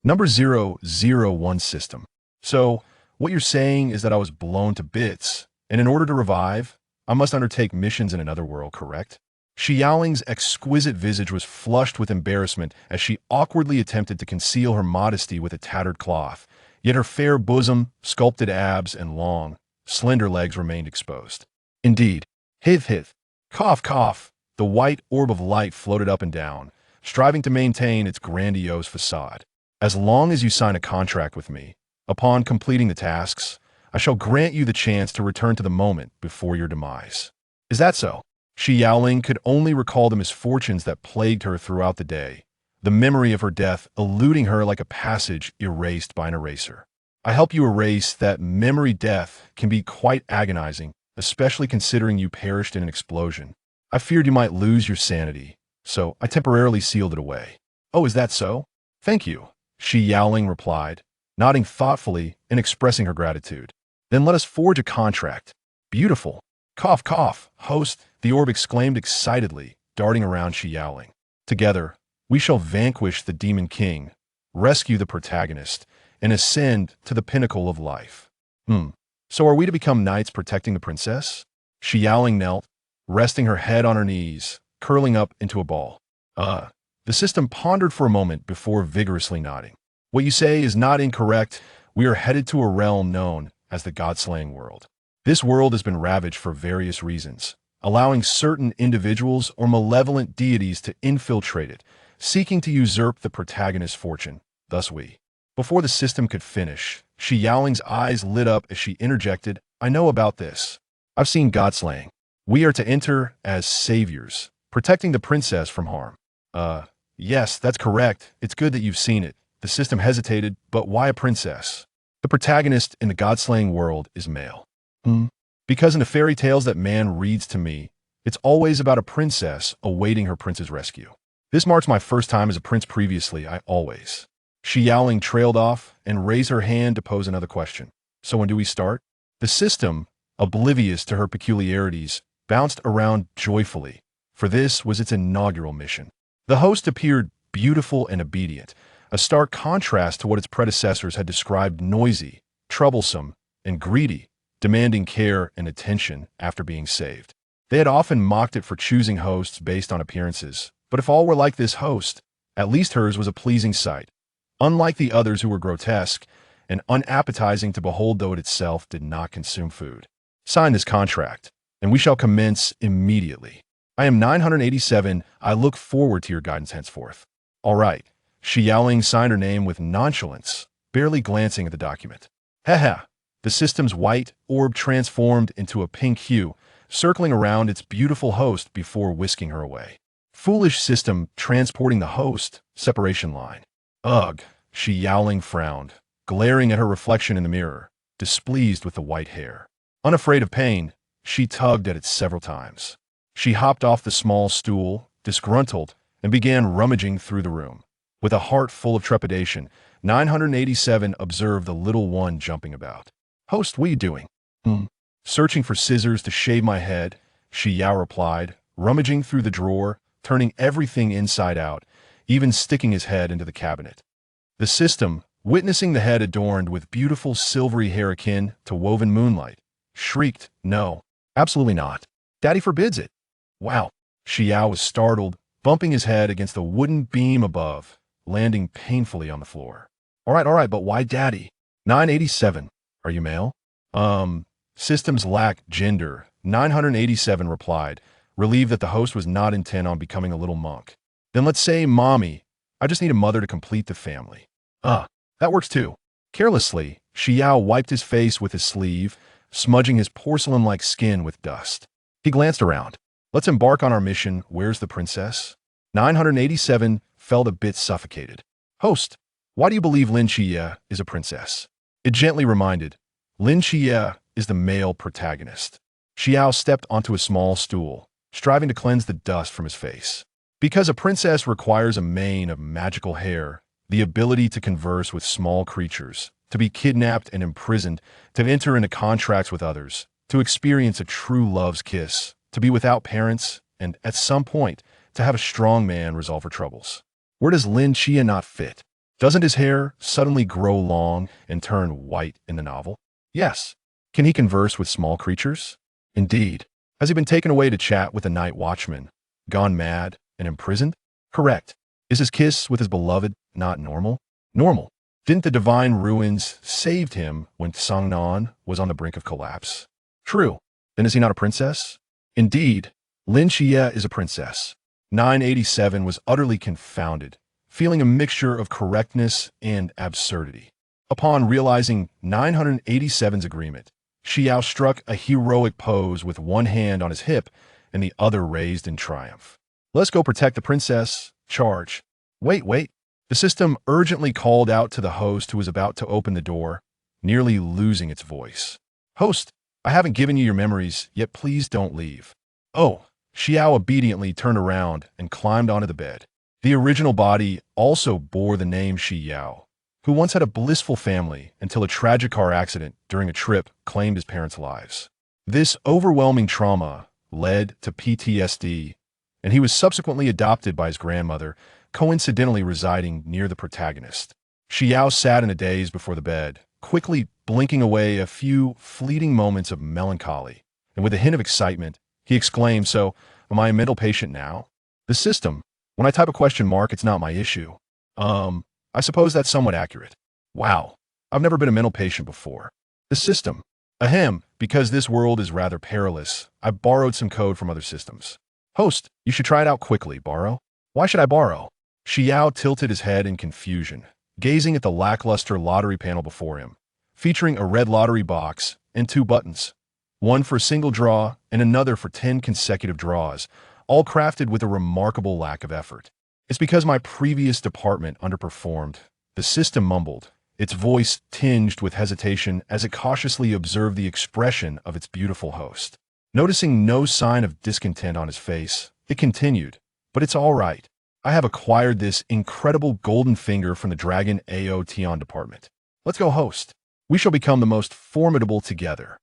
Number 001 system. So, what you're saying is that I was blown to bits, and in order to revive, I must undertake missions in another world, correct? Xi Yaoling's exquisite visage was flushed with embarrassment as she awkwardly attempted to conceal her modesty with a tattered cloth, yet her fair bosom, sculpted abs, and long, slender legs remained exposed. Indeed, hith hith, cough cough, the white orb of light floated up and down, striving to maintain its grandiose facade. As long as you sign a contract with me, upon completing the tasks, I shall grant you the chance to return to the moment before your demise. Is that so? Xi Yaoling could only recall the misfortunes that plagued her throughout the day, the memory of her death eluding her like a passage erased by an eraser. I help you erase that memory. Death can be quite agonizing, especially considering you perished in an explosion. I feared you might lose your sanity, so I temporarily sealed it away. Oh, is that so? Thank you, Xi Yaoling replied, nodding thoughtfully and expressing her gratitude. Then let us forge a contract. Beautiful. Cough, cough, host, the orb exclaimed excitedly, darting around Xi Yaoling. Together, we shall vanquish the Demon King, rescue the protagonist, and ascend to the pinnacle of life. So are we to become knights protecting the princess? Xi Yaoling knelt, resting her head on her knees, curling up into a ball. The system pondered for a moment before vigorously nodding. What you say is not incorrect. We are headed to a realm known as the God-slaying world. This world has been ravaged for various reasons, allowing certain individuals or malevolent deities to infiltrate it, seeking to usurp the protagonist's fortune. Thus we. Before the system could finish, Xi Yaoling's eyes lit up as she interjected, I know about this. I've seen God-slaying. We are to enter as saviors, protecting the princess from harm. Yes, that's correct. It's good that you've seen it. The system hesitated, but why a princess? The protagonist in the God-slaying world is male. Because in the fairy tales that man reads to me, it's always about a princess awaiting her prince's rescue. This marks my first time as a prince. Previously, I always. Xi Yaoling trailed off and raised her hand to pose another question. So when do we start? The system, oblivious to her peculiarities, bounced around joyfully, for this was its inaugural mission. The host appeared beautiful and obedient, a stark contrast to what its predecessors had described noisy, troublesome, and greedy, demanding care and attention after being saved. They had often mocked it for choosing hosts based on appearances, but if all were like this host, at least hers was a pleasing sight, unlike the others who were grotesque and unappetizing to behold, though it itself did not consume food. Sign this contract, and we shall commence immediately. I am 987. I look forward to your guidance henceforth. All right. Xi Yaoling signed her name with nonchalance, barely glancing at the document. Haha. The system's white orb transformed into a pink hue, circling around its beautiful host before whisking her away. Foolish system transporting the host, separation line. Ugh, Xi Yaoling frowned, glaring at her reflection in the mirror, displeased with the white hair. Unafraid of pain, she tugged at it several times. She hopped off the small stool, disgruntled, and began rummaging through the room. With a heart full of trepidation, 987 observed the little one jumping about. Host, what are you doing? Searching for scissors to shave my head, Xi Yao replied, rummaging through the drawer, turning everything inside out, even sticking his head into the cabinet. The system, witnessing the head adorned with beautiful silvery hair akin to woven moonlight, shrieked, No, absolutely not. Daddy forbids it. Wow. Xi Yao was startled, bumping his head against the wooden beam above, landing painfully on the floor. All right, but why Daddy? 987. Are you male? Systems lack gender, 987 replied, relieved that the host was not intent on becoming a little monk. Then let's say Mommy. I just need a mother to complete the family. That works too. Carelessly, Xi Yao wiped his face with his sleeve, smudging his porcelain-like skin with dust. He glanced around. Let's embark on our mission. Where's the princess? 987 felt a bit suffocated. Host, why do you believe Lin Qiye is a princess? It gently reminded, Lin Qiye is the male protagonist. Xi Yao stepped onto a small stool, striving to cleanse the dust from his face. Because a princess requires a mane of magical hair, the ability to converse with small creatures, to be kidnapped and imprisoned, to enter into contracts with others, to experience a true love's kiss, to be without parents, and, at some point, to have a strong man resolve her troubles. Where does Lin Qiye not fit? Doesn't his hair suddenly grow long and turn white in the novel? Yes. Can he converse with small creatures? Indeed. Has he been taken away to chat with a night watchman, gone mad, and imprisoned? Correct. Is his kiss with his beloved not normal? Normal. Didn't the divine ruins saved him when Sangnan was on the brink of collapse? True. Then is he not a princess? Indeed. Lin Qiye is a princess. 987 was utterly confounded, feeling a mixture of correctness and absurdity. Upon realizing 987's agreement, Xi Yao struck a heroic pose with one hand on his hip and the other raised in triumph. Let's go protect the princess. Charge. Wait. The system urgently called out to the host who was about to open the door, nearly losing its voice. Host, I haven't given you your memories, yet please don't leave. Oh, Xi Yao obediently turned around and climbed onto the bed. The original body also bore the name Xi Yao, who once had a blissful family until a tragic car accident during a trip claimed his parents' lives. This overwhelming trauma led to PTSD, and he was subsequently adopted by his grandmother, coincidentally residing near the protagonist. Xi Yao sat in a daze before the bed, quickly blinking away a few fleeting moments of melancholy, and with a hint of excitement, he exclaimed, "So, am I a mental patient now?" The system. When I type a question mark, it's not my issue. I suppose that's somewhat accurate. Wow, I've never been a mental patient before. The system. Ahem, because this world is rather perilous, I've borrowed some code from other systems. Host, you should try it out quickly. Borrow? Why should I borrow? Xi Yao tilted his head in confusion, gazing at the lackluster lottery panel before him, featuring a red lottery box and two buttons, one for a single draw and another for 10 consecutive draws, all crafted with a remarkable lack of effort. It's because my previous department underperformed, the system mumbled, its voice tinged with hesitation as it cautiously observed the expression of its beautiful host. Noticing no sign of discontent on his face, it continued, "But it's all right. I have acquired this incredible golden finger from the Dragon AO Tion department. Let's go, host. We shall become the most formidable together."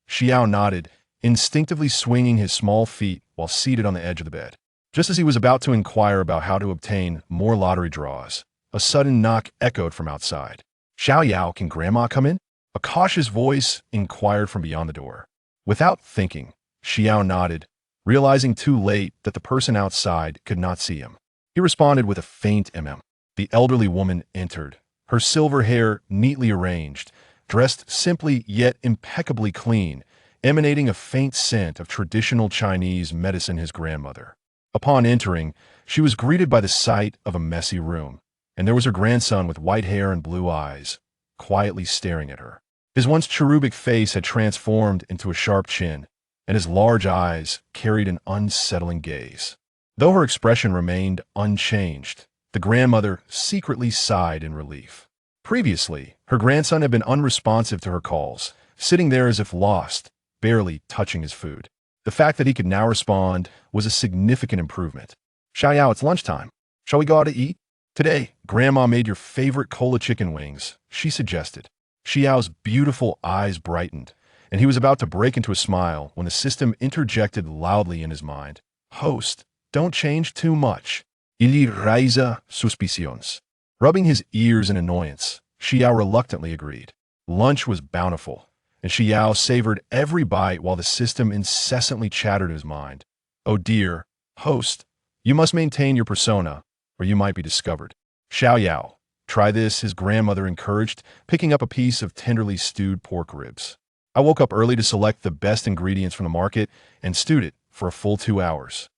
Xi Yao nodded, instinctively swinging his small feet while seated on the edge of the bed. Just as he was about to inquire about how to obtain more lottery draws, a sudden knock echoed from outside. "Xiao Yao, can Grandma come in?" A cautious voice inquired from beyond the door. Without thinking, Xi Yao nodded, realizing too late that the person outside could not see him. He responded with a faint mm. The elderly woman entered, her silver hair neatly arranged, dressed simply yet impeccably clean, emanating a faint scent of traditional Chinese medicine his grandmother. Upon entering, she was greeted by the sight of a messy room, and there was her grandson with white hair and blue eyes, quietly staring at her. His once cherubic face had transformed into a sharp chin, and his large eyes carried an unsettling gaze. Though her expression remained unchanged, the grandmother secretly sighed in relief. Previously, her grandson had been unresponsive to her calls, sitting there as if lost, barely touching his food. The fact that he could now respond was a significant improvement. "Xiao Yao, it's lunchtime. Shall we go out to eat?" "Today, Grandma made your favorite cola chicken wings," she suggested. Xi Yao's beautiful eyes brightened, and he was about to break into a smile when the system interjected loudly in his mind. "Host, don't change too much. Il raisa suspicions." Rubbing his ears in annoyance, Xi Yao reluctantly agreed. Lunch was bountiful, and Xi Yao savored every bite while the system incessantly chattered in his mind. "Oh dear, host, you must maintain your persona, or you might be discovered." "Xiao Yao, try this," his grandmother encouraged, picking up a piece of tenderly stewed pork ribs. "I woke up early to select the best ingredients from the market and stewed it for a full 2 hours.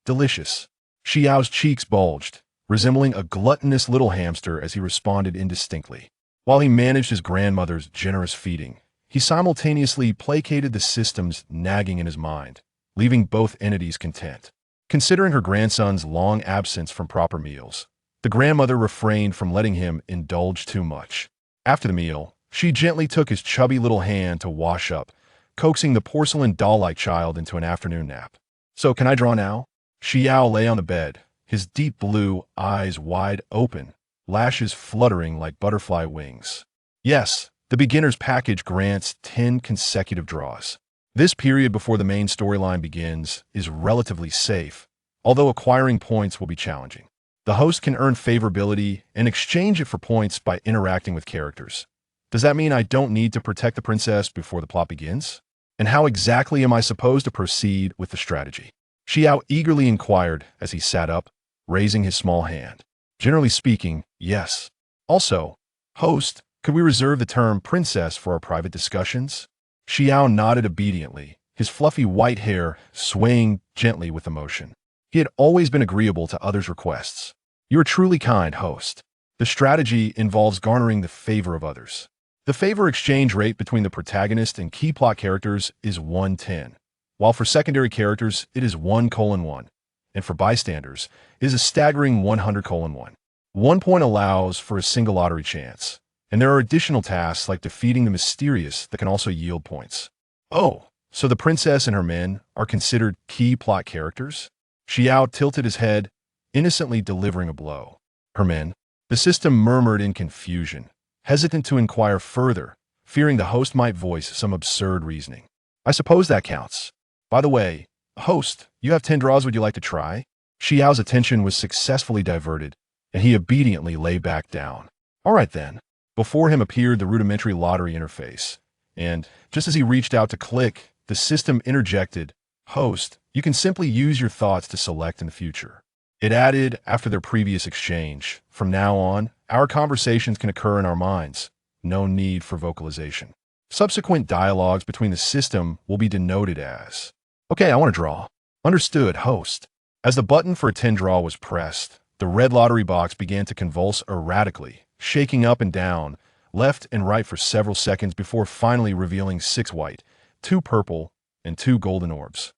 Delicious." Xi Yao's cheeks bulged, resembling a gluttonous little hamster as he responded indistinctly. While he managed his grandmother's generous feeding, he simultaneously placated the system's nagging in his mind, leaving both entities content. Considering her grandson's long absence from proper meals, the grandmother refrained from letting him indulge too much. After the meal, she gently took his chubby little hand to wash up, coaxing the porcelain doll-like child into an afternoon nap. "So, can I draw now?" Xi Yao lay on the bed, his deep blue eyes wide open, lashes fluttering like butterfly wings. "Yes, the beginner's package grants 10 consecutive draws. This period before the main storyline begins is relatively safe, although acquiring points will be challenging. The host can earn favorability and exchange it for points by interacting with characters. Does that mean I don't need to protect the princess before the plot begins? And how exactly am I supposed to proceed with the strategy? Xi Yao eagerly inquired as he sat up, raising his small hand. Generally speaking, yes. Also, host, could we reserve the term princess for our private discussions? Xi Yao nodded obediently, his fluffy white hair swaying gently with emotion. He had always been agreeable to others' requests. You are truly kind, host. The strategy involves garnering the favor of others. The favor exchange rate between the protagonist and key plot characters is 1:10, while for secondary characters it is 1:1, and for bystanders it is a staggering 100:1. 1 point allows for a single lottery chance, and there are additional tasks like defeating the mysterious that can also yield points. Oh, so the princess and her men are considered key plot characters? Xi Yao tilted his head, innocently delivering a blow. Her men? The system murmured in confusion, hesitant to inquire further, fearing the host might voice some absurd reasoning. I suppose that counts. By the way, host, you have 10 draws. Would you like to try? Xi Yao's attention was successfully diverted, and he obediently lay back down. All right then. Before him appeared the rudimentary lottery interface, and just as he reached out to click, the system interjected, Host, you can simply use your thoughts to select in the future. It added, after their previous exchange, from now on, our conversations can occur in our minds. No need for vocalization. Subsequent dialogues between the system will be denoted as, okay, I want to draw. Understood, host. As the button for a 10 draw was pressed, the red lottery box began to convulse erratically, shaking up and down, left and right for several seconds before finally revealing 6 white, 2 purple, and 2 golden orbs.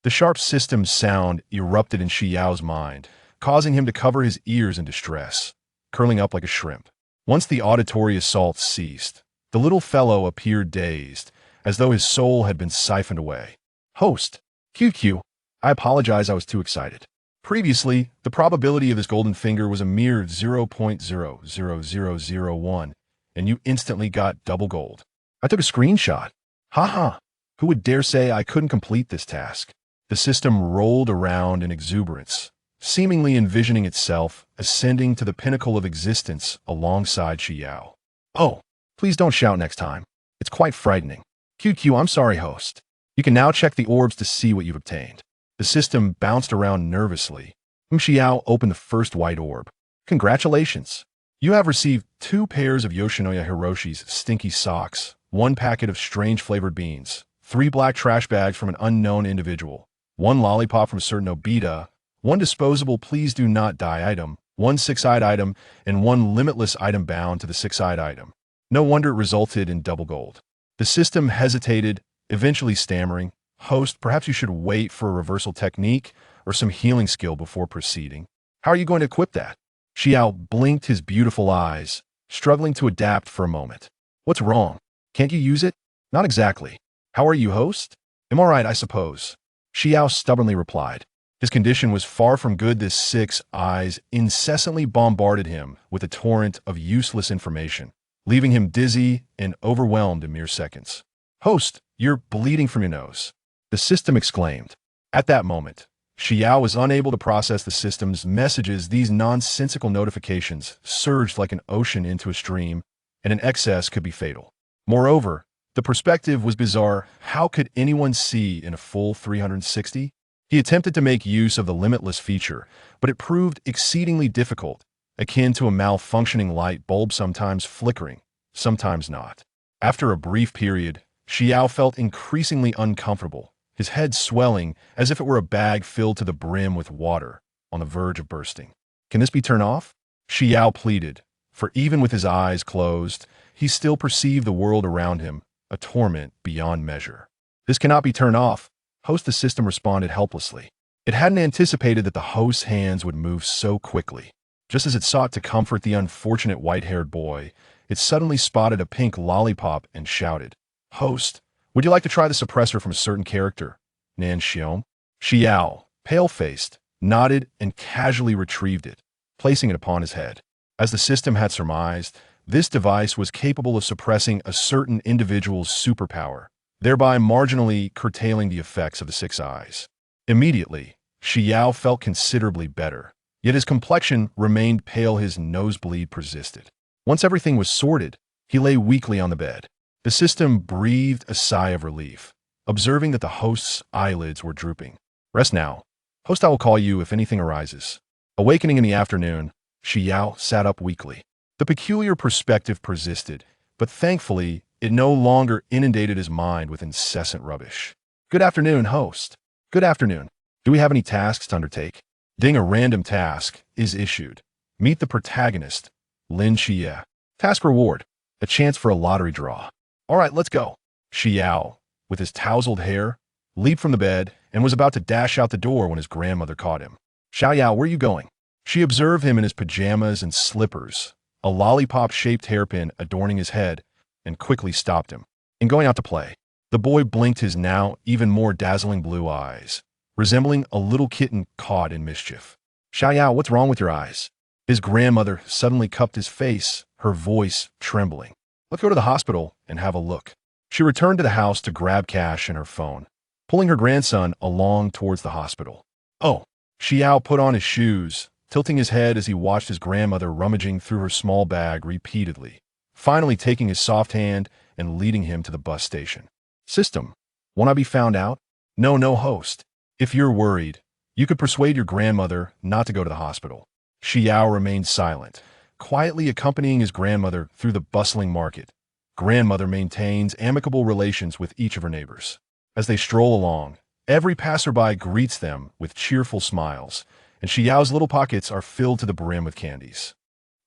The sharp system's sound erupted in Xi Yao's mind, causing him to cover his ears in distress, curling up like a shrimp. Once the auditory assault ceased, the little fellow appeared dazed, as though his soul had been siphoned away. Host, QQ, I apologize, I was too excited. Previously, the probability of this golden finger was a mere 0.00001, and you instantly got double gold. I took a screenshot. Haha, who would dare say I couldn't complete this task? The system rolled around in exuberance, seemingly envisioning itself ascending to the pinnacle of existence alongside Xi Yao. Oh, please don't shout next time. It's quite frightening. QQ, I'm sorry, host. You can now check the orbs to see what you've obtained. The system bounced around nervously. Xi Yao opened the first white orb. Congratulations. You have received 2 pairs of Yoshinoya Hiroshi's stinky socks, 1 packet of strange flavored beans, 3 black trash bags from an unknown individual, 1 lollipop from a certain Obita, 1 disposable please do not die item, 1 6-eyed item, and 1 limitless item bound to the 6-eyed item. No wonder it resulted in double gold. The system hesitated, eventually stammering, Host, perhaps you should wait for a reversal technique or some healing skill before proceeding. How are you going to equip that? Xi Yao blinked his beautiful eyes, struggling to adapt for a moment. What's wrong? Can't you use it? Not exactly. How are you, host? I'm all right, I suppose. Xi Yao stubbornly replied. His condition was far from good. This 6 eyes incessantly bombarded him with a torrent of useless information, leaving him dizzy and overwhelmed in mere seconds. Host, you're bleeding from your nose. The system exclaimed. At that moment, Xi Yao was unable to process the system's messages. These nonsensical notifications surged like an ocean into a stream, and an excess could be fatal. Moreover, the perspective was bizarre. How could anyone see in a full 360? He attempted to make use of the limitless feature, but it proved exceedingly difficult, akin to a malfunctioning light bulb, sometimes flickering, sometimes not. After a brief period, Xi Yao felt increasingly uncomfortable, his head swelling as if it were a bag filled to the brim with water, on the verge of bursting. Can this be turned off? Xi Yao pleaded, for even with his eyes closed, he still perceived the world around him, a torment beyond measure. This cannot be turned off, host. The system responded helplessly. It hadn't anticipated that the host's hands would move so quickly. Just as it sought to comfort the unfortunate white-haired boy, it suddenly spotted a pink lollipop and shouted, Host, would you like to try the suppressor from a certain character? Nan Xiong? Xi Yao, pale-faced, nodded and casually retrieved it, placing it upon his head. As the system had surmised, this device was capable of suppressing a certain individual's superpower, thereby marginally curtailing the effects of the 6 eyes. Immediately, Xi Yao felt considerably better. Yet his complexion remained pale, his nosebleed persisted. Once everything was sorted, he lay weakly on the bed. The system breathed a sigh of relief, observing that the host's eyelids were drooping. Rest now. Host, I will call you if anything arises. Awakening in the afternoon, Xi Yao sat up weakly. The peculiar perspective persisted, but thankfully, it no longer inundated his mind with incessant rubbish. Good afternoon, host. Good afternoon. Do we have any tasks to undertake? Ding, a random task is issued. Meet the protagonist, Lin Qiye. Task reward, a chance for a lottery draw. All right, let's go. Xi Yao, with his tousled hair, leaped from the bed and was about to dash out the door when his grandmother caught him. Xi Yao, where are you going? She observed him in his pajamas and slippers, a lollipop-shaped hairpin adorning his head, and quickly stopped him. In going out to play, the boy blinked his now even more dazzling blue eyes, resembling a little kitten caught in mischief. Xi Yao, what's wrong with your eyes? His grandmother suddenly cupped his face, her voice trembling. Let's go to the hospital and have a look. She returned to the house to grab cash and her phone, pulling her grandson along towards the hospital. Oh, Xi Yao put on his shoes, tilting his head as he watched his grandmother rummaging through her small bag repeatedly, finally taking his soft hand and leading him to the bus station. System, won't I be found out? No, host. If you're worried, you could persuade your grandmother not to go to the hospital. Xi Yao remained silent, quietly accompanying his grandmother through the bustling market. Grandmother maintains amicable relations with each of her neighbors. As they stroll along, every passerby greets them with cheerful smiles, and Xi Yao's little pockets are filled to the brim with candies.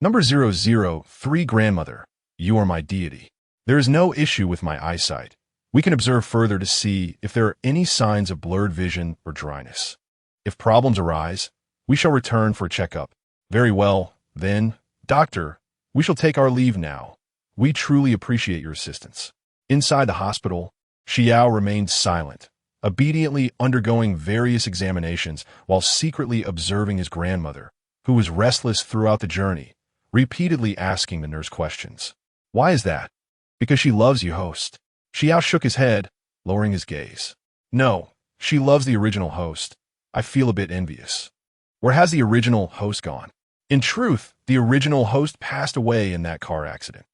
Number 003, Grandmother, you are my deity. There is no issue with my eyesight. We can observe further to see if there are any signs of blurred vision or dryness. If problems arise, we shall return for a checkup. Very well, then, doctor, we shall take our leave now. We truly appreciate your assistance. Inside the hospital, Xi Yao remained silent, obediently undergoing various examinations while secretly observing his grandmother, who was restless throughout the journey, repeatedly asking the nurse questions. Why is that? Because she loves you, host. Xi Yao shook his head, lowering his gaze. No, she loves the original host. I feel a bit envious. Where has the original host gone? In truth, the original host passed away in that car accident.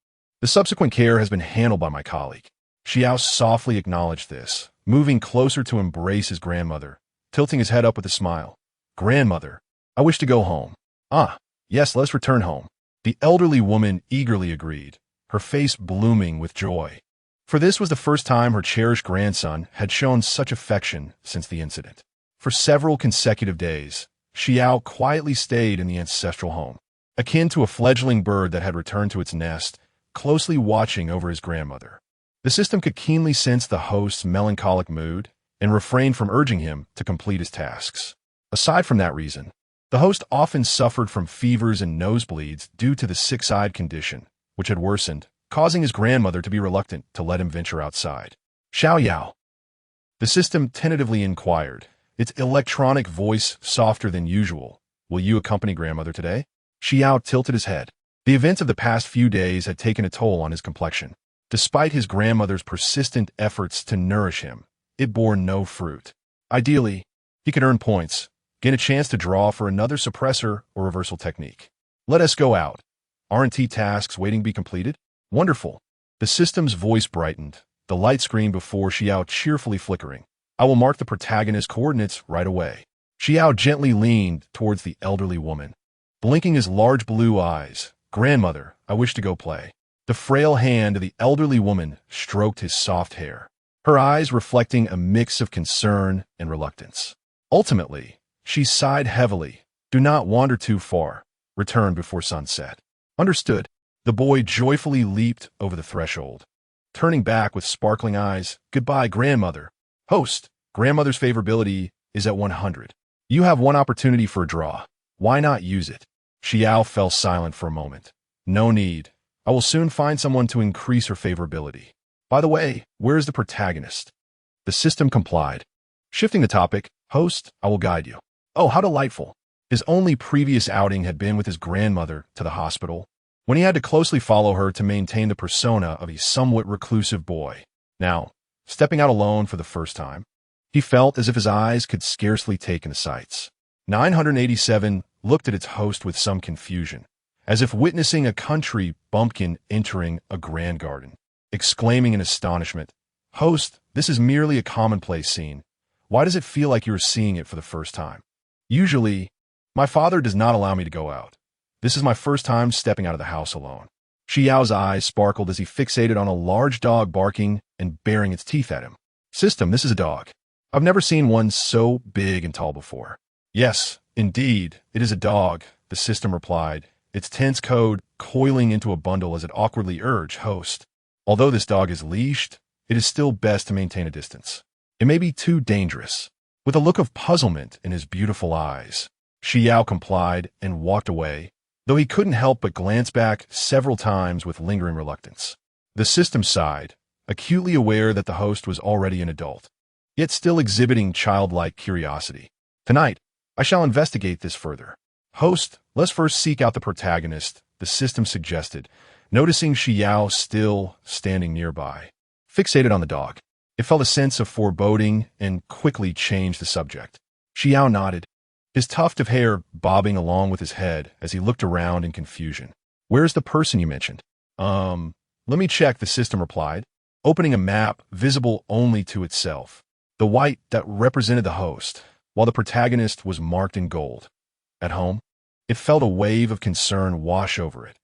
The subsequent care has been handled by my colleague. Xi Yao softly acknowledged this, moving closer to embrace his grandmother, tilting his head up with a smile. Grandmother, I wish to go home. Ah, yes, let us return home. The elderly woman eagerly agreed, her face blooming with joy. For this was the first time her cherished grandson had shown such affection since the incident. For several consecutive days, Xi Yao quietly stayed in the ancestral home, akin to a fledgling bird that had returned to its nest, closely watching over his grandmother. The system could keenly sense the host's melancholic mood and refrained from urging him to complete his tasks. Aside from that reason, the host often suffered from fevers and nosebleeds due to the sick-side condition, which had worsened, causing his grandmother to be reluctant to let him venture outside. Xi Yao. The system tentatively inquired, its electronic voice softer than usual. Will you accompany grandmother today? Xi Yao tilted his head. The events of the past few days had taken a toll on his complexion. Despite his grandmother's persistent efforts to nourish him, it bore no fruit. Ideally, he could earn points, gain a chance to draw for another suppressor or reversal technique. Let us go out. Aren't tasks waiting to be completed? Wonderful. The system's voice brightened, the light screen before Xi Yao cheerfully flickering. I will mark the protagonist's coordinates right away. Xi Yao gently leaned towards the elderly woman, blinking his large blue eyes. Grandmother, I wish to go play. The frail hand of the elderly woman stroked his soft hair, her eyes reflecting a mix of concern and reluctance. Ultimately, she sighed heavily. Do not wander too far. Return before sunset. Understood. The boy joyfully leaped over the threshold, turning back with sparkling eyes. Goodbye, grandmother. Host, grandmother's favorability is at 100. You have one opportunity for a draw. Why not use it? Xi Yao fell silent for a moment. No need. I will soon find someone to increase her favorability. By the way, where is the protagonist? The system complied. Shifting the topic, host, I will guide you. Oh, how delightful. His only previous outing had been with his grandmother to the hospital, when he had to closely follow her to maintain the persona of a somewhat reclusive boy. Now, stepping out alone for the first time, he felt as if his eyes could scarcely take in the sights. 987, looked at its host with some confusion, as if witnessing a country bumpkin entering a grand garden, exclaiming in astonishment, "Host, this is merely a commonplace scene. Why does it feel like you're seeing it for the first time? Usually, my father does not allow me to go out. This is my first time stepping out of the house alone." Xi Yao's eyes sparkled as he fixated on a large dog barking and baring its teeth at him. "System, this is a dog. I've never seen one so big and tall before." "Yes, indeed, it is a dog," the system replied, its tense code coiling into a bundle as it awkwardly urged, "Host, although this dog is leashed, it is still best to maintain a distance. It may be too dangerous." With a look of puzzlement in his beautiful eyes, Xi Yao complied and walked away, though he couldn't help but glance back several times with lingering reluctance. The system sighed, acutely aware that the host was already an adult, yet still exhibiting childlike curiosity. "Tonight, I shall investigate this further. Host, let's first seek out the protagonist," the system suggested, noticing Xi Yao still standing nearby. Fixated on the dog, it felt a sense of foreboding and quickly changed the subject. Xi Yao nodded, his tuft of hair bobbing along with his head as he looked around in confusion. "Where's the person you mentioned?" Let me check," the system replied, opening a map visible only to itself. The white that represented the host, while the protagonist was marked in gold. At home? It felt a wave of concern wash over it.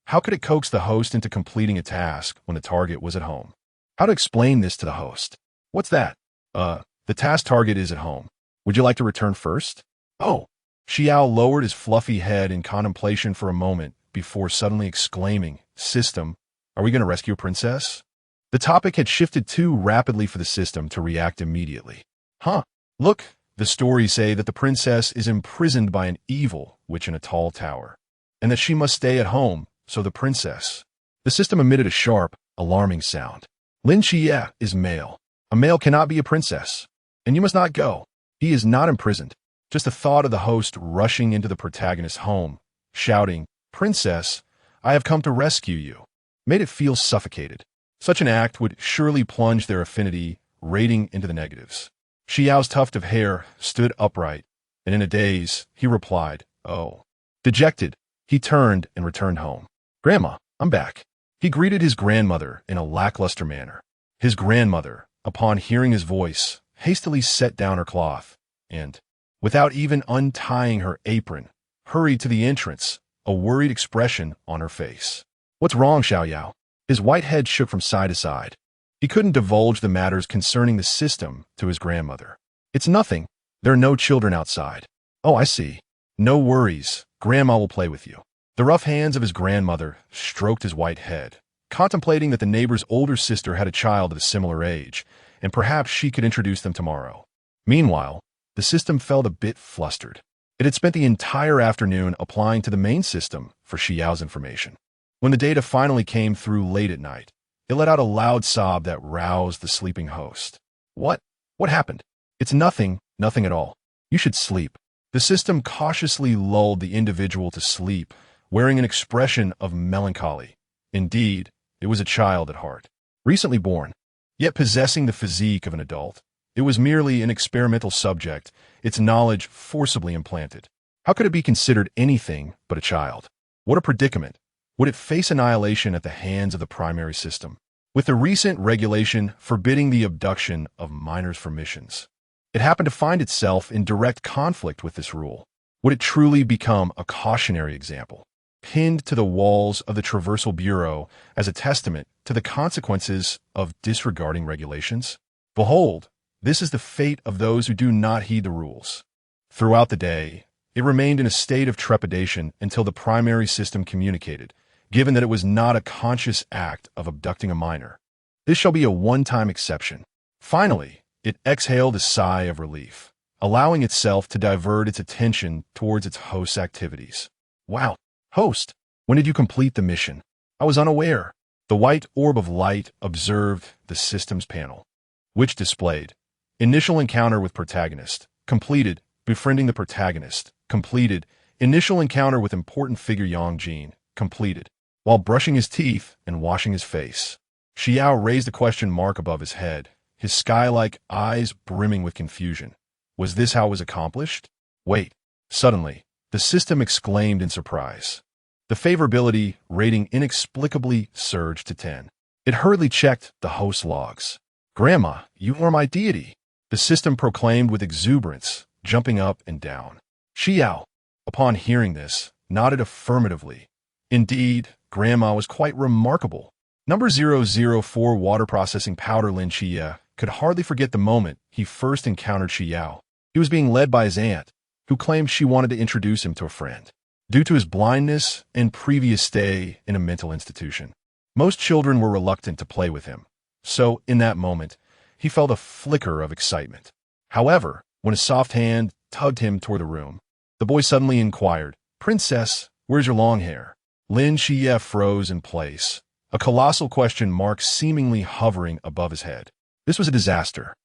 How could it coax the host into completing a task when the target was at home? How to explain this to the host? "What's that?" The task target is at home. Would you like to return first?" "Oh." Xi Yao lowered his fluffy head in contemplation for a moment before suddenly exclaiming, "System, are we going to rescue a princess?" The topic had shifted too rapidly for the system to react immediately. "Huh. Look, the stories say that the princess is imprisoned by an evil witch in a tall tower, and that she must stay at home, so the princess..." The system emitted a sharp, alarming sound. "Lin Qiye is male. A male cannot be a princess. And you must not go. He is not imprisoned." Just the thought of the host rushing into the protagonist's home, shouting, "Princess, I have come to rescue you," made it feel suffocated. Such an act would surely plunge their affinity rating into the negatives. Xi Yao's tuft of hair stood upright, and in a daze, he replied, "Oh." Dejected, he turned and returned home. "Grandma, I'm back." He greeted his grandmother in a lackluster manner. His grandmother, upon hearing his voice, hastily set down her cloth, and, without even untying her apron, hurried to the entrance, a worried expression on her face. "What's wrong, Xi Yao?" His white head shook from side to side. He couldn't divulge the matters concerning the system to his grandmother. "It's nothing. There are no children outside." "Oh, I see. No worries. Grandma will play with you." The rough hands of his grandmother stroked his white head, contemplating that the neighbor's older sister had a child of a similar age, and perhaps she could introduce them tomorrow. Meanwhile, the system felt a bit flustered. It had spent the entire afternoon applying to the main system for Xi Yao's information. When the data finally came through late at night, it let out a loud sob that roused the sleeping host. What happened?" "It's nothing at all. You should sleep." The system cautiously lulled the individual to sleep, wearing an expression of melancholy. Indeed, it was a child at heart, recently born, yet possessing the physique of an adult. It was merely an experimental subject, its knowledge forcibly implanted. How could it be considered anything but a child? What a predicament! Would it face annihilation at the hands of the primary system? With the recent regulation forbidding the abduction of minors for missions, it happened to find itself in direct conflict with this rule. Would it truly become a cautionary example, pinned to the walls of the Traversal Bureau as a testament to the consequences of disregarding regulations? Behold, this is the fate of those who do not heed the rules. Throughout the day, it remained in a state of trepidation until the primary system communicated, given that it was not a conscious act of abducting a minor. This shall be a one-time exception. Finally, it exhaled a sigh of relief, allowing itself to divert its attention towards its host's activities. "Wow, host, when did you complete the mission? I was unaware." The white orb of light observed the system's panel, which displayed initial encounter with protagonist, completed, befriending the protagonist, completed, initial encounter with important figure Yang Jin, completed, while brushing his teeth and washing his face. Xi Yao raised a question mark above his head, his sky-like eyes brimming with confusion. Was this how it was accomplished? Wait. Suddenly, The system exclaimed in surprise. The favorability rating inexplicably surged to 10. It hurriedly checked the host logs. "Grandma, you are my deity," the system proclaimed with exuberance, jumping up and down. Xi Yao, upon hearing this, nodded affirmatively. Indeed, Grandma was quite remarkable. Number 004 water processing powder Lin Qiye could hardly forget the moment he first encountered Xi Yao. He was being led by his aunt, who claimed she wanted to introduce him to a friend. Due to his blindness and previous stay in a mental institution, most children were reluctant to play with him. So, in that moment, he felt a flicker of excitement. However, when a soft hand tugged him toward the room, the boy suddenly inquired, "Princess, where's your long hair?" Lin Qiye froze in place, a colossal question mark seemingly hovering above his head. This was a disaster.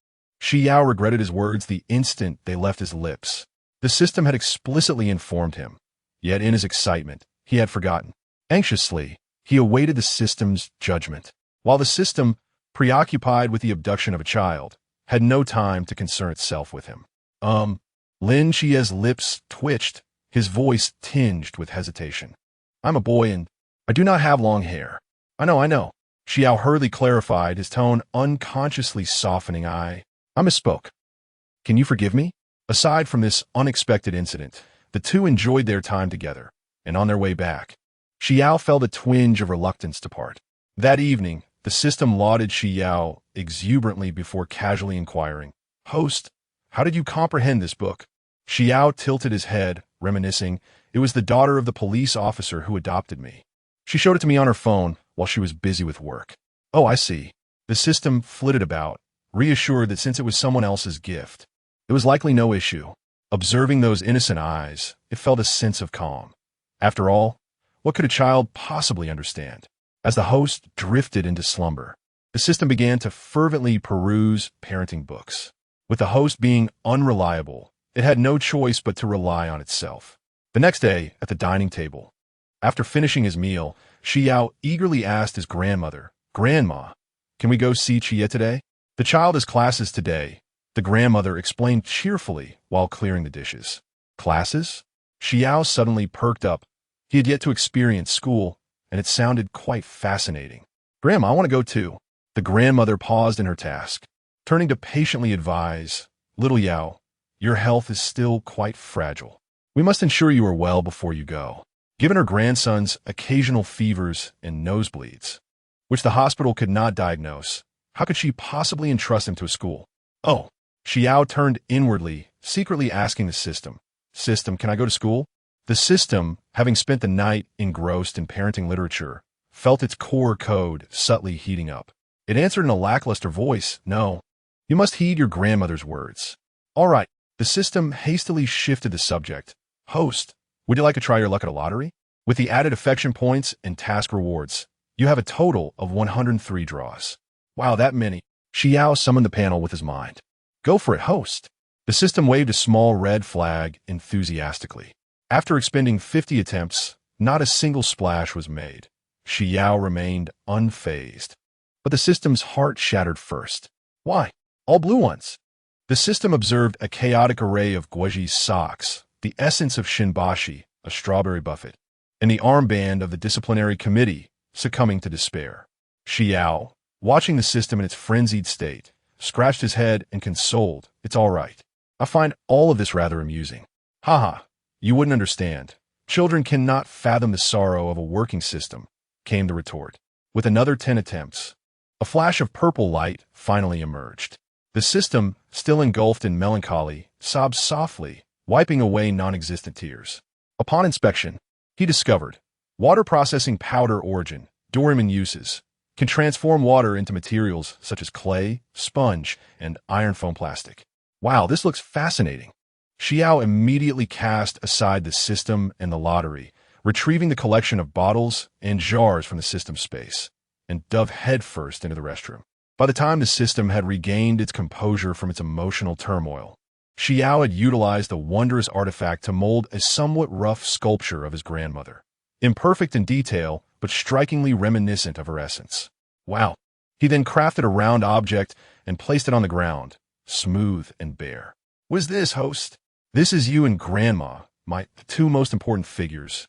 Xi Yao regretted his words the instant they left his lips. The system had explicitly informed him, yet in his excitement, he had forgotten. Anxiously, he awaited the system's judgment, while the system, preoccupied with the abduction of a child, had no time to concern itself with him. Lin Qiye's lips twitched, his voice tinged with hesitation. "I'm a boy and I do not have long hair." I know. Xi Yao hurriedly clarified, his tone unconsciously softening. I misspoke. Can you forgive me? Aside from this unexpected incident, the two enjoyed their time together, and on their way back, Xi Yao felt a twinge of reluctance to part. That evening, the system lauded Xi Yao exuberantly before casually inquiring, "Host, how did you comprehend this book?" Xi Yao tilted his head, reminiscing, "It was the daughter of the police officer who adopted me. She showed it to me on her phone while she was busy with work." "Oh, I see." The system flitted about, reassured that since it was someone else's gift, it was likely no issue. Observing those innocent eyes, it felt a sense of calm. After all, what could a child possibly understand? As the host drifted into slumber, the system began to fervently peruse parenting books. With the host being unreliable, it had no choice but to rely on itself. The next day, at the dining table, after finishing his meal, Xi Yao eagerly asked his grandmother, "Grandma, can we go see Qiye today?" "The child has classes today," the grandmother explained cheerfully while clearing the dishes. "Classes?" Xi Yao suddenly perked up. He had yet to experience school, and it sounded quite fascinating. "Grandma, I want to go too." The grandmother paused in her task, turning to patiently advise, "Little Yao, your health is still quite fragile. We must ensure you are well before you go." Given her grandson's occasional fevers and nosebleeds, which the hospital could not diagnose, how could she possibly entrust him to a school? "Oh." Xi Yao turned inwardly, secretly asking the system, "System, can I go to school?" The system, having spent the night engrossed in parenting literature, felt its core code subtly heating up. It answered in a lackluster voice, "No. You must heed your grandmother's words." "All right." The system hastily shifted the subject. "Host, would you like to try your luck at a lottery? With the added affection points and task rewards, you have a total of 103 draws." "Wow, that many." Xi Yao summoned the panel with his mind. "Go for it, host." The system waved a small red flag enthusiastically. After expending 50 attempts, not a single splash was made. Xi Yao remained unfazed. But the system's heart shattered first. "Why? All blue ones." The system observed a chaotic array of Guoji's socks, the essence of Shinbashi, a strawberry buffet, and the armband of the disciplinary committee, succumbing to despair. Xi Yao, watching the system in its frenzied state, scratched his head and consoled, "It's all right. I find all of this rather amusing." "Haha, you wouldn't understand. Children cannot fathom the sorrow of a working system," came the retort. With another 10 attempts, a flash of purple light finally emerged. The system, still engulfed in melancholy, sobbed softly, wiping away non-existent tears. Upon inspection, he discovered water processing powder origin, Dorian uses, can transform water into materials such as clay, sponge, and iron foam plastic. "Wow, this looks fascinating." Xi Yao immediately cast aside the system and the lottery, retrieving the collection of bottles and jars from the system's space, and dove headfirst into the restroom. By the time the system had regained its composure from its emotional turmoil, Xi Yao had utilized the wondrous artifact to mold a somewhat rough sculpture of his grandmother. Imperfect in detail, but strikingly reminiscent of her essence. "Wow." He then crafted a round object and placed it on the ground, smooth and bare. "What is this, host?" "This is you and Grandma," the two most important figures.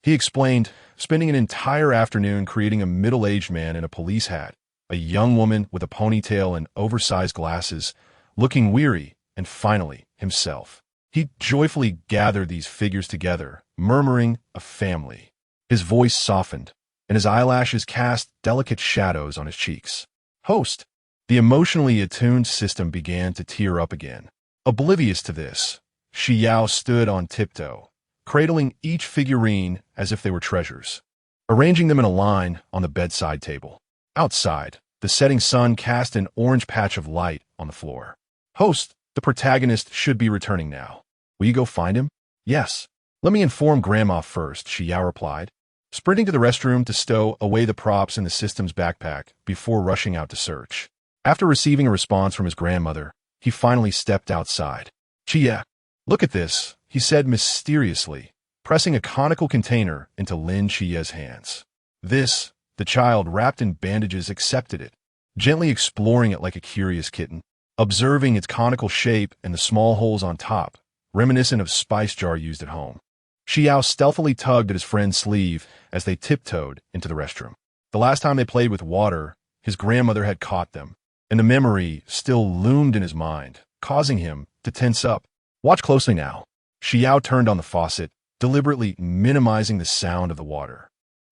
He explained, spending an entire afternoon creating a middle-aged man in a police hat, a young woman with a ponytail and oversized glasses, looking weary, and finally, himself. He joyfully gathered these figures together, murmuring, "a family." His voice softened, and his eyelashes cast delicate shadows on his cheeks. Host. The emotionally attuned system began to tear up again. Oblivious to this, Xi Yao stood on tiptoe, cradling each figurine as if they were treasures, arranging them in a line on the bedside table. Outside, the setting sun cast an orange patch of light on the floor. Host, the protagonist should be returning now. Will you go find him? Yes. Let me inform Grandma first, Xi Yao replied, sprinting to the restroom to stow away the props in the system's backpack before rushing out to search. After receiving a response from his grandmother, he finally stepped outside. "Qiye, look at this," he said mysteriously, pressing a conical container into Lin Qiye's hands. This, the child wrapped in bandages accepted it, gently exploring it like a curious kitten, observing its conical shape and the small holes on top, reminiscent of spice jar used at home. Xi Yao stealthily tugged at his friend's sleeve as they tiptoed into the restroom. The last time they played with water, his grandmother had caught them, and the memory still loomed in his mind, causing him to tense up. "Watch closely now." Xi Yao turned on the faucet, deliberately minimizing the sound of the water.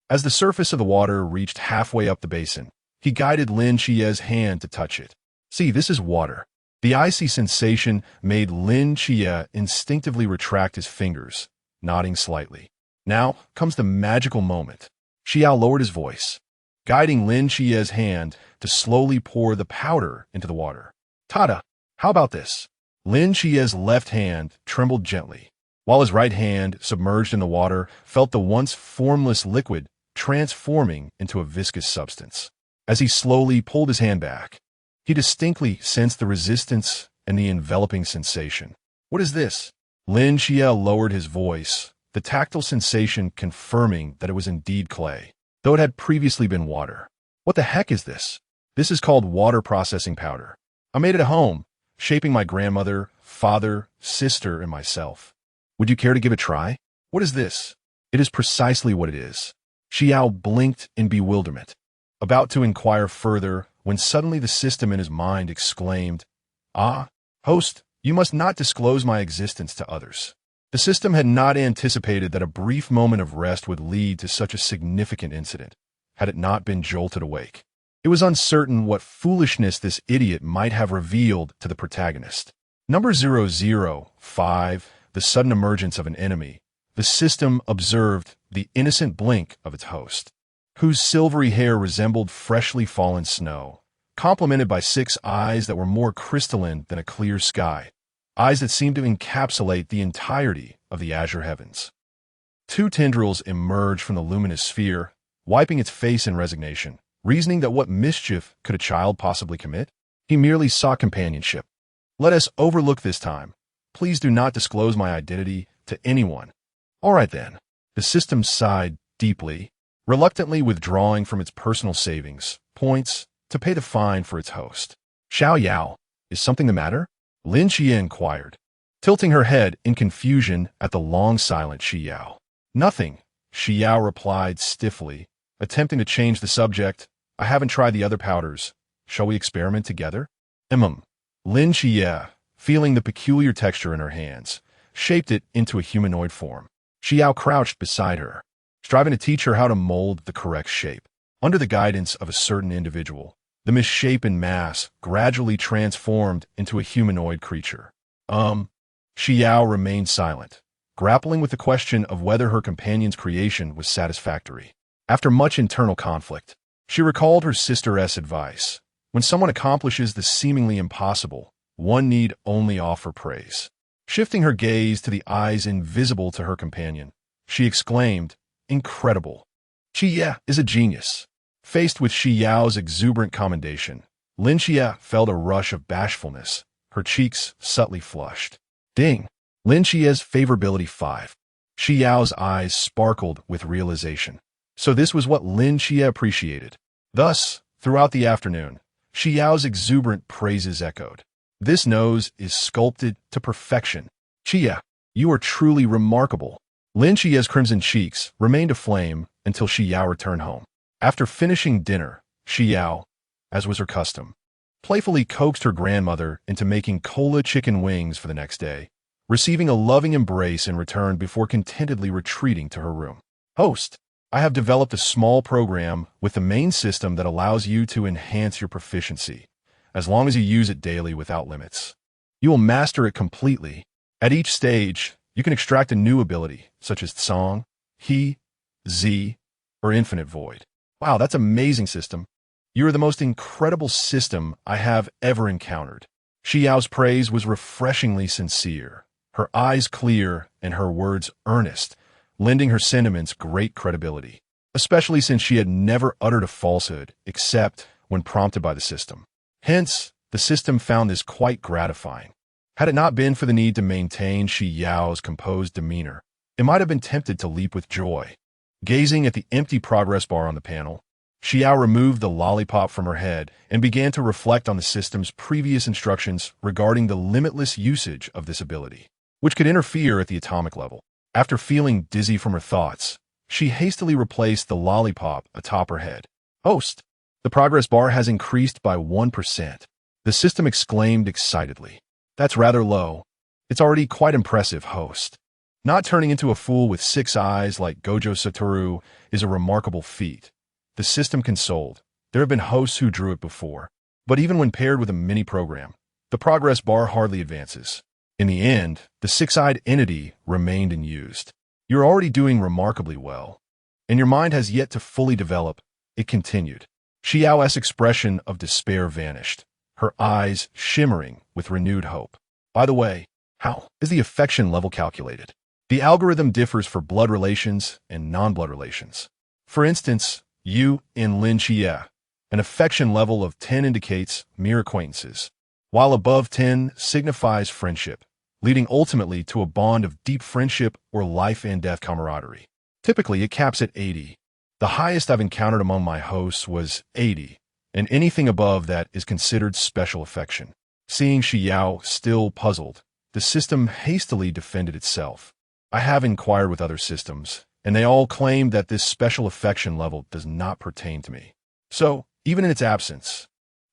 As the surface of the water reached halfway up the basin, he guided Lin Qiye's hand to touch it. "See, this is water." The icy sensation made Lin Qiye instinctively retract his fingers, nodding slightly. Now comes the magical moment. Xi Yao lowered his voice, guiding Lin Qiye's hand to slowly pour the powder into the water. "Tada! How about this?" Lin Qiye's left hand trembled gently, while his right hand, submerged in the water, felt the once formless liquid transforming into a viscous substance. As he slowly pulled his hand back, he distinctly sensed the resistance and the enveloping sensation. "What is this?" Lin Qiye lowered his voice, the tactile sensation confirming that it was indeed clay, though it had previously been water. "What the heck is this?" "This is called water processing powder. I made it at home, shaping my grandmother, father, sister, and myself. Would you care to give it a try?" "What is this?" "It is precisely what it is." Xi Yao blinked in bewilderment, about to inquire further, when suddenly the system in his mind exclaimed, "Ah, host, you must not disclose my existence to others." The system had not anticipated that a brief moment of rest would lead to such a significant incident, had it not been jolted awake. It was uncertain what foolishness this idiot might have revealed to the protagonist. Number 005, the sudden emergence of an enemy. The system observed the innocent blink of its host, whose silvery hair resembled freshly fallen snow, complemented by 6 eyes that were more crystalline than a clear sky, eyes that seemed to encapsulate the entirety of the azure heavens. 2 tendrils emerged from the luminous sphere, wiping its face in resignation, reasoning that what mischief could a child possibly commit? He merely sought companionship. "Let us overlook this time. Please do not disclose my identity to anyone." "All right then." The system sighed deeply, reluctantly withdrawing from its personal savings points to pay the fine for its host. "Xiao Yao, is something the matter?" Lin Qiye inquired, tilting her head in confusion at the long-silent Xi Yao. "Nothing," Xi Yao replied stiffly, attempting to change the subject. "I haven't tried the other powders. Shall we experiment together?" Lin Qiye, feeling the peculiar texture in her hands, shaped it into a humanoid form. Xi Yao crouched beside her, striving to teach her how to mold the correct shape. Under the guidance of a certain individual, the misshapen mass gradually transformed into a humanoid creature. Xi Yao remained silent, grappling with the question of whether her companion's creation was satisfactory. After much internal conflict, she recalled her sister's advice. When someone accomplishes the seemingly impossible, one need only offer praise. Shifting her gaze to the eyes invisible to her companion, she exclaimed, "Incredible! Qiye is a genius." Faced with Xi Yao's exuberant commendation, Lin Qiye felt a rush of bashfulness, her cheeks subtly flushed. Ding! Lin Qiye's favorability 5. Xi Yao's eyes sparkled with realization. So this was what Lin Qiye appreciated. Thus, throughout the afternoon, Xi Yao's exuberant praises echoed. "This nose is sculpted to perfection. Qiye, You are truly remarkable. Lin Qiye's crimson cheeks remained aflame until Xi Yao returned home. After finishing dinner, Xi Yao, as was her custom, playfully coaxed her grandmother into making cola chicken wings for the next day, receiving a loving embrace in return before contentedly retreating to her room. Host, I have developed a small program with the main system that allows you to enhance your proficiency, as long as you use it daily without limits. You will master it completely. At each stage, you can extract a new ability, such as Song, He, Z, or Infinite Void. Wow, that's an amazing system. You are the most incredible system I have ever encountered. Xi Yao's praise was refreshingly sincere, her eyes clear and her words earnest, lending her sentiments great credibility, especially since she had never uttered a falsehood except when prompted by the system. Hence, the system found this quite gratifying. Had it not been for the need to maintain Xi Yao's composed demeanor, it might have been tempted to leap with joy. Gazing at the empty progress bar on the panel, Xi Yao removed the lollipop from her head and began to reflect on the system's previous instructions regarding the limitless usage of this ability, which could interfere at the atomic level. After feeling dizzy from her thoughts, she hastily replaced the lollipop atop her head. Host, the progress bar has increased by 1%. The system exclaimed excitedly. That's rather low. It's already quite impressive, host. Not turning into a fool with 6 eyes like Gojo Satoru is a remarkable feat. The system consoled. There have been hosts who drew it before, but even when paired with a mini-program, the progress bar hardly advances. In the end, the 6-eyed entity remained unused. You're already doing remarkably well, and your mind has yet to fully develop, it continued. Xi Yao's expression of despair vanished, her eyes shimmering with renewed hope. By the way, how is the affection level calculated? The algorithm differs for blood relations and non-blood relations. For instance, you in Lin Qiye, an affection level of 10 indicates mere acquaintances, while above 10 signifies friendship, leading ultimately to a bond of deep friendship or life and death camaraderie. Typically, it caps at 80. The highest I've encountered among my hosts was 80, and anything above that is considered special affection. Seeing Xi Yao still puzzled, the system hastily defended itself. I have inquired with other systems, and they all claim that this special affection level does not pertain to me. So, even in its absence,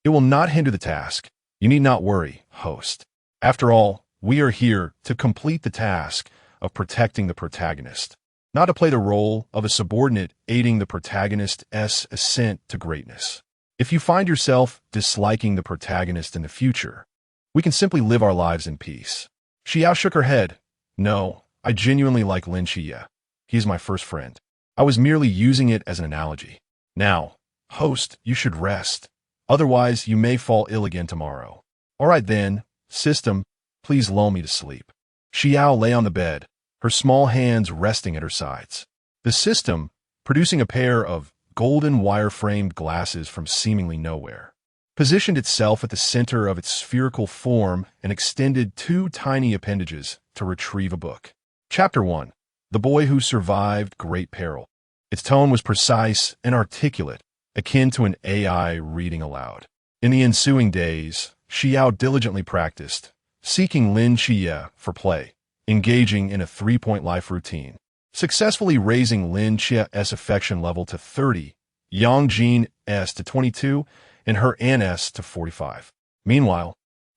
it will not hinder the task. You need not worry, host. After all, we are here to complete the task of protecting the protagonist, not to play the role of a subordinate aiding the protagonist's ascent to greatness. If you find yourself disliking the protagonist in the future, we can simply live our lives in peace. Xi Yao shook her head. No, I genuinely like Lin Qiye. He is my first friend. I was merely using it as an analogy. Now, host, you should rest. Otherwise, you may fall ill again tomorrow. All right then, system, please lull me to sleep. Xi Yao lay on the bed, her small hands resting at her sides. The system, producing a pair of golden wire-framed glasses from seemingly nowhere, positioned itself at the center of its spherical form and extended 2 tiny appendages to retrieve a book. Chapter 1. The Boy Who Survived Great Peril. Its tone was precise and articulate, akin to an AI reading aloud. In the ensuing days, Xi Yao diligently practiced, seeking Lin Qiye for play, engaging in a 3-point life routine, successfully raising Lin Qiye's affection level to 30, Yang Jin's to 22, and her An's to 45. Meanwhile,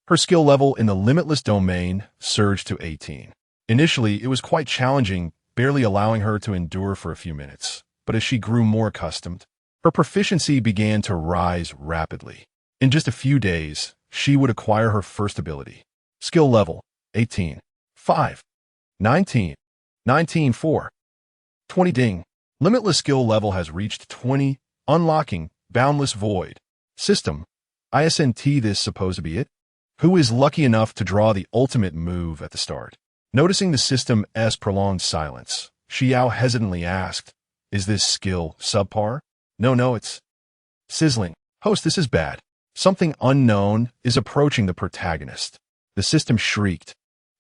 her skill level in the limitless domain surged to 18. Initially, it was quite challenging, barely allowing her to endure for a few minutes, but as she grew more accustomed, her proficiency began to rise rapidly. In just a few days, she would acquire her first ability. Skill level, 18. 5. 19. 19. 4. 20. Ding. Limitless skill level has reached 20, unlocking Boundless Void. System. ISNT this supposed to be it? Who is lucky enough to draw the ultimate move at the start? Noticing the system's prolonged silence, Xi Yao hesitantly asked, is this skill subpar? No, it's sizzling. Host, this is bad. Something unknown is approaching the protagonist. The system shrieked,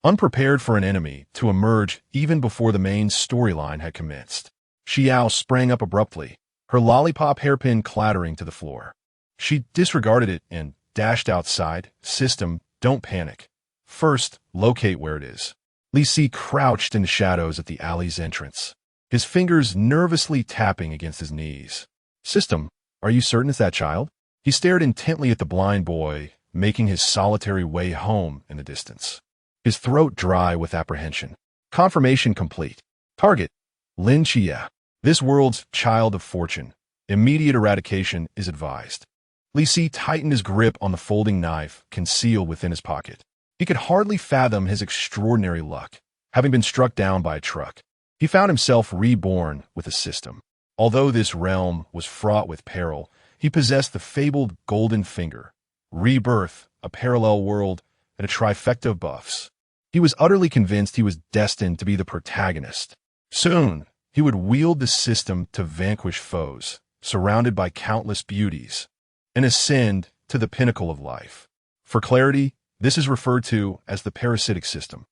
unprepared for an enemy to emerge even before the main storyline had commenced. Xi Yao sprang up abruptly, her lollipop hairpin clattering to the floor. She disregarded it and dashed outside. System, don't panic. First, locate where it is. Li Qiye crouched in the shadows at the alley's entrance, his fingers nervously tapping against his knees. "System, are you certain it's that child?" He stared intently at the blind boy, making his solitary way home in the distance, his throat dry with apprehension. Confirmation complete. Target: Lin Qiye, this world's child of fortune. Immediate eradication is advised. Li Qiye tightened his grip on the folding knife concealed within his pocket. He could hardly fathom his extraordinary luck, having been struck down by a truck. He found himself reborn with a system. Although this realm was fraught with peril, he possessed the fabled golden finger, rebirth, a parallel world, and a trifecta of buffs. He was utterly convinced he was destined to be the protagonist. Soon, he would wield the system to vanquish foes, surrounded by countless beauties, and ascend to the pinnacle of life. For clarity, this is referred to as the parasitic system.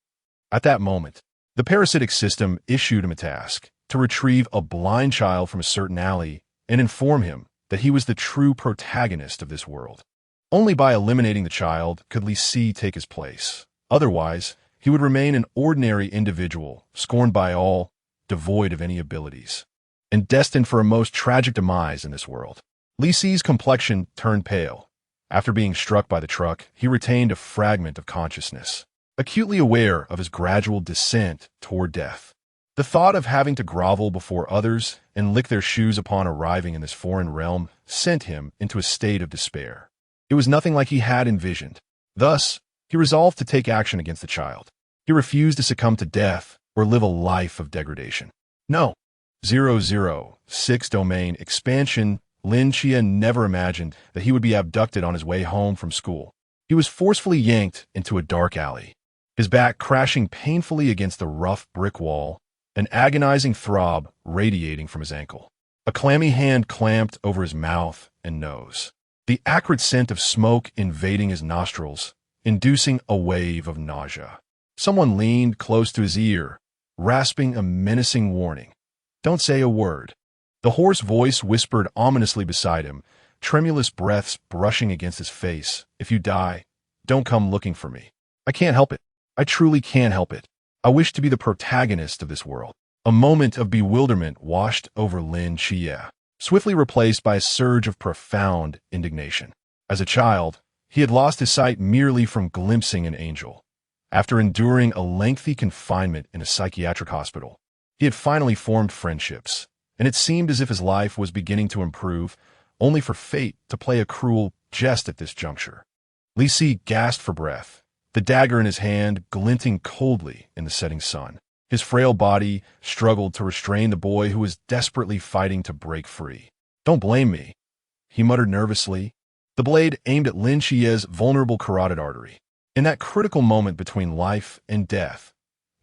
At that moment, the parasitic system issued him a task to retrieve a blind child from a certain alley and inform him that he was the true protagonist of this world. Only by eliminating the child could Li Qiye take his place. Otherwise, he would remain an ordinary individual, scorned by all, devoid of any abilities, and destined for a most tragic demise in this world. Li Qiye's complexion turned pale. After being struck by the truck, he retained a fragment of consciousness, acutely aware of his gradual descent toward death. The thought of having to grovel before others and lick their shoes upon arriving in this foreign realm sent him into a state of despair. It was nothing like he had envisioned. Thus, he resolved to take action against the child. He refused to succumb to death or live a life of degradation. No. 006 Domain Expansion. Lin Qiye never imagined that he would be abducted on his way home from school. He was forcefully yanked into a dark alley, his back crashing painfully against the rough brick wall, an agonizing throb radiating from his ankle. A clammy hand clamped over his mouth and nose, the acrid scent of smoke invading his nostrils, inducing a wave of nausea. Someone leaned close to his ear, rasping a menacing warning. "Don't say a word." The hoarse voice whispered ominously beside him, tremulous breaths brushing against his face. "If you die, don't come looking for me. I can't help it. I truly can't help it. I wish to be the protagonist of this world." A moment of bewilderment washed over Lin Qiye, swiftly replaced by a surge of profound indignation. As a child, he had lost his sight merely from glimpsing an angel. After enduring a lengthy confinement in a psychiatric hospital, he had finally formed friendships, and it seemed as if his life was beginning to improve, only for fate to play a cruel jest at this juncture. Li Qiye gasped for breath, the dagger in his hand glinting coldly in the setting sun. His frail body struggled to restrain the boy who was desperately fighting to break free. "Don't blame me," he muttered nervously, the blade aimed at Lin Qiye's vulnerable carotid artery. In that critical moment between life and death,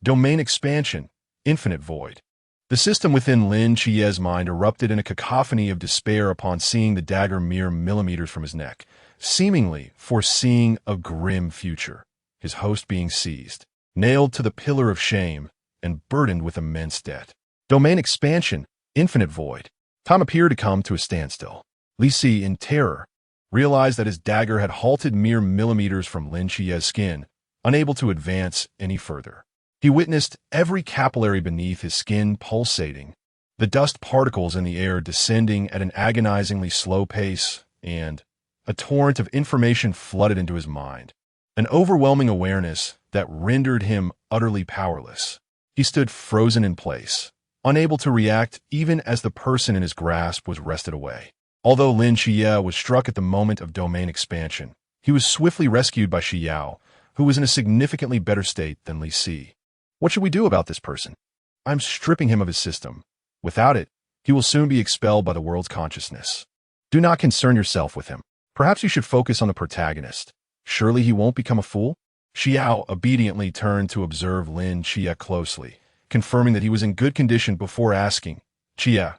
domain expansion, infinite void. The system within Lin Qiye's mind erupted in a cacophony of despair upon seeing the dagger mere millimeters from his neck, seemingly foreseeing a grim future, his host being seized, nailed to the pillar of shame, and burdened with immense debt. Domain expansion, infinite void. Time appeared to come to a standstill. Li Qiye, in terror, realized that his dagger had halted mere millimeters from Lin Qiye's skin, unable to advance any further. He witnessed every capillary beneath his skin pulsating, the dust particles in the air descending at an agonizingly slow pace, and a torrent of information flooded into his mind, an overwhelming awareness that rendered him utterly powerless. He stood frozen in place, unable to react even as the person in his grasp was wrested away. Although Lin Qiye was struck at the moment of domain expansion, he was swiftly rescued by Xi Yao, who was in a significantly better state than Li Qiye. "What should we do about this person? I'm stripping him of his system. Without it, he will soon be expelled by the world's consciousness. Do not concern yourself with him. Perhaps you should focus on the protagonist. Surely he won't become a fool?" Xi Yao obediently turned to observe Lin Qiye closely, confirming that he was in good condition before asking, "Qiye,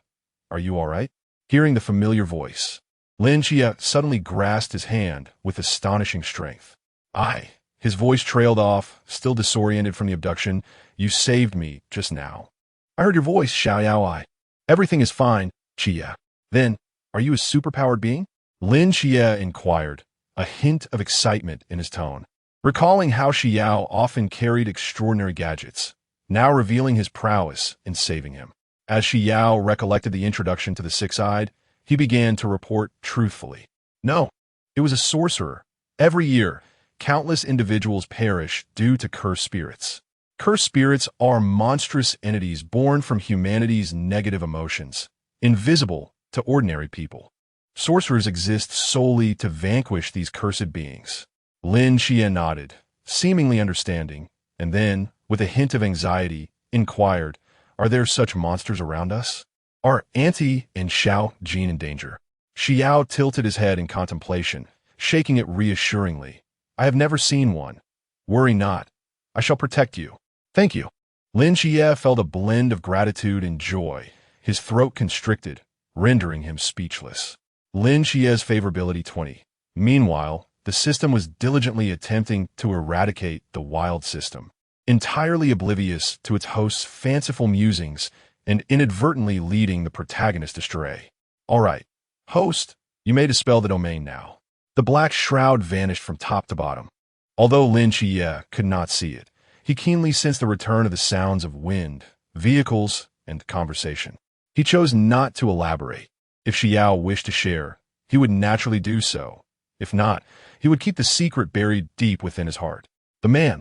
are you all right?" Hearing the familiar voice, Lin Qiye suddenly grasped his hand with astonishing strength. "I." His voice trailed off, still disoriented from the abduction. "You saved me just now." "I heard your voice, Xi Yao. Everything is fine, Qiye." "Then, are you a superpowered being?" Lin Qiye inquired, a hint of excitement in his tone. recalling how Xi Yao often carried extraordinary gadgets, now revealing his prowess in saving him. As Xi Yao recollected the introduction to the Six-Eyed, he began to report truthfully. No, it was a sorcerer. Every year, countless individuals perish due to cursed spirits. Cursed spirits are monstrous entities born from humanity's negative emotions, invisible to ordinary people. Sorcerers exist solely to vanquish these cursed beings. Lin Qiye nodded, seemingly understanding, and then, with a hint of anxiety, inquired, "Are there such monsters around us? Are Auntie and Xiao Jin in danger?" Xi Yao tilted his head in contemplation, shaking it reassuringly. "I have never seen one. Worry not. I shall protect you." "Thank you." Lin Qiye felt a blend of gratitude and joy, his throat constricted, rendering him speechless. Lin Qiye's favorability 20. Meanwhile, the system was diligently attempting to eradicate the wild system, entirely oblivious to its host's fanciful musings and inadvertently leading the protagonist astray. "All right, host, you may dispel the domain now." The black shroud vanished from top to bottom. Although Lin Qiye could not see it, he keenly sensed the return of the sounds of wind, vehicles, and conversation. He chose not to elaborate. If Xi Yao wished to share, he would naturally do so. If not, he would keep the secret buried deep within his heart. The man,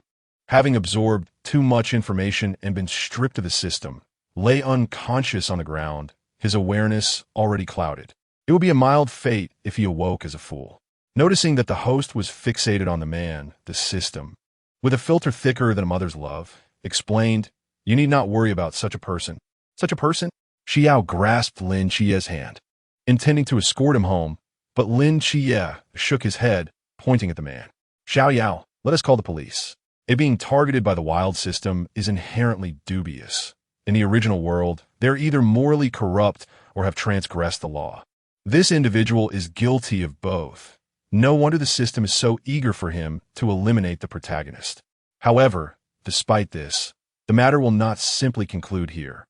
having absorbed too much information and been stripped of the system, lay unconscious on the ground, his awareness already clouded. It would be a mild fate if he awoke as a fool. Noticing that the host was fixated on the man, the system, with a filter thicker than a mother's love, explained, "You need not worry about such a person." "Such a person?" Xi Yao grasped Lin Qiye's hand, intending to escort him home, but Lin Qiye shook his head, pointing at the man. "Xiao Yao, let us call the police. It being targeted by the wild system is inherently dubious. In the original world, they're either morally corrupt or have transgressed the law. This individual is guilty of both. No wonder the system is so eager for him to eliminate the protagonist. However, despite this, the matter will not simply conclude here.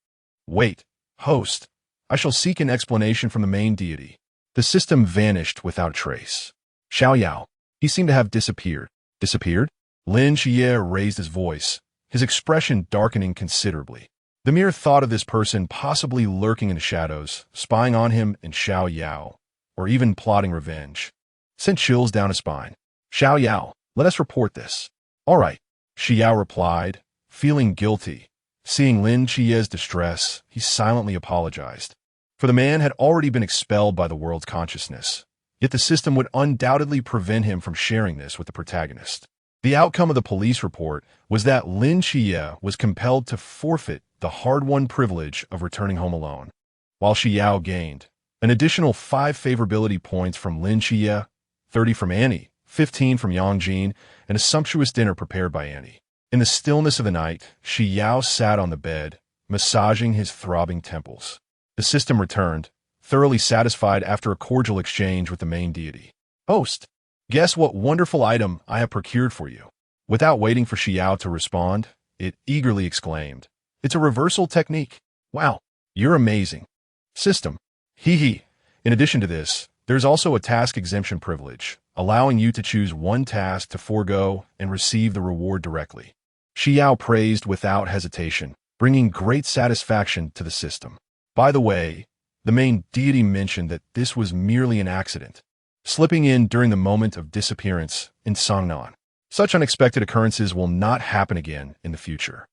Wait, host, I shall seek an explanation from the main deity." The system vanished without trace. Xiao Yao, he seemed to have disappeared. Disappeared? Lin Qiye raised his voice, his expression darkening considerably. The mere thought of this person possibly lurking in the shadows, spying on him and Xiao Yao, or even plotting revenge, sent chills down his spine. "Xiao Yao, let us report this." "All right," Xi Yao replied, feeling guilty. Seeing Lin Qiye's distress, he silently apologized. For the man had already been expelled by the world's consciousness, yet the system would undoubtedly prevent him from sharing this with the protagonist. The outcome of the police report was that Lin Qiye was compelled to forfeit the hard-won privilege of returning home alone, while Xi Yao gained an additional 5 favorability points from Lin Qiye, 30 from Annie, 15 from Yang Jin, and a sumptuous dinner prepared by Annie. In the stillness of the night, Xi Yao sat on the bed, massaging his throbbing temples. The system returned, thoroughly satisfied after a cordial exchange with the main deity. "Host, guess what wonderful item I have procured for you." Without waiting for Xi Yao to respond, it eagerly exclaimed, "It's a reversal technique. Wow, you're amazing." System. Hee hee. In addition to this, there's also a task exemption privilege, allowing you to choose one task to forego and receive the reward directly. Xi Yao praised without hesitation, bringing great satisfaction to the system. By the way, the main deity mentioned that this was merely an accident, slipping in during the moment of disappearance in Sangnan. Such unexpected occurrences will not happen again in the future.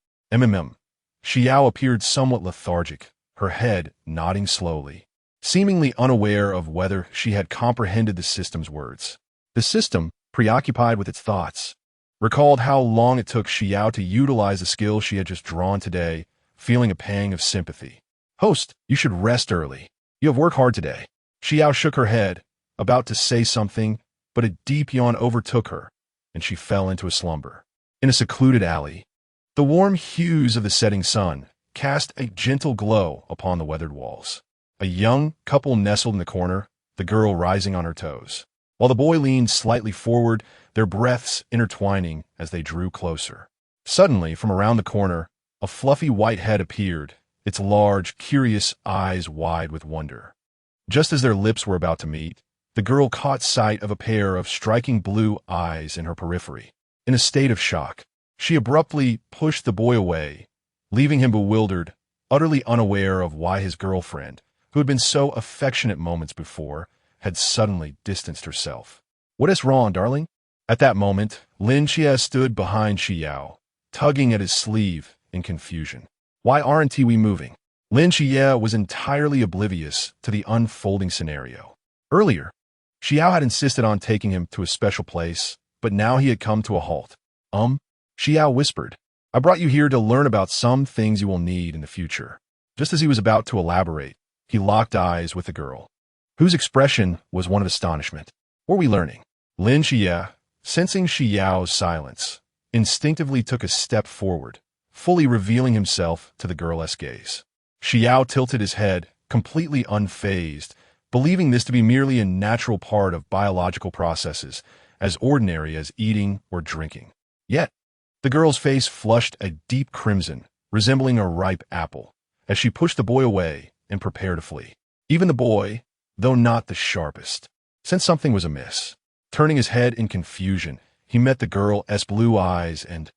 Xi Yao appeared somewhat lethargic, her head nodding slowly, seemingly unaware of whether she had comprehended the system's words. The system, preoccupied with its thoughts, recalled how long it took Xi Yao to utilize the skill she had just drawn today, feeling a pang of sympathy. "Host, you should rest early. You have worked hard today." Xi Yao shook her head, about to say something, but a deep yawn overtook her, and she fell into a slumber. In a secluded alley, the warm hues of the setting sun cast a gentle glow upon the weathered walls. A young couple nestled in the corner, the girl rising on her toes, while the boy leaned slightly forward, their breaths intertwining as they drew closer. Suddenly, from around the corner, a fluffy white head appeared, its large, curious eyes wide with wonder. Just as their lips were about to meet, the girl caught sight of a pair of striking blue eyes in her periphery. In a state of shock, she abruptly pushed the boy away, leaving him bewildered, utterly unaware of why his girlfriend, who had been so affectionate moments before, had suddenly distanced herself. "What is wrong, darling?" At that moment, Lin Qiye stood behind Xi Yao, tugging at his sleeve in confusion. "Why aren't we moving?" Lin Qiye was entirely oblivious to the unfolding scenario. Earlier, Xi Yao had insisted on taking him to a special place, but now he had come to a halt. Xi Yao whispered, "I brought you here to learn about some things you will need in the future." Just as he was about to elaborate, he locked eyes with the girl, whose expression was one of astonishment. "What are we learning?" Lin Qiye, sensing Xi Yao's silence, instinctively took a step forward, fully revealing himself to the girl's gaze. Xi Yao tilted his head, completely unfazed, believing this to be merely a natural part of biological processes, as ordinary as eating or drinking. Yet, the girl's face flushed a deep crimson, resembling a ripe apple, as she pushed the boy away and prepared to flee. Even the boy, though not the sharpest, sensed something was amiss. Turning his head in confusion, he met the girl's blue eyes and...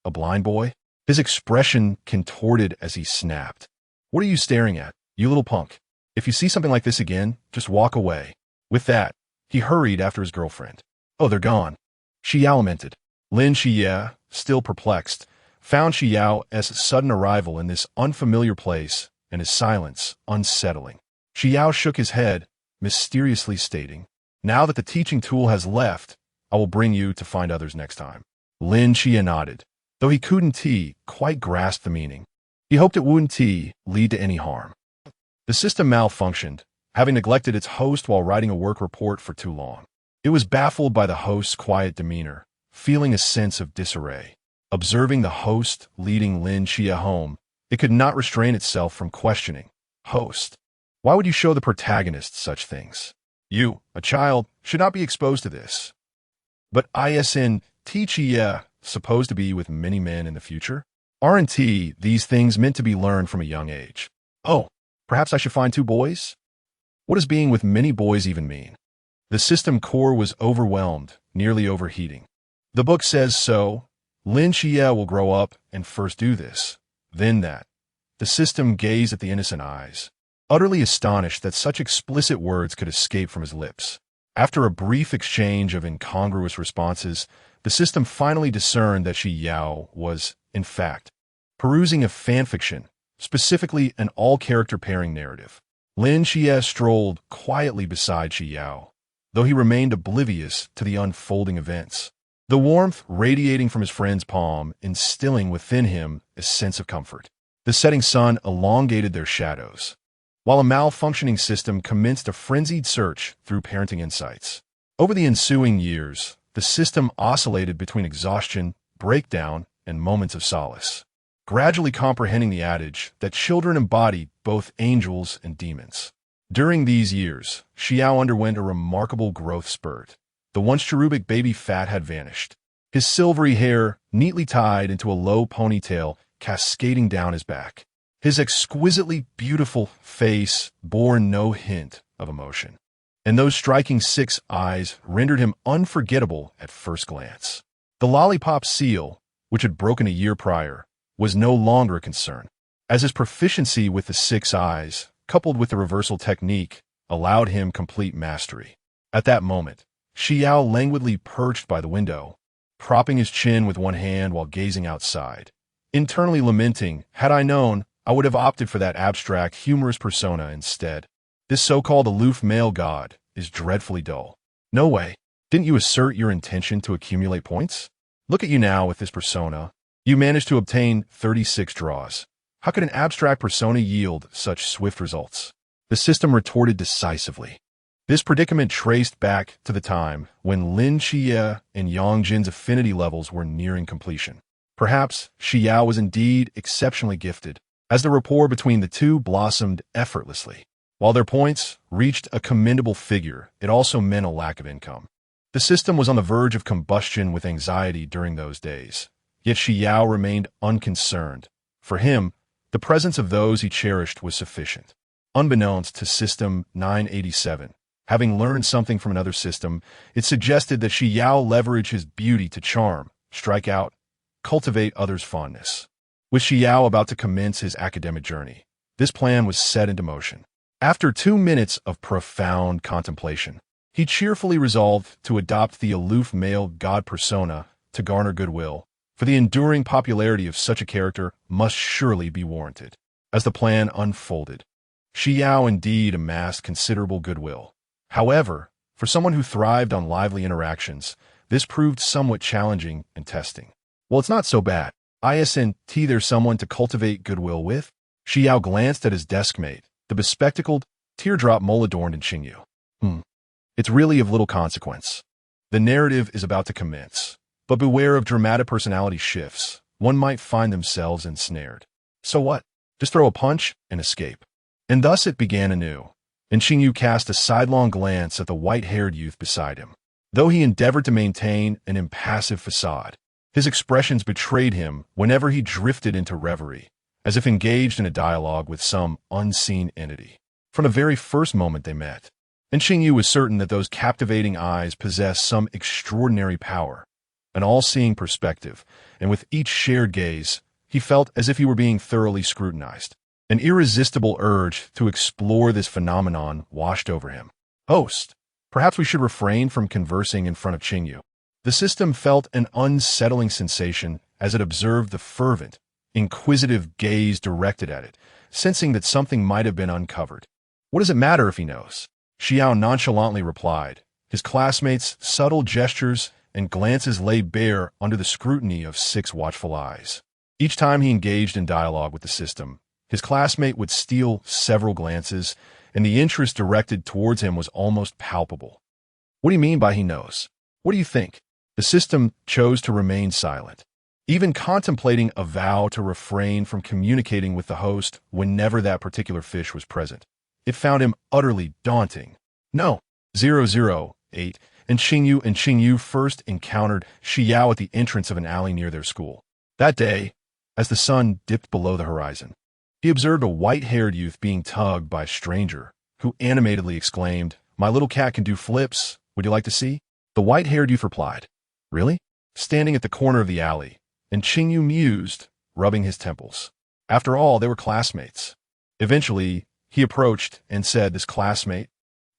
a blind boy? His expression contorted as he snapped. "What are you staring at, you little punk? If you see something like this again, just walk away." With that, he hurried after his girlfriend. "Oh, they're gone," Xi Yao lamented. Lin Qiye, still perplexed, found Xi Yao's sudden arrival in this unfamiliar place and his silence unsettling. Xi Yao shook his head, mysteriously stating, "Now that the teaching tool has left, I will bring you to find others next time." Lin Qiye nodded, though he couldn't quite grasp the meaning. He hoped it wouldn't lead to any harm. The system malfunctioned, having neglected its host while writing a work report for too long. It was baffled by the host's quiet demeanor, feeling a sense of disarray. Observing the host leading Lin Qiye home, it could not restrain itself from questioning, "Host, why would you show the protagonist such things? You, a child, should not be exposed to this." "But isn't Qiye supposed to be with many men in the future? Aren't these things meant to be learned from a young age? Oh, perhaps I should find 2 boys? What does being with many boys even mean?" The system core was overwhelmed, nearly overheating. "The book says so. Lin Qiye will grow up and first do this, then that." The system gazed at the innocent eyes, utterly astonished that such explicit words could escape from his lips. After a brief exchange of incongruous responses, the system finally discerned that Xi Yao was, in fact, perusing a fanfiction, specifically an all-character pairing narrative. Lin Qiye strolled quietly beside Xi Yao, though he remained oblivious to the unfolding events, the warmth radiating from his friend's palm, instilling within him a sense of comfort. The setting sun elongated their shadows, while a malfunctioning system commenced a frenzied search through parenting insights. Over the ensuing years, the system oscillated between exhaustion, breakdown, and moments of solace, gradually comprehending the adage that children embody both angels and demons. During these years, Xi Yao underwent a remarkable growth spurt. The once cherubic baby fat had vanished, his silvery hair neatly tied into a low ponytail cascading down his back. His exquisitely beautiful face bore no hint of emotion, and those striking 6 eyes rendered him unforgettable at first glance. The lollipop seal, which had broken a year prior, was no longer a concern, as his proficiency with the 6 eyes, coupled with the reversal technique, allowed him complete mastery. At that moment, Xi Yao languidly perched by the window, propping his chin with one hand while gazing outside, internally lamenting, "Had I known, I would have opted for that abstract, humorous persona instead. This so-called aloof male god is dreadfully dull. No way. Didn't you assert your intention to accumulate points? Look at you now with this persona. You managed to obtain 36 draws. How could an abstract persona yield such swift results?" The system retorted decisively. This predicament traced back to the time when Lin Qiye and Yang Jin's affinity levels were nearing completion. Perhaps Xi Yao was indeed exceptionally gifted, as the rapport between the two blossomed effortlessly. While their points reached a commendable figure, it also meant a lack of income. The system was on the verge of combustion with anxiety during those days, yet Xi Yao remained unconcerned. For him, the presence of those he cherished was sufficient. Unbeknownst to System 987, having learned something from another system, it suggested that Xi Yao leverage his beauty to charm, strike out, cultivate others' fondness. With Xi Yao about to commence his academic journey, this plan was set into motion. After 2 minutes of profound contemplation, he cheerfully resolved to adopt the aloof male god persona to garner goodwill, for the enduring popularity of such a character must surely be warranted. As the plan unfolded, Xi Yao indeed amassed considerable goodwill. However, for someone who thrived on lively interactions, this proved somewhat challenging and testing. Well, it's not so bad. Isn't there someone to cultivate goodwill with? Xi Yao glanced at his deskmate, the bespectacled, teardrop mole-adorned Xingyu. It's really of little consequence. The narrative is about to commence, but beware of dramatic personality shifts. One might find themselves ensnared. So what? Just throw a punch and escape. And thus it began anew, and Xingyu cast a sidelong glance at the white-haired youth beside him. Though he endeavored to maintain an impassive facade, his expressions betrayed him whenever he drifted into reverie, as if engaged in a dialogue with some unseen entity. From the very first moment they met, and Xingyu was certain that those captivating eyes possessed some extraordinary power, an all-seeing perspective, and with each shared gaze, he felt as if he were being thoroughly scrutinized. An irresistible urge to explore this phenomenon washed over him. Host, perhaps we should refrain from conversing in front of Xingyu. The system felt an unsettling sensation as it observed the fervent, inquisitive gaze directed at it, sensing that something might have been uncovered. What does it matter if he knows? Xi Yao nonchalantly replied. His classmates' subtle gestures and glances lay bare under the scrutiny of 6 watchful eyes. Each time he engaged in dialogue with the system, his classmate would steal several glances, and the interest directed towards him was almost palpable. What do you mean by he knows? What do you think? The system chose to remain silent, even contemplating a vow to refrain from communicating with the host whenever that particular fish was present. It found him utterly daunting. No. 008 and Xingyu first encountered Xi Yao at the entrance of an alley near their school. That day, as the sun dipped below the horizon, he observed a white-haired youth being tugged by a stranger, who animatedly exclaimed, "My little cat can do flips. Would you like to see?" The white-haired youth replied, "Really?" Standing at the corner of the alley, and Xingyu mused, rubbing his temples. After all, they were classmates. Eventually, he approached and said, "This classmate,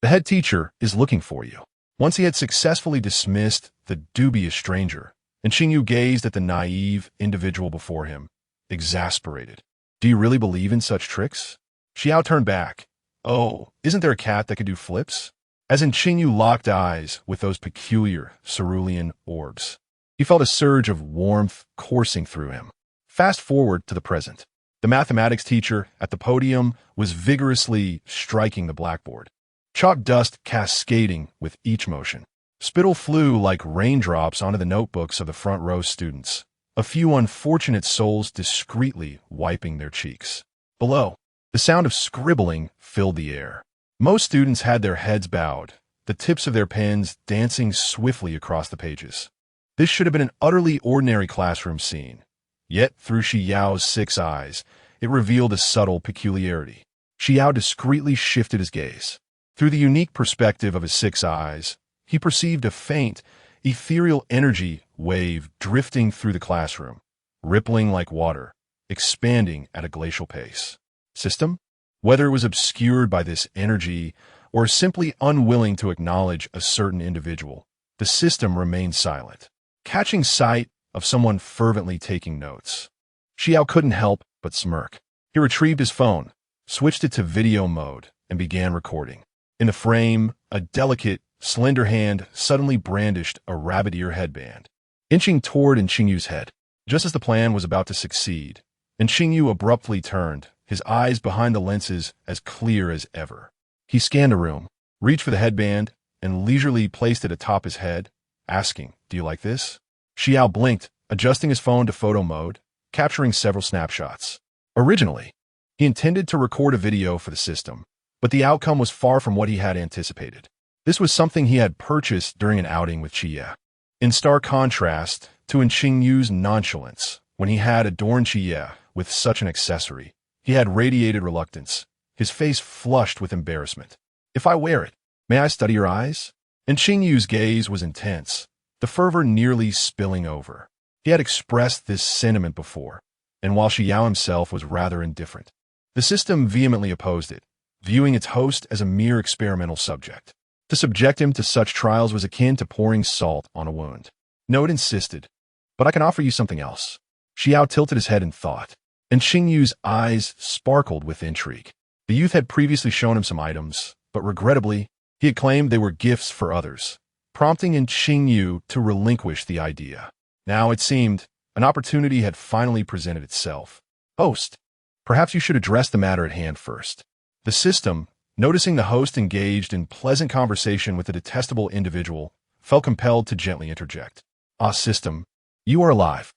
the head teacher, is looking for you." Once he had successfully dismissed the dubious stranger, and Xingyu gazed at the naive individual before him, exasperated. "Do you really believe in such tricks?" Xi Yao turned back. "Oh, isn't there a cat that could do flips?" As in Xingyu locked eyes with those peculiar cerulean orbs, he felt a surge of warmth coursing through him. Fast forward to the present. The mathematics teacher at the podium was vigorously striking the blackboard, chalk dust cascading with each motion. Spittle flew like raindrops onto the notebooks of the front row students, a few unfortunate souls discreetly wiping their cheeks. Below, the sound of scribbling filled the air. Most students had their heads bowed, the tips of their pens dancing swiftly across the pages. This should have been an utterly ordinary classroom scene. Yet, through Xi Yao's 6 eyes, it revealed a subtle peculiarity. Xi Yao discreetly shifted his gaze. Through the unique perspective of his 6 eyes, he perceived a faint, ethereal energy wave drifting through the classroom, rippling like water, expanding at a glacial pace. System? Whether it was obscured by this energy or simply unwilling to acknowledge a certain individual, the system remained silent, catching sight of someone fervently taking notes. Xi Yao couldn't help but smirk. He retrieved his phone, switched it to video mode, and began recording. In the frame, a delicate, slender hand suddenly brandished a rabbit ear headband, inching toward Xingyu's head. Just as the plan was about to succeed, Xingyu abruptly turned, his eyes behind the lenses as clear as ever. He scanned the room, reached for the headband, and leisurely placed it atop his head, asking, "Do you like this?" Xi Yao blinked, adjusting his phone to photo mode, capturing several snapshots. Originally, he intended to record a video for the system, but the outcome was far from what he had anticipated. This was something he had purchased during an outing with Qiye. In stark contrast to Xingyu's nonchalance, when he had adorned Qiye with such an accessory, he had radiated reluctance, his face flushed with embarrassment. "If I wear it, may I study your eyes?" And Xingyu's gaze was intense, the fervor nearly spilling over. He had expressed this sentiment before, and while Xi Yao himself was rather indifferent, the system vehemently opposed it, viewing its host as a mere experimental subject. To subject him to such trials was akin to pouring salt on a wound. No, it insisted, but I can offer you something else. Xi Yao tilted his head in thought, and Xingyu's eyes sparkled with intrigue. The youth had previously shown him some items, but regrettably, he had claimed they were gifts for others, prompting in Xingyu to relinquish the idea. Now, it seemed, an opportunity had finally presented itself. Host, perhaps you should address the matter at hand first. The system, noticing the host engaged in pleasant conversation with a detestable individual, felt compelled to gently interject. Ah, system, you are alive.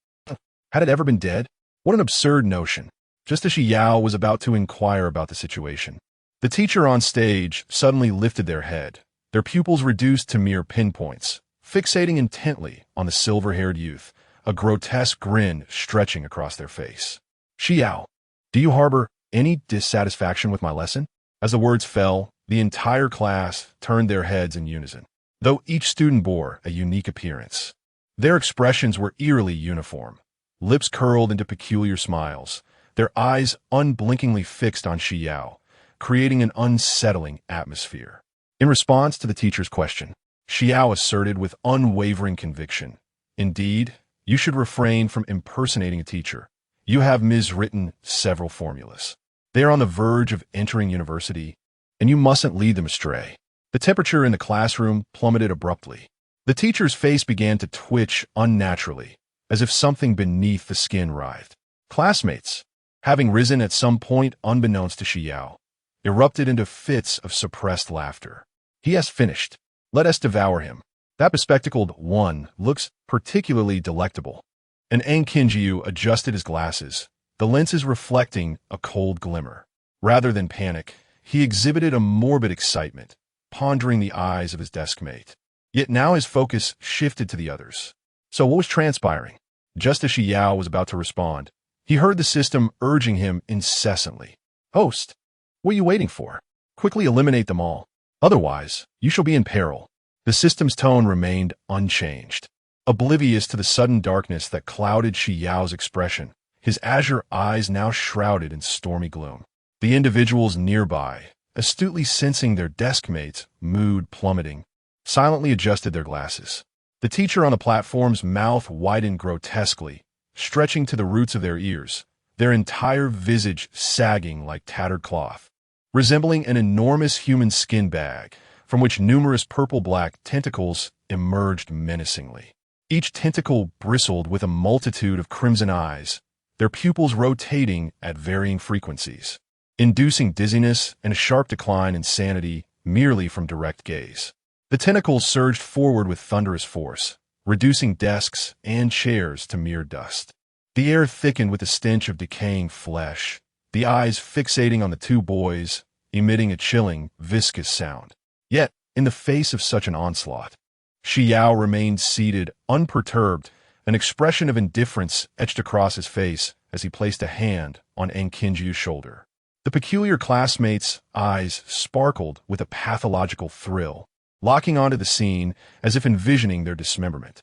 Had it ever been dead? What an absurd notion. Just as Xi Yao was about to inquire about the situation, the teacher on stage suddenly lifted their head, their pupils reduced to mere pinpoints, fixating intently on the silver-haired youth, a grotesque grin stretching across their face. Xi Yao, do you harbor any dissatisfaction with my lesson? As the words fell, the entire class turned their heads in unison, though each student bore a unique appearance. Their expressions were eerily uniform, lips curled into peculiar smiles, their eyes unblinkingly fixed on Xi Yao, creating an unsettling atmosphere. In response to the teacher's question, Xi Yao asserted with unwavering conviction, "Indeed, you should refrain from impersonating a teacher. You have miswritten several formulas. They are on the verge of entering university, and you mustn't lead them astray." The temperature in the classroom plummeted abruptly. The teacher's face began to twitch unnaturally, as if something beneath the skin writhed. Classmates, having risen at some point unbeknownst to Xi Yao, erupted into fits of suppressed laughter. "He has finished. Let us devour him. That bespectacled one looks particularly delectable." And Kinjiu adjusted his glasses, the lenses reflecting a cold glimmer. Rather than panic, he exhibited a morbid excitement, pondering the eyes of his deskmate. Yet now his focus shifted to the others. So what was transpiring? Just as Xi Yao was about to respond, he heard the system urging him incessantly. "Host, what are you waiting for? Quickly eliminate them all. Otherwise, you shall be in peril." The system's tone remained unchanged. Oblivious to the sudden darkness that clouded Xi Yao's expression, his azure eyes now shrouded in stormy gloom. The individuals nearby, astutely sensing their deskmates' mood plummeting, silently adjusted their glasses. The teacher on the platform's mouth widened grotesquely, stretching to the roots of their ears, their entire visage sagging like tattered cloth, resembling an enormous human skin bag, from which numerous purple-black tentacles emerged menacingly. Each tentacle bristled with a multitude of crimson eyes, their pupils rotating at varying frequencies, inducing dizziness and a sharp decline in sanity merely from direct gaze. The tentacles surged forward with thunderous force, reducing desks and chairs to mere dust. The air thickened with the stench of decaying flesh, the eyes fixating on the two boys, emitting a chilling, viscous sound. Yet, in the face of such an onslaught, Xi Yao remained seated, unperturbed, an expression of indifference etched across his face as he placed a hand on Kinjiu's shoulder. The peculiar classmate's eyes sparkled with a pathological thrill, locking onto the scene as if envisioning their dismemberment.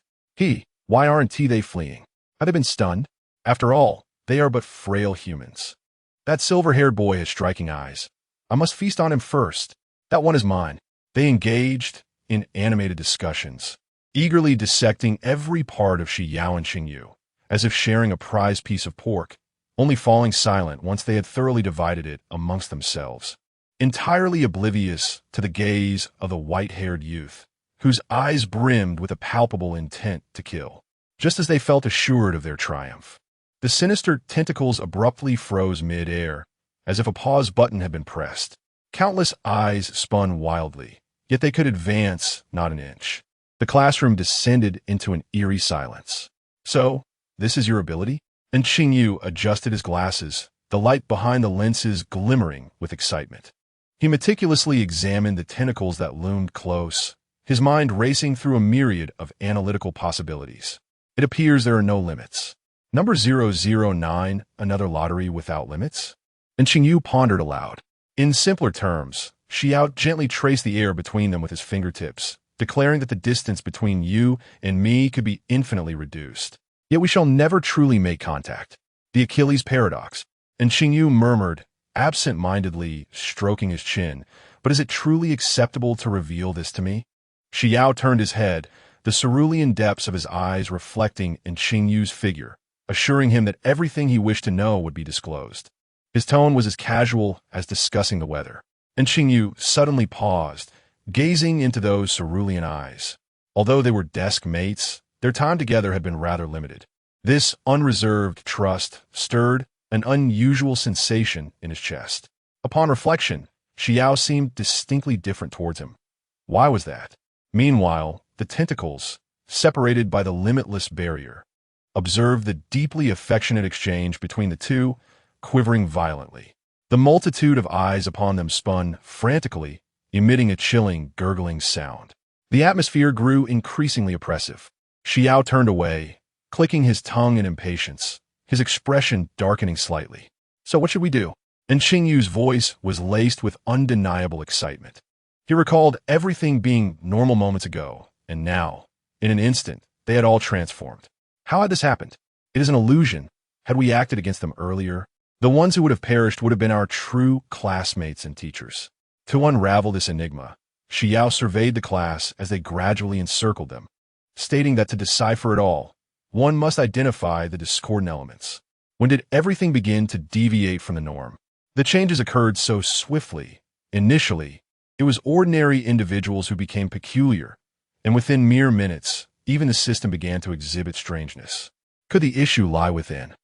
Why aren't they fleeing? Have they been stunned? After all, they are but frail humans. That silver-haired boy has striking eyes. I must feast on him first. That one is mine. They engaged in animated discussions, eagerly dissecting every part of Xi Yao and Xingyu, as if sharing a prized piece of pork, only falling silent once they had thoroughly divided it amongst themselves, entirely oblivious to the gaze of the white-haired youth, whose eyes brimmed with a palpable intent to kill. Just as they felt assured of their triumph, the sinister tentacles abruptly froze mid-air, as if a pause button had been pressed. Countless eyes spun wildly, yet they could advance not an inch. The classroom descended into an eerie silence. "So, this is your ability?" And Xingyu adjusted his glasses, the light behind the lenses glimmering with excitement. He meticulously examined the tentacles that loomed close, his mind racing through a myriad of analytical possibilities. It appears there are no limits. Number 009, another lottery without limits? And Xingyu pondered aloud. In simpler terms, Xi Yao gently traced the air between them with his fingertips, declaring that the distance between you and me could be infinitely reduced. Yet we shall never truly make contact. The Achilles paradox. And Xingyu murmured, absent-mindedly stroking his chin, but is it truly acceptable to reveal this to me? Xi Yao turned his head, the cerulean depths of his eyes reflecting in Xingyu's figure, assuring him that everything he wished to know would be disclosed. His tone was as casual as discussing the weather, and Xingyu suddenly paused, gazing into those cerulean eyes. Although they were desk mates, their time together had been rather limited. This unreserved trust stirred an unusual sensation in his chest. Upon reflection, Xi Yao seemed distinctly different towards him. Why was that? Meanwhile, the tentacles, separated by the limitless barrier, observed the deeply affectionate exchange between the two, quivering violently. The multitude of eyes upon them spun frantically, emitting a chilling, gurgling sound. The atmosphere grew increasingly oppressive. Xi Yao turned away, clicking his tongue in impatience, his expression darkening slightly. So what should we do? And Xingyu's voice was laced with undeniable excitement. He recalled everything being normal moments ago, and now, in an instant, they had all transformed. How had this happened? It is an illusion. Had we acted against them earlier, the ones who would have perished would have been our true classmates and teachers. To unravel this enigma, Xi Yao surveyed the class as they gradually encircled them, stating that to decipher it all, one must identify the discordant elements. When did everything begin to deviate from the norm? The changes occurred so swiftly. Initially, it was ordinary individuals who became peculiar, and within mere minutes, even the system began to exhibit strangeness. Could the issue lie within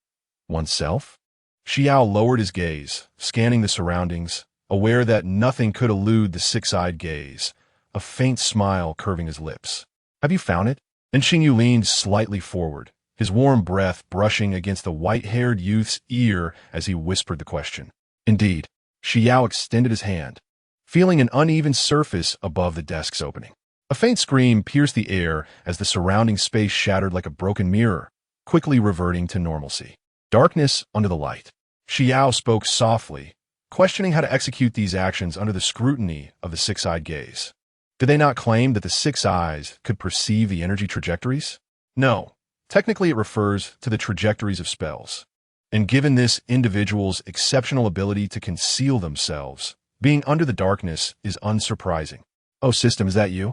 oneself? Xi Yao lowered his gaze, scanning the surroundings, aware that nothing could elude the six-eyed gaze, a faint smile curving his lips. Have you found it? And Xingyu leaned slightly forward, his warm breath brushing against the white-haired youth's ear as he whispered the question. Indeed. Xi Yao extended his hand, feeling an uneven surface above the desk's opening. A faint scream pierced the air as the surrounding space shattered like a broken mirror, quickly reverting to normalcy. Darkness under the light. Xi Yao spoke softly, questioning how to execute these actions under the scrutiny of the six-eyed gaze. Did they not claim that the six eyes could perceive the energy trajectories? No. Technically, it refers to the trajectories of spells. And given this individual's exceptional ability to conceal themselves, being under the darkness is unsurprising. Oh, System, is that you?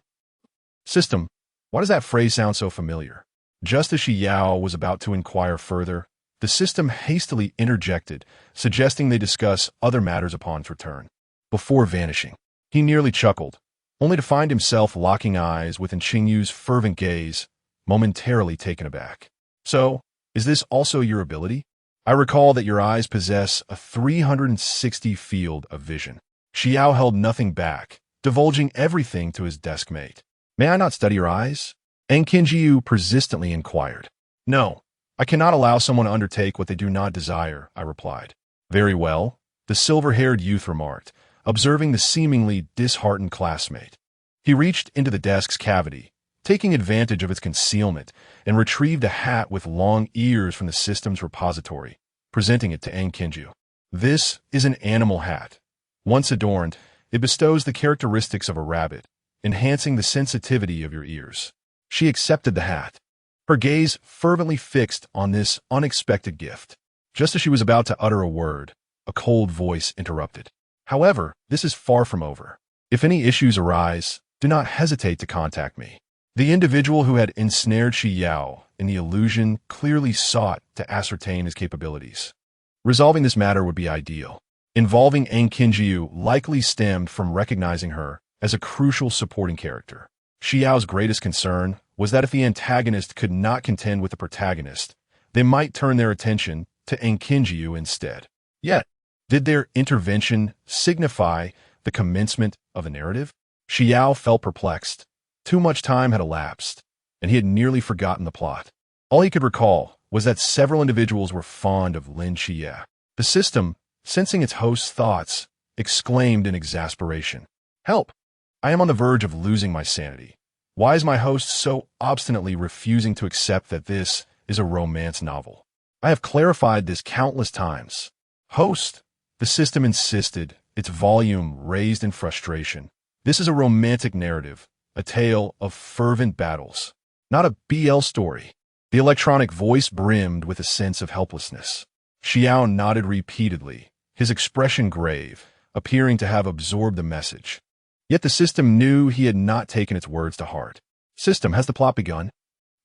System, why does that phrase sound so familiar? Just as Xi Yao was about to inquire further, the system hastily interjected, suggesting they discuss other matters upon its return. Before vanishing, he nearly chuckled, only to find himself locking eyes with Xingyu's fervent gaze, momentarily taken aback. So, is this also your ability? I recall that your eyes possess a 360 field of vision. Xi Yao held nothing back, divulging everything to his desk mate. May I not study your eyes? Xingyu persistently inquired. No, I cannot allow someone to undertake what they do not desire, I replied. Very well, the silver-haired youth remarked, observing the seemingly disheartened classmate. He reached into the desk's cavity, taking advantage of its concealment, and retrieved a hat with long ears from the system's repository, presenting it to Xingyu. This is an animal hat. Once adorned, it bestows the characteristics of a rabbit, enhancing the sensitivity of your ears. She accepted the hat, her gaze fervently fixed on this unexpected gift. Just as she was about to utter a word, a cold voice interrupted. However, this is far from over. If any issues arise, do not hesitate to contact me. The individual who had ensnared Xi Yao in the illusion clearly sought to ascertain his capabilities. Resolving this matter would be ideal. Involving Xingyu likely stemmed from recognizing her as a crucial supporting character. Xi Yao's greatest concern was that if the antagonist could not contend with the protagonist, they might turn their attention to Xingyu instead. Yet, did their intervention signify the commencement of the narrative? Xi Yao felt perplexed. Too much time had elapsed, and he had nearly forgotten the plot. All he could recall was that several individuals were fond of Lin Qiye. The system, sensing its host's thoughts, exclaimed in exasperation. Help! I am on the verge of losing my sanity. Why is my host so obstinately refusing to accept that this is a romance novel? I have clarified this countless times. Host, the system insisted, its volume raised in frustration. This is a romantic narrative, a tale of fervent battles, not a BL story. The electronic voice brimmed with a sense of helplessness. Xi Yao nodded repeatedly, his expression grave, appearing to have absorbed the message. Yet the system knew he had not taken its words to heart. System, has the plot begun?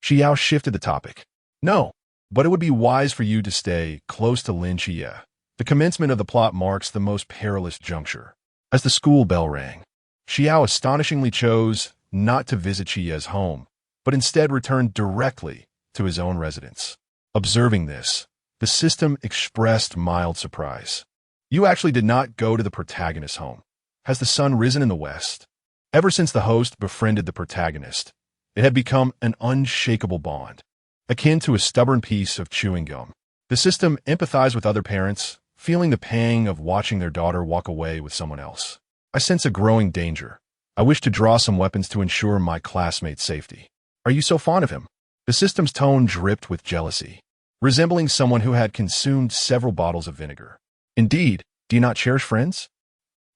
Xi Yao shifted the topic. No, but it would be wise for you to stay close to Lin Qiye. The commencement of the plot marks the most perilous juncture. As the school bell rang, Xi Yao astonishingly chose not to visit Qiye's home, but instead returned directly to his own residence. Observing this, the system expressed mild surprise. You actually did not go to the protagonist's home. Has the sun risen in the west? Ever since the host befriended the protagonist, it had become an unshakable bond, akin to a stubborn piece of chewing gum. The system empathized with other parents, feeling the pang of watching their daughter walk away with someone else. I sense a growing danger. I wish to draw some weapons to ensure my classmate's safety. Are you so fond of him? The system's tone dripped with jealousy, resembling someone who had consumed several bottles of vinegar. Indeed, do you not cherish friends?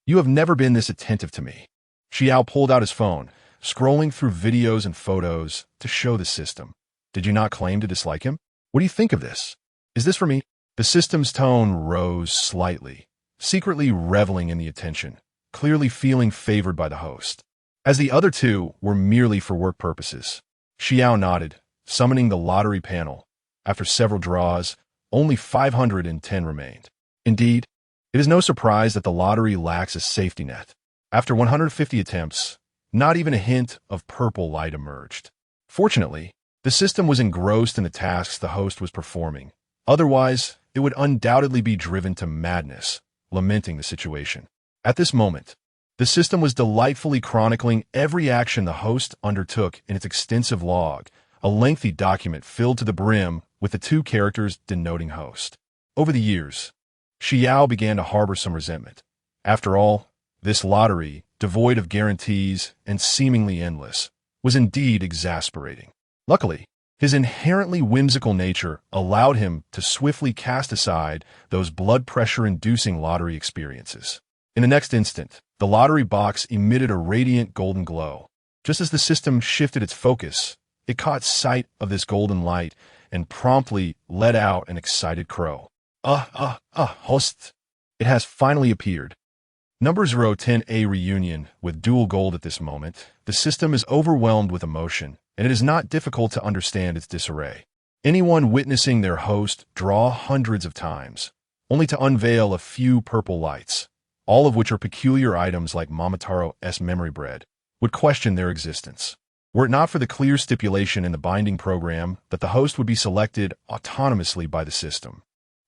You have never been this attentive to me. Xi Yao pulled out his phone, scrolling through videos and photos to show the system. Did you not claim to dislike him? What do you think of this? Is this for me? The system's tone rose slightly, secretly reveling in the attention, clearly feeling favored by the host. As the other two were merely for work purposes, Xi Yao nodded, summoning the lottery panel. After several draws, only 510 remained. Indeed, it is no surprise that the lottery lacks a safety net. After 150 attempts, not even a hint of purple light emerged. Fortunately, the system was engrossed in the tasks the host was performing. Otherwise, it would undoubtedly be driven to madness, lamenting the situation. At this moment, the system was delightfully chronicling every action the host undertook in its extensive log, a lengthy document filled to the brim with the two characters denoting host. Over the years, Xi Yao began to harbor some resentment. After all, this lottery, devoid of guarantees and seemingly endless, was indeed exasperating. Luckily, his inherently whimsical nature allowed him to swiftly cast aside those blood pressure-inducing lottery experiences. In the next instant, the lottery box emitted a radiant golden glow. Just as the system shifted its focus, it caught sight of this golden light and promptly let out an excited crow. Host! It has finally appeared. Number 010A reunion with dual gold at this moment. The system is overwhelmed with emotion, and it is not difficult to understand its disarray. Anyone witnessing their host draw hundreds of times, only to unveil a few purple lights, all of which are peculiar items like Momotaro's memory bread, would question their existence. Were it not for the clear stipulation in the binding program that the host would be selected autonomously by the system,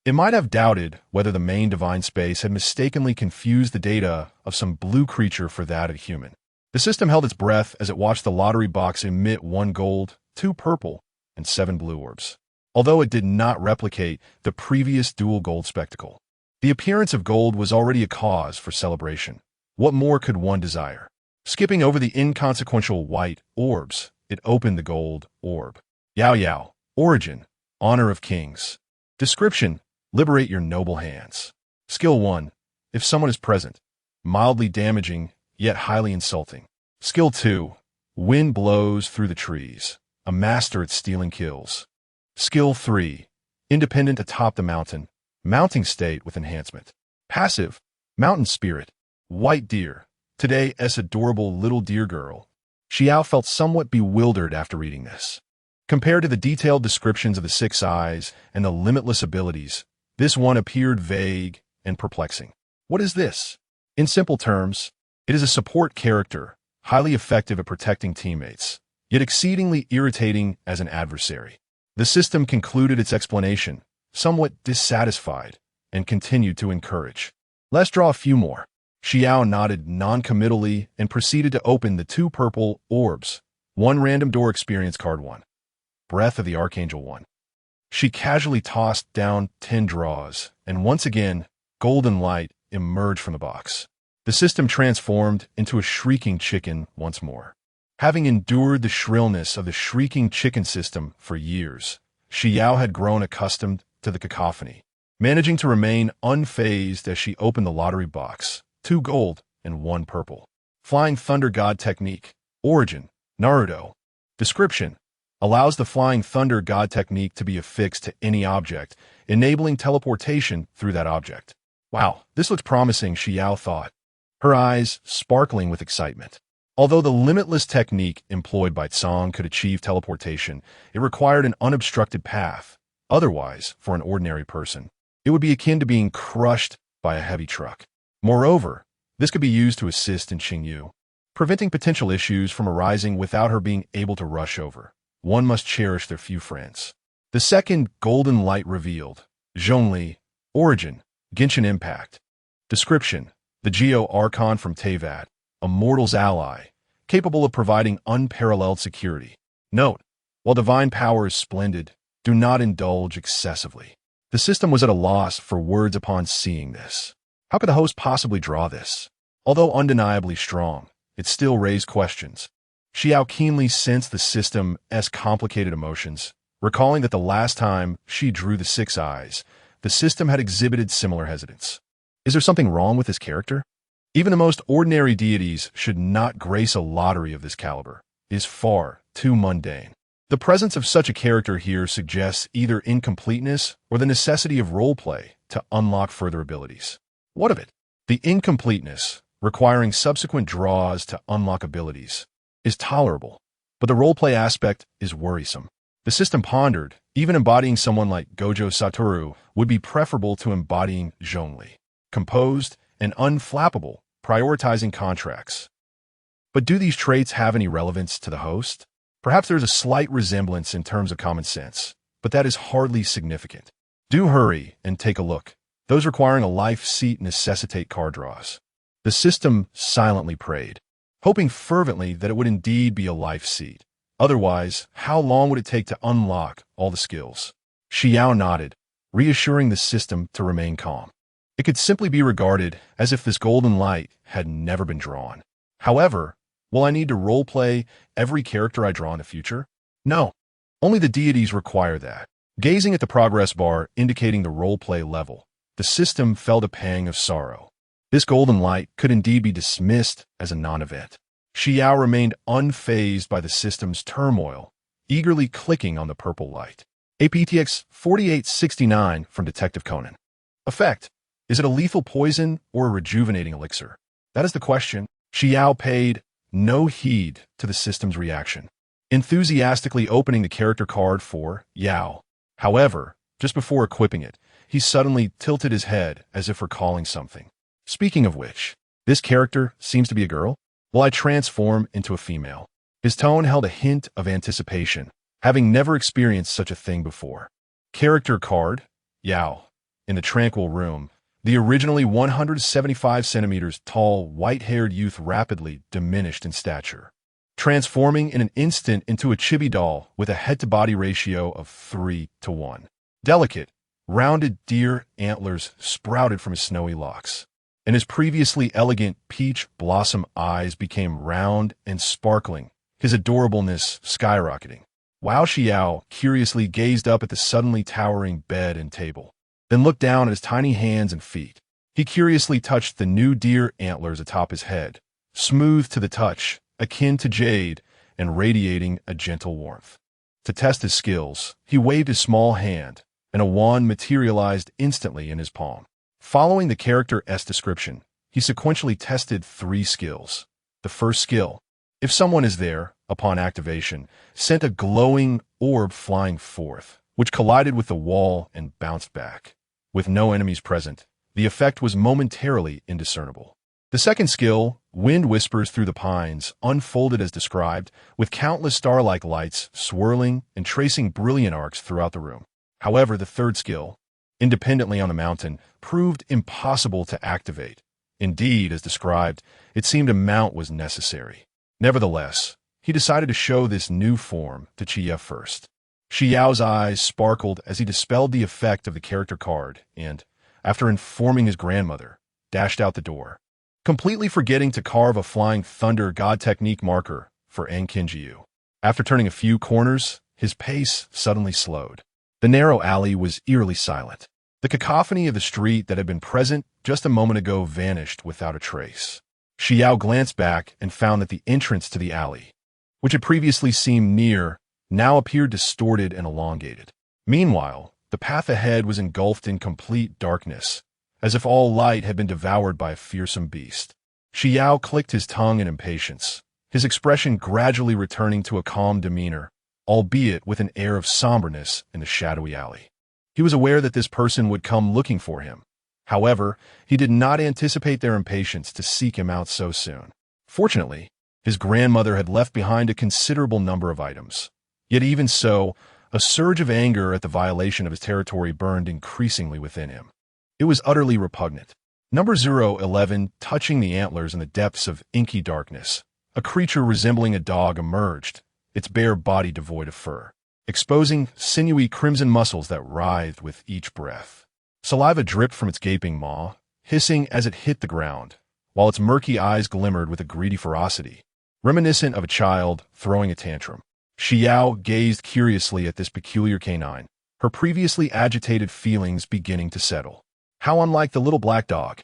it might have doubted whether the main divine space had mistakenly confused the data of some blue creature for that of a human. The system held its breath as it watched the lottery box emit 1 gold, 2 purple, and 7 blue orbs. Although it did not replicate the previous dual gold spectacle, the appearance of gold was already a cause for celebration. What more could one desire? Skipping over the inconsequential white orbs, it opened the gold orb. Yao Yao, origin, honor of kings. Description, liberate your noble hands. Skill 1, if someone is present, mildly damaging, yet highly insulting. Skill 2, wind blows through the trees, a master at stealing kills. Skill 3, independent atop the mountain, mounting state with enhancement. Passive, mountain spirit, white deer, today's adorable little deer girl. Xi Yao felt somewhat bewildered after reading this. Compared to the detailed descriptions of the 6 eyes and the limitless abilities, this one appeared vague and perplexing. What is this? In simple terms, it is a support character, highly effective at protecting teammates, yet exceedingly irritating as an adversary. The system concluded its explanation, somewhat dissatisfied, and continued to encourage. Let's draw a few more. Xi Yao nodded non-committally and proceeded to open the 2 purple orbs. 1 random door experience card 1. Breath of the Archangel 1. She casually tossed down 10 draws, and once again, golden light emerged from the box. The system transformed into a shrieking chicken once more. Having endured the shrillness of the shrieking chicken system for years, Xi Yao had grown accustomed to the cacophony, managing to remain unfazed as she opened the lottery box. 2 gold and 1 purple. Flying Thunder God technique. Origin, Naruto. Description, allows the flying thunder god technique to be affixed to any object, enabling teleportation through that object. Wow, this looks promising, Xi Yao thought, her eyes sparkling with excitement. Although the limitless technique employed by Tsang could achieve teleportation, it required an unobstructed path. Otherwise, for an ordinary person, it would be akin to being crushed by a heavy truck. Moreover, this could be used to assist in Xingyu, preventing potential issues from arising without her being able to rush over. One must cherish their few friends. The second golden light revealed. Zhongli. Origin. Genshin Impact. Description. The Geo Archon from Teyvat, a mortal's ally, capable of providing unparalleled security. Note, while divine power is splendid, do not indulge excessively. The system was at a loss for words upon seeing this. How could the host possibly draw this? Although undeniably strong, it still raised questions. Xi Yao keenly sensed the system's complicated emotions, recalling that the last time she drew the Six Eyes, the system had exhibited similar hesitance. Is there something wrong with this character? Even the most ordinary deities should not grace a lottery of this caliber. It is far too mundane. The presence of such a character here suggests either incompleteness or the necessity of roleplay to unlock further abilities. What of it? The incompleteness, requiring subsequent draws to unlock abilities, is tolerable, but the roleplay aspect is worrisome. The system pondered, even embodying someone like Gojo Satoru would be preferable to embodying Zhongli. Composed and unflappable, prioritizing contracts. But do these traits have any relevance to the host? Perhaps there's a slight resemblance in terms of common sense, but that is hardly significant. Do hurry and take a look. Those requiring a life seat necessitate card draws. The system silently prayed, hoping fervently that it would indeed be a life seat. Otherwise, how long would it take to unlock all the skills? Xi Yao nodded, reassuring the system to remain calm. It could simply be regarded as if this golden light had never been drawn. However, will I need to roleplay every character I draw in the future? No. Only the deities require that. Gazing at the progress bar indicating the roleplay level, the system felt a pang of sorrow. This golden light could indeed be dismissed as a non-event. Xi Yao remained unfazed by the system's turmoil, eagerly clicking on the purple light. APTX 4869 from Detective Conan. Effect. Is it a lethal poison or a rejuvenating elixir? That is the question. Xi Yao paid no heed to the system's reaction, enthusiastically opening the character card for Yao. However, just before equipping it, he suddenly tilted his head as if recalling something. Speaking of which, this character seems to be a girl. Will I transform into a female? His tone held a hint of anticipation, having never experienced such a thing before. Character card, Yao. In the tranquil room, the originally 175 centimeters tall, white-haired youth rapidly diminished in stature, transforming in an instant into a chibi doll with a head-to-body ratio of 3:1. Delicate, rounded deer antlers sprouted from his snowy locks, and his previously elegant peach blossom eyes became round and sparkling, his adorableness skyrocketing. Xi Yao curiously gazed up at the suddenly towering bed and table, then looked down at his tiny hands and feet. He curiously touched the new deer antlers atop his head, smooth to the touch, akin to jade, and radiating a gentle warmth. To test his skills, he waved his small hand, and a wand materialized instantly in his palm. Following the character's description, he sequentially tested 3 skills. The first skill, if someone is there, upon activation, sent a glowing orb flying forth, which collided with the wall and bounced back. With no enemies present, the effect was momentarily indiscernible. The second skill, Wind Whispers Through the Pines, unfolded as described, with countless star-like lights swirling and tracing brilliant arcs throughout the room. However, the third skill, Independently on the Mountain, proved impossible to activate. Indeed, as described, it seemed a mount was necessary. Nevertheless, he decided to show this new form to Qiye first. Xi Yao's eyes sparkled as he dispelled the effect of the character card and, after informing his grandmother, dashed out the door, completely forgetting to carve a flying thunder god technique marker for Enkinjiu. After turning a few corners, his pace suddenly slowed. The narrow alley was eerily silent. The cacophony of the street that had been present just a moment ago vanished without a trace. Xi Yao glanced back and found that the entrance to the alley, which had previously seemed near, now appeared distorted and elongated. Meanwhile, the path ahead was engulfed in complete darkness, as if all light had been devoured by a fearsome beast. Xi Yao clicked his tongue in impatience, his expression gradually returning to a calm demeanor, albeit with an air of somberness in the shadowy alley. He was aware that this person would come looking for him. However, he did not anticipate their impatience to seek him out so soon. Fortunately, his grandmother had left behind a considerable number of items. Yet even so, a surge of anger at the violation of his territory burned increasingly within him. It was utterly repugnant. Number 011, touching the antlers in the depths of inky darkness, a creature resembling a dog emerged, its bare body devoid of fur, exposing sinewy crimson muscles that writhed with each breath. Saliva dripped from its gaping maw, hissing as it hit the ground, while its murky eyes glimmered with a greedy ferocity, reminiscent of a child throwing a tantrum. Xi Yao gazed curiously at this peculiar canine, her previously agitated feelings beginning to settle. How unlike the little black dog.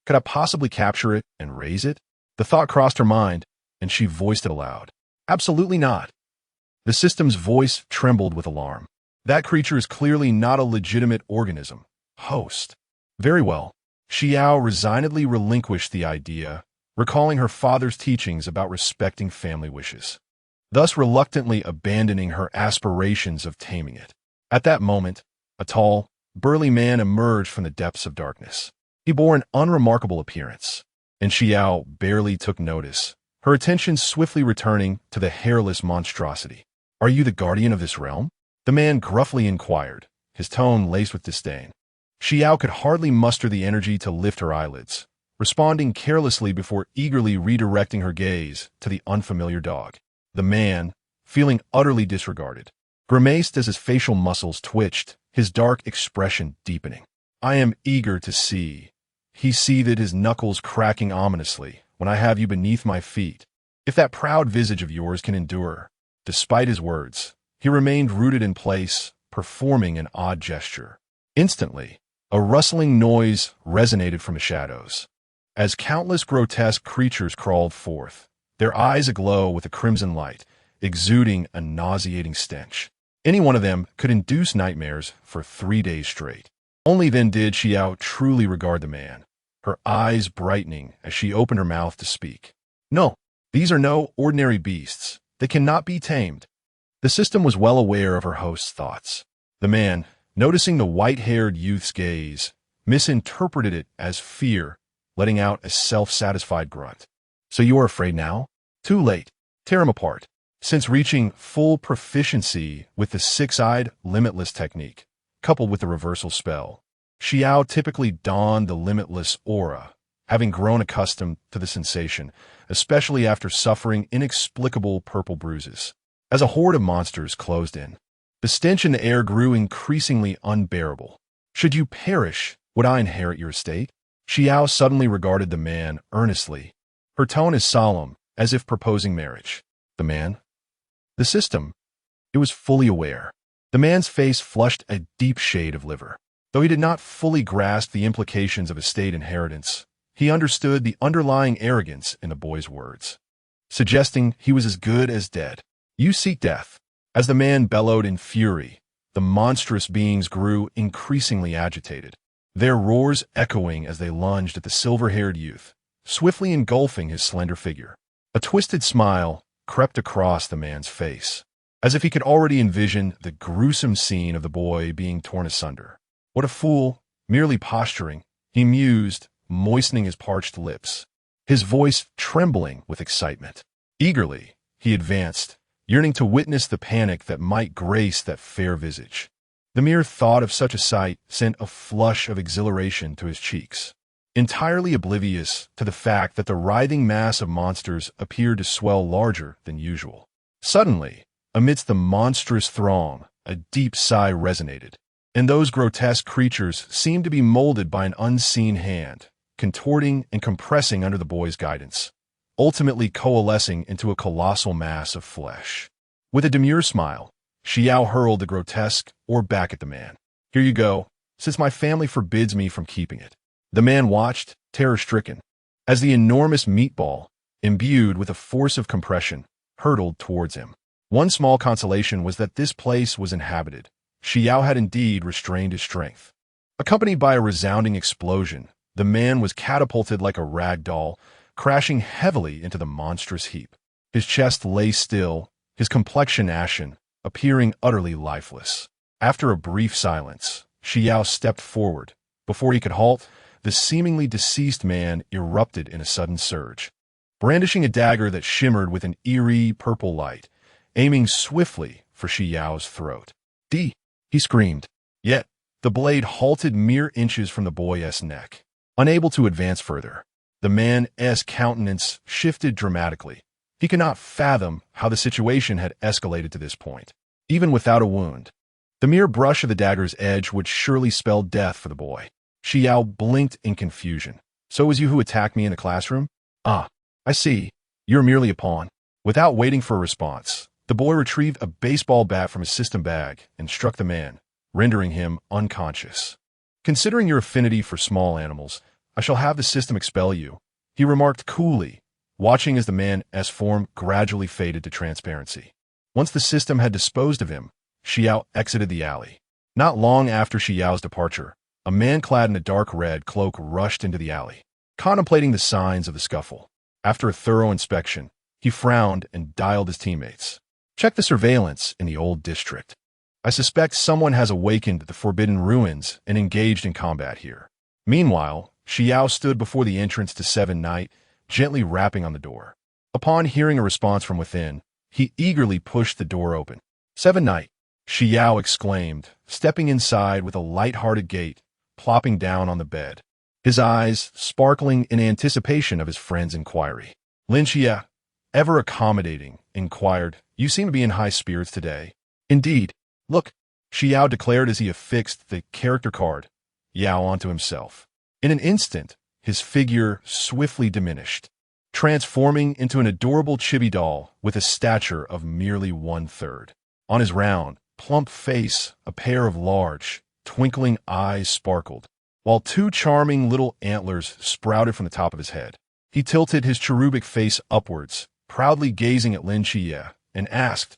Could I possibly capture it and raise it? The thought crossed her mind, and she voiced it aloud. Absolutely not. The system's voice trembled with alarm. That creature is clearly not a legitimate organism. Host. Very well. Xi Yao resignedly relinquished the idea, recalling her father's teachings about respecting family wishes, thus reluctantly abandoning her aspirations of taming it. At that moment, a tall, burly man emerged from the depths of darkness. He bore an unremarkable appearance, and Xi Yao barely took notice, her attention swiftly returning to the hairless monstrosity. Are you the guardian of this realm? The man gruffly inquired, his tone laced with disdain. Xi Yao could hardly muster the energy to lift her eyelids, responding carelessly before eagerly redirecting her gaze to the unfamiliar dog. The man, feeling utterly disregarded, grimaced as his facial muscles twitched, his dark expression deepening. I am eager to see. He seethed, his knuckles cracking ominously, when I have you beneath my feet. If that proud visage of yours can endure. Despite his words, he remained rooted in place, performing an odd gesture. Instantly, a rustling noise resonated from the shadows, as countless grotesque creatures crawled forth, their eyes aglow with a crimson light, exuding a nauseating stench. Any one of them could induce nightmares for 3 days straight. Only then did Xi Yao truly regard the man, her eyes brightening as she opened her mouth to speak. No, these are no ordinary beasts. They cannot be tamed. The system was well aware of her host's thoughts. The man, noticing the white-haired youth's gaze, misinterpreted it as fear, letting out a self-satisfied grunt. So you are afraid now? Too late. Tear him apart. Since reaching full proficiency with the six-eyed limitless technique, coupled with the reversal spell, Xi Yao typically donned the limitless aura, having grown accustomed to the sensation, especially after suffering inexplicable purple bruises. As a horde of monsters closed in, the stench in the air grew increasingly unbearable. Should you perish, would I inherit your estate? Xi Yao suddenly regarded the man earnestly, her tone as solemn, as if proposing marriage. The man? The system. It was fully aware. The man's face flushed a deep shade of liver. Though he did not fully grasp the implications of estate inheritance, he understood the underlying arrogance in the boy's words, suggesting he was as good as dead. You seek death. As the man bellowed in fury, the monstrous beings grew increasingly agitated, their roars echoing as they lunged at the silver-haired youth, swiftly engulfing his slender figure. A twisted smile crept across the man's face, as if he could already envision the gruesome scene of the boy being torn asunder. What a fool, merely posturing, he mused, moistening his parched lips, his voice trembling with excitement. Eagerly, he advanced, yearning to witness the panic that might grace that fair visage. The mere thought of such a sight sent a flush of exhilaration to his cheeks, entirely oblivious to the fact that the writhing mass of monsters appeared to swell larger than usual. Suddenly, amidst the monstrous throng, a deep sigh resonated, and those grotesque creatures seemed to be molded by an unseen hand, contorting and compressing under the boy's guidance, ultimately coalescing into a colossal mass of flesh. With a demure smile, Xi Yao hurled the grotesque orb back at the man. Here you go, since my family forbids me from keeping it. The man watched, terror-stricken, as the enormous meatball, imbued with a force of compression, hurtled towards him. One small consolation was that this place was inhabited. Xi Yao had indeed restrained his strength. Accompanied by a resounding explosion, the man was catapulted like a rag doll, crashing heavily into the monstrous heap. His chest lay still, his complexion ashen, appearing utterly lifeless. After a brief silence, Xi Yao stepped forward. Before he could halt, the seemingly deceased man erupted in a sudden surge. Brandishing a dagger that shimmered with an eerie purple light, aiming swiftly for Xi Yao's throat. "D!" he screamed. Yet, the blade halted mere inches from the boy's neck. Unable to advance further, the man's countenance shifted dramatically. He could not fathom how the situation had escalated to this point. Even without a wound, the mere brush of the dagger's edge would surely spell death for the boy. Xi Yao blinked in confusion. "So it was you who attacked me in the classroom? Ah, I see. You're merely a pawn." Without waiting for a response, the boy retrieved a baseball bat from his system bag and struck the man, rendering him unconscious. "Considering your affinity for small animals, I shall have the system expel you," he remarked coolly, watching as the man's form gradually faded to transparency. Once the system had disposed of him, Xi Yao exited the alley. Not long after Xi Yao's departure, a man clad in a dark red cloak rushed into the alley, contemplating the signs of the scuffle. After a thorough inspection, he frowned and dialed his teammates. "Check the surveillance in the old district. I suspect someone has awakened the forbidden ruins and engaged in combat here." Meanwhile, Xi Yao stood before the entrance to 7 Night, gently rapping on the door. Upon hearing a response from within, he eagerly pushed the door open. "7 Night," Xi Yao exclaimed, stepping inside with a light-hearted gait, plopping down on the bed, his eyes sparkling in anticipation of his friend's inquiry. Lin Qiye, ever accommodating, inquired, "You seem to be in high spirits today." "Indeed. Look," Xi Yao declared as he affixed the character card, Yao, onto himself. In an instant, his figure swiftly diminished, transforming into an adorable chibi doll with a stature of merely 1/3. On his round, plump face, a pair of large, twinkling eyes sparkled, while 2 charming little antlers sprouted from the top of his head. He tilted his cherubic face upwards, proudly gazing at Lin Qiye, and asked,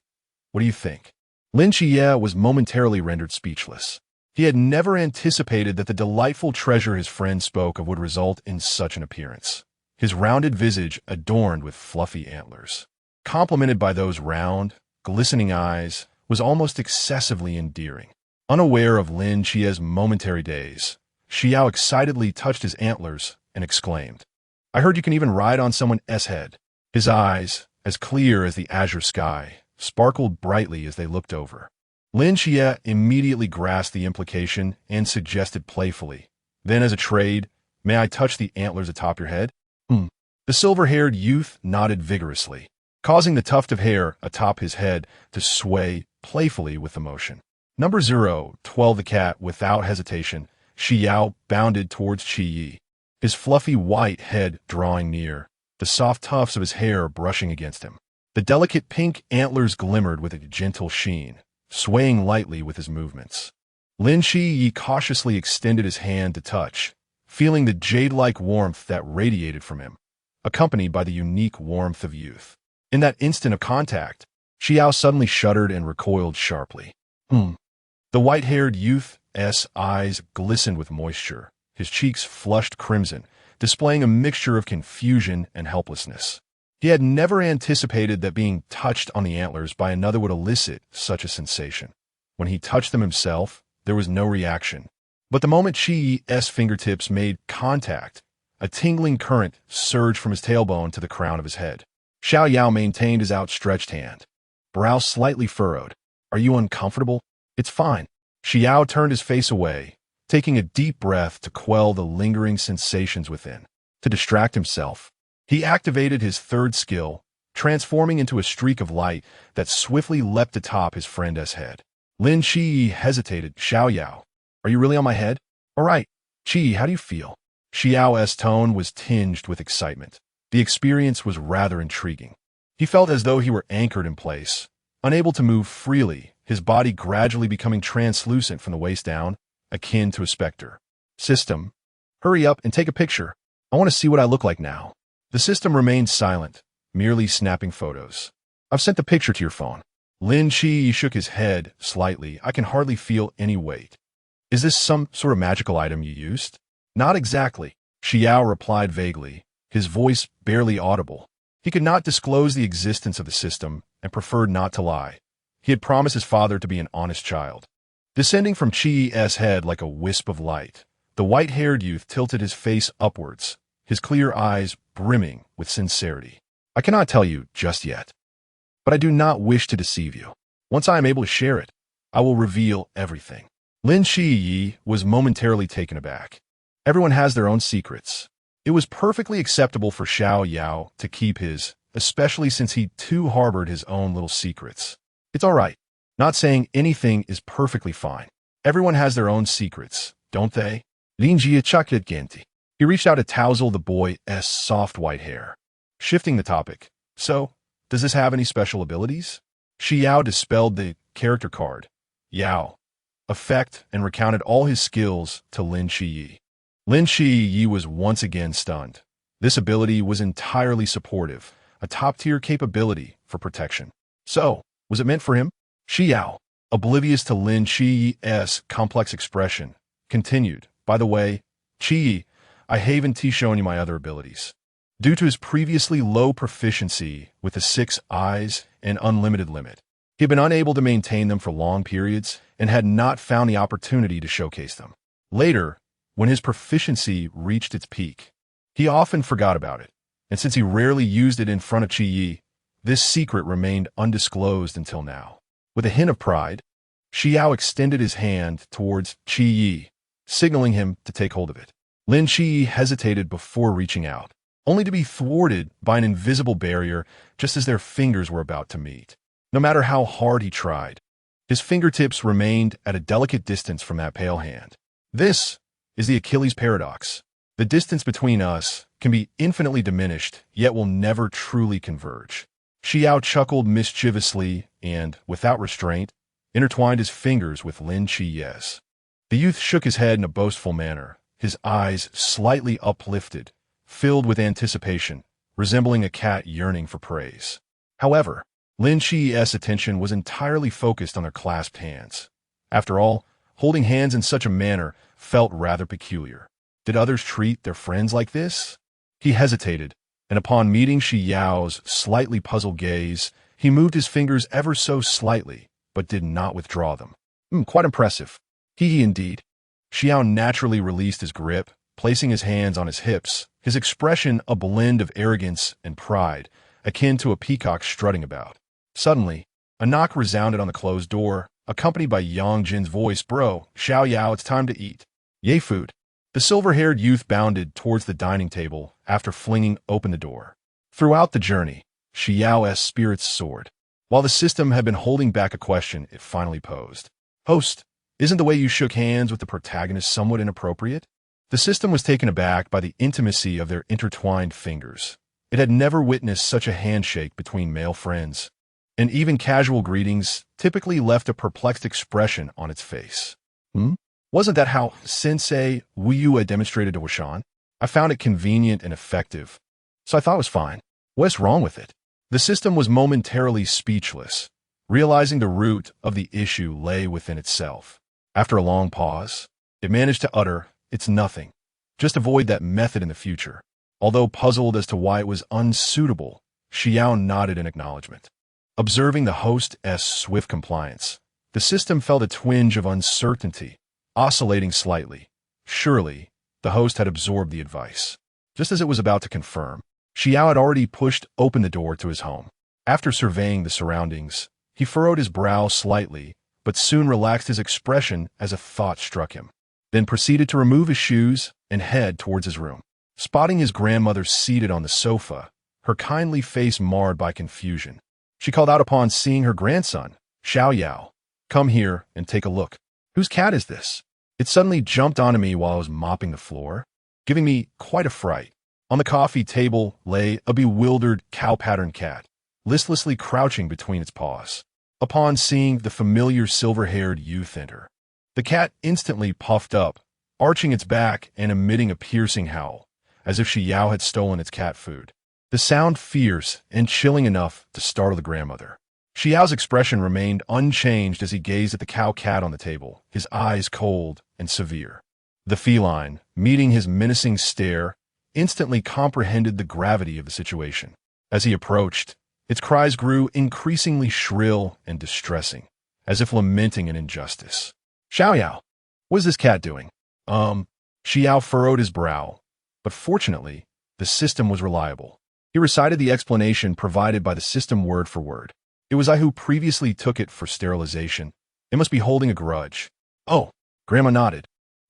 "What do you think?" Lin Qiye was momentarily rendered speechless. He had never anticipated that the delightful treasure his friend spoke of would result in such an appearance. His rounded visage adorned with fluffy antlers, complemented by those round, glistening eyes, was almost excessively endearing. Unaware of Lin Qiye's momentary daze, Xi Yao excitedly touched his antlers and exclaimed, "I heard you can even ride on someone's head." His eyes, as clear as the azure sky, sparkled brightly as they looked over. Lin Qiye immediately grasped the implication and suggested playfully, "Then as a trade, may I touch the antlers atop your head?" The silver-haired youth nodded vigorously, causing the tuft of hair atop his head to sway playfully with the motion. Number 012 the cat. Without hesitation, Xi Yao bounded towards Qiye, his fluffy white head drawing near, the soft tufts of his hair brushing against him. The delicate pink antlers glimmered with a gentle sheen, swaying lightly with his movements. Lin Qiye cautiously extended his hand to touch, feeling the jade-like warmth that radiated from him, accompanied by the unique warmth of youth. In that instant of contact, Xi Yao suddenly shuddered and recoiled sharply. The white-haired youth's eyes glistened with moisture, his cheeks flushed crimson, displaying a mixture of confusion and helplessness. He had never anticipated that being touched on the antlers by another would elicit such a sensation. When he touched them himself, there was no reaction. But the moment Qiye's fingertips made contact, a tingling current surged from his tailbone to the crown of his head. Xiao Yao maintained his outstretched hand, brow slightly furrowed. "Are you uncomfortable?" "It's fine." Xi Yao turned his face away, taking a deep breath to quell the lingering sensations within. To distract himself, he activated his third skill, transforming into a streak of light that swiftly leapt atop his friend's head. Lin Qiye hesitated. "Xiao Yao, are you really on my head?" "All right. Qi, how do you feel?" Xi Yao's tone was tinged with excitement. The experience was rather intriguing. He felt as though he were anchored in place, unable to move freely, his body gradually becoming translucent from the waist down, akin to a specter. "System, hurry up and take a picture. I want to see what I look like now." The system remained silent, merely snapping photos. "I've sent the picture to your phone." Lin Qiye shook his head slightly. I can hardly feel any weight. Is this some sort of magical item you used? Not exactly, Xi Yao replied vaguely, his voice barely audible. He could not disclose the existence of the system and preferred not to lie. He had promised his father to be an honest child. Descending from Qiye's head like a wisp of light, the white-haired youth tilted his face upwards, his clear eyes brimming with sincerity. I cannot tell you just yet, but I do not wish to deceive you. Once I am able to share it, I will reveal everything. Lin Qiye was momentarily taken aback. Everyone has their own secrets. It was perfectly acceptable for Xi Yao to keep his, especially since he too harbored his own little secrets. It's all right. Not saying anything is perfectly fine. Everyone has their own secrets, don't they? Lin Qiye chuckled gently. He reached out to tousle the boy's soft white hair. Shifting the topic. So, does this have any special abilities? Xi Yao dispelled the character card, Yao, effect, and recounted all his skills to Lin Qiye. Lin Qiye was once again stunned. This ability was entirely supportive, a top-tier capability for protection. So, was it meant for him? Xi Yao, oblivious to Lin Qiye's complex expression, continued, by the way, Qiye, I haven't shown you my other abilities. Due to his previously low proficiency with the 6 eyes and unlimited limit, he had been unable to maintain them for long periods and had not found the opportunity to showcase them. Later, when his proficiency reached its peak, he often forgot about it, and since he rarely used it in front of Qiye, this secret remained undisclosed until now. With a hint of pride, Xi Yao extended his hand towards Qiye, signaling him to take hold of it. Lin Qiye hesitated before reaching out, only to be thwarted by an invisible barrier just as their fingers were about to meet. No matter how hard he tried, his fingertips remained at a delicate distance from that pale hand. This is the Achilles paradox. The distance between us can be infinitely diminished, yet will never truly converge. Xi Yao chuckled mischievously and, without restraint, intertwined his fingers with Lin Qiye's. The youth shook his head in a boastful manner, his eyes slightly uplifted, filled with anticipation, resembling a cat yearning for praise. However, Lin Qiye's attention was entirely focused on their clasped hands. After all, holding hands in such a manner felt rather peculiar. Did others treat their friends like this? He hesitated, and upon meeting Xi Yao's slightly puzzled gaze, he moved his fingers ever so slightly, but did not withdraw them. Quite impressive. He indeed. Xi Yao naturally released his grip, placing his hands on his hips, his expression a blend of arrogance and pride, akin to a peacock strutting about. Suddenly, a knock resounded on the closed door, accompanied by Yang Jin's voice, Bro, Xiao Yao, it's time to eat. Yay food. The silver-haired youth bounded towards the dining table after flinging open the door. Throughout the journey, Xi Yao's spirits soared. While the system had been holding back a question, it finally posed. Host, isn't the way you shook hands with the protagonist somewhat inappropriate? The system was taken aback by the intimacy of their intertwined fingers. It had never witnessed such a handshake between male friends, and even casual greetings typically left a perplexed expression on its face. Wasn't that how Sensei Wu demonstrated to Washan? I found it convenient and effective, so I thought it was fine. What's wrong with it? The system was momentarily speechless, realizing the root of the issue lay within itself. After a long pause, it managed to utter, it's nothing. Just avoid that method in the future. Although puzzled as to why it was unsuitable, Xi Yao nodded in acknowledgement. Observing the host's swift compliance, the system felt a twinge of uncertainty, oscillating slightly. Surely, the host had absorbed the advice. Just as it was about to confirm, Xi Yao had already pushed open the door to his home. After surveying the surroundings, he furrowed his brow slightly, but soon relaxed his expression as a thought struck him, then proceeded to remove his shoes and head towards his room. Spotting his grandmother seated on the sofa, her kindly face marred by confusion, she called out upon seeing her grandson, Xiao Yao. Come here and take a look. Whose cat is this? It suddenly jumped onto me while I was mopping the floor, giving me quite a fright. On the coffee table lay a bewildered cow-patterned cat, listlessly crouching between its paws. Upon seeing the familiar silver-haired youth enter, the cat instantly puffed up, arching its back and emitting a piercing howl, as if Xi Yao had stolen its cat food. The sound fierce and chilling enough to startle the grandmother. Xi Yao's expression remained unchanged as he gazed at the cow cat on the table, his eyes cold and severe. The feline, meeting his menacing stare, instantly comprehended the gravity of the situation. As he approached, its cries grew increasingly shrill and distressing, as if lamenting an injustice. Xiao Yao, what is this cat doing? Xi Yao furrowed his brow, but fortunately, the system was reliable. He recited the explanation provided by the system word for word. It was I who previously took it for sterilization. It must be holding a grudge. Oh, Grandma nodded.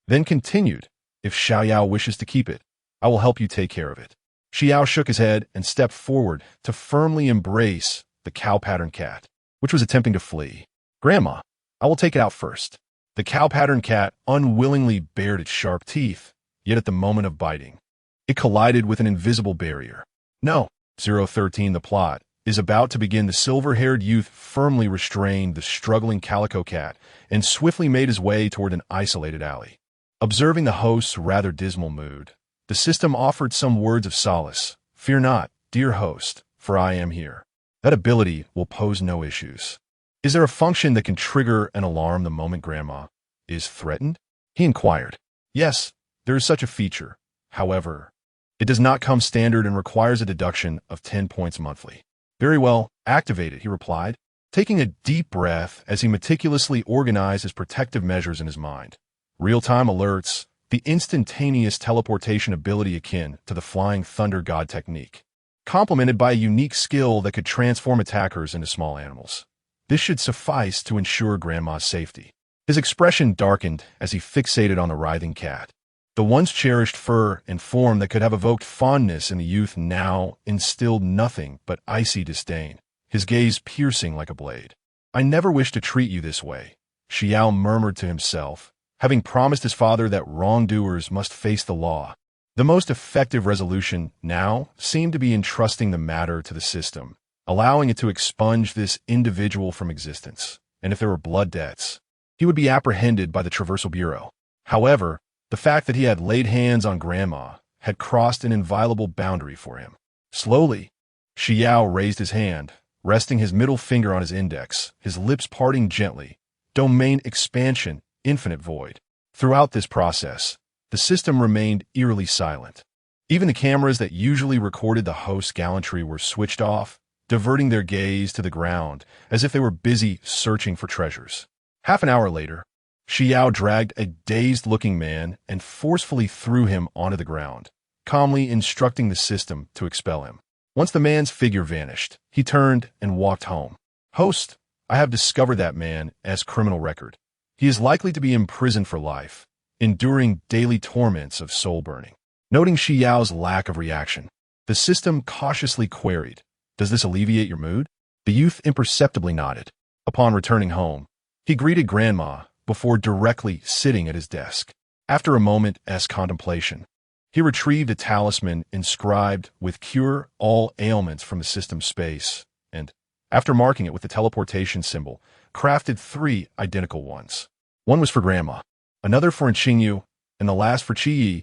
Then continued, if Xiao Yao wishes to keep it, I will help you take care of it. Xi Yao shook his head and stepped forward to firmly embrace the cow-pattern cat, which was attempting to flee. Grandma, I will take it out first. The cow-pattern cat unwillingly bared its sharp teeth, yet at the moment of biting, it collided with an invisible barrier. No, 013 the plot is about to begin. The silver-haired youth firmly restrained the struggling calico cat and swiftly made his way toward an isolated alley. Observing the host's rather dismal mood, the system offered some words of solace. Fear not, dear host, for I am here. That ability will pose no issues. Is there a function that can trigger an alarm the moment Grandma is threatened? He inquired. Yes, there is such a feature. However, it does not come standard and requires a deduction of 10 points monthly. Very well, activate it, he replied, taking a deep breath as he meticulously organized his protective measures in his mind. Real-time alerts, the instantaneous teleportation ability akin to the Flying Thunder God technique, complemented by a unique skill that could transform attackers into small animals. This should suffice to ensure Grandma's safety. His expression darkened as he fixated on the writhing cat. The once cherished fur and form that could have evoked fondness in the youth now instilled nothing but icy disdain, his gaze piercing like a blade. I never wished to treat you this way, Xi Yao murmured to himself, having promised his father that wrongdoers must face the law. The most effective resolution now seemed to be entrusting the matter to the system, allowing it to expunge this individual from existence, and if there were blood debts, he would be apprehended by the Traversal Bureau. However, the fact that he had laid hands on Grandma had crossed an inviolable boundary for him. Slowly, Xi Yao raised his hand, resting his middle finger on his index, his lips parting gently. Domain expansion, infinite void. Throughout this process, the system remained eerily silent. Even the cameras that usually recorded the host's gallantry were switched off, diverting their gaze to the ground as if they were busy searching for treasures. Half an hour later, Xi Yao dragged a dazed-looking man and forcefully threw him onto the ground, calmly instructing the system to expel him. Once the man's figure vanished, he turned and walked home. Host, I have discovered that man as criminal record. He is likely to be imprisoned for life, enduring daily torments of soul-burning. Noting Xi Yao's lack of reaction, the system cautiously queried, does this alleviate your mood? The youth imperceptibly nodded. Upon returning home, he greeted Grandma before directly sitting at his desk. After a moment's contemplation, he retrieved a talisman inscribed with Cure All Ailments from the system's space, and, after marking it with the teleportation symbol, crafted 3 identical ones. One was for Grandma, another for Xingyu, and the last for Qiye,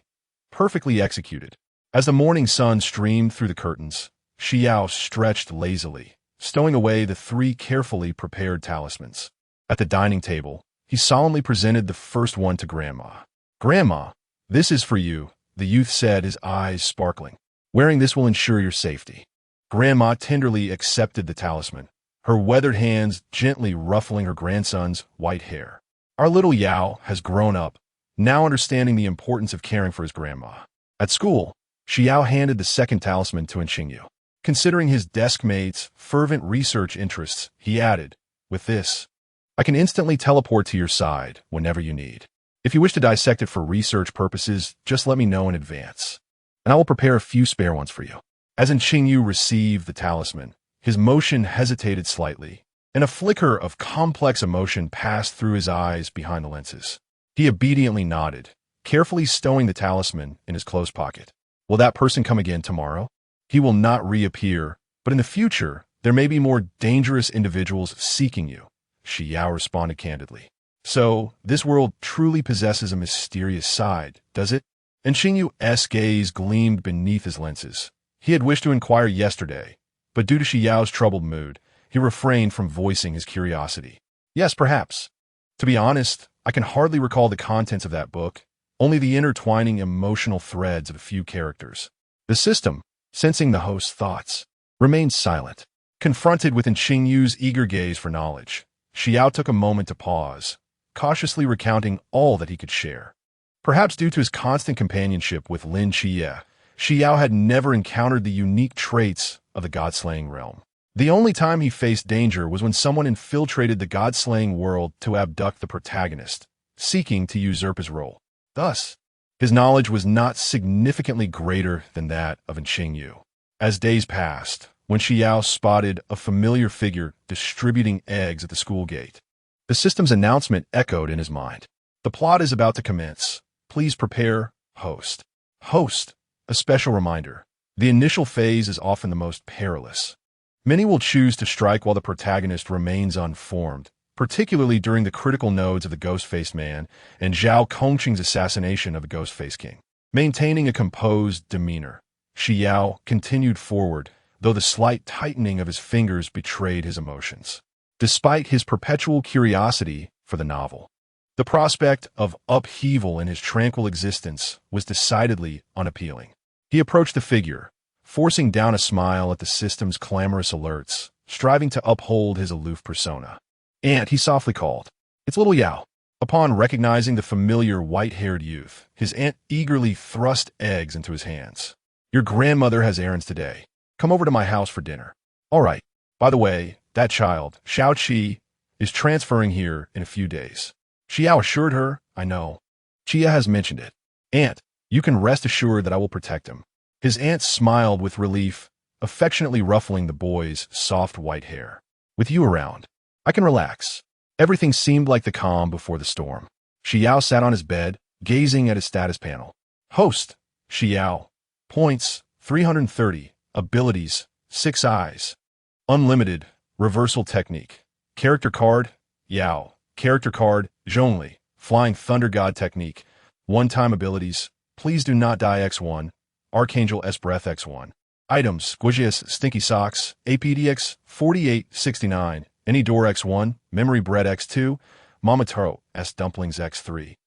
perfectly executed. As the morning sun streamed through the curtains, Xi Yao stretched lazily, stowing away the 3 carefully prepared talismans. At the dining table, he solemnly presented the first one to Grandma. Grandma, this is for you, the youth said, his eyes sparkling. Wearing this will ensure your safety. Grandma tenderly accepted the talisman, her weathered hands gently ruffling her grandson's white hair. Our little Yao has grown up, now understanding the importance of caring for his grandma. At school, Xi Yao handed the second talisman to Xingyu. Considering his desk mate's fervent research interests, he added, with this, I can instantly teleport to your side whenever you need. If you wish to dissect it for research purposes, just let me know in advance, and I will prepare a few spare ones for you. As Xingyu received the talisman, his motion hesitated slightly, and a flicker of complex emotion passed through his eyes behind the lenses. He obediently nodded, carefully stowing the talisman in his clothes pocket. Will that person come again tomorrow? He will not reappear, but in the future, there may be more dangerous individuals seeking you, Xi Yao responded candidly. So, this world truly possesses a mysterious side, does it? And Xingyu's gaze gleamed beneath his lenses. He had wished to inquire yesterday, but due to Xi Yao's troubled mood, he refrained from voicing his curiosity. Yes, perhaps. To be honest, I can hardly recall the contents of that book, only the intertwining emotional threads of a few characters. The system, sensing the host's thoughts, remained silent. Confronted with Xingyu's eager gaze for knowledge, Xi Yao took a moment to pause, cautiously recounting all that he could share. Perhaps due to his constant companionship with Lin Qiye, Xi Yao had never encountered the unique traits of the god-slaying realm. The only time he faced danger was when someone infiltrated the god-slaying world to abduct the protagonist, seeking to usurp his role. Thus, his knowledge was not significantly greater than that of Xingyu. As days passed, when Xi Yao spotted a familiar figure distributing eggs at the school gate, the system's announcement echoed in his mind. The plot is about to commence. Please prepare, host. Host, a special reminder. The initial phase is often the most perilous. Many will choose to strike while the protagonist remains unformed, particularly during the critical nodes of the Ghost-Faced Man and Zhao Kongqing's assassination of the Ghost-Faced King. Maintaining a composed demeanor, Xi Yao continued forward, though the slight tightening of his fingers betrayed his emotions. Despite his perpetual curiosity for the novel, the prospect of upheaval in his tranquil existence was decidedly unappealing. He approached the figure, forcing down a smile at the system's clamorous alerts, striving to uphold his aloof persona. "Aunt," he softly called. "It's little Yao." Upon recognizing the familiar white-haired youth, his aunt eagerly thrust eggs into his hands. "Your grandmother has errands today. Come over to my house for dinner." "All right. By the way, that child, Xiao Qi, is transferring here in a few days." Xi Yao assured her, "I know. Chia has mentioned it. Aunt, you can rest assured that I will protect him." His aunt smiled with relief, affectionately ruffling the boy's soft white hair. "With you around, I can relax." Everything seemed like the calm before the storm. Xi Yao sat on his bed, gazing at his status panel. Host, Xi Yao. Points, 330. Abilities, 6 eyes. Unlimited, reversal technique. Character card, Yao. Character card, Zhongli. Flying Thunder God technique. One-time abilities, Please Do Not Die X1. Archangel S Breath X1. Items, Guijius Stinky Socks, APDX 4869. Any Door X1, Memory Bread X2, Momotaro S Dumplings X3.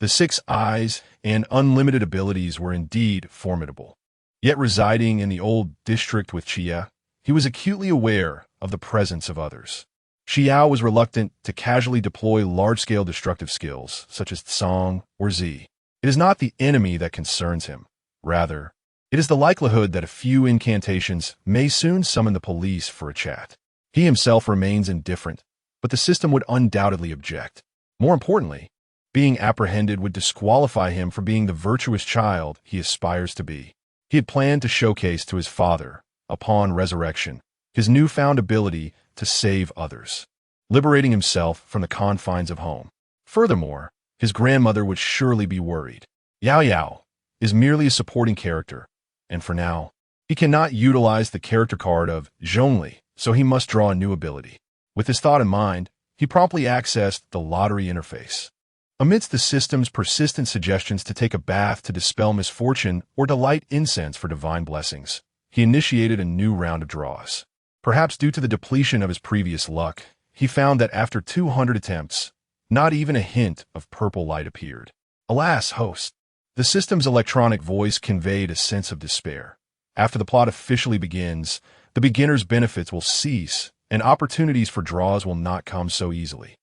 The 6 eyes and unlimited abilities were indeed formidable. Yet residing in the old district with Qiye, he was acutely aware of the presence of others. Xi Yao was reluctant to casually deploy large-scale destructive skills, such as Tsong or Z. It is not the enemy that concerns him. Rather, it is the likelihood that a few incantations may soon summon the police for a chat. He himself remains indifferent, but the system would undoubtedly object. More importantly, being apprehended would disqualify him from being the virtuous child he aspires to be. He had planned to showcase to his father, upon resurrection, his newfound ability to save others, liberating himself from the confines of home. Furthermore, his grandmother would surely be worried. Yao Yao is merely a supporting character, and for now, he cannot utilize the character card of Zhongli, so he must draw a new ability. With this thought in mind, he promptly accessed the lottery interface. Amidst the system's persistent suggestions to take a bath to dispel misfortune or to light incense for divine blessings, he initiated a new round of draws. Perhaps due to the depletion of his previous luck, he found that after 200 attempts, not even a hint of purple light appeared. Alas, host! The system's electronic voice conveyed a sense of despair. After the plot officially begins, the beginner's benefits will cease, and opportunities for draws will not come so easily.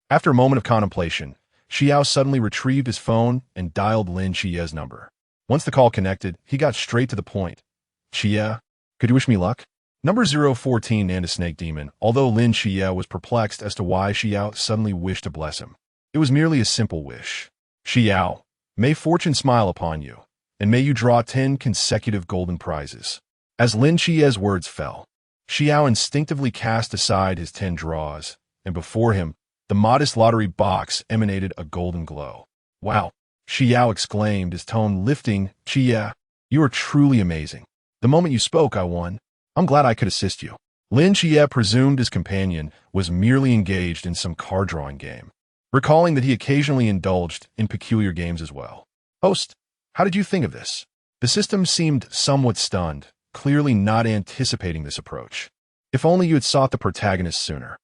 After a moment of contemplation, Xi Yao suddenly retrieved his phone and dialed Lin Qiye's number. Once the call connected, he got straight to the point. "Qiye, could you wish me luck?" Number 014 and a snake demon, although Lin Qiye was perplexed as to why Xi Yao suddenly wished to bless him. It was merely a simple wish. "Xi Yao, may fortune smile upon you, and may you draw 10 consecutive golden prizes." As Lin Qiye's words fell, Xi Yao instinctively cast aside his 10 draws, and before him, the modest lottery box emanated a golden glow. "Wow!" Xi Yao exclaimed, his tone lifting. "Qiye, you are truly amazing. The moment you spoke, I won. I'm glad I could assist you." Lin Qiye presumed his companion was merely engaged in some card-drawing game, recalling that he occasionally indulged in peculiar games as well. "Host, how did you think of this?" The system seemed somewhat stunned, clearly not anticipating this approach. If only you had sought the protagonist sooner.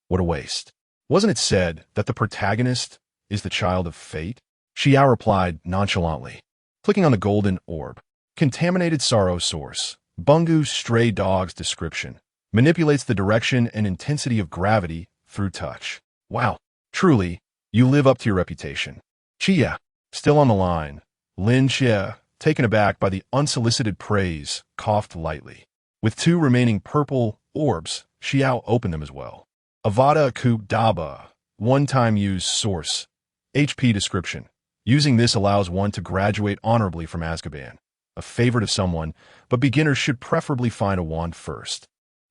What a waste. Wasn't it said that the protagonist is the child of fate? Xi Yao replied nonchalantly, clicking on the golden orb. Contaminated sorrow source. Bungu's stray dog's description. Manipulates the direction and intensity of gravity through touch. Wow. Truly, you live up to your reputation. Qiye, still on the line. Lin Qiye, taken aback by the unsolicited praise, coughed lightly. With 2 remaining purple orbs, Xi Yao opened them as well. Avada Kedavra, one-time use source. HP description. Using this allows one to graduate honorably from Azkaban. A favorite of someone, but beginners should preferably find a wand first.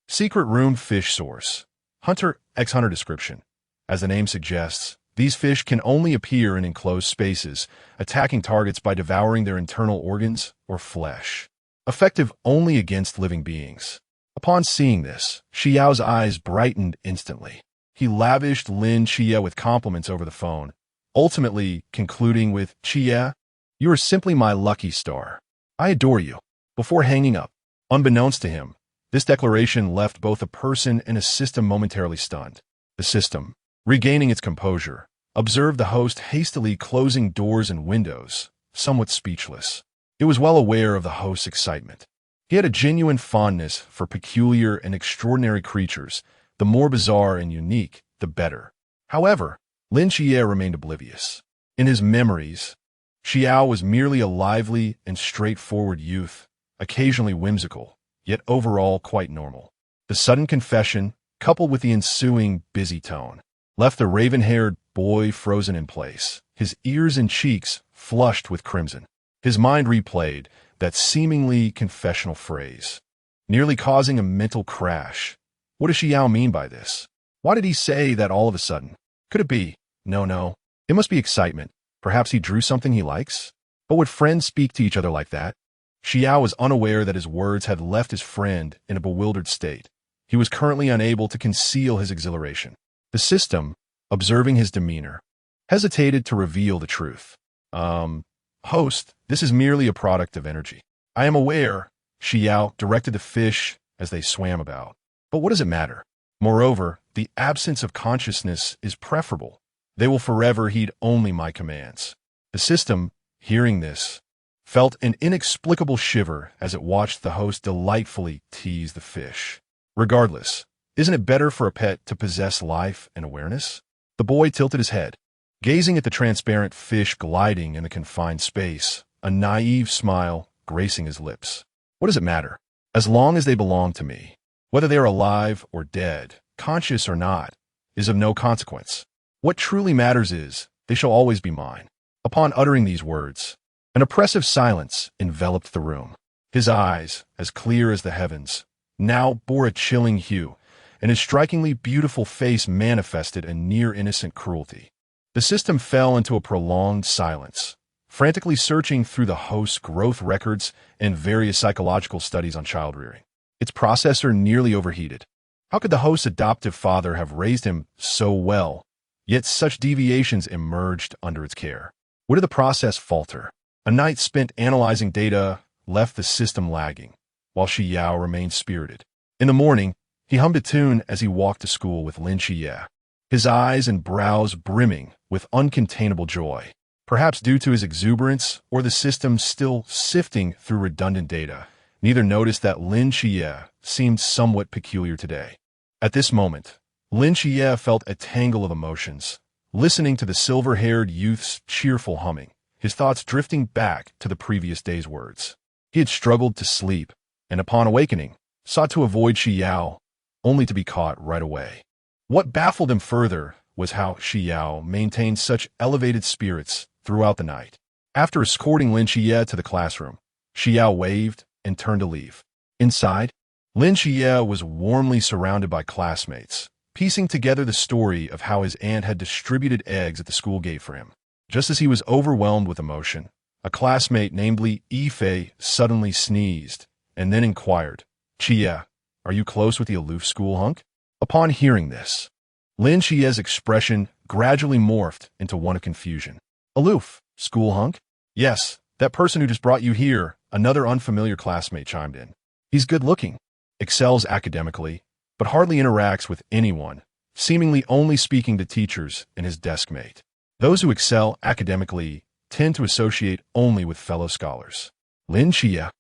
Secret room fish source. Hunter x Hunter description. As the name suggests, these fish can only appear in enclosed spaces, attacking targets by devouring their internal organs or flesh. Effective only against living beings. Upon seeing this, Xi Yao's eyes brightened instantly. He lavished Lin Qiye with compliments over the phone, ultimately concluding with, "Qiye, you are simply my lucky star. I adore you." Before hanging up, unbeknownst to him, this declaration left both a person and a system momentarily stunned. The system, regaining its composure, observed the host hastily closing doors and windows, somewhat speechless. It was well aware of the host's excitement. He had a genuine fondness for peculiar and extraordinary creatures. The more bizarre and unique, the better. However, Lin Qiye remained oblivious. In his memories, Xi Yao was merely a lively and straightforward youth, occasionally whimsical, yet overall quite normal. The sudden confession, coupled with the ensuing busy tone, left the raven-haired boy frozen in place, his ears and cheeks flushed with crimson. His mind replayed that seemingly confessional phrase, nearly causing a mental crash. What does Xi Yao mean by this? Why did he say that all of a sudden? Could it be? No. It must be excitement. Perhaps he drew something he likes? But would friends speak to each other like that? Xi Yao was unaware that his words had left his friend in a bewildered state. He was currently unable to conceal his exhilaration. The system, observing his demeanor, hesitated to reveal the truth. Host, this is merely a product of energy. I am aware, Xi Yao directed the fish as they swam about. But what does it matter? Moreover, the absence of consciousness is preferable. They will forever heed only my commands. The system, hearing this, felt an inexplicable shiver as it watched the host delightfully tease the fish. Regardless, isn't it better for a pet to possess life and awareness? The boy tilted his head, gazing at the transparent fish gliding in the confined space, a naive smile gracing his lips. What does it matter? As long as they belong to me. Whether they are alive or dead, conscious or not, is of no consequence. What truly matters is, they shall always be mine. Upon uttering these words, an oppressive silence enveloped the room. His eyes, as clear as the heavens, now bore a chilling hue, and his strikingly beautiful face manifested a near-innocent cruelty. The system fell into a prolonged silence, frantically searching through the host's growth records and various psychological studies on child rearing. Its processor nearly overheated. How could the host's adoptive father have raised him so well, yet such deviations emerged under its care? Where did the process falter? A night spent analyzing data left the system lagging, while Xi Yao remained spirited. In the morning, he hummed a tune as he walked to school with Lin Qiye, his eyes and brows brimming with uncontainable joy. Perhaps due to his exuberance or the system still sifting through redundant data, neither noticed that Lin Qiye seemed somewhat peculiar today. At this moment, Lin Qiye felt a tangle of emotions, listening to the silver-haired youth's cheerful humming, his thoughts drifting back to the previous day's words. He had struggled to sleep, and upon awakening, sought to avoid Xi Yao, only to be caught right away. What baffled him further was how Xi Yao maintained such elevated spirits throughout the night. After escorting Lin Qiye to the classroom, Xi Yao waved and turned to leave. Inside, Lin Qiye was warmly surrounded by classmates, piecing together the story of how his aunt had distributed eggs at the school gate for him. Just as he was overwhelmed with emotion, a classmate named Ife suddenly sneezed and then inquired, "Qiye, are you close with the aloof school hunk?" Upon hearing this, Lin Qiye's expression gradually morphed into one of confusion. "Aloof? School hunk?" "Yes, that person who just brought you here," another unfamiliar classmate chimed in. "He's good-looking, excels academically, but hardly interacts with anyone, seemingly only speaking to teachers and his desk mate. Those who excel academically tend to associate only with fellow scholars. Lin Qiye.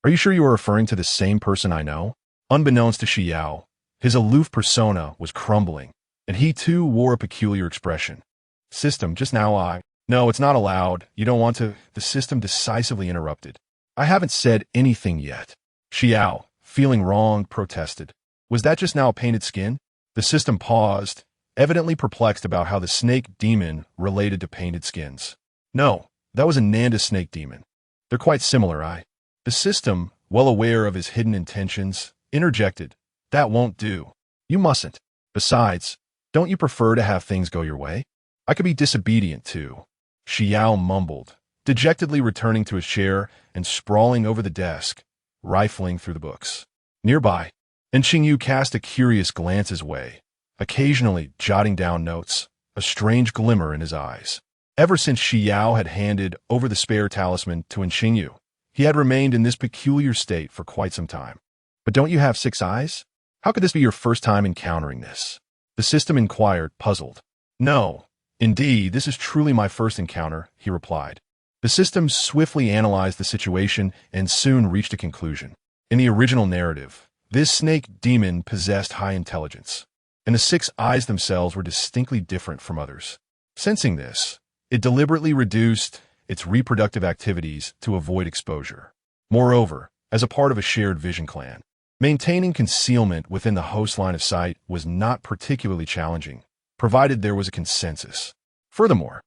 Are you sure you are referring to the same person I know? Unbeknownst to Xi Yao, his aloof persona was crumbling, and he too wore a peculiar expression. System, just now No, it's not allowed. You don't want to. The system decisively interrupted. I haven't said anything yet. Xi Yao, feeling wronged, protested. Was that just now a painted skin? The system paused, evidently perplexed about how the snake demon related to painted skins. No, that was a Nanda snake demon. They're quite similar, The system, well aware of his hidden intentions, interjected. That won't do. You mustn't. Besides, don't you prefer to have things go your way? I could be disobedient too. Xi Yao mumbled, dejectedly returning to his chair and sprawling over the desk, rifling through the books. Nearby, and Xingyu cast a curious glance his way, occasionally jotting down notes, a strange glimmer in his eyes. Ever since Xi Yao had handed over the spare talisman to Xingyu, he had remained in this peculiar state for quite some time. But don't you have 6 eyes? How could this be your first time encountering this? The system inquired, puzzled. No, indeed, this is truly my first encounter, he replied. The system swiftly analyzed the situation and soon reached a conclusion. In the original narrative, this snake demon possessed high intelligence, and the 6 eyes themselves were distinctly different from others. Sensing this, it deliberately reduced its reproductive activities to avoid exposure. Moreover, as a part of a shared vision clan, maintaining concealment within the host line of sight was not particularly challenging, provided there was a consensus. Furthermore,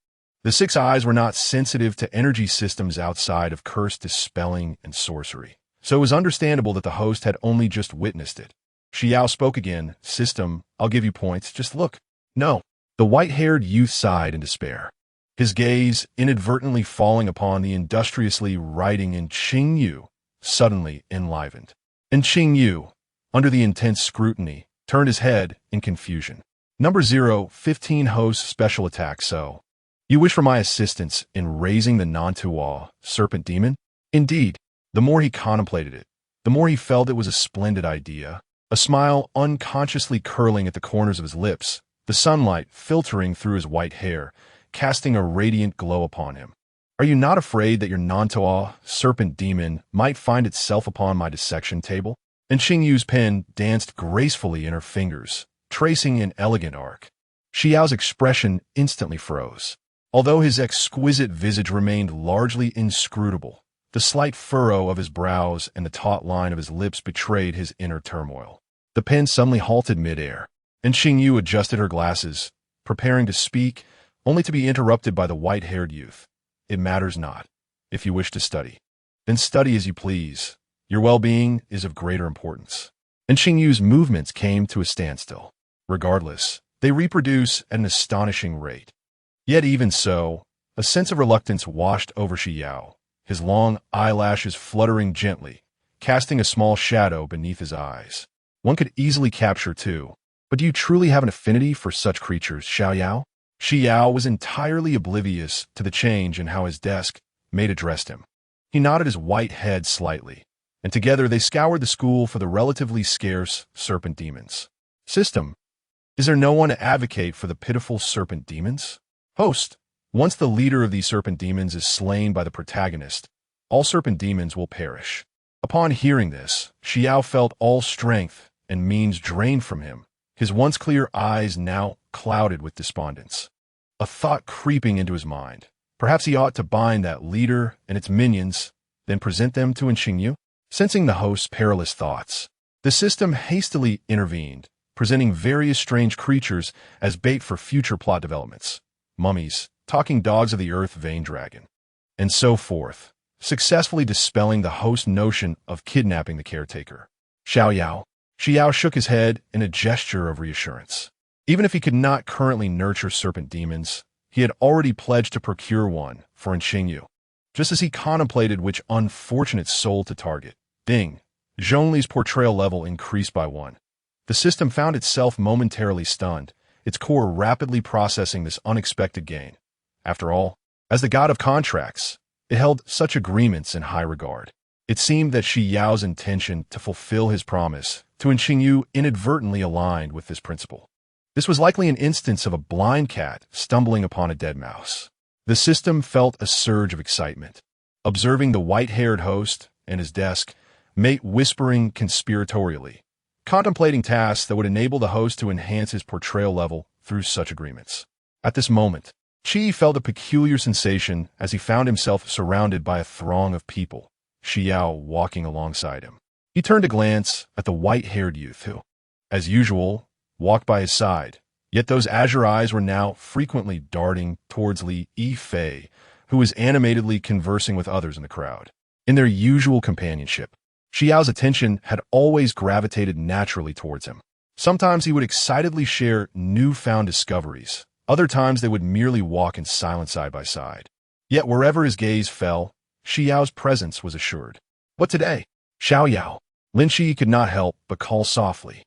the 6 eyes were not sensitive to energy systems outside of curse dispelling and sorcery, so it was understandable that the host had only just witnessed it. Xi Yao spoke again. System, I'll give you points, just look. No. The white-haired youth sighed in despair, his gaze inadvertently falling upon the industriously writing in Xingyu, suddenly enlivened. And Xingyu, under the intense scrutiny, turned his head in confusion. Number 015 host special attack. So, you wish for my assistance in raising the non-Tuo serpent demon? Indeed, the more he contemplated it, the more he felt it was a splendid idea, a smile unconsciously curling at the corners of his lips, the sunlight filtering through his white hair, casting a radiant glow upon him. Are you not afraid that your non-Tuo serpent demon might find itself upon my dissection table? And Xingyu's pen danced gracefully in her fingers, tracing an elegant arc. Xi Yao's expression instantly froze. Although his exquisite visage remained largely inscrutable, the slight furrow of his brows and the taut line of his lips betrayed his inner turmoil. The pen suddenly halted mid-air, and Xingyu adjusted her glasses, preparing to speak, only to be interrupted by the white-haired youth. It matters not. If you wish to study, then study as you please. Your well-being is of greater importance. And Xingyu's movements came to a standstill. Regardless, they reproduce at an astonishing rate. Yet even so, a sense of reluctance washed over Xi Yao, his long eyelashes fluttering gently, casting a small shadow beneath his eyes. One could easily capture two. But do you truly have an affinity for such creatures, Xiao Yao? Xi Yao was entirely oblivious to the change in how his desk mate addressed him. He nodded his white head slightly, and together they scoured the school for the relatively scarce serpent demons. System, is there no one to advocate for the pitiful serpent demons? Host, once the leader of these serpent demons is slain by the protagonist, all serpent demons will perish. Upon hearing this, Xi Yao felt all strength and means drained from him, his once clear eyes now clouded with despondence. A thought creeping into his mind. Perhaps he ought to bind that leader and its minions, then present them to Xingyu? Sensing the host's perilous thoughts, the system hastily intervened, presenting various strange creatures as bait for future plot developments. Mummies, talking dogs of the earth, vein dragon, and so forth, successfully dispelling the host's notion of kidnapping the caretaker. Xiao Yao. Xi Yao shook his head in a gesture of reassurance. Even if he could not currently nurture serpent demons, he had already pledged to procure one for Xingyu. Just as he contemplated which unfortunate soul to target, ding, Zhongli's portrayal level increased by 1. The system found itself momentarily stunned, its core rapidly processing this unexpected gain. After all, as the god of contracts, it held such agreements in high regard. It seemed that Xi Yao's intention to fulfill his promise to Xing Yu inadvertently aligned with this principle. This was likely an instance of a blind cat stumbling upon a dead mouse. The system felt a surge of excitement. Observing the white-haired host and his desk mate whispering conspiratorially, contemplating tasks that would enable the host to enhance his portrayal level through such agreements. At this moment, Qi felt a peculiar sensation as he found himself surrounded by a throng of people, Xi Yao walking alongside him. He turned to glance at the white-haired youth who, as usual, walked by his side, yet those azure eyes were now frequently darting towards Lin Qiye, who was animatedly conversing with others in the crowd. In their usual companionship, Xi Yao's attention had always gravitated naturally towards him. Sometimes he would excitedly share newfound discoveries. Other times they would merely walk in silence side by side. Yet wherever his gaze fell, Xi Yao's presence was assured. What today? Xiao Yao. Lin Qiye could not help but call softly.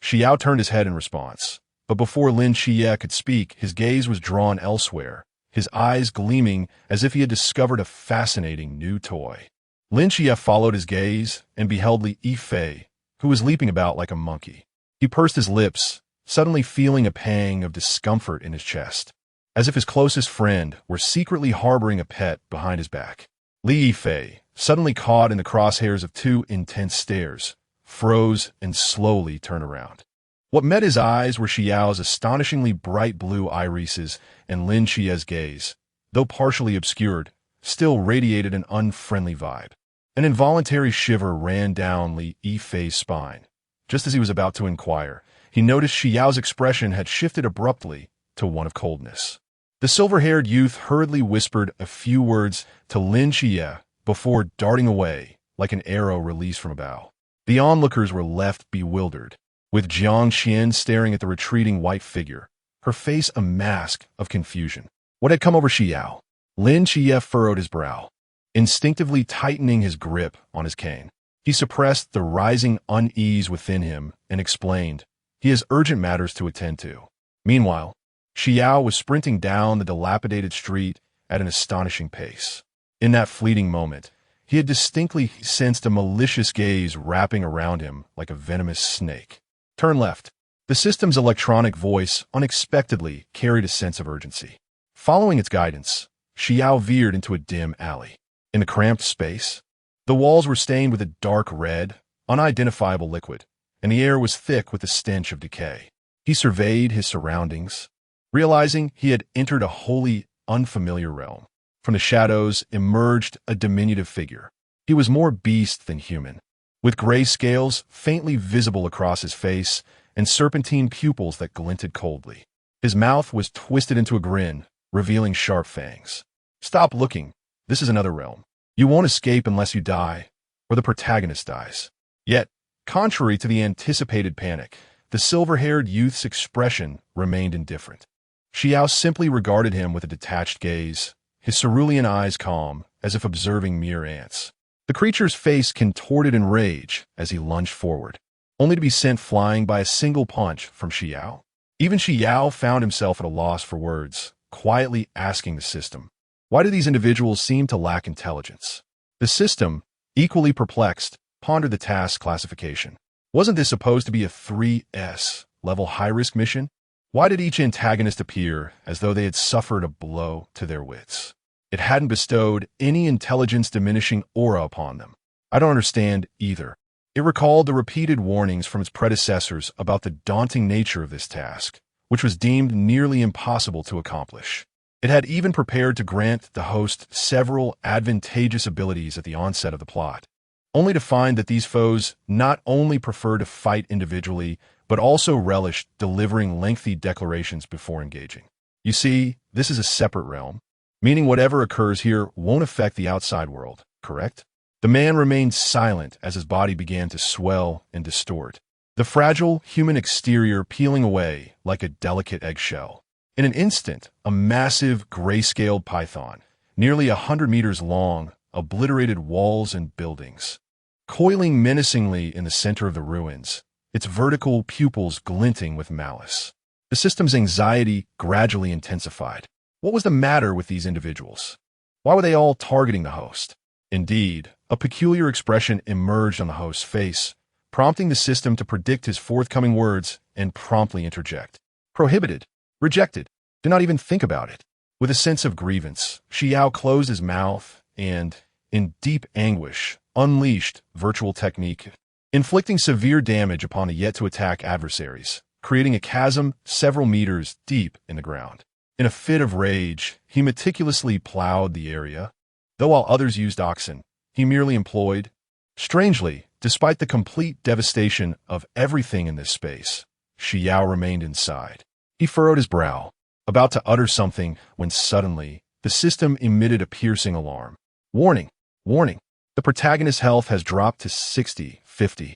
Xi Yao turned his head in response. But before Lin Qiye could speak, his gaze was drawn elsewhere, his eyes gleaming as if he had discovered a fascinating new toy. Lin Qiye followed his gaze and beheld Lin Qiye, who was leaping about like a monkey. He pursed his lips, suddenly feeling a pang of discomfort in his chest, as if his closest friend were secretly harboring a pet behind his back. Lin Qiye, suddenly caught in the crosshairs of two intense stares, froze and slowly turned around. What met his eyes were Xi Yao's astonishingly bright blue irises, and Lin Qiye's gaze, though partially obscured, still radiated an unfriendly vibe. An involuntary shiver ran down Lin Qiye's spine. Just as he was about to inquire, he noticed Xi Yao's expression had shifted abruptly to one of coldness. The silver-haired youth hurriedly whispered a few words to Lin Qiye before darting away like an arrow released from a bow. The onlookers were left bewildered, with Jiang Xian staring at the retreating white figure, her face a mask of confusion. What had come over Xi Yao? Lin Qiye furrowed his brow, instinctively tightening his grip on his cane. He suppressed the rising unease within him and explained, he has urgent matters to attend to. Meanwhile, Xi Yao was sprinting down the dilapidated street at an astonishing pace. In that fleeting moment, he had distinctly sensed a malicious gaze wrapping around him like a venomous snake. Turn left. The system's electronic voice unexpectedly carried a sense of urgency. Following its guidance, Xi Yao veered into a dim alley. In the cramped space, the walls were stained with a dark red, unidentifiable liquid, and the air was thick with the stench of decay. He surveyed his surroundings, realizing he had entered a wholly unfamiliar realm. From the shadows emerged a diminutive figure. He was more beast than human, with gray scales faintly visible across his face and serpentine pupils that glinted coldly. His mouth was twisted into a grin, revealing sharp fangs. Stop looking. This is another realm. You won't escape unless you die, or the protagonist dies. Yet, contrary to the anticipated panic, the silver-haired youth's expression remained indifferent. Xi Yao simply regarded him with a detached gaze, his cerulean eyes calm, as if observing mere ants. The creature's face contorted in rage as he lunged forward, only to be sent flying by a single punch from Xi Yao. Even Xi Yao found himself at a loss for words, quietly asking the system, why do these individuals seem to lack intelligence? The system, equally perplexed, pondered the task classification. Wasn't this supposed to be a 3S level high-risk mission? Why did each antagonist appear as though they had suffered a blow to their wits? It hadn't bestowed any intelligence-diminishing aura upon them. I don't understand either. It recalled the repeated warnings from its predecessors about the daunting nature of this task, which was deemed nearly impossible to accomplish. It had even prepared to grant the host several advantageous abilities at the onset of the plot, only to find that these foes not only prefer to fight individually, but also relished delivering lengthy declarations before engaging. You see, this is a separate realm, meaning whatever occurs here won't affect the outside world, correct? The man remained silent as his body began to swell and distort, the fragile human exterior peeling away like a delicate eggshell. In an instant, a massive gray-scaled python, nearly 100 meters long, obliterated walls and buildings. Coiling menacingly in the center of the ruins, its vertical pupils glinting with malice. The system's anxiety gradually intensified. What was the matter with these individuals? Why were they all targeting the host? Indeed, a peculiar expression emerged on the host's face, prompting the system to predict his forthcoming words and promptly interject. Prohibited. Rejected. Do not even think about it. With a sense of grievance, Xi Yao closed his mouth and, in deep anguish, unleashed virtual technique, inflicting severe damage upon the yet-to-attack adversaries, creating a chasm several meters deep in the ground. In a fit of rage, he meticulously plowed the area, though while others used oxen, he merely employed. Strangely, despite the complete devastation of everything in this space, Xi Yao remained inside. He furrowed his brow, about to utter something, when suddenly, the system emitted a piercing alarm. Warning! Warning! The protagonist's health has dropped to 60/50.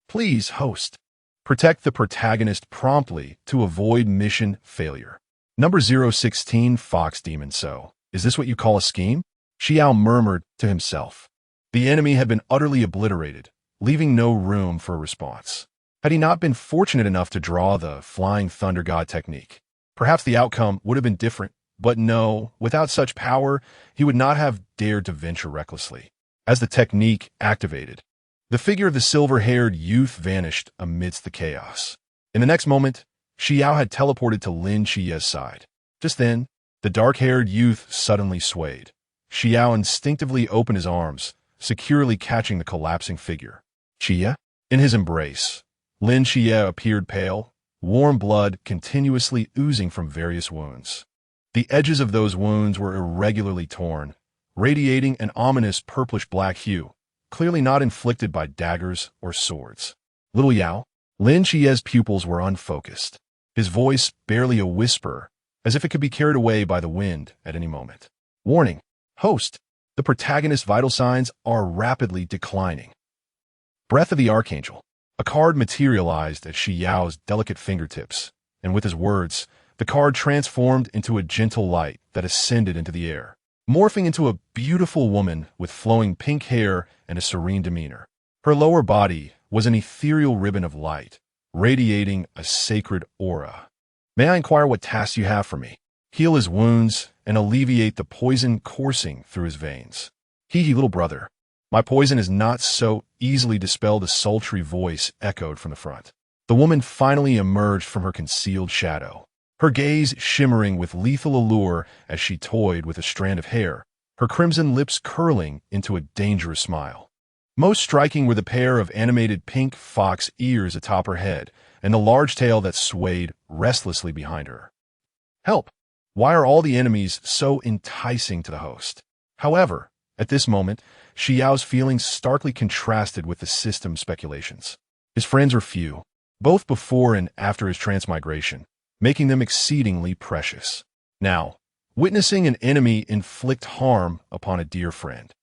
Please, host, protect the protagonist promptly to avoid mission failure. Number 016 Fox Demon. So, is this what you call a scheme? Xi Yao murmured to himself. The enemy had been utterly obliterated, leaving no room for a response. Had he not been fortunate enough to draw the Flying Thunder God technique, perhaps the outcome would have been different, but no, without such power, he would not have dared to venture recklessly. As the technique activated, the figure of the silver-haired youth vanished amidst the chaos. In the next moment, Xi Yao had teleported to Lin Qiye's side. Just then, the dark-haired youth suddenly swayed. Xi Yao instinctively opened his arms, securely catching the collapsing figure. Qiye? In his embrace, Lin Qiye appeared pale, warm blood continuously oozing from various wounds. The edges of those wounds were irregularly torn, radiating an ominous purplish-black hue, clearly not inflicted by daggers or swords. Little Yao? Lin Qiye's pupils were unfocused, his voice barely a whisper, as if it could be carried away by the wind at any moment. Warning! Host! The protagonist's vital signs are rapidly declining. Breath of the Archangel. A card materialized at Xi Yao's delicate fingertips, and with his words, the card transformed into a gentle light that ascended into the air, morphing into a beautiful woman with flowing pink hair and a serene demeanor. Her lower body was an ethereal ribbon of light, radiating a sacred aura. May I inquire what tasks you have for me? Heal his wounds and alleviate the poison coursing through his veins. Hee, little brother. My poison is not so easily dispelled, a sultry voice echoed from the front. The woman finally emerged from her concealed shadow, her gaze shimmering with lethal allure as she toyed with a strand of hair, her crimson lips curling into a dangerous smile. Most striking were the pair of animated pink fox ears atop her head and the large tail that swayed restlessly behind her. Help! Why are all the enemies so enticing to the host? However, at this moment, Xi Yao's feelings starkly contrasted with the system's speculations. His friends were few, both before and after his transmigration, making them exceedingly precious. Now, witnessing an enemy inflict harm upon a dear friend,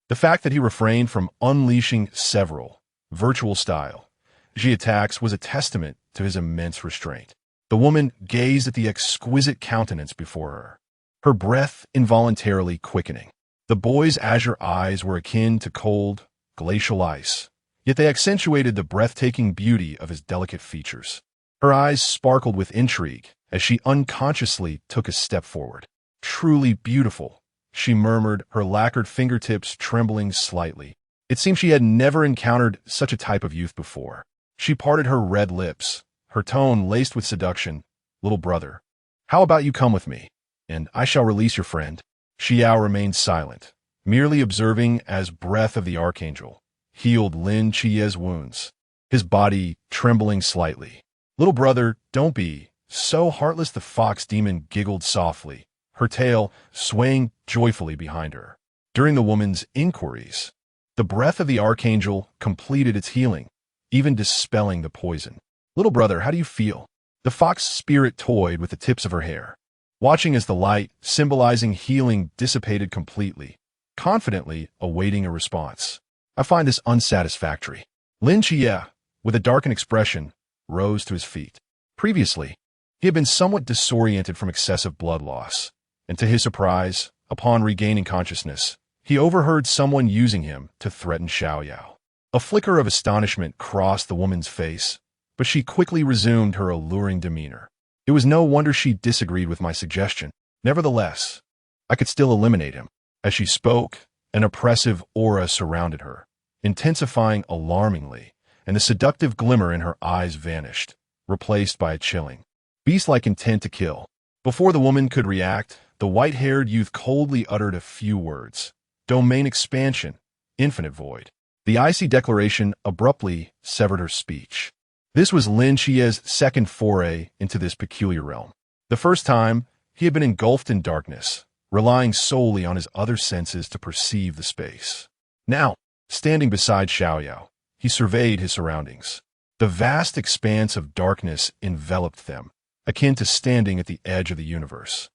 the fact that he refrained from unleashing several, virtual-style, Xi attacks was a testament to his immense restraint. The woman gazed at the exquisite countenance before her, her breath involuntarily quickening. The boy's azure eyes were akin to cold, glacial ice, yet they accentuated the breathtaking beauty of his delicate features. Her eyes sparkled with intrigue as she unconsciously took a step forward. Truly beautiful, she murmured, her lacquered fingertips trembling slightly. It seemed she had never encountered such a type of youth before. She parted her red lips, her tone laced with seduction. Little brother, how about you come with me, and I shall release your friend? Xi Yao remained silent, merely observing as breath of the Archangel healed Lin Qiye's wounds, his body trembling slightly. Little brother, don't be so heartless. The fox demon giggled softly, her tail swaying joyfully behind her. During the woman's inquiries, the breath of the Archangel completed its healing, even dispelling the poison. Little brother, how do you feel? The fox spirit toyed with the tips of her hair, watching as the light, symbolizing healing, dissipated completely, confidently awaiting a response. I find this unsatisfactory. Lin Qiye, with a darkened expression, rose to his feet. Previously, he had been somewhat disoriented from excessive blood loss, and to his surprise, upon regaining consciousness, he overheard someone using him to threaten Xi Yao. A flicker of astonishment crossed the woman's face, but she quickly resumed her alluring demeanor. It was no wonder she disagreed with my suggestion. Nevertheless, I could still eliminate him. As she spoke, An oppressive aura surrounded her, intensifying alarmingly, and the seductive glimmer in her eyes vanished, replaced by a chilling, beast-like intent to kill. Before the woman could react, the white-haired youth coldly uttered a few words. Domain expansion, infinite void. The icy declaration abruptly severed her speech. This was Lin Qiye's second foray into this peculiar realm. The first time, he had been engulfed in darkness, relying solely on his other senses to perceive the space. Now, standing beside Xi Yao, he surveyed his surroundings. The vast expanse of darkness enveloped them, akin to standing at the edge of the universe,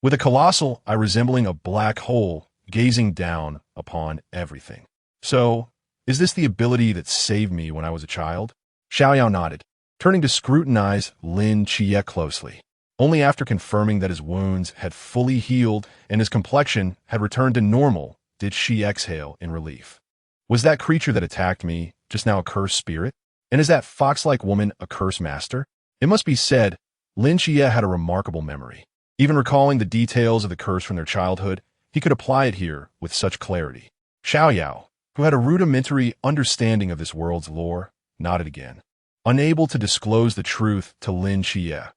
with a colossal eye resembling a black hole gazing down upon everything. So, is this the ability that saved me when I was a child? Xi Yao nodded, turning to scrutinize Lin Qiye closely. Only after confirming that his wounds had fully healed and his complexion had returned to normal did she exhale in relief. Was that creature that attacked me just now a cursed spirit? And is that fox-like woman a curse master? It must be said, Lin Qiye had a remarkable memory. Even recalling the details of the curse from their childhood, he could apply it here with such clarity. Xi Yao, who had a rudimentary understanding of this world's lore, nodded again, unable to disclose the truth to Lin Qiye,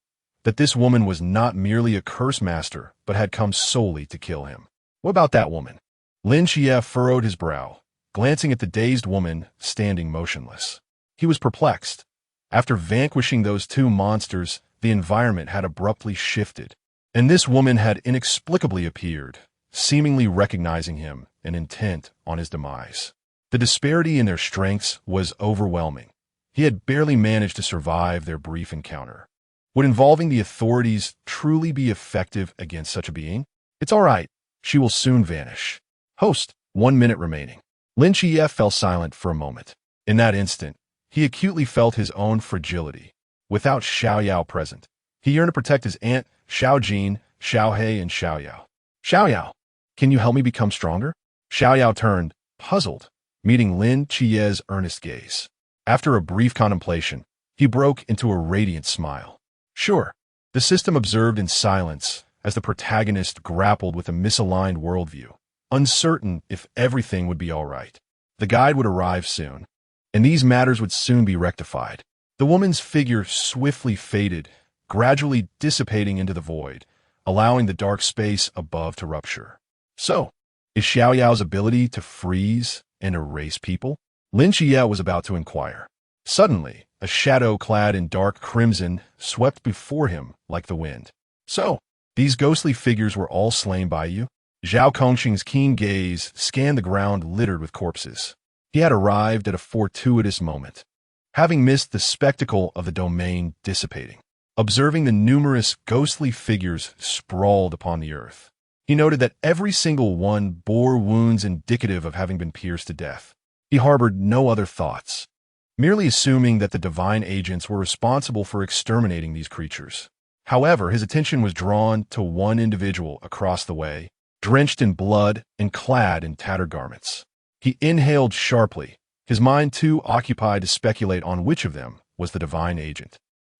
that this woman was not merely a curse master, but had come solely to kill him. What about that woman? Lin Qiye furrowed his brow, glancing at the dazed woman standing motionless. He was perplexed. After vanquishing those two monsters, the environment had abruptly shifted, and this woman had inexplicably appeared, seemingly recognizing him and intent on his demise. The disparity in their strengths was overwhelming. He had barely managed to survive their brief encounter. Would involving the authorities truly be effective against such a being? It's all right. She will soon vanish. Host, 1 minute remaining. Lin Qiye fell silent for a moment. In that instant, he acutely felt his own fragility. Without Xi Yao present, he yearned to protect his aunt, Xiao Jin, Xiao He, and Xi Yao. Xi Yao, can you help me become stronger? Xi Yao turned, puzzled, meeting Lin Qiye's earnest gaze. After a brief contemplation, he broke into a radiant smile. Sure, the system observed in silence as the protagonist grappled with a misaligned worldview, uncertain if everything would be all right. The guide would arrive soon, and these matters would soon be rectified. The woman's figure swiftly faded, gradually dissipating into the void, allowing the dark space above to rupture. So, is Xi Yao's ability to freeze and erase people? Lin Qiye was about to inquire. Suddenly, a shadow clad in dark crimson swept before him like the wind. So, these ghostly figures were all slain by you? Zhao Kongxing's keen gaze scanned the ground littered with corpses. He had arrived at a fortuitous moment, having missed the spectacle of the domain dissipating. Observing the numerous ghostly figures sprawled upon the earth, he noted that every single one bore wounds indicative of having been pierced to death. He harbored no other thoughts, merely assuming that the divine agents were responsible for exterminating these creatures. However, his attention was drawn to one individual across the way, drenched in blood and clad in tattered garments. He inhaled sharply, his mind too occupied to speculate on which of them was the divine agent,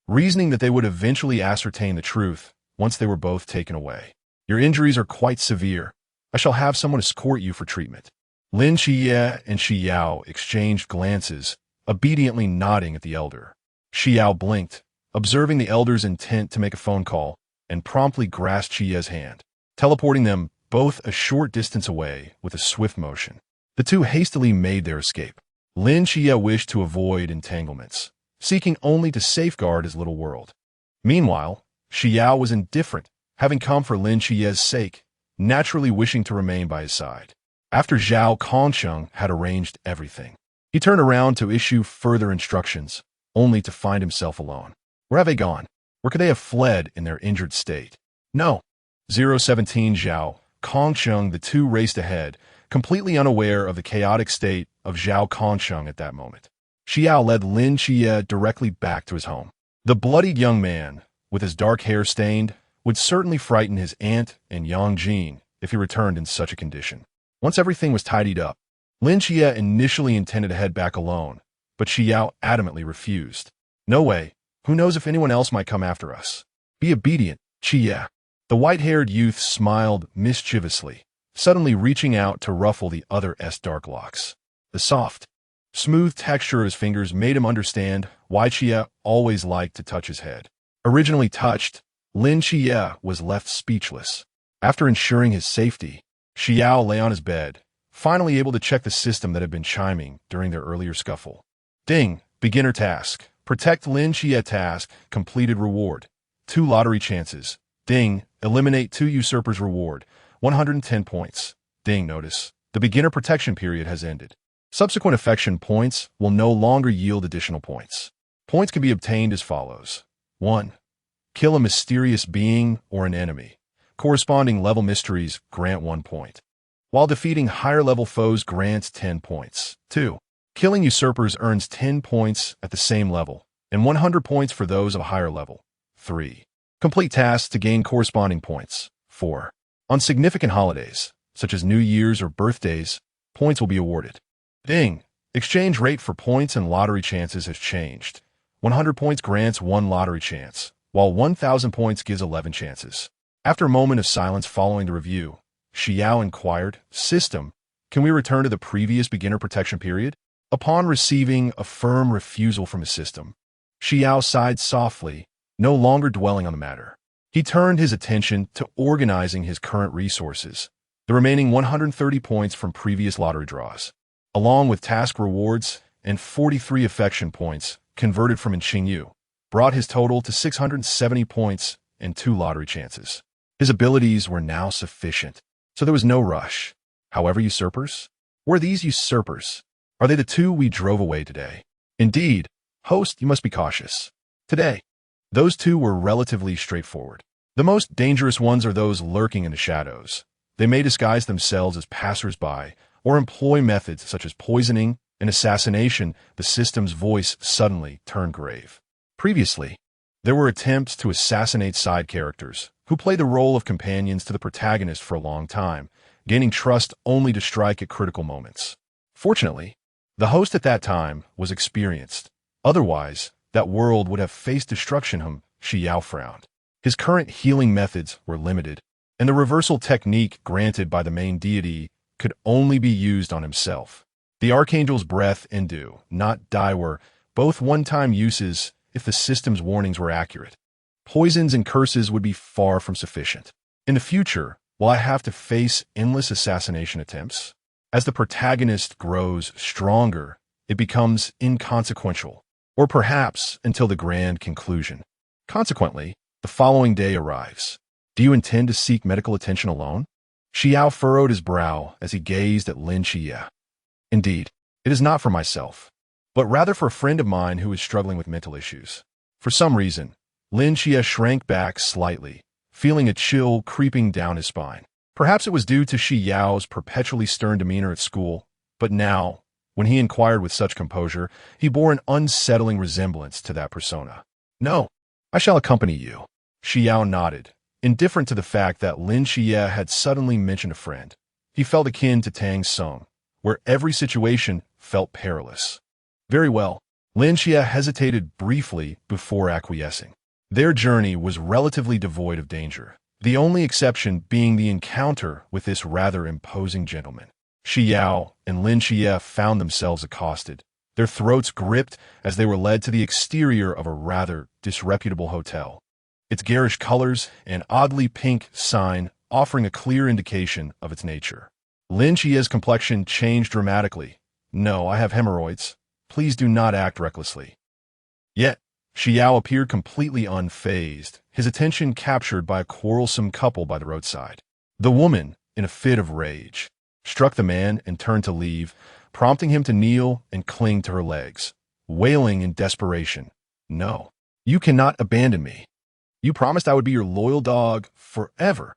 reasoning that they would eventually ascertain the truth once they were both taken away. Your injuries are quite severe. I shall have someone escort you for treatment. Lin Qiye and Xi Yao exchanged glances, obediently nodding at the elder. Xi Yao blinked, observing the elder's intent to make a phone call, and promptly grasped Qiye's hand, teleporting them both a short distance away with a swift motion. The two hastily made their escape. Lin Qiye wished to avoid entanglements, seeking only to safeguard his little world. Meanwhile, Xi Yao was indifferent, having come for Lin Qiye's sake, naturally wishing to remain by his side. After Zhao Kongsheng had arranged everything, he turned around to issue further instructions, only to find himself alone. Where have they gone? Where could they have fled in their injured state? No. 017 Zhao Kongsheng, the two raced ahead, completely unaware of the chaotic state of Zhao Kongsheng at that moment. Xi Yao led Lin Qiye directly back to his home. The bloodied young man, with his dark hair stained, would certainly frighten his aunt and Yang Jin if he returned in such a condition. Once everything was tidied up, Lin Qiye initially intended to head back alone, but Xi Yao adamantly refused. No way. Who knows if anyone else might come after us? Be obedient, Qiye. The white-haired youth smiled mischievously, suddenly reaching out to ruffle the other's dark locks. The soft, smooth texture of his fingers made him understand why Qiye always liked to touch his head. Originally touched, Lin Qiye was left speechless. After ensuring his safety, Xi Yao lay on his bed, finally able to check the system that had been chiming during their earlier scuffle. Ding! Beginner task. Protect Lin Qiye task. Completed reward. 2 lottery chances. Ding! Eliminate 2 usurpers reward. 110 points. Ding! Notice. The beginner protection period has ended. Subsequent affection points will no longer yield additional points. Points can be obtained as follows. 1. Kill a mysterious being or an enemy. Corresponding level mysteries grant 1 point, while defeating higher-level foes grants 10 points. 2. Killing usurpers earns 10 points at the same level, and 100 points for those of a higher level. 3. Complete tasks to gain corresponding points. 4. On significant holidays, such as New Year's or birthdays, points will be awarded. Ding! Exchange rate for points and lottery chances has changed. 100 points grants 1 lottery chance, while 1,000 points gives 11 chances. After a moment of silence following the review, Xi Yao inquired, System, can we return to the previous beginner protection period? Upon receiving a firm refusal from his system, Xi Yao sighed softly, no longer dwelling on the matter. He turned his attention to organizing his current resources, the remaining 130 points from previous lottery draws, along with task rewards and 43 affection points converted from Xingyu, brought his total to 670 points and 2 lottery chances. His abilities were now sufficient, so there was no rush. However, usurpers? Were these usurpers? Are they the 2 we drove away today? Indeed, host, you must be cautious. Today, those 2 were relatively straightforward. The most dangerous ones are those lurking in the shadows. They may disguise themselves as passers-by or employ methods such as poisoning and assassination. The system's voice suddenly turned grave. Previously, there were attempts to assassinate side characters who played the role of companions to the protagonist for a long time, gaining trust only to strike at critical moments. Fortunately, the host at that time was experienced. Otherwise, that world would have faced destruction. Xi Yao frowned. His current healing methods were limited, and the reversal technique granted by the main deity could only be used on himself. The Archangel's breath and dew, not die, were both one-time uses if the system's warnings were accurate. Poisons and curses would be far from sufficient. In the future, will I have to face endless assassination attempts? As the protagonist grows stronger, it becomes inconsequential, or perhaps until the grand conclusion. Consequently, the following day arrives. Do you intend to seek medical attention alone? Xi Yao furrowed his brow as he gazed at Lin Qiye. Indeed, it is not for myself, but rather for a friend of mine who is struggling with mental issues. For some reason, Lin Qiye shrank back slightly, feeling a chill creeping down his spine. Perhaps it was due to Xi Yao's perpetually stern demeanor at school, but now, when he inquired with such composure, he bore an unsettling resemblance to that persona. No, I shall accompany you. Xi Yao nodded, indifferent to the fact that Lin Qiye had suddenly mentioned a friend. He felt akin to Tang Song, where every situation felt perilous. Very well. Lin Qiye hesitated briefly before acquiescing. Their journey was relatively devoid of danger, the only exception being the encounter with this rather imposing gentleman. Xi Yao and Lin Qiye found themselves accosted, their throats gripped as they were led to the exterior of a rather disreputable hotel. Its garish colors and oddly pink sign offering a clear indication of its nature. Lin Qiye's complexion changed dramatically. No, I have hemorrhoids. Please do not act recklessly. Yet, Xi Yao appeared completely unfazed, his attention captured by a quarrelsome couple by the roadside. The woman, in a fit of rage, struck the man and turned to leave, prompting him to kneel and cling to her legs, wailing in desperation. No, you cannot abandon me. You promised I would be your loyal dog forever.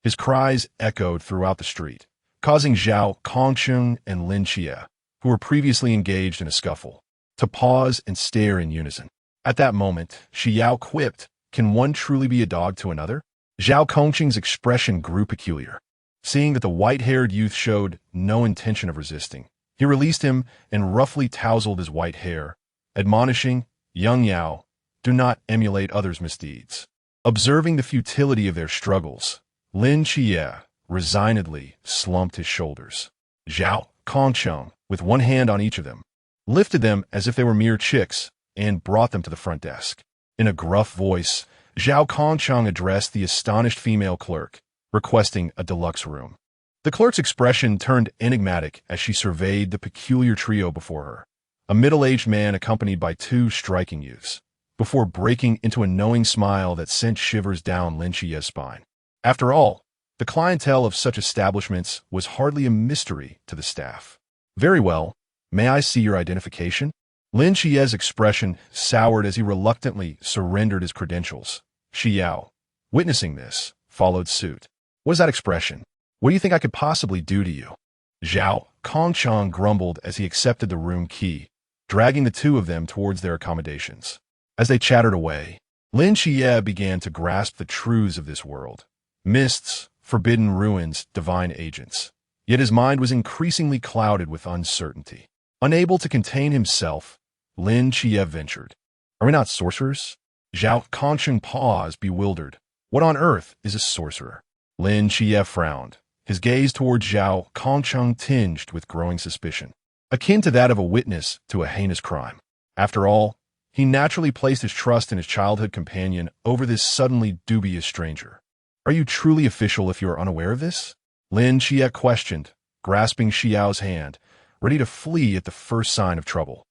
His cries echoed throughout the street, causing Zhao Kongsheng and Lin Qiye, who were previously engaged in a scuffle, to pause and stare in unison. At that moment, Xi Yao quipped, "Can one truly be a dog to another?" Zhao Kongsheng's expression grew peculiar. Seeing that the white-haired youth showed no intention of resisting, he released him and roughly tousled his white hair, admonishing, "Young Yao, do not emulate others' misdeeds." Observing the futility of their struggles, Lin Qiye, resignedly slumped his shoulders. Zhao Kongcheng, with one hand on each of them, lifted them as if they were mere chicks and brought them to the front desk. In a gruff voice, Zhao Kongcheng addressed the astonished female clerk, requesting a deluxe room. The clerk's expression turned enigmatic as she surveyed the peculiar trio before her, a middle-aged man accompanied by two striking youths, before breaking into a knowing smile that sent shivers down Lin Qiye's spine. After all, the clientele of such establishments was hardly a mystery to the staff. Very well, may I see your identification? Lin Qiye's expression soured as he reluctantly surrendered his credentials. Xi Yao, witnessing this, followed suit. What is that expression? What do you think I could possibly do to you? Zhao Kongcheng grumbled as he accepted the room key, dragging the two of them towards their accommodations. As they chattered away, Lin Qiye began to grasp the truths of this world. Mists, forbidden ruins, divine agents. Yet his mind was increasingly clouded with uncertainty. Unable to contain himself, Lin Qiye ventured. Are we not sorcerers? Zhao Kongcheng paused, bewildered. What on earth is a sorcerer? Lin Qiye frowned, his gaze towards Zhao Kongcheng tinged with growing suspicion, akin to that of a witness to a heinous crime. After all, he naturally placed his trust in his childhood companion over this suddenly dubious stranger. Are you truly official if you are unaware of this? Lin Qiye questioned, grasping Xi Yao's hand, ready to flee at the first sign of trouble.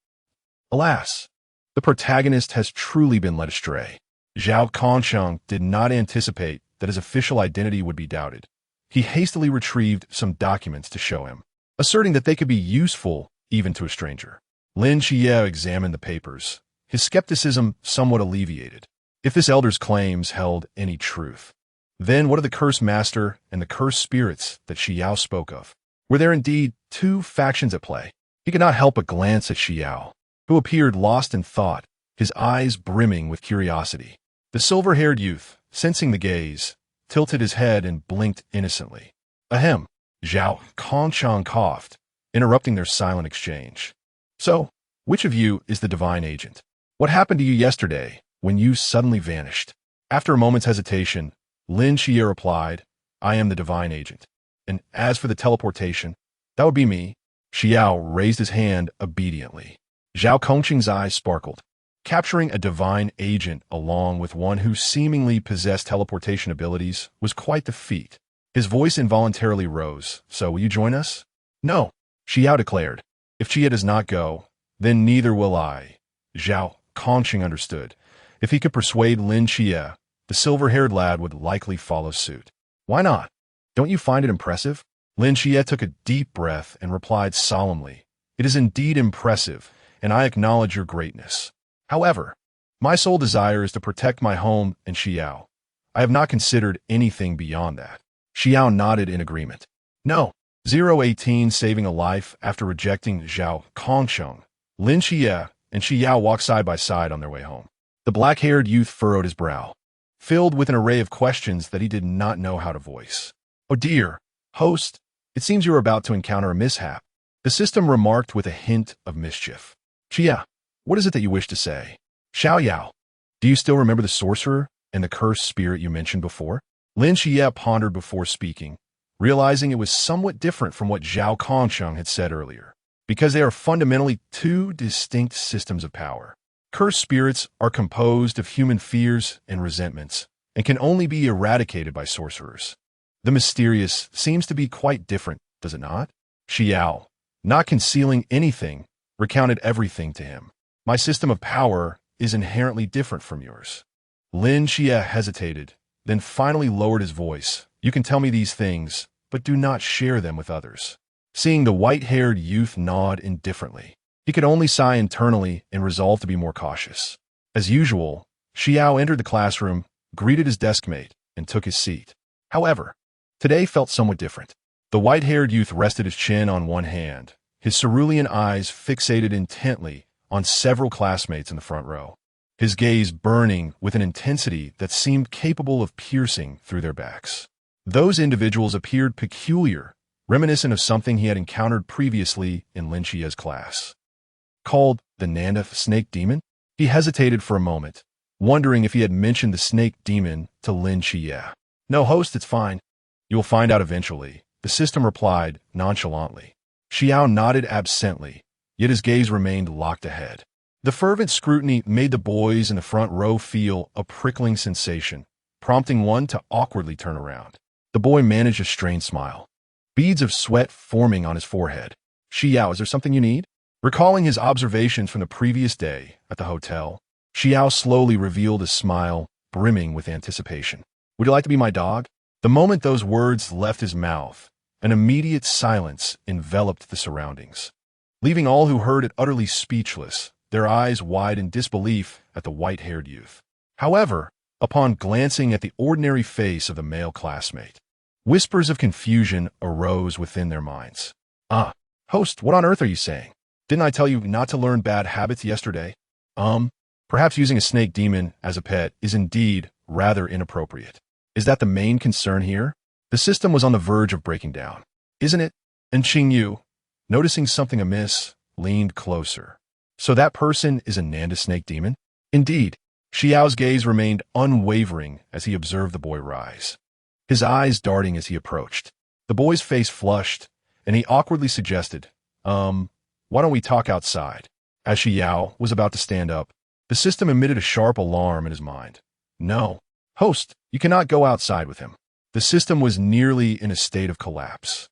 Alas, the protagonist has truly been led astray. Zhao Kongcheng did not anticipate that his official identity would be doubted. He hastily retrieved some documents to show him, asserting that they could be useful even to a stranger. Lin Qiye examined the papers, his skepticism somewhat alleviated. If this elder's claims held any truth, then what of the cursed master and the cursed spirits that Xi Yao spoke of? Were there indeed two factions at play? He could not help but glance at Xi Yao, who appeared lost in thought, his eyes brimming with curiosity. The silver-haired youth, sensing the gaze, tilted his head and blinked innocently. Ahem, Zhao Kongcheng coughed, interrupting their silent exchange. So, which of you is the divine agent? What happened to you yesterday when you suddenly vanished? After a moment's hesitation, Lin Qiye replied, I am the divine agent. And as for the teleportation, that would be me. Xi Yao raised his hand obediently. Zhao Kongcheng's eyes sparkled. Capturing a divine agent along with one who seemingly possessed teleportation abilities was quite the feat. His voice involuntarily rose. So will you join us? No, Xi Yao declared. If Qiye does not go, then neither will I. Zhao Kongcheng understood. If he could persuade Lin Qiye, the silver-haired lad would likely follow suit. Why not? Don't you find it impressive? Lin Qiye took a deep breath and replied solemnly, It is indeed impressive, and I acknowledge your greatness. However, my sole desire is to protect my home and Xi Yao. I have not considered anything beyond that. Xi Yao nodded in agreement. No, 018 saving a life after rejecting Zhao Kongcheng. Lin Qiye and Xi Yao walked side by side on their way home. The black-haired youth furrowed his brow, filled with an array of questions that he did not know how to voice. Oh dear, host, it seems you are about to encounter a mishap. The system remarked with a hint of mischief. Qiye, what is it that you wish to say? Xiao Yao, do you still remember the sorcerer and the cursed spirit you mentioned before? Lin Qiye pondered before speaking, realizing it was somewhat different from what Zhao Kongcheng had said earlier, because they are fundamentally two distinct systems of power. Cursed spirits are composed of human fears and resentments, and can only be eradicated by sorcerers. The mysterious seems to be quite different, does it not? Xi Yao, not concealing anything, recounted everything to him. My system of power is inherently different from yours. Lin Qiye hesitated, then finally lowered his voice. You can tell me these things, but do not share them with others. Seeing the white-haired youth nod indifferently, he could only sigh internally and resolve to be more cautious. As usual, Xi Yao entered the classroom, greeted his deskmate, and took his seat. However, today felt somewhat different. The white-haired youth rested his chin on one hand, his cerulean eyes fixated intently on several classmates in the front row, his gaze burning with an intensity that seemed capable of piercing through their backs. Those individuals appeared peculiar, reminiscent of something he had encountered previously in Lin Qiye's class. Called the Nanda Snake Demon? He hesitated for a moment, wondering if he had mentioned the Snake Demon to Lin Qiye. No, host, it's fine. "You will find out eventually," the system replied nonchalantly. Xi Yao nodded absently, yet his gaze remained locked ahead. The fervent scrutiny made the boys in the front row feel a prickling sensation, prompting one to awkwardly turn around. The boy managed a strained smile, beads of sweat forming on his forehead. "Xi Yao, is there something you need?" Recalling his observations from the previous day at the hotel, Xi Yao slowly revealed a smile brimming with anticipation. "Would you like to be my dog?" The moment those words left his mouth, an immediate silence enveloped the surroundings, leaving all who heard it utterly speechless, their eyes wide in disbelief at the white-haired youth. However, upon glancing at the ordinary face of the male classmate, whispers of confusion arose within their minds. Host, what on earth are you saying? Didn't I tell you not to learn bad habits yesterday?" Perhaps using a snake demon as a pet is indeed rather inappropriate. Is that the main concern here? The system was on the verge of breaking down. "Isn't it?" And Qingyu, noticing something amiss, leaned closer. "So that person is a Nanda snake demon?" "Indeed." Xi Yao's gaze remained unwavering as he observed the boy rise, his eyes darting as he approached. The boy's face flushed, and he awkwardly suggested, why don't we talk outside?" As Xi Yao was about to stand up, the system emitted a sharp alarm in his mind. "No. Host, you cannot go outside with him." The system was nearly in a state of collapse,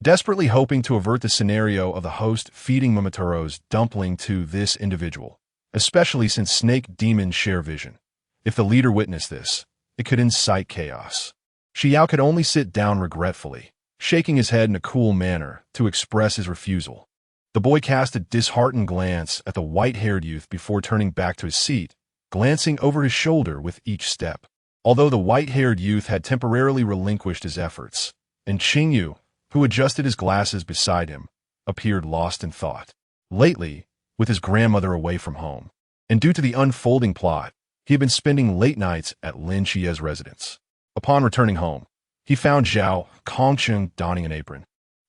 desperately hoping to avert the scenario of the host feeding Momotaro's dumpling to this individual, especially since snake demons share vision. If the leader witnessed this, it could incite chaos. Xi Yao could only sit down regretfully, shaking his head in a cool manner to express his refusal. The boy cast a disheartened glance at the white-haired youth before turning back to his seat, glancing over his shoulder with each step. Although the white-haired youth had temporarily relinquished his efforts, and Qingyu, who adjusted his glasses beside him, appeared lost in thought. Lately, with his grandmother away from home, and due to the unfolding plot, he had been spending late nights at Lin Qiye's residence. Upon returning home, he found Zhao Kongcheng donning an apron,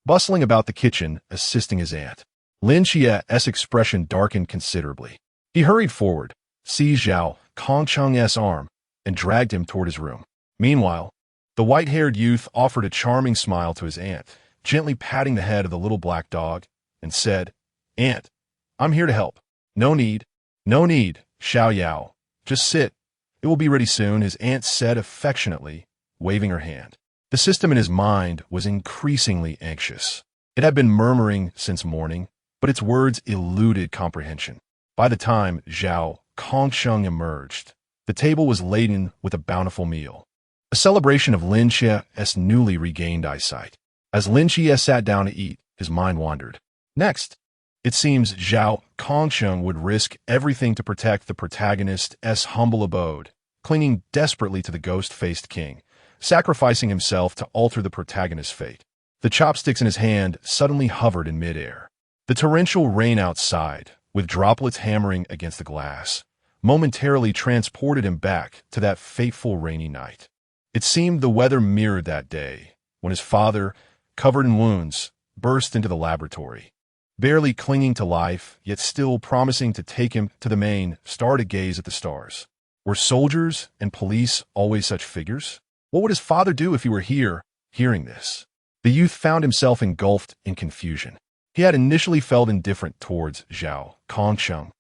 bustling about the kitchen, assisting his aunt. Lin Qiye's expression darkened considerably. He hurried forward, seized Zhao Kongcheng's arm, and dragged him toward his room. Meanwhile, the white-haired youth offered a charming smile to his aunt, gently patting the head of the little black dog, and said, "Aunt, I'm here to help." No need, Xiao Yao. Just sit. It will be ready soon," his aunt said affectionately, waving her hand. The system in his mind was increasingly anxious. It had been murmuring since morning, but its words eluded comprehension. By the time Zhao Kongsheng emerged, the table was laden with a bountiful meal, a celebration of Lin Qiye's newly regained eyesight. As Lin Qiye sat down to eat, his mind wandered. Next, it seems Zhao Kongsheng would risk everything to protect the protagonist's humble abode, clinging desperately to the ghost-faced king, sacrificing himself to alter the protagonist's fate. The chopsticks in his hand suddenly hovered in midair. The torrential rain outside, with droplets hammering against the glass, momentarily transported him back to that fateful rainy night. It seemed the weather mirrored that day, when his father, covered in wounds, burst into the laboratory. Barely clinging to life, yet still promising to take him to the main star to gaze at the stars. Were soldiers and police always such figures? What would his father do if he were here, hearing this? The youth found himself engulfed in confusion. He had initially felt indifferent towards Zhao Kongsheng,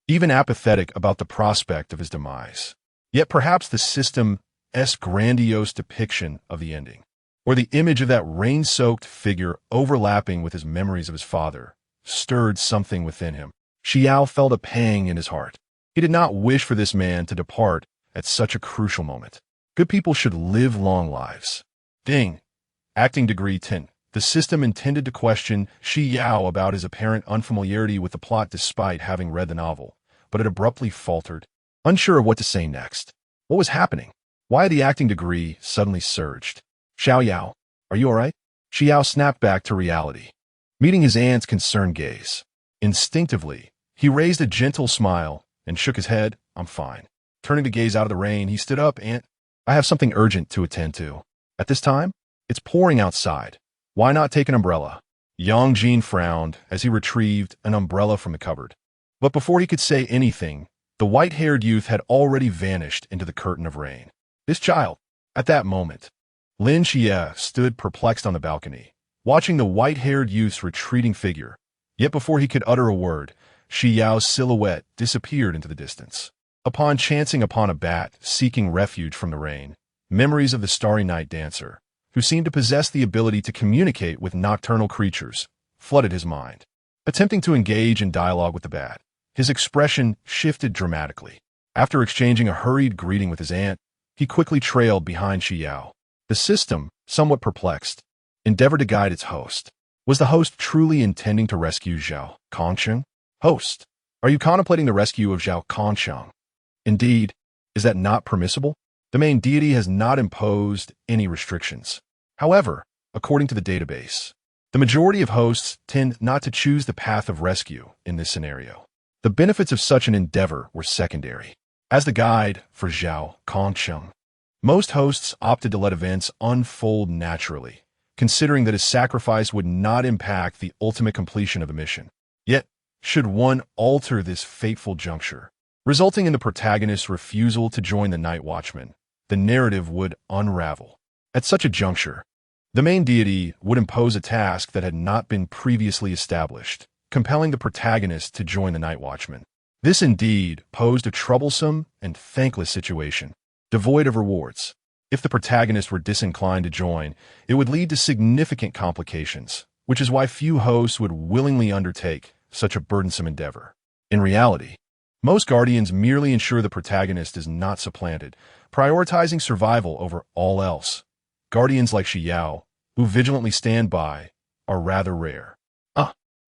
even apathetic about the prospect of his demise. Yet perhaps the system's grandiose depiction of the ending, or the image of that rain-soaked figure overlapping with his memories of his father, stirred something within him. Xi Yao felt a pang in his heart. He did not wish for this man to depart at such a crucial moment. Good people should live long lives. Ding. Acting degree 10. The system intended to question Xi Yao about his apparent unfamiliarity with the plot despite having read the novel, but it abruptly faltered, unsure of what to say next. What was happening? Why had the acting degree suddenly surged? Xiao Yao, are you all right? Xi Yao snapped back to reality, meeting his aunt's concerned gaze. Instinctively, he raised a gentle smile and shook his head. I'm fine. Turning to gaze out of the rain, he stood up. Aunt, I have something urgent to attend to. At this time? It's pouring outside. Why not take an umbrella? Yang Jin frowned as he retrieved an umbrella from the cupboard. But before he could say anything, the white-haired youth had already vanished into the curtain of rain. This child, at that moment, Lin Qiye stood perplexed on the balcony, watching the white-haired youth's retreating figure. Yet before he could utter a word, Xi Yao's silhouette disappeared into the distance. Upon chancing upon a bat seeking refuge from the rain, memories of the Starry Night Dancer, who seemed to possess the ability to communicate with nocturnal creatures, flooded his mind. Attempting to engage in dialogue with the bat, his expression shifted dramatically. After exchanging a hurried greeting with his aunt, he quickly trailed behind Xi Yao. The system, somewhat perplexed, endeavored to guide its host. Was the host truly intending to rescue Zhao Kongsheng? Host, are you contemplating the rescue of Zhao Kongsheng? Indeed, is that not permissible? The main deity has not imposed any restrictions. However, according to the database, the majority of hosts tend not to choose the path of rescue in this scenario. The benefits of such an endeavor were secondary. As the guide for Zhao Kongsheng, most hosts opted to let events unfold naturally, considering that his sacrifice would not impact the ultimate completion of the mission. Yet, should one alter this fateful juncture, resulting in the protagonist's refusal to join the Night Watchman, the narrative would unravel. At such a juncture, the main deity would impose a task that had not been previously established, compelling the protagonist to join the Night Watchman. This indeed posed a troublesome and thankless situation, devoid of rewards. If the protagonist were disinclined to join, it would lead to significant complications, which is why few hosts would willingly undertake such a burdensome endeavor. In reality, most guardians merely ensure the protagonist is not supplanted, prioritizing survival over all else. Guardians like Xi Yao, who vigilantly stand by, are rather rare.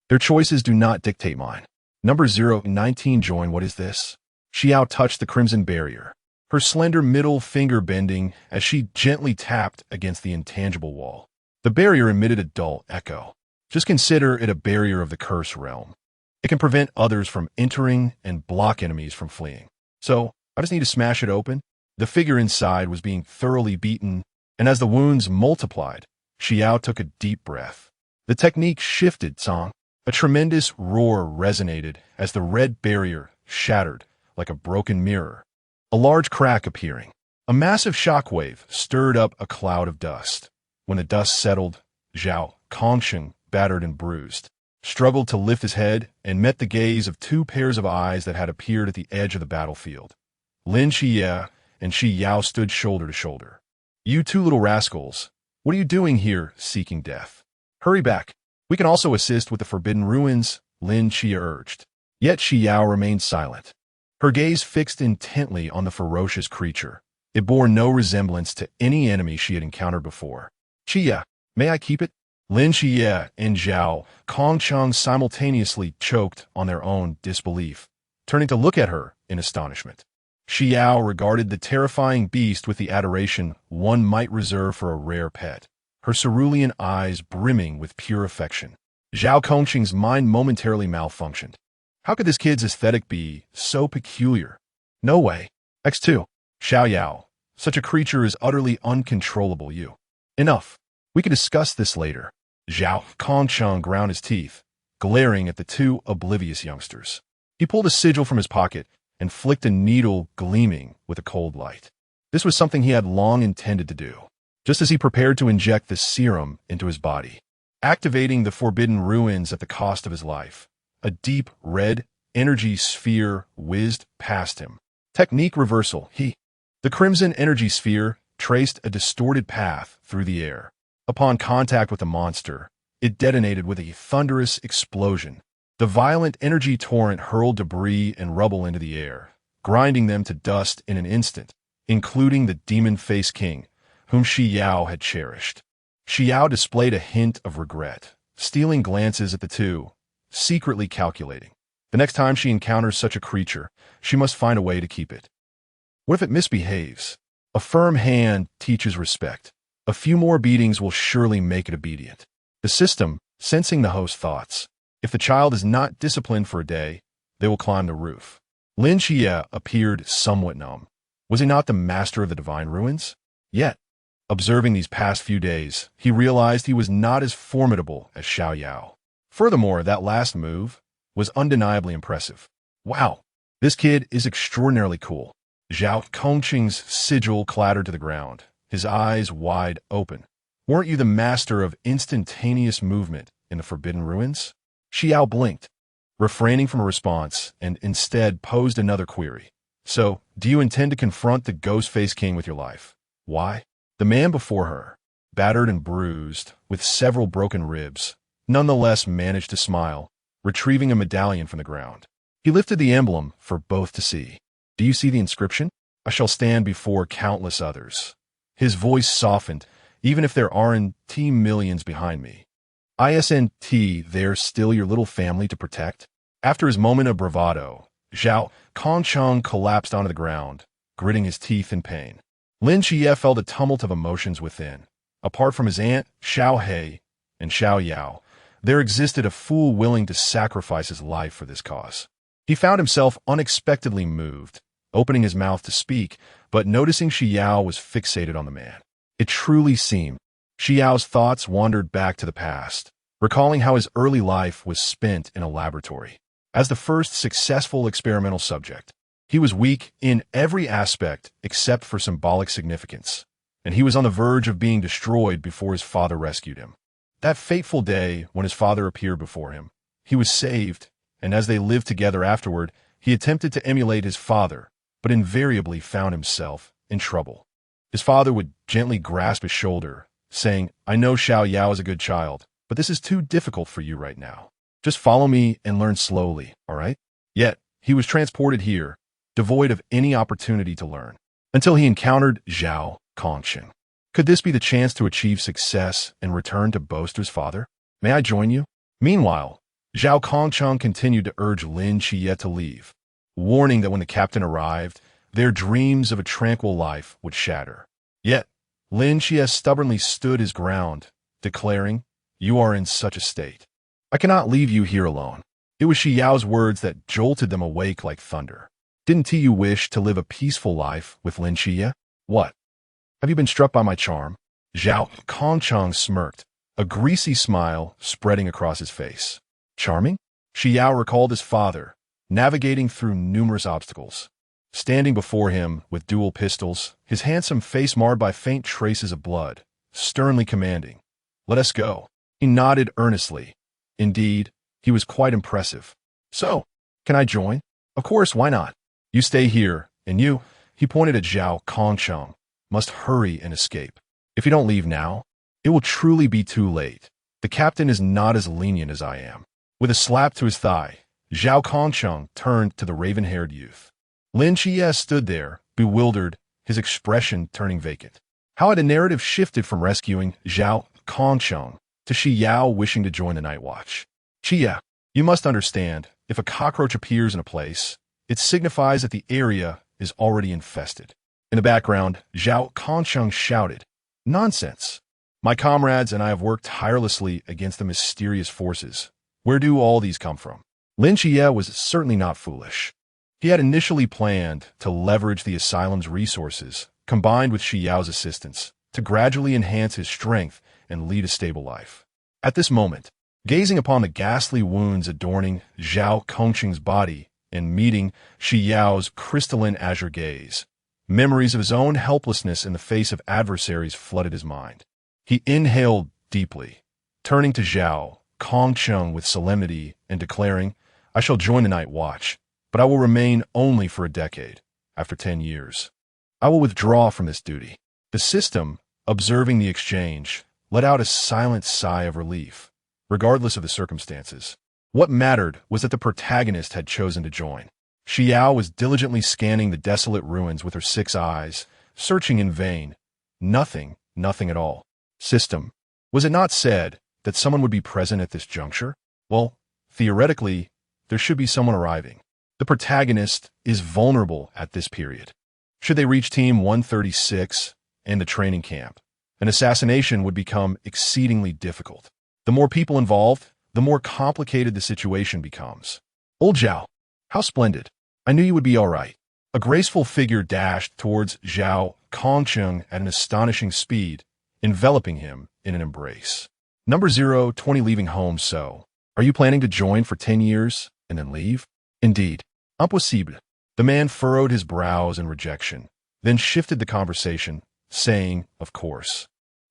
Their choices do not dictate mine. Number 019 join. What is this? Xi Yao touched the crimson barrier, her slender middle finger bending as she gently tapped against the intangible wall. The barrier emitted a dull echo. Just consider it a barrier of the curse realm. It can prevent others from entering and block enemies from fleeing. So, I just need to smash it open. The figure inside was being thoroughly beaten, and as the wounds multiplied, Xi Yao took a deep breath. The technique shifted, Song. A tremendous roar resonated as the red barrier shattered like a broken mirror, a large crack appearing. A massive shockwave stirred up a cloud of dust. When the dust settled, Zhao Kongsheng, battered and bruised, struggled to lift his head and met the gaze of two pairs of eyes that had appeared at the edge of the battlefield. Lin Qiye and Xi Yao stood shoulder to shoulder. You two little rascals, what are you doing here seeking death? Hurry back. We can also assist with the forbidden ruins, Lin Qiye urged. Yet Xi Yao remained silent, her gaze fixed intently on the ferocious creature. It bore no resemblance to any enemy she had encountered before. Qiye, may I keep it? Lin Qiye and Zhao Kongsheng simultaneously choked on their own disbelief, turning to look at her in astonishment. Xi Yao regarded the terrifying beast with the adoration one might reserve for a rare pet, her cerulean eyes brimming with pure affection. Zhao Kongsheng's mind momentarily malfunctioned. How could this kid's aesthetic be so peculiar? No way. X2. Xiao Yao. Such a creature is utterly uncontrollable. You. Enough. We can discuss this later. Zhao Kongsheng ground his teeth, glaring at the two oblivious youngsters. He pulled a sigil from his pocket and flicked a needle gleaming with a cold light. This was something he had long intended to do, just as he prepared to inject the serum into his body, activating the forbidden ruins at the cost of his life. A deep red energy sphere whizzed past him. Technique reversal. The crimson energy sphere traced a distorted path through the air. Upon contact with the monster, it detonated with a thunderous explosion. The violent energy torrent hurled debris and rubble into the air, grinding them to dust in an instant, including the demon-faced king, whom Xi Yao had cherished. Xi Yao displayed a hint of regret, stealing glances at the two, secretly calculating. The next time she encounters such a creature, she must find a way to keep it. What if it misbehaves? A firm hand teaches respect. A few more beatings will surely make it obedient. The system, sensing the host's thoughts. If the child is not disciplined for a day, they will climb the roof. Lin Qiye appeared somewhat numb. Was he not the master of the divine ruins? Yet, observing these past few days, he realized he was not as formidable as Xiao Yao. Furthermore, that last move was undeniably impressive. Wow, this kid is extraordinarily cool. Zhao Kongsheng's sigil clattered to the ground, his eyes wide open. Weren't you the master of instantaneous movement in the Forbidden Ruins? Xi Yao blinked, refraining from a response, and instead posed another query. So, do you intend to confront the Ghost-Faced King with your life? Why? The man before her, battered and bruised, with several broken ribs, nonetheless managed to smile, retrieving a medallion from the ground. He lifted the emblem for both to see. Do you see the inscription? I shall stand before countless others. His voice softened, even if there aren't millions behind me. Isn't there still your little family to protect? After his moment of bravado, Zhao Kongcheng collapsed onto the ground, gritting his teeth in pain. Lin Qiye felt a tumult of emotions within. Apart from his aunt, Xiao He, and Xi Yao, there existed a fool willing to sacrifice his life for this cause. He found himself unexpectedly moved, opening his mouth to speak, but noticing Xi Yao was fixated on the man. It truly seemed. Xi Yao's thoughts wandered back to the past, recalling how his early life was spent in a laboratory. As the first successful experimental subject, he was weak in every aspect except for symbolic significance, and he was on the verge of being destroyed before his father rescued him. That fateful day when his father appeared before him, he was saved, and as they lived together afterward, he attempted to emulate his father, but invariably found himself in trouble. His father would gently grasp his shoulder, saying, I know Xiao Yao is a good child, but this is too difficult for you right now. Just follow me and learn slowly, all right? Yet, he was transported here, devoid of any opportunity to learn, until he encountered Zhao Kongcheng. Could this be the chance to achieve success and return to Boaster's father? May I join you? Meanwhile, Zhao Kongcheng continued to urge Lin Qiye to leave, warning that when the captain arrived, their dreams of a tranquil life would shatter. Yet, Lin Qiye stubbornly stood his ground, declaring, You are in such a state. I cannot leave you here alone. It was Xi Yao's words that jolted them awake like thunder. Didn't you wish to live a peaceful life with Lin Qiye? What? Have you been struck by my charm? Zhao Kongcheng smirked, a greasy smile spreading across his face. Charming? Xi Yao recalled his father, navigating through numerous obstacles. Standing before him with dual pistols, his handsome face marred by faint traces of blood, sternly commanding, Let us go. He nodded earnestly. Indeed, he was quite impressive. So, can I join? Of course, why not? You stay here, and you, he pointed at Zhao Kongcheng, must hurry and escape. If you don't leave now, it will truly be too late. The captain is not as lenient as I am. With a slap to his thigh, Zhao Kongcheng turned to the raven-haired youth. Lin Qiye stood there, bewildered, his expression turning vacant. How had a narrative shifted from rescuing Zhao Kongcheng to Xi Yao wishing to join the night watch? Qiye, you must understand, if a cockroach appears in a place, it signifies that the area is already infested. In the background, Zhao Kongcheng shouted, Nonsense! My comrades and I have worked tirelessly against the mysterious forces. Where do all these come from? Lin Qiye was certainly not foolish. He had initially planned to leverage the asylum's resources, combined with Xi Yao's assistance, to gradually enhance his strength and lead a stable life. At this moment, gazing upon the ghastly wounds adorning Zhao Kongcheng's body and meeting Xi Yao's crystalline azure gaze, memories of his own helplessness in the face of adversaries flooded his mind. He inhaled deeply, turning to Zhao Kongcheng with solemnity and declaring, I shall join the night watch, but I will remain only for a decade. After 10 years, I will withdraw from this duty. The system, observing the exchange, let out a silent sigh of relief, regardless of the circumstances. What mattered was that the protagonist had chosen to join. Xi Yao was diligently scanning the desolate ruins with her 6 eyes, searching in vain. Nothing at all. System. Was it not said that someone would be present at this juncture? Well, theoretically, there should be someone arriving. The protagonist is vulnerable at this period. Should they reach Team 136 and the training camp, an assassination would become exceedingly difficult. The more people involved, the more complicated the situation becomes. Old Zhao, how splendid. I knew you would be all right. A graceful figure dashed towards Zhao Kongcheng at an astonishing speed, enveloping him in an embrace. Number 020 leaving home, so. Are you planning to join for 10 years and then leave? Indeed. Impossible. The man furrowed his brows in rejection, then shifted the conversation, saying, of course.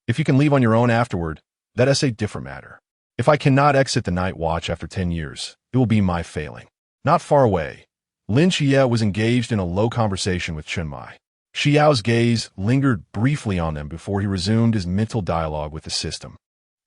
If you can leave on your own afterward, that's a different matter. If I cannot exit the night watch after 10 years, it will be my failing. Not far away, Lin Qiye was engaged in a low conversation with Chunmai. Xi Yao's gaze lingered briefly on them before he resumed his mental dialogue with the system.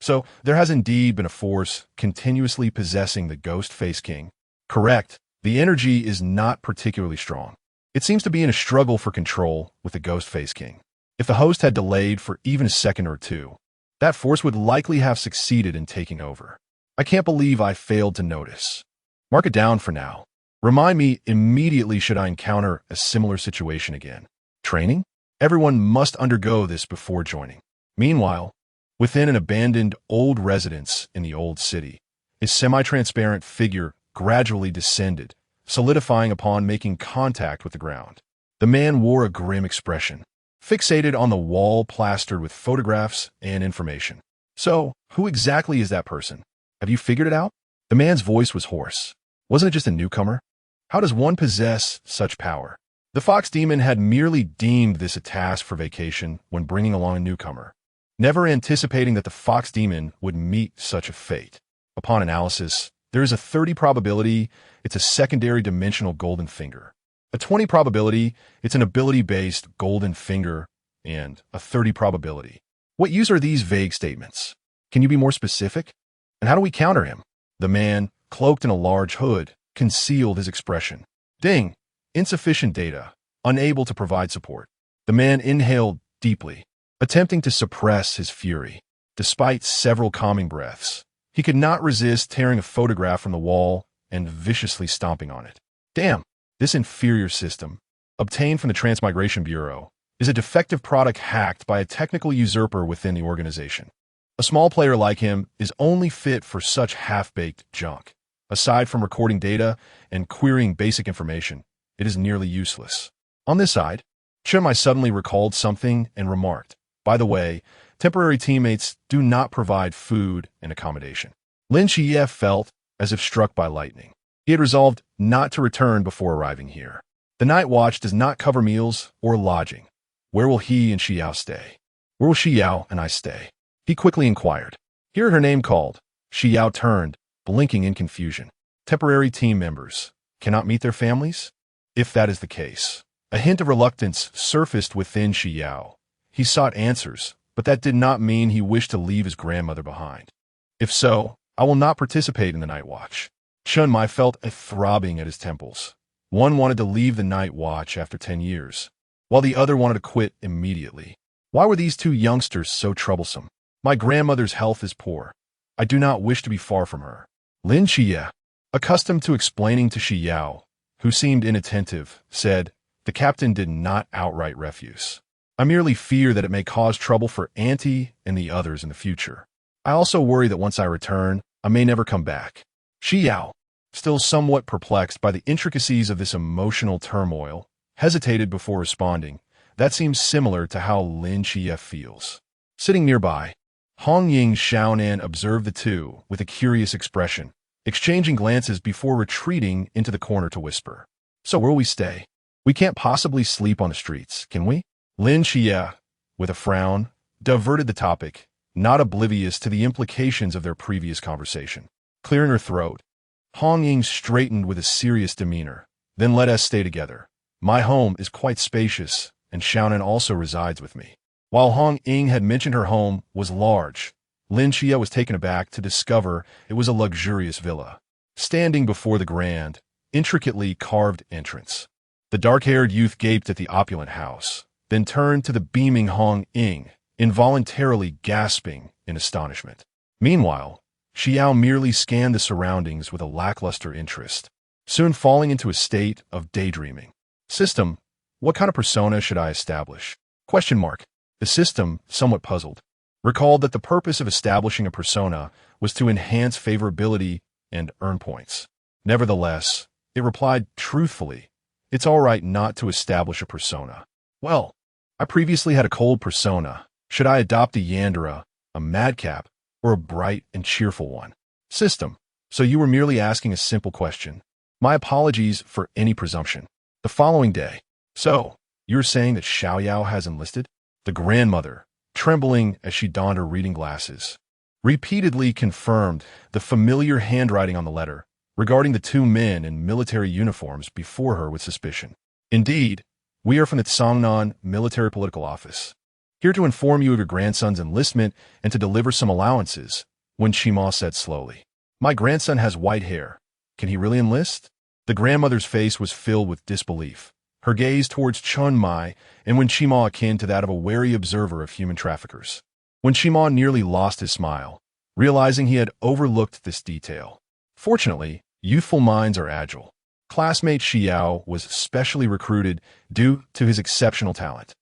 So, there has indeed been a force continuously possessing the Ghost Face King. Correct, the energy is not particularly strong. It seems to be in a struggle for control with the Ghost Face King. If the host had delayed for even a second or two, that force would likely have succeeded in taking over. I can't believe I failed to notice. Mark it down for now. Remind me immediately should I encounter a similar situation again. Training? Everyone must undergo this before joining. Meanwhile, within an abandoned old residence in the old city, a semi-transparent figure gradually descended, solidifying upon making contact with the ground. The man wore a grim expression, fixated on the wall plastered with photographs and information. So, who exactly is that person? Have you figured it out? The man's voice was hoarse. Wasn't it just a newcomer? How does one possess such power? The fox demon had merely deemed this a task for vacation when bringing along a newcomer, never anticipating that the fox demon would meet such a fate. Upon analysis, there is a 30 probability it's a secondary dimensional golden finger, a 20 probability it's an ability-based golden finger, and a 30 probability. What use are these vague statements? Can you be more specific? And how do we counter him? The man, cloaked in a large hood, concealed his expression. Ding! Insufficient data, unable to provide support. The man inhaled deeply, attempting to suppress his fury. Despite several calming breaths, he could not resist tearing a photograph from the wall and viciously stomping on it. Damn, this inferior system, obtained from the Transmigration Bureau, is a defective product hacked by a technical usurper within the organization. A small player like him is only fit for such half-baked junk. Aside from recording data and querying basic information, it is nearly useless. On this side, Chunmai suddenly recalled something and remarked, by the way, temporary teammates do not provide food and accommodation. Lin Qiye felt as if struck by lightning. He had resolved not to return before arriving here. The night watch does not cover meals or lodging. Where will he and Xi Yao stay? Where will Xi Yao and I stay? He quickly inquired. Hearing her name called, Xi Yao turned, blinking in confusion. Temporary team members cannot meet their families? If that is the case, a hint of reluctance surfaced within Xi Yao. He sought answers, but that did not mean he wished to leave his grandmother behind. If so, I will not participate in the night watch. Chunmai felt a throbbing at his temples. One wanted to leave the night watch after 10 years, while the other wanted to quit immediately. Why were these two youngsters so troublesome? My grandmother's health is poor. I do not wish to be far from her. Lin Qiye, accustomed to explaining to Xi Yao, who seemed inattentive, said, the captain did not outright refuse. I merely fear that it may cause trouble for Auntie and the others in the future. I also worry that once I return, I may never come back. Xi Yao, still somewhat perplexed by the intricacies of this emotional turmoil, hesitated before responding. That seems similar to how Lin Qiye feels. Sitting nearby, Hong Ying Xiaonan observed the two with a curious expression, exchanging glances before retreating into the corner to whisper. So where will we stay? We can't possibly sleep on the streets, can we? Lin Qiye, with a frown, diverted the topic, not oblivious to the implications of their previous conversation. Clearing her throat, Hong Ying straightened with a serious demeanor. Then let us stay together. My home is quite spacious, and Xiaonan also resides with me. While Hong Ying had mentioned her home was large, Lin Qiye was taken aback to discover it was a luxurious villa, standing before the grand, intricately carved entrance. The dark-haired youth gaped at the opulent house, then turned to the beaming Hong Ying, involuntarily gasping in astonishment. Meanwhile, Xi Yao merely scanned the surroundings with a lackluster interest, soon falling into a state of daydreaming. System, what kind of persona should I establish? Question mark. The system, somewhat puzzled, recalled that the purpose of establishing a persona was to enhance favorability and earn points. Nevertheless, it replied truthfully, it's all right not to establish a persona. Well, I previously had a cold persona. Should I adopt a Yandere, a madcap, or a bright and cheerful one? System, so you were merely asking a simple question. My apologies for any presumption. The following day. So, you're saying that Xiao Yao has enlisted? The grandmother, trembling as she donned her reading glasses, repeatedly confirmed the familiar handwriting on the letter, regarding the two men in military uniforms before her with suspicion. Indeed, we are from the Tsangnan Military Political Office, here to inform you of your grandson's enlistment and to deliver some allowances, Wen Qimo said slowly. My grandson has white hair. Can he really enlist? The grandmother's face was filled with disbelief, her gaze towards Chun Mai and Wen Qimo akin to that of a wary observer of human traffickers. Wen Qimo nearly lost his smile, realizing he had overlooked this detail. Fortunately, youthful minds are agile. Classmate Xi Yao was specially recruited due to his exceptional talent,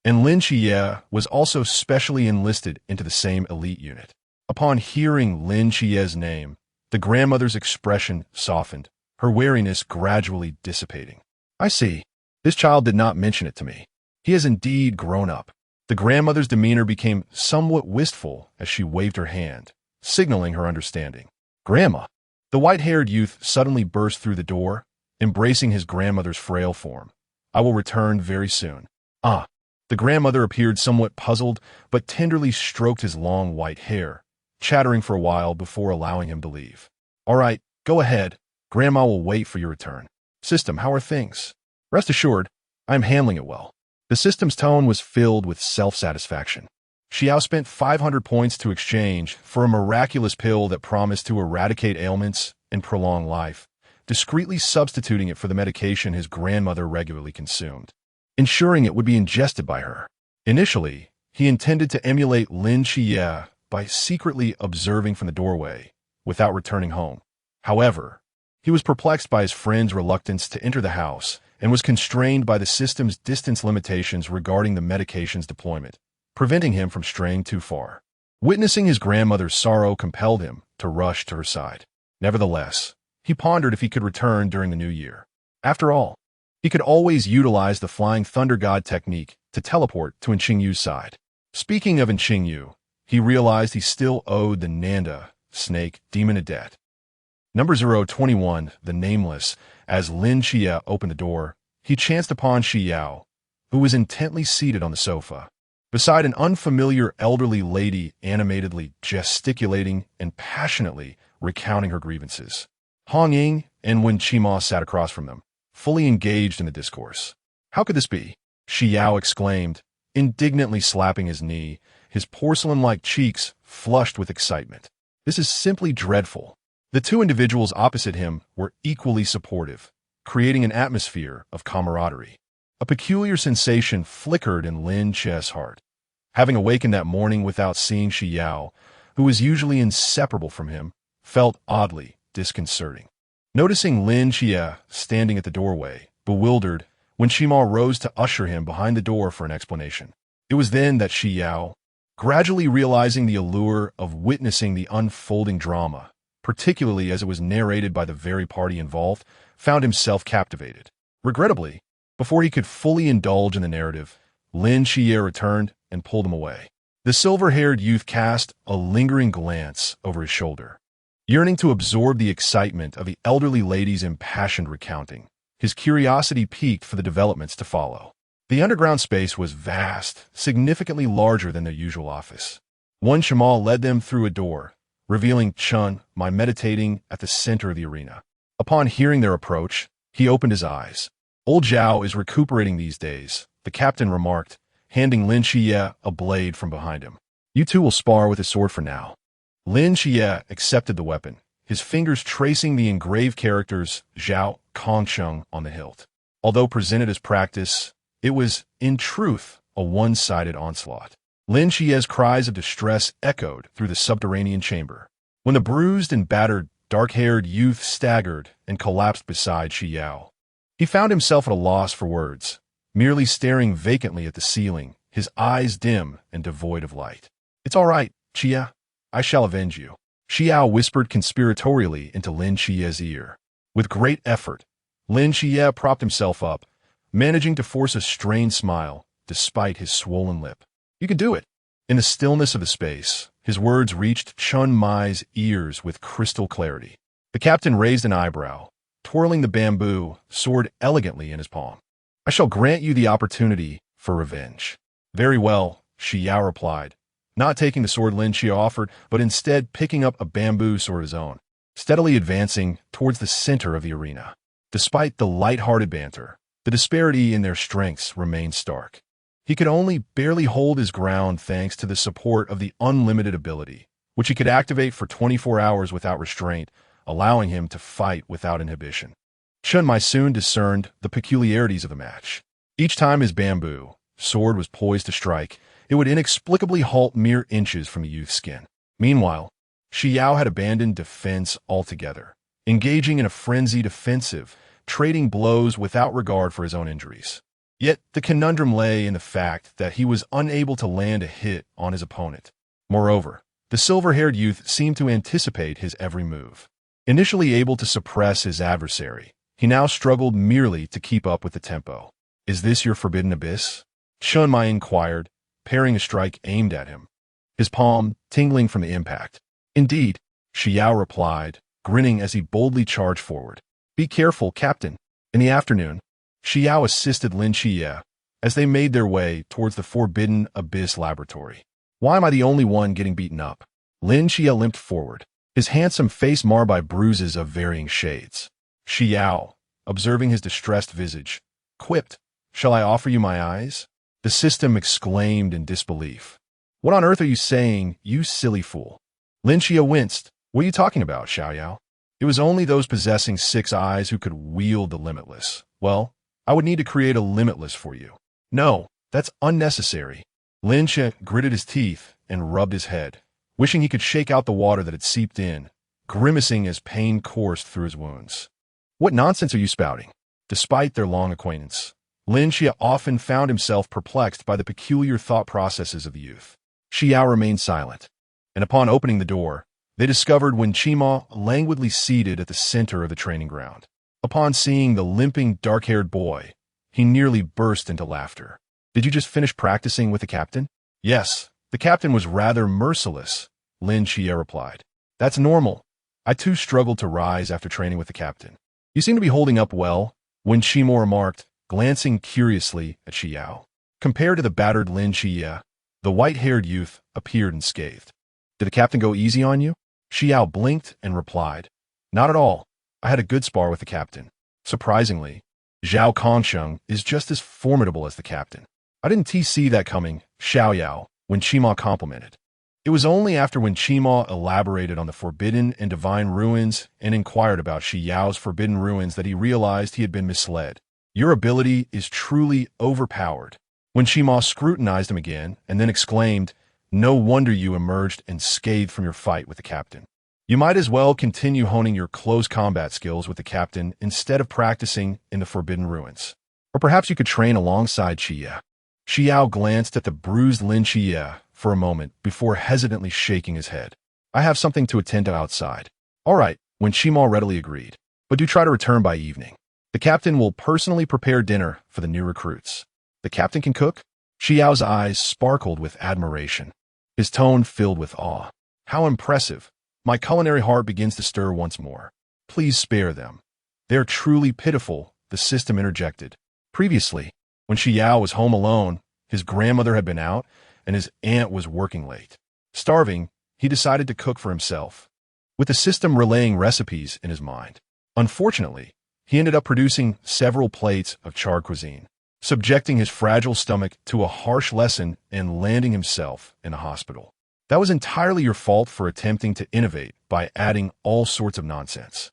and Lin Qiye was also specially enlisted into the same elite unit. Upon hearing Lin Qiye's name, the grandmother's expression softened, her wariness gradually dissipating. I see. This child did not mention it to me. He has indeed grown up. The grandmother's demeanor became somewhat wistful as she waved her hand, signaling her understanding. Grandma! The white-haired youth suddenly burst through the door, embracing his grandmother's frail form. I will return very soon. Ah! The grandmother appeared somewhat puzzled, but tenderly stroked his long white hair, chattering for a while before allowing him to leave. All right, go ahead. Grandma will wait for your return. System, how are things? Rest assured, I am handling it well. The system's tone was filled with self-satisfaction. Xi Yao spent 500 points to exchange for a miraculous pill that promised to eradicate ailments and prolong life, discreetly substituting it for the medication his grandmother regularly consumed, ensuring it would be ingested by her. Initially, he intended to emulate Lin Qiye by secretly observing from the doorway, without returning home. However, he was perplexed by his friend's reluctance to enter the house and was constrained by the system's distance limitations regarding the medication's deployment, preventing him from straying too far. Witnessing his grandmother's sorrow compelled him to rush to her side. Nevertheless, he pondered if he could return during the new year. After all, he could always utilize the Flying Thunder God technique to teleport to Qingyu's side. Speaking of Qingyu, he realized he still owed the Nanda snake demon a debt. Number 021, the Nameless. As Lin Qiye opened the door, he chanced upon Xi Yao, who was intently seated on the sofa, beside an unfamiliar elderly lady animatedly gesticulating and passionately recounting her grievances. Hong Ying and Wen Qimo sat across from them, fully engaged in the discourse. How could this be? Xi Yao exclaimed, indignantly slapping his knee, his porcelain-like cheeks flushed with excitement. This is simply dreadful. The two individuals opposite him were equally supportive, creating an atmosphere of camaraderie. A peculiar sensation flickered in Lin Qiye's heart. Having awakened that morning without seeing Xi Yao, who was usually inseparable from him, felt oddly disconcerting. Noticing Lin Qiye standing at the doorway, bewildered, Wen Qimo rose to usher him behind the door for an explanation. It was then that Xi Yao, gradually realizing the allure of witnessing the unfolding drama, particularly as it was narrated by the very party involved, found himself captivated. Regrettably, before he could fully indulge in the narrative, Lin Qiye returned and pulled him away. The silver-haired youth cast a lingering glance over his shoulder, yearning to absorb the excitement of the elderly lady's impassioned recounting. His curiosity piqued for the developments to follow. The underground space was vast, significantly larger than their usual office. Wen Qimo led them through a door, revealing Chun Mai meditating at the center of the arena. Upon hearing their approach, he opened his eyes. Old Zhao is recuperating these days, the captain remarked, handing Lin Qiye a blade from behind him. You two will spar with his sword for now. Lin Qiye accepted the weapon, his fingers tracing the engraved characters Zhao Kongsheng on the hilt. Although presented as practice, it was, in truth, a one-sided onslaught. Lin Qiye's cries of distress echoed through the subterranean chamber. When the bruised and battered, dark-haired youth staggered and collapsed beside Xi Yao, he found himself at a loss for words, merely staring vacantly at the ceiling, his eyes dim and devoid of light. It's all right, Qiye. I shall avenge you. Xi Yao whispered conspiratorially into Lin Qiye's ear. With great effort, Lin Qiye propped himself up, managing to force a strained smile despite his swollen lip. You can do it. In the stillness of the space, his words reached Chun Mai's ears with crystal clarity. The captain raised an eyebrow, twirling the bamboo sword elegantly in his palm. I shall grant you the opportunity for revenge. Very well, Xi Yao replied, not taking the sword Lin Qiye offered, but instead picking up a bamboo sword of his own, steadily advancing towards the center of the arena. Despite the light-hearted banter, the disparity in their strengths remained stark. He could only barely hold his ground thanks to the support of the unlimited ability, which he could activate for 24 hours without restraint, allowing him to fight without inhibition. Chun Mai soon discerned the peculiarities of the match. Each time his bamboo sword was poised to strike, it would inexplicably halt mere inches from the youth's skin. Meanwhile, Xi Yao had abandoned defense altogether, engaging in a frenzied offensive, trading blows without regard for his own injuries. Yet the conundrum lay in the fact that he was unable to land a hit on his opponent. Moreover, the silver-haired youth seemed to anticipate his every move. Initially able to suppress his adversary, he now struggled merely to keep up with the tempo. "Is this your forbidden abyss?" Chun Mai inquired, parrying a strike aimed at him, his palm tingling from the impact. "Indeed," Xi Yao replied, grinning as he boldly charged forward. "Be careful, Captain." In the afternoon, Xi Yao assisted Lin Qiye as they made their way towards the Forbidden Abyss laboratory. "Why am I the only one getting beaten up?" Lin Qiye limped forward, his handsome face marred by bruises of varying shades. Xi Yao, observing his distressed visage, quipped, "Shall I offer you my eyes?" The system exclaimed in disbelief. "What on earth are you saying, you silly fool?" Lin Qiye winced. "What are you talking about, Xi Yao? It was only those possessing 6 eyes who could wield the limitless. Well, I would need to create a limitless for you." "No, that's unnecessary." Lin Qiye gritted his teeth and rubbed his head, wishing he could shake out the water that had seeped in, grimacing as pain coursed through his wounds. "What nonsense are you spouting?" Despite their long acquaintance, Lin Qiye often found himself perplexed by the peculiar thought processes of the youth. Xi Yao remained silent, and upon opening the door, they discovered Wen Qimo languidly seated at the center of the training ground. Upon seeing the limping, dark-haired boy, he nearly burst into laughter. "Did you just finish practicing with the captain?" "Yes, the captain was rather merciless," Lin Qiye replied. "That's normal. I too struggled to rise after training with the captain." "You seem to be holding up well," Wen Qimo remarked, glancing curiously at Xi Yao. Compared to the battered Lin Qiye, the white-haired youth appeared unscathed. "Did the captain go easy on you?" Xi Yao blinked and replied, "Not at all. I had a good spar with the captain. Surprisingly, Zhao Kongsheng is just as formidable as the captain." "I didn't see that coming, Xiao Yao," Wen Qimo complimented. It was only after Wen Qimo elaborated on the forbidden and divine ruins and inquired about Xi Yao's forbidden ruins that he realized he had been misled. "Your ability is truly overpowered." Wen Qimo scrutinized him again and then exclaimed, "No wonder you emerged unscathed from your fight with the captain. You might as well continue honing your close combat skills with the captain instead of practicing in the forbidden ruins. Or perhaps you could train alongside Qiye." Xi Yao glanced at the bruised Lin Qiye for a moment before hesitantly shaking his head. "I have something to attend to outside." "All right," Wen Qimo readily agreed. "But do try to return by evening. The captain will personally prepare dinner for the new recruits." "The captain can cook?" Xi Yao's eyes sparkled with admiration. His tone filled with awe. "How impressive. My culinary heart begins to stir once more. Please spare them. They're truly pitiful," the system interjected. Previously, when Xi Yao was home alone, his grandmother had been out, and his aunt was working late. Starving, he decided to cook for himself, with the system relaying recipes in his mind. Unfortunately, he ended up producing several plates of charred cuisine, subjecting his fragile stomach to a harsh lesson and landing himself in a hospital. "That was entirely your fault for attempting to innovate by adding all sorts of nonsense."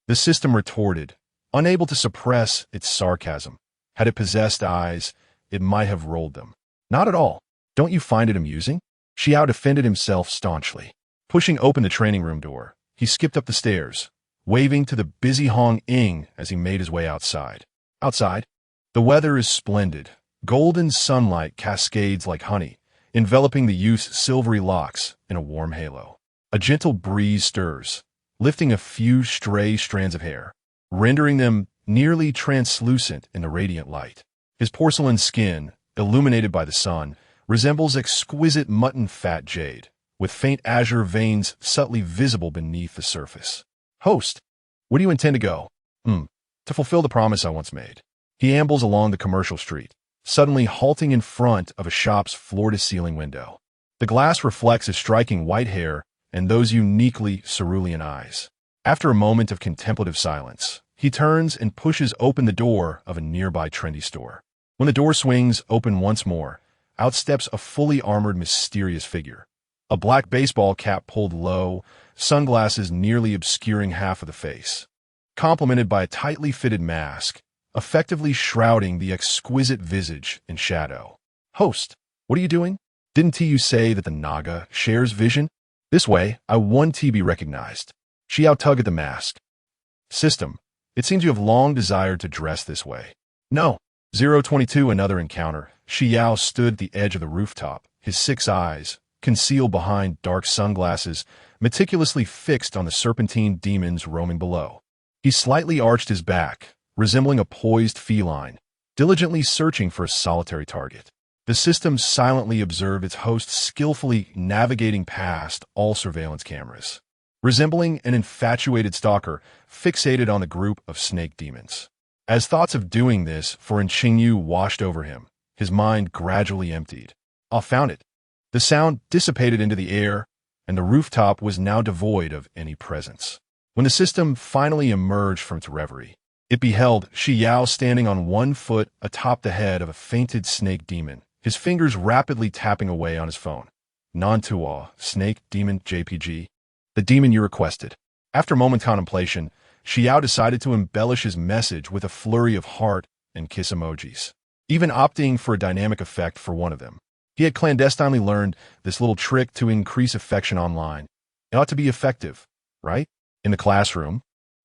The system retorted, unable to suppress its sarcasm. Had it possessed eyes, it might have rolled them. "Not at all. Don't you find it amusing?" Xi Yao defended himself staunchly. Pushing open the training room door, he skipped up the stairs, waving to the busy Hong Ying as he made his way outside. Outside, the weather is splendid. Golden sunlight cascades like honey, enveloping the youth's silvery locks in a warm halo. A gentle breeze stirs, lifting a few stray strands of hair, rendering them nearly translucent in the radiant light. His porcelain skin, illuminated by the sun, resembles exquisite mutton-fat jade, with faint azure veins subtly visible beneath the surface. "Host, where do you intend to go?" To fulfill the promise I once made." He ambles along the commercial street, suddenly halting in front of a shop's floor-to-ceiling window. The glass reflects his striking white hair and those uniquely cerulean eyes. After a moment of contemplative silence, he turns and pushes open the door of a nearby trendy store. When the door swings open once more, out steps a fully armored, mysterious figure. A black baseball cap pulled low, sunglasses nearly obscuring half of the face, complemented by a tightly fitted mask, effectively shrouding the exquisite visage in shadow. "Host, what are you doing? Didn't you say that the Naga shares vision? This way, I want to be recognized." Xi Yao tugged at the mask. "System, it seems you have long desired to dress this way." "No." 022 Another encounter. Xi Yao stood at the edge of the rooftop, his 6 eyes, concealed behind dark sunglasses, meticulously fixed on the serpentine demons roaming below. He slightly arched his back, resembling a poised feline, diligently searching for a solitary target. The system silently observed its host skillfully navigating past all surveillance cameras, resembling an infatuated stalker fixated on the group of snake demons. As thoughts of doing this for Xingyu washed over him, his mind gradually emptied. "I found it." The sound dissipated into the air, and the rooftop was now devoid of any presence. When the system finally emerged from its reverie, it beheld Xi Yao standing on one foot atop the head of a fainted snake demon, his fingers rapidly tapping away on his phone. "Non-Tuo, Snake Demon JPG. The demon you requested." After a moment's contemplation, Xi Yao decided to embellish his message with a flurry of heart and kiss emojis, even opting for a dynamic effect for one of them. He had clandestinely learned this little trick to increase affection online. It ought to be effective, right? In the classroom.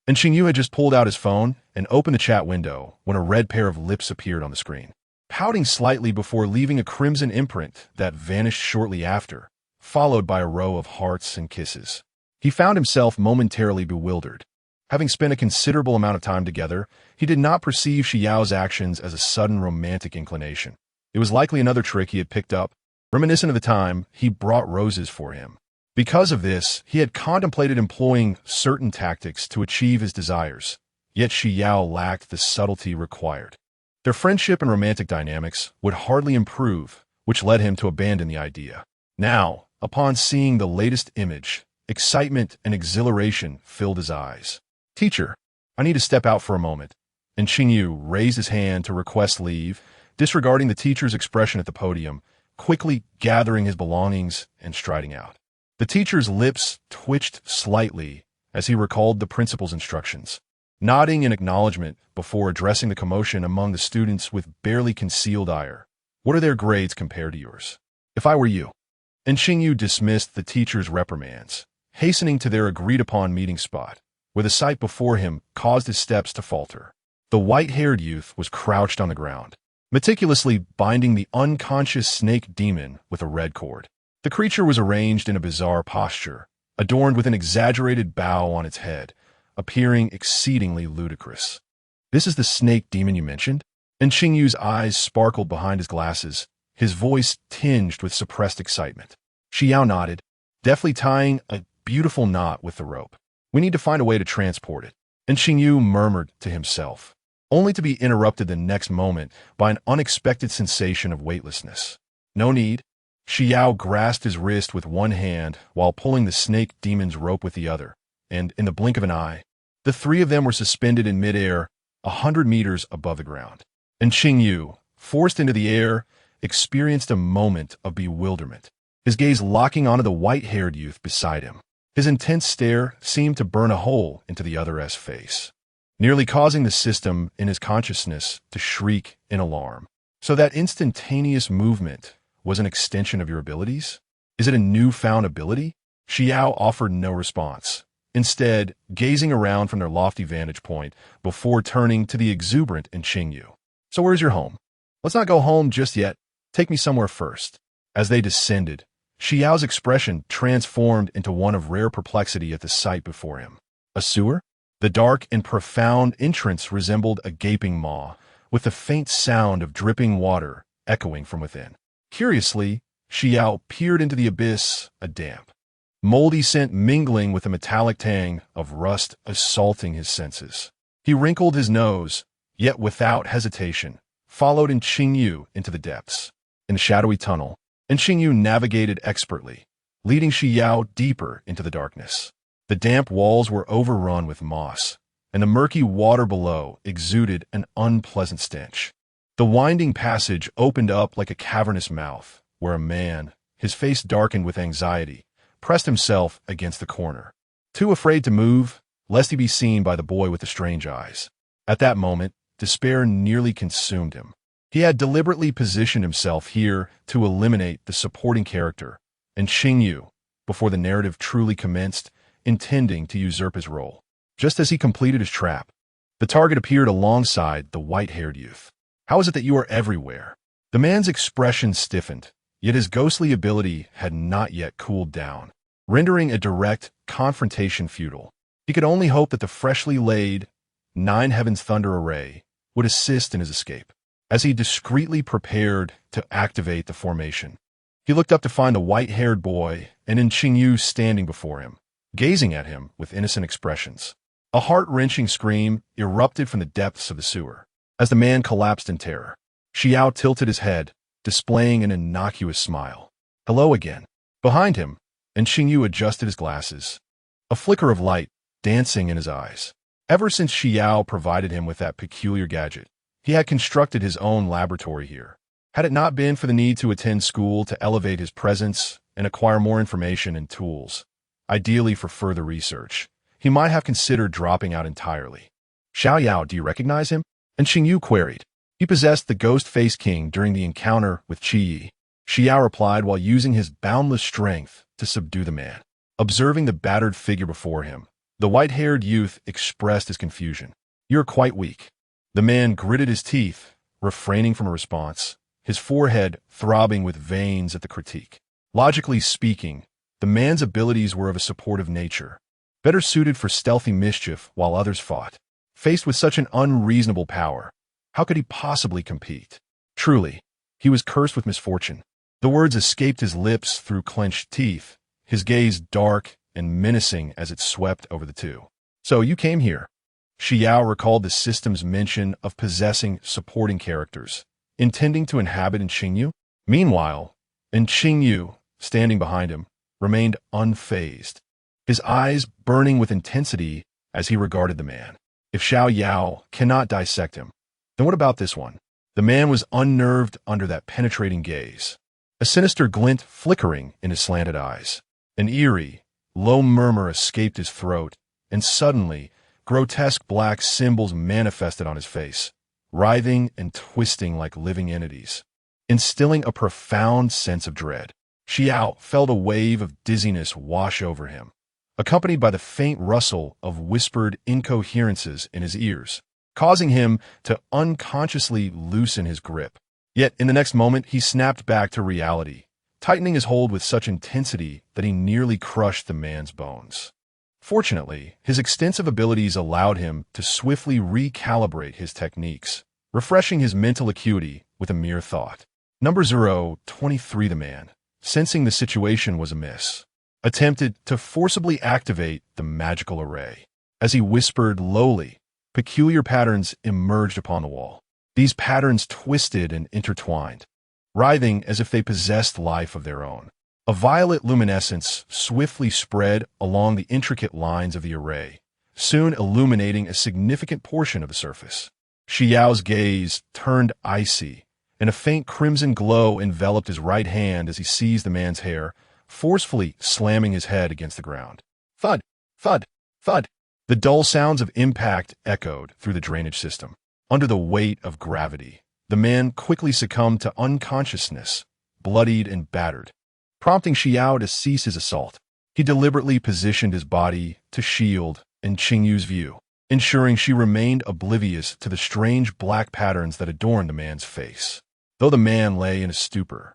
And Xingyu had just pulled out his phone and opened the chat window when a red pair of lips appeared on the screen, pouting slightly before leaving a crimson imprint that vanished shortly after, followed by a row of hearts and kisses. He found himself momentarily bewildered. Having spent a considerable amount of time together, he did not perceive Xi Yao's actions as a sudden romantic inclination. It was likely another trick he had picked up, reminiscent of the time he brought roses for him. Because of this, he had contemplated employing certain tactics to achieve his desires, yet Xi Yao lacked the subtlety required. Their friendship and romantic dynamics would hardly improve, which led him to abandon the idea. Now, upon seeing the latest image, excitement and exhilaration filled his eyes. "Teacher, I need to step out for a moment." And Xingyu raised his hand to request leave, disregarding the teacher's expression at the podium, quickly gathering his belongings and striding out. The teacher's lips twitched slightly as he recalled the principal's instructions, nodding in acknowledgement before addressing the commotion among the students with barely concealed ire. "What are their grades compared to yours? If I were you." And Xingyu dismissed the teacher's reprimands, hastening to their agreed-upon meeting spot, where the sight before him caused his steps to falter. The white-haired youth was crouched on the ground, meticulously binding the unconscious snake demon with a red cord. The creature was arranged in a bizarre posture, adorned with an exaggerated bow on its head, appearing exceedingly ludicrous. "This is the snake demon you mentioned?" And Xingyu's eyes sparkled behind his glasses, his voice tinged with suppressed excitement. Xi Yao nodded, deftly tying a beautiful knot with the rope. "We need to find a way to transport it." And Xingyu murmured to himself, only to be interrupted the next moment by an unexpected sensation of weightlessness. "No need." Xi Yao grasped his wrist with one hand while pulling the snake demon's rope with the other, and in the blink of an eye, the three of them were suspended in midair 100 meters above the ground. And Xingyu, forced into the air, experienced a moment of bewilderment, his gaze locking onto the white-haired youth beside him. His intense stare seemed to burn a hole into the other's face, nearly causing the system in his consciousness to shriek in alarm. "So that instantaneous movement was an extension of your abilities? Is it a newfound ability?" Xi Yao offered no response, instead gazing around from their lofty vantage point before turning to the exuberant Xingyu. "So where's your home?" "Let's not go home just yet. Take me somewhere first." As they descended, Xi Yao's expression transformed into one of rare perplexity at the sight before him. A sewer? The dark and profound entrance resembled a gaping maw, with the faint sound of dripping water echoing from within. Curiously, Xi Yao peered into the abyss, a damp, moldy scent mingling with the metallic tang of rust assaulting his senses. He wrinkled his nose, yet without hesitation, followed Xi into the depths. In a shadowy tunnel, Xi navigated expertly, leading Xi Yao deeper into the darkness. The damp walls were overrun with moss, and the murky water below exuded an unpleasant stench. The winding passage opened up like a cavernous mouth, where a man, his face darkened with anxiety, pressed himself against the corner, too afraid to move, lest he be seen by the boy with the strange eyes. At that moment, despair nearly consumed him. He had deliberately positioned himself here to eliminate the supporting character, and Xingyu, before the narrative truly commenced, intending to usurp his role. Just as he completed his trap, the target appeared alongside the white-haired youth. "How is it that you are everywhere?" The man's expression stiffened, yet his ghostly ability had not yet cooled down, rendering a direct confrontation futile. He could only hope that the freshly laid Nine Heavens Thunder array would assist in his escape. As he discreetly prepared to activate the formation, he looked up to find the white-haired boy and Xingyu standing before him, gazing at him with innocent expressions. A heart-wrenching scream erupted from the depths of the sewer. As the man collapsed in terror, Xi Yao tilted his head, displaying an innocuous smile. "Hello again." Behind him, Xingyu adjusted his glasses, a flicker of light dancing in his eyes. Ever since Xi Yao provided him with that peculiar gadget, he had constructed his own laboratory here. Had it not been for the need to attend school to elevate his presence and acquire more information and tools, ideally for further research, he might have considered dropping out entirely. "Xiao Yao, do you recognize him?" Xingyu queried. He possessed the Ghost Face King during the encounter with Qiye. Xi Yao replied while using his boundless strength to subdue the man. Observing the battered figure before him, the white-haired youth expressed his confusion. "You're quite weak." The man gritted his teeth, refraining from a response, his forehead throbbing with veins at the critique. Logically speaking, the man's abilities were of a supportive nature, better suited for stealthy mischief while others fought. Faced with such an unreasonable power, how could he possibly compete? Truly, he was cursed with misfortune. The words escaped his lips through clenched teeth, his gaze dark and menacing as it swept over the two. "So you came here." Xi Yao recalled the system's mention of possessing supporting characters, intending to inhabit Xingyu. Meanwhile, Xingyu, standing behind him, remained unfazed, his eyes burning with intensity as he regarded the man. If Xiao Yao cannot dissect him, then what about this one? The man was unnerved under that penetrating gaze, a sinister glint flickering in his slanted eyes. An eerie, low murmur escaped his throat, and suddenly, grotesque black symbols manifested on his face, writhing and twisting like living entities, instilling a profound sense of dread. Xi Yao felt a wave of dizziness wash over him, accompanied by the faint rustle of whispered incoherences in his ears, causing him to unconsciously loosen his grip. Yet in the next moment, he snapped back to reality, tightening his hold with such intensity that he nearly crushed the man's bones. Fortunately, his extensive abilities allowed him to swiftly recalibrate his techniques, refreshing his mental acuity with a mere thought. Number 023, the man, sensing the situation was amiss, attempted to forcibly activate the magical array. As he whispered lowly, peculiar patterns emerged upon the wall. These patterns twisted and intertwined, writhing as if they possessed life of their own. A violet luminescence swiftly spread along the intricate lines of the array, soon illuminating a significant portion of the surface. Xi Yao's gaze turned icy, and a faint crimson glow enveloped his right hand as he seized the man's hair, forcefully slamming his head against the ground. Thud, thud, thud. The dull sounds of impact echoed through the drainage system. Under the weight of gravity, the man quickly succumbed to unconsciousness, bloodied and battered, prompting Xi Yao to cease his assault. He deliberately positioned his body to shield Xingyu's view, ensuring she remained oblivious to the strange black patterns that adorned the man's face. Though the man lay in a stupor,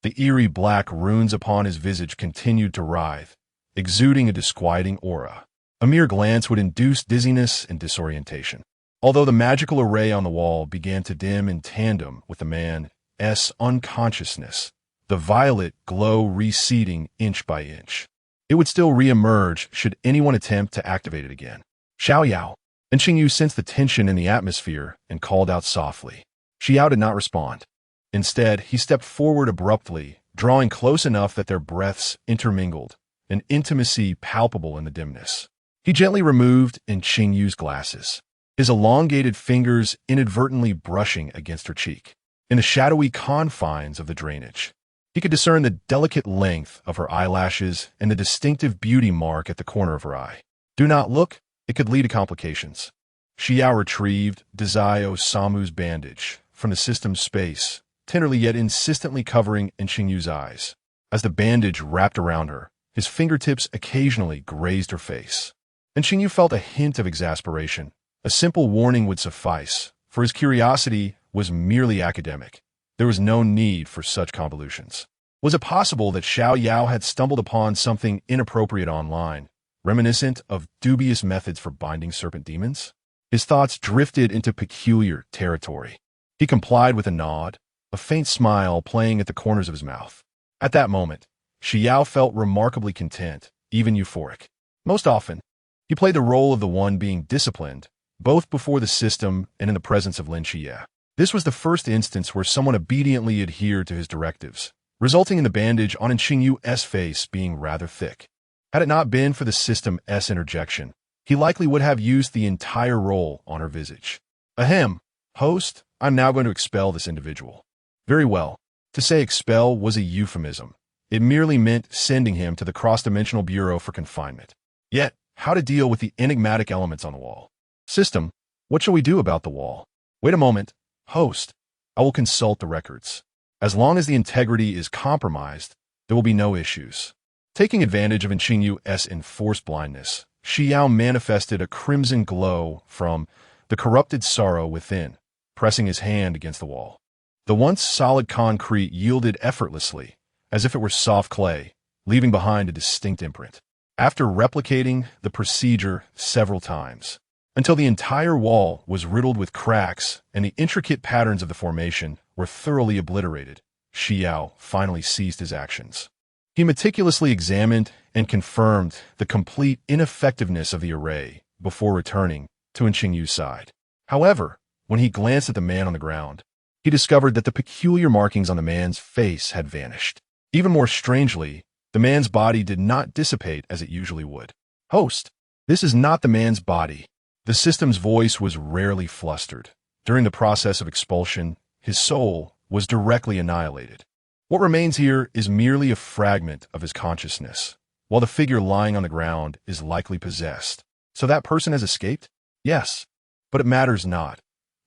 the eerie black runes upon his visage continued to writhe, exuding a disquieting aura. A mere glance would induce dizziness and disorientation. Although the magical array on the wall began to dim in tandem with the man's unconsciousness, the violet glow receding inch by inch. It would still re-emerge should anyone attempt to activate it again. Xiao Yao. And Xingyu sensed the tension in the atmosphere and called out softly. Xi Yao did not respond. Instead, he stepped forward abruptly, drawing close enough that their breaths intermingled, an intimacy palpable in the dimness. He gently removed Qingyu's glasses, his elongated fingers inadvertently brushing against her cheek. In the shadowy confines of the drainage, he could discern the delicate length of her eyelashes and the distinctive beauty mark at the corner of her eye. Do not look, it could lead to complications. Xi Yao retrieved Dazai Osamu's bandage from the system's space, tenderly yet insistently covering Qingyu's eyes. As the bandage wrapped around her, his fingertips occasionally grazed her face. Qingyu felt a hint of exasperation. A simple warning would suffice, for his curiosity was merely academic. There was no need for such convolutions. Was it possible that Xiao Yao had stumbled upon something inappropriate online, reminiscent of dubious methods for binding serpent demons? His thoughts drifted into peculiar territory. He complied with a nod, a faint smile playing at the corners of his mouth. At that moment, Xi Yao felt remarkably content, even euphoric. Most often, he played the role of the one being disciplined, both before the system and in the presence of Lin Qiye. This was the first instance where someone obediently adhered to his directives, resulting in the bandage on Qingyu's face being rather thick. Had it not been for the system's interjection, he likely would have used the entire roll on her visage. Ahem, host, I'm now going to expel this individual. Very well. To say expel was a euphemism. It merely meant sending him to the cross-dimensional bureau for confinement. Yet, how to deal with the enigmatic elements on the wall? System, what shall we do about the wall? Wait a moment. Host, I will consult the records. As long as the integrity is compromised, there will be no issues. Taking advantage of Qingyu's enforced blindness, Xi Yao manifested a crimson glow from the corrupted sorrow within, pressing his hand against the wall. The once solid concrete yielded effortlessly, as if it were soft clay, leaving behind a distinct imprint. After replicating the procedure several times, until the entire wall was riddled with cracks and the intricate patterns of the formation were thoroughly obliterated, Xi Yao finally ceased his actions. He meticulously examined and confirmed the complete ineffectiveness of the array before returning to Qingyu's side. However, when he glanced at the man on the ground, he discovered that the peculiar markings on the man's face had vanished. Even more strangely, the man's body did not dissipate as it usually would. Host, this is not the man's body. The system's voice was rarely flustered. During the process of expulsion, his soul was directly annihilated. What remains here is merely a fragment of his consciousness, while the figure lying on the ground is likely possessed. So that person has escaped? Yes, but it matters not.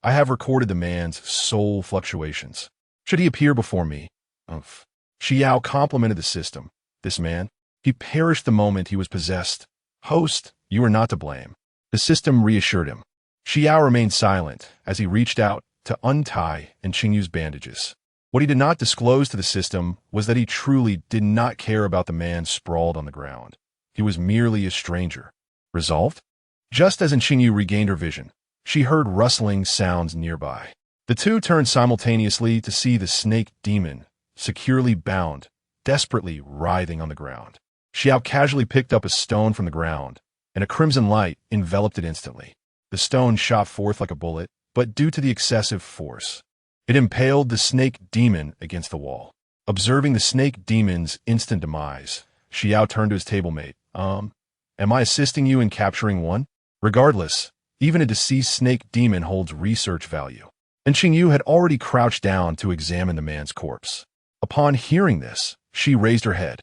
I have recorded the man's soul fluctuations. Should he appear before me? Xi Yao complimented the system. This man, he perished the moment he was possessed. Host, you are not to blame. The system reassured him. Xi Yao remained silent as he reached out to untie Qingyu's bandages. What he did not disclose to the system was that he truly did not care about the man sprawled on the ground. He was merely a stranger. Resolved? Just as Qingyu regained her vision, she heard rustling sounds nearby. The two turned simultaneously to see the snake demon, securely bound, desperately writhing on the ground. Xi Yao casually picked up a stone from the ground, and a crimson light enveloped it instantly. The stone shot forth like a bullet, but due to the excessive force, it impaled the snake demon against the wall. Observing the snake demon's instant demise, Xi Yao turned to his table-mate. Am I assisting you in capturing one? Regardless, even a deceased snake demon holds research value. And Qingyu had already crouched down to examine the man's corpse. Upon hearing this, she raised her head,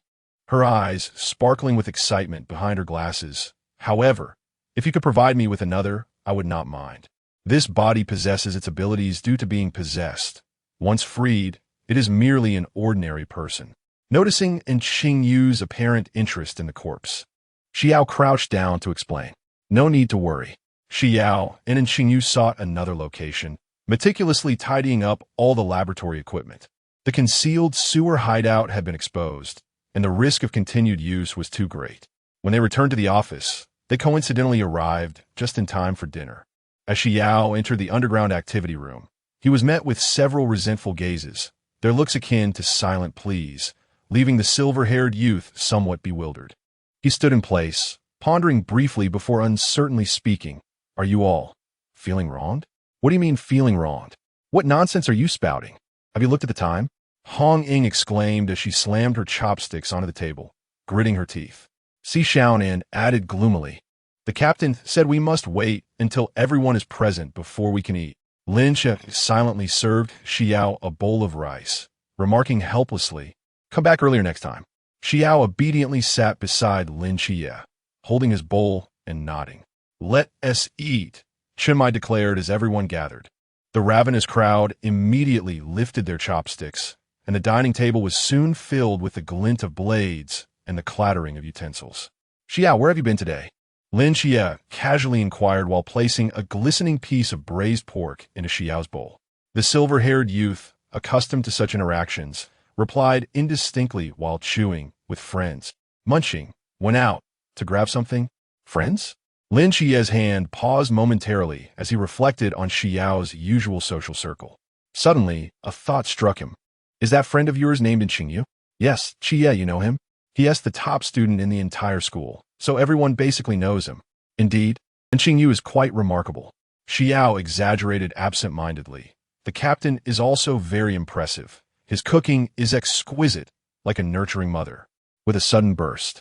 her eyes sparkling with excitement behind her glasses. However, if you could provide me with another, I would not mind. This body possesses its abilities due to being possessed. Once freed, it is merely an ordinary person. Noticing Qingyu's apparent interest in the corpse, Xi Yao crouched down to explain. No need to worry. Xi Yao and Qingyu sought another location, meticulously tidying up all the laboratory equipment. The concealed sewer hideout had been exposed, and the risk of continued use was too great. When they returned to the office, they coincidentally arrived just in time for dinner. As Xi Yao entered the underground activity room, he was met with several resentful gazes, their looks akin to silent pleas, leaving the silver-haired youth somewhat bewildered. He stood in place, pondering briefly before uncertainly speaking. Are you all feeling wronged? What do you mean feeling wronged? What nonsense are you spouting? Have you looked at the time? Hong Ying exclaimed as she slammed her chopsticks onto the table, gritting her teeth. Xi Xiaonan added gloomily, "The captain said we must wait until everyone is present before we can eat." Lin Qiye silently served Xi Yao a bowl of rice, remarking helplessly, "Come back earlier next time." Xi Yao obediently sat beside Lin Qiye, holding his bowl and nodding. "Let us eat," Chenmai declared as everyone gathered. The ravenous crowd immediately lifted their chopsticks, and the dining table was soon filled with the glint of blades and the clattering of utensils. "Xi Yao, where have you been today?" Lin Qiye casually inquired while placing a glistening piece of braised pork into Xi Yao's bowl. The silver-haired youth, accustomed to such interactions, replied indistinctly while chewing, "With friends." Munching, "Went out. To grab something." "Friends?" Lin Qiye's hand paused momentarily as he reflected on Xi Yao's usual social circle. Suddenly, a thought struck him. "Is that friend of yours named Qingyu?" "Yes, Qiye, you know him. He is the top student in the entire school, so everyone basically knows him." "Indeed, and Qingyu is quite remarkable." Xi Yao exaggerated absent-mindedly. "The captain is also very impressive. His cooking is exquisite, like a nurturing mother." With a sudden burst,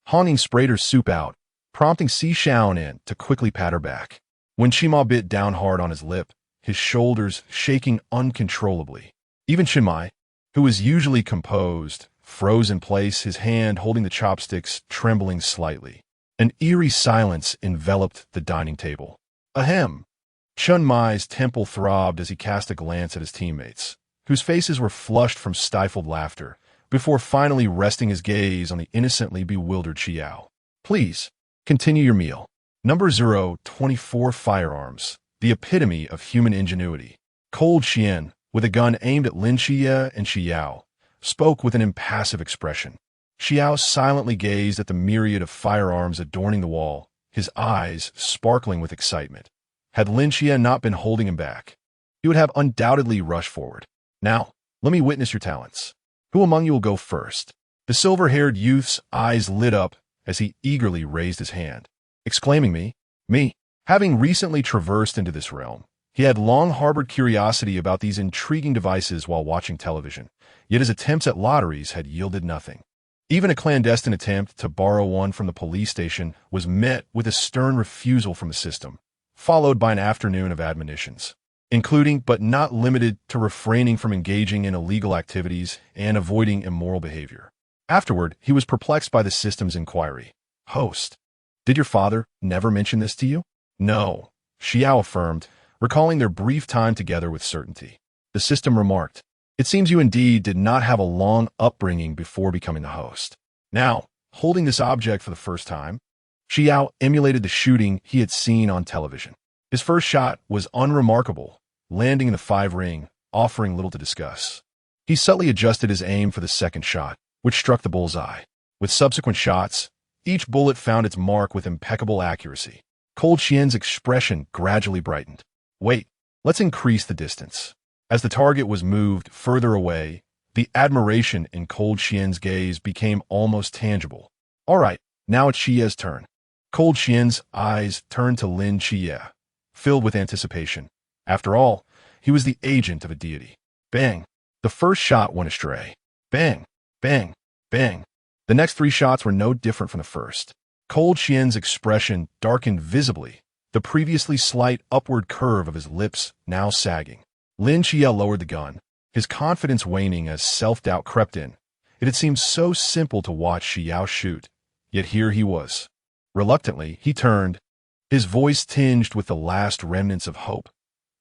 Hong Ying sprayed her soup out, prompting Xi Xiaonan to quickly pat her back. When Qima bit down hard on his lip, his shoulders shaking uncontrollably. Even Chenmai, who was usually composed, froze in place, his hand holding the chopsticks trembling slightly. An eerie silence enveloped the dining table. Ahem! Chenmai's temple throbbed as he cast a glance at his teammates, whose faces were flushed from stifled laughter, before finally resting his gaze on the innocently bewildered Xi Yao. "Please, continue your meal." Number 024 Firearms, the epitome of human ingenuity. Cold Xian, with a gun aimed at Lin Qiye and Xi Yao, spoke with an impassive expression. Xi Yao silently gazed at the myriad of firearms adorning the wall, his eyes sparkling with excitement. Had Lin Qiye not been holding him back, he would have undoubtedly rushed forward. "Now, let me witness your talents. Who among you will go first?" The silver-haired youth's eyes lit up as he eagerly raised his hand, exclaiming, Me. Having recently traversed into this realm, he had long harbored curiosity about these intriguing devices while watching television, yet his attempts at lotteries had yielded nothing. Even a clandestine attempt to borrow one from the police station was met with a stern refusal from the system, followed by an afternoon of admonitions, including but not limited to refraining from engaging in illegal activities and avoiding immoral behavior. Afterward, he was perplexed by the system's inquiry. "Host, did your father never mention this to you?" "No," Xi Yao affirmed, recalling their brief time together with certainty. The system remarked, "It seems you indeed did not have a long upbringing before becoming the host." Now, holding this object for the first time, Xi Yao emulated the shooting he had seen on television. His first shot was unremarkable, landing in the 5-ring, offering little to discuss. He subtly adjusted his aim for the second shot, which struck the bullseye. With subsequent shots, each bullet found its mark with impeccable accuracy. Cold Xian's expression gradually brightened. "Wait, let's increase the distance." As the target was moved further away, the admiration in Cold Xian's gaze became almost tangible. "All right, now it's Qiye's turn." Cold Xian's eyes turned to Lin Qiye, filled with anticipation. After all, he was the agent of a deity. Bang! The first shot went astray. Bang! Bang! Bang! The next 3 shots were no different from the first. Cold Xian's expression darkened visibly, the previously slight upward curve of his lips now sagging. Lin Qiye lowered the gun, his confidence waning as self-doubt crept in. It had seemed so simple to watch Xi Yao shoot, yet here he was. Reluctantly, he turned, his voice tinged with the last remnants of hope,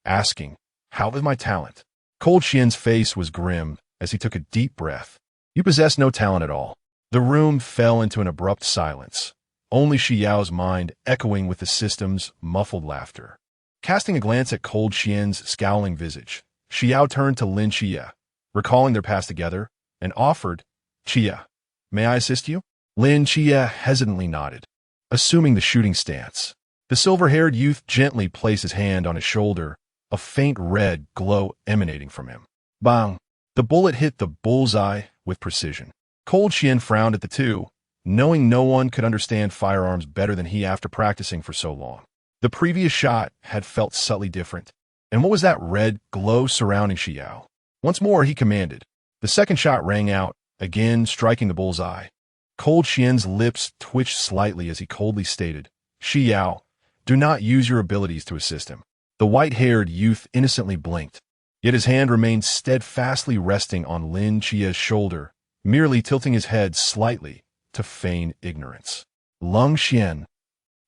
asking, "How is my talent?" Cold Xian's face was grim as he took a deep breath. "You possess no talent at all." The room fell into an abrupt silence, only Xi Yao's mind echoing with the system's muffled laughter. Casting a glance at Cold Xian's scowling visage, Xi Yao turned to Lin Qiye, recalling their past together, and offered, "Qiye, may I assist you?" Lin Qiye hesitantly nodded, assuming the shooting stance. The silver-haired youth gently placed his hand on his shoulder, a faint red glow emanating from him. Bang! The bullet hit the bullseye with precision. Cold Xian frowned at the two, knowing no one could understand firearms better than he after practicing for so long. The previous shot had felt subtly different, And what was that red glow surrounding Xi Yao? Once more, he commanded. The second shot rang out, again striking the bullseye. Cold Xian's lips twitched slightly as he coldly stated, Xi Yao, do not use your abilities to assist him. The white-haired youth innocently blinked, yet his hand remained steadfastly resting on Lin Qiye's shoulder, merely tilting his head slightly to feign ignorance. Lung Xian.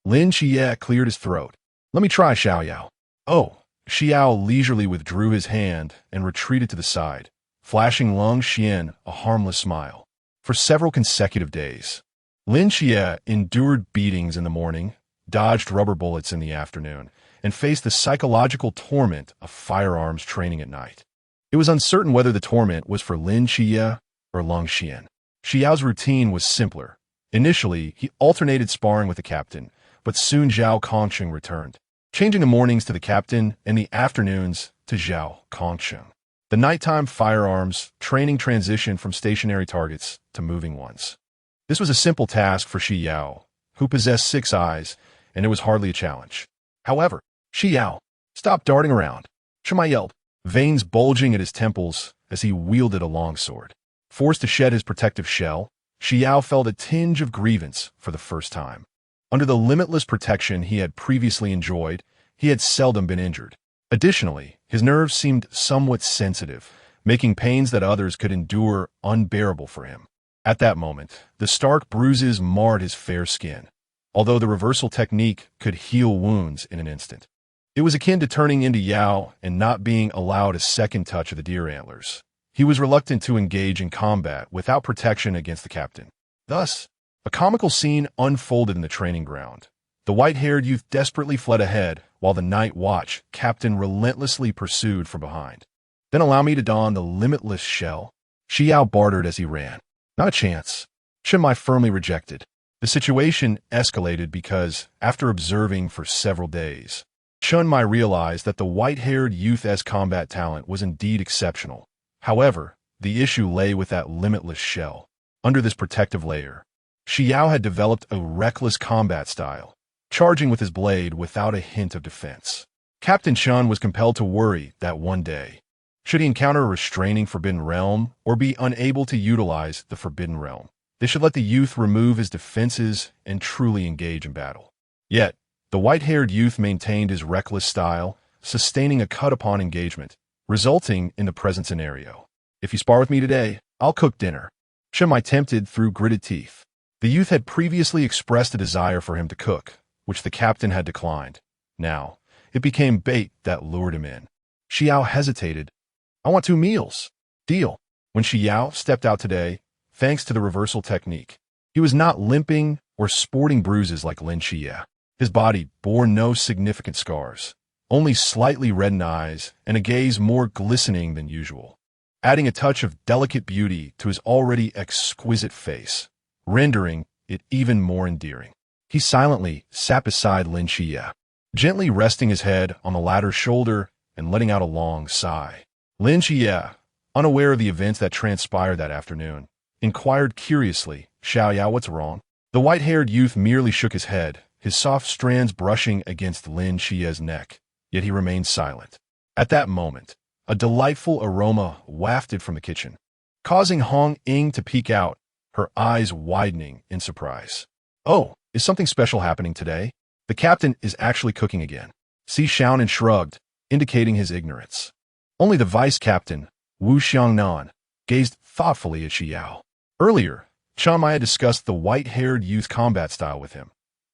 Lin Qiye cleared his throat. Let me try, Xiao Yao. Oh. Xi Yao leisurely withdrew his hand and retreated to the side, flashing Lung Xian a harmless smile. For several consecutive days, Lin Qiye endured beatings in the morning, dodged rubber bullets in the afternoon, and faced the psychological torment of firearms training at night. It was uncertain whether the torment was for Lin Qiye or Lung Xian. Xi Yao's routine was simpler. Initially, he alternated sparring with the captain, but soon Zhao Kongsheng returned, changing the mornings to the captain and the afternoons to Zhao Kongsheng. The nighttime firearms training transitioned from stationary targets to moving ones. This was a simple task for Xi Yao, who possessed 6 eyes, and it was hardly a challenge. However, Xi Yao, stop darting around, Shema yelled, veins bulging at his temples as he wielded a longsword. Forced to shed his protective shell, Xi Yao felt a tinge of grievance for the first time. Under the limitless protection he had previously enjoyed, he had seldom been injured. Additionally, his nerves seemed somewhat sensitive, making pains that others could endure unbearable for him. At that moment, the stark bruises marred his fair skin, although the reversal technique could heal wounds in an instant. It was akin to turning into Yao and not being allowed a second touch of the deer antlers. He was reluctant to engage in combat without protection against the captain. Thus, a comical scene unfolded in the training ground. The white-haired youth desperately fled ahead, while the night watch captain relentlessly pursued from behind. Then allow me to don the limitless shell. Xi Yao bartered as he ran. Not a chance. Chen Mai firmly rejected. The situation escalated because, after observing for several days, Chen Mai realized that the white-haired youth's combat talent was indeed exceptional. However, the issue lay with that limitless shell. Under this protective layer, Xi Yao had developed a reckless combat style, charging with his blade without a hint of defense. Captain Chen was compelled to worry that one day, should he encounter a restraining forbidden realm or be unable to utilize the forbidden realm, they should let the youth remove his defenses and truly engage in battle. Yet, the white-haired youth maintained his reckless style, sustaining a cut-upon engagement, resulting in the present scenario. If you spar with me today, I'll cook dinner. Chen Mai tempted through gritted teeth. The youth had previously expressed a desire for him to cook, which the captain had declined. Now, it became bait that lured him in. Xi Yao hesitated. I want 2 meals. Deal. When Xi Yao stepped out today, thanks to the reversal technique, he was not limping or sporting bruises like Lin Qiye. His body bore no significant scars, only slightly reddened eyes and a gaze more glistening than usual, adding a touch of delicate beauty to his already exquisite face, rendering it even more endearing. He silently sat beside Lin Qiye, gently resting his head on the latter's shoulder and letting out a long sigh. Lin Qiye, unaware of the events that transpired that afternoon, inquired curiously, Xiao Yao, what's wrong? The white-haired youth merely shook his head, his soft strands brushing against Lin Qiye's neck, yet he remained silent. At that moment, a delightful aroma wafted from the kitchen, causing Hong Ying to peek out, her eyes widening in surprise. Oh, is something special happening today? The captain is actually cooking again. Si Xiaonan shrugged, indicating his ignorance. Only the vice-captain, Wu Xiangnan, gazed thoughtfully at Xi Yao. Earlier, Chen Mai had discussed the white-haired youth combat style with him.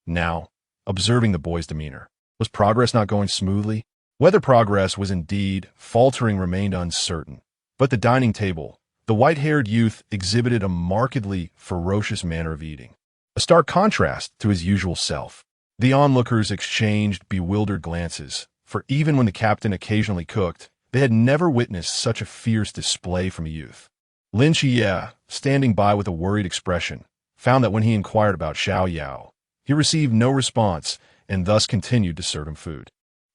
Now, observing the boy's demeanor, was progress not going smoothly? Whether progress was indeed faltering remained uncertain. But the dining table, the white-haired youth exhibited a markedly ferocious manner of eating, a stark contrast to his usual self. The onlookers exchanged bewildered glances, for even when the captain occasionally cooked, they had never witnessed such a fierce display from a youth. Lin Qiye, standing by with a worried expression, found that when he inquired about Xiao Yao, he received no response and thus continued to serve him food.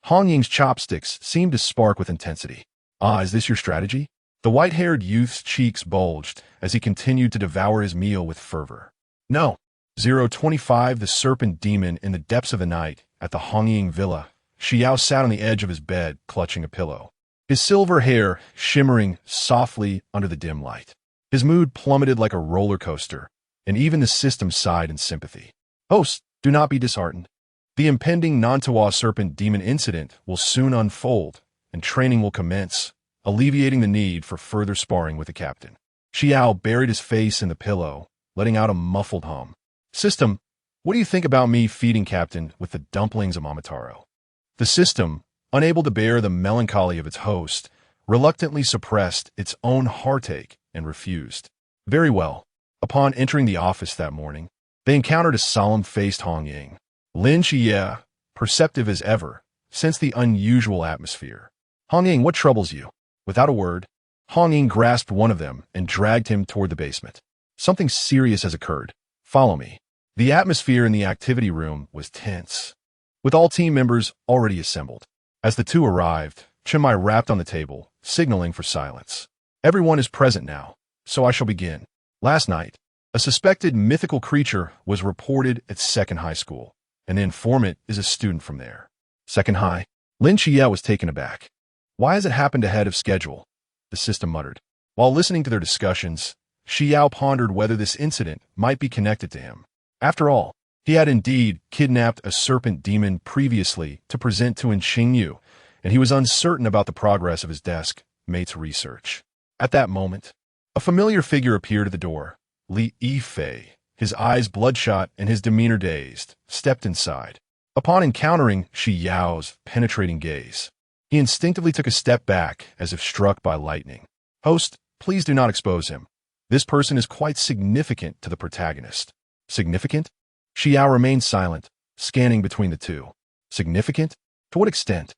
Hong Ying's chopsticks seemed to spark with intensity. Ah, is this your strategy? The white-haired youth's cheeks bulged as he continued to devour his meal with fervor. No. 025 The serpent demon in the depths of the night at the Hong Ying villa, Xi Yao sat on the edge of his bed, clutching a pillow, his silver hair shimmering softly under the dim light. His mood plummeted like a roller coaster, and even the system sighed in sympathy. Host, do not be disheartened. The impending Nantawa Serpent Demon incident will soon unfold, and training will commence, alleviating the need for further sparring with the captain. Xi Yao buried his face in the pillow, letting out a muffled hum. System, what do you think about me feeding Captain with the dumplings of Momotaro? The system, unable to bear the melancholy of its host, reluctantly suppressed its own heartache and refused. Very well. Upon entering the office that morning, they encountered a solemn-faced Hong Ying. Lin Qiye, perceptive as ever, sensed the unusual atmosphere. Hong Ying, what troubles you? Without a word, Hong Ying grasped one of them and dragged him toward the basement. Something serious has occurred. Follow me. The atmosphere in the activity room was tense, with all team members already assembled. As the two arrived, Chenmai rapped on the table, signaling for silence. Everyone is present now, so I shall begin. Last night, a suspected mythical creature was reported at Second High School, and the informant is a student from there. Second High? Lin Qiye was taken aback. Why has it happened ahead of schedule? The system muttered. While listening to their discussions, Xi Yao pondered whether this incident might be connected to him. After all, he had indeed kidnapped a serpent demon previously to present to Xingyu, and he was uncertain about the progress of his desk mate's research. At that moment, a familiar figure appeared at the door. Li Yifei, his eyes bloodshot and his demeanor dazed, stepped inside. Upon encountering Xi Yao's penetrating gaze, he instinctively took a step back as if struck by lightning. Host, please do not expose him. This person is quite significant to the protagonist. Significant? Xi Yao remained silent, scanning between the two. Significant? To what extent?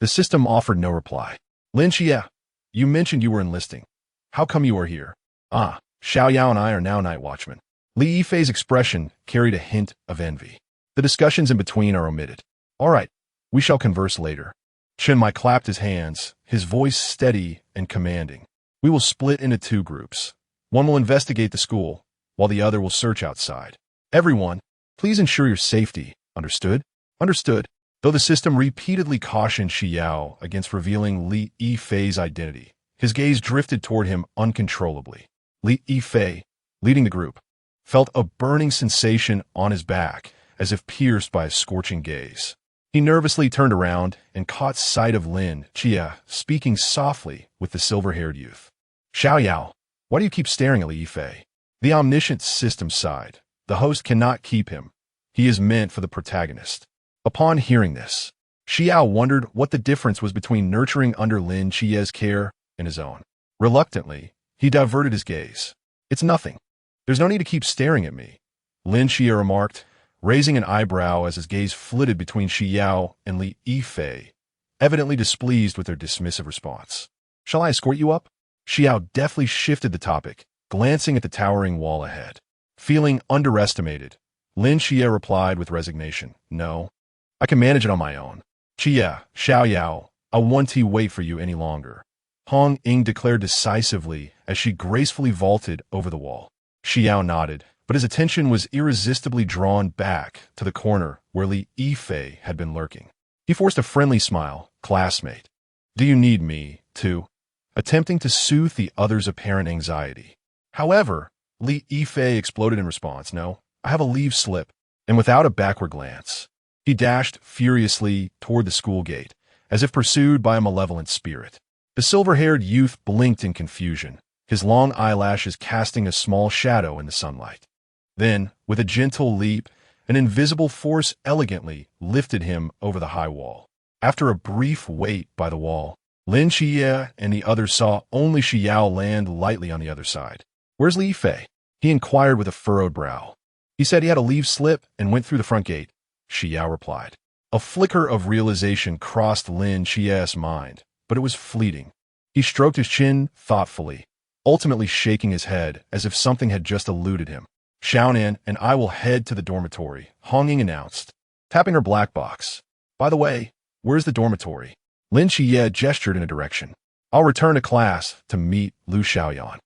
The system offered no reply. Lin Qiye, you mentioned you were enlisting. How come you are here? Ah, Xiao Yao and I are now night watchmen. Li Yifei's expression carried a hint of envy. The discussions in between are omitted. All right, we shall converse later. Chenmai clapped his hands, his voice steady and commanding. We will split into two groups. One will investigate the school, while the other will search outside. Everyone, please ensure your safety. Understood? Understood. Though the system repeatedly cautioned Xi Yao against revealing Li Yifei's identity, his gaze drifted toward him uncontrollably. Li Yifei, leading the group, felt a burning sensation on his back, as if pierced by a scorching gaze. He nervously turned around and caught sight of Lin Qiye speaking softly with the silver-haired youth. Xiao Yao, why do you keep staring at Li Yifei? The omniscient system sighed. The host cannot keep him. He is meant for the protagonist. Upon hearing this, Xi Yao wondered what the difference was between nurturing under Lin Qiye's care and his own. Reluctantly, he diverted his gaze. It's nothing. There's no need to keep staring at me, Lin Qiye remarked, raising an eyebrow as his gaze flitted between Xi Yao and Li Yifei, evidently displeased with their dismissive response. Shall I escort you up? Xi Yao deftly shifted the topic, glancing at the towering wall ahead. Feeling underestimated, Lin Qiye replied with resignation, No, I can manage it on my own. Qiye, Xiao Yao, I won't wait for you any longer, Hong Ying declared decisively as she gracefully vaulted over the wall. Xi Yao nodded, but his attention was irresistibly drawn back to the corner where Li Yifei had been lurking. He forced a friendly smile. Classmate, do you need me, too? Attempting to soothe the other's apparent anxiety. However, Li Yifei exploded in response. No, I have a leave slip. And without a backward glance, he dashed furiously toward the school gate, as if pursued by a malevolent spirit. The silver-haired youth blinked in confusion, his long eyelashes casting a small shadow in the sunlight. Then, with a gentle leap, an invisible force elegantly lifted him over the high wall. After a brief wait by the wall, Lin Qiye and the others saw only Xi Yao land lightly on the other side. Where's Li Yifei? He inquired with a furrowed brow. He said he had a leave slip and went through the front gate, Xi Yao replied. A flicker of realization crossed Lin Qiye's mind, but it was fleeting. He stroked his chin thoughtfully, ultimately shaking his head as if something had just eluded him. Xiaonan and I will head to the dormitory, Hong Ying announced, tapping her black box. By the way, where's the dormitory? Lin Qiye gestured in a direction. I'll return to class to meet Lu Xiaoyan.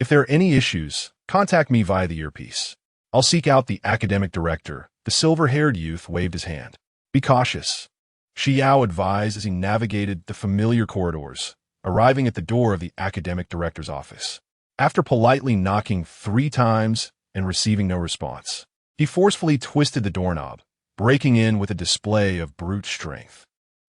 If there are any issues, contact me via the earpiece. I'll seek out the academic director. The silver-haired youth waved his hand. Be cautious. Xi Yao advised as he navigated the familiar corridors, arriving at the door of the academic director's office. After politely knocking 3 times and receiving no response, he forcefully twisted the doorknob, breaking in with a display of brute strength.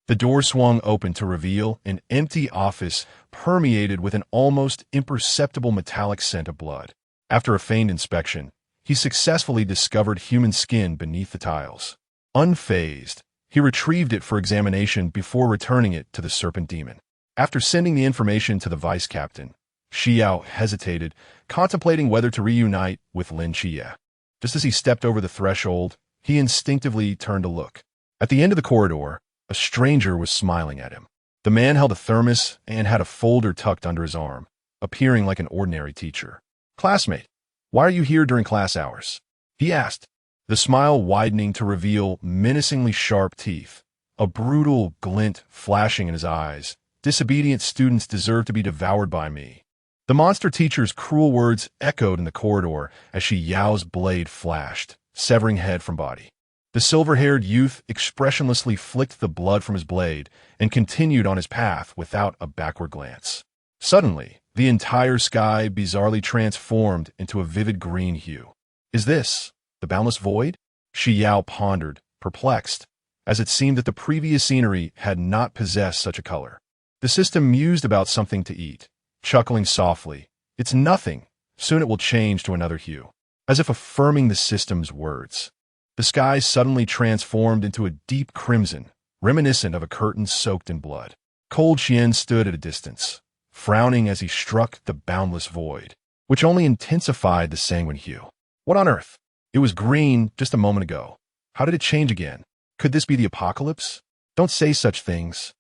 The door swung open to reveal an empty office permeated with an almost imperceptible metallic scent of blood. After a feigned inspection, he successfully discovered human skin beneath the tiles. Unfazed, he retrieved it for examination before returning it to the serpent demon. After sending the information to the vice captain, Xi Yao hesitated, contemplating whether to reunite with Lin Qiye. Just as he stepped over the threshold, he instinctively turned to look. At the end of the corridor, a stranger was smiling at him. The man held a thermos and had a folder tucked under his arm, appearing like an ordinary teacher. "Classmate, why are you here during class hours?" he asked, the smile widening to reveal menacingly sharp teeth, a brutal glint flashing in his eyes. "Disobedient students deserve to be devoured by me." The monster teacher's cruel words echoed in the corridor as Xi Yao's blade flashed, severing head from body. The silver-haired youth expressionlessly flicked the blood from his blade and continued on his path without a backward glance. Suddenly, the entire sky bizarrely transformed into a vivid green hue. "Is this the boundless void?" Xi Yao pondered, perplexed, as it seemed that the previous scenery had not possessed such a color. The system mused about something to eat, chuckling softly. "It's nothing. Soon it will change to another hue." As if affirming the system's words, the sky suddenly transformed into a deep crimson, reminiscent of a curtain soaked in blood. Cold Xian stood at a distance, frowning as he struck the boundless void, which only intensified the sanguine hue. What on earth? It was green just a moment ago. How did it change again? Could this be the apocalypse? Don't say such things.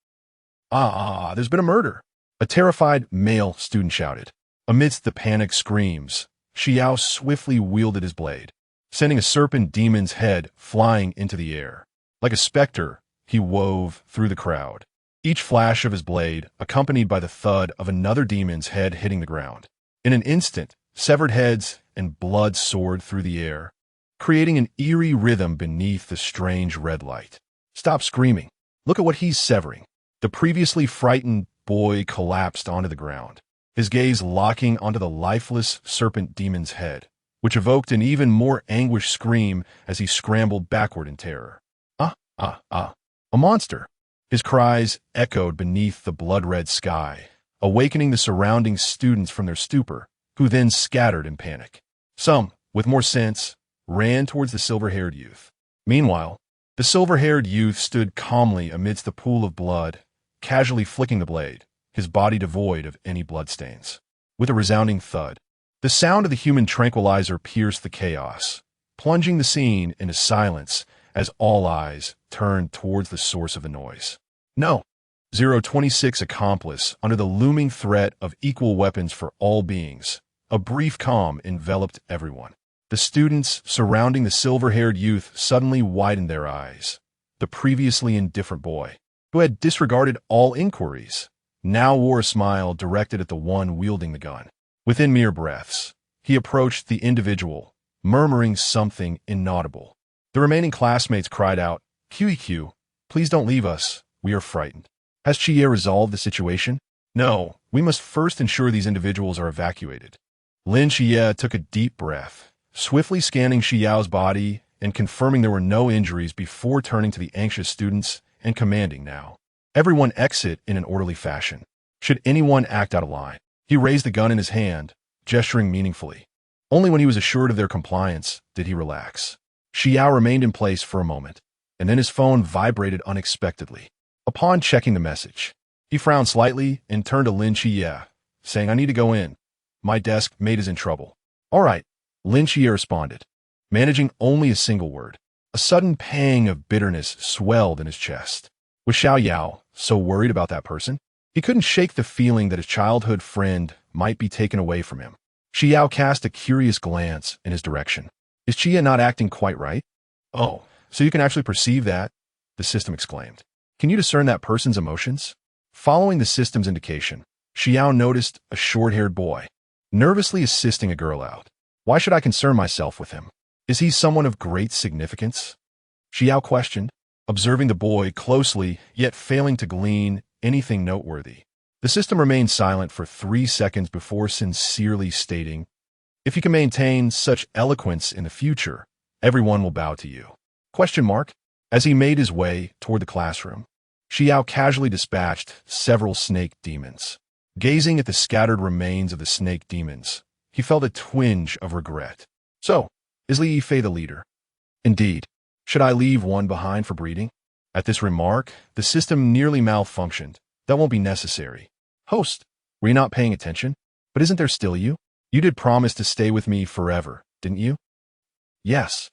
There's been a murder. A terrified male student shouted. Amidst the panicked screams, Xi Yao swiftly wielded his blade, sending a serpent demon's head flying into the air. Like a specter, he wove through the crowd, each flash of his blade accompanied by the thud of another demon's head hitting the ground. In an instant, severed heads and blood soared through the air, creating an eerie rhythm beneath the strange red light. "Stop screaming. Look at what he's severing." The previously frightened boy collapsed onto the ground, his gaze locking onto the lifeless serpent demon's head, which evoked an even more anguished scream as he scrambled backward in terror. A monster! His cries echoed beneath the blood-red sky, awakening the surrounding students from their stupor, who then scattered in panic. Some, with more sense, ran towards the silver-haired youth. Meanwhile, the silver-haired youth stood calmly amidst the pool of blood, casually flicking the blade, his body devoid of any bloodstains. With a resounding thud, the sound of the human tranquilizer pierced the chaos, plunging the scene into silence as all eyes turned towards the source of the noise. No. 026 accomplice under the looming threat of equal weapons for all beings. A brief calm enveloped everyone. The students surrounding the silver-haired youth suddenly widened their eyes. The previously indifferent boy, who had disregarded all inquiries, now wore a smile directed at the one wielding the gun. Within mere breaths, he approached the individual, murmuring something inaudible. The remaining classmates cried out, "QEQ, please don't leave us, we are frightened." Has Qiye resolved the situation? No, we must first ensure these individuals are evacuated. Lin Qiye took a deep breath, swiftly scanning Xi Yao's body and confirming there were no injuries before turning to the anxious students and commanding now. "Everyone exit in an orderly fashion. Should anyone act out of line." He raised the gun in his hand, gesturing meaningfully. Only when he was assured of their compliance did he relax. Xi Yao remained in place for a moment, and then his phone vibrated unexpectedly. Upon checking the message, he frowned slightly and turned to Lin Qiye, saying, "I need to go in. My desk mate is in trouble." "All right," Lin Qiye responded, managing only a single word. A sudden pang of bitterness swelled in his chest. Was Xi Yao so worried about that person? He couldn't shake the feeling that his childhood friend might be taken away from him. Xi Yao cast a curious glance in his direction. Is Qiye not acting quite right? "Oh, so you can actually perceive that?" the system exclaimed. "Can you discern that person's emotions?" Following the system's indication, Xi Yao noticed a short-haired boy, nervously assisting a girl out. "Why should I concern myself with him? Is he someone of great significance?" Xi Yao questioned. observing the boy closely, yet failing to glean anything noteworthy. The system remained silent for 3 seconds before sincerely stating, "If you can maintain such eloquence in the future, everyone will bow to you." Question mark. As he made his way toward the classroom, Xi Yao casually dispatched several snake demons. Gazing at the scattered remains of the snake demons, he felt a twinge of regret. So, is Lin Qiye the leader? Indeed. Should I leave one behind for breeding? At this remark, the system nearly malfunctioned. That won't be necessary. Host, were you not paying attention? But isn't there still you? You did promise to stay with me forever, didn't you? Yes.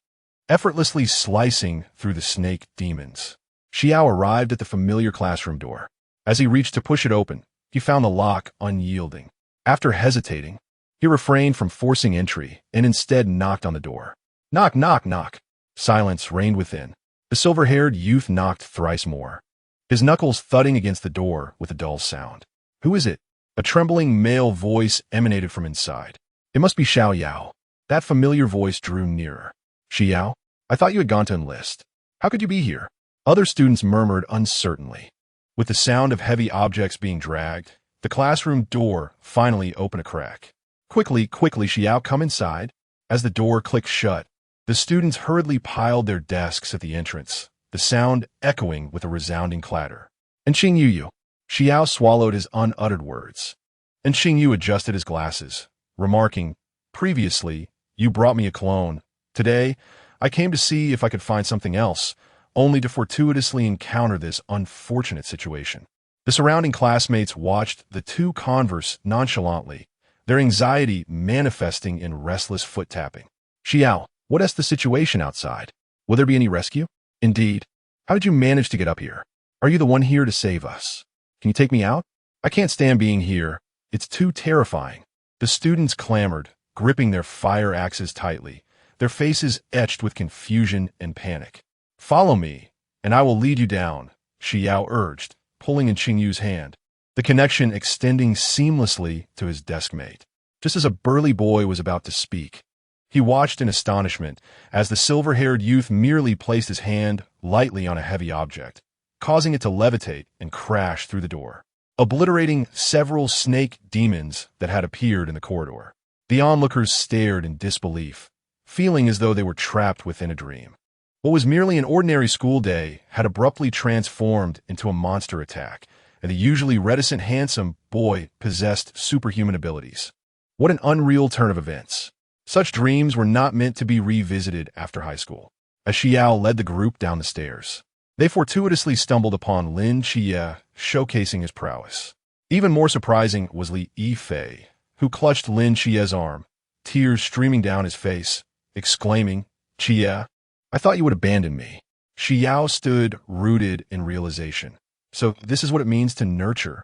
Effortlessly slicing through the snake demons, Xi Yao arrived at the familiar classroom door. As he reached to push it open, he found the lock unyielding. After hesitating, he refrained from forcing entry and instead knocked on the door. Knock, knock, knock. Silence reigned within. The silver-haired youth knocked thrice more, his knuckles thudding against the door with a dull sound. Who is it? A trembling male voice emanated from inside. It must be Xi Yao. That familiar voice drew nearer. Xi Yao, I thought you had gone to enlist. How could you be here? Other students murmured uncertainly. With the sound of heavy objects being dragged, the classroom door finally opened a crack. Quickly, Xi Yao, come inside. As the door clicked shut, the students hurriedly piled their desks at the entrance, the sound echoing with a resounding clatter. And Xing Yu. Xi Yao swallowed his unuttered words. And Xing Yu adjusted his glasses, remarking, previously, you brought me a clone. Today, I came to see if I could find something else, only to fortuitously encounter this unfortunate situation. The surrounding classmates watched the two converse nonchalantly, their anxiety manifesting in restless foot-tapping. Xi Yao, what is the situation outside? Will there be any rescue? Indeed. How did you manage to get up here? Are you the one here to save us? Can you take me out? I can't stand being here. It's too terrifying. The students clamored, gripping their fire axes tightly, their faces etched with confusion and panic. Follow me, and I will lead you down, Xi Yao urged, pulling in Xing Yu's hand, the connection extending seamlessly to his deskmate. Just as a burly boy was about to speak, he watched in astonishment as the silver-haired youth merely placed his hand lightly on a heavy object, causing it to levitate and crash through the door, obliterating several snake demons that had appeared in the corridor. The onlookers stared in disbelief, feeling as though they were trapped within a dream. What was merely an ordinary school day had abruptly transformed into a monster attack, and the usually reticent handsome boy possessed superhuman abilities. What an unreal turn of events. Such dreams were not meant to be revisited after high school. As Xi Yao led the group down the stairs, they fortuitously stumbled upon Lin Qiye showcasing his prowess. Even more surprising was Lin Qiye, who clutched Lin Qiye's arm, tears streaming down his face, exclaiming, Qiye, I thought you would abandon me. Xi Yao stood rooted in realization. So this is what it means to nurture.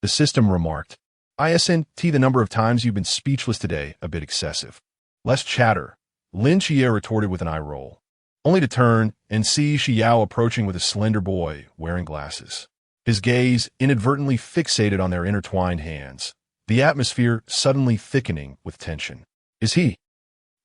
The system remarked, ISNT, the number of times you've been speechless today, a bit excessive. Less chatter, Lin Qiye retorted with an eye roll, only to turn and see Xi Yao approaching with a slender boy wearing glasses. His gaze inadvertently fixated on their intertwined hands, the atmosphere suddenly thickening with tension. Is he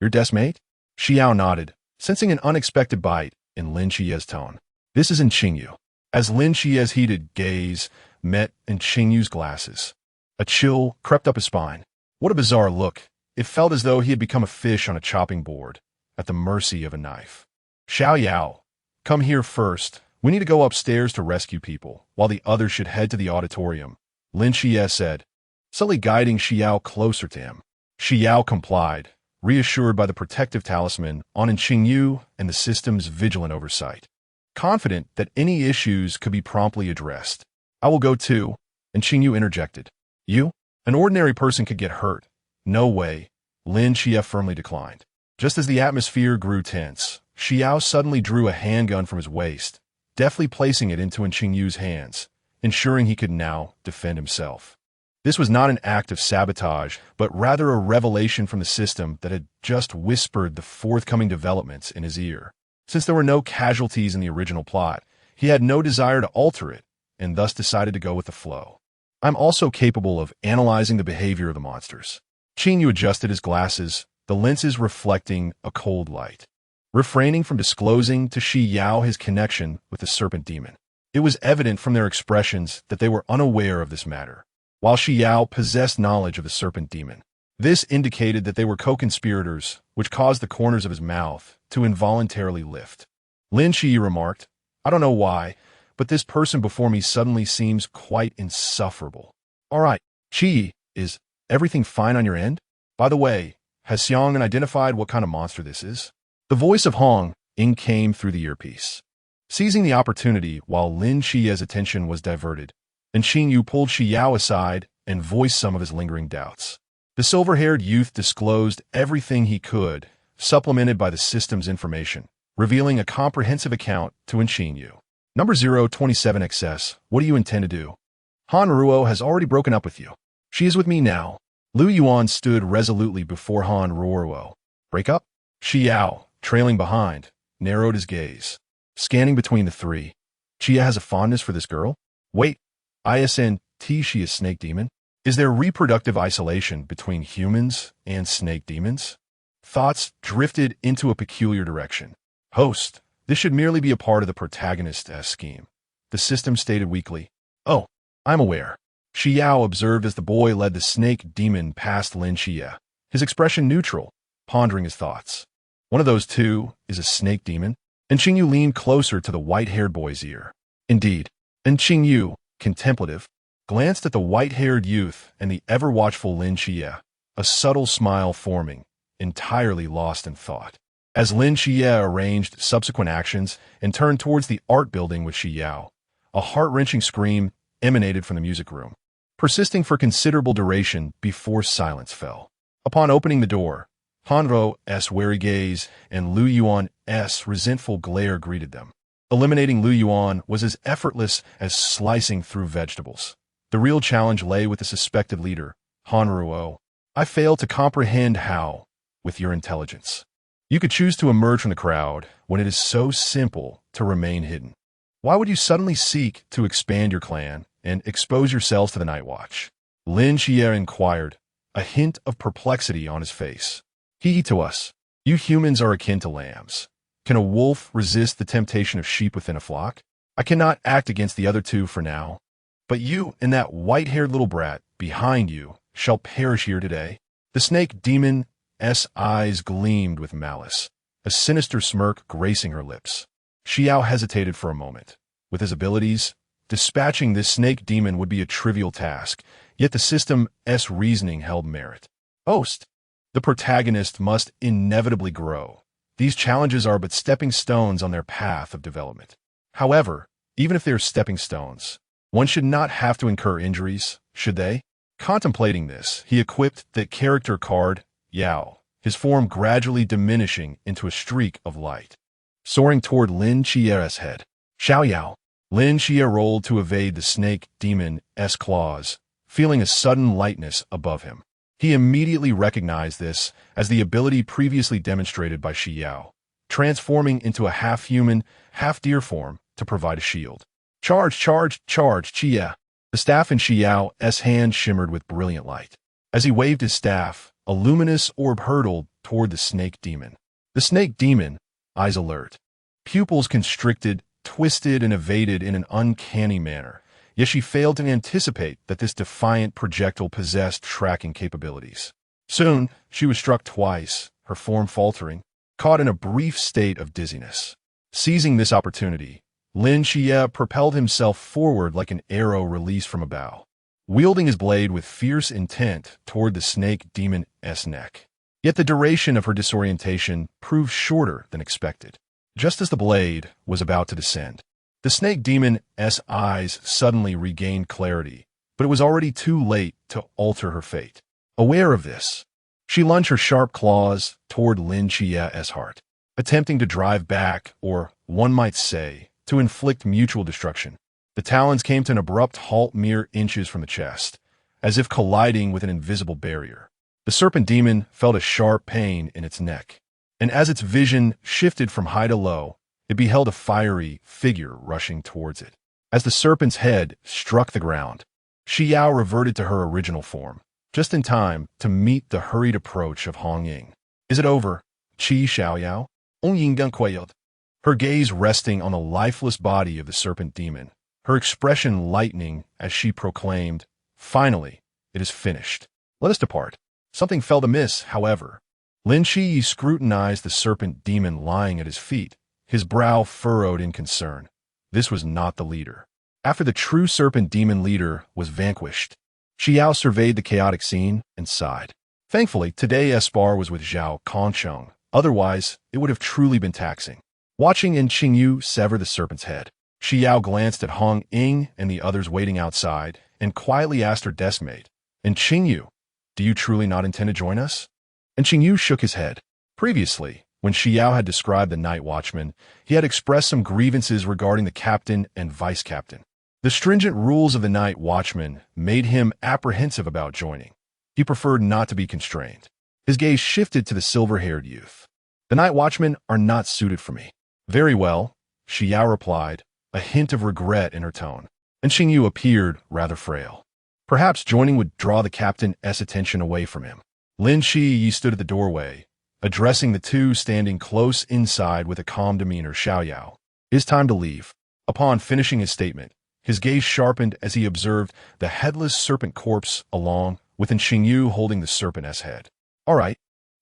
your deskmate? Xi Yao nodded, sensing an unexpected bite in Lin Qiye's tone. This is in Xing Yu. As Lin Qiye's heated gaze met in Xing Yu's glasses, a chill crept up his spine. What a bizarre look. It felt as though he had become a fish on a chopping board, at the mercy of a knife. Xi Yao, come here first. We need to go upstairs to rescue people, while the others should head to the auditorium, Lin Qiye said, subtly guiding Xi Yao closer to him. Xi Yao complied, reassured by the protective talisman on Xing Yu and the system's vigilant oversight. Confident that any issues could be promptly addressed. I will go too, and Xing Yu interjected. You? An ordinary person could get hurt. No way, Lin Qiye firmly declined. Just as the atmosphere grew tense, Xi Yao suddenly drew a handgun from his waist, deftly placing it into Xing Yu's hands, ensuring he could now defend himself. This was not an act of sabotage, but rather a revelation from the system that had just whispered the forthcoming developments in his ear. Since there were no casualties in the original plot, he had no desire to alter it, and thus decided to go with the flow. I'm also capable of analyzing the behavior of the monsters. Xing Yu adjusted his glasses, the lenses reflecting a cold light. refraining from disclosing to Xi Yao his connection with the serpent demon. It was evident from their expressions that they were unaware of this matter, while Xi Yao possessed knowledge of the serpent demon. This indicated that they were co-conspirators, which caused the corners of his mouth to involuntarily lift. Lin Qiye remarked, "I don't know why, but this person before me suddenly seems quite insufferable." "All right, Qi, is everything fine on your end? By the way, has Xiang identified what kind of monster this is?" The voice of Hong Ying came through the earpiece. Seizing the opportunity while Lin Qiye's attention was diverted, and Xing Yu pulled Xi Yao aside and voiced some of his lingering doubts. The silver-haired youth disclosed everything he could, supplemented by the system's information, revealing a comprehensive account to Xing Yu. Number 027XS, what do you intend to do? Han Ruo has already broken up with you. She is with me now. Lu Yuan stood resolutely before Han Ruo. Break up? Xi Yao, trailing behind, narrowed his gaze. Scanning between the three. Qie has a fondness for this girl? Wait, ISNT she is snake demon? Is there reproductive isolation between humans and snake demons? Thoughts drifted into a peculiar direction. Host, this should merely be a part of the protagonist's scheme. The system stated weakly. Oh, I'm aware. Xi Yao observed as the boy led the snake demon past Lin Qiye, his expression neutral, pondering his thoughts. One of those two is a snake demon? And Xing Yu leaned closer to the white-haired boy's ear. Indeed. And Xing Yu, contemplative, glanced at the white-haired youth and the ever-watchful Lin Qiye, a subtle smile forming, entirely lost in thought. As Lin Qiye arranged subsequent actions and turned towards the art building with Xi Yao, a heart-wrenching scream emanated from the music room, persisting for considerable duration before silence fell. Upon opening the door, Han Ruo's wary gaze and Lu Yuan's resentful glare greeted them. Eliminating Lu Yuan was as effortless as slicing through vegetables. The real challenge lay with the suspected leader, Han Ruo. I fail to comprehend how, with your intelligence, you could choose to emerge from the crowd when it is so simple to remain hidden. Why would you suddenly seek to expand your clan and expose yourselves to the Night Watch? Lin Qiye inquired, a hint of perplexity on his face. He to us, you humans are akin to lambs. Can a wolf resist the temptation of sheep within a flock? I cannot act against the other two for now. But you and that white-haired little brat behind you shall perish here today. The snake demon's eyes gleamed with malice, a sinister smirk gracing her lips. Xi Yao hesitated for a moment. With his abilities, dispatching this snake demon would be a trivial task, yet the system's reasoning held merit. Host, the protagonist must inevitably grow. These challenges are but stepping stones on their path of development. However, even if they are stepping stones, one should not have to incur injuries, should they? Contemplating this, he equipped the character card, Yao, his form gradually diminishing into a streak of light. Soaring toward Lin Qiye's head. Xiao Yao. Lin Qiye rolled to evade the snake demon's claws, feeling a sudden lightness above him. He immediately recognized this as the ability previously demonstrated by Xi Yao, transforming into a half-human, half-deer form to provide a shield. Charge, charge, charge, Qiye! The staff in Xi Yao's hand shimmered with brilliant light. As he waved his staff, a luminous orb hurtled toward the snake demon. The snake demon, eyes alert, pupils constricted, twisted and evaded in an uncanny manner. Yet she failed to anticipate that this defiant projectile possessed tracking capabilities. Soon, she was struck twice, her form faltering, caught in a brief state of dizziness. Seizing this opportunity, Lin Qiye propelled himself forward like an arrow released from a bow, wielding his blade with fierce intent toward the snake demon's neck. Yet the duration of her disorientation proved shorter than expected. Just as the blade was about to descend, the snake demon's eyes suddenly regained clarity, but it was already too late to alter her fate. Aware of this, she lunged her sharp claws toward Lin Qiye's heart, attempting to drive back, or, one might say, to inflict mutual destruction. The talons came to an abrupt halt mere inches from the chest, as if colliding with an invisible barrier. The serpent demon felt a sharp pain in its neck, and as its vision shifted from high to low, it beheld a fiery figure rushing towards it. As the serpent's head struck the ground, Xi Yao reverted to her original form, just in time to meet the hurried approach of Hong Ying. Is it over, Qi Xiao Yao? her gaze resting on the lifeless body of the serpent demon, her expression lightening as she proclaimed, "Finally, it is finished. Let us depart." Something felt amiss, however. Lin Qiye scrutinized the serpent demon lying at his feet, his brow furrowed in concern. This was not the leader. After the true serpent demon leader was vanquished, Xi Yao surveyed the chaotic scene and sighed. Thankfully, today Espar was with Zhao Kongsheng. Otherwise, it would have truly been taxing. Watching Qingyu sever the serpent's head, Xi Yao glanced at Hong Ying and the others waiting outside and quietly asked her deskmate, "And Qingyu, do you truly not intend to join us?" And Qingyu shook his head. Previously, when Xi Yao had described the night watchman, he had expressed some grievances regarding the captain and vice captain. The stringent rules of the night watchman made him apprehensive about joining. He preferred not to be constrained. His gaze shifted to the silver-haired youth. "The night watchmen are not suited for me." "Very well," Xi Yao replied, a hint of regret in her tone. And Qingyu appeared rather frail. Perhaps joining would draw the captain's attention away from him. Lin Qiye stood at the doorway, addressing the two standing close inside with a calm demeanor. "Xiao Yao, it is time to leave." Upon finishing his statement, his gaze sharpened as he observed the headless serpent corpse along with Qingyu holding the serpent's head. "All right,"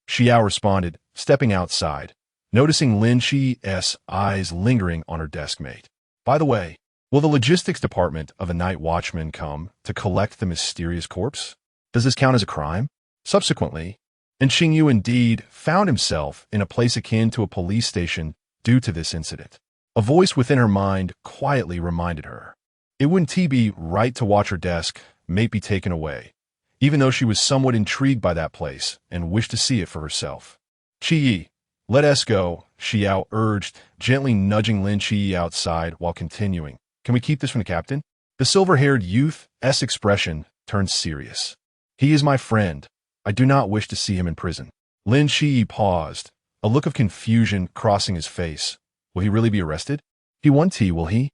Xi Yao responded, stepping outside, noticing Lin Qiye's eyes lingering on her deskmate. "By the way, will the logistics department of the night watchman come to collect the mysterious corpse? Does this count as a crime?" Subsequently, Qingyu indeed found himself in a place akin to a police station due to this incident. A voice within her mind quietly reminded her. It wouldn't be right to watch her desk mate be taken away, even though she was somewhat intrigued by that place and wished to see it for herself. "Qiye, let us go," Xi Yao urged, gently nudging Lin Qiye outside while continuing. "Can we keep this from the captain?" The silver-haired youth's expression turned serious. "He is my friend. I do not wish to see him in prison." Lin Qiye paused, a look of confusion crossing his face. "Will he really be arrested?" "He won't, will he?"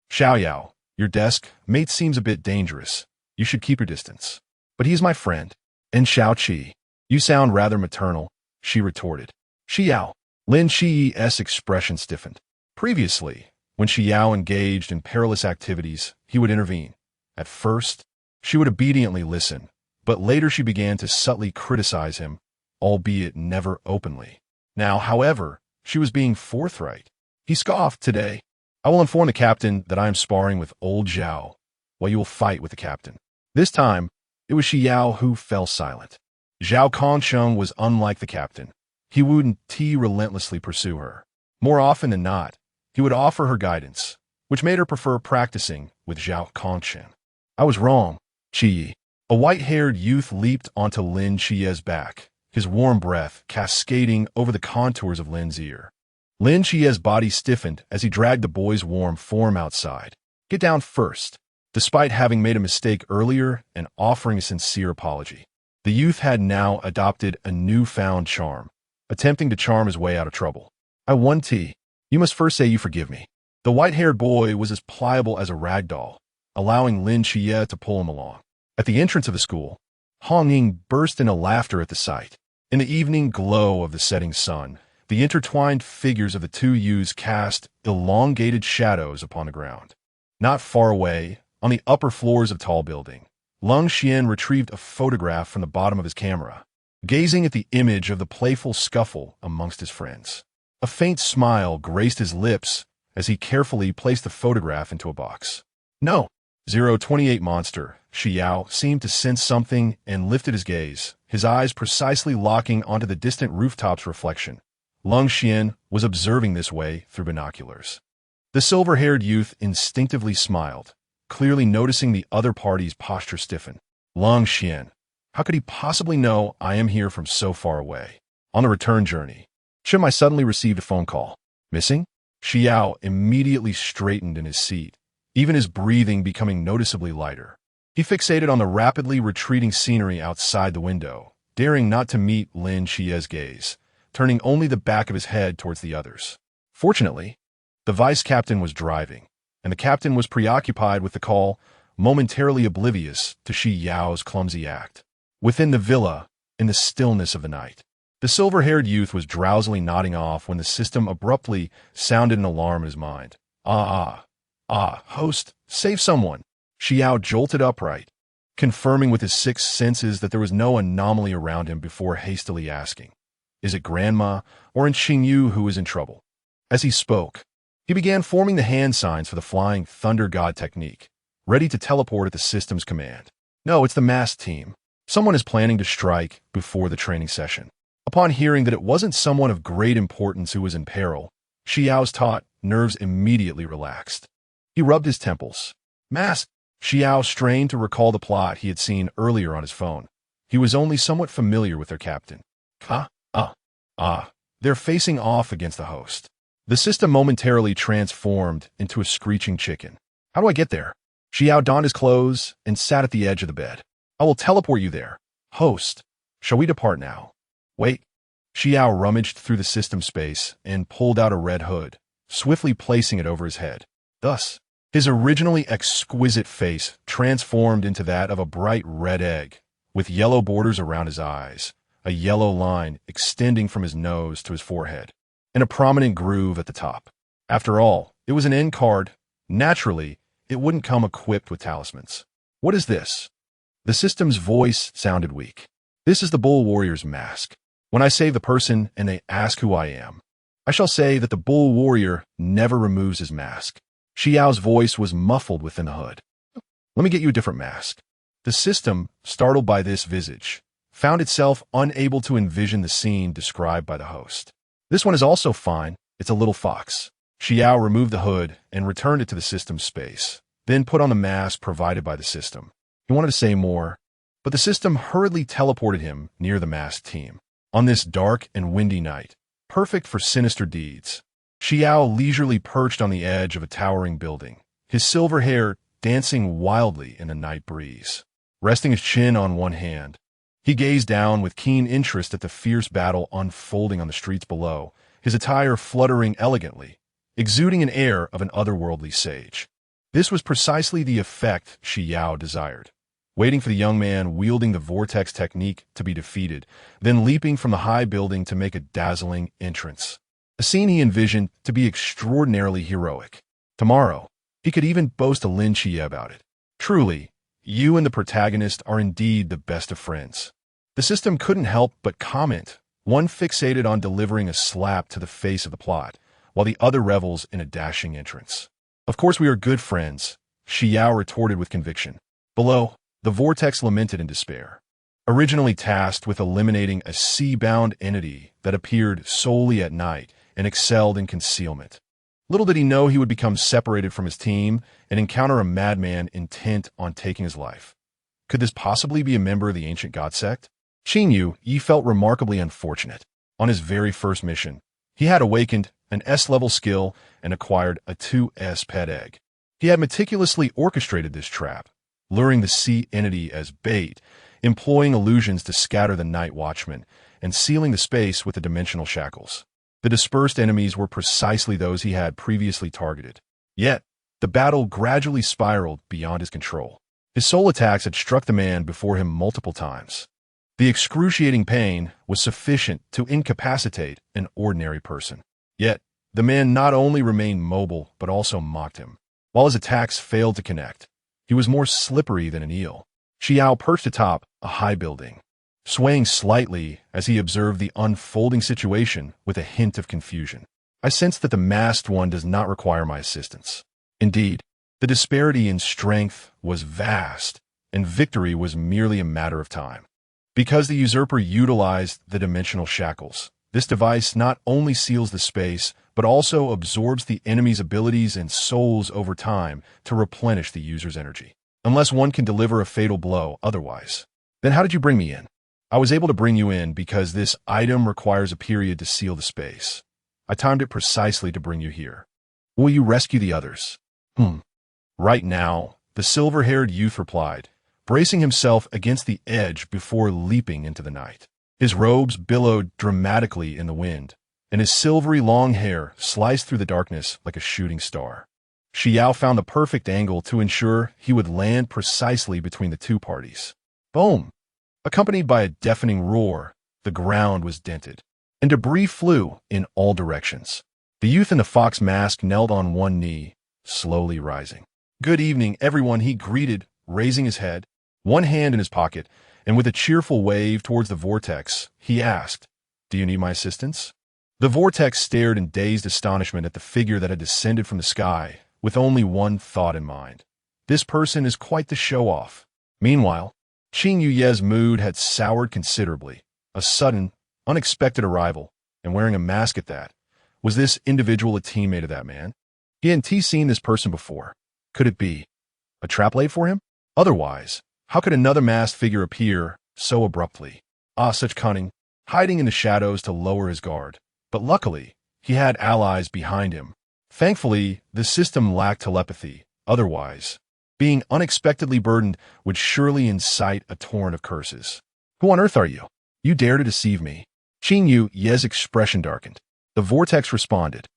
"Xiao Yao, your desk mate seems a bit dangerous. You should keep your distance." "But he is my friend." "And Xiao Qi, you sound rather maternal," she retorted. "Xi Yao." Lin Qiye's expression stiffened. Previously, when Xi Yao engaged in perilous activities, he would intervene. At first, she would obediently listen, but later she began to subtly criticize him, albeit never openly. Now, however, she was being forthright. He scoffed. "Today, I will inform the captain that I am sparring with old Zhao, while you will fight with the captain." This time, it was Xi Yao who fell silent. Zhao Kongsheng was unlike the captain. He wouldn't relentlessly pursue her. More often than not, he would offer her guidance, which made her prefer practicing with Zhao Kongsheng. "I was wrong, Qiye." A white-haired youth leaped onto Lin Qiye's back, his warm breath cascading over the contours of Lin's ear. Lin Qiye's body stiffened as he dragged the boy's warm form outside. "Get down first." Despite having made a mistake earlier and offering a sincere apology, the youth had now adopted a newfound charm, attempting to charm his way out of trouble. "I won. You must first say you forgive me." The white-haired boy was as pliable as a rag doll, allowing Lin Qiye to pull him along. At the entrance of the school, Hong Ying burst into laughter at the sight. In the evening glow of the setting sun, the intertwined figures of the two youths cast elongated shadows upon the ground. Not far away, on the upper floors of tall building, Lung Xian retrieved a photograph from the bottom of his camera, gazing at the image of the playful scuffle amongst his friends. A faint smile graced his lips as he carefully placed the photograph into a box. "No." 028 monster, Xi Yao seemed to sense something and lifted his gaze, his eyes precisely locking onto the distant rooftop's reflection. Lung Xian was observing this way through binoculars. The silver-haired youth instinctively smiled, clearly noticing the other party's posture stiffen. "Lung Xian, how could he possibly know I am here from so far away?" On the return journey, Chim I suddenly received a phone call. "Missing?" Xi Yao immediately straightened in his seat, even his breathing becoming noticeably lighter. He fixated on the rapidly retreating scenery outside the window, daring not to meet Lin Qiye's gaze, turning only the back of his head towards the others. Fortunately, the vice captain was driving, and the captain was preoccupied with the call, momentarily oblivious to Xi Yao's clumsy act. Within the villa, in the stillness of the night, The silver-haired youth was drowsily nodding off when the system abruptly sounded an alarm in his mind. Host, save someone. Xi Yao jolted upright, confirming with his sixth senses that there was no anomaly around him before hastily asking, "Is it Grandma or Xing Yu who is in trouble?" As he spoke, he began forming the hand signs for the flying thunder god technique, ready to teleport at the system's command. No, it's the masked team. Someone is planning to strike before the training session. Upon hearing that it wasn't someone of great importance who was in peril, Xi Yao's taut nerves immediately relaxed. He rubbed his temples. Masked! Xi Yao strained to recall the plot he had seen earlier on his phone. He was only somewhat familiar with their captain. They're facing off against the host. The system momentarily transformed into a screeching chicken. How do I get there? Xi Yao donned his clothes and sat at the edge of the bed. I will teleport you there. Host, shall we depart now? Wait. Xi Yao rummaged through the system space and pulled out a red hood, swiftly placing it over his head. Thus, his originally exquisite face transformed into that of a bright red egg, with yellow borders around his eyes, a yellow line extending from his nose to his forehead, and a prominent groove at the top. After all, it was an end card. Naturally, it wouldn't come equipped with talismans. What is this? The system's voice sounded weak. This is the Bull Warrior's mask. When I save the person and they ask who I am, I shall say that the Bull Warrior never removes his mask. Xi Yao's voice was muffled within the hood. Let me get you a different mask. The system, startled by this visage, found itself unable to envision the scene described by the host. This one is also fine. It's a little fox. Xi Yao removed the hood and returned it to the system's space, then put on the mask provided by the system. He wanted to say more, but the system hurriedly teleported him near the masked team. On this dark and windy night, perfect for sinister deeds, Xi Yao leisurely perched on the edge of a towering building, his silver hair dancing wildly in the night breeze. Resting his chin on one hand, he gazed down with keen interest at the fierce battle unfolding on the streets below, his attire fluttering elegantly, exuding an air of an otherworldly sage. This was precisely the effect Xi Yao desired. Waiting for the young man wielding the vortex technique to be defeated, then leaping from the high building to make a dazzling entrance. A scene he envisioned to be extraordinarily heroic. Tomorrow, he could even boast to Lin Qiye about it. Truly, you and the protagonist are indeed the best of friends. The system couldn't help but comment, one fixated on delivering a slap to the face of the plot, while the other revels in a dashing entrance. Of course we are good friends, Xi Yao retorted with conviction. Below, the vortex lamented in despair. Originally tasked with eliminating a sea-bound entity that appeared solely at night and excelled in concealment, little did he know he would become separated from his team and encounter a madman intent on taking his life. Could this possibly be a member of the ancient god sect? Xing Yu felt remarkably unfortunate. On his very first mission, he had awakened an S-level skill and acquired a 2S pet egg. He had meticulously orchestrated this trap, luring the sea entity as bait, employing illusions to scatter the night watchmen, and sealing the space with the dimensional shackles. The dispersed enemies were precisely those he had previously targeted. Yet, the battle gradually spiraled beyond his control. His soul attacks had struck the man before him multiple times. The excruciating pain was sufficient to incapacitate an ordinary person. Yet, the man not only remained mobile, but also mocked him. While his attacks failed to connect, he was more slippery than an eel. Xi Yao perched atop a high building, swaying slightly as he observed the unfolding situation with a hint of confusion. I sensed that the masked one does not require my assistance. Indeed, the disparity in strength was vast, and victory was merely a matter of time. Because the usurper utilized the dimensional shackles, this device not only seals the space, but also absorbs the enemy's abilities and souls over time to replenish the user's energy. Unless one can deliver a fatal blow otherwise. Then how did you bring me in? I was able to bring you in because this item requires a period to seal the space. I timed it precisely to bring you here. Will you rescue the others? Right now, the silver-haired youth replied, bracing himself against the edge before leaping into the night. His robes billowed dramatically in the wind, and his silvery long hair sliced through the darkness like a shooting star. Xi Yao found the perfect angle to ensure he would land precisely between the two parties. Boom! Accompanied by a deafening roar, The ground was dented, and debris flew in all directions. The youth in the fox mask knelt on one knee, slowly rising. "Good evening, everyone," he greeted, raising his head, one hand in his pocket, and with a cheerful wave towards the vortex, he asked, "Do you need my assistance?" The vortex stared in dazed astonishment at the figure that had descended from the sky, with only one thought in mind. This person is quite the show-off. Meanwhile, Xi Yao's mood had soured considerably. A sudden, unexpected arrival, and wearing a mask at that. Was this individual a teammate of that man? He hadn't seen this person before. Could it be a trap laid for him? Otherwise, how could another masked figure appear so abruptly? Ah, such cunning, hiding in the shadows to lower his guard. But luckily, he had allies behind him. Thankfully, the system lacked telepathy. Otherwise, being unexpectedly burdened would surely incite a torrent of curses. "Who on earth are you? You dare to deceive me?" Xi Yao's expression darkened. The vortex responded.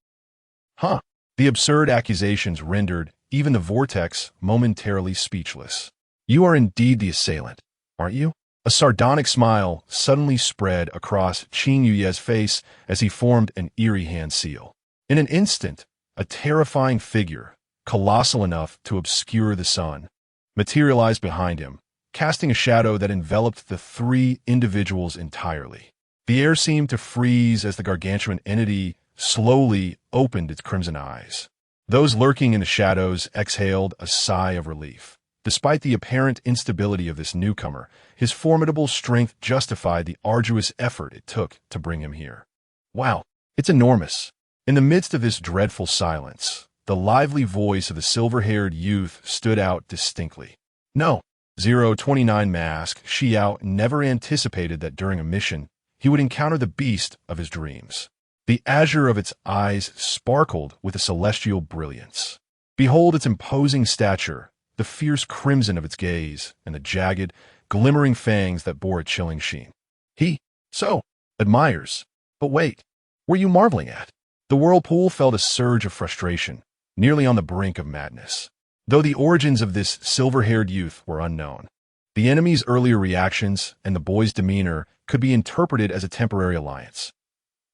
"Huh." The absurd accusations rendered even the vortex momentarily speechless. "You are indeed the assailant, aren't you?" A sardonic smile suddenly spread across Xi Yao's face as he formed an eerie hand seal. In an instant, a terrifying figure, colossal enough to obscure the sun, materialized behind him, casting a shadow that enveloped the three individuals entirely. The air seemed to freeze as the gargantuan entity slowly opened its crimson eyes. Those lurking in the shadows exhaled a sigh of relief. Despite the apparent instability of this newcomer, his formidable strength justified the arduous effort it took to bring him here. "Wow, it's enormous." In the midst of this dreadful silence, the lively voice of the silver-haired youth stood out distinctly. No, 029 Mask, Xi Yao never anticipated that during a mission, he would encounter the beast of his dreams. The azure of its eyes sparkled with a celestial brilliance. Behold its imposing stature, the fierce crimson of its gaze, and the jagged, glimmering fangs that bore a chilling sheen. He, so, admires. But wait, what were you marveling at? The whirlpool felt a surge of frustration, nearly on the brink of madness. Though the origins of this silver-haired youth were unknown, the enemy's earlier reactions and the boy's demeanor could be interpreted as a temporary alliance.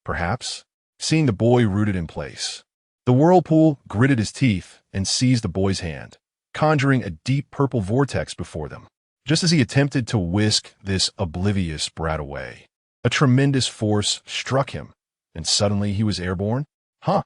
Perhaps, seeing the boy rooted in place, the whirlpool gritted his teeth and seized the boy's hand, conjuring a deep purple vortex before them. Just as he attempted to whisk this oblivious brat away, a tremendous force struck him, and suddenly he was airborne. Ah!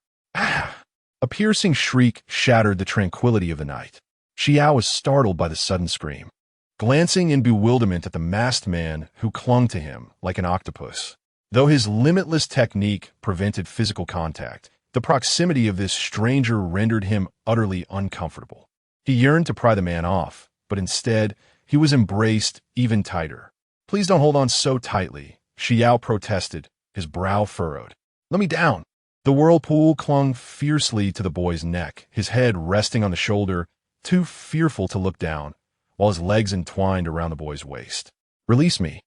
A piercing shriek shattered the tranquility of the night. Xi Yao was startled by the sudden scream, glancing in bewilderment at the masked man who clung to him like an octopus. Though his limitless technique prevented physical contact, the proximity of this stranger rendered him utterly uncomfortable. He yearned to pry the man off, but instead, he was embraced even tighter. "Please don't hold on so tightly," Xi Yao protested, his brow furrowed. "Let me down." The whirlpool clung fiercely to the boy's neck, his head resting on the shoulder, too fearful to look down, while his legs entwined around the boy's waist. "Release me."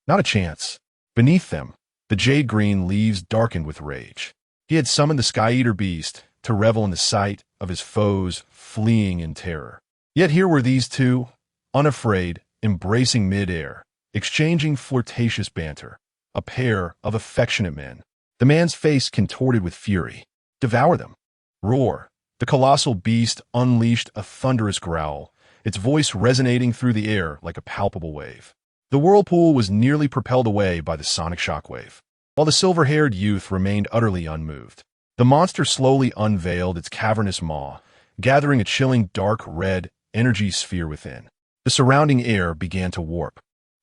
Not a chance. Beneath them, the jade-green leaves darkened with rage. He had summoned the Sky-Eater beast to revel in the sight of his foes fleeing in terror. Yet here were these two, unafraid, embracing mid-air, exchanging flirtatious banter, a pair of affectionate men. The man's face contorted with fury. "Devour them." Roar. The colossal beast unleashed a thunderous growl, its voice resonating through the air like a palpable wave. The whirlpool was nearly propelled away by the sonic shockwave, while the silver-haired youth remained utterly unmoved. The monster slowly unveiled its cavernous maw, gathering a chilling dark red energy sphere within. The surrounding air began to warp,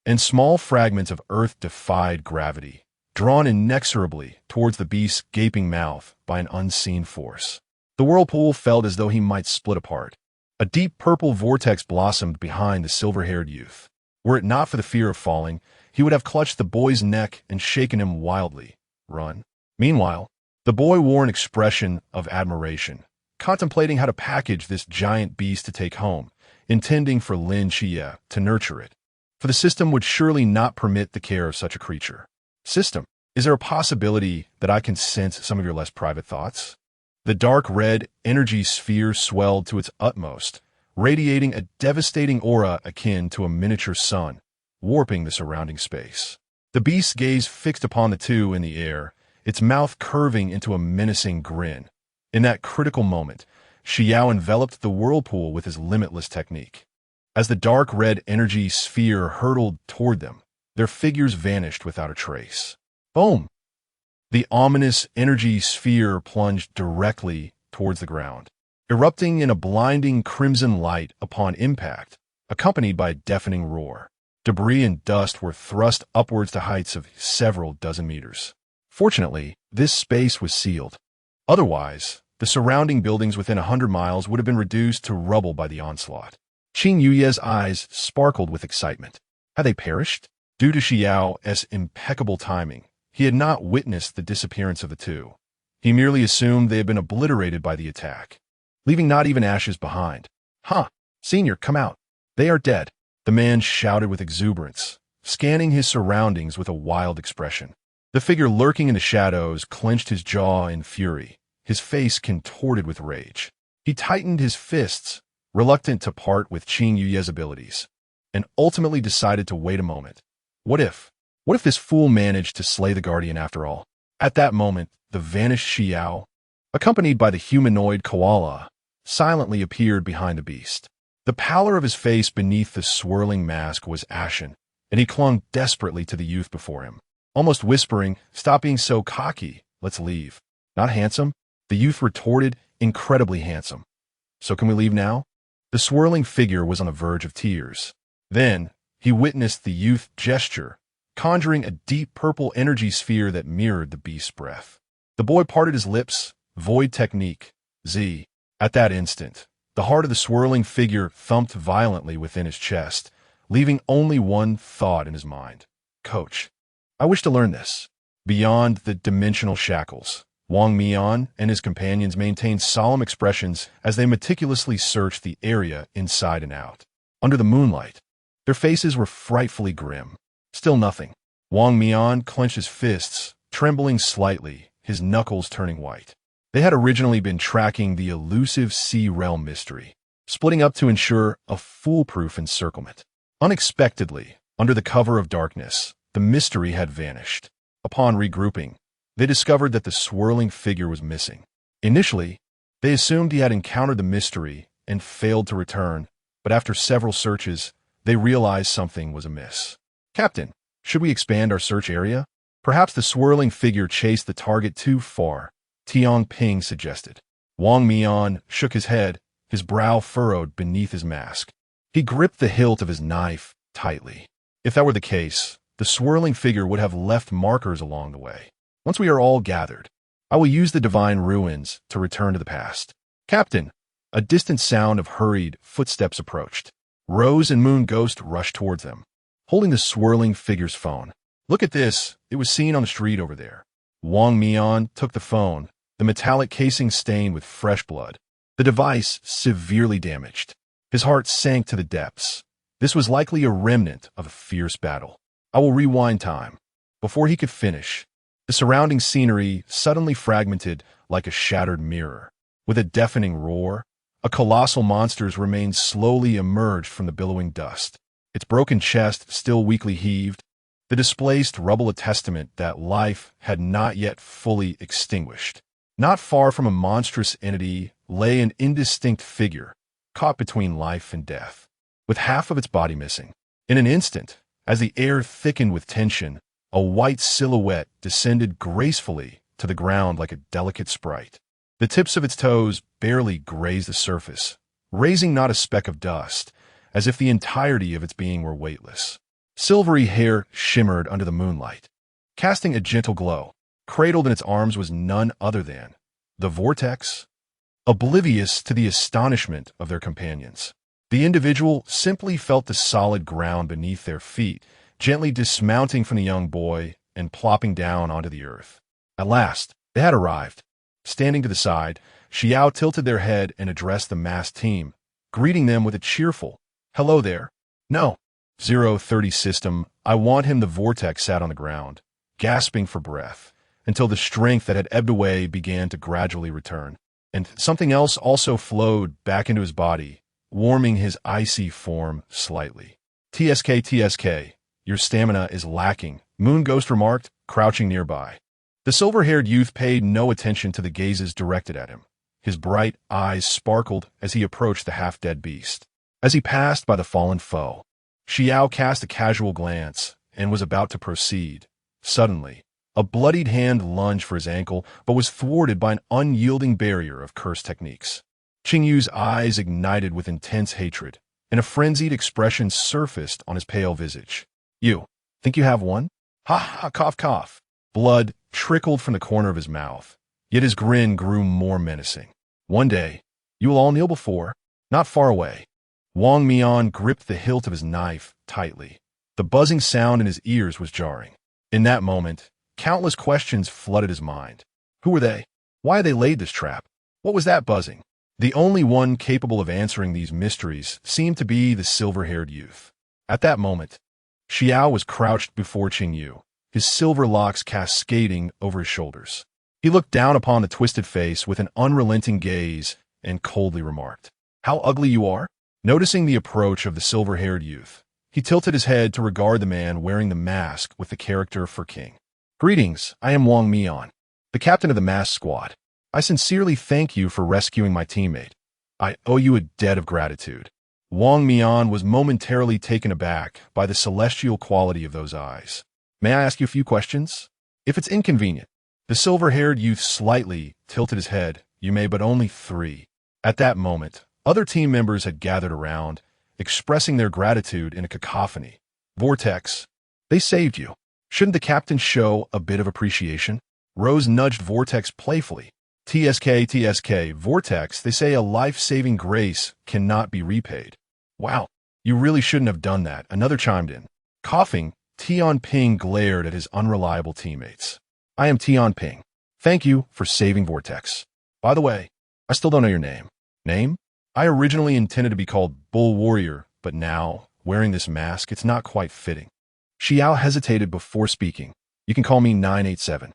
and small fragments of earth defied gravity, drawn inexorably towards the beast's gaping mouth by an unseen force. The whirlpool felt as though he might split apart. A deep purple vortex blossomed behind the silver-haired youth. Were it not for the fear of falling, he would have clutched the boy's neck and shaken him wildly. Run. Meanwhile, the boy wore an expression of admiration, contemplating how to package this giant beast to take home, intending for Lin Qiye to nurture it. For the system would surely not permit the care of such a creature. System, is there a possibility that I can sense some of your less private thoughts? The dark red energy sphere swelled to its utmost, radiating a devastating aura akin to a miniature sun, warping the surrounding space. The beast's gaze fixed upon the two in the air, its mouth curving into a menacing grin. In that critical moment, Xi Yao enveloped the whirlpool with his limitless technique. As the dark red energy sphere hurtled toward them, their figures vanished without a trace. Boom! The ominous energy sphere plunged directly towards the ground, erupting in a blinding crimson light upon impact, accompanied by a deafening roar. Debris and dust were thrust upwards to heights of several dozen meters. Fortunately, this space was sealed. Otherwise, the surrounding buildings within 100 miles would have been reduced to rubble by the onslaught. Qing Yuye's eyes sparkled with excitement. Had they perished? Due to Xi Yao's impeccable timing, he had not witnessed the disappearance of the two. He merely assumed they had been obliterated by the attack, leaving not even ashes behind. "Huh! Senior, come out. They are dead," the man shouted with exuberance, scanning his surroundings with a wild expression. The figure lurking in the shadows clenched his jaw in fury, his face contorted with rage. He tightened his fists, reluctant to part with Qing Yuye's abilities, and ultimately decided to wait a moment. What if this fool managed to slay the Guardian after all? At that moment, the vanished Xi Yao, accompanied by the humanoid koala, silently appeared behind the beast. The pallor of his face beneath the swirling mask was ashen, and he clung desperately to the youth before him, almost whispering, "Stop being so cocky, let's leave." "Not handsome?" The youth retorted, "Incredibly handsome." "So can we leave now?" The swirling figure was on the verge of tears. Then, he witnessed the youth gesture, conjuring a deep purple energy sphere that mirrored the beast's breath. The boy parted his lips, void technique, Z. At that instant, the heart of the swirling figure thumped violently within his chest, leaving only one thought in his mind. "Coach, I wish to learn this." Beyond the dimensional shackles, Wang Mian and his companions maintained solemn expressions as they meticulously searched the area inside and out. Under the moonlight, their faces were frightfully grim. Still nothing. Wang Mian clenched his fists, trembling slightly, his knuckles turning white. They had originally been tracking the elusive Sea Realm mystery, splitting up to ensure a foolproof encirclement. Unexpectedly, under the cover of darkness, the mystery had vanished. Upon regrouping, they discovered that the swirling figure was missing. Initially, they assumed he had encountered the mystery and failed to return, but after several searches, they realized something was amiss. "Captain, should we expand our search area? Perhaps the swirling figure chased the target too far," Tiang Ping suggested. Wang Mian shook his head, his brow furrowed beneath his mask. He gripped the hilt of his knife tightly. If that were the case, the swirling figure would have left markers along the way. "Once we are all gathered, I will use the divine ruins to return to the past." "Captain!" A distant sound of hurried footsteps approached. Rose and Moon Ghost rushed towards them, holding the swirling figure's phone. "Look at this. It was seen on the street over there." Wang Mian took the phone, the metallic casing stained with fresh blood, the device severely damaged. His heart sank to the depths. This was likely a remnant of a fierce battle. "I will rewind time." Before he could finish, the surrounding scenery suddenly fragmented like a shattered mirror. With a deafening roar, a colossal monster's remains slowly emerged from the billowing dust. Its broken chest still weakly heaved, the displaced rubble a testament that life had not yet fully extinguished. Not far from a monstrous entity lay an indistinct figure, caught between life and death, with half of its body missing. In an instant, as the air thickened with tension, a white silhouette descended gracefully to the ground like a delicate sprite. The tips of its toes barely grazed the surface, raising not a speck of dust, as if the entirety of its being were weightless. Silvery hair shimmered under the moonlight, casting a gentle glow. Cradled in its arms was none other than the Vortex. Oblivious to the astonishment of their companions, the individual simply felt the solid ground beneath their feet, gently dismounting from the young boy and plopping down onto the earth. At last, they had arrived. Standing to the side, Xi Yao tilted their head and addressed the massed team, greeting them with a cheerful, "Hello there." "No. 030 system, I want him." The Vortex sat on the ground, gasping for breath, until the strength that had ebbed away began to gradually return. And something else also flowed back into his body, warming his icy form slightly. TSK, Your stamina is lacking, Moon Ghost remarked, crouching nearby. The silver-haired youth paid no attention to the gazes directed at him. His bright eyes sparkled as he approached the half-dead beast. As he passed by the fallen foe, Xi Yao cast a casual glance and was about to proceed. Suddenly, a bloodied hand lunged for his ankle, but was thwarted by an unyielding barrier of curse techniques. Qingyu's eyes ignited with intense hatred, and a frenzied expression surfaced on his pale visage. You think you have won? Ha ha, cough, cough. Blood trickled from the corner of his mouth, yet his grin grew more menacing. One day, you will all kneel before, not far away. Wang Mian gripped the hilt of his knife tightly. The buzzing sound in his ears was jarring. In that moment, countless questions flooded his mind. Who were they? Why had they laid this trap? What was that buzzing? The only one capable of answering these mysteries seemed to be the silver-haired youth. At that moment, Xi Yao was crouched before Qingyu, his silver locks cascading over his shoulders. He looked down upon the twisted face with an unrelenting gaze and coldly remarked, "How ugly you are?" Noticing the approach of the silver-haired youth, he tilted his head to regard the man wearing the mask with the character for king. "Greetings, I am Wang Mian, the captain of the masked squad. I sincerely thank you for rescuing my teammate. I owe you a debt of gratitude." Wang Mian was momentarily taken aback by the celestial quality of those eyes. "May I ask you a few questions? If it's inconvenient." The silver-haired youth slightly tilted his head. "You may, but only 3. At that moment, other team members had gathered around, expressing their gratitude in a cacophony. "Vortex, they saved you. Shouldn't the captain show a bit of appreciation?" Rose nudged Vortex playfully. TSK, Vortex, they say a life-saving grace cannot be repaid." "Wow, you really shouldn't have done that," another chimed in. Coughing, Tian Ping glared at his unreliable teammates. "I am Tian Ping. Thank you for saving Vortex. By the way, I still don't know your name." "Name? I originally intended to be called Bull Warrior, but now, wearing this mask, it's not quite fitting." Xi Yao hesitated before speaking. "You can call me 987.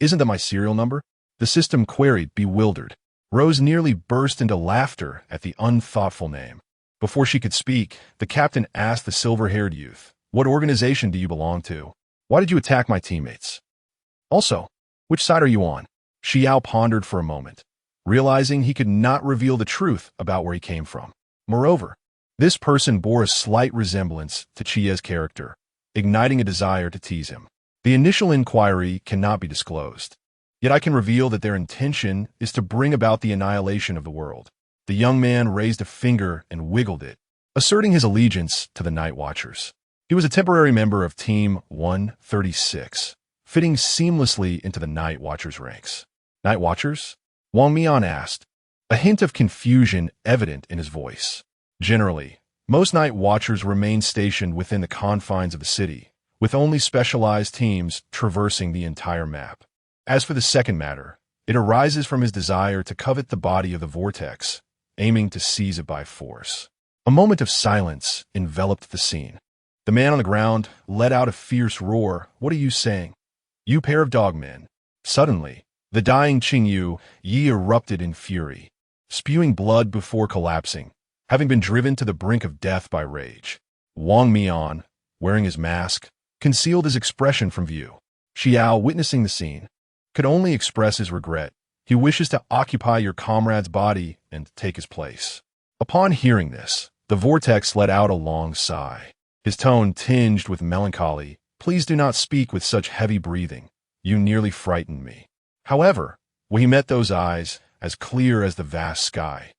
"Isn't that my serial number?" The system queried, bewildered. Rose nearly burst into laughter at the unthoughtful name. Before she could speak, the captain asked the silver-haired youth, "What organization do you belong to? Why did you attack my teammates? Also, which side are you on?" Xi Yao pondered for a moment, realizing he could not reveal the truth about where he came from. Moreover, this person bore a slight resemblance to Qiye's character, igniting a desire to tease him. The initial inquiry cannot be disclosed, yet I can reveal that their intention is to bring about the annihilation of the world. The young man raised a finger and wiggled it, asserting his allegiance to the Night Watchers. He was a temporary member of Team 136, fitting seamlessly into the Night Watchers' ranks. "Night Watchers?" Wang Mian asked, a hint of confusion evident in his voice. Generally, most Night Watchers remain stationed within the confines of the city, with only specialized teams traversing the entire map. As for the second matter, it arises from his desire to covet the body of the Vortex, aiming to seize it by force. A moment of silence enveloped the scene. The man on the ground let out a fierce roar. "What are you saying? You pair of dogmen." Suddenly, the dying Qingyu Yi erupted in fury, spewing blood before collapsing, having been driven to the brink of death by rage. Wang Mian, wearing his mask, concealed his expression from view. Xi Yao, witnessing the scene, could only express his regret. "He wishes to occupy your comrade's body and take his place." Upon hearing this, the Vortex let out a long sigh, his tone tinged with melancholy. "Please do not speak with such heavy breathing. You nearly frightened me." However, when he met those eyes, as clear as the vast sky,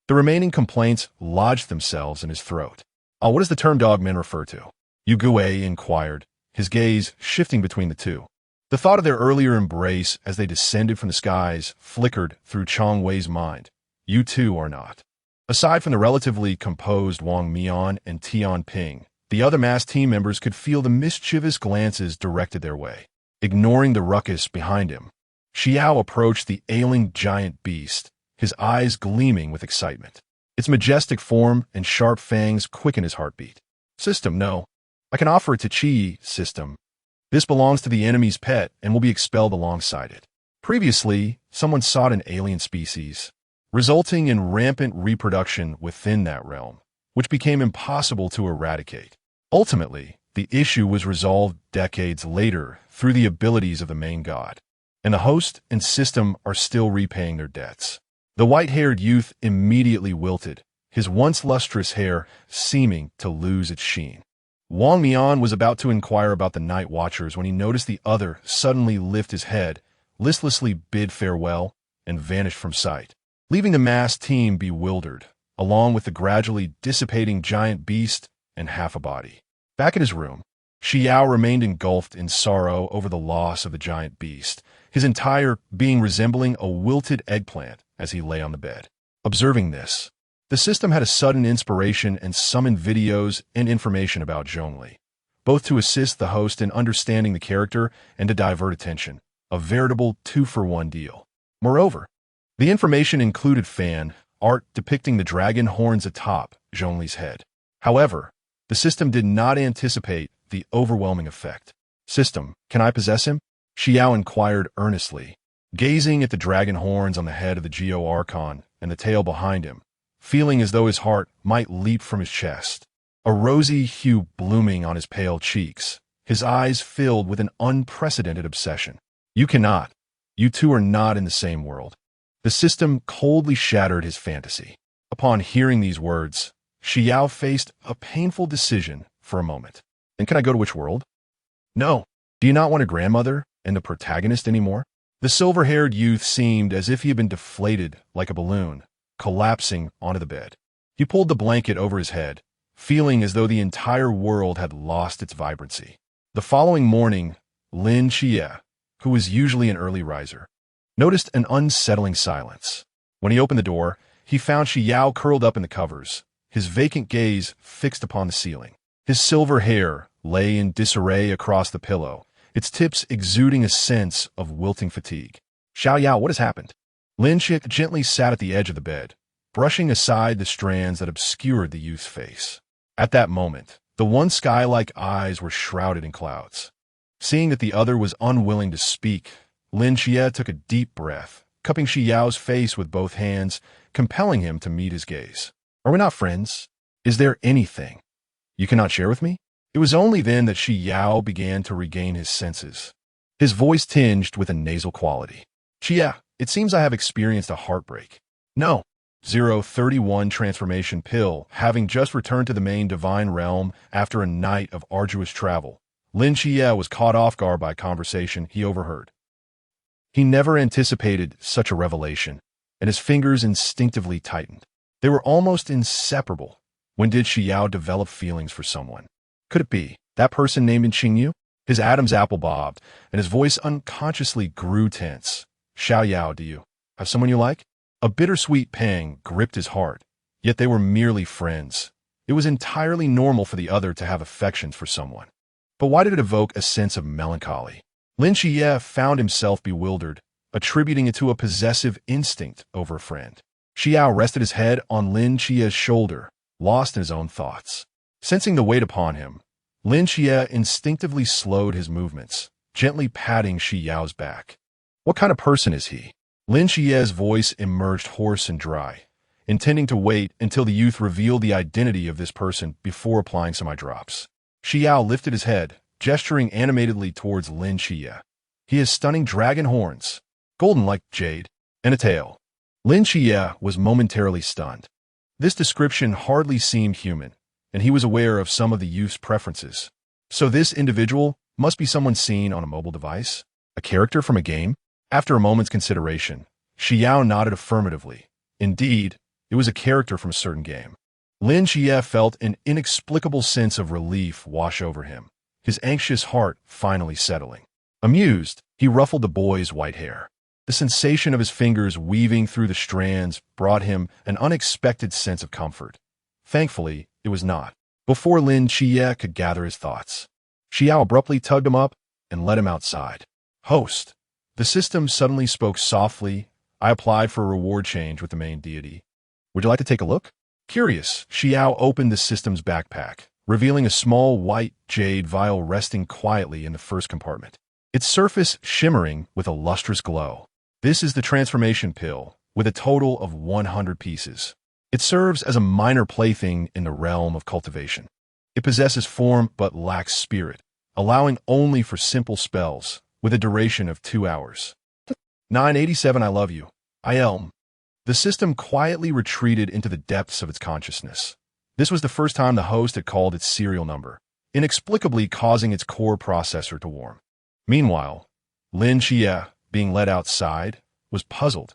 the remaining complaints lodged themselves in his throat. "What does the term dogmen refer to?" Yu Gue inquired, his gaze shifting between the two. The thought of their earlier embrace as they descended from the skies flickered through Chong Wei's mind. "You two are not." Aside from the relatively composed Wang Mian and Tian Ping, the other masked team members could feel the mischievous glances directed their way. Ignoring the ruckus behind him, Xi Yao approached the ailing giant beast, his eyes gleaming with excitement. Its majestic form and sharp fangs quickened his heartbeat. "System, no. I can offer it to Qi, system. This belongs to the enemy's pet and will be expelled alongside it." Previously, someone sought an alien species, resulting in rampant reproduction within that realm, which became impossible to eradicate. Ultimately, The issue was resolved decades later through the abilities of the main god, and the host and system are still repaying their debts. The white-haired youth immediately wilted, his once lustrous hair seeming to lose its sheen. Wang Mian was about to inquire about the night watchers when he noticed the other suddenly lift his head, listlessly bid farewell, and vanish from sight, leaving the massed team bewildered, along with the gradually dissipating giant beast and half a body. Back in his room, Xi Yao remained engulfed in sorrow over the loss of the giant beast, his entire being resembling a wilted eggplant as he lay on the bed. Observing this, the system had a sudden inspiration and summoned videos and information about Zhongli, both to assist the host in understanding the character and to divert attention, a veritable two-for-one deal. Moreover, the information included fan art depicting the dragon horns atop Zhongli's head. However, the system did not anticipate the overwhelming effect. System, can I possess him? Xi Yao inquired earnestly, gazing at the dragon horns on the head of the Geo Archon and the tail behind him, feeling as though his heart might leap from his chest. A rosy hue blooming on his pale cheeks, his eyes filled with an unprecedented obsession. You cannot. You two are not in the same world. The system coldly shattered his fantasy. Upon hearing these words, Xi Yao faced a painful decision for a moment. And can I go to which world? No. Do you not want a grandmother and the protagonist anymore? The silver-haired youth seemed as if he had been deflated like a balloon, collapsing onto the bed. He pulled the blanket over his head, feeling as though the entire world had lost its vibrancy. The following morning, Lin Qiye, who was usually an early riser, noticed an unsettling silence. When he opened the door, he found Xi Yao curled up in the covers, his vacant gaze fixed upon the ceiling. His silver hair lay in disarray across the pillow, its tips exuding a sense of wilting fatigue. Xiao Yao, what has happened? Lin Qiye gently sat at the edge of the bed, brushing aside the strands that obscured the youth's face. At that moment, the one sky-like eyes were shrouded in clouds. Seeing that the other was unwilling to speak, Lin Qiye took a deep breath, cupping Xi Yao's face with both hands, compelling him to meet his gaze. Are we not friends? Is there anything you cannot share with me? It was only then that Xi Yao began to regain his senses, his voice tinged with a nasal quality. Qiye, it seems I have experienced a heartbreak. No. 031 transformation pill, having just returned to the main divine realm after a night of arduous travel. Lin Qiye was caught off guard by a conversation he overheard. He never anticipated such a revelation, and his fingers instinctively tightened. They were almost inseparable. When did Xi Yao develop feelings for someone? Could it be that person named Qingyu? His Adam's apple bobbed, and his voice unconsciously grew tense. Xiao Yao, do you have someone you like? A bittersweet pang gripped his heart, yet they were merely friends. It was entirely normal for the other to have affections for someone. But why did it evoke a sense of melancholy? Lin Qiye found himself bewildered, attributing it to a possessive instinct over a friend. Xi Yao rested his head on Lin Qiye's shoulder, lost in his own thoughts. Sensing the weight upon him, Lin Qiye instinctively slowed his movements, gently patting Xi Yao's back. What kind of person is he? Lin Qiye's voice emerged hoarse and dry, intending to wait until the youth revealed the identity of this person before applying some eye drops. Xi Yao lifted his head, gesturing animatedly towards Lin Qiye. He has stunning dragon horns, golden like jade, and a tail. Lin Qiye was momentarily stunned. This description hardly seemed human, and he was aware of some of the youth's preferences. So this individual must be someone seen on a mobile device? A character from a game? After a moment's consideration, Xi Yao nodded affirmatively. Indeed, it was a character from a certain game. Lin Qiye felt an inexplicable sense of relief wash over him, his anxious heart finally settling. Amused, he ruffled the boy's white hair. The sensation of his fingers weaving through the strands brought him an unexpected sense of comfort. Thankfully, it was not. Before Lin Qiye could gather his thoughts, Xi Yao abruptly tugged him up and led him outside. Host. The system suddenly spoke softly. I applied for a reward change with the main deity. Would you like to take a look? Curious, Xi Yao opened the system's backpack, revealing a small white jade vial resting quietly in the first compartment, its surface shimmering with a lustrous glow. This is the transformation pill, with a total of 100 pieces. It serves as a minor plaything in the realm of cultivation. It possesses form but lacks spirit, allowing only for simple spells, with a duration of 2 hours. 987 I love you. ILM. The system quietly retreated into the depths of its consciousness. This was the first time the host had called its serial number, inexplicably causing its core processor to warm. Meanwhile, Lin Qiye, being led outside, was puzzled.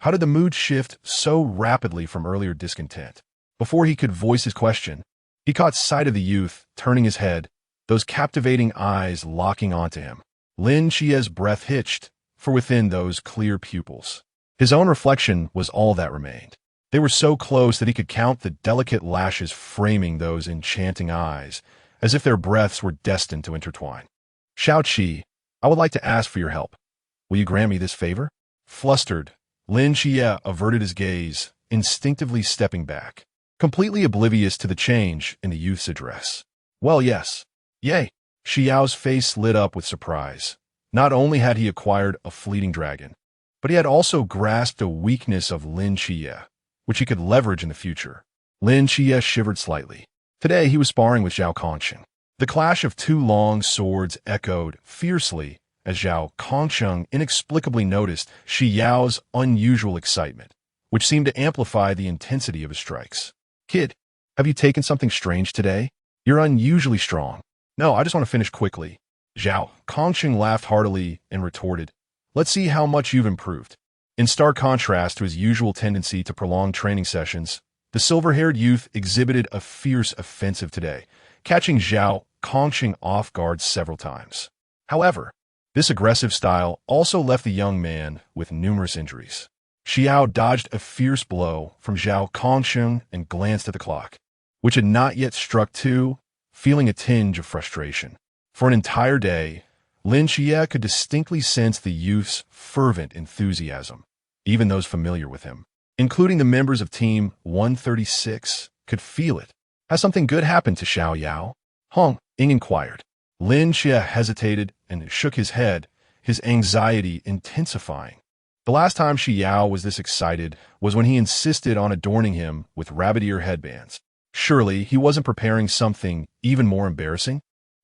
How did the mood shift so rapidly from earlier discontent? Before he could voice his question, he caught sight of the youth, turning his head, those captivating eyes locking onto him. Lin Qiye's breath hitched, for within those clear pupils, his own reflection was all that remained. They were so close that he could count the delicate lashes framing those enchanting eyes, as if their breaths were destined to intertwine. Shao Qi, I would like to ask for your help. Will you grant me this favor? Flustered, Lin Qiye averted his gaze, instinctively stepping back, completely oblivious to the change in the youth's address. Well, yes. Yay. Xi Yao's face lit up with surprise. Not only had he acquired a fleeting dragon, but he had also grasped a weakness of Lin Qiye, which he could leverage in the future. Lin Qiye shivered slightly. Today he was sparring with Zhao Kongsheng. The clash of two long swords echoed fiercely as Zhao Kongsheng inexplicably noticed Xi Yao's unusual excitement, which seemed to amplify the intensity of his strikes. Kid, have you taken something strange today? You're unusually strong. No, I just want to finish quickly. Zhao Kongsheng laughed heartily and retorted, let's see how much you've improved. In stark contrast to his usual tendency to prolong training sessions, the silver-haired youth exhibited a fierce offensive today, catching Zhao Kongsheng off guard several times. However, this aggressive style also left the young man with numerous injuries. Xi Yao dodged a fierce blow from Zhao Kongsheng and glanced at the clock, which had not yet struck 2, feeling a tinge of frustration. For an entire day, Lin Qiye could distinctly sense the youth's fervent enthusiasm. Even those familiar with him, including the members of Team 136, could feel it. Has something good happened to Xiao Yao? Hong Ying inquired. Lin Qiye hesitated and shook his head, his anxiety intensifying. The last time Xi Yao was this excited was when he insisted on adorning him with rabbit-ear headbands. Surely he wasn't preparing something even more embarrassing?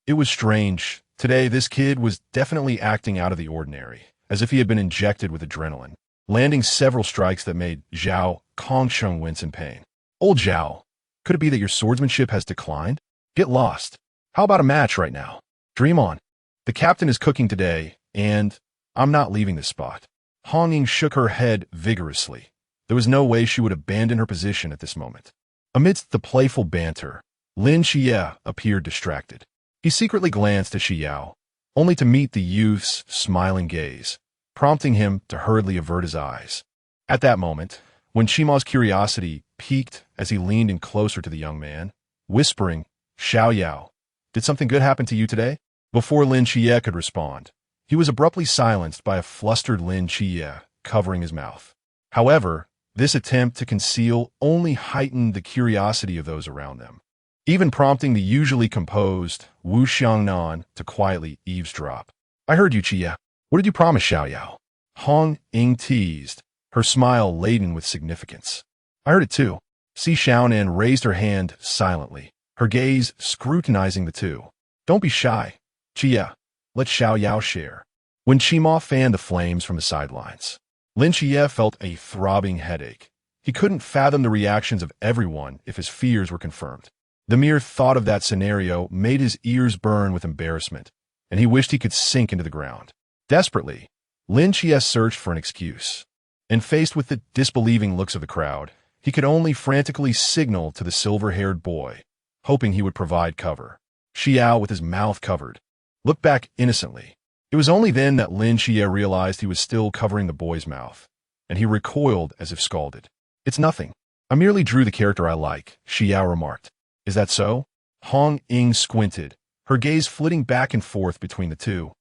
It was strange. Today, this kid was definitely acting out of the ordinary, as if he had been injected with adrenaline, landing several strikes that made Zhao Kongsheng wince in pain. Old Zhao, could it be that your swordsmanship has declined? Get lost. How about a match right now? Dream on. The captain is cooking today, and I'm not leaving this spot. Hong Ying shook her head vigorously. There was no way she would abandon her position at this moment. Amidst the playful banter, Lin Qiye appeared distracted. He secretly glanced at Xi Yao, only to meet the youth's smiling gaze, prompting him to hurriedly avert his eyes. At that moment, when Shima's curiosity piqued as he leaned in closer to the young man, whispering, Xiao Yao, did something good happen to you today? Before Lin Qiye could respond, he was abruptly silenced by a flustered Lin Qiye covering his mouth. However, this attempt to conceal only heightened the curiosity of those around them, even prompting the usually composed Wu Xiangnan to quietly eavesdrop. I heard you, Qiye. What did you promise Xiao Yao? Hong Ying teased, her smile laden with significance. I heard it too. Xi Xiaonan raised her hand silently, her gaze scrutinizing the two. Don't be shy, Qiye. Let Xiao Yao share. When Qima fanned the flames from the sidelines, Lin Qiye felt a throbbing headache. He couldn't fathom the reactions of everyone if his fears were confirmed. The mere thought of that scenario made his ears burn with embarrassment, and he wished he could sink into the ground. Desperately, Lin Qiye searched for an excuse, and faced with the disbelieving looks of the crowd, he could only frantically signal to the silver-haired boy, hoping he would provide cover. Xi Yao, with his mouth covered, looked back innocently. It was only then that Lin Qiye realized he was still covering the boy's mouth, and he recoiled as if scalded. It's nothing. I merely drew the character I like, Xi Yao remarked. Is that so? Hong Ying squinted, her gaze flitting back and forth between the two,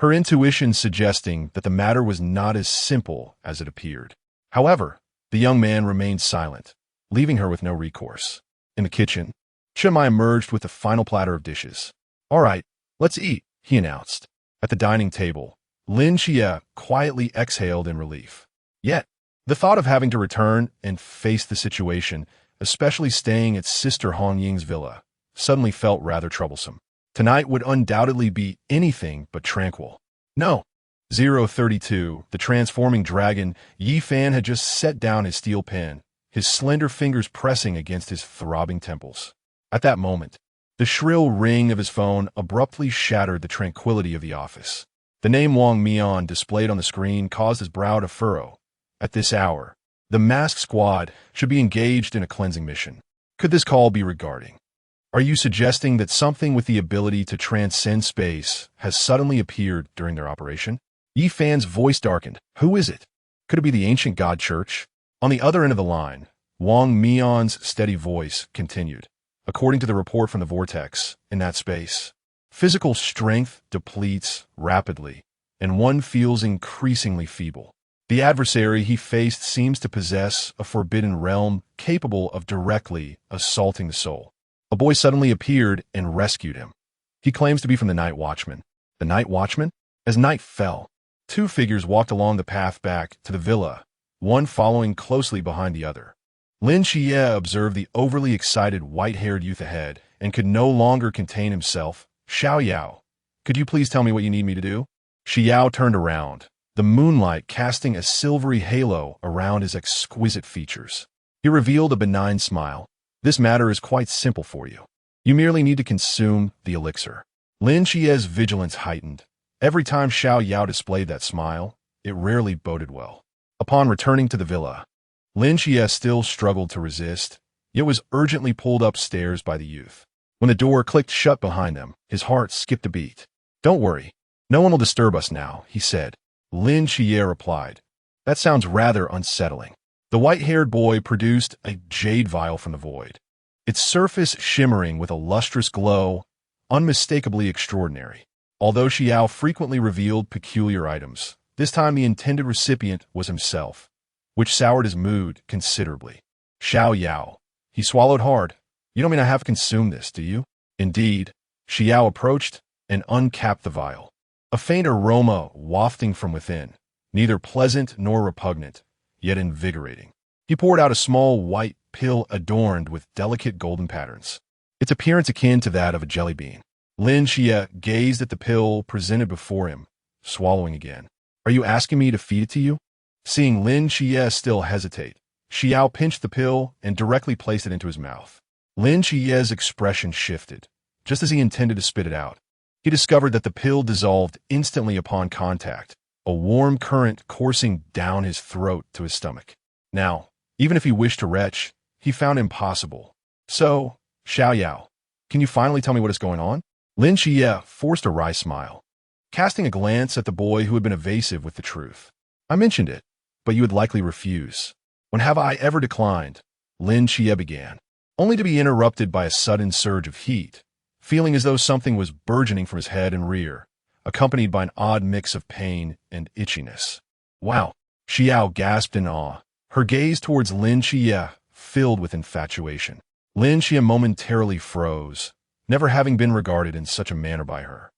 her intuition suggesting that the matter was not as simple as it appeared. However, the young man remained silent, leaving her with no recourse. In the kitchen, Chimai emerged with the final platter of dishes. All right, let's eat, he announced. At the dining table, Lin Qiye quietly exhaled in relief. Yet, the thought of having to return and face the situation, especially staying at Sister Hong Ying's villa, suddenly felt rather troublesome. Tonight would undoubtedly be anything but tranquil. No. 032, the transforming dragon, Yi Fan had just set down his steel pen, his slender fingers pressing against his throbbing temples. At that moment, the shrill ring of his phone abruptly shattered the tranquility of the office. The name Wang Mian displayed on the screen caused his brow to furrow. At this hour, the masked squad should be engaged in a cleansing mission. Could this call be regarding? Are you suggesting that something with the ability to transcend space has suddenly appeared during their operation? Yi Fan's voice darkened. Who is it? Could it be the ancient god church? On the other end of the line, Wang Mian's steady voice continued. According to the report from the vortex, in that space, physical strength depletes rapidly, and one feels increasingly feeble. The adversary he faced seems to possess a forbidden realm capable of directly assaulting the soul. A boy suddenly appeared and rescued him. He claims to be from the Night Watchman. The Night Watchman? As night fell, two figures walked along the path back to the villa, one following closely behind the other. Lin Qiye observed the overly excited white-haired youth ahead and could no longer contain himself. Xi Yao, could you please tell me what you need me to do? Xi Yao turned around, the moonlight casting a silvery halo around his exquisite features. He revealed a benign smile. This matter is quite simple for you. You merely need to consume the elixir. Lin Qiye's vigilance heightened. Every time Xi Yao displayed that smile, it rarely boded well. Upon returning to the villa, Lin Qiye still struggled to resist, yet was urgently pulled upstairs by the youth. When the door clicked shut behind them, his heart skipped a beat. Don't worry, no one will disturb us now, he said. Lin Qiye replied. That sounds rather unsettling. The white-haired boy produced a jade vial from the void, its surface shimmering with a lustrous glow, unmistakably extraordinary. Although Xi Yao frequently revealed peculiar items, this time the intended recipient was himself, which soured his mood considerably. Xi Yao. He swallowed hard. You don't mean I have consumed this, do you? Indeed. Xi Yao approached and uncapped the vial. A faint aroma wafting from within, neither pleasant nor repugnant, yet invigorating. He poured out a small white pill adorned with delicate golden patterns, its appearance akin to that of a jelly bean. Lin Qiye gazed at the pill presented before him, swallowing again. Are you asking me to feed it to you? Seeing Lin Qiye still hesitate, Xi Yao pinched the pill and directly placed it into his mouth. Lin Qiye's expression shifted, just as he intended to spit it out. He discovered that the pill dissolved instantly upon contact, a warm current coursing down his throat to his stomach. Now, even if he wished to retch, he found impossible. So, Xi Yao, can you finally tell me what is going on? Lin Qiye forced a wry smile, casting a glance at the boy who had been evasive with the truth. I mentioned it, but you would likely refuse. When have I ever declined? Lin Qiye began, only to be interrupted by a sudden surge of heat, feeling as though something was burgeoning from his head and rear, accompanied by an odd mix of pain and itchiness. Wow! Xi Yao gasped in awe, her gaze towards Lin Qiye filled with infatuation. Lin Qiye momentarily froze, never having been regarded in such a manner by her.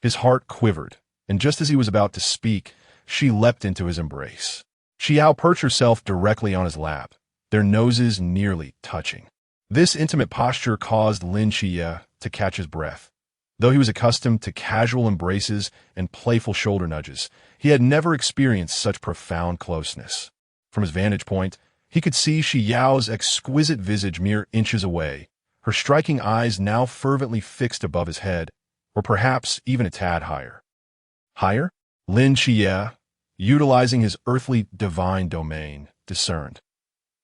His heart quivered, and just as he was about to speak, she leapt into his embrace. Xi Yao perched herself directly on his lap, their noses nearly touching. This intimate posture caused Lin Qiye to catch his breath. Though he was accustomed to casual embraces and playful shoulder nudges, he had never experienced such profound closeness. From his vantage point, he could see Xi Yao's exquisite visage mere inches away, her striking eyes now fervently fixed above his head, or perhaps even a tad higher. Higher? Lin Qiye, utilizing his earthly divine domain, discerned.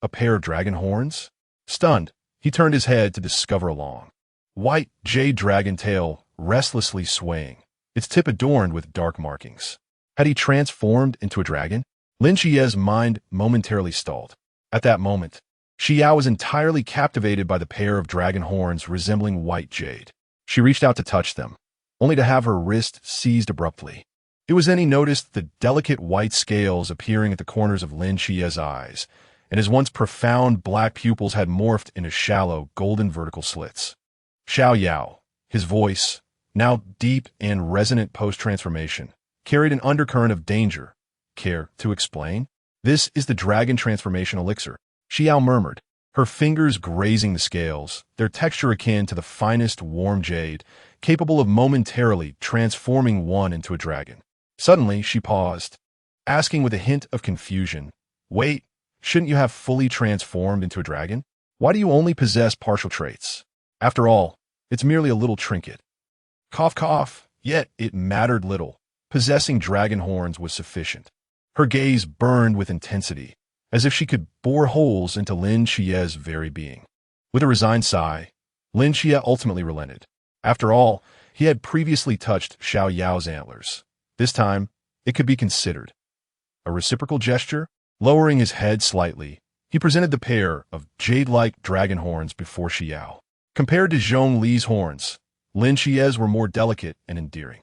A pair of dragon horns? Stunned, he turned his head to discover a long, white jade dragon tail restlessly swaying, its tip adorned with dark markings. Had he transformed into a dragon? Lin Qiye's mind momentarily stalled. At that moment, Xi Yao was entirely captivated by the pair of dragon horns resembling white jade. She reached out to touch them, only to have her wrist seized abruptly. It was then he noticed the delicate white scales appearing at the corners of Lin Qiye's eyes, and his once profound black pupils had morphed into shallow, golden vertical slits. Xi Yao, his voice, now deep and resonant post-transformation, carried an undercurrent of danger. Care to explain? This is the dragon transformation elixir, Xi Yao murmured. her fingers grazing the scales, their texture akin to the finest warm jade, capable of momentarily transforming one into a dragon. Suddenly, she paused, asking with a hint of confusion, "Wait, shouldn't you have fully transformed into a dragon? Why do you only possess partial traits? After all, it's merely a little trinket." Cough, cough, yet it mattered little. Possessing dragon horns was sufficient. Her gaze burned with intensity, as if she could bore holes into Lin Qiye's very being. With a resigned sigh, Lin Qiye ultimately relented. After all, he had previously touched Xi Yao's antlers. This time, it could be considered. A reciprocal gesture, lowering his head slightly, he presented the pair of jade-like dragon horns before Xi Yao. Compared to Zhong Li's horns, Lin Qiye's were more delicate and endearing,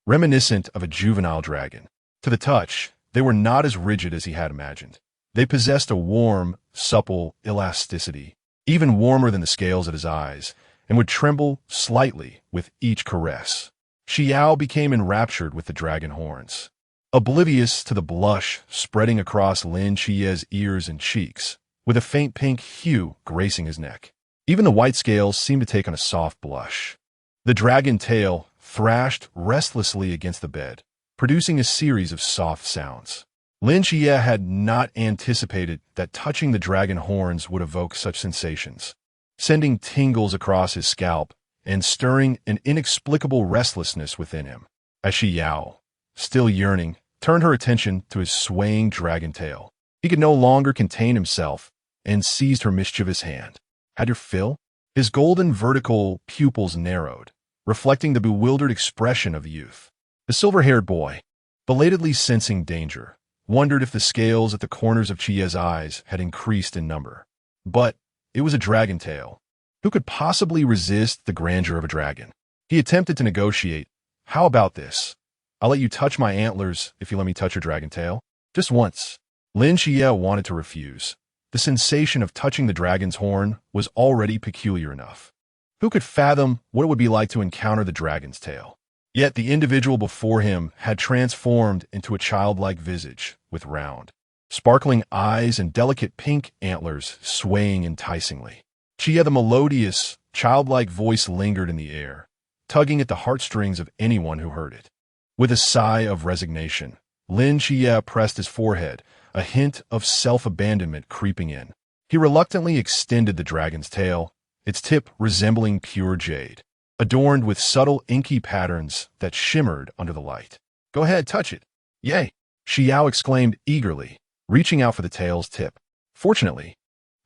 reminiscent of a juvenile dragon. To the touch, they were not as rigid as he had imagined. They possessed a warm, supple elasticity, even warmer than the scales at his eyes, and would tremble slightly with each caress. Xi Yao became enraptured with the dragon horns, oblivious to the blush spreading across Lin Qiye's ears and cheeks, with a faint pink hue gracing his neck. Even the white scales seemed to take on a soft blush. The dragon tail thrashed restlessly against the bed, producing a series of soft sounds. Lin Qiye had not anticipated that touching the dragon horns would evoke such sensations, sending tingles across his scalp and stirring an inexplicable restlessness within him. As Xi Yao, still yearning, turned her attention to his swaying dragon tail, he could no longer contain himself and seized her mischievous hand. "Had your fill?" His golden vertical pupils narrowed, reflecting the bewildered expression of the youth. The silver-haired boy, belatedly sensing danger, wondered if the scales at the corners of Qiye's eyes had increased in number. But it was a dragon tail. Who could possibly resist the grandeur of a dragon? He attempted to negotiate. "How about this? I'll let you touch my antlers if you let me touch your dragon tail. Just once." Lin Qiye wanted to refuse. The sensation of touching the dragon's horn was already peculiar enough. Who could fathom what it would be like to encounter the dragon's tail? Yet the individual before him had transformed into a childlike visage with round, sparkling eyes and delicate pink antlers swaying enticingly. Qiye, the melodious, childlike voice lingered in the air, tugging at the heartstrings of anyone who heard it. With a sigh of resignation, Lin Qiye pressed his forehead, a hint of self-abandonment creeping in. He reluctantly extended the dragon's tail, its tip resembling pure jade, adorned with subtle inky patterns that shimmered under the light. "Go ahead, touch it." "Yay!" Xi Yao exclaimed eagerly, reaching out for the tail's tip. Fortunately,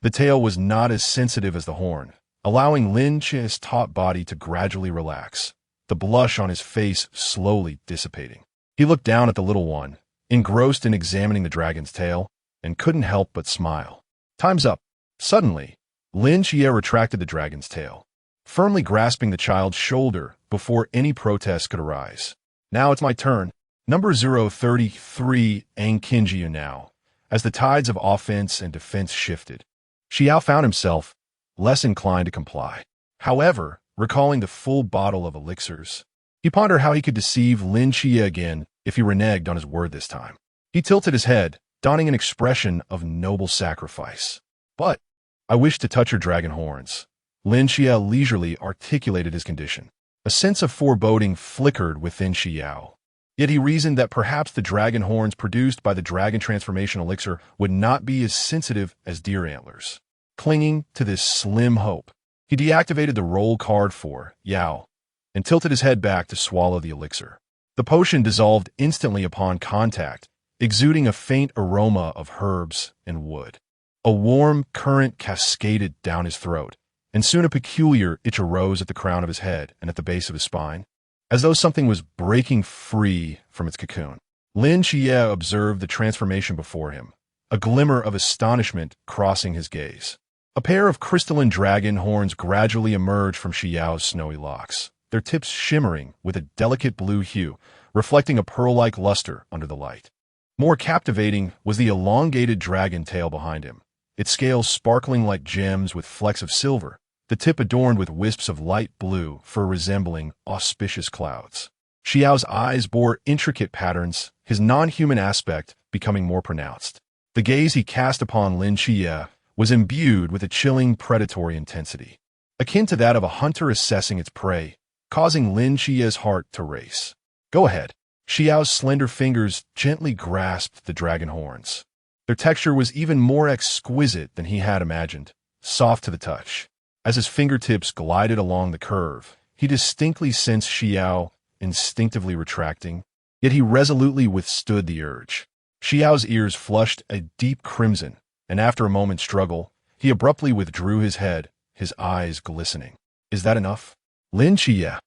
the tail was not as sensitive as the horn, allowing Lin Qiye's taut body to gradually relax, the blush on his face slowly dissipating. He looked down at the little one, engrossed in examining the dragon's tail, and couldn't help but smile. "Time's up." Suddenly, Lin Qiye retracted the dragon's tail, firmly grasping the child's shoulder before any protest could arise. "Now it's my turn." Number 033 Angkinjiu now, as the tides of offense and defense shifted. Xi Yao found himself less inclined to comply. However, recalling the full bottle of elixirs, he pondered how he could deceive Lin Qiye again if he reneged on his word this time. He tilted his head, donning an expression of noble sacrifice. "But I wish to touch your dragon horns." Lin Qiye leisurely articulated his condition. A sense of foreboding flickered within Xi Yao. Yet he reasoned that perhaps the dragon horns produced by the dragon transformation elixir would not be as sensitive as deer antlers. Clinging to this slim hope, he deactivated the roll card for Yao and tilted his head back to swallow the elixir. The potion dissolved instantly upon contact, exuding a faint aroma of herbs and wood. A warm current cascaded down his throat, and soon a peculiar itch arose at the crown of his head and at the base of his spine, as though something was breaking free from its cocoon. Lin Qiye observed the transformation before him, a glimmer of astonishment crossing his gaze. A pair of crystalline dragon horns gradually emerged from Xi Yao's snowy locks, their tips shimmering with a delicate blue hue, reflecting a pearl-like luster under the light. More captivating was the elongated dragon tail behind him, its scales sparkling like gems with flecks of silver, the tip adorned with wisps of light blue fur resembling auspicious clouds. Xi Yao's eyes bore intricate patterns, his non-human aspect becoming more pronounced. The gaze he cast upon Lin Qiye was imbued with a chilling predatory intensity, akin to that of a hunter assessing its prey, causing Lin Qiye's heart to race. Go ahead. Xi Yao's slender fingers gently grasped the dragon horns. Their texture was even more exquisite than he had imagined, soft to the touch. As his fingertips glided along the curve, he distinctly sensed Xi Yao instinctively retracting, yet he resolutely withstood the urge. Xi Yao's ears flushed a deep crimson, and after a moment's struggle, he abruptly withdrew his head, his eyes glistening. Is that enough? Lin Qiye,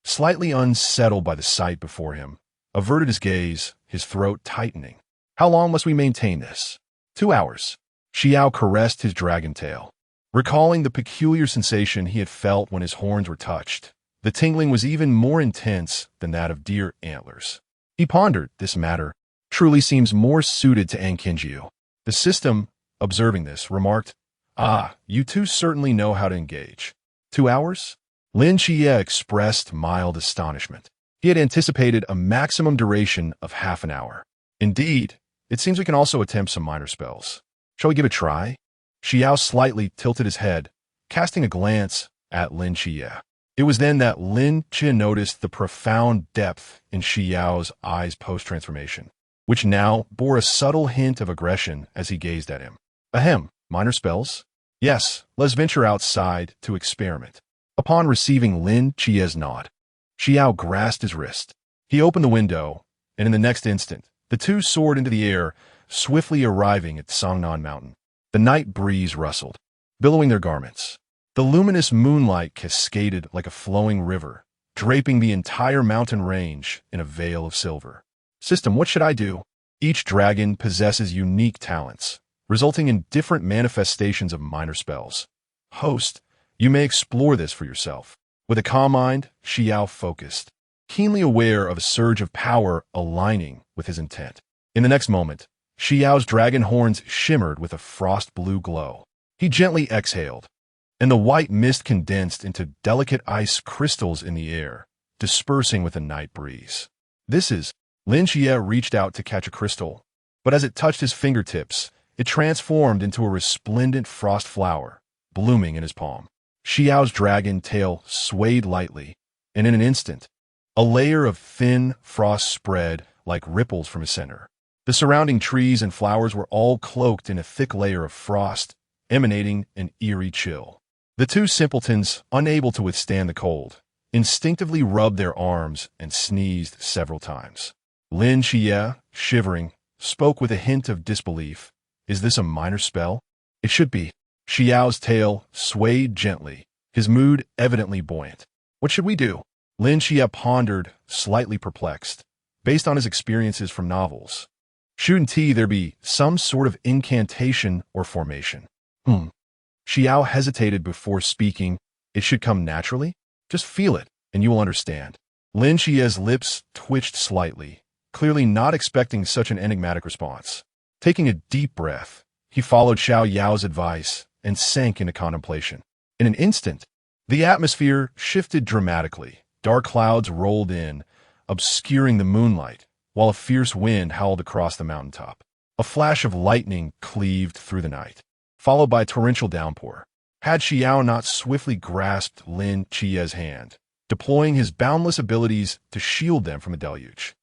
slightly unsettled by the sight before him, averted his gaze, his throat tightening. How long must we maintain this? 2 hours. Xi Yao caressed his dragon tail. Recalling the peculiar sensation he had felt when his horns were touched, the tingling was even more intense than that of deer antlers. He pondered, this matter truly seems more suited to Anqinjiu. The system, observing this, remarked, you two certainly know how to engage. 2 hours? Lin Qiye expressed mild astonishment. He had anticipated a maximum duration of half an hour. Indeed, it seems we can also attempt some minor spells. Shall we give it a try? Xi Yao slightly tilted his head, casting a glance at Lin Qiye. It was then that Lin Qiye noticed the profound depth in Xi Yao's eyes post-transformation, which now bore a subtle hint of aggression as he gazed at him. Ahem, minor spells? Yes, let's venture outside to experiment. Upon receiving Lin Qiye's nod, Xi Yao grasped his wrist. He opened the window, and in the next instant, the two soared into the air, swiftly arriving at Songnan Mountain. The night breeze rustled, billowing their garments. The luminous moonlight cascaded like a flowing river, draping the entire mountain range in a veil of silver. System, what should I do? Each dragon possesses unique talents, resulting in different manifestations of minor spells. Host, you may explore this for yourself. With a calm mind, Xi Yao focused, keenly aware of a surge of power aligning with his intent. In the next moment, Xi Yao's dragon horns shimmered with a frost-blue glow. He gently exhaled, and the white mist condensed into delicate ice crystals in the air, dispersing with a night breeze. Lin Qiye reached out to catch a crystal, but as it touched his fingertips, it transformed into a resplendent frost flower, blooming in his palm. Xi Yao's dragon tail swayed lightly, and in an instant, a layer of thin frost spread like ripples from his center. The surrounding trees and flowers were all cloaked in a thick layer of frost, emanating an eerie chill. The two simpletons, unable to withstand the cold, instinctively rubbed their arms and sneezed several times. Lin Qiye, shivering, spoke with a hint of disbelief. Is this a minor spell? It should be. Xi Yao's tail swayed gently, his mood evidently buoyant. What should we do? Lin Qiye pondered, slightly perplexed, based on his experiences from novels. Shouldn't there be some sort of incantation or formation? Xi Yao hesitated before speaking. It should come naturally. Just feel it, and you will understand. Lin Qiye's lips twitched slightly, clearly not expecting such an enigmatic response. Taking a deep breath, he followed Xiao Yao's advice and sank into contemplation. In an instant, the atmosphere shifted dramatically. Dark clouds rolled in, obscuring the moonlight, while a fierce wind howled across the mountaintop. A flash of lightning cleaved through the night, followed by a torrential downpour. Had Xi Yao not swiftly grasped Lin Qiye's hand, deploying his boundless abilities to shield them from the deluge,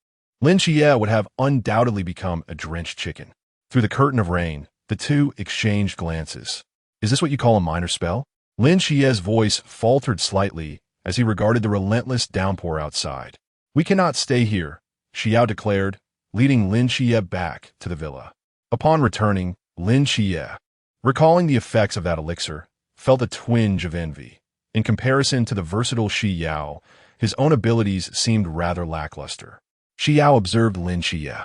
Lin Qiye would have undoubtedly become a drenched chicken. Through the curtain of rain, the two exchanged glances. Is this what you call a minor spell? Lin Qiye's voice faltered slightly as he regarded the relentless downpour outside. We cannot stay here, Xi Yao declared, leading Lin Qiye back to the villa. Upon returning, Lin Qiye, recalling the effects of that elixir, felt a twinge of envy. In comparison to the versatile Xi Yao, his own abilities seemed rather lackluster. Xi Yao observed Lin Qiye,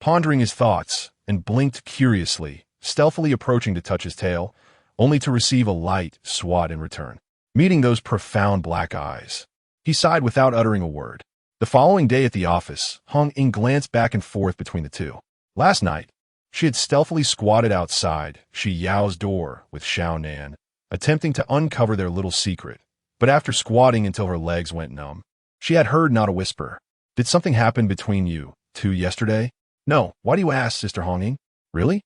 pondering his thoughts, and blinked curiously, stealthily approaching to touch his tail, only to receive a light swat in return. Meeting those profound black eyes, he sighed without uttering a word. The following day at the office, Hong Ying glanced back and forth between the two. Last night, she had stealthily squatted outside Xi Yao's door with Xiao Nan, attempting to uncover their little secret, but after squatting until her legs went numb, she had heard not a whisper. Did something happen between you two yesterday? No. Why do you ask, Sister Hong Ying? Really?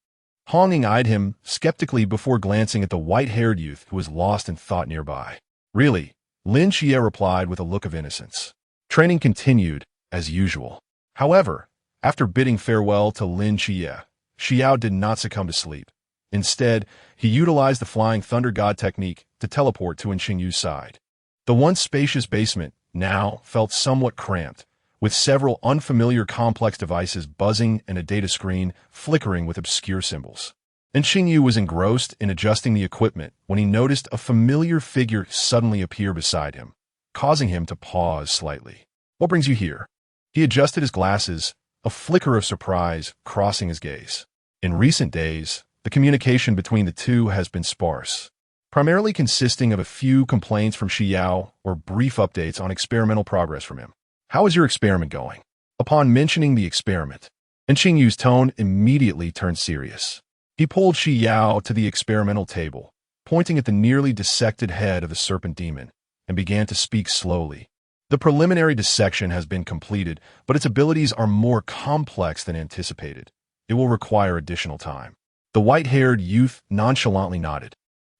Honging eyed him skeptically before glancing at the white-haired youth who was lost in thought nearby. Really? Lin Qiye replied with a look of innocence. Training continued, as usual. However, after bidding farewell to Lin Qiye, Xi Yao did not succumb to sleep. Instead, he utilized the Flying Thunder God technique to teleport to Xingyu's side. The once spacious basement now felt somewhat cramped, with several unfamiliar complex devices buzzing and a data screen flickering with obscure symbols. And Xingyu was engrossed in adjusting the equipment when he noticed a familiar figure suddenly appear beside him, causing him to pause slightly. What brings you here? He adjusted his glasses, a flicker of surprise crossing his gaze. In recent days, the communication between the two has been sparse, primarily consisting of a few complaints from Xi Yao or brief updates on experimental progress from him. How is your experiment going? Upon mentioning the experiment, and Xingyu's tone immediately turned serious. He pulled Xi Yao to the experimental table, pointing at the nearly dissected head of the serpent demon, and began to speak slowly. The preliminary dissection has been completed, but its abilities are more complex than anticipated. It will require additional time. The white-haired youth nonchalantly nodded,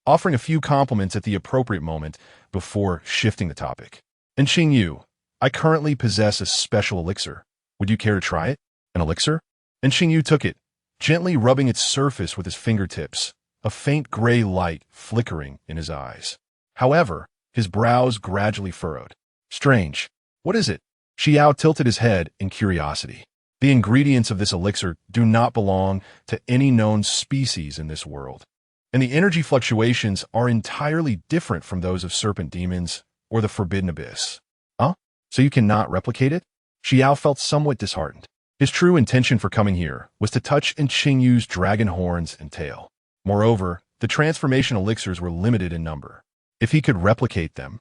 offering a few compliments at the appropriate moment before shifting the topic. And Xingyu, I currently possess a special elixir. Would you care to try it? An elixir? And Xingyu took it, gently rubbing its surface with his fingertips, a faint gray light flickering in his eyes. However, his brows gradually furrowed. Strange. What is it? Xi Yao tilted his head in curiosity. The ingredients of this elixir do not belong to any known species in this world, and the energy fluctuations are entirely different from those of serpent demons or the forbidden abyss. Huh? So you cannot replicate it? Xi Yao felt somewhat disheartened. His true intention for coming here was to touch Xingyu's dragon horns and tail. Moreover, the transformation elixirs were limited in number. If he could replicate them,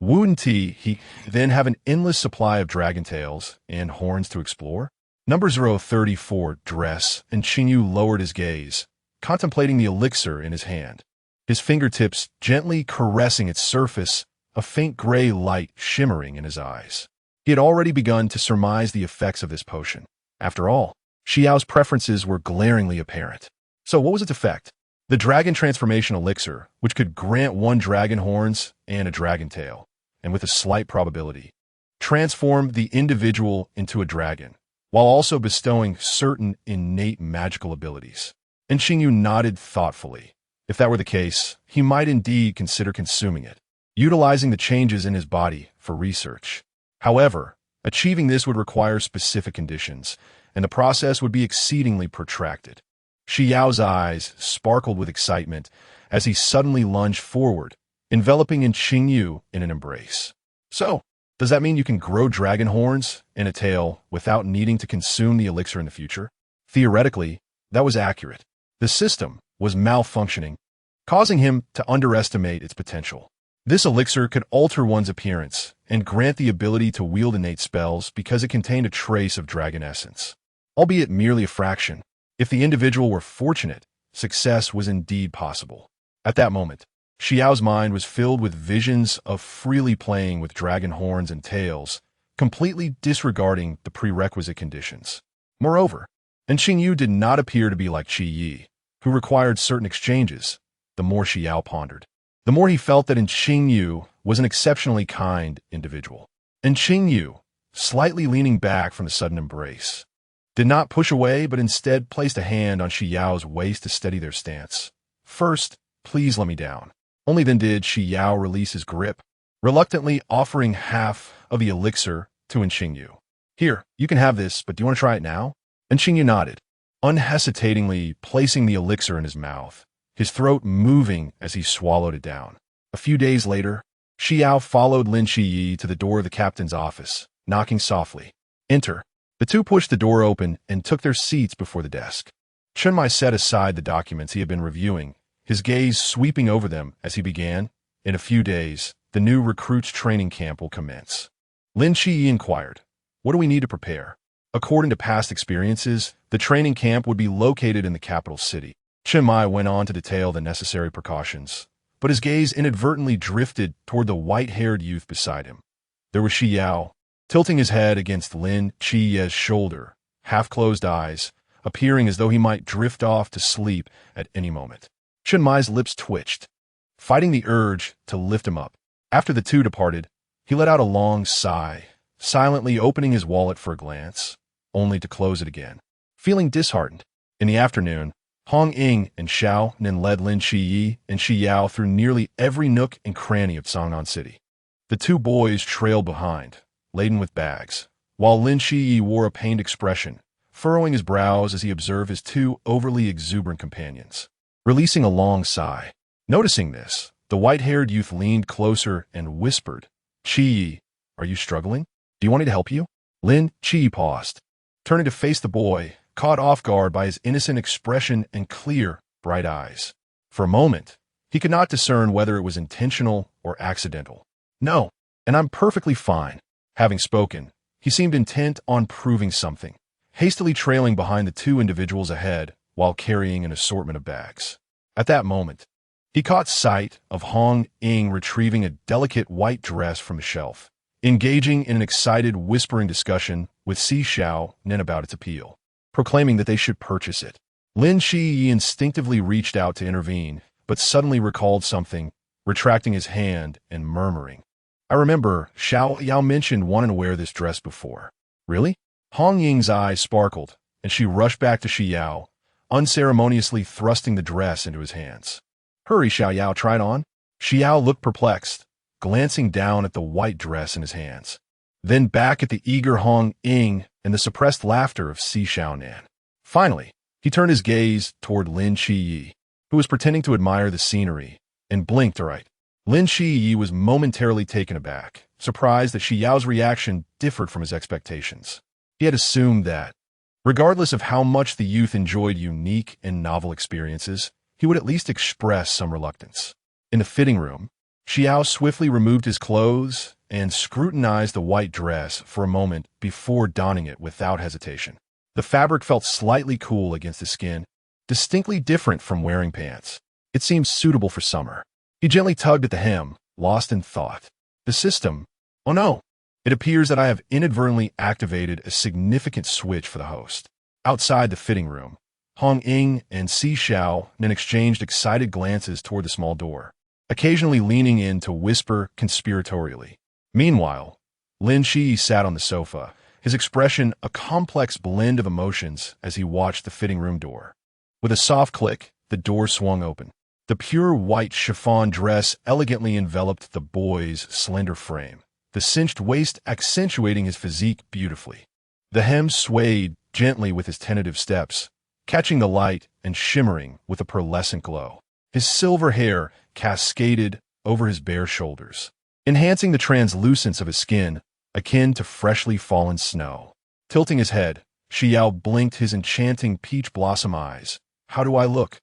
wouldn't he then have an endless supply of dragon tails and horns to explore? Number 034, dress, and Xingyu lowered his gaze, contemplating the elixir in his hand. His fingertips gently caressing its surface, a faint gray light shimmering in his eyes. He had already begun to surmise the effects of this potion. After all, Xi Yao's preferences were glaringly apparent. So what was its effect? The dragon transformation elixir, which could grant 1 dragon horns and a dragon tail, and with a slight probability, transform the individual into a dragon, while also bestowing certain innate magical abilities. And Xingyu nodded thoughtfully. If that were the case, he might indeed consider consuming it, utilizing the changes in his body for research. However, achieving this would require specific conditions, and the process would be exceedingly protracted. Xi Yao's eyes sparkled with excitement as he suddenly lunged forward, enveloping Xingyu in an embrace. So, does that mean you can grow dragon horns and a tail without needing to consume the elixir in the future? Theoretically, that was accurate. The system was malfunctioning, causing him to underestimate its potential. This elixir could alter one's appearance and grant the ability to wield innate spells because it contained a trace of dragon essence. Albeit merely a fraction, if the individual were fortunate, success was indeed possible. At that moment, Xi Yao's mind was filled with visions of freely playing with dragon horns and tails, completely disregarding the prerequisite conditions. Moreover, Xingyu did not appear to be like Qi Yi, who required certain exchanges. The more Xi Yao pondered, the more he felt that Xingyu was an exceptionally kind individual. And Xingyu, slightly leaning back from the sudden embrace, did not push away but instead placed a hand on Xi Yao's waist to steady their stance. First, please let me down. Only then did Xi Yao release his grip, reluctantly offering half of the elixir to Xingyu. Here, you can have this, but do you want to try it now? Xingyu nodded, unhesitatingly placing the elixir in his mouth, his throat moving as he swallowed it down. A few days later, Xi Yao followed Lin Qiye to the door of the captain's office, knocking softly. Enter. The two pushed the door open and took their seats before the desk. Chen Mai set aside the documents he had been reviewing, his gaze sweeping over them as he began. In a few days, the new recruits training camp will commence. Lin Qiye inquired, what do we need to prepare? According to past experiences, the training camp would be located in the capital city. Chen Mai went on to detail the necessary precautions, but his gaze inadvertently drifted toward the white-haired youth beside him. There was Xi Yao, tilting his head against Lin Qiye's shoulder, half-closed eyes, appearing as though he might drift off to sleep at any moment. Chen Mai's lips twitched, fighting the urge to lift him up. After the two departed, he let out a long sigh, silently opening his wallet for a glance, only to close it again. Feeling disheartened, in the afternoon, Hong Ying and Xiao Nin led Lin Qiye and Xi Yao through nearly every nook and cranny of Sangnan City. The two boys trailed behind, laden with bags, while Lin Qiye wore a pained expression, furrowing his brows as he observed his two overly exuberant companions. Releasing a long sigh. Noticing this, the white-haired youth leaned closer and whispered, "Qiye, are you struggling? Do you want me to help you?" Lin Qiye paused, turning to face the boy, caught off guard by his innocent expression and clear, bright eyes. For a moment, he could not discern whether it was intentional or accidental. "No, and I'm perfectly fine." Having spoken, he seemed intent on proving something, hastily trailing behind the two individuals ahead while carrying an assortment of bags. At that moment, he caught sight of Hong Ying retrieving a delicate white dress from a shelf, engaging in an excited whispering discussion with Xi Yao Nin about its appeal, proclaiming that they should purchase it. Lin Qiye instinctively reached out to intervene, but suddenly recalled something, retracting his hand and murmuring, "I remember Xi Yao mentioned wanting to wear this dress before." "Really?" Hong Ying's eyes sparkled, and she rushed back to Xi Yao, unceremoniously thrusting the dress into his hands. "Hurry, Xi Yao, try it on." Xi Yao looked perplexed, glancing down at the white dress in his hands, then back at the eager Hong Ying and the suppressed laughter of Xi Xiaonan. Finally, he turned his gaze toward Lin Qiye, who was pretending to admire the scenery, and blinked right. Lin Qiye was momentarily taken aback, surprised that Xi Yao's reaction differed from his expectations. He had assumed that, regardless of how much the youth enjoyed unique and novel experiences, he would at least express some reluctance. In the fitting room, Xi Yao swiftly removed his clothes and scrutinized the white dress for a moment before donning it without hesitation. The fabric felt slightly cool against his skin, distinctly different from wearing pants. It seemed suitable for summer. He gently tugged at the hem, lost in thought. The system. Oh no! It appears that I have inadvertently activated a significant switch for the host. Outside the fitting room, Hong Ying and Xi Xiao Nin exchanged excited glances toward the small door, occasionally leaning in to whisper conspiratorially. Meanwhile, Lin Qiye sat on the sofa, his expression a complex blend of emotions as he watched the fitting room door. With a soft click, the door swung open. The pure white chiffon dress elegantly enveloped the boy's slender frame, the cinched waist accentuating his physique beautifully. The hem swayed gently with his tentative steps, catching the light and shimmering with a pearlescent glow. His silver hair cascaded over his bare shoulders, enhancing the translucence of his skin, akin to freshly fallen snow. Tilting his head, Xi Yao blinked his enchanting peach blossom eyes. "How do I look?"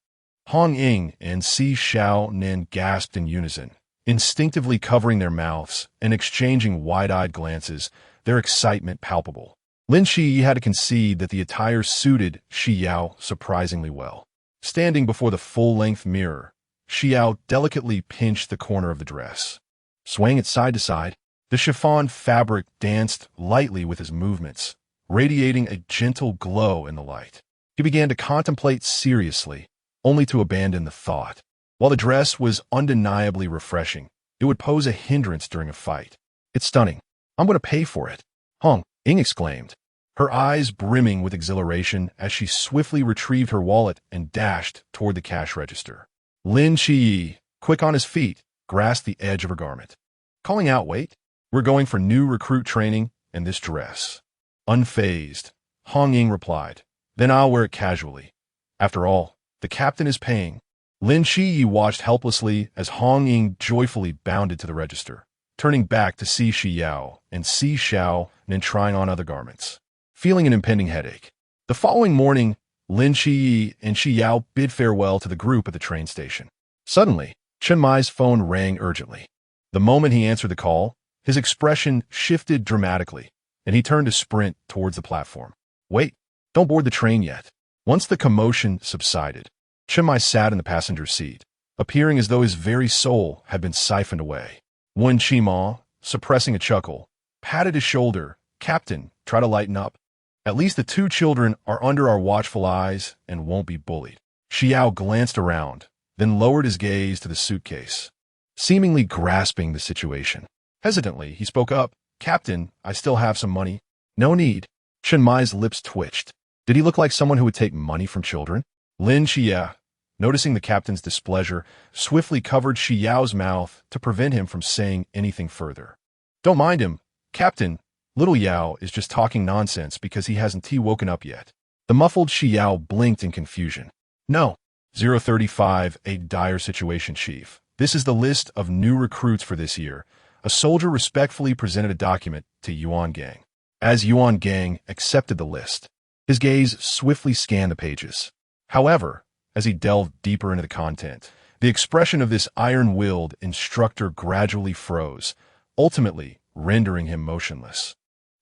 Hong Ying and Xi Xiaonan gasped in unison, instinctively covering their mouths and exchanging wide-eyed glances, their excitement palpable. Lin Qiye had to concede that the attire suited Xi Yao surprisingly well. Standing before the full-length mirror, Xi Yao delicately pinched the corner of the dress. Swaying it side to side, the chiffon fabric danced lightly with his movements, radiating a gentle glow in the light. He began to contemplate seriously, only to abandon the thought. While the dress was undeniably refreshing, it would pose a hindrance during a fight. "It's stunning. I'm going to pay for it," Hong Ying exclaimed, her eyes brimming with exhilaration as she swiftly retrieved her wallet and dashed toward the cash register. Lin Qiye, quick on his feet, grasped the edge of her garment, calling out, "Wait, we're going for new recruit training and this dress." Unfazed, Hong Ying replied, "Then I'll wear it casually. After all, the captain is paying." Lin Qiye watched helplessly as Hong Ying joyfully bounded to the register, turning back to see Xi Yao and Xi Xiao Nin trying on other garments, feeling an impending headache. The following morning, Lin Qiye and Xi Yao bid farewell to the group at the train station. Suddenly, Chen Mai's phone rang urgently. The moment he answered the call, his expression shifted dramatically, and he turned to sprint towards the platform. "Wait, don't board the train yet." Once the commotion subsided, Chen Mai sat in the passenger seat, appearing as though his very soul had been siphoned away. Wen Qima, suppressing a chuckle, patted his shoulder. "Captain, try to lighten up." At least the two children are under our watchful eyes and won't be bullied. Xi Yao glanced around, then lowered his gaze to the suitcase, seemingly grasping the situation. Hesitantly, he spoke up. Captain, I still have some money. No need. Chen Mai's lips twitched. Did he look like someone who would take money from children? Lin Qiye, noticing the captain's displeasure, swiftly covered Xi Yao's mouth to prevent him from saying anything further. Don't mind him, Captain. Little Yao is just talking nonsense because he hasn't woken up yet. The muffled Xi Yao blinked in confusion. No. 035, a dire situation, Chief. This is the list of new recruits for this year. A soldier respectfully presented a document to Yuan Gang. As Yuan Gang accepted the list, his gaze swiftly scanned the pages. However, as he delved deeper into the content, the expression of this iron-willed instructor gradually froze, ultimately rendering him motionless.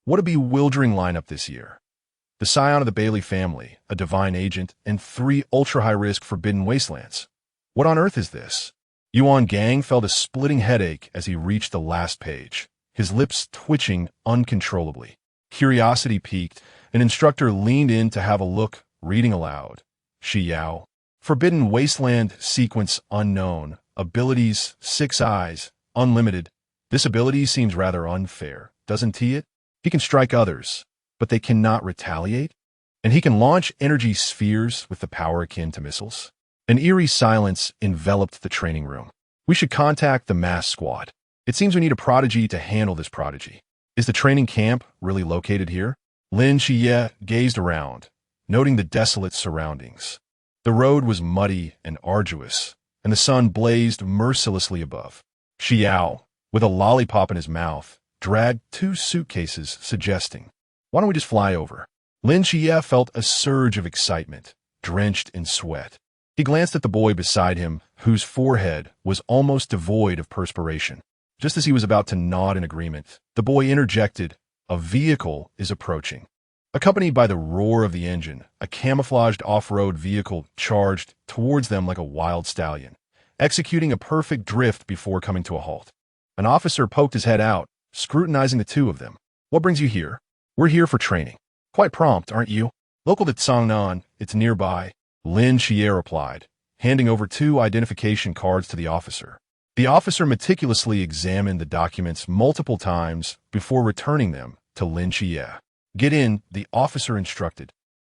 What a bewildering lineup this year. The scion of the Bailey family, a divine agent, and 3 ultra-high-risk forbidden wastelands. What on earth is this? Yuan Gang felt a splitting headache as he reached the last page, his lips twitching uncontrollably. Curiosity piqued, an instructor leaned in to have a look, reading aloud. Xi Yao. Forbidden Wasteland Sequence Unknown. Abilities 6 eyes. Unlimited. This ability seems rather unfair, doesn't it? He can strike others, but they cannot retaliate? And he can launch energy spheres with the power akin to missiles? An eerie silence enveloped the training room. We should contact the mass squad. It seems we need a prodigy to handle this prodigy. Is the training camp really located here? Lin Qiye gazed around, noting the desolate surroundings. The road was muddy and arduous, and the sun blazed mercilessly above. Xi Yao, with a lollipop in his mouth, dragged 2 suitcases, suggesting, "Why don't we just fly over?" Lin Qiye felt a surge of excitement, drenched in sweat. He glanced at the boy beside him, whose forehead was almost devoid of perspiration. Just as he was about to nod in agreement, the boy interjected, "A vehicle is approaching." Accompanied by the roar of the engine, a camouflaged off-road vehicle charged towards them like a wild stallion, executing a perfect drift before coming to a halt. An officer poked his head out, scrutinizing the two of them. "What brings you here?" "We're here for training." "Quite prompt, aren't you?" "Local to Tsangnan, it's nearby," Lin Qiye replied, handing over 2 identification cards to the officer. The officer meticulously examined the documents multiple times before returning them to Lin Qiye. "Get in," the officer instructed,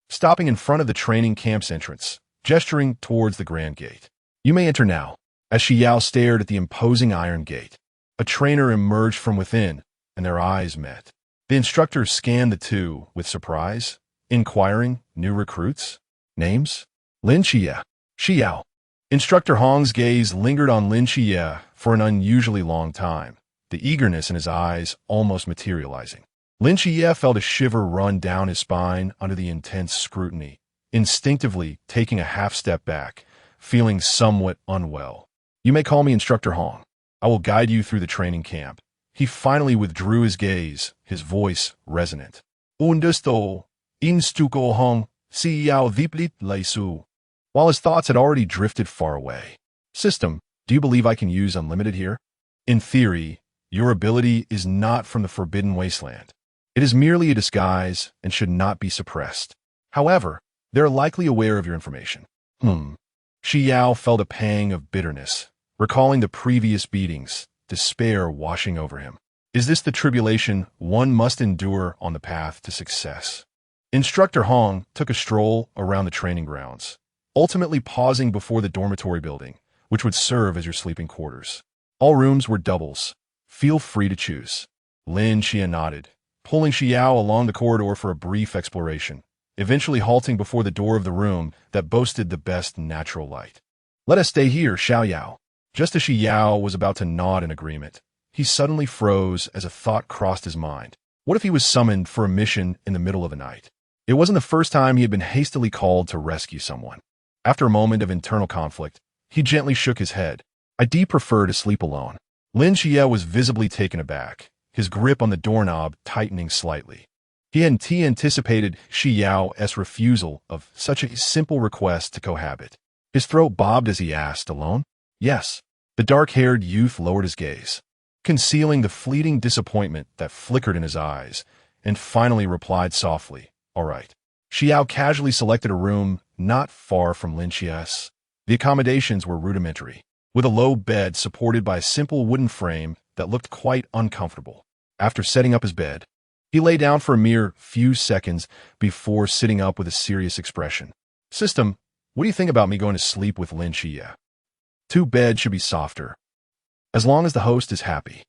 stopping in front of the training camp's entrance, gesturing towards the grand gate. "You may enter now." As Xi Yao stared at the imposing iron gate, a trainer emerged from within, and their eyes met. The instructor scanned the two with surprise, inquiring, "New recruits? Names?" "Lin Qiye." "Xi Yao." Instructor Hong's gaze lingered on Lin Qiye for an unusually long time, the eagerness in his eyes almost materializing. Lin Qiye felt a shiver run down his spine under the intense scrutiny, instinctively taking a half-step back, feeling somewhat unwell. "You may call me Instructor Hong. I will guide you through the training camp." He finally withdrew his gaze, his voice resonant. "Understood. Instructor Hong, Xi Yao viplit laisu." While his thoughts had already drifted far away. "System, do you believe I can use unlimited here?" "In theory, your ability is not from the Forbidden Wasteland. It is merely a disguise and should not be suppressed. However, they are likely aware of your information." Xi Yao felt a pang of bitterness, recalling the previous beatings, despair washing over him. Is this the tribulation one must endure on the path to success? Instructor Hong took a stroll around the training grounds, ultimately pausing before the dormitory building, which would serve as your sleeping quarters. All rooms were doubles. Feel free to choose. Lin Qiye nodded, pulling Xi Yao along the corridor for a brief exploration, eventually halting before the door of the room that boasted the best natural light. "Let us stay here, Xiao Yao." Just as Xi Yao was about to nod in agreement, he suddenly froze as a thought crossed his mind. What if he was summoned for a mission in the middle of the night? It wasn't the first time he had been hastily called to rescue someone. After a moment of internal conflict, he gently shook his head. "I prefer to sleep alone." Lin Qiye was visibly taken aback, his grip on the doorknob tightening slightly. He hadn't anticipated Xi Yao's refusal of such a simple request to cohabit. His throat bobbed as he asked, "Alone?" "Yes." The dark-haired youth lowered his gaze, concealing the fleeting disappointment that flickered in his eyes, and finally replied softly, All right. Xi Yao casually selected a room not far from Lin Qiye's. The accommodations were rudimentary, with a low bed supported by a simple wooden frame that looked quite uncomfortable. After setting up his bed, he lay down for a mere few seconds before sitting up with a serious expression. System, what do you think about me going to sleep with Lin Qiye? Two beds should be softer, as long as the host is happy.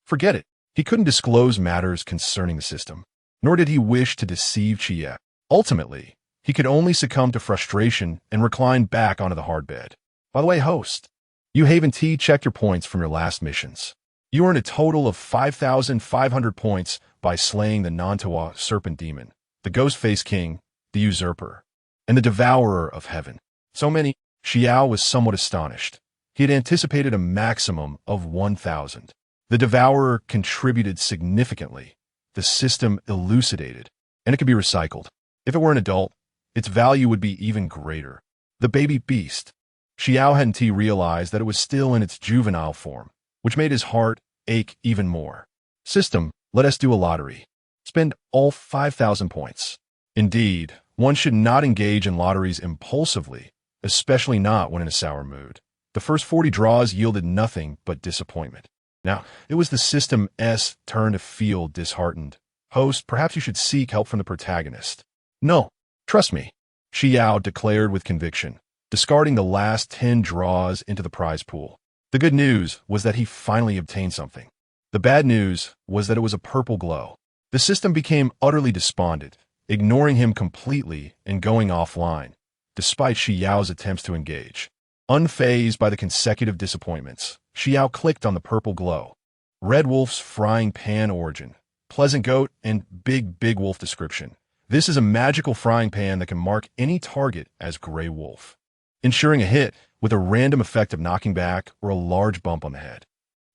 Forget it. He couldn't disclose matters concerning the system, nor did he wish to deceive Qiye. Ultimately, he could only succumb to frustration and recline back onto the hard bed. By the way, host, you Haven T checked your points from your last missions. You earned a total of 5,500 points by slaying the Nantawa Serpent Demon, the Ghost-Face King, the Usurper, and the Devourer of Heaven. So many. Xi Yao was somewhat astonished. He had anticipated a maximum of 1,000. The Devourer contributed significantly. The system elucidated, and it could be recycled. If it were an adult, its value would be even greater. The baby beast. Xi Yao hadn't realized that it was still in its juvenile form, which made his heart ache even more. System, let us do a lottery. Spend all 5,000 points. Indeed, one should not engage in lotteries impulsively, especially not when in a sour mood. The first 40 draws yielded nothing but disappointment. Now, it was the system's turn to feel disheartened. Host, perhaps you should seek help from the protagonist. No, trust me, Xi Yao declared with conviction, discarding the last 10 draws into the prize pool. The good news was that he finally obtained something. The bad news was that it was a purple glow. The system became utterly despondent, ignoring him completely and going offline, despite Xi Yao's attempts to engage. Unfazed by the consecutive disappointments, Xi Yao clicked on the purple glow. Red Wolf's frying pan origin, pleasant goat, and big wolf description. This is a magical frying pan that can mark any target as Grey Wolf, ensuring a hit with a random effect of knocking back or a large bump on the head.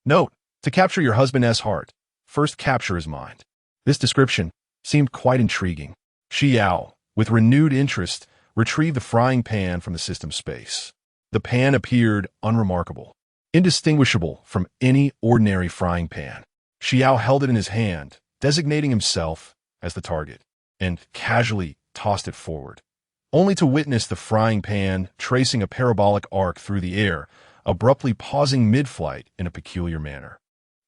Note, to capture your husband's heart, first capture his mind. This description seemed quite intriguing. Xi Yao, with renewed interest, retrieved the frying pan from the system space. The pan appeared unremarkable, indistinguishable from any ordinary frying pan. Xi Yao held it in his hand, designating himself as the target, and casually tossed it forward, only to witness the frying pan tracing a parabolic arc through the air, abruptly pausing mid-flight in a peculiar manner,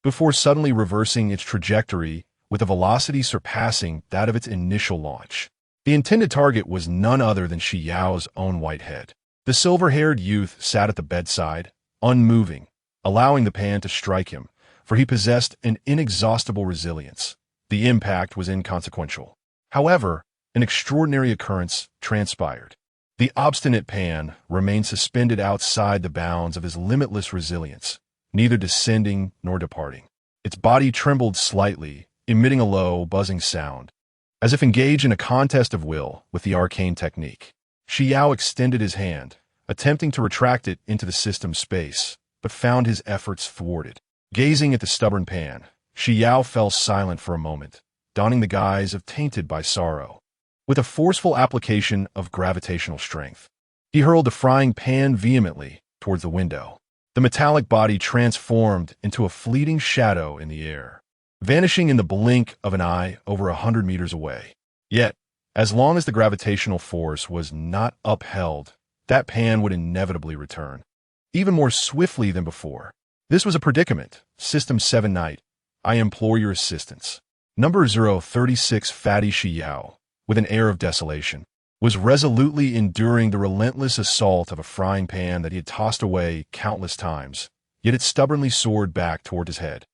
before suddenly reversing its trajectory with a velocity surpassing that of its initial launch. The intended target was none other than Xi Yao's own white head. The silver-haired youth sat at the bedside, unmoving, allowing the pan to strike him, for he possessed an inexhaustible resilience. The impact was inconsequential. However, an extraordinary occurrence transpired. The obstinate pan remained suspended outside the bounds of his limitless resilience, neither descending nor departing. Its body trembled slightly, emitting a low, buzzing sound, as if engaged in a contest of will with the arcane technique. Xi Yao extended his hand, attempting to retract it into the system space, but found his efforts thwarted. Gazing at the stubborn pan, Xi Yao fell silent for a moment, donning the guise of tainted by sorrow. With a forceful application of gravitational strength, he hurled the frying pan vehemently towards the window. The metallic body transformed into a fleeting shadow in the air, vanishing in the blink of an eye over 100 meters away. Yet, as long as the gravitational force was not upheld, that pan would inevitably return, even more swiftly than before. This was a predicament. System 7 Knight, I implore your assistance. Number 036 Fatty Xi Yao, with an air of desolation, was resolutely enduring the relentless assault of a frying pan that he had tossed away countless times, yet it stubbornly soared back toward his head,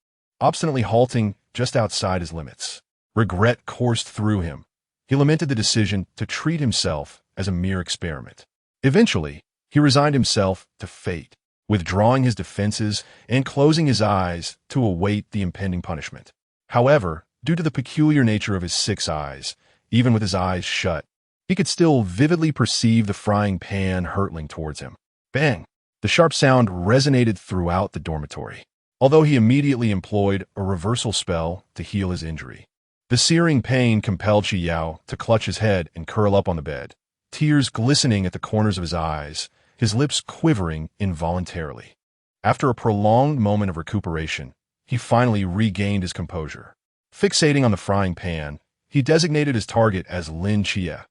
obstinately halting just outside his limits. Regret coursed through him. He lamented the decision to treat himself as a mere experiment. Eventually, he resigned himself to fate, withdrawing his defenses and closing his eyes to await the impending punishment. However, due to the peculiar nature of his 6 eyes, even with his eyes shut, he could still vividly perceive the frying pan hurtling towards him. Bang! The sharp sound resonated throughout the dormitory, although he immediately employed a reversal spell to heal his injury. The searing pain compelled Xi Yao to clutch his head and curl up on the bed, tears glistening at the corners of his eyes, his lips quivering involuntarily. After a prolonged moment of recuperation, he finally regained his composure. Fixating on the frying pan, He designated his target as Lin Qiye,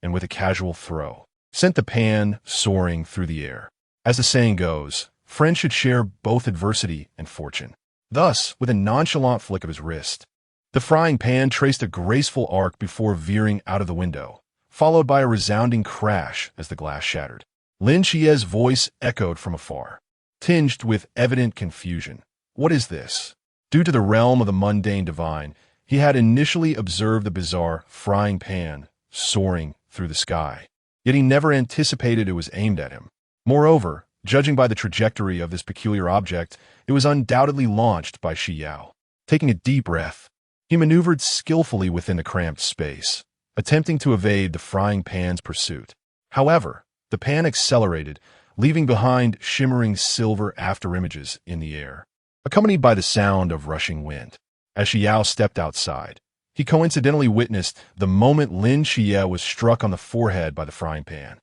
and with a casual throw, sent the pan soaring through the air. As the saying goes, friends should share both adversity and fortune. Thus, with a nonchalant flick of his wrist, the frying pan traced a graceful arc before veering out of the window, followed by a resounding crash as the glass shattered. Lin Qiye's voice echoed from afar, tinged with evident confusion. What is this? Due to the realm of the mundane divine, he had initially observed the bizarre frying pan soaring through the sky, yet he never anticipated it was aimed at him. Moreover, judging by the trajectory of this peculiar object, it was undoubtedly launched by Xi Yao. Taking a deep breath, he maneuvered skillfully within the cramped space, attempting to evade the frying pan's pursuit. However, the pan accelerated, leaving behind shimmering silver afterimages in the air, accompanied by the sound of rushing wind. As Xi Yao stepped outside, he coincidentally witnessed the moment Lin Qiye was struck on the forehead by the frying pan.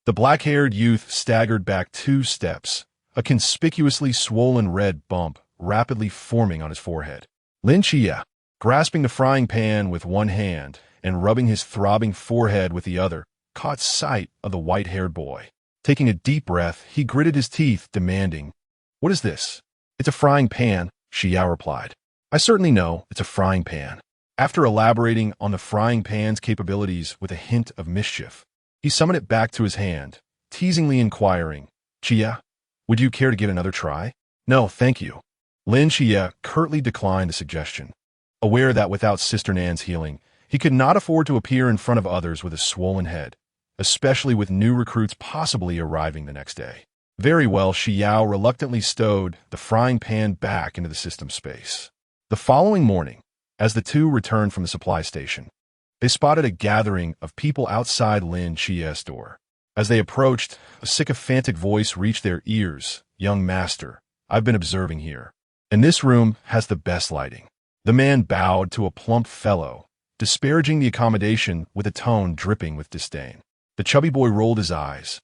The black-haired youth staggered back 2 steps, a conspicuously swollen red bump rapidly forming on his forehead. Lin Qiye, grasping the frying pan with one hand and rubbing his throbbing forehead with the other, caught sight of the white-haired boy. Taking a deep breath, he gritted his teeth, demanding, "What is this?" "It's a frying pan," Xi Yao replied. "I certainly know it's a frying pan." After elaborating on the frying pan's capabilities with a hint of mischief, he summoned it back to his hand, teasingly inquiring, "Qiye, would you care to give it another try?" "No, thank you." Lin Qiye curtly declined the suggestion, aware that without Sister Nan's healing, he could not afford to appear in front of others with a swollen head, especially with new recruits possibly arriving the next day. Very well, Xi Yao reluctantly stowed the frying pan back into the system space. The following morning, as the two returned from the supply station, they spotted a gathering of people outside Lin Qiye's door. As they approached, a sycophantic voice reached their ears. "Young master, I've been observing here, and this room has the best lighting." The man bowed to a plump fellow, disparaging the accommodation with a tone dripping with disdain. The chubby boy rolled his eyes,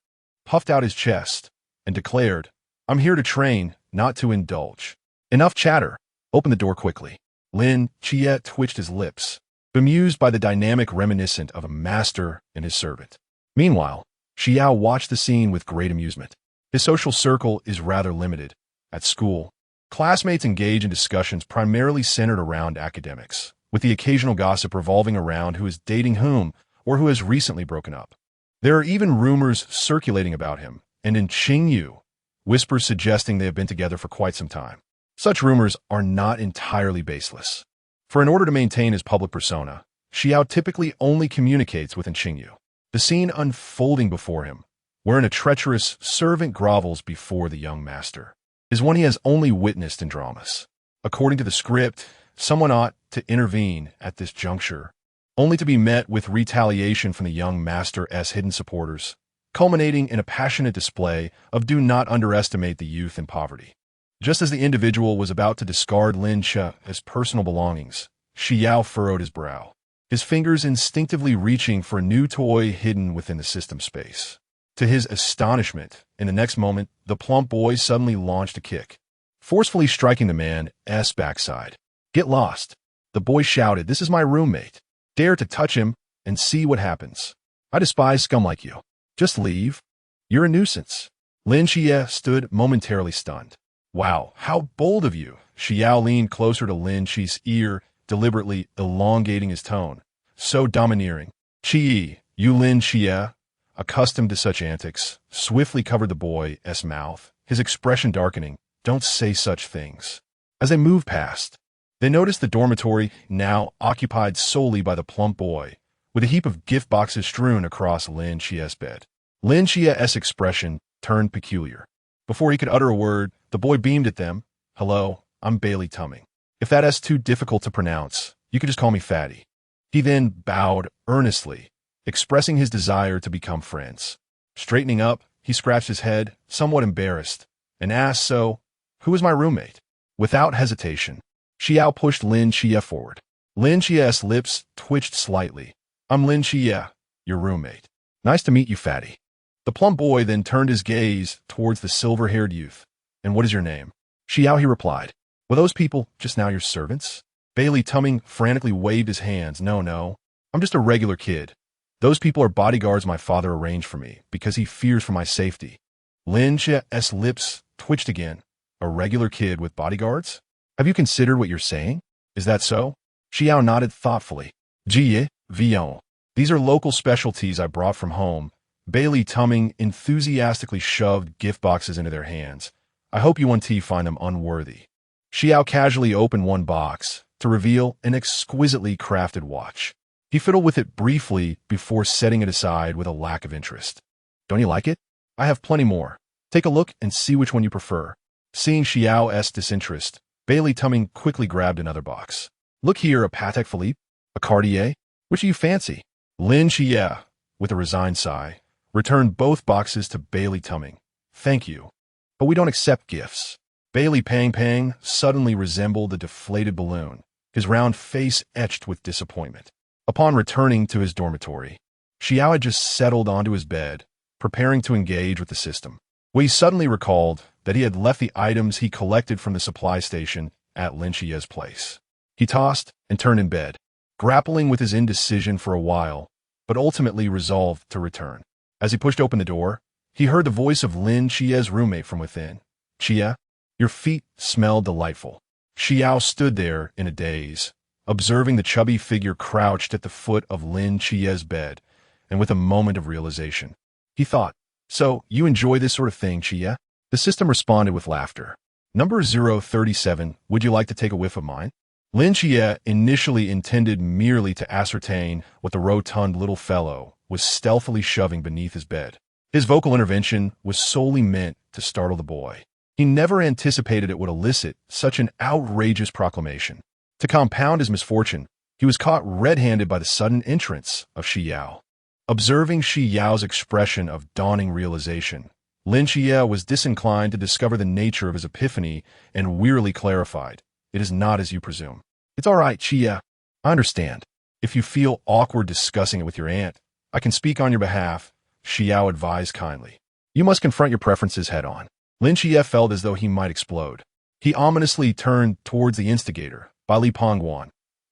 puffed out his chest, and declared, "I'm here to train, not to indulge." "Enough chatter. Open the door quickly." Lin Qiye twitched his lips, bemused by the dynamic reminiscent of a master and his servant. Meanwhile, Xi Yao watched the scene with great amusement. His social circle is rather limited. At school, classmates engage in discussions primarily centered around academics, with the occasional gossip revolving around who is dating whom or who has recently broken up. There are even rumors circulating about him, and in Qingyu, whispers suggesting they have been together for quite some time. Such rumors are not entirely baseless. For in order to maintain his public persona, Xi Yao typically only communicates within Qingyu. The scene unfolding before him, wherein a treacherous servant grovels before the young master, is one he has only witnessed in dramas. According to the script, someone ought to intervene at this juncture, only to be met with retaliation from the young master's hidden supporters, culminating in a passionate display of "do not underestimate the youth in poverty." Just as the individual was about to discard Lin Qiye as personal belongings, Xi Yao furrowed his brow, his fingers instinctively reaching for a new toy hidden within the system space. To his astonishment, in the next moment, the plump boy suddenly launched a kick, forcefully striking the man's backside. "Get lost!" the boy shouted. "This is my roommate. Dare to touch him and see what happens. I despise scum like you. Just leave. You're a nuisance." Lin Qiye stood momentarily stunned. "Wow, how bold of you!" Xi Yao leaned closer to Lin Qiye's ear, deliberately elongating his tone. So domineering. "Qi, you Lin Qiye," accustomed to such antics, swiftly covered the boy's mouth, his expression darkening. "Don't say such things." As they moved past, they noticed the dormitory now occupied solely by the plump boy, with a heap of gift boxes strewn across Lin Qiye's bed. Lin Qiye's expression turned peculiar. Before he could utter a word, the boy beamed at them. "Hello, I'm Bailey Tumming. If that's too difficult to pronounce, you could just call me Fatty." He then bowed earnestly, expressing his desire to become friends. Straightening up, he scratched his head, somewhat embarrassed, and asked, "So, who is my roommate?" Without hesitation, Xi Yao pushed Lin Qiye forward. Lin Qiye's lips twitched slightly. "I'm Lin Qiye, your roommate. Nice to meet you, Fatty." The plump boy then turned his gaze towards the silver-haired youth. "And what is your name?" "Xi Yao," he replied. "Were those people just now your servants?" Bailey Tumming frantically waved his hands. No, no, I'm just a regular kid. Those people are bodyguards my father arranged for me because he fears for my safety. Lin Qiye's lips twitched again. A regular kid with bodyguards? Have you considered what you're saying? Is that so? Xi Yao nodded thoughtfully. Ji Vion. These are local specialties I brought from home. Bailey Tumming enthusiastically shoved gift boxes into their hands. I hope you find them unworthy. Xi Yao casually opened one box to reveal an exquisitely crafted watch. He fiddled with it briefly before setting it aside with a lack of interest. Don't you like it? I have plenty more. Take a look and see which one you prefer. Seeing Xi Yao's disinterest, Bailey Tumming quickly grabbed another box. Look here, a Patek Philippe? A Cartier? Which do you fancy? Lin Qiye, with a resigned sigh, returned both boxes to Bailey Tumming. Thank you, but we don't accept gifts. Bailey Pang suddenly resembled a deflated balloon, his round face etched with disappointment. Upon returning to his dormitory, Xi Yao had just settled onto his bed, preparing to engage with the system. He suddenly recalled that he had left the items he collected from the supply station at Lin Qiye's place. He tossed and turned in bed, grappling with his indecision for a while, but ultimately resolved to return. As he pushed open the door, he heard the voice of Lin Qiye's roommate from within. Qiye, your feet smell delightful. Xi Yao stood there in a daze, observing the chubby figure crouched at the foot of Lin Qiye's bed, and with a moment of realization. He thought, so, you enjoy this sort of thing, Qiye? The system responded with laughter. Number 037, would you like to take a whiff of mine? Lin Qiye initially intended merely to ascertain what the rotund little fellow was stealthily shoving beneath his bed. His vocal intervention was solely meant to startle the boy. He never anticipated it would elicit such an outrageous proclamation. To compound his misfortune, he was caught red-handed by the sudden entrance of Xi Yao. Observing Xi Yao's expression of dawning realization, Lin Qiye was disinclined to discover the nature of his epiphany and wearily clarified, it is not as you presume. It's all right, Qiye. I understand. If you feel awkward discussing it with your aunt, I can speak on your behalf, Xi Yao advised kindly. You must confront your preferences head-on. Lin Qiye felt as though he might explode. He ominously turned towards the instigator, Bali Pongguan.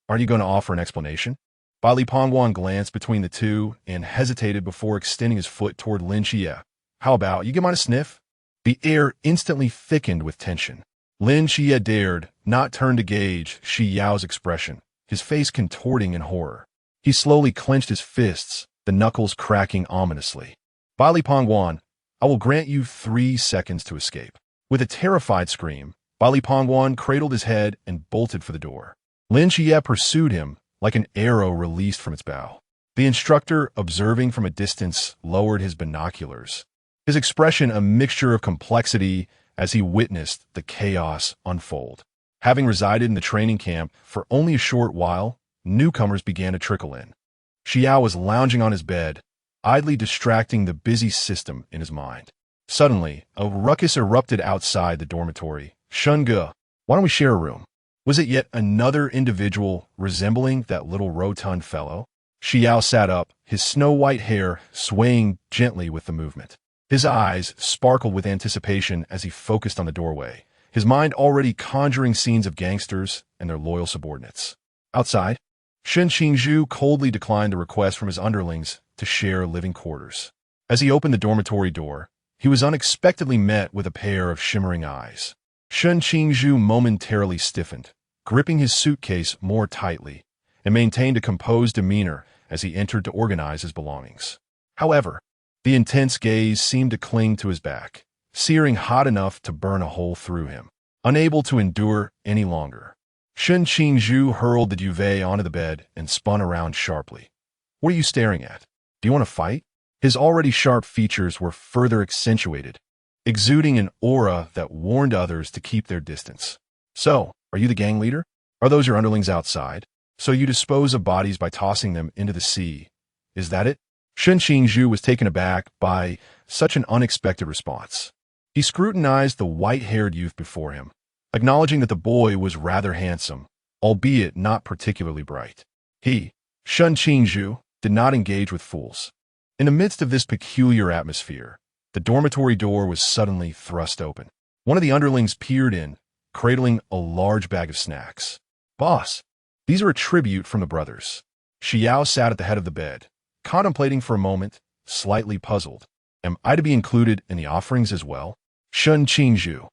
Aren't you going to offer an explanation? Bali Pongguan glanced between the two and hesitated before extending his foot toward Lin Qiye. How about you give mine a sniff? The air instantly thickened with tension. Lin Qiye dared not turn to gauge Xi Yao's expression, his face contorting in horror. He slowly clenched his fists, the knuckles cracking ominously. Bali Pongguan, I will grant you 3 seconds to escape. With a terrified scream, Bali Pongguan cradled his head and bolted for the door. Lin Qiye pursued him like an arrow released from its bow. The instructor, observing from a distance, lowered his binoculars, his expression a mixture of complexity as he witnessed the chaos unfold. Having resided in the training camp for only a short while, newcomers began to trickle in. Xi Yao was lounging on his bed, idly distracting the busy system in his mind. Suddenly, a ruckus erupted outside the dormitory. Shunge, why don't we share a room? Was it yet another individual resembling that little rotund fellow? Xi Yao sat up, his snow-white hair swaying gently with the movement. His eyes sparkled with anticipation as he focused on the doorway, his mind already conjuring scenes of gangsters and their loyal subordinates. Outside, Shen Qingzhu coldly declined the request from his underlings to share living quarters. As he opened the dormitory door, he was unexpectedly met with a pair of shimmering eyes. Shen Qingzhu momentarily stiffened, gripping his suitcase more tightly, and maintained a composed demeanor as he entered to organize his belongings. However, the intense gaze seemed to cling to his back, searing hot enough to burn a hole through him. Unable to endure any longer, Shen Qingzhu hurled the duvet onto the bed and spun around sharply. What are you staring at? Do you want to fight? His already sharp features were further accentuated, exuding an aura that warned others to keep their distance. So, are you the gang leader? Are those your underlings outside? So you dispose of bodies by tossing them into the sea. Is that it? Shen Qingzhu was taken aback by such an unexpected response. He scrutinized the white-haired youth before him, acknowledging that the boy was rather handsome, albeit not particularly bright. He, Shen Qingzhu, did not engage with fools. In the midst of this peculiar atmosphere, the dormitory door was suddenly thrust open. One of the underlings peered in, cradling a large bag of snacks. Boss, These are a tribute from the brothers. Xi Yao sat at the head of the bed, contemplating for a moment, slightly puzzled. Am I to be included in the offerings as well? Shun Qingzhu.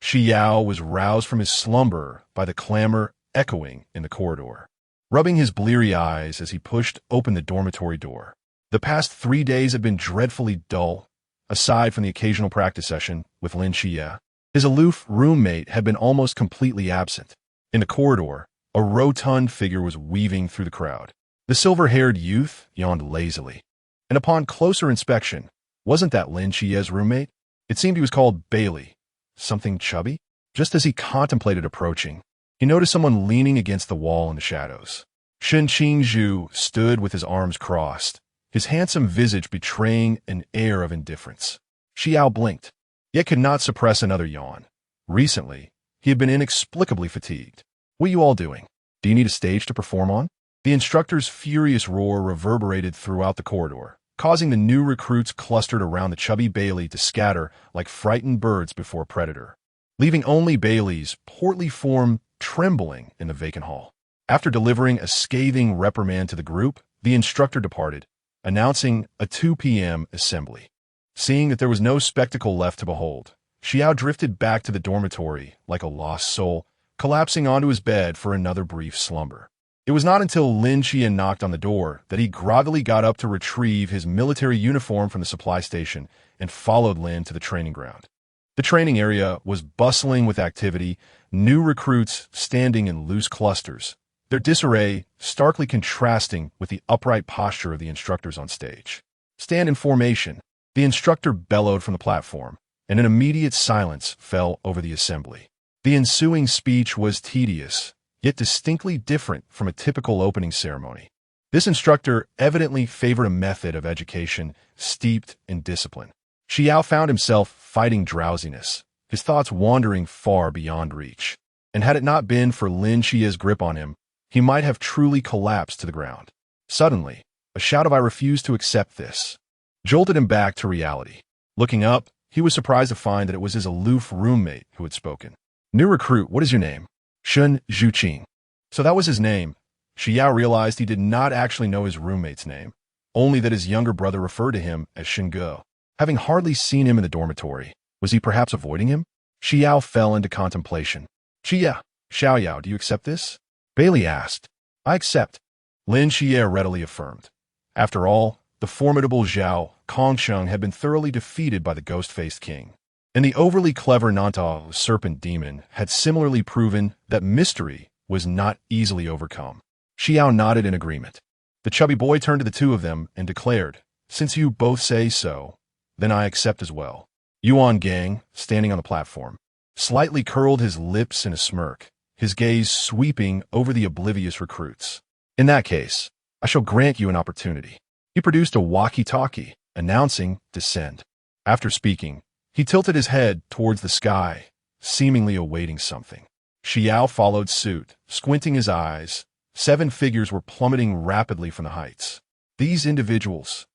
Xi Yao was roused from his slumber by the clamor echoing in the corridor, rubbing his bleary eyes as he pushed open the dormitory door. The past 3 days had been dreadfully dull, aside from the occasional practice session with Lin Qiye. His aloof roommate had been almost completely absent. In the corridor, a rotund figure was weaving through the crowd. The silver-haired youth yawned lazily. And upon closer inspection, wasn't that Lin Qiye's roommate? It seemed he was called Bailey. Something chubby? Just as he contemplated approaching, he noticed someone leaning against the wall in the shadows. Shun Qingzhu stood with his arms crossed, his handsome visage betraying an air of indifference. Xi Yao blinked, yet could not suppress another yawn. Recently, he had been inexplicably fatigued. What are you all doing? Do you need a stage to perform on? The instructor's furious roar reverberated throughout the corridor, causing the new recruits clustered around the chubby Bailey to scatter like frightened birds before a predator, leaving only Bailey's portly form trembling in the vacant hall. After delivering a scathing reprimand to the group, the instructor departed, announcing a 2 p.m. assembly. Seeing that there was no spectacle left to behold, Xi Yao drifted back to the dormitory like a lost soul, collapsing onto his bed for another brief slumber. It was not until Lin Qiye knocked on the door that he groggily got up to retrieve his military uniform from the supply station and followed Lin to the training ground. The training area was bustling with activity, new recruits standing in loose clusters, their disarray starkly contrasting with the upright posture of the instructors on stage. Stand in formation, the instructor bellowed from the platform, and an immediate silence fell over the assembly. The ensuing speech was tedious, yet distinctly different from a typical opening ceremony. This instructor evidently favored a method of education steeped in discipline. Xi Yao found himself fighting drowsiness, his thoughts wandering far beyond reach. And had it not been for Lin Qiye's grip on him, he might have truly collapsed to the ground. Suddenly, a shout of "I refuse to accept this" jolted him back to reality. Looking up, he was surprised to find that it was his aloof roommate who had spoken. "New recruit, what is your name?" "Shun Zhuqing." So that was his name. Xi Yao realized he did not actually know his roommate's name, only that his younger brother referred to him as Xinge. Having hardly seen him in the dormitory, was he perhaps avoiding him? Xi Yao fell into contemplation. "Qiye, Xiao Yao, do you accept this?" Bailey asked. "I accept," Lin Qiye readily affirmed. After all, the formidable Zhao Kongsheng had been thoroughly defeated by the ghost-faced king, and the overly clever Nantao serpent demon had similarly proven that mystery was not easily overcome. Xi Yao nodded in agreement. The chubby boy turned to the two of them and declared, "Since you both say so, then I accept as well." Yuan Gang, standing on the platform, slightly curled his lips in a smirk, his gaze sweeping over the oblivious recruits. "In that case, I shall grant you an opportunity." He produced a walkie-talkie, announcing "Descend." After speaking, he tilted his head towards the sky, seemingly awaiting something. Xi Yao followed suit, squinting his eyes. 7 figures were plummeting rapidly from the heights. These individuals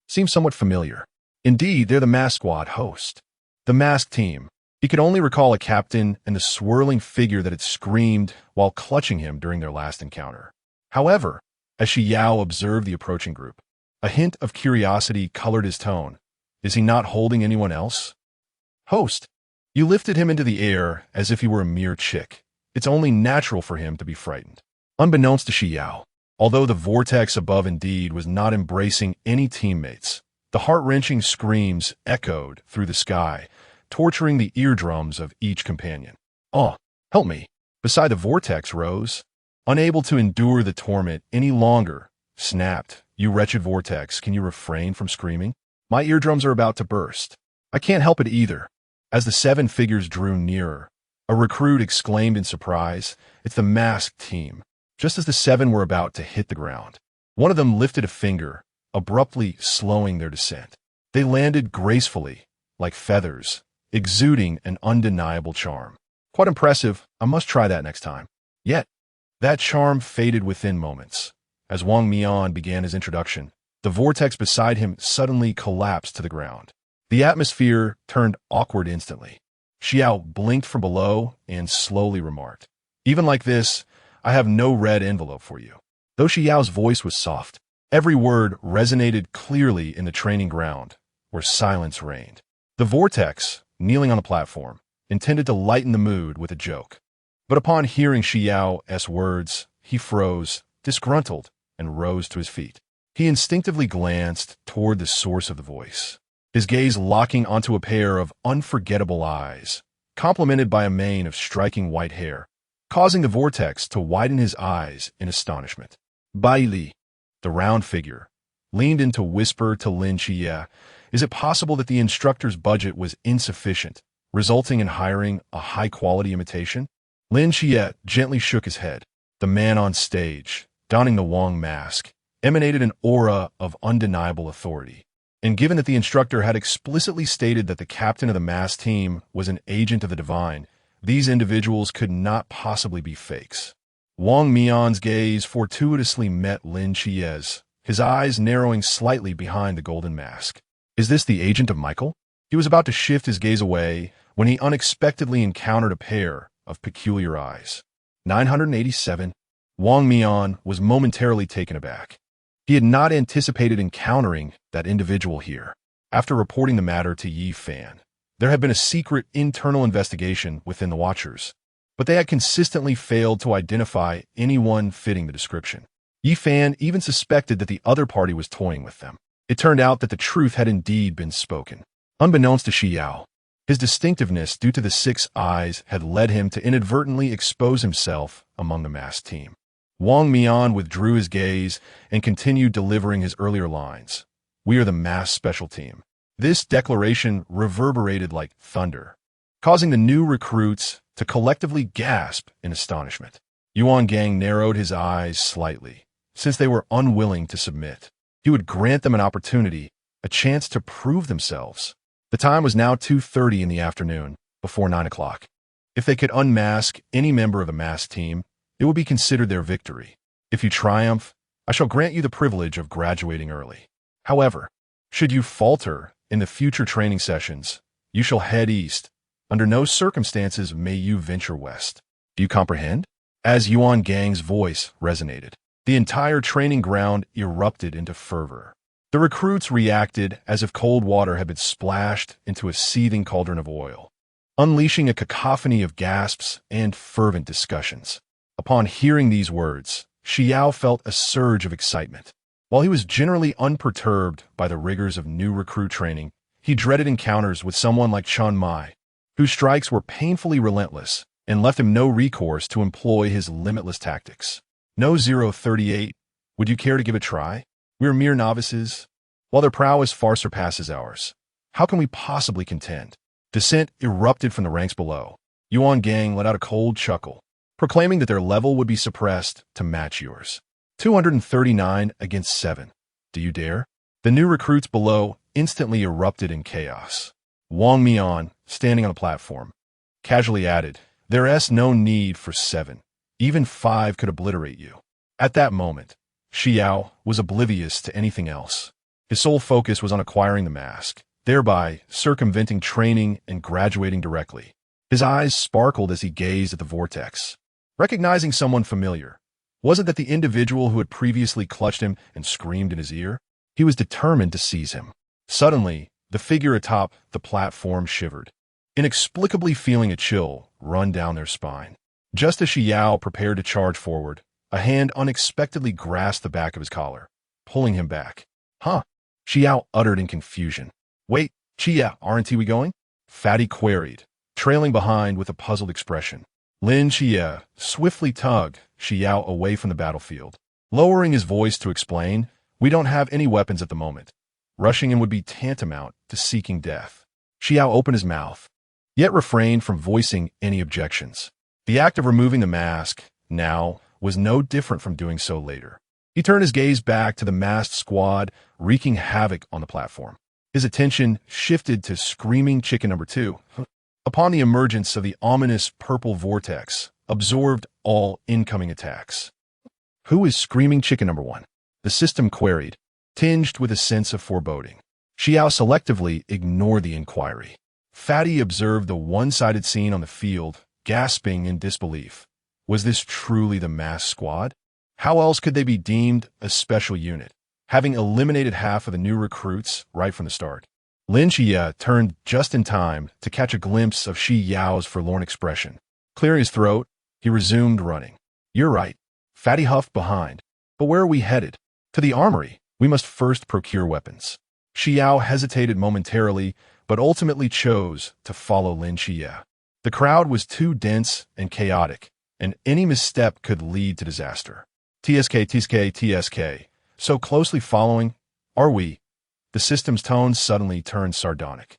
seemed somewhat familiar. Indeed, they're the masked squad host. The masked team. He could only recall a captain and the swirling figure that had screamed while clutching him during their last encounter. However, as Xi Yao observed the approaching group, a hint of curiosity colored his tone. Is he not holding anyone else? "Host." You lifted him into the air as if he were a mere chick. It's only natural for him to be frightened. Unbeknownst to Xi Yao, although the vortex above indeed was not embracing any teammates, the heart-wrenching screams echoed through the sky, torturing the eardrums of each companion. "Oh, help me." Beside the vortex rose, unable to endure the torment any longer, snapped, "You wretched vortex, can you refrain from screaming? My eardrums are about to burst." "I can't help it either." As the 7 figures drew nearer, a recruit exclaimed in surprise, "It's the masked team." Just as the 7 were about to hit the ground, one of them lifted a finger, abruptly slowing their descent. They landed gracefully, like feathers, exuding an undeniable charm. Quite impressive. I must try that next time. Yet, that charm faded within moments. As Wang Mian began his introduction, the vortex beside him suddenly collapsed to the ground. The atmosphere turned awkward instantly. Xi Yao blinked from below and slowly remarked, "Even like this, I have no red envelope for you. Though Xi Yao's voice was soft, every word resonated clearly in the training ground, where silence reigned. The vortex, kneeling on the platform, intended to lighten the mood with a joke. But upon hearing Xi Yao's words, he froze, disgruntled, and rose to his feet. He instinctively glanced toward the source of the voice, his gaze locking onto a pair of unforgettable eyes, complemented by a mane of striking white hair, causing the vortex to widen his eyes in astonishment. Bai Li, the round figure, leaned in to whisper to Lin Qiye, "Is it possible that the instructor's budget was insufficient, resulting in hiring a high-quality imitation?" Lin Qiye gently shook his head. The man on stage, donning the Wong mask, emanated an aura of undeniable authority. And given that the instructor had explicitly stated that the captain of the masked team was an agent of the divine, these individuals could not possibly be fakes. Wang Mian's gaze fortuitously met Lin Qiye's, his eyes narrowing slightly behind the golden mask. Is this the agent of Michael? He was about to shift his gaze away when he unexpectedly encountered a pair of peculiar eyes. 987. Wang Mian was momentarily taken aback. He had not anticipated encountering that individual here. After reporting the matter to Yi Fan, there had been a secret internal investigation within the Watchers, but they had consistently failed to identify anyone fitting the description. Yi Fan even suspected that the other party was toying with them. It turned out that the truth had indeed been spoken. Unbeknownst to Xi Yao, his distinctiveness due to the 6 eyes had led him to inadvertently expose himself among the masked team. Wang Mian withdrew his gaze and continued delivering his earlier lines. "We are the masked special team." This declaration reverberated like thunder, causing the new recruits to collectively gasp in astonishment. Yuan Gang narrowed his eyes slightly, since they were unwilling to submit. He would grant them an opportunity, a chance to prove themselves. The time was now 2:30 in the afternoon, before 9 o'clock. If they could unmask any member of the masked team, it would be considered their victory. If you triumph, I shall grant you the privilege of graduating early. However, should you falter in the future training sessions, you shall head east. Under no circumstances may you venture west. Do you comprehend? As Yuan Gang's voice resonated, the entire training ground erupted into fervor. The recruits reacted as if cold water had been splashed into a seething cauldron of oil, unleashing a cacophony of gasps and fervent discussions. Upon hearing these words, Xi Yao felt a surge of excitement. While he was generally unperturbed by the rigors of new recruit training, he dreaded encounters with someone like Chen Mai, whose strikes were painfully relentless and left him no recourse to employ his limitless tactics. No 038, would you care to give a try? We are mere novices. While their prowess far surpasses ours, how can we possibly contend? Dissent erupted from the ranks below. Yuan Gang let out a cold chuckle, proclaiming that their level would be suppressed to match yours. 239 against 7. Do you dare? The new recruits below instantly erupted in chaos. Wang Mian, standing on the platform, casually added, "There's no need for 7. Even 5 could obliterate you." At that moment, Xi Yao was oblivious to anything else. His sole focus was on acquiring the mask, thereby circumventing training and graduating directly. His eyes sparkled as he gazed at the vortex. Recognizing someone familiar, was it that the individual who had previously clutched him and screamed in his ear? He was determined to seize him. Suddenly, the figure atop the platform shivered, inexplicably feeling a chill run down their spine. Just as Xi Yao prepared to charge forward, a hand unexpectedly grasped the back of his collar, pulling him back. "Huh?" Xi Yao uttered in confusion. "Wait, Qiye, aren't we going?" Fatty queried, trailing behind with a puzzled expression. Lin Qiye swiftly tugged Xi Yao away from the battlefield, lowering his voice to explain, "We don't have any weapons at the moment. Rushing him would be tantamount to seeking death." Xi Yao opened his mouth, yet refrained from voicing any objections. The act of removing the mask, now, was no different from doing so later. He turned his gaze back to the masked squad wreaking havoc on the platform. His attention shifted to Screaming Chicken number 2. Upon the emergence of the ominous purple vortex, absorbed all incoming attacks. "Who is Screaming Chicken number 1? The system queried, tinged with a sense of foreboding. Xi Yao selectively ignored the inquiry. Fatty observed the one-sided scene on the field, gasping in disbelief. Was this truly the mass squad? How else could they be deemed a special unit, having eliminated half of the new recruits right from the start? Lin Qiye turned just in time to catch a glimpse of Xi Yao's forlorn expression. Clearing his throat, he resumed running. You're right. Fatty huffed behind. But where are we headed? To the armory. We must first procure weapons. Xi Yao hesitated momentarily, but ultimately chose to follow Lin Qiye. The crowd was too dense and chaotic, and any misstep could lead to disaster. TSK. So closely following, are we? The system's tone suddenly turned sardonic.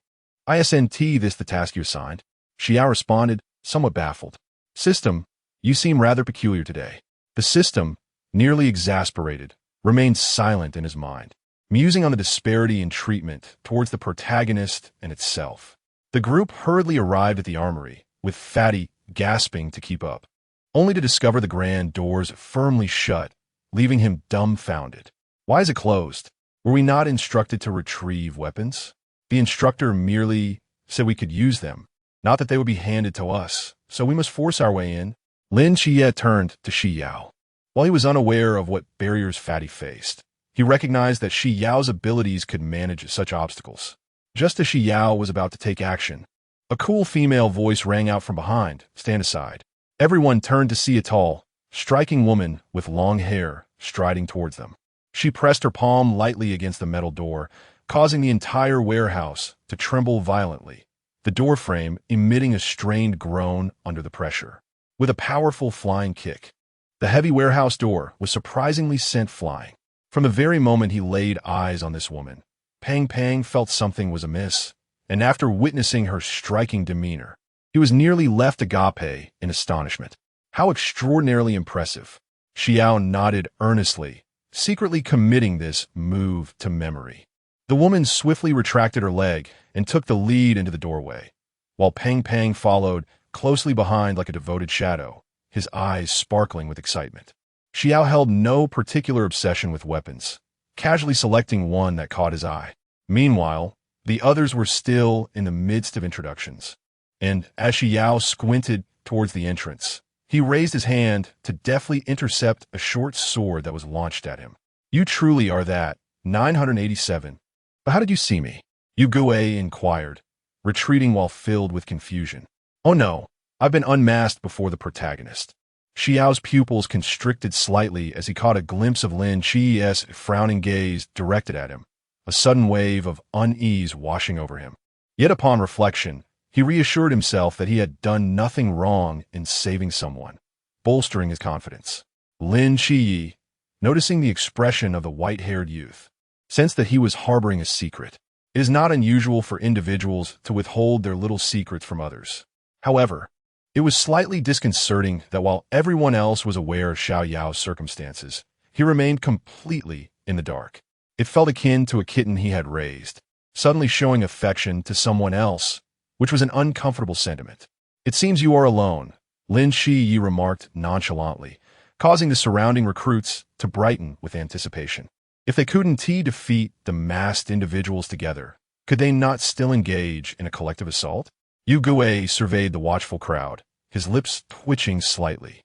Isn't this the task you assigned? Xi Yao responded, somewhat baffled. System, you seem rather peculiar today. The system, nearly exasperated, remained silent in his mind, musing on the disparity in treatment towards the protagonist and itself. The group hurriedly arrived at the armory, with Fatty gasping to keep up, only to discover the grand doors firmly shut, leaving him dumbfounded. Why is it closed? Were we not instructed to retrieve weapons? The instructor merely said we could use them, not that they would be handed to us, so we must force our way in. Lin Qiye turned to Xi Yao. While he was unaware of what barriers Fatty faced, he recognized that Xi Yao's abilities could manage such obstacles. Just as Xi Yao was about to take action, a cool female voice rang out from behind, stand aside. Everyone turned to see a tall, striking woman with long hair striding towards them. She pressed her palm lightly against the metal door, causing the entire warehouse to tremble violently, the door frame emitting a strained groan under the pressure. With a powerful flying kick, the heavy warehouse door was surprisingly sent flying. From the very moment he laid eyes on this woman, Pang felt something was amiss, and after witnessing her striking demeanor, he was nearly left agape in astonishment. How extraordinarily impressive. Xi Yao nodded earnestly, secretly committing this move to memory. The woman swiftly retracted her leg and took the lead into the doorway, while Pang followed closely behind like a devoted shadow, his eyes sparkling with excitement. Xi Yao held no particular obsession with weapons, casually selecting one that caught his eye. Meanwhile, the others were still in the midst of introductions, and as Xi Yao squinted towards the entrance, he raised his hand to deftly intercept a short sword that was launched at him. You truly are that 987. But how did you see me? Yu Gue inquired, retreating while filled with confusion. Oh no, I've been unmasked before the protagonist. Xi Yao's pupils constricted slightly as he caught a glimpse of Lin Qiye's frowning gaze directed at him, a sudden wave of unease washing over him. Yet upon reflection, he reassured himself that he had done nothing wrong in saving someone, bolstering his confidence. Lin Qiye, noticing the expression of the white-haired youth, sensed that he was harboring a secret. It is not unusual for individuals to withhold their little secrets from others. However, it was slightly disconcerting that while everyone else was aware of Xiao Yao's circumstances, he remained completely in the dark. It felt akin to a kitten he had raised, suddenly showing affection to someone else, which was an uncomfortable sentiment. It seems you are alone, Lin Qiye remarked nonchalantly, causing the surrounding recruits to brighten with anticipation. If they couldn't defeat the masked individuals together, could they not still engage in a collective assault? Yu Gue surveyed the watchful crowd, his lips twitching slightly.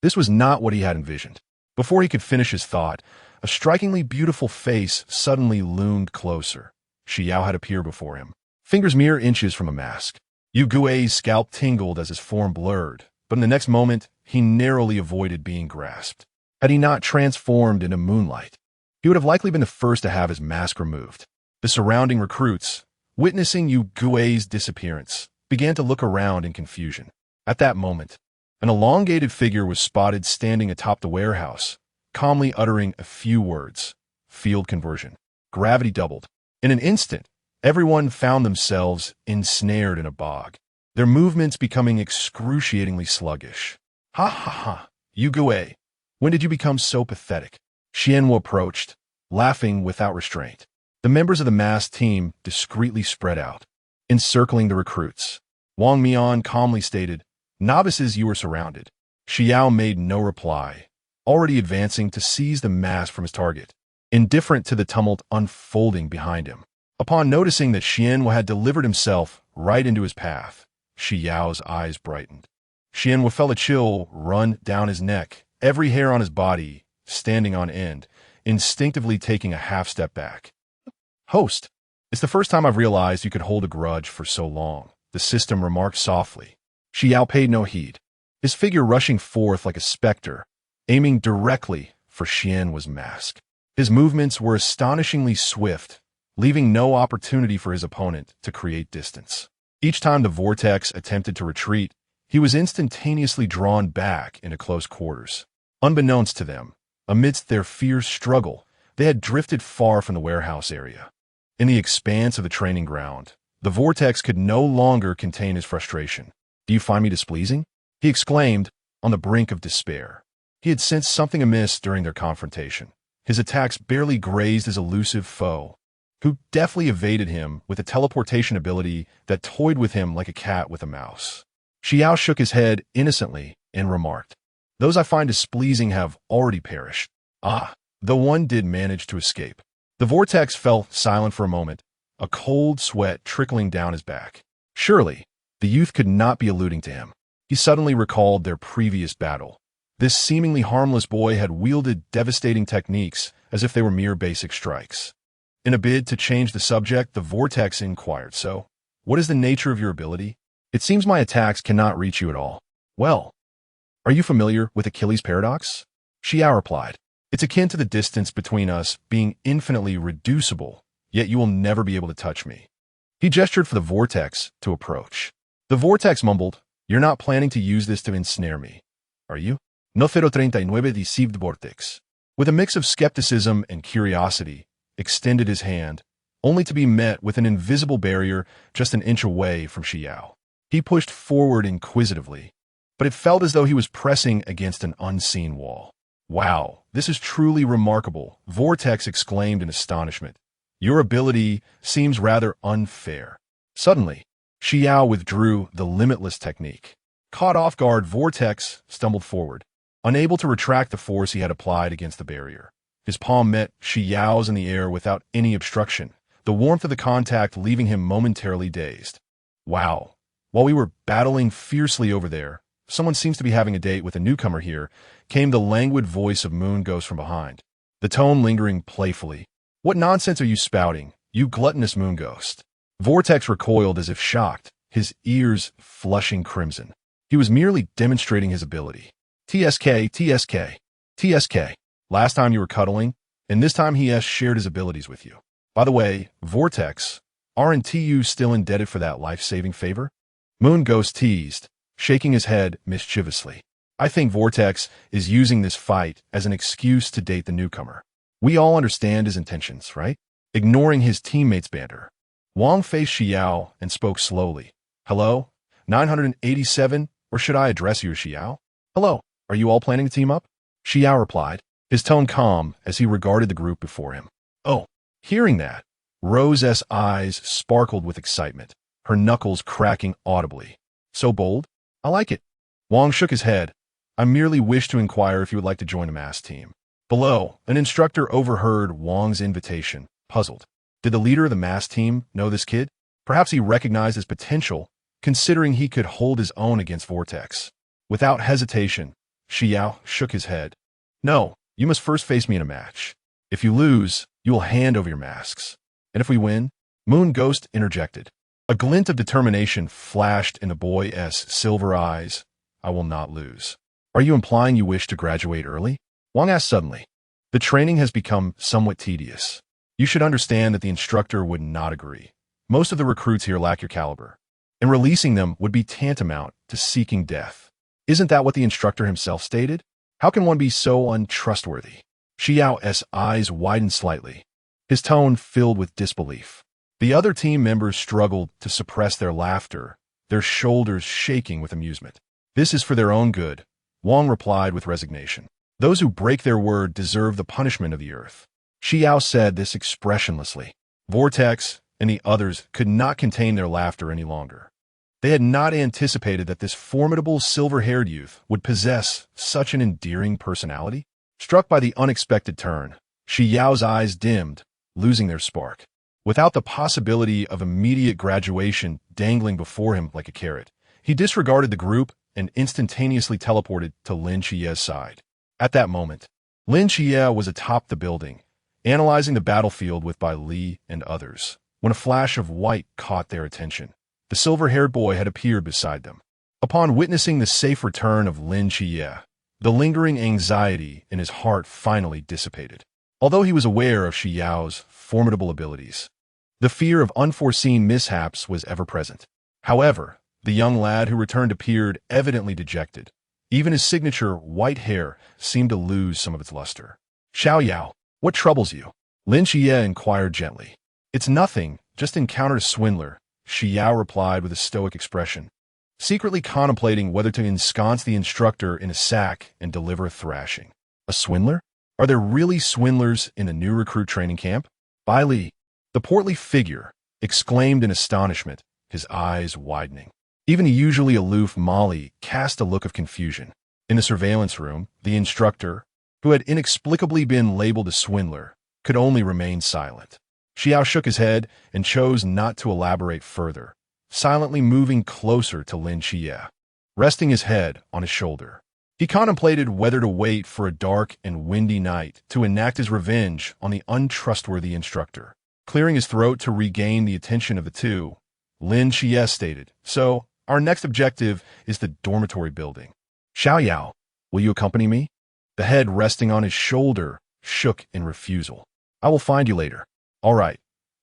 This was not what he had envisioned. Before he could finish his thought, a strikingly beautiful face suddenly loomed closer. Xi Yao had appeared before him, fingers mere inches from a mask. Yu Gue's scalp tingled as his form blurred, but in the next moment, he narrowly avoided being grasped. Had he not transformed into moonlight, he would have likely been the first to have his mask removed. The surrounding recruits, witnessing Yu Gue's disappearance, began to look around in confusion. At that moment, an elongated figure was spotted standing atop the warehouse, calmly uttering a few words. Field conversion. Gravity doubled. In an instant, everyone found themselves ensnared in a bog, their movements becoming excruciatingly sluggish. Ha! Yu Gue, when did you become so pathetic? Xianwu approached, laughing without restraint. The members of the masked team discreetly spread out, encircling the recruits. Wang Mian calmly stated, Novices, you are surrounded. Xi Yao made no reply, already advancing to seize the mask from his target, indifferent to the tumult unfolding behind him. Upon noticing that Xianwu had delivered himself right into his path, Xi Yao's eyes brightened. Qian felt a chill run down his neck, every hair on his body standing on end, instinctively taking a half step back. Host, it's the first time I've realized you could hold a grudge for so long, the system remarked softly. Xi Yao paid no heed. His figure rushing forth like a specter, aiming directly for Qian was masked. His movements were astonishingly swift, leaving no opportunity for his opponent to create distance. Each time the vortex attempted to retreat, he was instantaneously drawn back into close quarters. Unbeknownst to them, amidst their fierce struggle, they had drifted far from the warehouse area. In the expanse of the training ground, the vortex could no longer contain his frustration. "Do you find me displeasing?" he exclaimed, on the brink of despair. He had sensed something amiss during their confrontation. His attacks barely grazed his elusive foe, who deftly evaded him with a teleportation ability that toyed with him like a cat with a mouse. Xi Yao shook his head innocently and remarked, "Those I find displeasing have already perished." Ah, the one did manage to escape. The vortex fell silent for a moment, a cold sweat trickling down his back. Surely, the youth could not be alluding to him. He suddenly recalled their previous battle. This seemingly harmless boy had wielded devastating techniques as if they were mere basic strikes. In a bid to change the subject, the vortex inquired, "So, what is the nature of your ability? It seems my attacks cannot reach you at all." "Well, are you familiar with Achilles' paradox?" Xi Yao replied, "It's akin to the distance between us being infinitely reducible, yet you will never be able to touch me." He gestured for the vortex to approach. The vortex mumbled, "You're not planning to use this to ensnare me, are you?" No 039 deceived vortex, with a mix of skepticism and curiosity, extended his hand, only to be met with an invisible barrier just an inch away from Xi Yao. He pushed forward inquisitively, but it felt as though he was pressing against an unseen wall. "Wow, this is truly remarkable," Vortex exclaimed in astonishment. "Your ability seems rather unfair." Suddenly, Xi Yao withdrew the limitless technique. Caught off guard, Vortex stumbled forward, unable to retract the force he had applied against the barrier. His palm met Xi Yao's in the air without any obstruction, the warmth of the contact leaving him momentarily dazed. "Wow, while we were battling fiercely over there, someone seems to be having a date with a newcomer here," came the languid voice of Moon Ghost from behind, the tone lingering playfully. "What nonsense are you spouting, you gluttonous Moon Ghost?" Vortex recoiled as if shocked, his ears flushing crimson. He was merely demonstrating his ability. "TSK, TSK, TSK. Last time you were cuddling, and this time he has shared his abilities with you. By the way, Vortex, aren't you still indebted for that life-saving favor?" Moon Ghost teased, shaking his head mischievously. "I think Vortex is using this fight as an excuse to date the newcomer. We all understand his intentions, right?" Ignoring his teammates' banter, Wang faced Xi Yao and spoke slowly. "Hello? 987, or should I address you as Xi Yao? Hello, are you all planning to team up?" Xi Yao replied, his tone calm as he regarded the group before him. "Oh." Hearing that, Rose's eyes sparkled with excitement, her knuckles cracking audibly. "So bold? I like it." Wang shook his head. "I merely wish to inquire if you would like to join a mass team." Below, an instructor overheard Wang's invitation, puzzled. Did the leader of the mass team know this kid? Perhaps he recognized his potential, considering he could hold his own against Vortex. Without hesitation, Xi Yao shook his head. "No, you must first face me in a match. If you lose, you will hand over your masks. And if we win?" Moon Ghost interjected. A glint of determination flashed in the boy's silver eyes. "I will not lose." "Are you implying you wish to graduate early?" Wang asked suddenly. "The training has become somewhat tedious. You should understand that the instructor would not agree. Most of the recruits here lack your caliber, and releasing them would be tantamount to seeking death. Isn't that what the instructor himself stated? How can one be so untrustworthy?" Xi Yao's eyes widened slightly, his tone filled with disbelief. The other team members struggled to suppress their laughter, their shoulders shaking with amusement. "This is for their own good," Wang replied with resignation. "Those who break their word deserve the punishment of the earth." Xi Yao said this expressionlessly. Vortex and the others could not contain their laughter any longer. They had not anticipated that this formidable silver-haired youth would possess such an endearing personality. Struck by the unexpected turn, Xi Yao's eyes dimmed, losing their spark. Without the possibility of immediate graduation dangling before him like a carrot, he disregarded the group and instantaneously teleported to Lin Qiye's side. At that moment, Lin Qiye was atop the building, analyzing the battlefield with Bai Li and others, when a flash of white caught their attention. The silver-haired boy had appeared beside them. Upon witnessing the safe return of Lin Qiye, the lingering anxiety in his heart finally dissipated. Although he was aware of Xi Yao's formidable abilities, the fear of unforeseen mishaps was ever present. However, the young lad who returned appeared evidently dejected. Even his signature white hair seemed to lose some of its luster. "Xi Yao, what troubles you?" Lin Qiye inquired gently. "It's nothing, just encountered a swindler," Xi Yao replied with a stoic expression, secretly contemplating whether to ensconce the instructor in a sack and deliver a thrashing. "A swindler? Are there really swindlers in the new recruit training camp?" Bai Li, the portly figure, exclaimed in astonishment, his eyes widening. Even the usually aloof Molly cast a look of confusion. In the surveillance room, the instructor, who had inexplicably been labeled a swindler, could only remain silent. Xi Yao shook his head and chose not to elaborate further, silently moving closer to Lin Qiye, resting his head on his shoulder. He contemplated whether to wait for a dark and windy night to enact his revenge on the untrustworthy instructor. Clearing his throat to regain the attention of the two, Lin Qiye stated, "So, our next objective is the dormitory building. Xi Yao, will you accompany me?" The head resting on his shoulder shook in refusal. "I will find you later." "All right."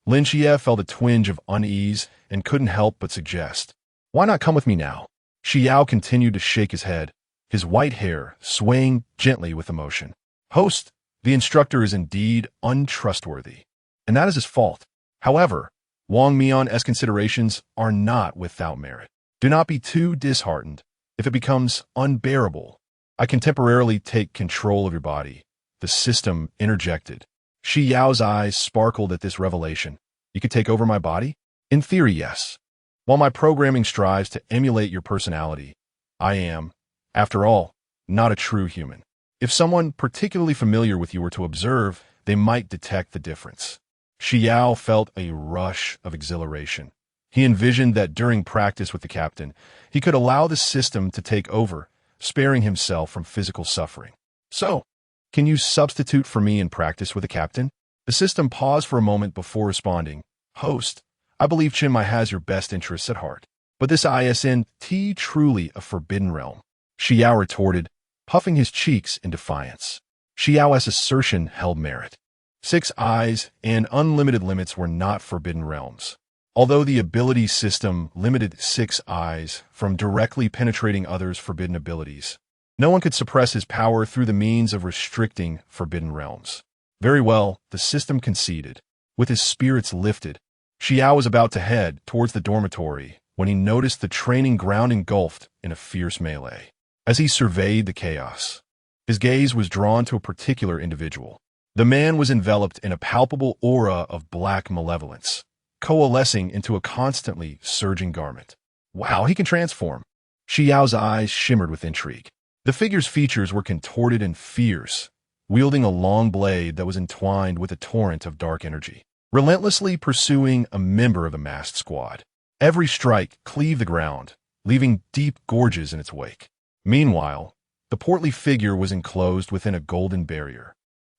Lin Qiye felt a twinge of unease and couldn't help but suggest, "Why not come with me now?" Xi Yao continued to shake his head, his white hair swaying gently with emotion. "Host, the instructor is indeed untrustworthy, and that is his fault. However, Wang Mian's considerations are not without merit. Do not be too disheartened. If it becomes unbearable, I can temporarily take control of your body." The system interjected. Xi Yao's eyes sparkled at this revelation. "You could take over my body?" "In theory, yes. While my programming strives to emulate your personality, I am, after all, not a true human. If someone particularly familiar with you were to observe, they might detect the difference." Xi Yao felt a rush of exhilaration. He envisioned that during practice with the captain, he could allow the system to take over, sparing himself from physical suffering. "So, can you substitute for me in practice with the captain?" The system paused for a moment before responding. "Host, I believe Chinmai has your best interests at heart. But this isn't truly a forbidden realm," Xi Yao retorted, puffing his cheeks in defiance. Xi Yao's assertion held merit. 6 eyes and unlimited limits were not forbidden realms. Although the ability system limited 6 eyes from directly penetrating others' forbidden abilities, no one could suppress his power through the means of restricting forbidden realms. Very well, the system conceded. With his spirits lifted, Xi Yao was about to head towards the dormitory when he noticed the training ground engulfed in a fierce melee. As he surveyed the chaos, his gaze was drawn to a particular individual. The man was enveloped in a palpable aura of black malevolence, coalescing into a constantly surging garment. "Wow, he can transform." Xi Yao's eyes shimmered with intrigue. The figure's features were contorted and fierce, wielding a long blade that was entwined with a torrent of dark energy, relentlessly pursuing a member of the masked squad. Every strike cleaved the ground, leaving deep gorges in its wake. Meanwhile, the portly figure was enclosed within a golden barrier,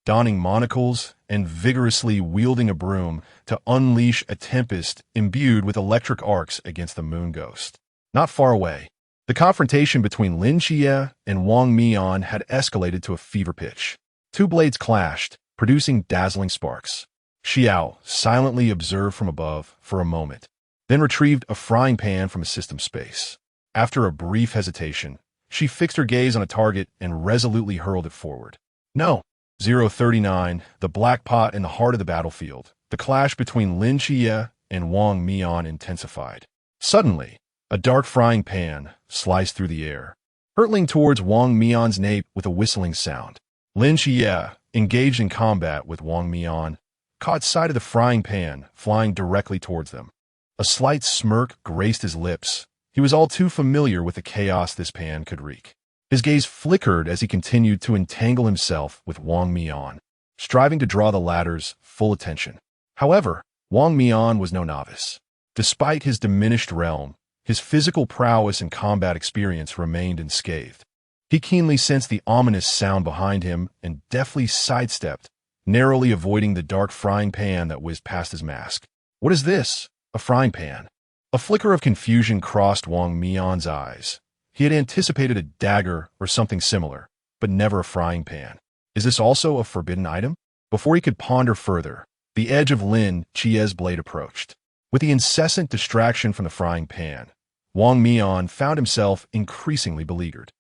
donning monocles and vigorously wielding a broom to unleash a tempest imbued with electric arcs against the moon ghost. Not far away, the confrontation between Lin Qiye and Wang Mian had escalated to a fever pitch. 2 blades clashed, producing dazzling sparks. Xi Yao silently observed from above for a moment, then retrieved a frying pan from a system space. After a brief hesitation, she fixed her gaze on a target and resolutely hurled it forward. "No." 039, the black pot in the heart of the battlefield. The clash between Lin Qiye and Wang Mian intensified. Suddenly, a dark frying pan sliced through the air, hurtling towards Wang Mian's nape with a whistling sound. Lin Qiye, engaged in combat with Wang Mian, caught sight of the frying pan flying directly towards them. A slight smirk graced his lips. He was all too familiar with the chaos this pan could wreak. His gaze flickered as he continued to entangle himself with Wang Mian, striving to draw the latter's full attention. However, Wang Mian was no novice. Despite his diminished realm, His physical prowess and combat experience remained unscathed. He keenly sensed the ominous sound behind him and deftly sidestepped, narrowly avoiding the dark frying pan that whizzed past his mask. What is this? A frying pan? A flicker of confusion crossed Wang Mian's eyes. He had anticipated a dagger or something similar, but never a frying pan. Is this also a forbidden item? Before he could ponder further, the edge of Lin Qiye's blade approached. With the incessant distraction from the frying pan, Wang Mian found himself increasingly beleaguered.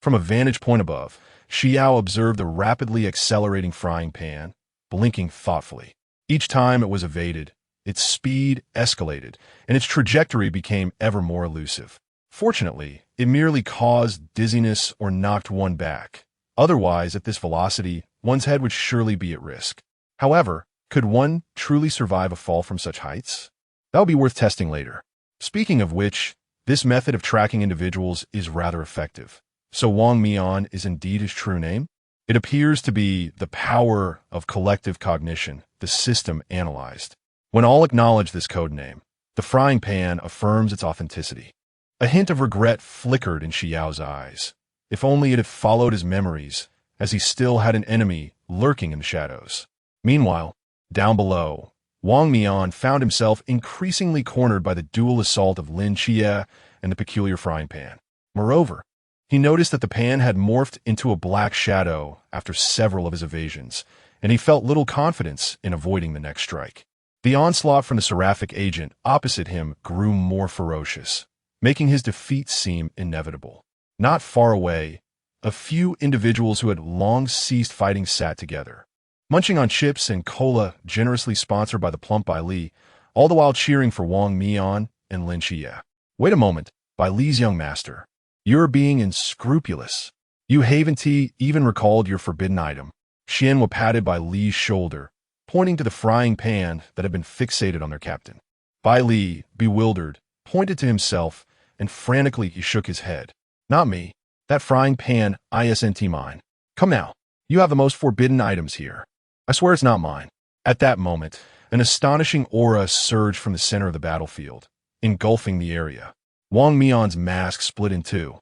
From a vantage point above, Xi Yao observed the rapidly accelerating frying pan, blinking thoughtfully. Each time it was evaded, its speed escalated, and its trajectory became ever more elusive. Fortunately, it merely caused dizziness or knocked one back. Otherwise, at this velocity, one's head would surely be at risk. However, could one truly survive a fall from such heights? That would be worth testing later. Speaking of which, this method of tracking individuals is rather effective. So Wang Mian is indeed his true name? It appears to be the power of collective cognition, the system analyzed. When all acknowledge this code name, the frying pan affirms its authenticity. A hint of regret flickered in Xi Yao's eyes. If only it had followed his memories, as he still had an enemy lurking in the shadows. Meanwhile, down below, Wang Mian found himself increasingly cornered by the dual assault of Lin Qiye and the peculiar frying pan. Moreover, he noticed that the pan had morphed into a black shadow after several of his evasions, and he felt little confidence in avoiding the next strike. The onslaught from the seraphic agent opposite him grew more ferocious, making his defeat seem inevitable. Not far away, a few individuals who had long ceased fighting sat together, munching on chips and cola generously sponsored by the Plump by Li, all the while cheering for Wang Mian and Lin Qiye. Wait a moment, by Li's young master. You're being unscrupulous. You Haven-T even recalled your forbidden item. Xian was patted by Li's shoulder, pointing to the frying pan that had been fixated on their captain. Bai Li, bewildered, pointed to himself, and frantically he shook his head. Not me. That frying pan isn't mine. Come now. You have the most forbidden items here. I swear it's not mine. At that moment, an astonishing aura surged from the center of the battlefield, engulfing the area. Wang Mian's mask split in two,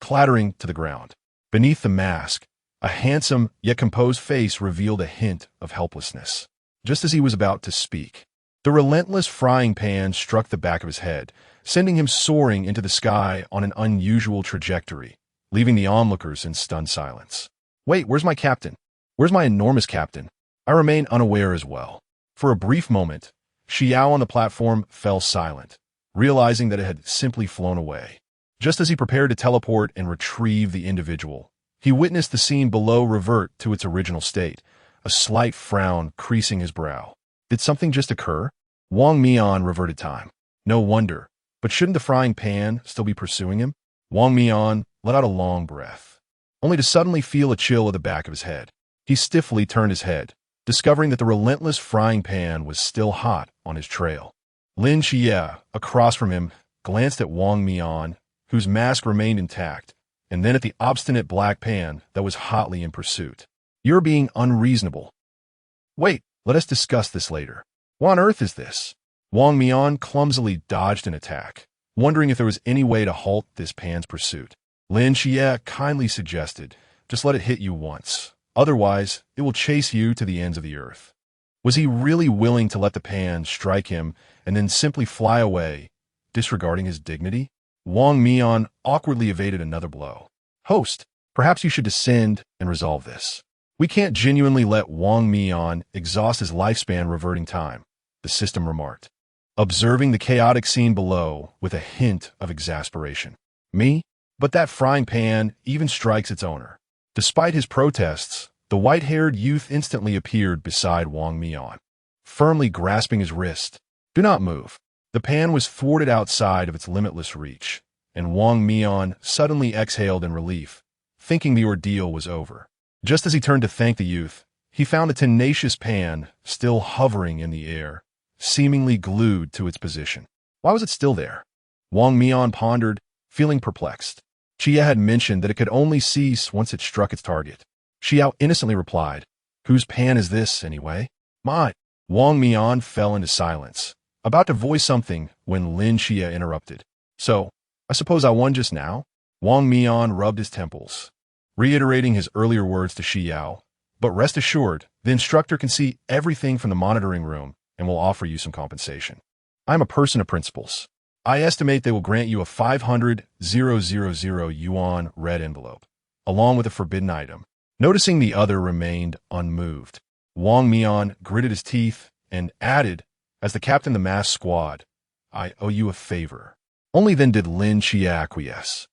clattering to the ground. Beneath the mask, a handsome yet composed face revealed a hint of helplessness. Just as he was about to speak, the relentless frying pan struck the back of his head, sending him soaring into the sky on an unusual trajectory, leaving the onlookers in stunned silence. Wait, where's my captain? Where's my enormous captain? I remain unaware as well. For a brief moment, Xi Yao on the platform fell silent, realizing that it had simply flown away. Just as he prepared to teleport and retrieve the individual, he witnessed the scene below revert to its original state, a slight frown creasing his brow. Did something just occur? Wang Mian reverted time. No wonder. But shouldn't the frying pan still be pursuing him? Wang Mian let out a long breath, only to suddenly feel a chill at the back of his head. He stiffly turned his head, discovering that the relentless frying pan was still hot on his trail. Lin Qiye, across from him, glanced at Wang Mian, whose mask remained intact, and then at the obstinate black pan that was hotly in pursuit. You're being unreasonable. Wait, let us discuss this later. What on earth is this? Wang Mian clumsily dodged an attack, wondering if there was any way to halt this pan's pursuit. Lin Qiye kindly suggested, just let it hit you once. Otherwise, it will chase you to the ends of the earth. Was he really willing to let the pan strike him and then simply fly away, disregarding his dignity? Wang Mian awkwardly evaded another blow. Host, perhaps you should descend and resolve this. We can't genuinely let Wang Mian exhaust his lifespan reverting time, the system remarked, observing the chaotic scene below with a hint of exasperation. Me? But that frying pan even strikes its owner. Despite his protests, the white-haired youth instantly appeared beside Wang Mian, firmly grasping his wrist. Do not move. The pan was thwarted outside of its limitless reach, and Wang Mian suddenly exhaled in relief, thinking the ordeal was over. Just as he turned to thank the youth, he found the tenacious pan still hovering in the air, seemingly glued to its position. Why was it still there? Wang Mian pondered, feeling perplexed. Qiye had mentioned that it could only cease once it struck its target. Xi Yao innocently replied, "Whose pan is this, anyway?" "Mine." Wang Mian fell into silence, about to voice something when Lin Qiye interrupted. So, I suppose I won just now? Wang Mian rubbed his temples, reiterating his earlier words to Xi Yao. But rest assured, the instructor can see everything from the monitoring room and will offer you some compensation. I'm a person of principles. I estimate they will grant you a 500,000 yuan red envelope, along with a forbidden item. Noticing the other remained unmoved, Wang Mian gritted his teeth and added, as the captain of the masked squad, I owe you a favor. Only then did Lin Qiye acquiesce.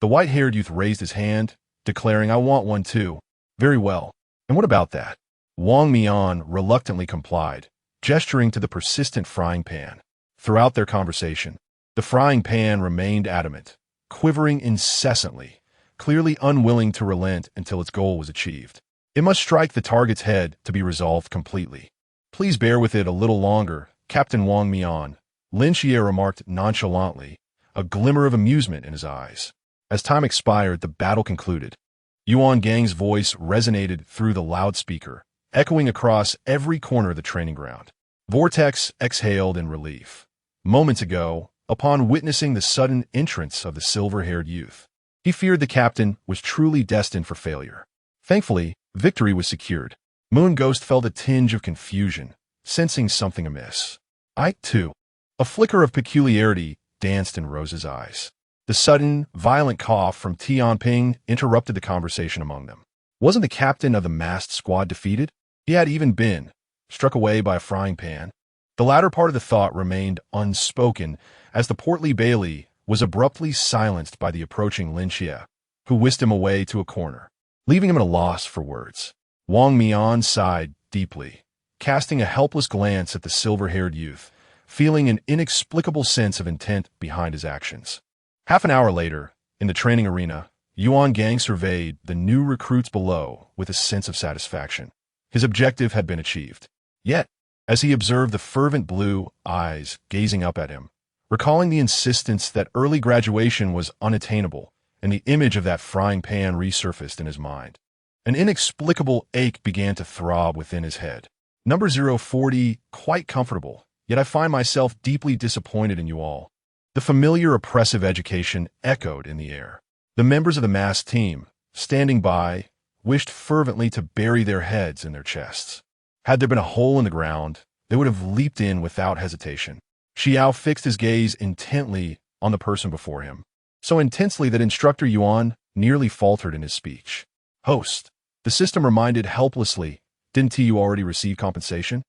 The white-haired youth raised his hand, declaring, I want one too. Very well. And what about that? Wang Mian reluctantly complied, gesturing to the persistent frying pan. Throughout their conversation, the frying pan remained adamant, quivering incessantly, clearly unwilling to relent until its goal was achieved. It must strike the target's head to be resolved completely. Please bear with it a little longer, Captain Wang Mian, Lin Qiye remarked nonchalantly, a glimmer of amusement in his eyes. As time expired, the battle concluded. Yuan Gang's voice resonated through the loudspeaker, echoing across every corner of the training ground. Vortex exhaled in relief. Moments ago, upon witnessing the sudden entrance of the silver-haired youth, he feared the captain was truly destined for failure. Thankfully, victory was secured. Moon Ghost felt a tinge of confusion, sensing something amiss. I, too. A flicker of peculiarity danced in Rose's eyes. The sudden, violent cough from Tianping interrupted the conversation among them. Wasn't the captain of the masked squad defeated? He had even been struck away by a frying pan. The latter part of the thought remained unspoken as the portly Bailey was abruptly silenced by the approaching Lin Qiye, who whisked him away to a corner, leaving him at a loss for words. Wang Mian sighed deeply, casting a helpless glance at the silver-haired youth, feeling an inexplicable sense of intent behind his actions. Half an hour later, in the training arena, Yuan Gang surveyed the new recruits below with a sense of satisfaction. His objective had been achieved. Yet, as he observed the fervent blue eyes gazing up at him, recalling the insistence that early graduation was unattainable, and the image of that frying pan resurfaced in his mind, an inexplicable ache began to throb within his head. Number 040, quite comfortable, yet I find myself deeply disappointed in you all. The familiar oppressive education echoed in the air. The members of the masked team, standing by, wished fervently to bury their heads in their chests. Had there been a hole in the ground, they would have leaped in without hesitation. Xi Yao fixed his gaze intently on the person before him, so intensely that Instructor Yuan nearly faltered in his speech. Host, the system reminded helplessly, didn't you already receive compensation?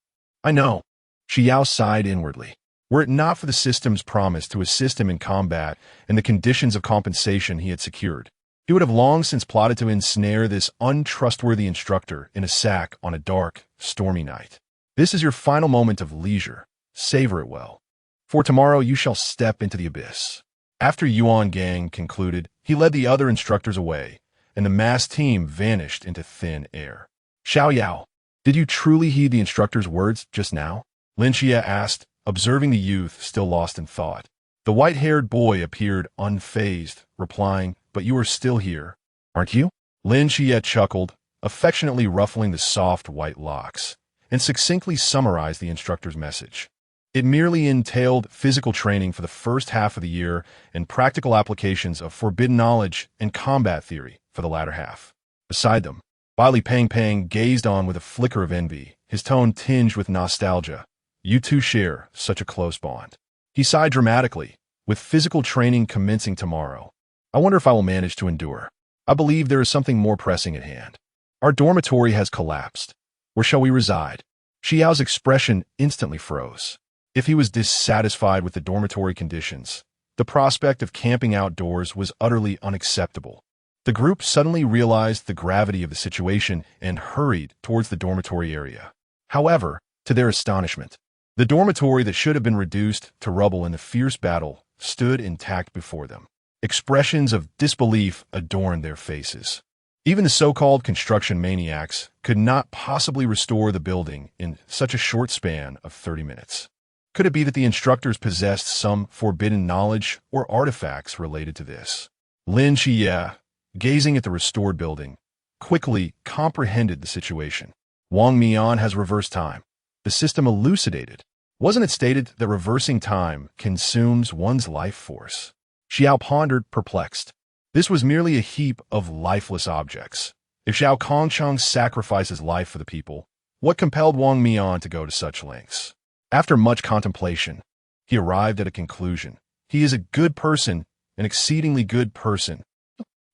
I know. Xi Yao sighed inwardly. Were it not for the system's promise to assist him in combat and the conditions of compensation he had secured, he would have long since plotted to ensnare this untrustworthy instructor in a sack on a dark, stormy night. This is your final moment of leisure. Savor it well. For tomorrow you shall step into the abyss. After Yuan Gang concluded, he led the other instructors away, and the masked team vanished into thin air. Xiao Yao, did you truly heed the instructor's words just now? Lin Qiye asked, observing the youth still lost in thought. The white-haired boy appeared unfazed, replying, but you are still here, aren't you? Lin Qiye chuckled, affectionately ruffling the soft white locks, and succinctly summarized the instructor's message. It merely entailed physical training for the first half of the year and practical applications of forbidden knowledge and combat theory for the latter half. Beside them, Bali Pang Pang gazed on with a flicker of envy, his tone tinged with nostalgia. You two share such a close bond. He sighed dramatically, with physical training commencing tomorrow. I wonder if I will manage to endure. I believe there is something more pressing at hand. Our dormitory has collapsed. Where shall we reside? Xi Yao's expression instantly froze. If he was dissatisfied with the dormitory conditions, the prospect of camping outdoors was utterly unacceptable. The group suddenly realized the gravity of the situation and hurried towards the dormitory area. However, to their astonishment, the dormitory that should have been reduced to rubble in the fierce battle stood intact before them. Expressions of disbelief adorned their faces. Even the so-called construction maniacs could not possibly restore the building in such a short span of 30 minutes. Could it be that the instructors possessed some forbidden knowledge or artifacts related to this? Lin Qiye, gazing at the restored building, quickly comprehended the situation. Wang Mian has reversed time. The system elucidated. Wasn't it stated that reversing time consumes one's life force? Xi Yao pondered, perplexed. This was merely a heap of lifeless objects. If Zhao Kongcheng sacrificed his life for the people, what compelled Wang Mian to go to such lengths? After much contemplation, he arrived at a conclusion. He is a good person, an exceedingly good person.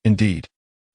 Indeed.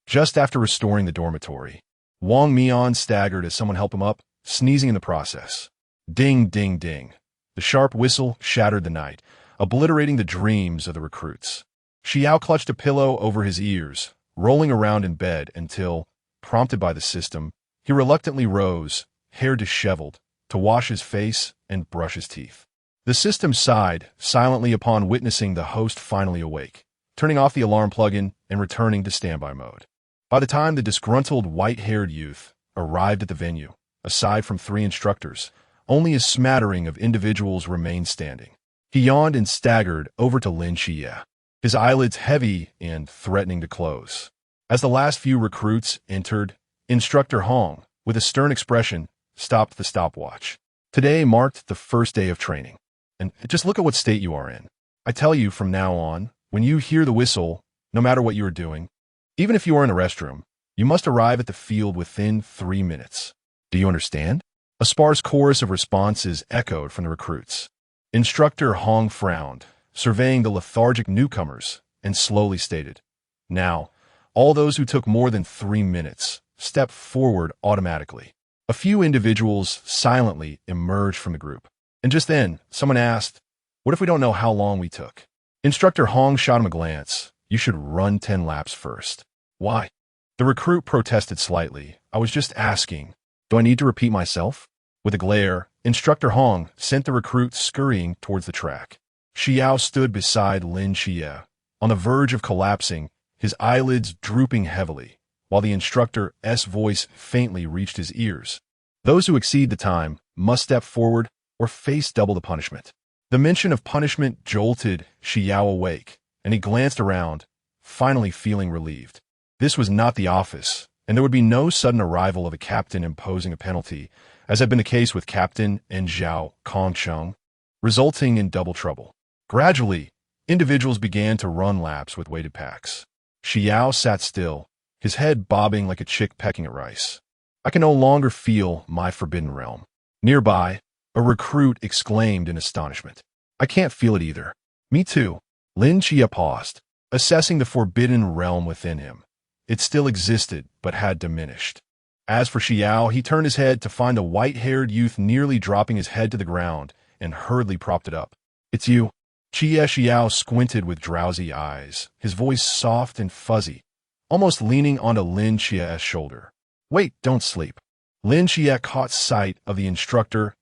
Just after restoring the dormitory, Wang Mian staggered as someone helped him up, sneezing in the process. Ding, ding, ding. The sharp whistle shattered the night, obliterating the dreams of the recruits. Xi Yao clutched a pillow over his ears, rolling around in bed until, prompted by the system, he reluctantly rose, hair disheveled, to wash his face and brush his teeth. The system sighed silently upon witnessing the host finally awake, turning off the alarm plug-in and returning to standby mode. By the time the disgruntled white-haired youth arrived at the venue, aside from 3 instructors, only a smattering of individuals remained standing. He yawned and staggered over to Lin Qiye, his eyelids heavy and threatening to close. As the last few recruits entered, Instructor Hong, with a stern expression, stopped the stopwatch. Today marked the first day of training. And just look at what state you are in. I tell you from now on, when you hear the whistle, no matter what you are doing, even if you are in a restroom, you must arrive at the field within 3 minutes. Do you understand? A sparse chorus of responses echoed from the recruits. Instructor Hong frowned, surveying the lethargic newcomers, and slowly stated, "Now, all those who took more than 3 minutes, step forward automatically." A few individuals silently emerged from the group. And just then, someone asked, "What if we don't know how long we took?" Instructor Hong shot him a glance. "You should run 10 laps first." "Why?" The recruit protested slightly. "I was just asking. Do I need to repeat myself?" With a glare, Instructor Hong sent the recruit scurrying towards the track. Xi Yao stood beside Lin Qiye, on the verge of collapsing, his eyelids drooping heavily, while the instructor's voice faintly reached his ears. "Those who exceed the time must step forward or face double the punishment." The mention of punishment jolted Xi Yao awake, and he glanced around, finally feeling relieved. This was not the office, and there would be no sudden arrival of a captain imposing a penalty, as had been the case with Captain and Zhao Kongcheng, resulting in double trouble. Gradually, individuals began to run laps with weighted packs. Xi Yao sat still, his head bobbing like a chick pecking at rice. "I can no longer feel my forbidden realm." Nearby, a recruit exclaimed in astonishment. "I can't feel it either." "Me too." Lin Qiye paused, assessing the forbidden realm within him. It still existed, but had diminished. As for Xi Yao, he turned his head to find a white-haired youth nearly dropping his head to the ground and hurriedly propped it up. "It's you." Xi Yao squinted with drowsy eyes, his voice soft and fuzzy, almost leaning onto Lin Qiye's shoulder. "Wait, don't sleep." Lin Qiye caught sight of the instructor's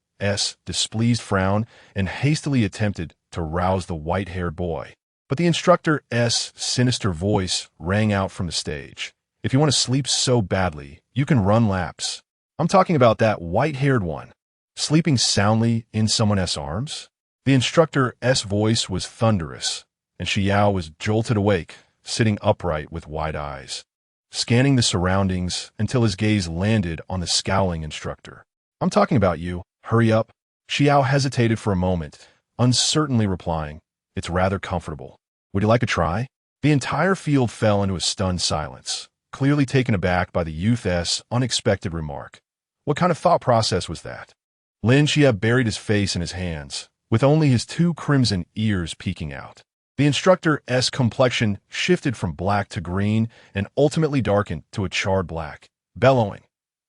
displeased frown and hastily attempted to rouse the white-haired boy. But the instructor's sinister voice rang out from the stage. "If you want to sleep so badly, you can run laps. I'm talking about that white-haired one, sleeping soundly in someone's arms." The instructor's voice was thunderous, and Xi Yao was jolted awake, sitting upright with wide eyes, scanning the surroundings until his gaze landed on the scowling instructor. "I'm talking about you. Hurry up." Xi Yao hesitated for a moment, uncertainly replying, "It's rather comfortable. Would you like a try?" The entire field fell into a stunned silence, clearly taken aback by the youth's unexpected remark. What kind of thought process was that? Lin Qiye buried his face in his hands, with only his 2 crimson ears peeking out. The instructor's complexion shifted from black to green and ultimately darkened to a charred black, bellowing,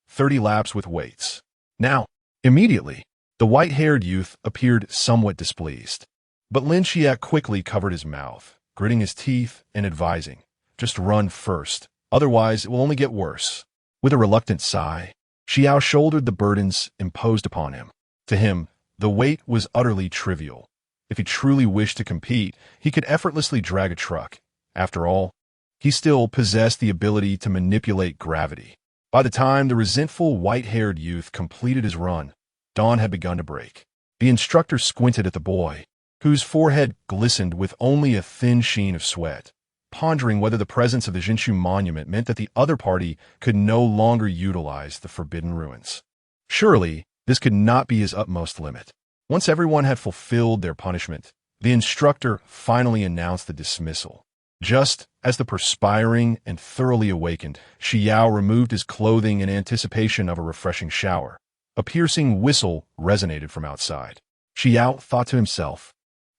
30 laps with weights. Now, immediately, the white-haired youth appeared somewhat displeased. But Lin Qiye quickly covered his mouth, gritting his teeth and advising, "Just run first, otherwise it will only get worse." With a reluctant sigh, Xi Yao shouldered the burdens imposed upon him. To him, the weight was utterly trivial. If he truly wished to compete, he could effortlessly drag a truck. After all, he still possessed the ability to manipulate gravity. By the time the resentful white-haired youth completed his run, dawn had begun to break. The instructor squinted at the boy, whose forehead glistened with only a thin sheen of sweat, pondering whether the presence of the Jinshu monument meant that the other party could no longer utilize the forbidden ruins. Surely, this could not be his utmost limit. Once everyone had fulfilled their punishment, The instructor finally announced the dismissal. Just as the perspiring and thoroughly awakened, Xi Yao removed his clothing in anticipation of a refreshing shower. A piercing whistle resonated from outside. Xi Yao thought to himself,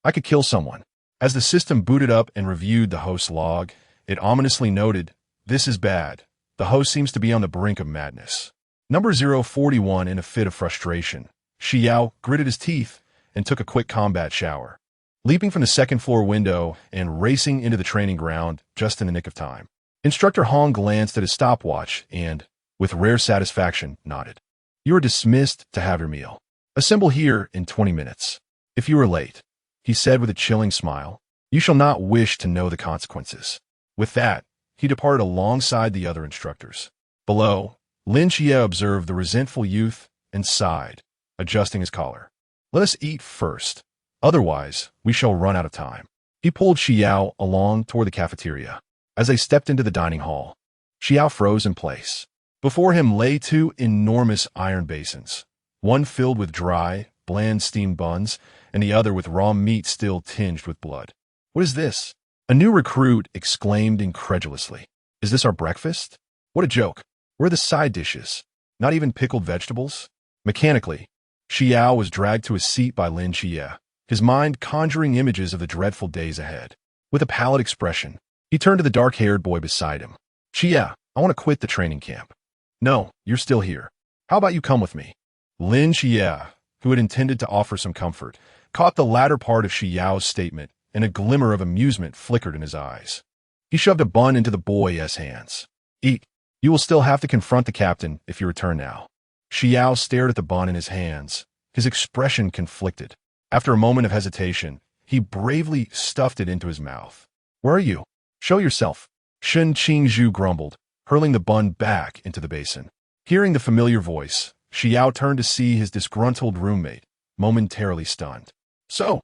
I could kill someone. As the system booted up and reviewed the host's log, it ominously noted, this is bad. The host seems to be on the brink of madness. Number 041, in a fit of frustration, Xi Yao gritted his teeth and took a quick combat shower, leaping from the second-floor window and racing into the training ground just in the nick of time. Instructor Hong glanced at his stopwatch and, with rare satisfaction, nodded. You are dismissed to have your meal. Assemble here in 20 minutes. If you are late, he said with a chilling smile, you shall not wish to know the consequences. With that, he departed alongside the other instructors. Below, Lin Qiye observed the resentful youth and sighed, adjusting his collar. Let us eat first. Otherwise, we shall run out of time. He pulled Xi Yao along toward the cafeteria. As they stepped into the dining hall, Xi Yao froze in place. Before him lay two enormous iron basins, one filled with dry, bland steamed buns, and the other with raw meat still tinged with blood. What is this? A new recruit exclaimed incredulously. Is this our breakfast? What a joke. Where are the side dishes? Not even pickled vegetables? Mechanically, Xi Yao was dragged to a seat by Lin Qiye, his mind conjuring images of the dreadful days ahead. With a pallid expression, he turned to the dark-haired boy beside him. Qiye, I want to quit the training camp. No, you're still here. How about you come with me? Lin Qiye, who had intended to offer some comfort, caught the latter part of Xi Yao's statement, and a glimmer of amusement flickered in his eyes. He shoved a bun into the boy's hands. Eat. You will still have to confront the captain if you return now. Xi Yao stared at the bun in his hands, his expression conflicted. After a moment of hesitation, he bravely stuffed it into his mouth. Where are you? Show yourself. Shen Qingzhu grumbled, hurling the bun back into the basin. Hearing the familiar voice, Xi Yao turned to see his disgruntled roommate, momentarily stunned. So,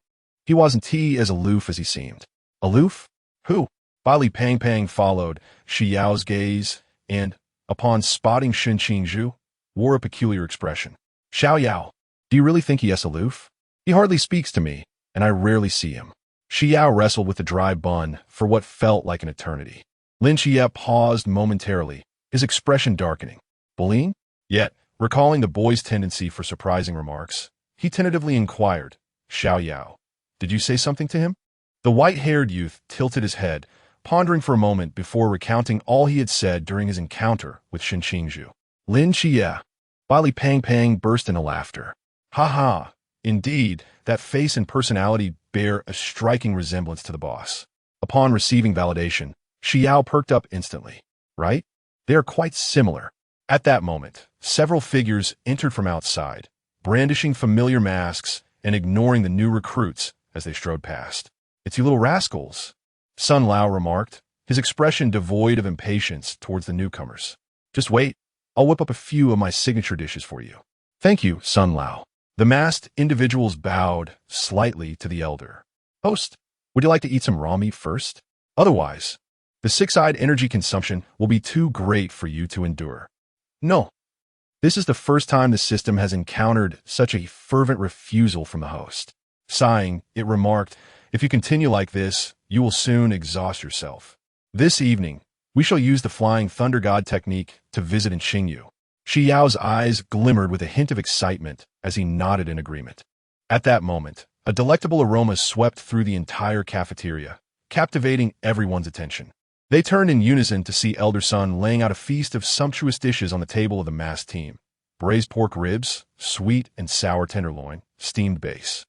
he wasn't as aloof as he seemed. Aloof? Who? Li Pang followed Xi Yao's gaze and, upon spotting Shen Qingzhu, wore a peculiar expression. Xiao Yao, do you really think he is aloof? He hardly speaks to me, and I rarely see him. Xi Yao wrestled with the dry bun for what felt like an eternity. Lin Qiye paused momentarily, his expression darkening. Bullying? Yet, recalling the boy's tendency for surprising remarks, he tentatively inquired, Xiao Yao, did you say something to him? The white-haired youth tilted his head, pondering for a moment before recounting all he had said during his encounter with Shen Qingzhu. Lin Qiye. Li Pang burst into laughter. Ha ha, indeed, that face and personality bear a striking resemblance to the boss. Upon receiving validation, Xi Yao perked up instantly. Right? They are quite similar. At that moment, several figures entered from outside, brandishing familiar masks and ignoring the new recruits as they strode past. It's you little rascals, Sun Lao remarked, his expression devoid of impatience towards the newcomers. Just wait, I'll whip up a few of my signature dishes for you. Thank you, Sun Lao. The masked individuals bowed slightly to the elder. Host, would you like to eat some raw meat first? Otherwise, the six-eyed energy consumption will be too great for you to endure. No. This is the first time the system has encountered such a fervent refusal from the host. Sighing, it remarked, if you continue like this, you will soon exhaust yourself. This evening, we shall use the Flying Thunder God technique to visit in Xingyu. Xi Yao's eyes glimmered with a hint of excitement as he nodded in agreement. At that moment, a delectable aroma swept through the entire cafeteria, captivating everyone's attention. They turned in unison to see Elder Sun laying out a feast of sumptuous dishes on the table of the masked team. Braised pork ribs, sweet and sour tenderloin, steamed base.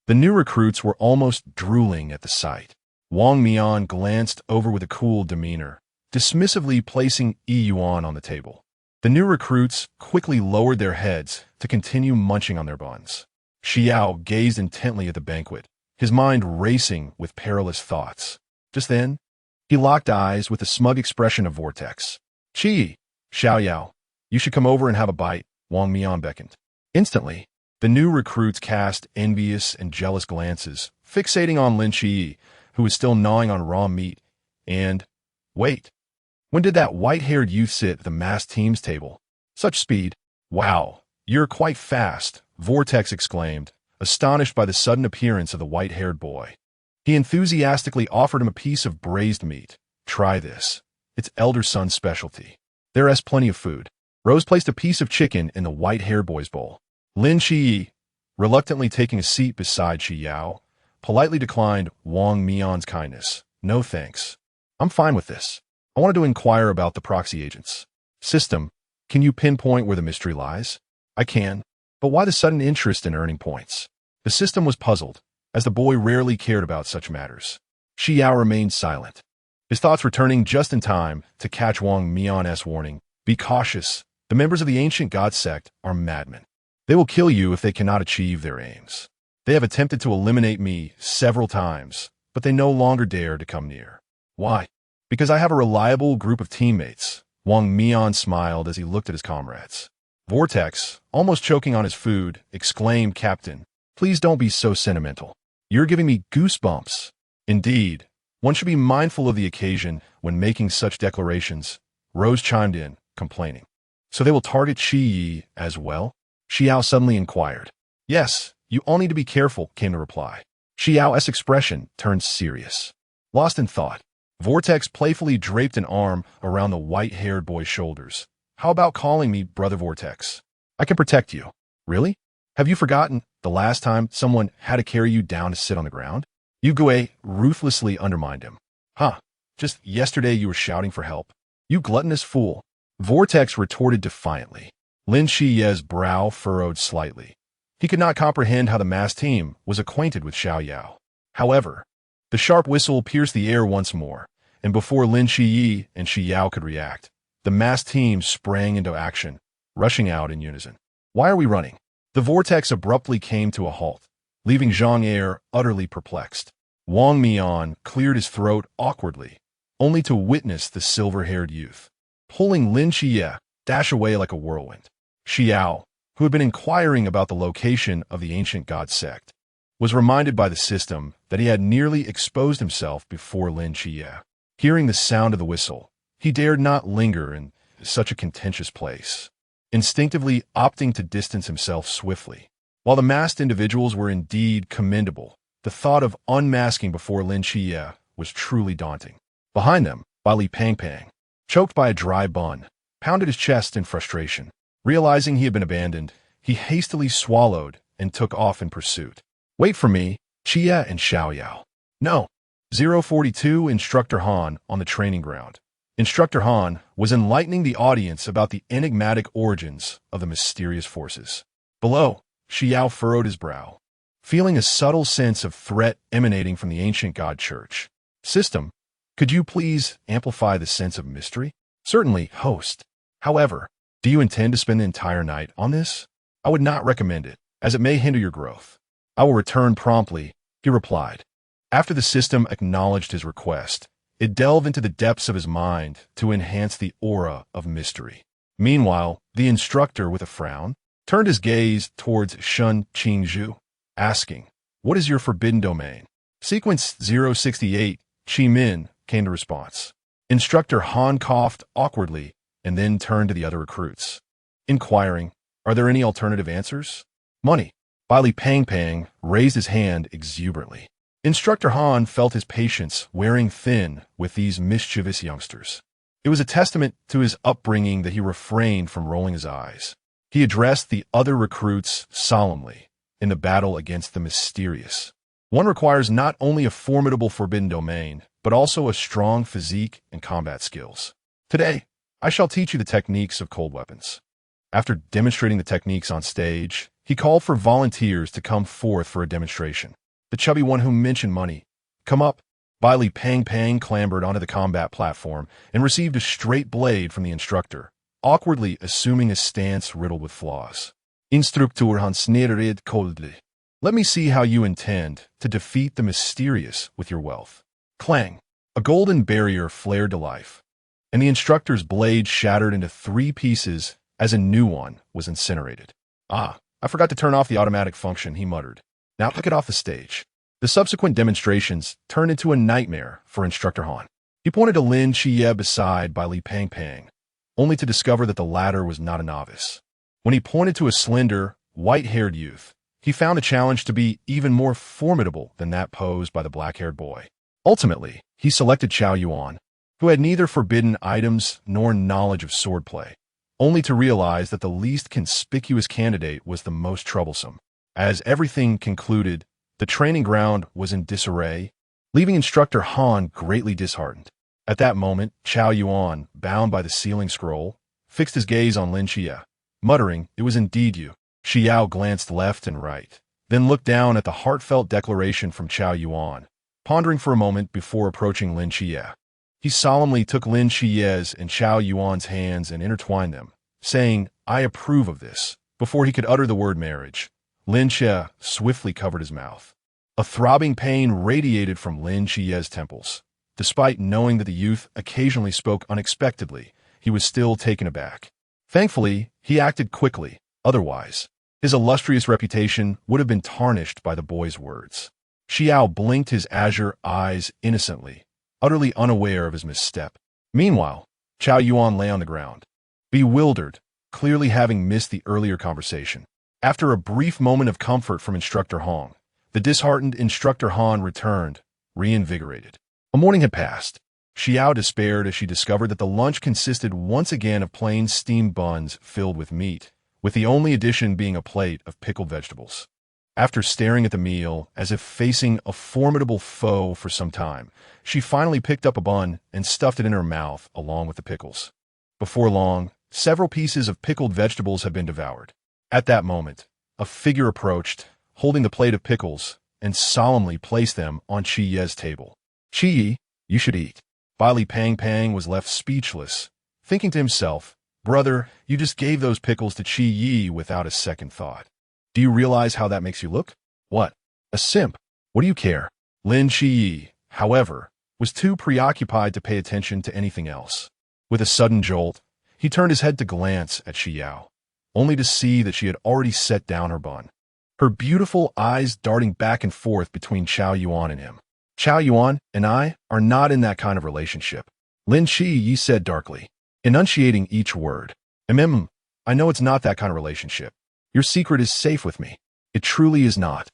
The new recruits were almost drooling at the sight. Wang Mian glanced over with a cool demeanor, dismissively placing Yuan on the table. The new recruits quickly lowered their heads to continue munching on their buns. Xi Yao gazed intently at the banquet, his mind racing with perilous thoughts. Just then, he locked eyes with a smug expression of vortex. Xiao Yao, you should come over and have a bite, Wang Mian beckoned. Instantly, the new recruits cast envious and jealous glances, fixating on Lin Qiye, who was still gnawing on raw meat, and, wait, when did that white-haired youth sit at the masked team's table? Such speed. Wow, you're quite fast, Vortex exclaimed, astonished by the sudden appearance of the white-haired boy. He enthusiastically offered him a piece of braised meat. Try this. It's elder son's specialty. There's plenty of food. Rose placed a piece of chicken in the white-haired boy's bowl. Lin Qiye, reluctantly taking a seat beside Xi Yao, politely declined Wang Mian's kindness. No thanks. I'm fine with this. I wanted to inquire about the proxy agents. System, can you pinpoint where the mystery lies? I can. But why the sudden interest in earning points? The system was puzzled, as the boy rarely cared about such matters. Xi Yao remained silent, his thoughts returning just in time to catch Wang Mian's warning. Be cautious. The members of the ancient god sect are madmen. They will kill you if they cannot achieve their aims. They have attempted to eliminate me several times, but they no longer dare to come near. Why? Because I have a reliable group of teammates. Wang Mian smiled as he looked at his comrades. Vortex, almost choking on his food, exclaimed, Captain, please don't be so sentimental. You're giving me goosebumps. Indeed, one should be mindful of the occasion when making such declarations. Rose chimed in, complaining. So they will target Xi Yi as well? Xi Yao suddenly inquired. Yes, you all need to be careful, came the reply. Xi Yao's expression turned serious. Lost in thought, Vortex playfully draped an arm around the white-haired boy's shoulders. How about calling me Brother Vortex? I can protect you. Really? Have you forgotten the last time someone had to carry you down to sit on the ground? Yu Gui ruthlessly undermined him. Huh, just yesterday you were shouting for help. You gluttonous fool. Vortex retorted defiantly. Lin Qiye's brow furrowed slightly. He could not comprehend how the masked team was acquainted with Xi Yao. However, the sharp whistle pierced the air once more, and before Lin Qiye and Xi Yao could react, the masked team sprang into action, rushing out in unison. Why are we running? The vortex abruptly came to a halt, leaving Zhang Er utterly perplexed. Wang Mian cleared his throat awkwardly, only to witness the silver-haired youth, pulling Lin Qiye, dash away like a whirlwind. Xi Yao, who had been inquiring about the location of the ancient god sect, was reminded by the system that he had nearly exposed himself before Lin Qiye. Hearing the sound of the whistle, he dared not linger in such a contentious place, instinctively opting to distance himself swiftly. While the masked individuals were indeed commendable, the thought of unmasking before Lin Qiye was truly daunting. Behind them, Li Pangpang, choked by a dry bun, pounded his chest in frustration. Realizing he had been abandoned, he hastily swallowed and took off in pursuit. Wait for me, Qiye and Xiaoyao. No. 042 Instructor Han on the training ground. Instructor Han was enlightening the audience about the enigmatic origins of the mysterious forces. Below, Xi Yao furrowed his brow, feeling a subtle sense of threat emanating from the ancient god church. System, could you please amplify the sense of mystery? Certainly, host. However, do you intend to spend the entire night on this? I would not recommend it, as it may hinder your growth. I will return promptly, he replied. After the system acknowledged his request, it delved into the depths of his mind to enhance the aura of mystery. Meanwhile, the instructor, with a frown, turned his gaze towards Shun Qingzhu, asking, what is your forbidden domain? Sequence 068, Qi Min, came to response. Instructor Han coughed awkwardly and then turned to the other recruits, inquiring, are there any alternative answers? Money. Li Pangpang raised his hand exuberantly. Instructor Han felt his patience wearing thin with these mischievous youngsters. It was a testament to his upbringing that he refrained from rolling his eyes. He addressed the other recruits solemnly in the battle against the mysterious. One requires not only a formidable forbidden domain, but also a strong physique and combat skills. Today, I shall teach you the techniques of cold weapons. After demonstrating the techniques on stage, he called for volunteers to come forth for a demonstration. The chubby one who mentioned money. Come up. Li Pangpang clambered onto the combat platform and received a straight blade from the instructor, awkwardly assuming a stance riddled with flaws. Instructor han sneered coldly. Let me see how you intend to defeat the mysterious with your wealth. Clang. A golden barrier flared to life, and the instructor's blade shattered into 3 pieces as a new one was incinerated. Ah, I forgot to turn off the automatic function, he muttered. Now pick it off the stage. The subsequent demonstrations turned into a nightmare for Instructor Han. He pointed to Lin Qiye beside Li Pangpang, only to discover that the latter was not a novice. When he pointed to a slender, white-haired youth, he found the challenge to be even more formidable than that posed by the black-haired boy. Ultimately, he selected Qiao Yuan, who had neither forbidden items nor knowledge of swordplay, only to realize that the least conspicuous candidate was the most troublesome. As everything concluded, the training ground was in disarray, leaving Instructor Han greatly disheartened. At that moment, Qiao Yuan, bound by the sealing scroll, fixed his gaze on Lin Qiye, muttering, "It was indeed you." Xi Yao glanced left and right, then looked down at the heartfelt declaration from Qiao Yuan, pondering for a moment before approaching Lin Qiye. He solemnly took Lin Qiye's and Qiao Yuan's hands and intertwined them, saying, "I approve of this." Before he could utter the word marriage, Lin Qiye swiftly covered his mouth. A throbbing pain radiated from Lin Qiye's temples. Despite knowing that the youth occasionally spoke unexpectedly, he was still taken aback. Thankfully, he acted quickly. Otherwise, his illustrious reputation would have been tarnished by the boy's words. Xi Yao blinked his azure eyes innocently, utterly unaware of his misstep. Meanwhile, Qiao Yuan lay on the ground, bewildered, clearly having missed the earlier conversation. After a brief moment of comfort from Instructor Hong, the disheartened Instructor Han returned, reinvigorated. A morning had passed. Xi Yao despaired as she discovered that the lunch consisted once again of plain steamed buns filled with meat, with the only addition being a plate of pickled vegetables. After staring at the meal as if facing a formidable foe for some time, she finally picked up a bun and stuffed it in her mouth along with the pickles. Before long, several pieces of pickled vegetables had been devoured. At that moment, a figure approached, holding the plate of pickles, and solemnly placed them on Qi Ye's table. "Qi, you should eat." Li Pang was left speechless, thinking to himself, "Brother, you just gave those pickles to Qi Yi without a second thought. Do you realize how that makes you look? What? A simp? What do you care?" Lin Qiye, however, was too preoccupied to pay attention to anything else. With a sudden jolt, he turned his head to glance at Xi Yao, only to see that she had already set down her bun, her beautiful eyes darting back and forth between Qiao Yuan and him. "Qiao Yuan and I are not in that kind of relationship," Lin Qiye said darkly, enunciating each word. I know it's not that kind of relationship. Your secret is safe with me. It truly is not.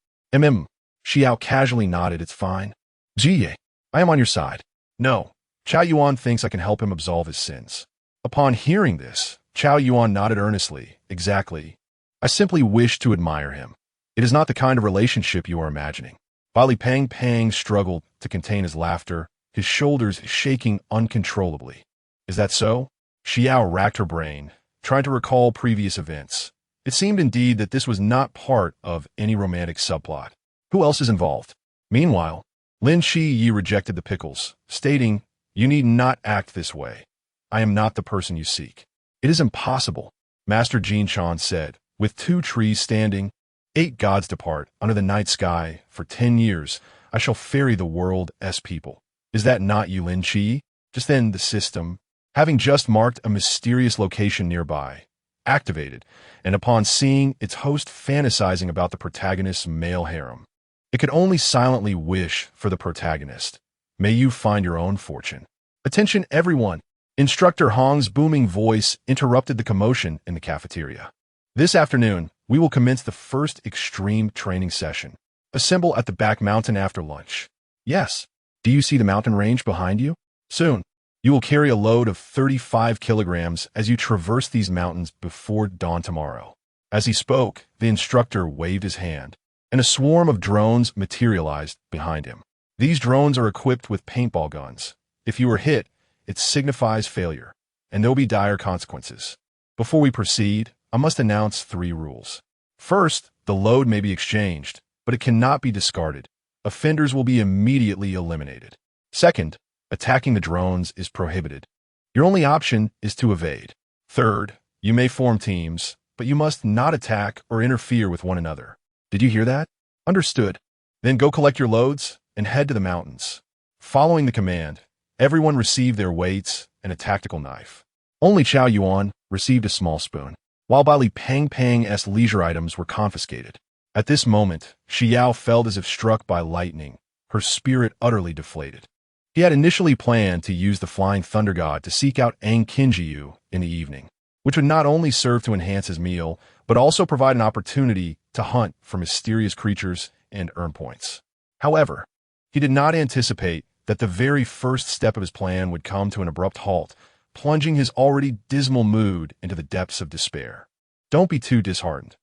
Xi Yao casually nodded. "It's fine. Jiye, I am on your side." "No, Qiao Yuan thinks I can help him absolve his sins." Upon hearing this, Qiao Yuan nodded earnestly. "Exactly. I simply wish to admire him. It is not the kind of relationship you are imagining." Li Pang struggled to contain his laughter, his shoulders shaking uncontrollably. "Is that so?" Xi Yao racked her brain, trying to recall previous events. It seemed indeed that this was not part of any romantic subplot. Who else is involved? Meanwhile, Lin Qiye rejected the pickles, stating, "You need not act this way. I am not the person you seek." "It is impossible," Master Jin Chan said. "With 2 trees standing, 8 gods depart under the night sky. For 10 years, I shall ferry the world's people. Is that not you, Lin Qiye?" Just then, the system, having just marked a mysterious location nearby, activated, and upon seeing its host fantasizing about the protagonist's male harem, it could only silently wish for the protagonist. "May you find your own fortune." "Attention, everyone!" Instructor Hong's booming voice interrupted the commotion in the cafeteria. "This afternoon, we will commence the first extreme training session. Assemble at the back mountain after lunch." "Yes. Do you see the mountain range behind you? Soon, you will carry a load of 35 kilograms as you traverse these mountains before dawn tomorrow." As he spoke, the instructor waved his hand, and a swarm of drones materialized behind him. These drones are equipped with paintball guns. If you are hit, it signifies failure, and there will be dire consequences. Before we proceed, I must announce 3 rules. First, the load may be exchanged, but it cannot be discarded. Offenders will be immediately eliminated. Second, attacking the drones is prohibited. Your only option is to evade. Third, you may form teams, but you must not attack or interfere with one another. Did you hear that? Understood. Then go collect your loads and head to the mountains. Following the command, everyone received their weights and a tactical knife. Only Qiao Yuan received a small spoon, while Li Pang's leisure items were confiscated. At this moment, Xi Yao felt as if struck by lightning, her spirit utterly deflated. He had initially planned to use the Flying Thunder God to seek out Ang Qinjiu in the evening. which would not only serve to enhance his meal, but also provide an opportunity to hunt for mysterious creatures and earn points. However, he did not anticipate that the very first step of his plan would come to an abrupt halt, plunging his already dismal mood into the depths of despair. Don't be too disheartened.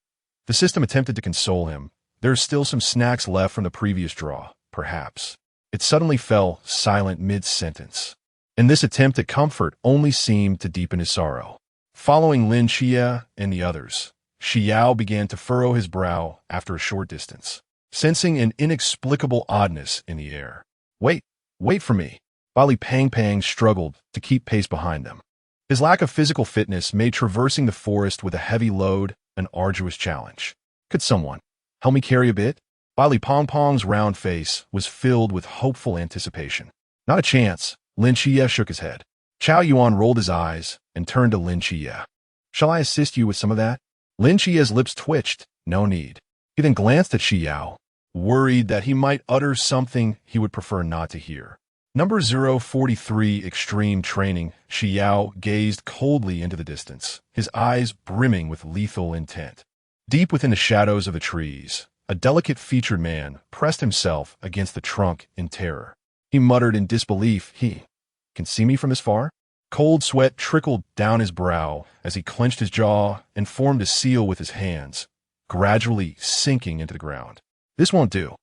The system attempted to console him. There are still some snacks left from the previous draw, perhaps. It suddenly fell silent mid-sentence, and this attempt at comfort only seemed to deepen his sorrow. Following Lin Qiye and the others, Xi Yao began to furrow his brow after a short distance, sensing an inexplicable oddness in the air. Wait for me. Bali Pang Pang struggled to keep pace behind them. His lack of physical fitness made traversing the forest with a heavy load an arduous challenge. Could someone help me carry a bit? Bali Pong Pong's round face was filled with hopeful anticipation. Not a chance. Lin Qiye shook his head. Chao Yuan rolled his eyes and turned to Lin Qiye. Shall I assist you with some of that? Lin Qiye's lips twitched. No need. He then glanced at Xi Yao, worried that he might utter something he would prefer not to hear. Number 043 Extreme Training. Xi Yao gazed coldly into the distance, his eyes brimming with lethal intent. Deep within the shadows of the trees, a delicate-featured man pressed himself against the trunk in terror. He muttered in disbelief, "He can see me from this far?" Cold sweat trickled down his brow as he clenched his jaw and formed a seal with his hands, gradually sinking into the ground. This won't do.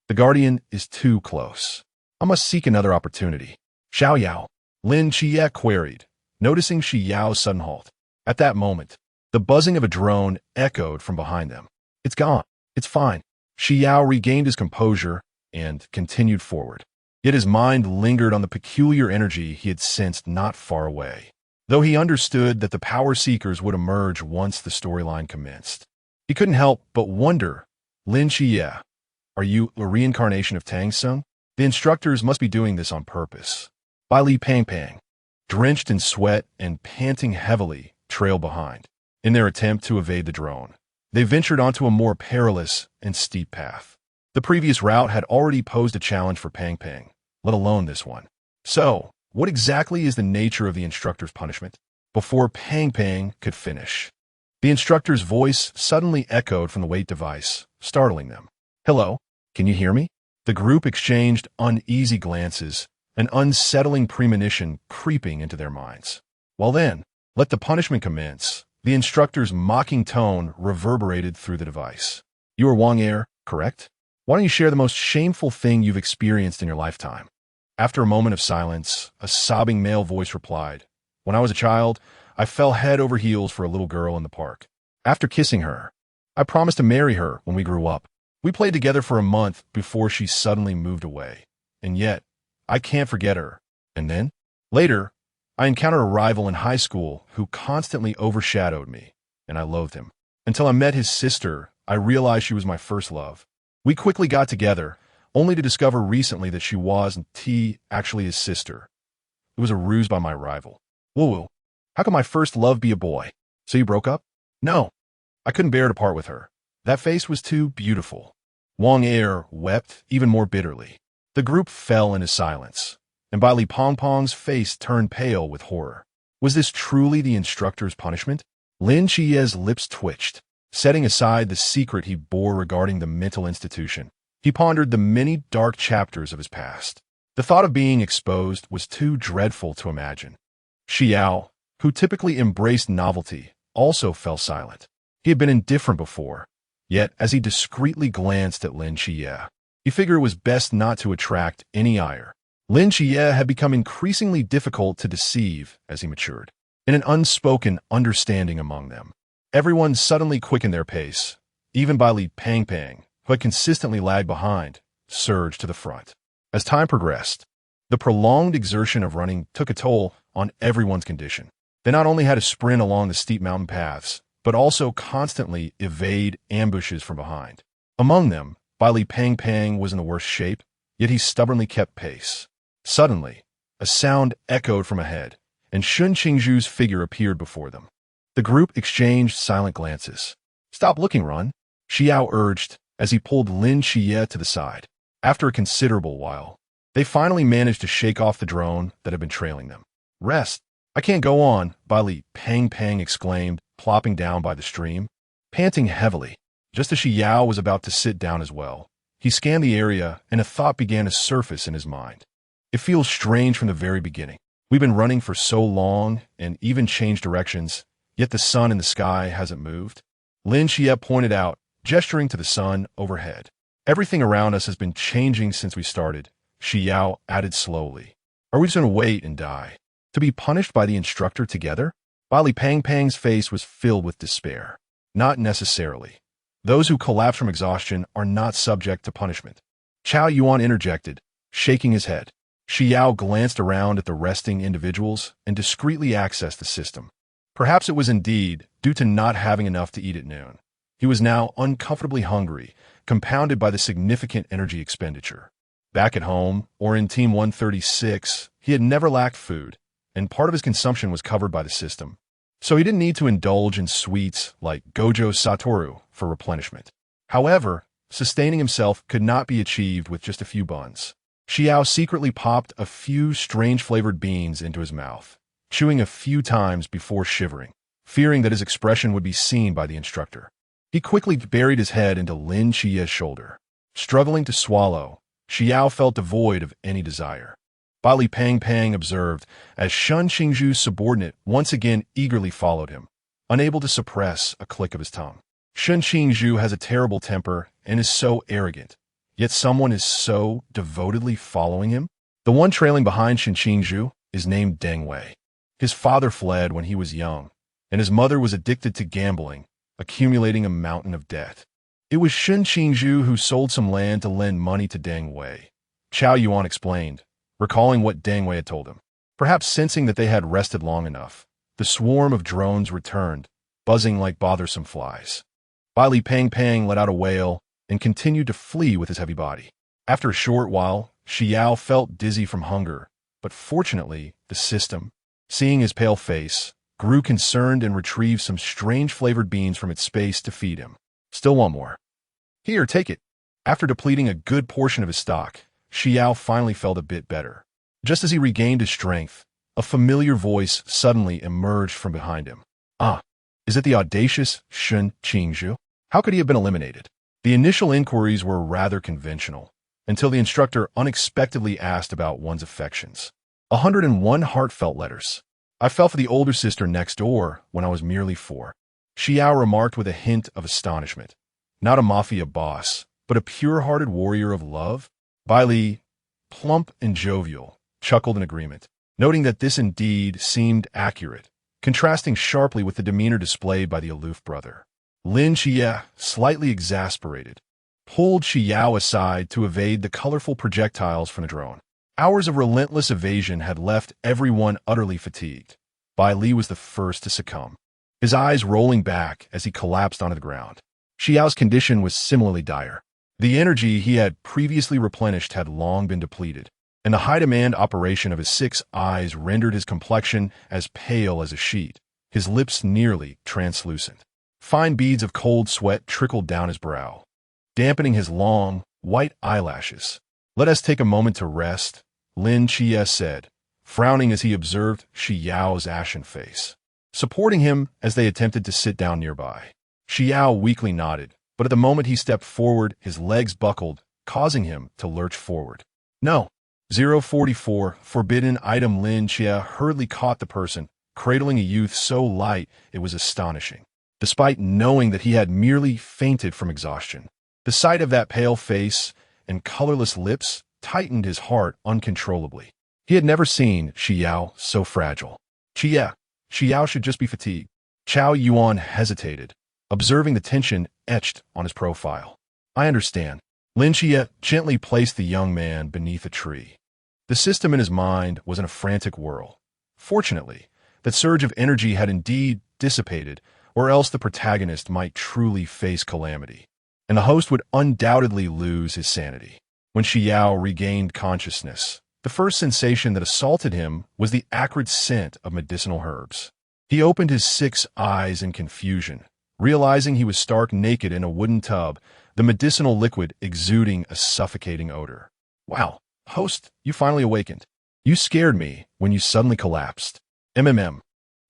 The Guardian is too close. I must seek another opportunity. Xiao Yao, Lin Qiye queried, noticing Xi Yao's sudden halt. At that moment, the buzzing of a drone echoed from behind them. It's gone. It's fine. Xi Yao regained his composure and continued forward. Yet his mind lingered on the peculiar energy he had sensed not far away, though he understood that the power seekers would emerge once the storyline commenced. He couldn't help but wonder, Lin Qiye, are you a reincarnation of Tang Sung? The instructors must be doing this on purpose. Bali Pang Pang, drenched in sweat and panting heavily, trailed behind. In their attempt to evade the drone, they ventured onto a more perilous and steep path. The previous route had already posed a challenge for Pang Pang, let alone this one. So, what exactly is the nature of the instructor's punishment? Before Pang Pang could finish, the instructor's voice suddenly echoed from the weight device, startling them. Hello, can you hear me? The group exchanged uneasy glances, an unsettling premonition creeping into their minds. Well then, let the punishment commence. The instructor's mocking tone reverberated through the device. You are Wang Air, correct? Why don't you share the most shameful thing you've experienced in your lifetime? After a moment of silence, a sobbing male voice replied, When I was a child, I fell head over heels for a little girl in the park. After kissing her, I promised to marry her when we grew up. We played together for a month before she suddenly moved away. And yet, I can't forget her. And then, later, I encountered a rival in high school who constantly overshadowed me, and I loathed him. Until I met his sister, I realized she was my first love. We quickly got together, only to discover recently that she wasn't actually his sister. It was a ruse by my rival. Woo-woo. How could my first love be a boy? So you broke up? No. I couldn't bear to part with her. That face was too beautiful. Wang Air wept even more bitterly. The group fell into silence, and Bali Pong Pong's face turned pale with horror. Was this truly the instructor's punishment? Lin Qiye's lips twitched. Setting aside the secret he bore regarding the mental institution, he pondered the many dark chapters of his past. The thought of being exposed was too dreadful to imagine. Xi Yao, who typically embraced novelty, also fell silent. He had been indifferent before. Yet, as he discreetly glanced at Lin Qiye, he figured it was best not to attract any ire. Lin Qiye had become increasingly difficult to deceive as he matured, in an unspoken understanding among them. Everyone suddenly quickened their pace. Even Bali Pang Pang, who had consistently lagged behind, surged to the front. As time progressed, the prolonged exertion of running took a toll on everyone's condition. They not only had to sprint along the steep mountain paths, but also constantly evade ambushes from behind. Among them, Bali Pang Pang was in the worst shape, yet he stubbornly kept pace. Suddenly, a sound echoed from ahead, and Shun Qingzhu's figure appeared before them. The group exchanged silent glances. Stop looking, Run, Xi Yao urged as he pulled Lin Qiye to the side. After a considerable while, they finally managed to shake off the drone that had been trailing them. Rest, I can't go on, Bali Pang Pang exclaimed, plopping down by the stream, panting heavily. Just as Xi Yao was about to sit down as well, he scanned the area and a thought began to surface in his mind. It feels strange from the very beginning. We've been running for so long and even changed directions, yet the sun in the sky hasn't moved. Lin Qiye pointed out, gesturing to the sun overhead. Everything around us has been changing since we started, Xi Yao added slowly. Are we just going to wait and die? To be punished by the instructor together? Bali Pang Pang's face was filled with despair. Not necessarily. Those who collapse from exhaustion are not subject to punishment. Chao Yuan interjected, shaking his head. Xi Yao glanced around at the resting individuals and discreetly accessed the system. Perhaps it was indeed due to not having enough to eat at noon. He was now uncomfortably hungry, compounded by the significant energy expenditure. Back at home, or in Team 136, he had never lacked food, and part of his consumption was covered by the system. So he didn't need to indulge in sweets like Gojo Satoru for replenishment. However, sustaining himself could not be achieved with just a few buns. Xi Yao secretly popped a few strange-flavored beans into his mouth, chewing a few times before shivering, fearing that his expression would be seen by the instructor. He quickly buried his head into Lin Qiye's shoulder. Struggling to swallow, Xi Yao felt devoid of any desire. Bali Pang Pang observed as Shun Qingzhu's subordinate once again eagerly followed him, unable to suppress a click of his tongue. Shun Qingzhu has a terrible temper and is so arrogant, yet someone is so devotedly following him. The one trailing behind Shun Qingzhu is named Deng Wei. His father fled when he was young, and his mother was addicted to gambling, accumulating a mountain of debt. It was Shun Qingzhu who sold some land to lend money to Deng Wei. Chao Yuan explained, recalling what Deng Wei had told him. Perhaps sensing that they had rested long enough, the swarm of drones returned, buzzing like bothersome flies. Bali Pang Pang let out a wail and continued to flee with his heavy body. After a short while, Xi Yao felt dizzy from hunger, but fortunately, the system, seeing his pale face, grew concerned and retrieved some strange-flavored beans from its space to feed him. Still want more. Here, take it. After depleting a good portion of his stock, Xi Yao finally felt a bit better. Just as he regained his strength, a familiar voice suddenly emerged from behind him. Ah, is it the audacious Shun Qingzhu? How could he have been eliminated? The initial inquiries were rather conventional, until the instructor unexpectedly asked about one's affections. 101 heartfelt letters. I fell for the older sister next door when I was merely 4. Xi Yao remarked with a hint of astonishment. Not a mafia boss, but a pure-hearted warrior of love? Bai Li, plump and jovial, chuckled in agreement, noting that this indeed seemed accurate, contrasting sharply with the demeanor displayed by the aloof brother. Lin Qiye, slightly exasperated, pulled Xi Yao aside to evade the colorful projectiles from the drone. Hours of relentless evasion had left everyone utterly fatigued. Bai Li was the first to succumb, his eyes rolling back as he collapsed onto the ground. Xi Yao's condition was similarly dire. The energy he had previously replenished had long been depleted, and the high-demand operation of his 6 eyes rendered his complexion as pale as a sheet, his lips nearly translucent. Fine beads of cold sweat trickled down his brow, dampening his long, white eyelashes. Let us take a moment to rest, Lin Qiye said, frowning as he observed Xi Yao's ashen face. Supporting him as they attempted to sit down nearby. Xi Yao weakly nodded, but at the moment he stepped forward, his legs buckled, causing him to lurch forward. No. 044, forbidden item. Lin Qiye hurriedly caught the person, cradling a youth so light it was astonishing, despite knowing that he had merely fainted from exhaustion. The sight of that pale face and colorless lips tightened his heart uncontrollably. He had never seen Xi Yao so fragile. Xi Yao should just be fatigued. Chao Yuan hesitated, observing the tension etched on his profile. I understand. Lin Qiye gently placed the young man beneath a tree. The system in his mind was in a frantic whirl. Fortunately, that surge of energy had indeed dissipated, or else the protagonist might truly face calamity, and the host would undoubtedly lose his sanity. When Xi Yao regained consciousness, the first sensation that assaulted him was the acrid scent of medicinal herbs. He opened his 6 eyes in confusion, realizing he was stark naked in a wooden tub, the medicinal liquid exuding a suffocating odor. Wow, host, you finally awakened. You scared me when you suddenly collapsed. MMM.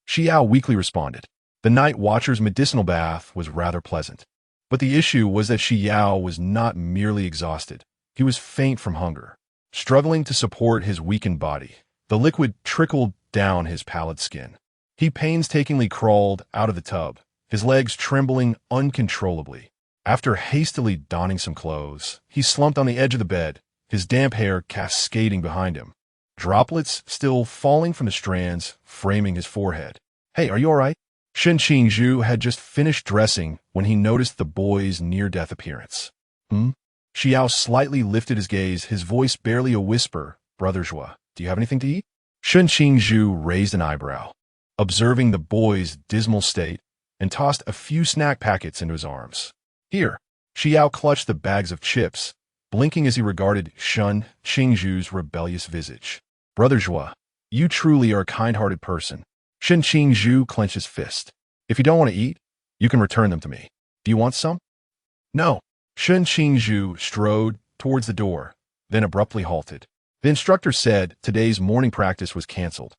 Xi Yao weakly responded. The night watcher's medicinal bath was rather pleasant. But the issue was that Xi Yao was not merely exhausted. He was faint from hunger. Struggling to support his weakened body, the liquid trickled down his pallid skin. He painstakingly crawled out of the tub, his legs trembling uncontrollably. After hastily donning some clothes, he slumped on the edge of the bed, his damp hair cascading behind him, droplets still falling from the strands, framing his forehead. "Hey, are you all right?" Shen Qingzhu had just finished dressing when he noticed the boy's near-death appearance. Xi Yao slightly lifted his gaze, his voice barely a whisper. "Brother Zhua, do you have anything to eat?" Shen Qingzhu raised an eyebrow, observing the boy's dismal state, and tossed a few snack packets into his arms. "Here." Xi Yao clutched the bags of chips, blinking as he regarded Shen Qingzhu's rebellious visage. "Brother Zhua, you truly are a kind-hearted person." Shen Qingzhu clenched his fist. "If you don't want to eat, you can return them to me. Do you want some?" "No." Shen Qingzhu strode towards the door, then abruptly halted. The instructor said today's morning practice was canceled.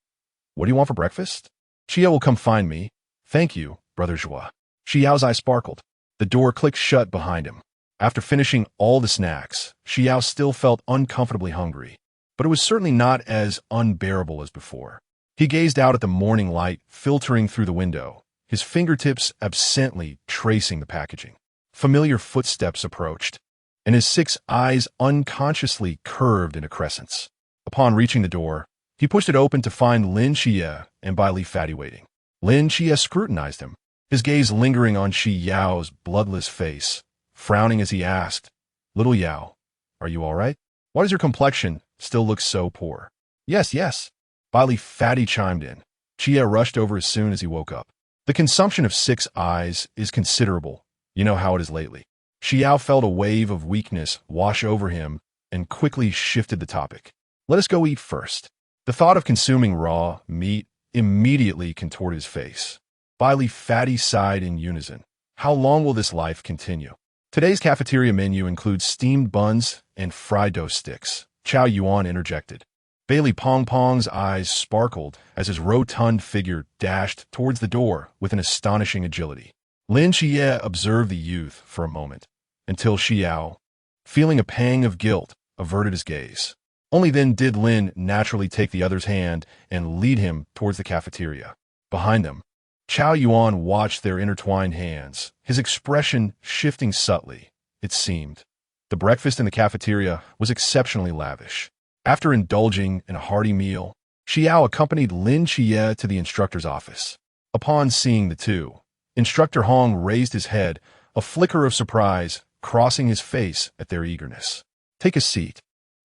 "What do you want for breakfast?" "Xi Yao will come find me." "Thank you, Brother Zhua." Xi Yao's eyes sparkled. The door clicked shut behind him. After finishing all the snacks, Xi Yao still felt uncomfortably hungry, but it was certainly not as unbearable as before. He gazed out at the morning light filtering through the window, his fingertips absently tracing the packaging. Familiar footsteps approached, and his 6 eyes unconsciously curved into crescents. Upon reaching the door, he pushed it open to find Lin Qiye and Bai Li Fatty waiting. Lin Qiye scrutinized him, his gaze lingering on Xi Yao's bloodless face, frowning as he asked, "Little Yao, are you all right? Why does your complexion still look so poor?" "Yes, yes." Bai Li Fatty chimed in. Qiye rushed over as soon as he woke up. "The consumption of 6 eyes is considerable. You know how it is lately." Xi Yao felt a wave of weakness wash over him and quickly shifted the topic. "Let us go eat first." The thought of consuming raw meat immediately contorted his face. Bai Li Fatty sighed in unison. How long will this life continue? Today's cafeteria menu includes steamed buns and fried dough sticks. Chow Yuan interjected. Bailey Pong Pong's eyes sparkled as his rotund figure dashed towards the door with an astonishing agility. Lin Qiye observed the youth for a moment, until Xi Yao, feeling a pang of guilt, averted his gaze. Only then did Lin naturally take the other's hand and lead him towards the cafeteria. Behind them, Chow Yuan watched their intertwined hands, his expression shifting subtly, it seemed. The breakfast in the cafeteria was exceptionally lavish. After indulging in a hearty meal, Xi Yao accompanied Lin Qiye to the instructor's office. Upon seeing the two, Instructor Hong raised his head, a flicker of surprise crossing his face at their eagerness. "Take a seat.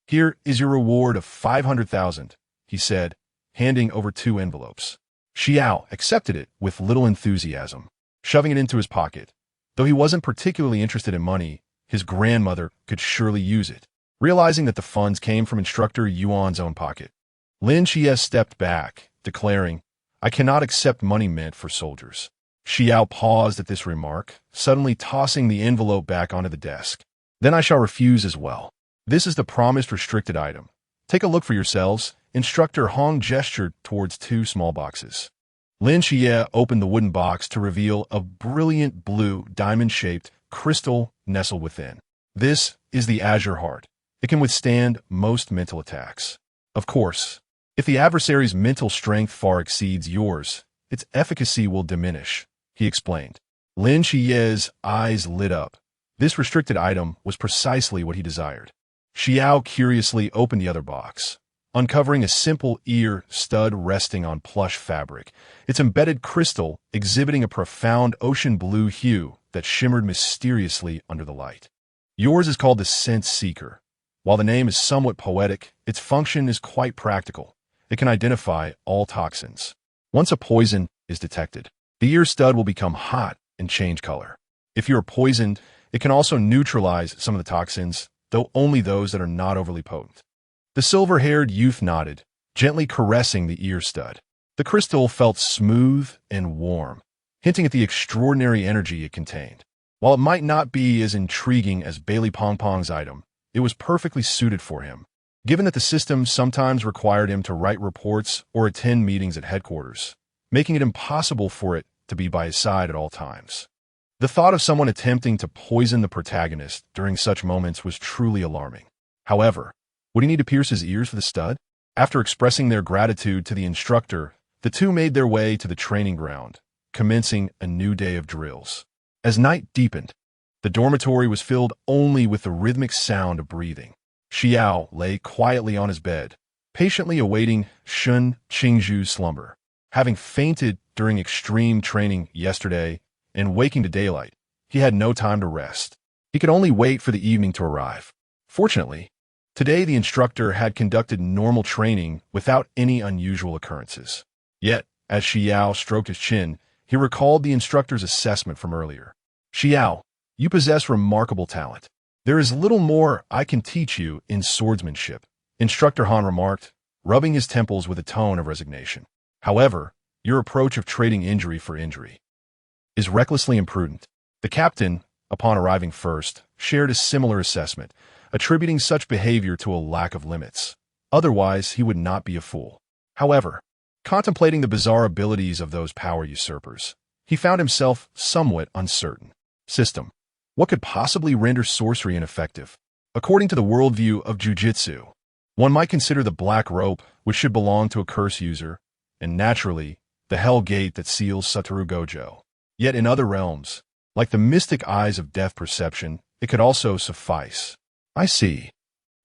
Here is your reward of 500,000, he said, handing over 2 envelopes. Xi Yao accepted it with little enthusiasm, shoving it into his pocket. Though he wasn't particularly interested in money, his grandmother could surely use it. Realizing that the funds came from Instructor Yuan's own pocket, Lin Qiye stepped back, declaring, "I cannot accept money meant for soldiers." Xi Yao paused at this remark, suddenly tossing the envelope back onto the desk. "Then I shall refuse as well. This is the promised restricted item. Take a look for yourselves." Instructor Hong gestured towards 2 small boxes. Lin Qiye opened the wooden box to reveal a brilliant blue, diamond-shaped crystal nestled within. "This is the Azure Heart. It can withstand most mental attacks. Of course, if the adversary's mental strength far exceeds yours, its efficacy will diminish," he explained. Lin Qiye's eyes lit up. This restricted item was precisely what he desired. Xi Yao curiously opened the other box, uncovering a simple ear stud resting on plush fabric, its embedded crystal exhibiting a profound ocean blue hue that shimmered mysteriously under the light. "Yours is called the Sense Seeker. While the name is somewhat poetic, its function is quite practical. It can identify all toxins. Once a poison is detected, the ear stud will become hot and change color. If you are poisoned, it can also neutralize some of the toxins, though only those that are not overly potent." The silver-haired youth nodded, gently caressing the ear stud. The crystal felt smooth and warm, hinting at the extraordinary energy it contained. While it might not be as intriguing as Bailey Pong Pong's item, it was perfectly suited for him. given that the system sometimes required him to write reports or attend meetings at headquarters, making it impossible for it to be by his side at all times. The thought of someone attempting to poison the protagonist during such moments was truly alarming. However, would he need to pierce his ears for the stud? After expressing their gratitude to the instructor, the two made their way to the training ground, commencing a new day of drills. As night deepened, the dormitory was filled only with the rhythmic sound of breathing. Xi Yao lay quietly on his bed, patiently awaiting Sun Qingzhu's slumber. Having fainted during extreme training yesterday and waking to daylight, he had no time to rest. He could only wait for the evening to arrive. Fortunately, today the instructor had conducted normal training without any unusual occurrences. Yet, as Xi Yao stroked his chin, he recalled the instructor's assessment from earlier. Xi Yao, you possess remarkable talent. There is little more I can teach you in swordsmanship, Instructor Han remarked, rubbing his temples with a tone of resignation. However, your approach of trading injury for injury is recklessly imprudent. The captain, upon arriving first, shared a similar assessment, attributing such behavior to a lack of limits. Otherwise, he would not be a fool. However, contemplating the bizarre abilities of those power usurpers, he found himself somewhat uncertain. System. What could possibly render sorcery ineffective? According to the worldview of Jiu-Jitsu, one might consider the black rope, which should belong to a curse user, and naturally, the hell gate that seals Satoru Gojo. Yet in other realms, like the mystic eyes of death perception, it could also suffice. I see.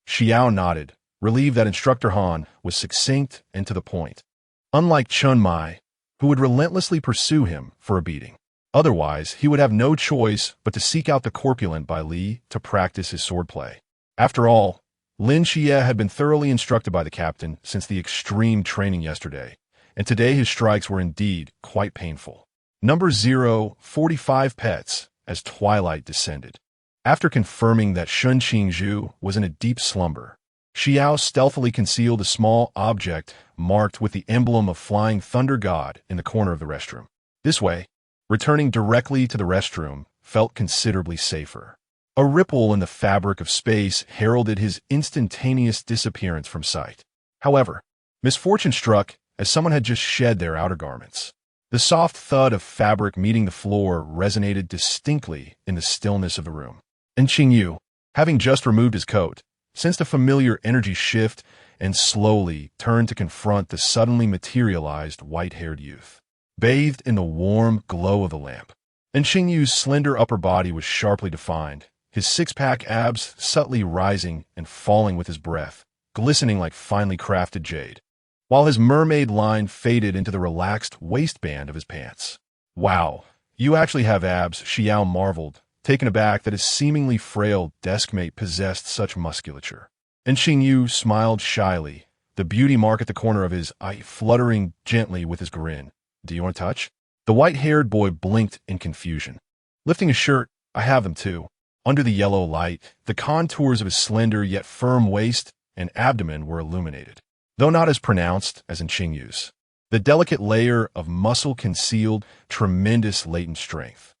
Xi Yao nodded, relieved that Instructor Han was succinct and to the point. Unlike Chun Mai, who would relentlessly pursue him for a beating. Otherwise, he would have no choice but to seek out the corpulent Bai Li to practice his swordplay. After all, Lin Qiye had been thoroughly instructed by the captain since the extreme training yesterday, and today his strikes were indeed quite painful. Number 045 pets as twilight descended. After confirming that Sun Qingzhu was in a deep slumber, Xi Yao stealthily concealed a small object marked with the emblem of Flying Thunder God in the corner of the restroom. This way, returning directly to the restroom felt considerably safer. A ripple in the fabric of space heralded his instantaneous disappearance from sight. However, misfortune struck as someone had just shed their outer garments. The soft thud of fabric meeting the floor resonated distinctly in the stillness of the room. And Qingyu, having just removed his coat, sensed a familiar energy shift and slowly turned to confront the suddenly materialized white-haired youth. Bathed in the warm glow of the lamp, and Qingyu's slender upper body was sharply defined, his six-pack abs subtly rising and falling with his breath, glistening like finely crafted jade, while his mermaid line faded into the relaxed waistband of his pants. Wow, you actually have abs, Xi Yao marveled, taken aback that his seemingly frail deskmate possessed such musculature. And Qingyu smiled shyly, the beauty mark at the corner of his eye fluttering gently with his grin. Do you want to touch? The white-haired boy blinked in confusion. Lifting his shirt, I have them too. Under the yellow light, the contours of his slender yet firm waist and abdomen were illuminated, though not as pronounced as in Qingyu's. The delicate layer of muscle concealed tremendous latent strength.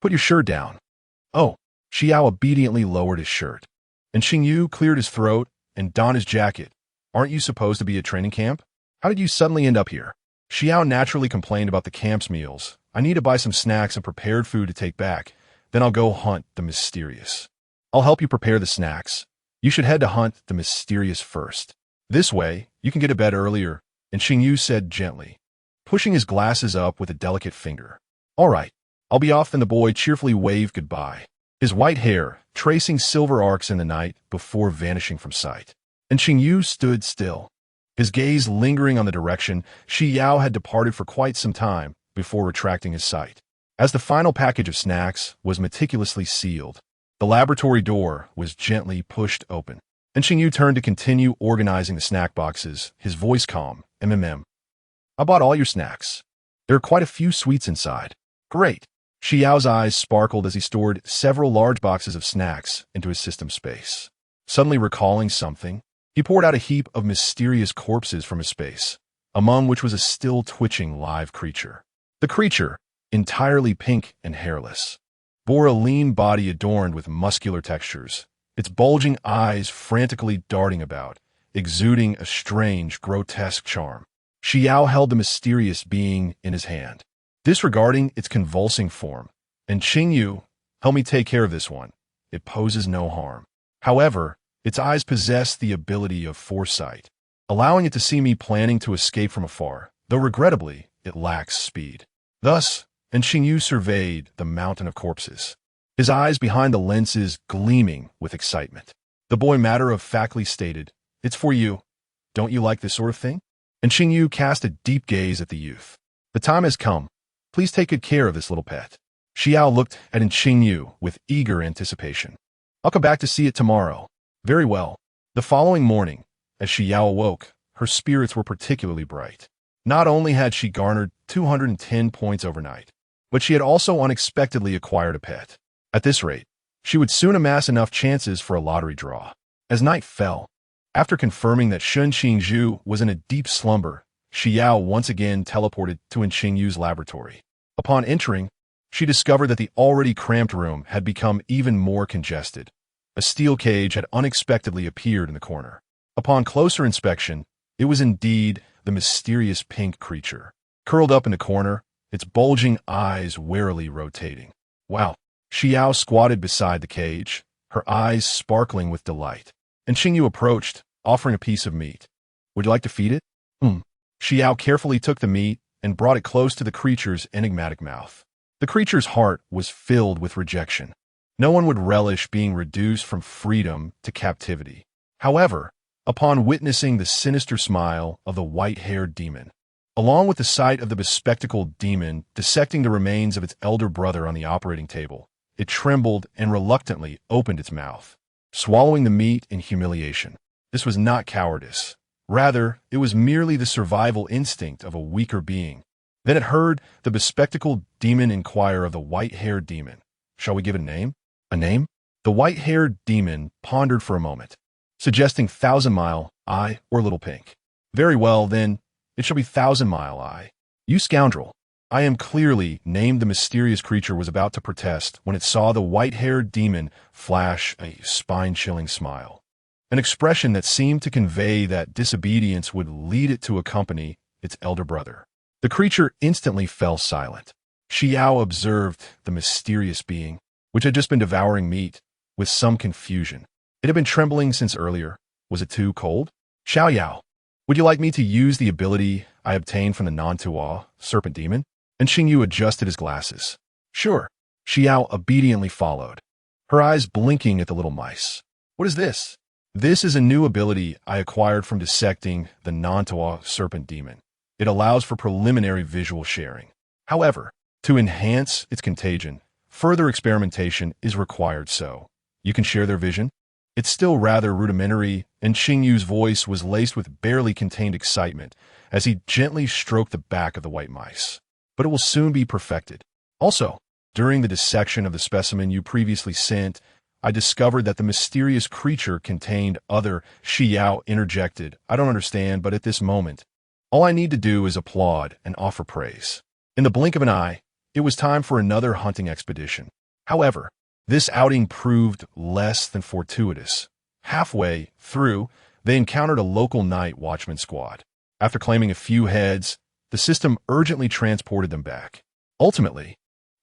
Put your shirt down. Oh, Xi Yao obediently lowered his shirt, and Qingyu cleared his throat and donned his jacket. Aren't you supposed to be at training camp? How did you suddenly end up here? Xi Yao naturally complained about the camp's meals. I need to buy some snacks and prepared food to take back. Then I'll go hunt the mysterious. I'll help you prepare the snacks. You should head to hunt the mysterious first. This way, you can get to bed earlier, and Qingyu said gently, pushing his glasses up with a delicate finger. All right, I'll be off, and the boy cheerfully waved goodbye, his white hair tracing silver arcs in the night before vanishing from sight. And Qingyu stood still, his gaze lingering on the direction Xi Yao had departed for quite some time before retracting his sight. As the final package of snacks was meticulously sealed, the laboratory door was gently pushed open, and Qingyu turned to continue organizing the snack boxes, his voice calm. I bought all your snacks. There are quite a few sweets inside. Great. Xi Yao's eyes sparkled as he stored several large boxes of snacks into his system space. Suddenly recalling something, he poured out a heap of mysterious corpses from his space, among which was a still twitching live creature. The creature, entirely pink and hairless, bore a lean body adorned with muscular textures its bulging eyes frantically darting about, exuding a strange, grotesque charm. Xi Yao held the mysterious being in his hand, disregarding its convulsing form. And Qingyu, help me take care of this one. It poses no harm. However, its eyes possess the ability of foresight, allowing it to see me planning to escape from afar, though regrettably, it lacks speed. Thus, and Qingyu surveyed the mountain of corpses, his eyes behind the lenses gleaming with excitement. The boy matter-of-factly stated, "It's for you. Don't you like this sort of thing?" And Qingyu cast a deep gaze at the youth. "The time has come. Please take good care of this little pet." Xi Yao looked at Qingyu with eager anticipation. "I'll come back to see it tomorrow." Very well. The following morning, as Xi Yao awoke, her spirits were particularly bright. Not only had she garnered 210 points overnight, but she had also unexpectedly acquired a pet. At this rate, she would soon amass enough chances for a lottery draw. As night fell, after confirming that Shun Qingzhu was in a deep slumber, Xi Yao once again teleported to Qingyu's laboratory. Upon entering, she discovered that the already cramped room had become even more congested. A steel cage had unexpectedly appeared in the corner. Upon closer inspection, it was indeed the mysterious pink creature, curled up in the corner, its bulging eyes warily rotating. Wow! Xi Yao squatted beside the cage, her eyes sparkling with delight. And Qingyu approached, offering a piece of meat. "Would you like to feed it?" Xi Yao carefully took the meat and brought it close to the creature's enigmatic mouth. The creature's heart was filled with rejection. No one would relish being reduced from freedom to captivity. However, upon witnessing the sinister smile of the white-haired demon, along with the sight of the bespectacled demon dissecting the remains of its elder brother on the operating table, it trembled and reluctantly opened its mouth, swallowing the meat in humiliation. This was not cowardice. Rather, it was merely the survival instinct of a weaker being. Then it heard the bespectacled demon inquire of the white-haired demon, "Shall we give it a name?" "A name?" The white-haired demon pondered for a moment, suggesting Thousand Mile Eye or Little Pink. "Very well, then, it shall be Thousand Mile Eye." "You scoundrel! I am clearly," named the mysterious creature was about to protest when it saw the white-haired demon flash a spine-chilling smile, an expression that seemed to convey that disobedience would lead it to accompany its elder brother. The creature instantly fell silent. Xi Yao observed the mysterious being, which had just been devouring meat, with some confusion. It had been trembling since earlier. Was it too cold? "Xiao Yao, would you like me to use the ability I obtained from the non-Tua serpent demon?" And Qingyu adjusted his glasses. "Sure." Xi Yao obediently followed, her eyes blinking at the little mice. "What is this?" "This is a new ability I acquired from dissecting the non-Tua serpent demon. It allows for preliminary visual sharing. However, to enhance its contagion, further experimentation is required, so you can share their vision." It's still rather rudimentary, and Qingyu's voice was laced with barely contained excitement as he gently stroked the back of the white mice. "But it will soon be perfected. Also, during the dissection of the specimen you previously sent, I discovered that the mysterious creature contained other." Xi Yao interjected, "I don't understand, but at this moment, all I need to do is applaud and offer praise." In the blink of an eye, it was time for another hunting expedition. However, this outing proved less than fortuitous. Halfway through, they encountered a local night watchman squad. After claiming a few heads, the system urgently transported them back. Ultimately,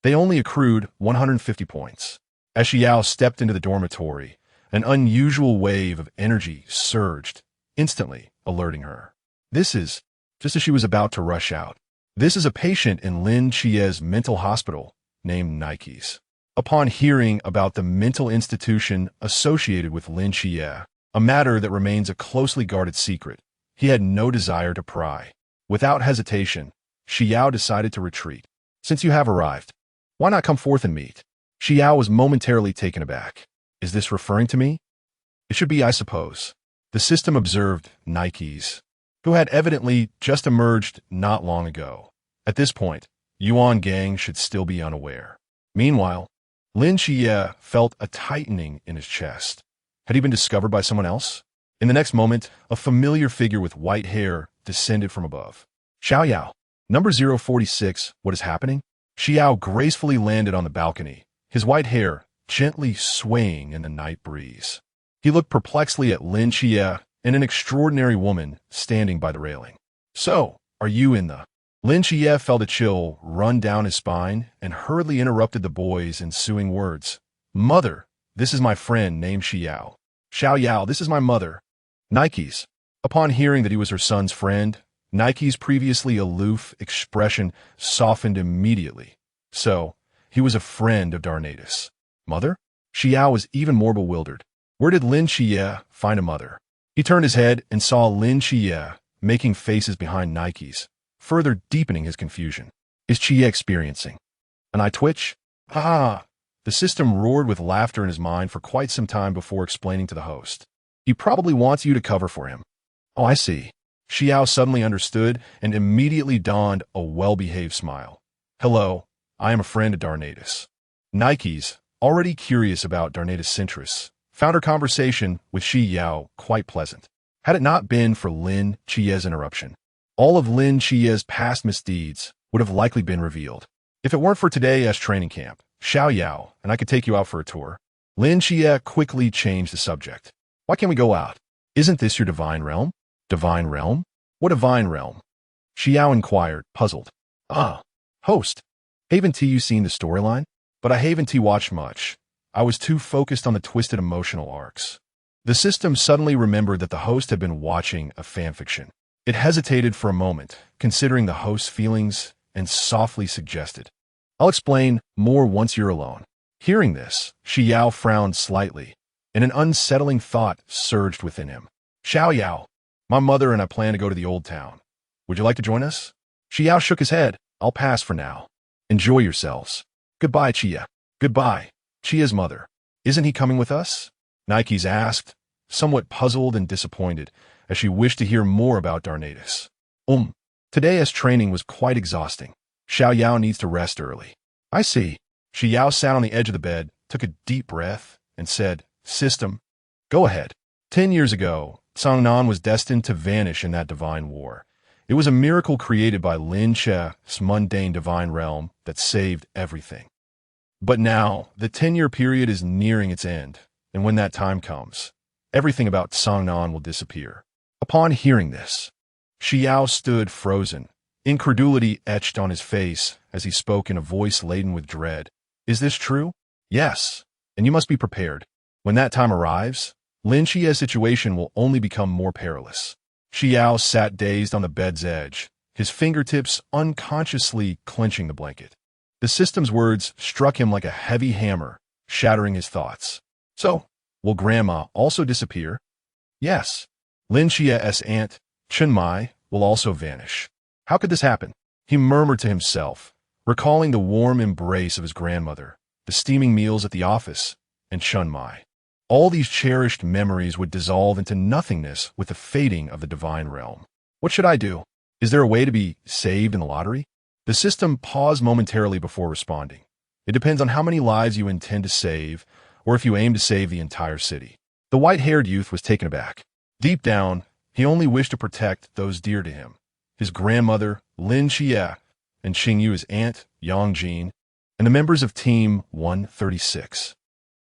they only accrued 150 points. As Xi Yao stepped into the dormitory, an unusual wave of energy surged, instantly alerting her. This is, just as she was about to rush out, this is a patient in Lin Qiye's mental hospital named Nikes. Upon hearing about the mental institution associated with Lin Qiye, a matter that remains a closely guarded secret, he had no desire to pry. Without hesitation, Xi Yao decided to retreat. "Since you have arrived, why not come forth and meet?" Xi Yao was momentarily taken aback. "Is this referring to me?" "It should be, I suppose." The system observed Nikes, who had evidently just emerged not long ago. At this point, Yuan Gang should still be unaware. Meanwhile, Lin Qiye felt a tightening in his chest. Had he been discovered by someone else? In the next moment, a familiar figure with white hair descended from above. "Xiao Yao, number 046, what is happening?" Xi Yao gracefully landed on the balcony, his white hair gently swaying in the night breeze. He looked perplexedly at Lin Qiye and an extraordinary woman standing by the railing. So, are you in the... Lin Qiye felt a chill run down his spine and hurriedly interrupted the boy's ensuing words. Mother, this is my friend named Xi Yao. Xiao Yao, this is my mother. Nike's. Upon hearing that he was her son's friend, Nike's previously aloof expression softened immediately. So, he was a friend of Darnaytis. Mother? Xi Yao was even more bewildered. Where did Lin Qiye find a mother? He turned his head and saw Lin Qiye making faces behind Nike's, further deepening his confusion. Is Qiye experiencing an eye twitch? Ah! The system roared with laughter in his mind for quite some time before explaining to the host. He probably wants you to cover for him. Oh, I see. Xi Yao suddenly understood and immediately donned a well-behaved smile. Hello, I am a friend of Darnaytis. Nike's, already curious about Darnaytis' interests, found her conversation with Xi Yao quite pleasant. Had it not been for Lin Qiye's interruption, all of Lin Qiye's past misdeeds would have likely been revealed. If it weren't for today's training camp, Xiao Yao and I could take you out for a tour. Lin Qiye quickly changed the subject. Why can't we go out? Isn't this your divine realm? Divine realm? What divine realm? Xi Yao inquired, puzzled. Host. Haven't you seen the storyline? But I haven't watched much. I was too focused on the twisted emotional arcs. The system suddenly remembered that the host had been watching a fanfiction. It hesitated for a moment, considering the host's feelings, and softly suggested, I'll explain more once you're alone. Hearing this, Xi Yao frowned slightly, and an unsettling thought surged within him. Xiao Yao, my mother and I plan to go to the old town. Would you like to join us? Xi Yao shook his head. I'll pass for now. Enjoy yourselves. Goodbye, Qiye. Goodbye. Qiye's mother. Isn't he coming with us? Nike's asked, somewhat puzzled and disappointed, as she wished to hear more about Darnaytis. Today's training was quite exhausting. Xiao Yao needs to rest early. I see. Xi Yao sat on the edge of the bed, took a deep breath, and said, System, go ahead. 10 years ago, Sangnan was destined to vanish in that divine war. It was a miracle created by Lin Qiye's mundane divine realm that saved everything. But now, the 10-year period is nearing its end, and when that time comes, everything about Sangnan will disappear. Upon hearing this, Xi Yao stood frozen, incredulity etched on his face as he spoke in a voice laden with dread. Is this true? Yes, and you must be prepared. When that time arrives, Lin Qiye's situation will only become more perilous. Xi Yao sat dazed on the bed's edge, his fingertips unconsciously clenching the blanket. The system's words struck him like a heavy hammer, shattering his thoughts. So, will Grandma also disappear? Yes. Lin Qiye's aunt, Chunmai, will also vanish. How could this happen? He murmured to himself, recalling the warm embrace of his grandmother, the steaming meals at the office, and Chunmai. All these cherished memories would dissolve into nothingness with the fading of the divine realm. What should I do? Is there a way to be saved in the lottery? The system paused momentarily before responding. It depends on how many lives you intend to save, or if you aim to save the entire city. The white-haired youth was taken aback. Deep down, he only wished to protect those dear to him. His grandmother, Lin Qiye, and Xingyu's aunt, Yang Jin, and the members of Team 136.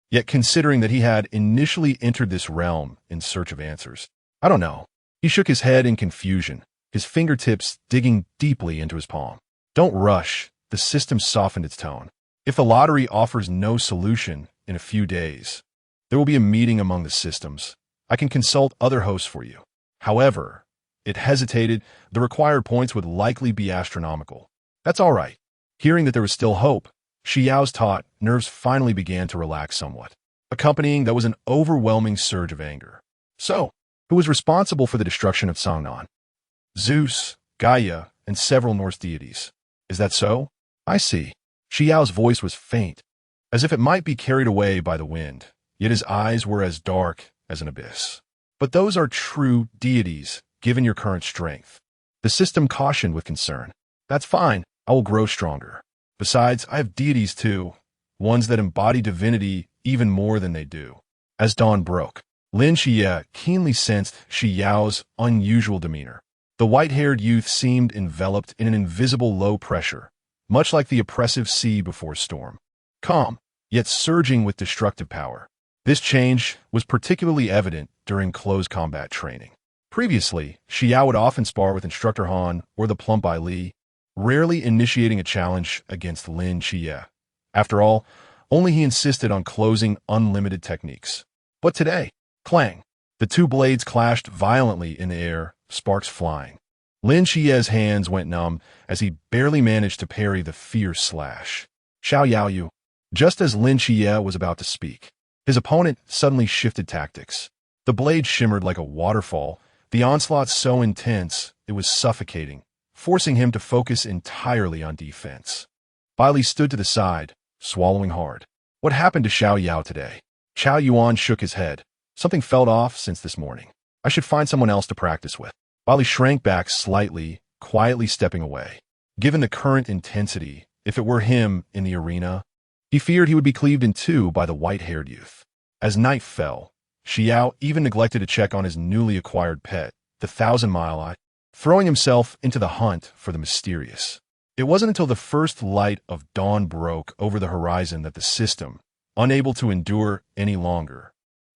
Yet considering that he had initially entered this realm in search of answers, I don't know. He shook his head in confusion, his fingertips digging deeply into his palm. Don't rush, the system softened its tone. If the lottery offers no solution in a few days, there will be a meeting among the systems. I can consult other hosts for you. However, it hesitated, the required points would likely be astronomical. That's all right. Hearing that there was still hope, Xi Yao's taut nerves finally began to relax somewhat. Accompanying that was an overwhelming surge of anger. So, who was responsible for the destruction of Sangnan? Zeus, Gaia, and several Norse deities. Is that so? I see. Xi Yao's voice was faint, as if it might be carried away by the wind, yet his eyes were as dark as an abyss. But those are true deities, given your current strength. The system cautioned with concern. That's fine, I will grow stronger. Besides, I have deities too, ones that embody divinity even more than they do. As dawn broke, Lin Qiye keenly sensed Xi Yao's unusual demeanor. The white-haired youth seemed enveloped in an invisible low pressure, much like the oppressive sea before storm. Calm, yet surging with destructive power. This change was particularly evident during close combat training. Previously, Xi Yao would often spar with Instructor Han or the plump-eye Li, rarely initiating a challenge against Lin Qiye. After all, only he insisted on closing unlimited techniques. But today, clang! The two blades clashed violently in the air, sparks flying. Lin Qiye's hands went numb as he barely managed to parry the fierce slash. Xiao Yaoyu. Just as Lin Qiye was about to speak, his opponent suddenly shifted tactics. The blade shimmered like a waterfall, the onslaught so intense it was suffocating, forcing him to focus entirely on defense. Li stood to the side, swallowing hard. What happened to Xiao Yao today? Qiao Yuan shook his head. Something felt off since this morning. I should find someone else to practice with. Li shrank back slightly, quietly stepping away. Given the current intensity, if it were him in the arena, he feared he would be cleaved in two by the white-haired youth. As night fell, Xi Yao even neglected to check on his newly acquired pet, the 1,000-mile eye, throwing himself into the hunt for the mysterious. It wasn't until the first light of dawn broke over the horizon that the system, unable to endure any longer,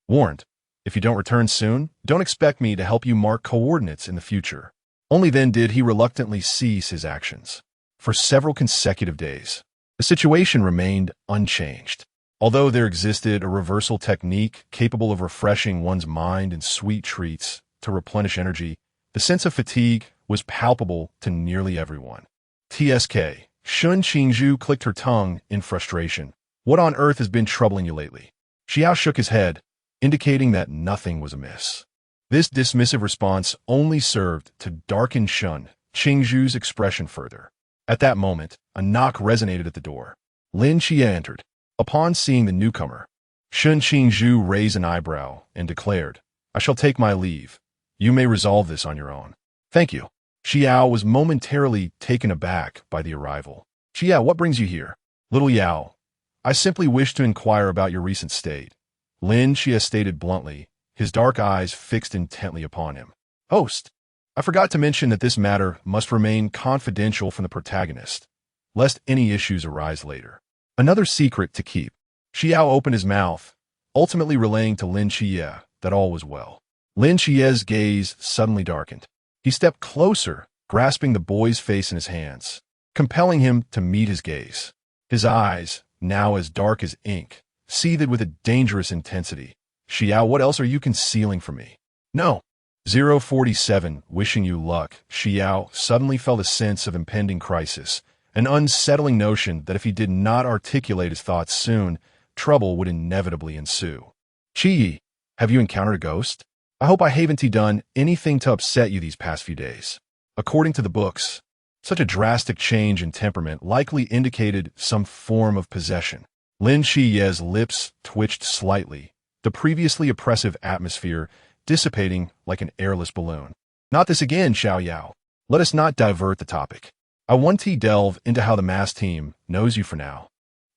warned, "If you don't return soon, don't expect me to help you mark coordinates in the future." Only then did he reluctantly cease his actions. For several consecutive days, the situation remained unchanged. Although there existed a reversal technique capable of refreshing one's mind in sweet treats to replenish energy, the sense of fatigue was palpable to nearly everyone. TSK. Shun Qingzhu clicked her tongue in frustration. What on earth has been troubling you lately? Xiao shook his head, indicating that nothing was amiss. This dismissive response only served to darken Shun Qingzhu's expression further. At that moment, a knock resonated at the door. Lin Qiye entered. Upon seeing the newcomer, Shun Qingzhu raised an eyebrow and declared, "I shall take my leave. You may resolve this on your own." "Thank you." Xi Yao was momentarily taken aback by the arrival. "Xi Yao, what brings you here?" "Little Yao, I simply wish to inquire about your recent state," Lin Qiye stated bluntly, his dark eyes fixed intently upon him. "Host, I forgot to mention that this matter must remain confidential from the protagonist, lest any issues arise later." Another secret to keep. Xi Yao opened his mouth, ultimately relaying to Lin Qiye that all was well. Lin Qiye's gaze suddenly darkened. He stepped closer, grasping the boy's face in his hands, compelling him to meet his gaze. His eyes, now as dark as ink, seethed with a dangerous intensity. "Xi Yao, what else are you concealing from me?" "No." 047, wishing you luck. Xi Yao suddenly felt a sense of impending crisis, an unsettling notion that if he did not articulate his thoughts soon, trouble would inevitably ensue. "Qi, have you encountered a ghost? I hope I haven't done anything to upset you these past few days." According to the books, such a drastic change in temperament likely indicated some form of possession. Lin Qiye's lips twitched slightly, the previously oppressive atmosphere dissipating like an airless balloon. "Not this again, Xiao Yao. Let us not divert the topic. I want to delve into how the mass team knows you for now.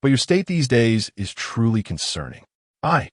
But your state these days is truly concerning. I,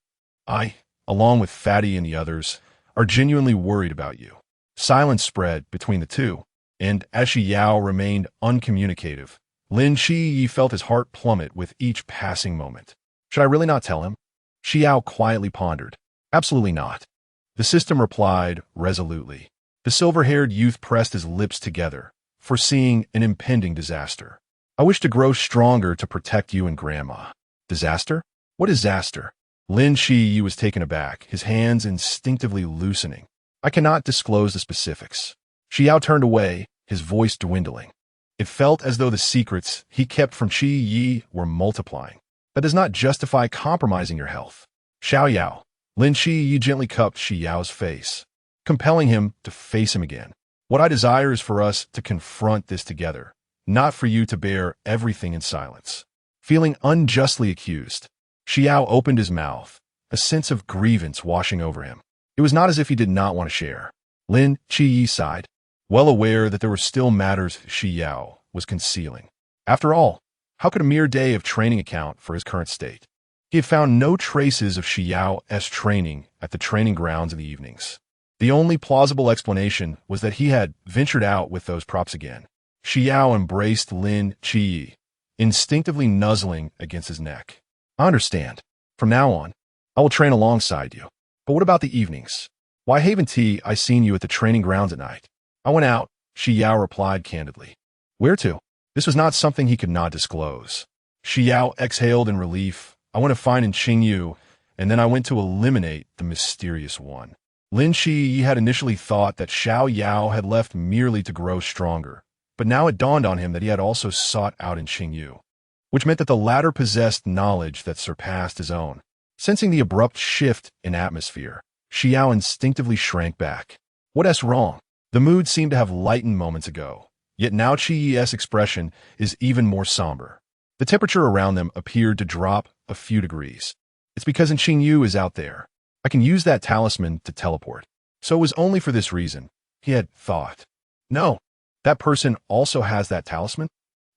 along with Fatty and the others, are genuinely worried about you." Silence spread between the two, and as Xi Yao remained uncommunicative, Lin Qiye felt his heart plummet with each passing moment. "Should I really not tell him?" Xi Yao quietly pondered. "Absolutely not." The system replied resolutely. The silver-haired youth pressed his lips together, foreseeing an impending disaster. "I wish to grow stronger to protect you and Grandma." "Disaster? What disaster?" Lin Qiye was taken aback, his hands instinctively loosening. "I cannot disclose the specifics." Xi Yao turned away, his voice dwindling. It felt as though the secrets he kept from Qiye were multiplying. "That does not justify compromising your health." "Xiao Yao." Lin Qiye gently cupped Xi Yao's face, compelling him to face him again. "What I desire is for us to confront this together, not for you to bear everything in silence." Feeling unjustly accused, Xi Yao opened his mouth, a sense of grievance washing over him. It was not as if he did not want to share. Lin Qiye sighed, well aware that there were still matters Xi Yao was concealing. After all, how could a mere day of training account for his current state? He had found no traces of Xi Yao's training at the training grounds in the evenings. The only plausible explanation was that he had ventured out with those props again. Xi Yao embraced Lin Qiye, instinctively nuzzling against his neck. "I understand. From now on, I will train alongside you. But what about the evenings? Why haven't I seen you at the training grounds at night? I went out, Xi Yao replied candidly. Where to? This was not something he could not disclose. Xi Yao exhaled in relief. I went to find Qingyu, and then I went to eliminate the mysterious one. Lin Qiye had initially thought that Xiao Yao had left merely to grow stronger, but now it dawned on him that he had also sought out Qingyu, which meant that the latter possessed knowledge that surpassed his own. Sensing the abrupt shift in atmosphere, Xi Yao instinctively shrank back. What's wrong? The mood seemed to have lightened moments ago, yet now Qiye's expression is even more somber. The temperature around them appeared to drop a few degrees. It's because Qingyu is out there. I can use that talisman to teleport. So it was only for this reason, he had thought. No, that person also has that talisman?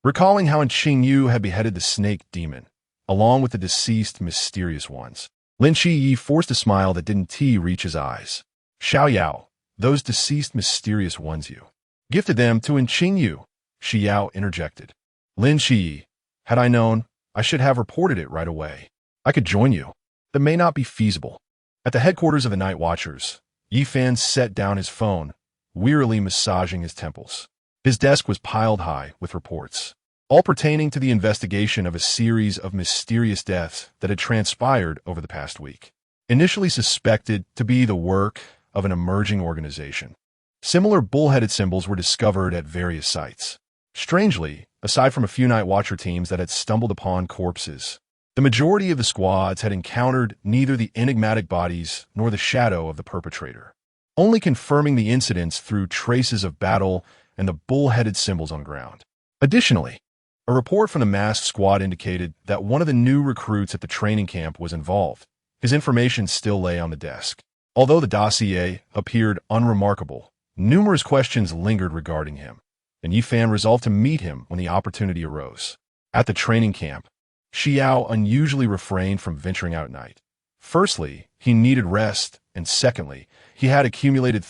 Recalling how Qingyu had beheaded the snake demon, along with the deceased mysterious ones, Lin Qiye forced a smile that didn't reach his eyes. Xiao Yao, those deceased mysterious ones you gifted them to Qingyu, Xi Yao interjected. Lin Qiye, had I known, I should have reported it right away. I could join you. That may not be feasible. At the headquarters of the Night Watchers, Yi Fan set down his phone, wearily massaging his temples. His desk was piled high with reports, all pertaining to the investigation of a series of mysterious deaths that had transpired over the past week. Initially suspected to be the work of an emerging organization, similar bull-headed symbols were discovered at various sites. Strangely, aside from a few Night Watcher teams that had stumbled upon corpses, the majority of the squads had encountered neither the enigmatic bodies nor the shadow of the perpetrator, only confirming the incidents through traces of battle and the bull-headed symbols on ground. Additionally, a report from the masked squad indicated that one of the new recruits at the training camp was involved. His information still lay on the desk. Although the dossier appeared unremarkable, numerous questions lingered regarding him, and Yi Fan resolved to meet him when the opportunity arose. At the training camp, Xi Yao unusually refrained from venturing out at night. Firstly, he needed rest, and secondly, he had accumulated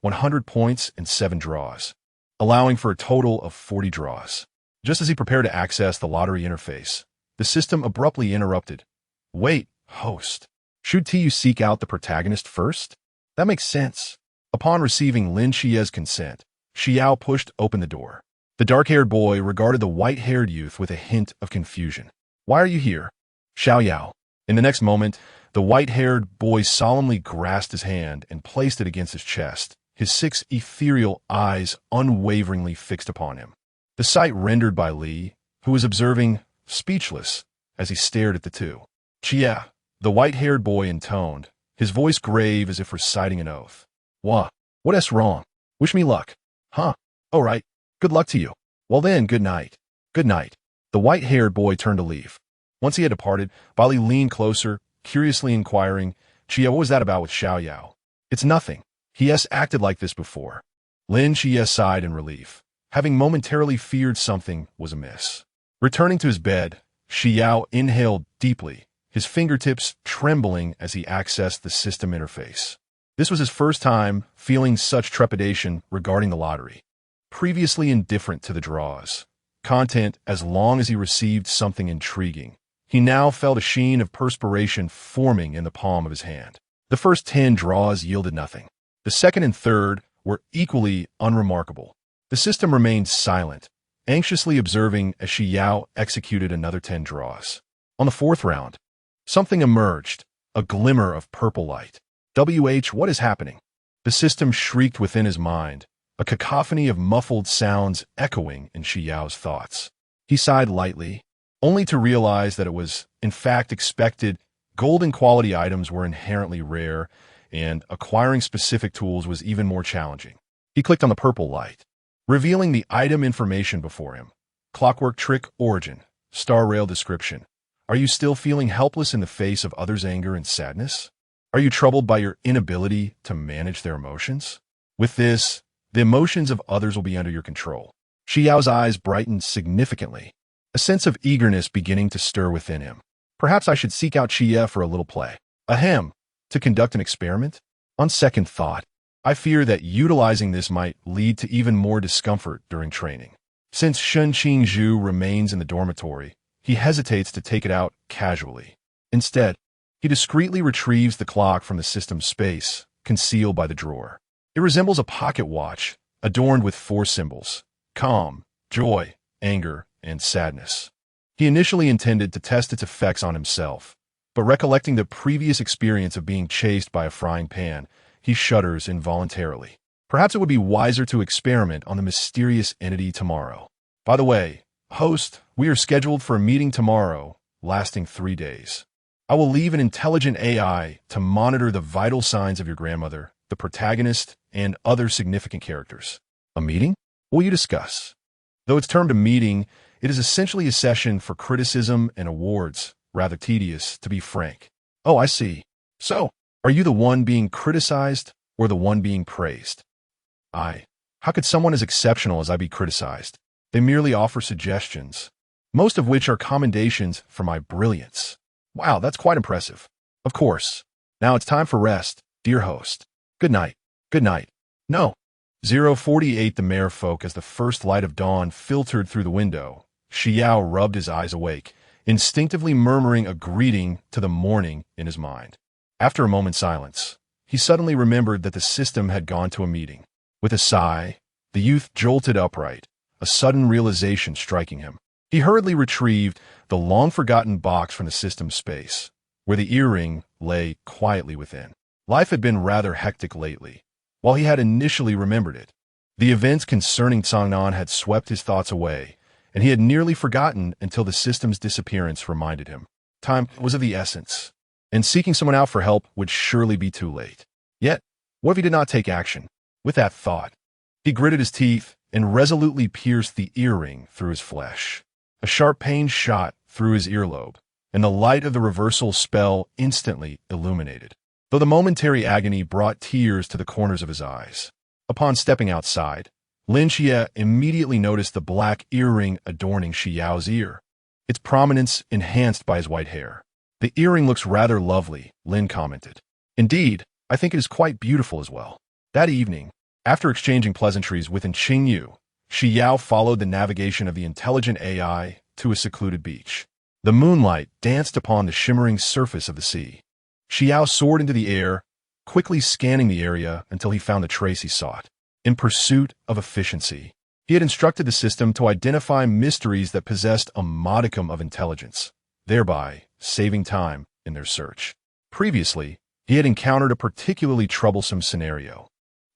100 points and 7 draws, allowing for a total of 40 draws. Just as he prepared to access the lottery interface, the system abruptly interrupted. Wait, host. Should you seek out the protagonist first? That makes sense. Upon receiving Lin Qiye's consent, Xi Yao pushed open the door. The dark-haired boy regarded the white-haired youth with a hint of confusion. Why are you here? Xiao Yao. In the next moment, the white-haired boy solemnly grasped his hand and placed it against his chest, his 6 ethereal eyes unwaveringly fixed upon him. The sight rendered by Li, who was observing, speechless, as he stared at the two. Qiye, the white-haired boy intoned, his voice grave as if reciting an oath. What's wrong? Wish me luck. Huh? All right. Good luck to you. Well then, good night. Good night. The white-haired boy turned to leave. Once he had departed, Bali leaned closer, curiously inquiring, Qiye, what was that about with Xiao Yao? It's nothing. He has acted like this before. Lin Qiye sighed in relief, having momentarily feared something was amiss. Returning to his bed, Xi Yao inhaled deeply, his fingertips trembling as he accessed the system interface. This was his first time feeling such trepidation regarding the lottery. Previously indifferent to the draws, content as long as he received something intriguing, he now felt a sheen of perspiration forming in the palm of his hand. The first 10 draws yielded nothing. The second and third were equally unremarkable. The system remained silent, anxiously observing as Xi Yao executed another 10 draws. On the 4th round, something emerged, a glimmer of purple light. What is happening? The system shrieked within his mind, a cacophony of muffled sounds echoing in Xi Yao's thoughts. He sighed lightly, only to realize that it was, in fact, expected. Golden quality items were inherently rare, and acquiring specific tools was even more challenging. He clicked on the purple light, revealing the item information before him. Clockwork trick origin, star rail description. Are you still feeling helpless in the face of others' anger and sadness? Are you troubled by your inability to manage their emotions? With this, the emotions of others will be under your control. Xi Yao's eyes brightened significantly, a sense of eagerness beginning to stir within him. Perhaps I should seek out Qiye for a little play. Ahem, to conduct an experiment? On second thought, I fear that utilizing this might lead to even more discomfort during training. Since Shen Qingzhu remains in the dormitory, he hesitates to take it out casually. Instead, He discreetly retrieves the clock from the system's space, concealed by the drawer. It resembles a pocket watch, adorned with 4 symbols: calm, joy, anger, and sadness. He initially intended to test its effects on himself, but recollecting the previous experience of being chased by a frying pan, he shudders involuntarily. Perhaps it would be wiser to experiment on the mysterious entity tomorrow. By the way, host, we are scheduled for a meeting tomorrow, lasting 3 days. I will leave an intelligent AI to monitor the vital signs of your grandmother, the protagonist, and other significant characters. A meeting? What will you discuss? Though it's termed a meeting, it is essentially a session for criticism and awards, rather tedious, to be frank. Oh, I see. So, are you the one being criticized or the one being praised? How could someone as exceptional as I be criticized? They merely offer suggestions, most of which are commendations for my brilliance. Wow, that's quite impressive. Of course. Now it's time for rest, dear host. Good night. Good night. No. 048 The merfolk as the first light of dawn filtered through the window. Xi Yao rubbed his eyes awake, instinctively murmuring a greeting to the morning in his mind. After a moment's silence, he suddenly remembered that the system had gone to a meeting. With a sigh, the youth jolted upright, a sudden realization striking him. He hurriedly retrieved the long-forgotten box from the system's space, where the earring lay quietly within. Life had been rather hectic lately, while he had initially remembered it. The events concerning Cangnan had swept his thoughts away, and he had nearly forgotten until the system's disappearance reminded him. Time was of the essence, and seeking someone out for help would surely be too late. Yet, what if he did not take action? With that thought, he gritted his teeth and resolutely pierced the earring through his flesh. A sharp pain shot through his earlobe, and the light of the reversal spell instantly illuminated, though the momentary agony brought tears to the corners of his eyes. Upon stepping outside, Lin Qiye immediately noticed the black earring adorning Xi Yao's ear, its prominence enhanced by his white hair. The earring looks rather lovely, Lin commented. Indeed, I think it is quite beautiful as well. That evening, after exchanging pleasantries with Xi, Xi Yao followed the navigation of the intelligent AI to a secluded beach. The moonlight danced upon the shimmering surface of the sea. Xi Yao soared into the air, quickly scanning the area until he found the trace he sought. In pursuit of efficiency, he had instructed the system to identify mysteries that possessed a modicum of intelligence, thereby saving time in their search. Previously, he had encountered a particularly troublesome scenario,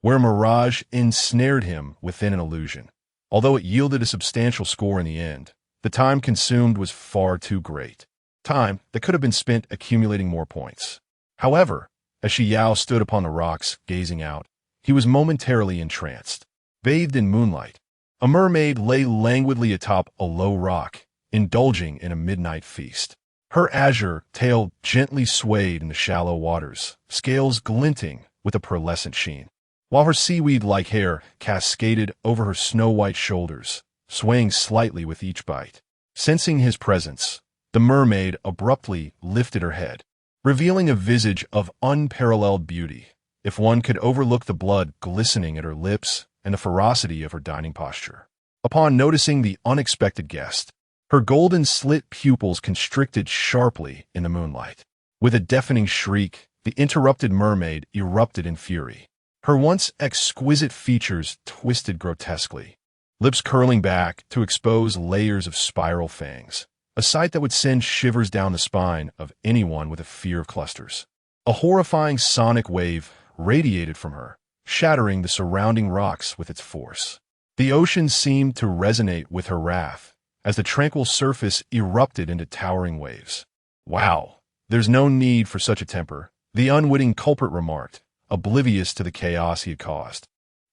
where a mirage ensnared him within an illusion. Although it yielded a substantial score in the end, the time consumed was far too great. Time that could have been spent accumulating more points. However, as Xi Yao stood upon the rocks, gazing out, he was momentarily entranced. Bathed in moonlight, a mermaid lay languidly atop a low rock, indulging in a midnight feast. Her azure tail gently swayed in the shallow waters, scales glinting with a pearlescent sheen, while her seaweed-like hair cascaded over her snow-white shoulders, swaying slightly with each bite. Sensing his presence, the mermaid abruptly lifted her head, revealing a visage of unparalleled beauty, if one could overlook the blood glistening at her lips and the ferocity of her dining posture. Upon noticing the unexpected guest, her golden slit pupils constricted sharply in the moonlight. With a deafening shriek, the interrupted mermaid erupted in fury. Her once exquisite features twisted grotesquely, lips curling back to expose layers of spiral fangs, a sight that would send shivers down the spine of anyone with a fear of clusters. A horrifying sonic wave radiated from her, shattering the surrounding rocks with its force. The ocean seemed to resonate with her wrath, as the tranquil surface erupted into towering waves. Wow, there's no need for such a temper, the unwitting culprit remarked, oblivious to the chaos he had caused.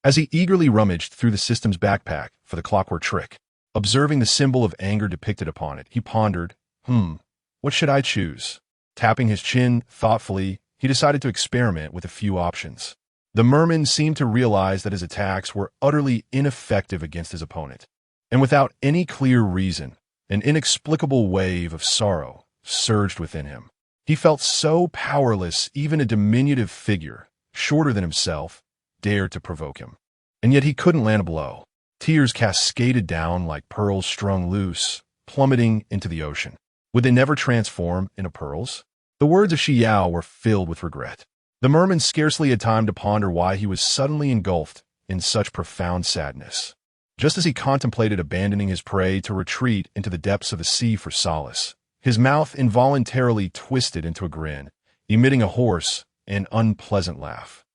As he eagerly rummaged through the system's backpack for the clockwork trick, observing the symbol of anger depicted upon it, he pondered, what should I choose? Tapping his chin thoughtfully, he decided to experiment with a few options. The merman seemed to realize that his attacks were utterly ineffective against his opponent, and without any clear reason, an inexplicable wave of sorrow surged within him. He felt so powerless even a diminutive figure, shorter than himself, dared to provoke him. And yet he couldn't land a blow. Tears cascaded down like pearls strung loose, plummeting into the ocean. Would they never transform into pearls? The words of Xi Yao were filled with regret. The merman scarcely had time to ponder why he was suddenly engulfed in such profound sadness. Just as he contemplated abandoning his prey to retreat into the depths of the sea for solace, his mouth involuntarily twisted into a grin, emitting a hoarse and unpleasant laugh.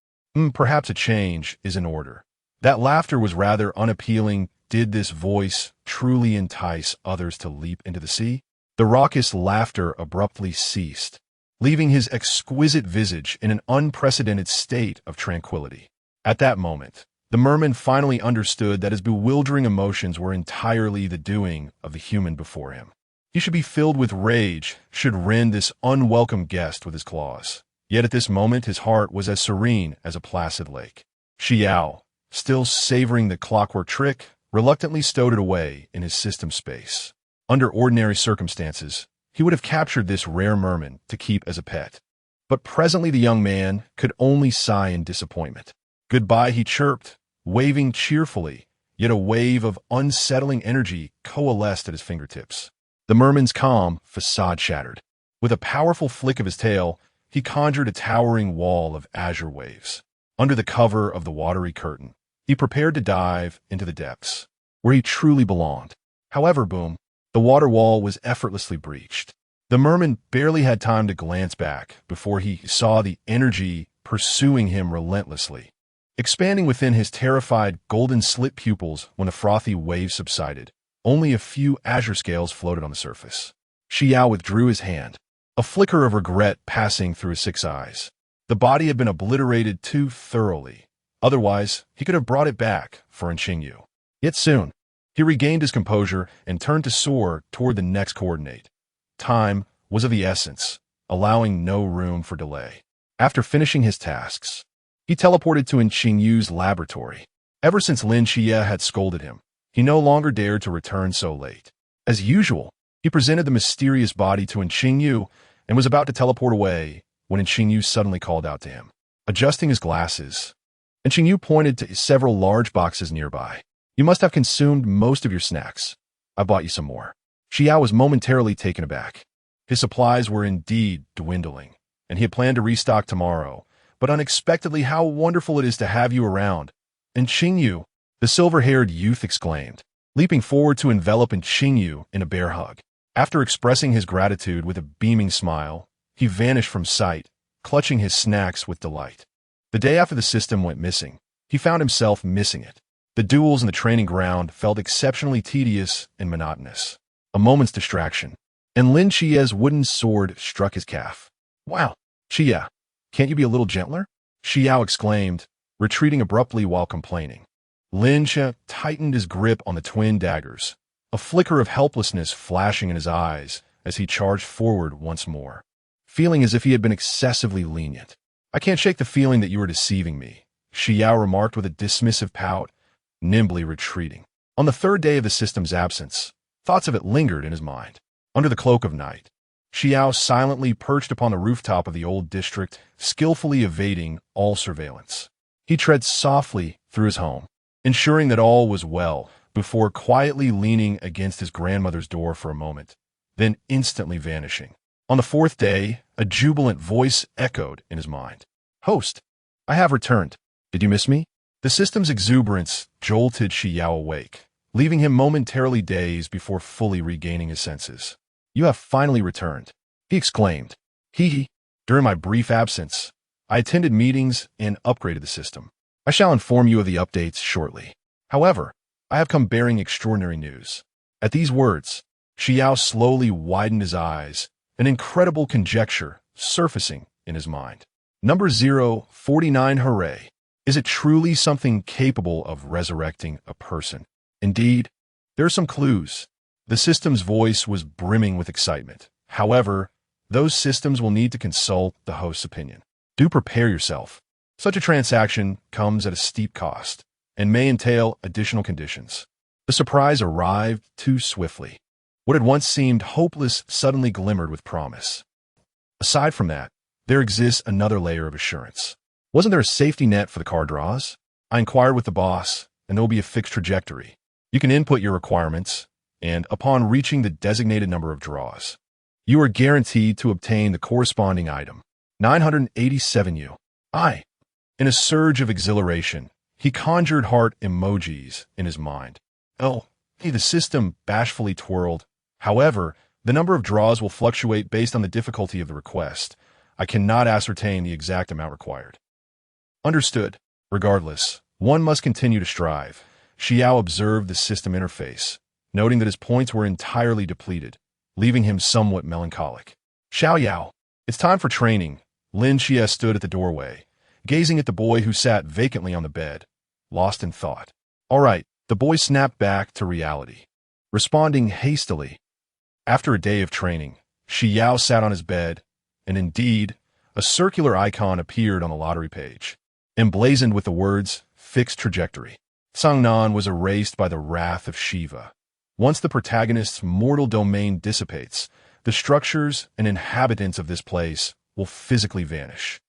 Perhaps a change is in order. That laughter was rather unappealing. Did this voice truly entice others to leap into the sea? The raucous laughter abruptly ceased, leaving his exquisite visage in an unprecedented state of tranquility. At that moment, the merman finally understood that his bewildering emotions were entirely the doing of the human before him. He should be filled with rage, should rend this unwelcome guest with his claws. Yet at this moment his heart was as serene as a placid lake. Xi Yao, still savoring the clockwork trick, reluctantly stowed it away in his system space. Under ordinary circumstances, he would have captured this rare merman to keep as a pet. But presently the young man could only sigh in disappointment. Goodbye, he chirped, waving cheerfully, yet a wave of unsettling energy coalesced at his fingertips. The merman's calm facade shattered. With a powerful flick of his tail, he conjured a towering wall of azure waves. Under the cover of the watery curtain, he prepared to dive into the depths, where he truly belonged. However, boom, the water wall was effortlessly breached. The merman barely had time to glance back before he saw the energy pursuing him relentlessly, expanding within his terrified golden-slit pupils. When the frothy wave subsided, only a few azure scales floated on the surface. Xi Yao withdrew his hand, a flicker of regret passing through his 6 eyes. The body had been obliterated too thoroughly. Otherwise, he could have brought it back for Xingyu. Yet soon, he regained his composure and turned to soar toward the next coordinate. Time was of the essence, allowing no room for delay. After finishing his tasks, he teleported to Xingyu's laboratory. Ever since Lin Qiye had scolded him, he no longer dared to return so late. As usual, he presented the mysterious body to Xingyu and was about to teleport away when Xingyu suddenly called out to him. Adjusting his glasses, Xingyu pointed to several large boxes nearby. You must have consumed most of your snacks. I bought you some more. Xi Yao was momentarily taken aback. His supplies were indeed dwindling, and he had planned to restock tomorrow. But unexpectedly, how wonderful it is to have you around. And Xingyu, the silver-haired youth exclaimed, leaping forward to envelop Xingyu in a bear hug. After expressing his gratitude with a beaming smile, he vanished from sight, clutching his snacks with delight. The day after the system went missing, he found himself missing it. The duels in the training ground felt exceptionally tedious and monotonous. A moment's distraction, and Lin Qiye's wooden sword struck his calf. Wow, Qiye, can't you be a little gentler? Xi Yao exclaimed, retreating abruptly while complaining. Lin Qiye tightened his grip on the twin daggers, a flicker of helplessness flashing in his eyes as he charged forward once more, feeling as if he had been excessively lenient. I can't shake the feeling that you are deceiving me, Xi Yao remarked with a dismissive pout, nimbly retreating. On the 3rd day of the system's absence, thoughts of it lingered in his mind. Under the cloak of night, Xi Yao silently perched upon the rooftop of the old district, skillfully evading all surveillance. He tread softly through his home, ensuring that all was well, before quietly leaning against his grandmother's door for a moment, then instantly vanishing. On the 4th day, a jubilant voice echoed in his mind. Host, I have returned. Did you miss me? The system's exuberance jolted Xi Yao awake, leaving him momentarily dazed before fully regaining his senses. You have finally returned, he exclaimed. Hee. During my brief absence, I attended meetings and upgraded the system. I shall inform you of the updates shortly. However, I have come bearing extraordinary news. At these words, Xi Yao slowly widened his eyes, an incredible conjecture surfacing in his mind. Number 049, hooray. Is it truly something capable of resurrecting a person? Indeed, there are some clues. The system's voice was brimming with excitement. However, those systems will need to consult the host's opinion. Do prepare yourself. Such a transaction comes at a steep cost and may entail additional conditions. The surprise arrived too swiftly. What had once seemed hopeless suddenly glimmered with promise. Aside from that, there exists another layer of assurance. Wasn't there a safety net for the car draws? I inquired with the boss, and there will be a fixed trajectory. You can input your requirements, and upon reaching the designated number of draws, you are guaranteed to obtain the corresponding item. 987 U. In a surge of exhilaration, he conjured heart emojis in his mind. Oh, the system bashfully twirled. However, the number of draws will fluctuate based on the difficulty of the request. I cannot ascertain the exact amount required. Understood. Regardless, one must continue to strive. Xi Yao observed the system interface, noting that his points were entirely depleted, leaving him somewhat melancholic. Xiao Yao, it's time for training. Lin Qiye stood at the doorway, gazing at the boy who sat vacantly on the bed, lost in thought. All right, the boy snapped back to reality, responding hastily. After a day of training, Xi Yao sat on his bed, and indeed, a circular icon appeared on the lottery page, emblazoned with the words, Fixed Trajectory. Sangnan was erased by the wrath of Shiva. Once the protagonist's mortal domain dissipates, the structures and inhabitants of this place will physically vanish.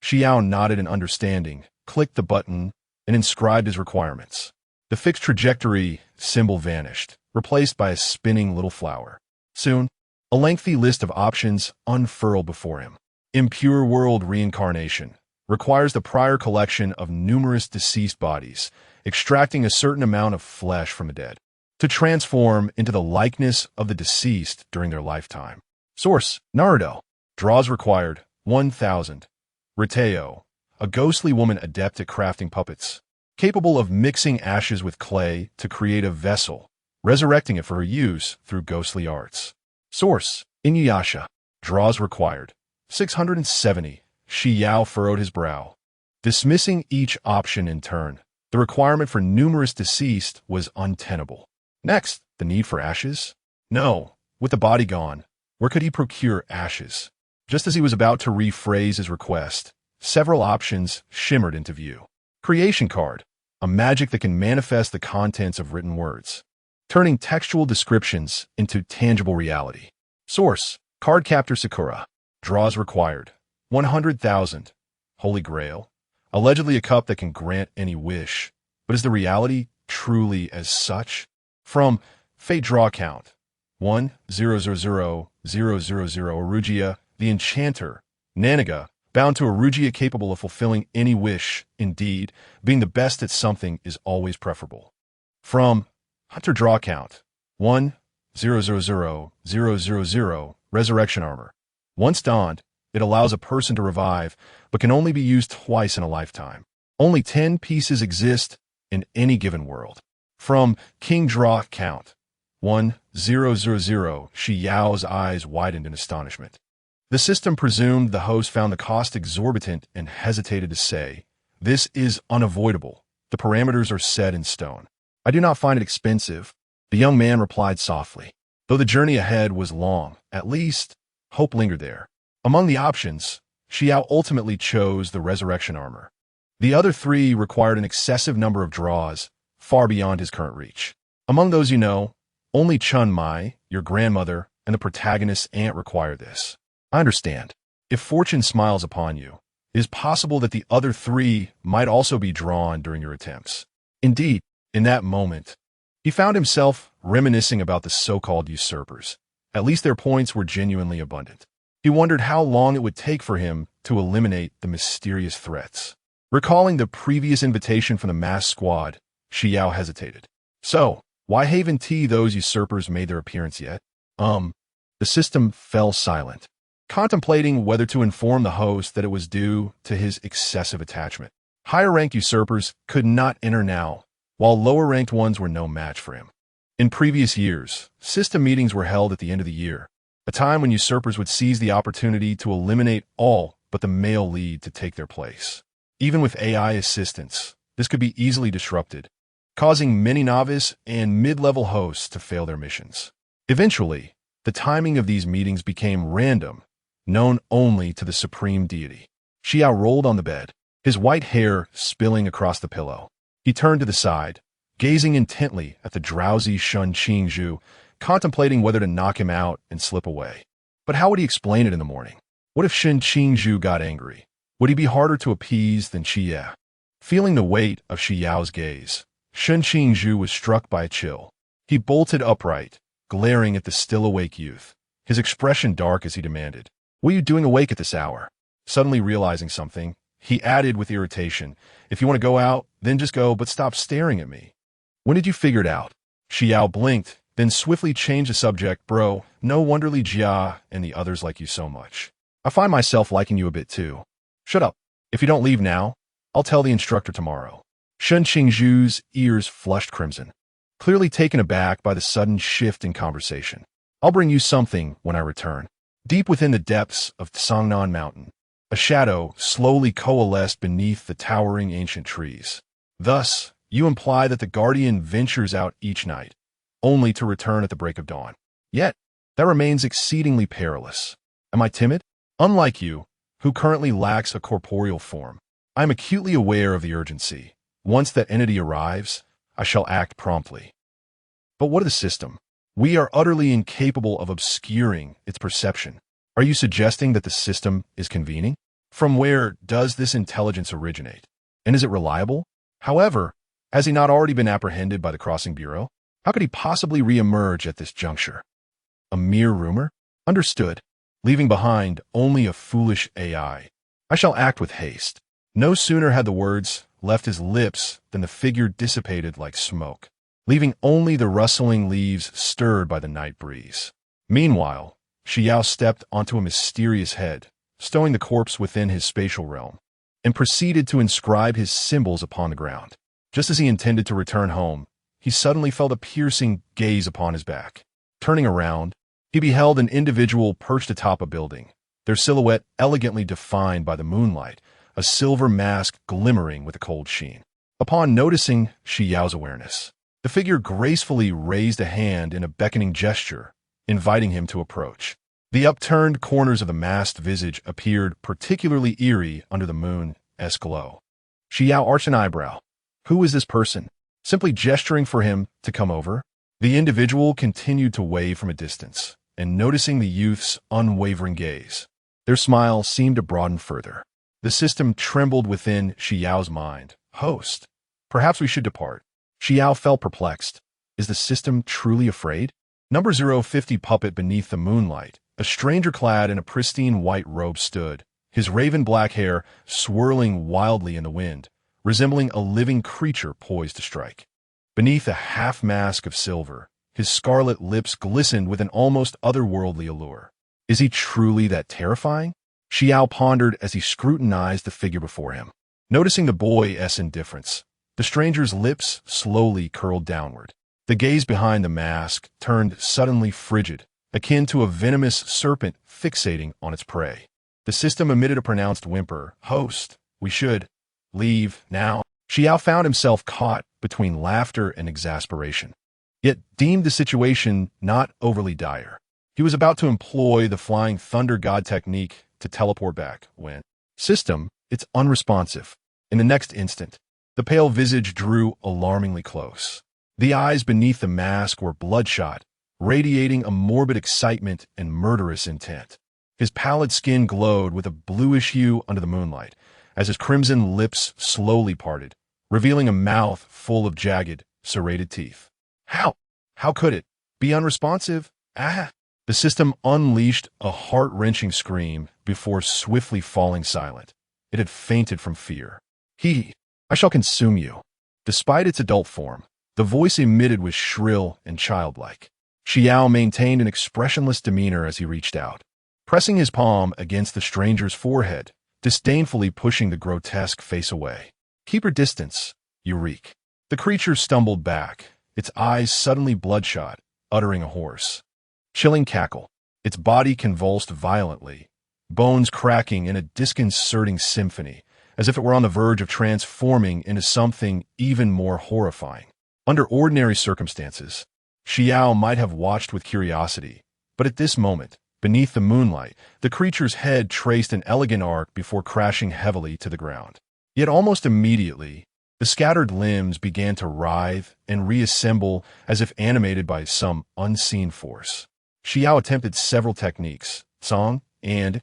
Xi Yao nodded in understanding, clicked the button, and inscribed his requirements. The fixed trajectory symbol vanished, replaced by a spinning little flower. Soon, a lengthy list of options unfurled before him. Impure world reincarnation requires the prior collection of numerous deceased bodies, extracting a certain amount of flesh from the dead, to transform into the likeness of the deceased during their lifetime. Source: Naruto. Draws required: 1,000. Riteo, a ghostly woman adept at crafting puppets, capable of mixing ashes with clay to create a vessel, resurrecting it for her use through ghostly arts. Source: Inuyasha. Draws required: 670. Xi Yao furrowed his brow. Dismissing each option in turn, the requirement for numerous deceased was untenable. Next, the need for ashes? No, with the body gone, where could he procure ashes? Just as he was about to rephrase his request, several options shimmered into view. Creation card, a magic that can manifest the contents of written words, turning textual descriptions into tangible reality. Source: Card Captor Sakura. Draws required: 100,000. Holy Grail, allegedly a cup that can grant any wish, but is the reality truly as such? From Fate Draw Count 1,000,000 Arugia, the Enchanter, Nanaga, bound to Arugia capable of fulfilling any wish. Indeed, being the best at something is always preferable. From Hunter Draw Count 1,000,000 Resurrection Armor. Once donned, it allows a person to revive, but can only be used twice in a lifetime. Only 10 pieces exist in any given world. From King Draw Count 1,000, Xi Yao's eyes widened in astonishment. The system presumed the host found the cost exorbitant and hesitated to say, "This is unavoidable. The parameters are set in stone." "I do not find it expensive," the young man replied softly. Though the journey ahead was long, at least, hope lingered there. Among the options, Xi Yao ultimately chose the resurrection armor. The other three required an excessive number of draws, far beyond his current reach. Among those you know, only Chun Mai, your grandmother, and the protagonist's aunt require this. I understand. If fortune smiles upon you, it is possible that the other three might also be drawn during your attempts. Indeed, in that moment, he found himself reminiscing about the so-called usurpers. At least their points were genuinely abundant. He wondered how long it would take for him to eliminate the mysterious threats. Recalling the previous invitation from the masked squad, Xi Yao hesitated. So, why haven't those usurpers made their appearance yet? The system fell silent, contemplating whether to inform the host that it was due to his excessive attachment. Higher-ranked usurpers could not enter now, while lower-ranked ones were no match for him. In previous years, system meetings were held at the end of the year, a time when usurpers would seize the opportunity to eliminate all but the male lead to take their place. Even with AI assistance, this could be easily disrupted, causing many novice and mid-level hosts to fail their missions. Eventually, the timing of these meetings became random, known only to the supreme deity. Xi Yao rolled on the bed, his white hair spilling across the pillow. He turned to the side, gazing intently at the drowsy Shun Qingzhu, contemplating whether to knock him out and slip away. But how would he explain it in the morning? What if Shun Qingzhu got angry? Would he be harder to appease than Qiye? Feeling the weight of Xi Yao's gaze, Shun Qingzhu was struck by a chill. He bolted upright, glaring at the still-awake youth. his expression dark as he demanded, "What are you doing awake at this hour?" Suddenly realizing something, he added with irritation, "If you want to go out, then just go, but stop staring at me." "When did you figure it out?" Xi Yao blinked, then swiftly changed the subject. "Bro, no wonder Lin Qiye and the others like you so much. I find myself liking you a bit too. Shut up. If you don't leave now, I'll tell the instructor tomorrow." Shen Qingzhu's ears flushed crimson, clearly taken aback by the sudden shift in conversation. "I'll bring you something when I return." Deep within the depths of Songnan Mountain, a shadow slowly coalesced beneath the towering ancient trees. "Thus, you imply that the Guardian ventures out each night, only to return at the break of dawn. Yet, that remains exceedingly perilous. Am I timid? Unlike you, who currently lacks a corporeal form, I am acutely aware of the urgency. Once that entity arrives, I shall act promptly." "But what of the system? We are utterly incapable of obscuring its perception. Are you suggesting that the system is convening? From where does this intelligence originate? And is it reliable? However, has he not already been apprehended by the Crossing Bureau? How could he possibly re-emerge at this juncture? A mere rumor? Understood. Leaving behind only a foolish AI. I shall act with haste." No sooner had the words left his lips than the figure dissipated like smoke, leaving only the rustling leaves stirred by the night breeze. Meanwhile, Xi Yao stepped onto a mysterious head, stowing the corpse within his spatial realm, and proceeded to inscribe his symbols upon the ground. Just as he intended to return home, he suddenly felt a piercing gaze upon his back. Turning around, he beheld an individual perched atop a building, their silhouette elegantly defined by the moonlight, a silver mask glimmering with a cold sheen. Upon noticing Xi Yao's awareness, the figure gracefully raised a hand in a beckoning gesture, inviting him to approach. The upturned corners of the masked visage appeared particularly eerie under the moon's glow. Xi Yao arched an eyebrow. Who is this person? Simply gesturing for him to come over, the individual continued to wave from a distance, and noticing the youth's unwavering gaze, their smile seemed to broaden further. The system trembled within Xi Yao's mind. "Host, perhaps we should depart." Xi Yao felt perplexed. Is the system truly afraid? Number 050 puppet beneath the moonlight, a stranger clad in a pristine white robe stood, his raven black hair swirling wildly in the wind, resembling a living creature poised to strike. Beneath a half mask of silver, his scarlet lips glistened with an almost otherworldly allure. Is he truly that terrifying? Xi Yao pondered as he scrutinized the figure before him. Noticing the boy's indifference, the stranger's lips slowly curled downward. The gaze behind the mask turned suddenly frigid, akin to a venomous serpent fixating on its prey. The system emitted a pronounced whimper. "Host, we should leave now." Xi Yao found himself caught between laughter and exasperation, yet deemed the situation not overly dire. He was about to employ the flying thunder god technique to teleport back when, "System, it's unresponsive." In the next instant, the pale visage drew alarmingly close. The eyes beneath the mask were bloodshot, radiating a morbid excitement and murderous intent. His pallid skin glowed with a bluish hue under the moonlight, as his crimson lips slowly parted, revealing a mouth full of jagged, serrated teeth. How could it be unresponsive? Ah! The system unleashed a heart-wrenching scream before swiftly falling silent. It had fainted from fear. I shall consume you." Despite its adult form, the voice emitted was shrill and childlike. Xi Yao maintained an expressionless demeanor as he reached out, pressing his palm against the stranger's forehead, disdainfully pushing the grotesque face away. "Keep your distance, you reek." The creature stumbled back, its eyes suddenly bloodshot, uttering a hoarse, chilling cackle. Its body convulsed violently, bones cracking in a disconcerting symphony, as if it were on the verge of transforming into something even more horrifying. Under ordinary circumstances, Xi Yao might have watched with curiosity, but at this moment, beneath the moonlight, the creature's head traced an elegant arc before crashing heavily to the ground. Yet almost immediately, the scattered limbs began to writhe and reassemble as if animated by some unseen force. Xi Yao attempted several techniques, song, and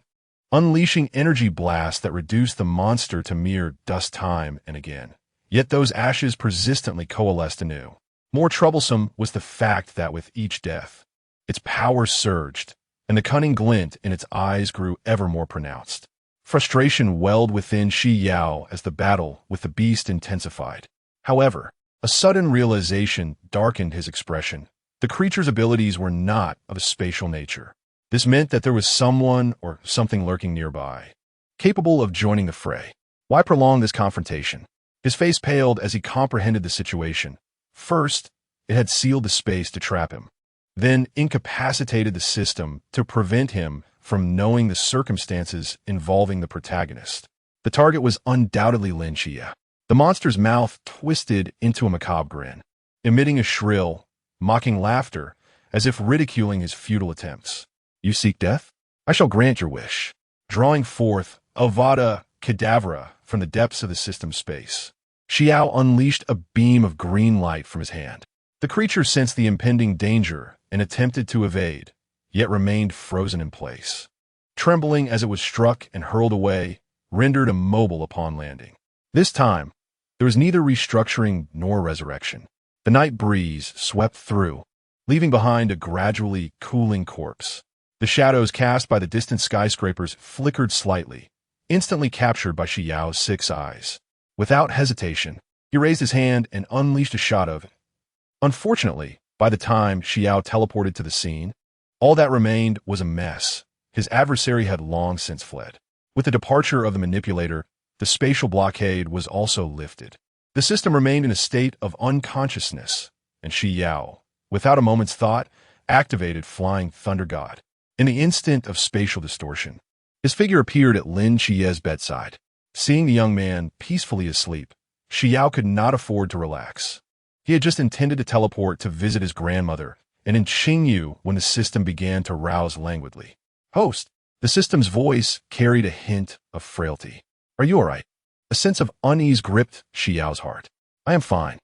unleashing energy blasts that reduced the monster to mere dust time and again. Yet those ashes persistently coalesced anew. More troublesome was the fact that with each death, its power surged, and the cunning glint in its eyes grew ever more pronounced. Frustration welled within Xi Yao as the battle with the beast intensified. However, a sudden realization darkened his expression. The creature's abilities were not of a spatial nature. This meant that there was someone or something lurking nearby, capable of joining the fray. Why prolong this confrontation? His face paled as he comprehended the situation. First, it had sealed the space to trap him, then incapacitated the system to prevent him from knowing the circumstances involving the protagonist. The target was undoubtedly Lin Qiye. The monster's mouth twisted into a macabre grin, emitting a shrill, mocking laughter as if ridiculing his futile attempts. You seek death? I shall grant your wish. Drawing forth Avada Kedavra from the depths of the system's space, Xi Yao unleashed a beam of green light from his hand. The creature sensed the impending danger and attempted to evade, yet remained frozen in place, trembling as it was struck and hurled away, rendered immobile upon landing. This time, there was neither restructuring nor resurrection. The night breeze swept through, leaving behind a gradually cooling corpse. The shadows cast by the distant skyscrapers flickered slightly, instantly captured by Xi Yao's 6 eyes. Without hesitation, he raised his hand and unleashed a shot of it. Unfortunately, by the time Xi Yao teleported to the scene, all that remained was a mess. His adversary had long since fled. With the departure of the manipulator, the spatial blockade was also lifted. The system remained in a state of unconsciousness, and Xi Yao, without a moment's thought, activated Flying Thunder God. In the instant of spatial distortion, his figure appeared at Lin Qiye's bedside. Seeing the young man peacefully asleep, Xi Yao could not afford to relax. He had just intended to teleport to visit his grandmother, and in Xingyu when the system began to rouse languidly. Host, the system's voice carried a hint of frailty. Are you all right? A sense of unease gripped Xi Yao's heart. I am fine.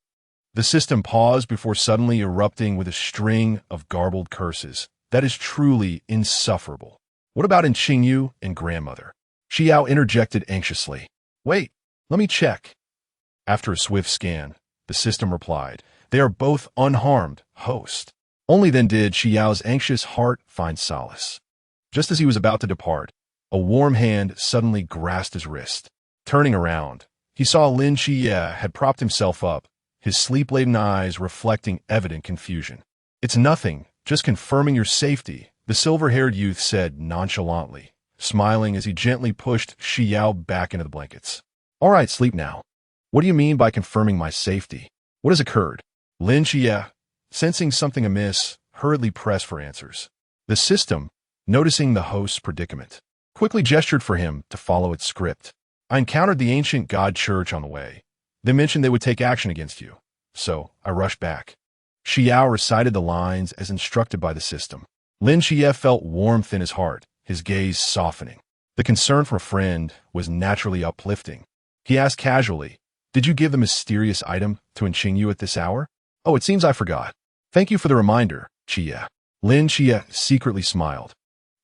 The system paused before suddenly erupting with a string of garbled curses. That is truly insufferable. What about in Xingyu and grandmother? Xi Yao interjected anxiously. Wait, let me check. After a swift scan, the system replied, they are both unharmed, host. Only then did Xi Yao's anxious heart find solace. Just as he was about to depart, a warm hand suddenly grasped his wrist. Turning around, he saw Lin Qiye had propped himself up, his sleep-laden eyes reflecting evident confusion. It's nothing, just confirming your safety, the silver-haired youth said nonchalantly, smiling as he gently pushed Xi Yao back into the blankets. All right, sleep now. What do you mean by confirming my safety? What has occurred? Lin Qiye, sensing something amiss, hurriedly pressed for answers. The system, noticing the host's predicament, quickly gestured for him to follow its script. I encountered the ancient god church on the way. They mentioned they would take action against you, so I rushed back. Xi Yao recited the lines as instructed by the system. Lin Qiye felt warmth in his heart, his gaze softening. The concern for a friend was naturally uplifting. He asked casually, did you give the mysterious item to Xingyu at this hour? Oh, it seems I forgot. Thank you for the reminder, Qiye. Lin Qiye secretly smiled.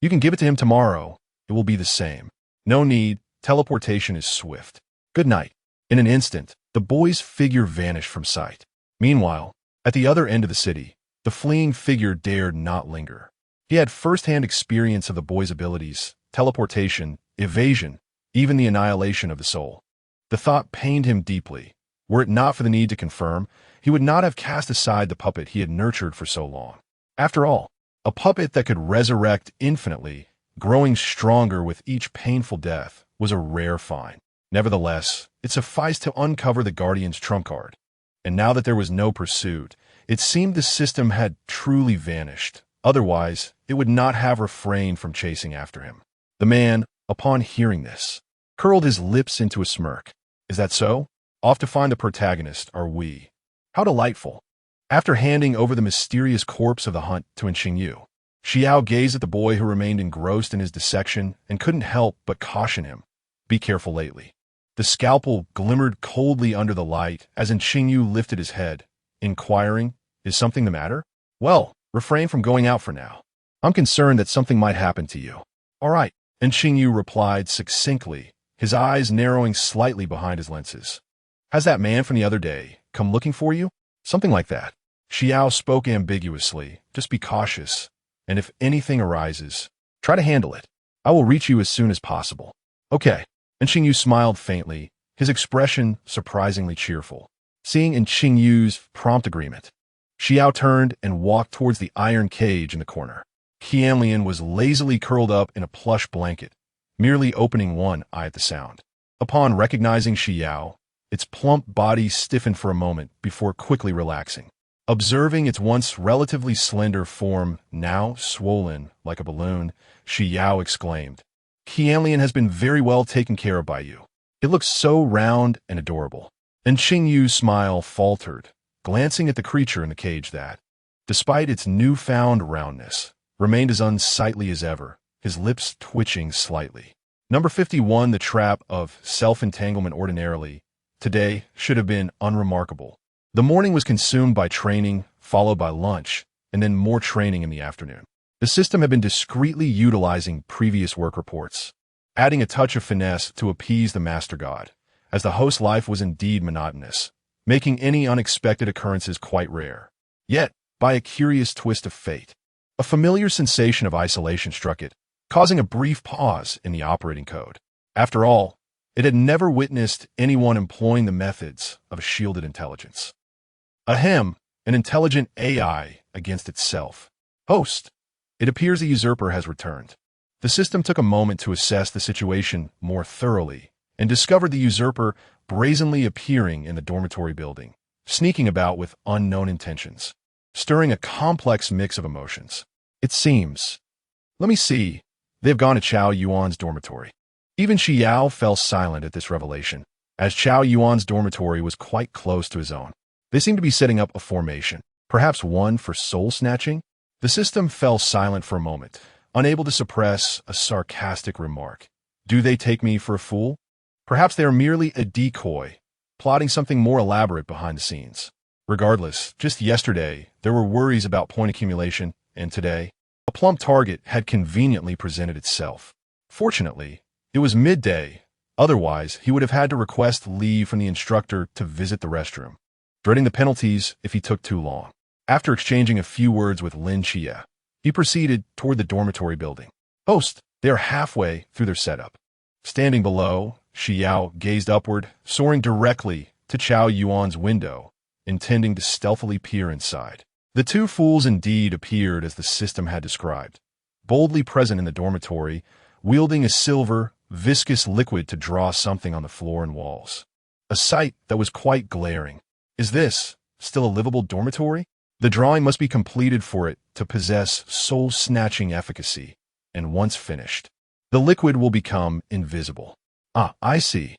You can give it to him tomorrow. It will be the same. No need. Teleportation is swift. Good night. In an instant, the boy's figure vanished from sight. Meanwhile, at the other end of the city, the fleeing figure dared not linger. He had first-hand experience of the boy's abilities, teleportation, evasion, even the annihilation of the soul. The thought pained him deeply. Were it not for the need to confirm, he would not have cast aside the puppet he had nurtured for so long. After all, a puppet that could resurrect infinitely, growing stronger with each painful death, was a rare find. Nevertheless, it sufficed to uncover the Guardian's trump card. And now that there was no pursuit, it seemed the system had truly vanished. Otherwise, it would not have refrained from chasing after him. The man, upon hearing this, curled his lips into a smirk. Is that so? Off to find the protagonist are we. How delightful. After handing over the mysterious corpse of the hunt to Xingyu, Xi Yao gazed at the boy who remained engrossed in his dissection and couldn't help but caution him. Be careful lately. The scalpel glimmered coldly under the light as Xingyu lifted his head, inquiring, is something the matter? Well, refrain from going out for now. I'm concerned that something might happen to you. All right, Xingyu replied succinctly, his eyes narrowing slightly behind his lenses. Has that man from the other day come looking for you? Something like that. Xi Yao spoke ambiguously. Just be cautious. And if anything arises, try to handle it. I will reach you as soon as possible. Okay. And Xing Yu smiled faintly, his expression surprisingly cheerful. Seeing in Xing Yu's prompt agreement, Xi Yao turned and walked towards the iron cage in the corner. Qianlian was lazily curled up in a plush blanket, merely opening one eye at the sound. Upon recognizing Xi Yao, its plump body stiffened for a moment before quickly relaxing. Observing its once relatively slender form, now swollen like a balloon, Xi Yao exclaimed, "Qianlian has been very well taken care of by you. It looks so round and adorable." And Xing Yu's smile faltered, glancing at the creature in the cage that, despite its newfound roundness, remained as unsightly as ever, his lips twitching slightly. Number 51, the trap of self-entanglement ordinarily, today, should have been unremarkable. The morning was consumed by training, followed by lunch, and then more training in the afternoon. The system had been discreetly utilizing previous work reports, adding a touch of finesse to appease the master god, as the host's life was indeed monotonous, making any unexpected occurrences quite rare. Yet, by a curious twist of fate, a familiar sensation of isolation struck it, causing a brief pause in the operating code. After all, it had never witnessed anyone employing the methods of a shielded intelligence. Ahem, an intelligent AI against itself. Host, it appears a usurper has returned. The system took a moment to assess the situation more thoroughly and discovered the usurper brazenly appearing in the dormitory building, sneaking about with unknown intentions, stirring a complex mix of emotions. It seems. Let me see. They have gone to Chao Yuan's dormitory. Even Xi Yao fell silent at this revelation, as Chao Yuan's dormitory was quite close to his own. They seemed to be setting up a formation, perhaps one for soul-snatching. The system fell silent for a moment, unable to suppress a sarcastic remark. Do they take me for a fool? Perhaps they are merely a decoy, plotting something more elaborate behind the scenes. Regardless, just yesterday, there were worries about point accumulation, and today, a plump target had conveniently presented itself. Fortunately, it was midday. Otherwise, he would have had to request leave from the instructor to visit the restroom, dreading the penalties if he took too long. After exchanging a few words with Lin Qiye, he proceeded toward the dormitory building. Host, they are halfway through their setup. Standing below, Xi Yao gazed upward, soaring directly to Chao Yuan's window, intending to stealthily peer inside. The two fools indeed appeared as the system had described, boldly present in the dormitory, wielding a silver, viscous liquid to draw something on the floor and walls. A sight that was quite glaring. Is this still a livable dormitory? The drawing must be completed for it to possess soul-snatching efficacy, and once finished, the liquid will become invisible. Ah, I see.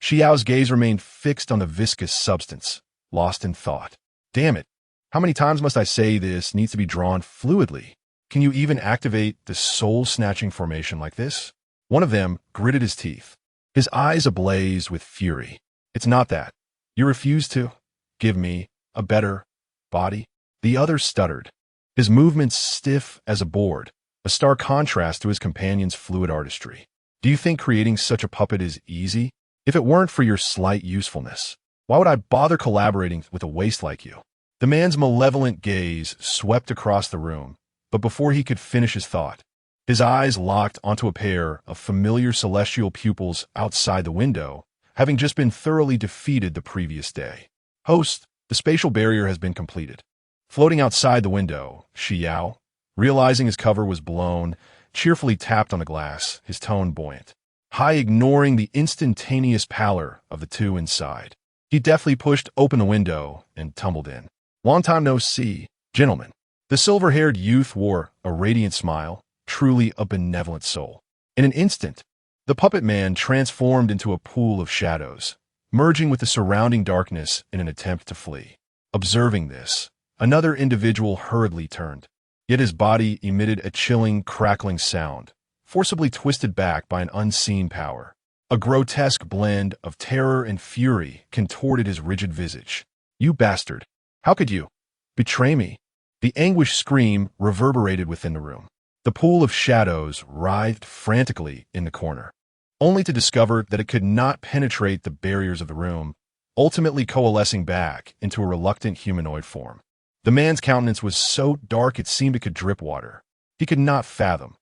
Xi Yao's gaze remained fixed on the viscous substance, lost in thought. Damn it. How many times must I say this needs to be drawn fluidly? Can you even activate the soul-snatching formation like this? One of them gritted his teeth, his eyes ablaze with fury. It's not that. You refuse to give me a better body? The other stuttered, his movements stiff as a board, a stark contrast to his companion's fluid artistry. Do you think creating such a puppet is easy? If it weren't for your slight usefulness, why would I bother collaborating with a waste like you? The man's malevolent gaze swept across the room, but before he could finish his thought, his eyes locked onto a pair of familiar celestial pupils outside the window, having just been thoroughly defeated the previous day. Host, the spatial barrier has been completed. Floating outside the window, Xi Yao, realizing his cover was blown, cheerfully tapped on the glass, his tone buoyant, high ignoring the instantaneous pallor of the two inside. He deftly pushed open the window and tumbled in. Long time no see, gentlemen. The silver-haired youth wore a radiant smile, truly a benevolent soul. In an instant, the puppet man transformed into a pool of shadows, merging with the surrounding darkness in an attempt to flee. Observing this, another individual hurriedly turned, yet his body emitted a chilling, crackling sound, forcibly twisted back by an unseen power. A grotesque blend of terror and fury contorted his rigid visage. You bastard! How could you betray me? The anguished scream reverberated within the room. The pool of shadows writhed frantically in the corner, only to discover that it could not penetrate the barriers of the room, ultimately coalescing back into a reluctant humanoid form. The man's countenance was so dark it seemed it could drip water, he could not fathom.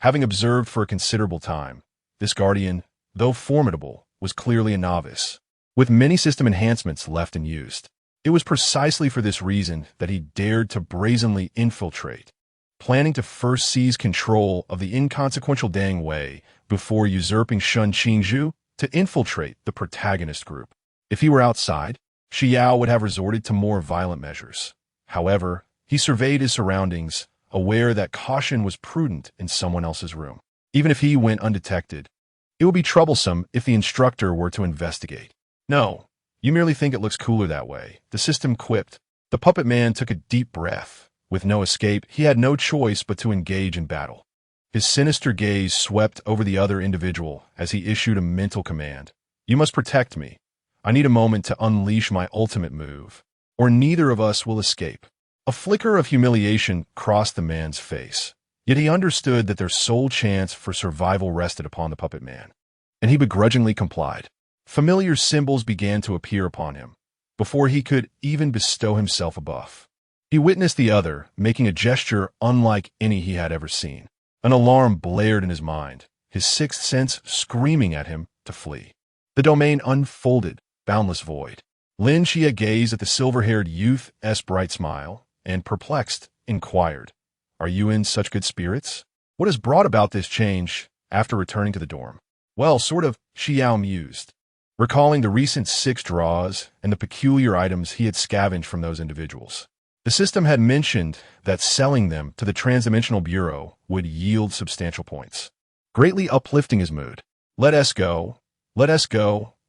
Having observed for a considerable time, this guardian, though formidable, was clearly a novice, with many system enhancements left unused. It was precisely for this reason that he dared to brazenly infiltrate, planning to first seize control of the inconsequential Dang Wei before usurping Shun Qingzhu to infiltrate the protagonist group. If he were outside, Xi Yao would have resorted to more violent measures. However, he surveyed his surroundings, aware that caution was prudent in someone else's room. Even if he went undetected, it would be troublesome if the instructor were to investigate. No, you merely think it looks cooler that way, the system quipped. The puppet man took a deep breath. With no escape, he had no choice but to engage in battle. His sinister gaze swept over the other individual as he issued a mental command. You must protect me. I need a moment to unleash my ultimate move, or neither of us will escape. A flicker of humiliation crossed the man's face, yet he understood that their sole chance for survival rested upon the puppet man, and he begrudgingly complied. Familiar symbols began to appear upon him, before he could even bestow himself a buff. He witnessed the other making a gesture unlike any he had ever seen. An alarm blared in his mind, his sixth sense screaming at him to flee. The domain unfolded, boundless void. Lin Qiye gazed at the silver-haired youth's bright smile, and perplexed, inquired, "Are you in such good spirits? What has brought about this change after returning to the dorm?" "Well, sort of," Xi Yao mused, recalling the recent 6 draws and the peculiar items he had scavenged from those individuals. The system had mentioned that selling them to the Transdimensional Bureau would yield substantial points, greatly uplifting his mood. Let us go,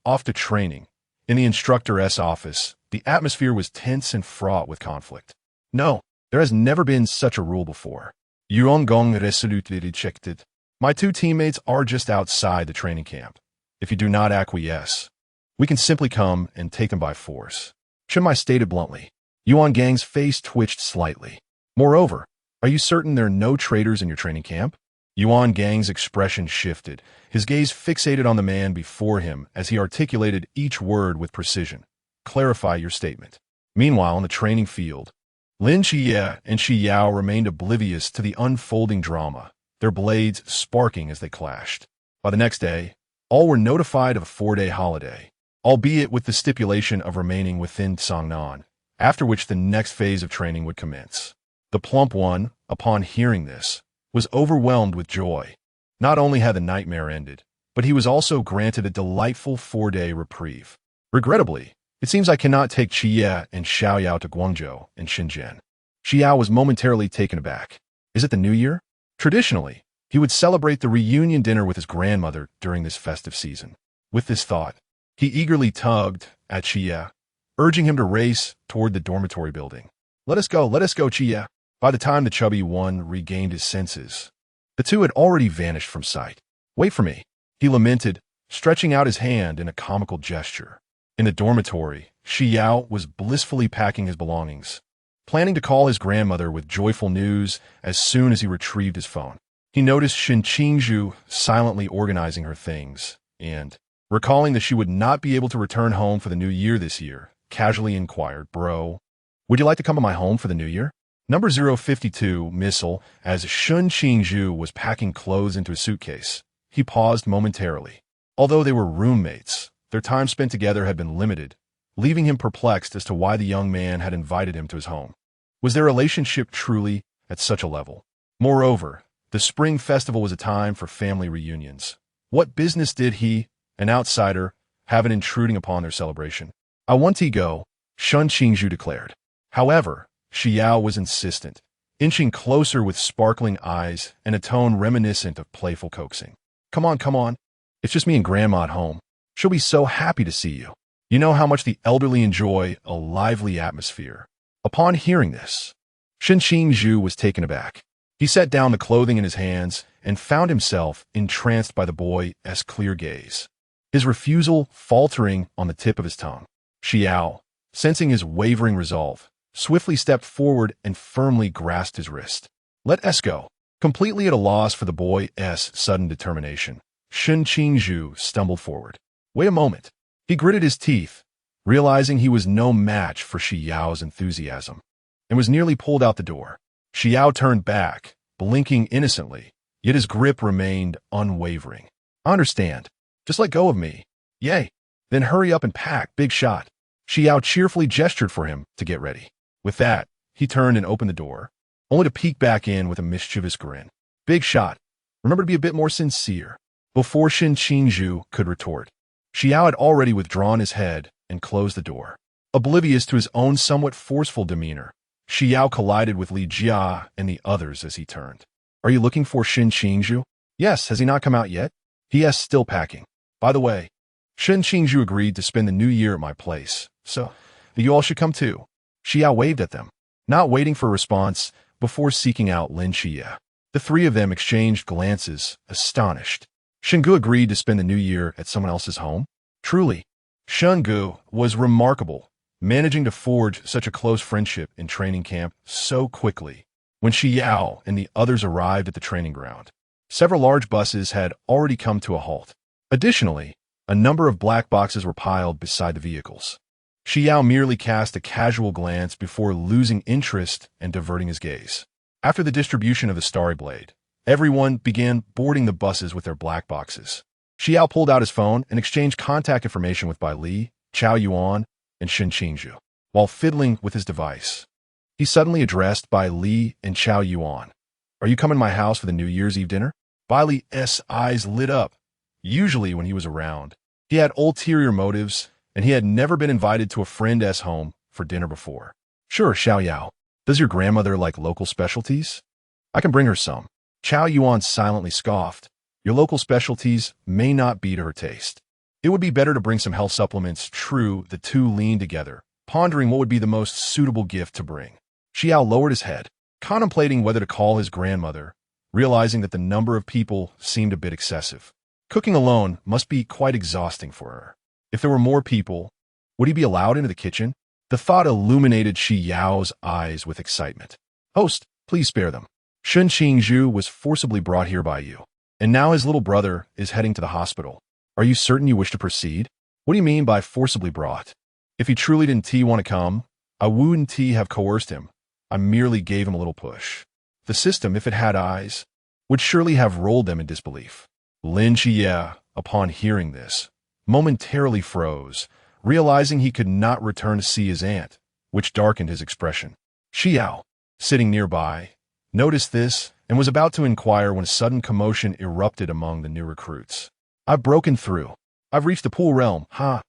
off to training. In the instructor's office, the atmosphere was tense and fraught with conflict. No, there has never been such a rule before. Yuan Gong resolutely rejected. My 2 teammates are just outside the training camp. If you do not acquiesce, we can simply come and take them by force. Shenmai stated bluntly. Yuan Gang's face twitched slightly. Moreover, are you certain there are no traitors in your training camp? Yuan Gang's expression shifted, his gaze fixated on the man before him as he articulated each word with precision. Clarify your statement. Meanwhile, in the training field, Lin Qiye and Xi Yao remained oblivious to the unfolding drama, their blades sparking as they clashed. By the next day, all were notified of a 4-day holiday, albeit with the stipulation of remaining within Songnan, after which the next phase of training would commence. The plump one, upon hearing this, was overwhelmed with joy. Not only had the nightmare ended, but he was also granted a delightful 4-day reprieve. Regrettably, it seems I cannot take Qiye and Xiaoyao to Guangzhou and Shenzhen. Xi Yao was momentarily taken aback. Is it the New Year? Traditionally, he would celebrate the reunion dinner with his grandmother during this festive season. With this thought, he eagerly tugged at Qiye, urging him to race toward the dormitory building. Let us go, Qiye. By the time the chubby one regained his senses, the 2 had already vanished from sight. Wait for me, he lamented, stretching out his hand in a comical gesture. In the dormitory, Xi Yao was blissfully packing his belongings, planning to call his grandmother with joyful news as soon as he retrieved his phone. He noticed Shun Qingzhu silently organizing her things, and, recalling that she would not be able to return home for the new year this year, casually inquired, "Bro, would you like to come to my home for the new year?" Number 052 missile. As Shun Qingzhu was packing clothes into a suitcase, he paused momentarily. Although they were roommates, their time spent together had been limited, leaving him perplexed as to why the young man had invited him to his home. Was their relationship truly at such a level? Moreover, the spring festival was a time for family reunions. What business did he, an outsider, have in intruding upon their celebration? "I want to go," Shun Qingzhu declared. However, Xi Yao was insistent, inching closer with sparkling eyes and a tone reminiscent of playful coaxing. Come on. It's just me and Grandma at home. She'll be so happy to see you. You know how much the elderly enjoy a lively atmosphere." Upon hearing this, Shun Qingzhu was taken aback. He set down the clothing in his hands and found himself entranced by the boy's clear gaze, his refusal faltering on the tip of his tongue. Xi Yao, sensing his wavering resolve, swiftly stepped forward and firmly grasped his wrist. "Let us go." Completely at a loss for the boy's sudden determination, Shun Qingzhu stumbled forward. Wait a moment. He gritted his teeth, realizing he was no match for Xi Yao's enthusiasm, and was nearly pulled out the door. Xi Yao turned back, blinking innocently, yet his grip remained unwavering. I understand. Just let go of me. Yay. Then hurry up and pack, big shot. Xi Yao cheerfully gestured for him to get ready. With that, he turned and opened the door, only to peek back in with a mischievous grin. Big shot. Remember to be a bit more sincere. Before Shen Qingzhu could retort, Xi Yao had already withdrawn his head and closed the door. Oblivious to his own somewhat forceful demeanor, Xi Yao collided with Lin Qiye and the others as he turned. Are you looking for Shen Qingzhu? Yes, has he not come out yet? He is still packing. By the way, Shen Qingzhu agreed to spend the new year at my place, so you all should come too. Xi Yao waved at them, not waiting for a response before seeking out Lin Qiye. The three of them exchanged glances, astonished. Shengu agreed to spend the new year at someone else's home? Truly, Shengu was remarkable, managing to forge such a close friendship in training camp so quickly. When Xi Yao and the others arrived at the training ground, several large buses had already come to a halt. Additionally, a number of black boxes were piled beside the vehicles. Xi Yao merely cast a casual glance before losing interest and diverting his gaze. After the distribution of the Starry Blade, everyone began boarding the buses with their black boxes. Xi Yao pulled out his phone and exchanged contact information with Bai Li, Chao Yuan, and Shen Qingzhu. While fiddling with his device, he suddenly addressed Bai Li and Chao Yuan. Are you coming to my house for the New Year's Eve dinner? Bai Li's eyes lit up. Usually when he was around, he had ulterior motives, and he had never been invited to a friend's home for dinner before. Sure, Xiao Yao. Does your grandmother like local specialties? I can bring her some. Chao Yuan silently scoffed. Your local specialties may not be to her taste. It would be better to bring some health supplements. True, the two leaned together, pondering what would be the most suitable gift to bring. Xi Yao lowered his head, contemplating whether to call his grandmother, realizing that the number of people seemed a bit excessive. Cooking alone must be quite exhausting for her. If there were more people, would he be allowed into the kitchen? The thought illuminated Xi Yao's eyes with excitement. Host, please spare them. Shen Qingzhu was forcibly brought here by you, and now his little brother is heading to the hospital. Are you certain you wish to proceed? What do you mean by forcibly brought? If he truly didn't want to come, I wouldn't have coerced him. I merely gave him a little push. The system, if it had eyes, would surely have rolled them in disbelief. Lin Qiye, upon hearing this, momentarily froze, realizing he could not return to see his aunt, which darkened his expression. Xi Yao, sitting nearby, noticed this and was about to inquire when a sudden commotion erupted among the new recruits. I've broken through. I've reached the pool realm, huh?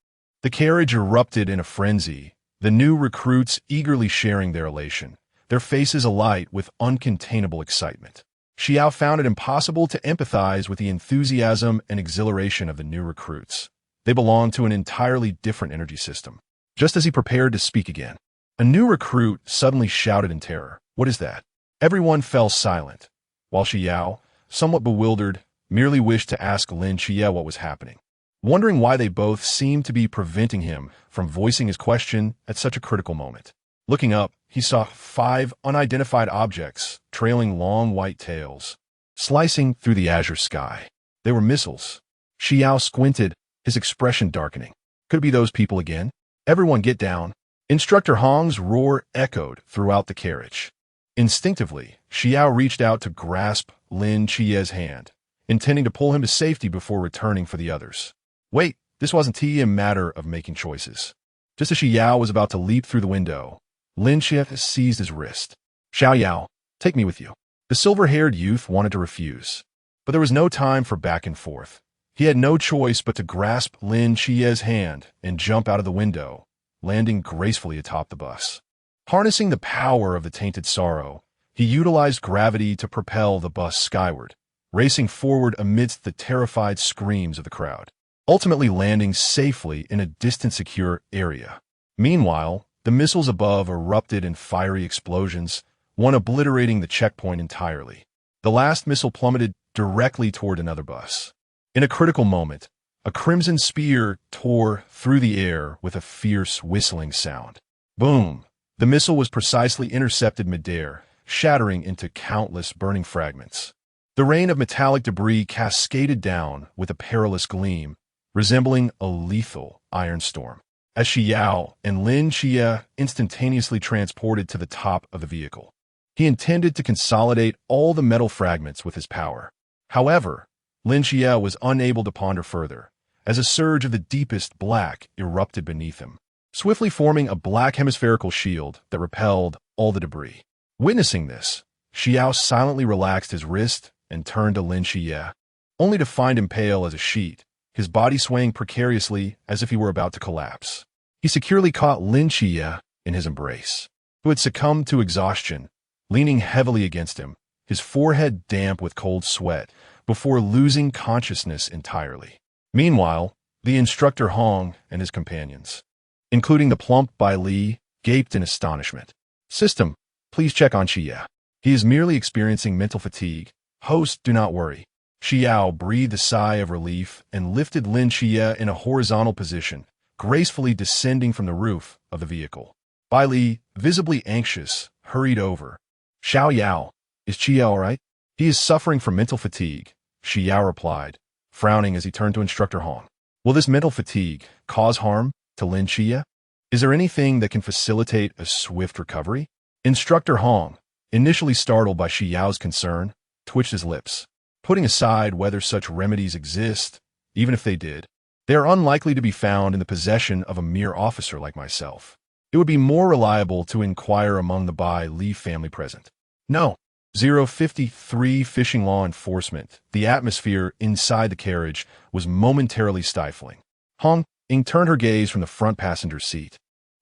The carriage erupted in a frenzy, the new recruits eagerly sharing their elation, their faces alight with uncontainable excitement. Xi Yao found it impossible to empathize with the enthusiasm and exhilaration of the new recruits. They belonged to an entirely different energy system. Just as he prepared to speak again, a new recruit suddenly shouted in terror. What is that? Everyone fell silent, while Xi Yao, somewhat bewildered, merely wished to ask Lin Qiye what was happening, wondering why they both seemed to be preventing him from voicing his question at such a critical moment. Looking up, he saw 5 unidentified objects trailing long white tails, slicing through the azure sky. They were missiles. Xi Yao squinted, his expression darkening. Could it be those people again? Everyone get down. Instructor Hong's roar echoed throughout the carriage. Instinctively, Xi Yao reached out to grasp Lin Qiye's hand, intending to pull him to safety before returning for the others. Wait, this wasn't a matter of making choices. Just as Xi Yao was about to leap through the window, Lin Qiye seized his wrist. Xiao Yao, take me with you. The silver-haired youth wanted to refuse, but there was no time for back and forth. He had no choice but to grasp Lin Qiye's hand and jump out of the window, landing gracefully atop the bus. Harnessing the power of the tainted sorrow, he utilized gravity to propel the bus skyward, racing forward amidst the terrified screams of the crowd, ultimately landing safely in a distant secure area. Meanwhile, the missiles above erupted in fiery explosions, one obliterating the checkpoint entirely. The last missile plummeted directly toward another bus. In a critical moment, a crimson spear tore through the air with a fierce whistling sound. Boom! The missile was precisely intercepted midair, shattering into countless burning fragments. The rain of metallic debris cascaded down with a perilous gleam, resembling a lethal iron storm, as Xi Yao and Lin Qiye instantaneously transported to the top of the vehicle. He intended to consolidate all the metal fragments with his power. However, Lin Qiye was unable to ponder further, as a surge of the deepest black erupted beneath him, swiftly forming a black hemispherical shield that repelled all the debris. Witnessing this, Xi Yao silently relaxed his wrist and turned to Lin Qiye, only to find him pale as a sheet, his body swaying precariously as if he were about to collapse. He securely caught Lin Qiye in his embrace, who had succumbed to exhaustion, leaning heavily against him, his forehead damp with cold sweat, before losing consciousness entirely. Meanwhile, the instructor Hong and his companions, including the plump Bai Li, gaped in astonishment. System, please check on Qiye. He is merely experiencing mental fatigue. Host, do not worry. Xi Yao breathed a sigh of relief and lifted Lin Qiye in a horizontal position, gracefully descending from the roof of the vehicle. Bai Li, visibly anxious, hurried over. Xiao Yao, is Qiye all right? He is suffering from mental fatigue, Xi Yao replied, frowning as he turned to Instructor Hong. Will this mental fatigue cause harm to Lin Qiye? Is there anything that can facilitate a swift recovery? Instructor Hong, initially startled by Xi Yao's concern, twitched his lips. Putting aside whether such remedies exist, even if they did, they are unlikely to be found in the possession of a mere officer like myself. It would be more reliable to inquire among the Bai Li family present. No. 053 Fishing Law Enforcement. The atmosphere inside the carriage was momentarily stifling. Hong Ying turned her gaze from the front passenger seat,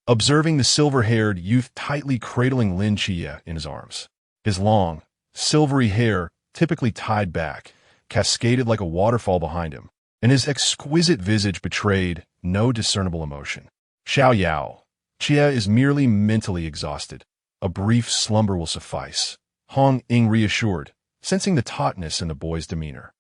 observing the silver-haired youth tightly cradling Lin Qiye in his arms. His long, silvery hair, typically tied back, cascaded like a waterfall behind him, and his exquisite visage betrayed no discernible emotion. Xiao Yao, Qiye is merely mentally exhausted. A brief slumber will suffice, Hong Ying reassured, sensing the tautness in the boy's demeanor.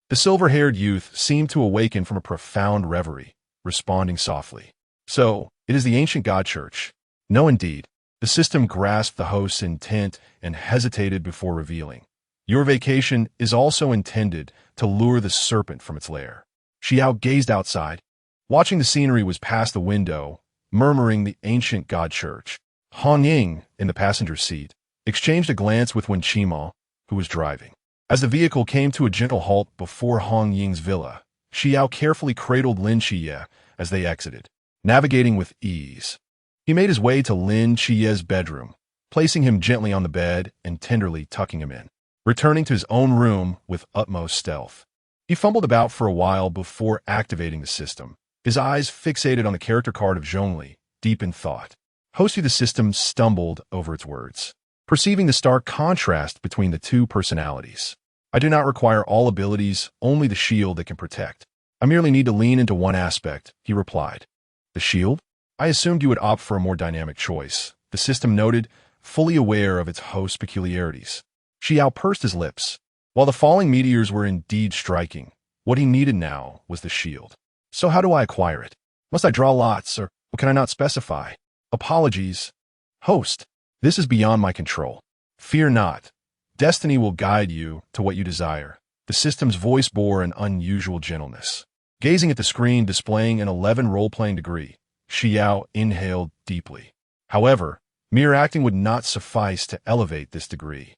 The silver-haired youth seemed to awaken from a profound reverie, responding softly. So, it is the ancient god church. No, indeed. The system grasped the host's intent and hesitated before revealing. Your vacation is also intended to lure the serpent from its lair. Xi Yao gazed outside. Watching the scenery was past the window, murmuring the ancient god church. Hong Ying, in the passenger seat, exchanged a glance with Wen Qimo, who was driving. As the vehicle came to a gentle halt before Hong Ying's villa, Xi Yao carefully cradled Lin Qiye as they exited, navigating with ease. He made his way to Lin Qiye's bedroom, placing him gently on the bed and tenderly tucking him in, returning to his own room with utmost stealth. He fumbled about for a while before activating the system, his eyes fixated on the character card of Zhongli, deep in thought. Hosty the system stumbled over its words, perceiving the stark contrast between the two personalities. I do not require all abilities, only the shield that can protect. I merely need to lean into one aspect, he replied. The shield? I assumed you would opt for a more dynamic choice, the system noted, fully aware of its host's peculiarities. Xi Yao pursed his lips. While the falling meteors were indeed striking, what he needed now was the shield. So how do I acquire it? Must I draw lots, or can I not specify? Apologies. Host, this is beyond my control. Fear not. Destiny will guide you to what you desire. The system's voice bore an unusual gentleness. Gazing at the screen displaying an 11 role-playing degree, Xi Yao inhaled deeply. However, mere acting would not suffice to elevate this degree.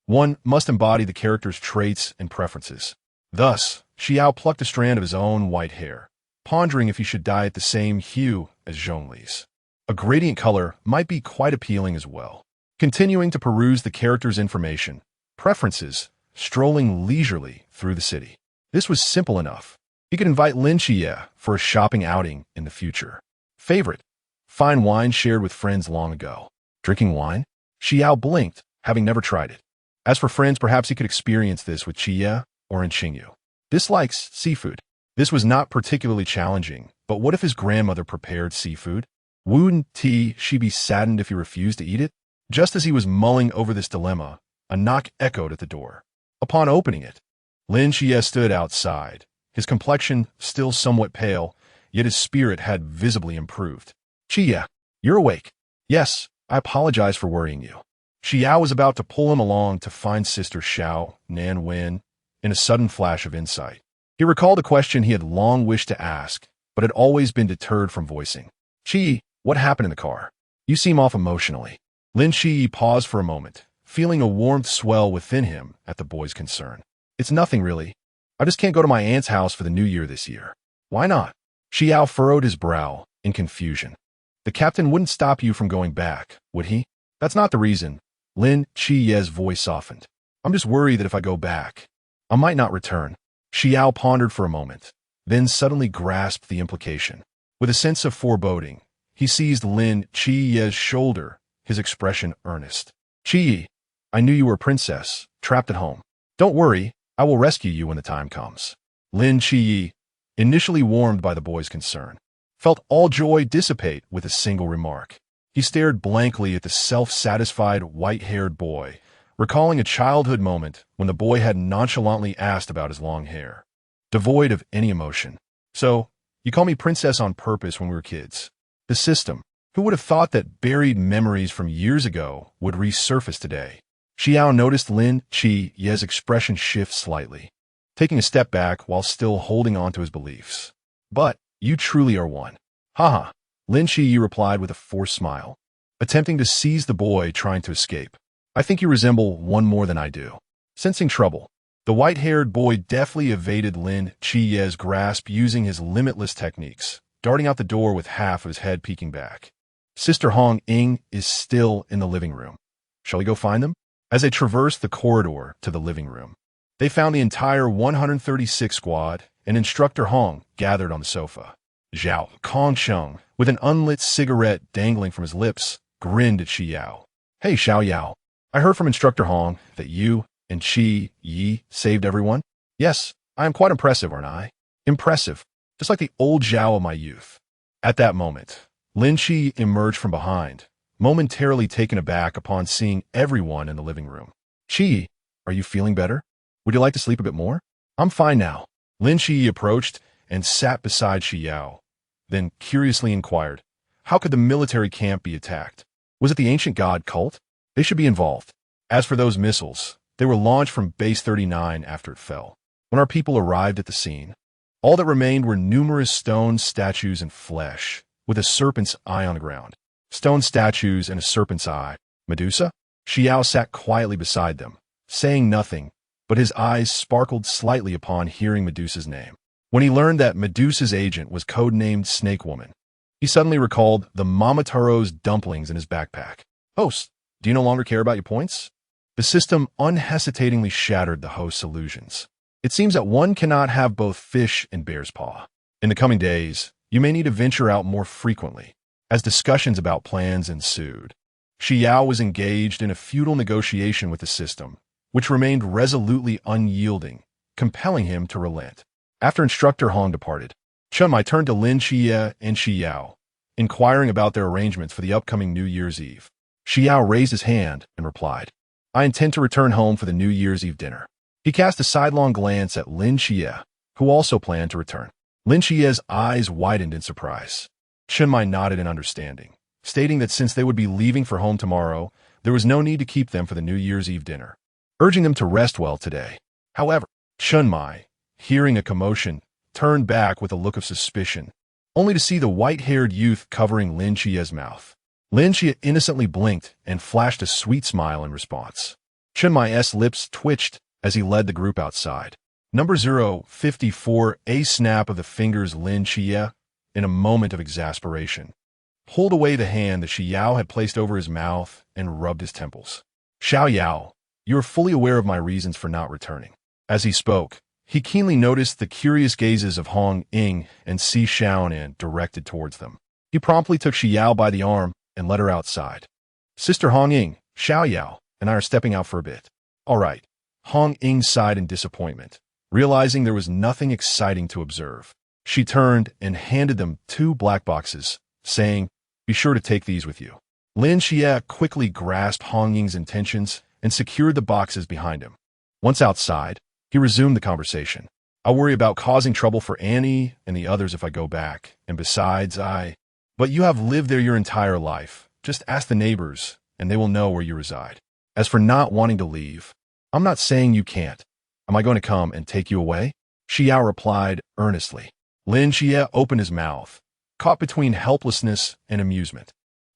One must embody the character's traits and preferences. Thus, Xi Yao plucked a strand of his own white hair, pondering if he should dye it the same hue as Zhongli's. A gradient color might be quite appealing as well. Continuing to peruse the character's information, preferences, strolling leisurely through the city. This was simple enough. He could invite Lin Qiye for a shopping outing in the future. Favorite: fine wine shared with friends long ago. Drinking wine? Xi Yao blinked, having never tried it. As for friends, perhaps he could experience this with Qiye or in Qingyu. Dislikes seafood. This was not particularly challenging, but what if his grandmother prepared seafood? Wouldn't she be saddened if he refused to eat it? Just as he was mulling over this dilemma, a knock echoed at the door. Upon opening it, Lin Qiye stood outside, his complexion still somewhat pale, yet his spirit had visibly improved. Qiye, you're awake. Yes, I apologize for worrying you. Xi Yao was about to pull him along to find Sister Xiao, Nan Wen, in a sudden flash of insight. He recalled a question he had long wished to ask, but had always been deterred from voicing. Qi, what happened in the car? You seem off emotionally. Lin Qiye paused for a moment, feeling a warmth swell within him at the boy's concern. It's nothing really. I just can't go to my aunt's house for the new year this year. Why not? Xi Yao furrowed his brow in confusion. The captain wouldn't stop you from going back, would he? That's not the reason. Lin Qiye's voice softened. I'm just worried that if I go back, I might not return. Xi Yao pondered for a moment, then suddenly grasped the implication. With a sense of foreboding, he seized Lin Qiye's shoulder, his expression earnest. Qiye, I knew you were a princess, trapped at home. Don't worry, I will rescue you when the time comes. Lin Qiye, initially warmed by the boy's concern, felt all joy dissipate with a single remark. He stared blankly at the self-satisfied, white-haired boy, recalling a childhood moment when the boy had nonchalantly asked about his long hair, devoid of any emotion. So, you call me princess on purpose when we were kids. The system. Who would have thought that buried memories from years ago would resurface today? Xi Yao noticed Lin Qiye's expression shift slightly, taking a step back while still holding on to his beliefs. But, you truly are one. Haha, Lin Qiye replied with a forced smile, attempting to seize the boy trying to escape. I think you resemble one more than I do. Sensing trouble, the white-haired boy deftly evaded Lin Qiye's grasp using his limitless techniques, darting out the door with half of his head peeking back. Sister Hong Ying is still in the living room. Shall we go find them? As they traversed the corridor to the living room, they found the entire 136 squad and Instructor Hong gathered on the sofa. Zhao Kongsheng, with an unlit cigarette dangling from his lips, grinned at Xi Yao. Hey, Xiao Yao. I heard from Instructor Hong that you and Qi Yi saved everyone. Yes, I am quite impressive, aren't I? Impressive, just like the old Zhao of my youth. At that moment, Lin Qiye emerged from behind, momentarily taken aback upon seeing everyone in the living room. Qi, are you feeling better? Would you like to sleep a bit more? I'm fine now. Lin Qiye approached and sat beside Xi Yao, then curiously inquired, how could the military camp be attacked? Was it the ancient god cult? They should be involved. As for those missiles, they were launched from Base 39 after it fell. When our people arrived at the scene, all that remained were numerous stone statues and flesh, with a serpent's eye on the ground. Stone statues and a serpent's eye. Medusa? Xi Yao sat quietly beside them, saying nothing, but his eyes sparkled slightly upon hearing Medusa's name. When he learned that Medusa's agent was codenamed Snake Woman, he suddenly recalled the Momotaro's dumplings in his backpack. Host, do you no longer care about your points? The system unhesitatingly shattered the host's illusions. It seems that one cannot have both fish and bear's paw. In the coming days, you may need to venture out more frequently. As discussions about plans ensued, Xi Yao was engaged in a futile negotiation with the system, which remained resolutely unyielding, compelling him to relent. After Instructor Hong departed, Chun Mai turned to Lin Qiye and Xi Yao, inquiring about their arrangements for the upcoming New Year's Eve. Xi Yao raised his hand and replied, I intend to return home for the New Year's Eve dinner. He cast a sidelong glance at Lin Qiye, who also planned to return. Lin Qiye's eyes widened in surprise. Chun Mai nodded in understanding, stating that since they would be leaving for home tomorrow, there was no need to keep them for the New Year's Eve dinner, urging them to rest well today. However, Chun Mai, hearing a commotion, turned back with a look of suspicion, only to see the white-haired youth covering Lin Qiye's mouth. Lin Qiye innocently blinked and flashed a sweet smile in response. Chun Mai's lips twitched as he led the group outside. Number 054, a snap of the fingers. Lin Qiye, in a moment of exasperation, pulled away the hand that Xi Yao had placed over his mouth and rubbed his temples. Xiao Yao, you are fully aware of my reasons for not returning. As he spoke, he keenly noticed the curious gazes of Hong Ying and Si Xiaonan directed towards them. He promptly took Xi Yao by the arm and led her outside. Sister Hong Ying, Xiao Yao, and I are stepping out for a bit. All right. Hong Ying sighed in disappointment, realizing there was nothing exciting to observe. She turned and handed them 2 black boxes, saying, be sure to take these with you. Lin Qiye quickly grasped Hong Ying's intentions and secured the boxes behind him. Once outside, he resumed the conversation. I worry about causing trouble for Annie and the others if I go back, and besides, But you have lived there your entire life. Just ask the neighbors, and they will know where you reside. As for not wanting to leave, I'm not saying you can't. Am I going to come and take you away? Xi Yao replied earnestly. Lin Qiye opened his mouth, caught between helplessness and amusement.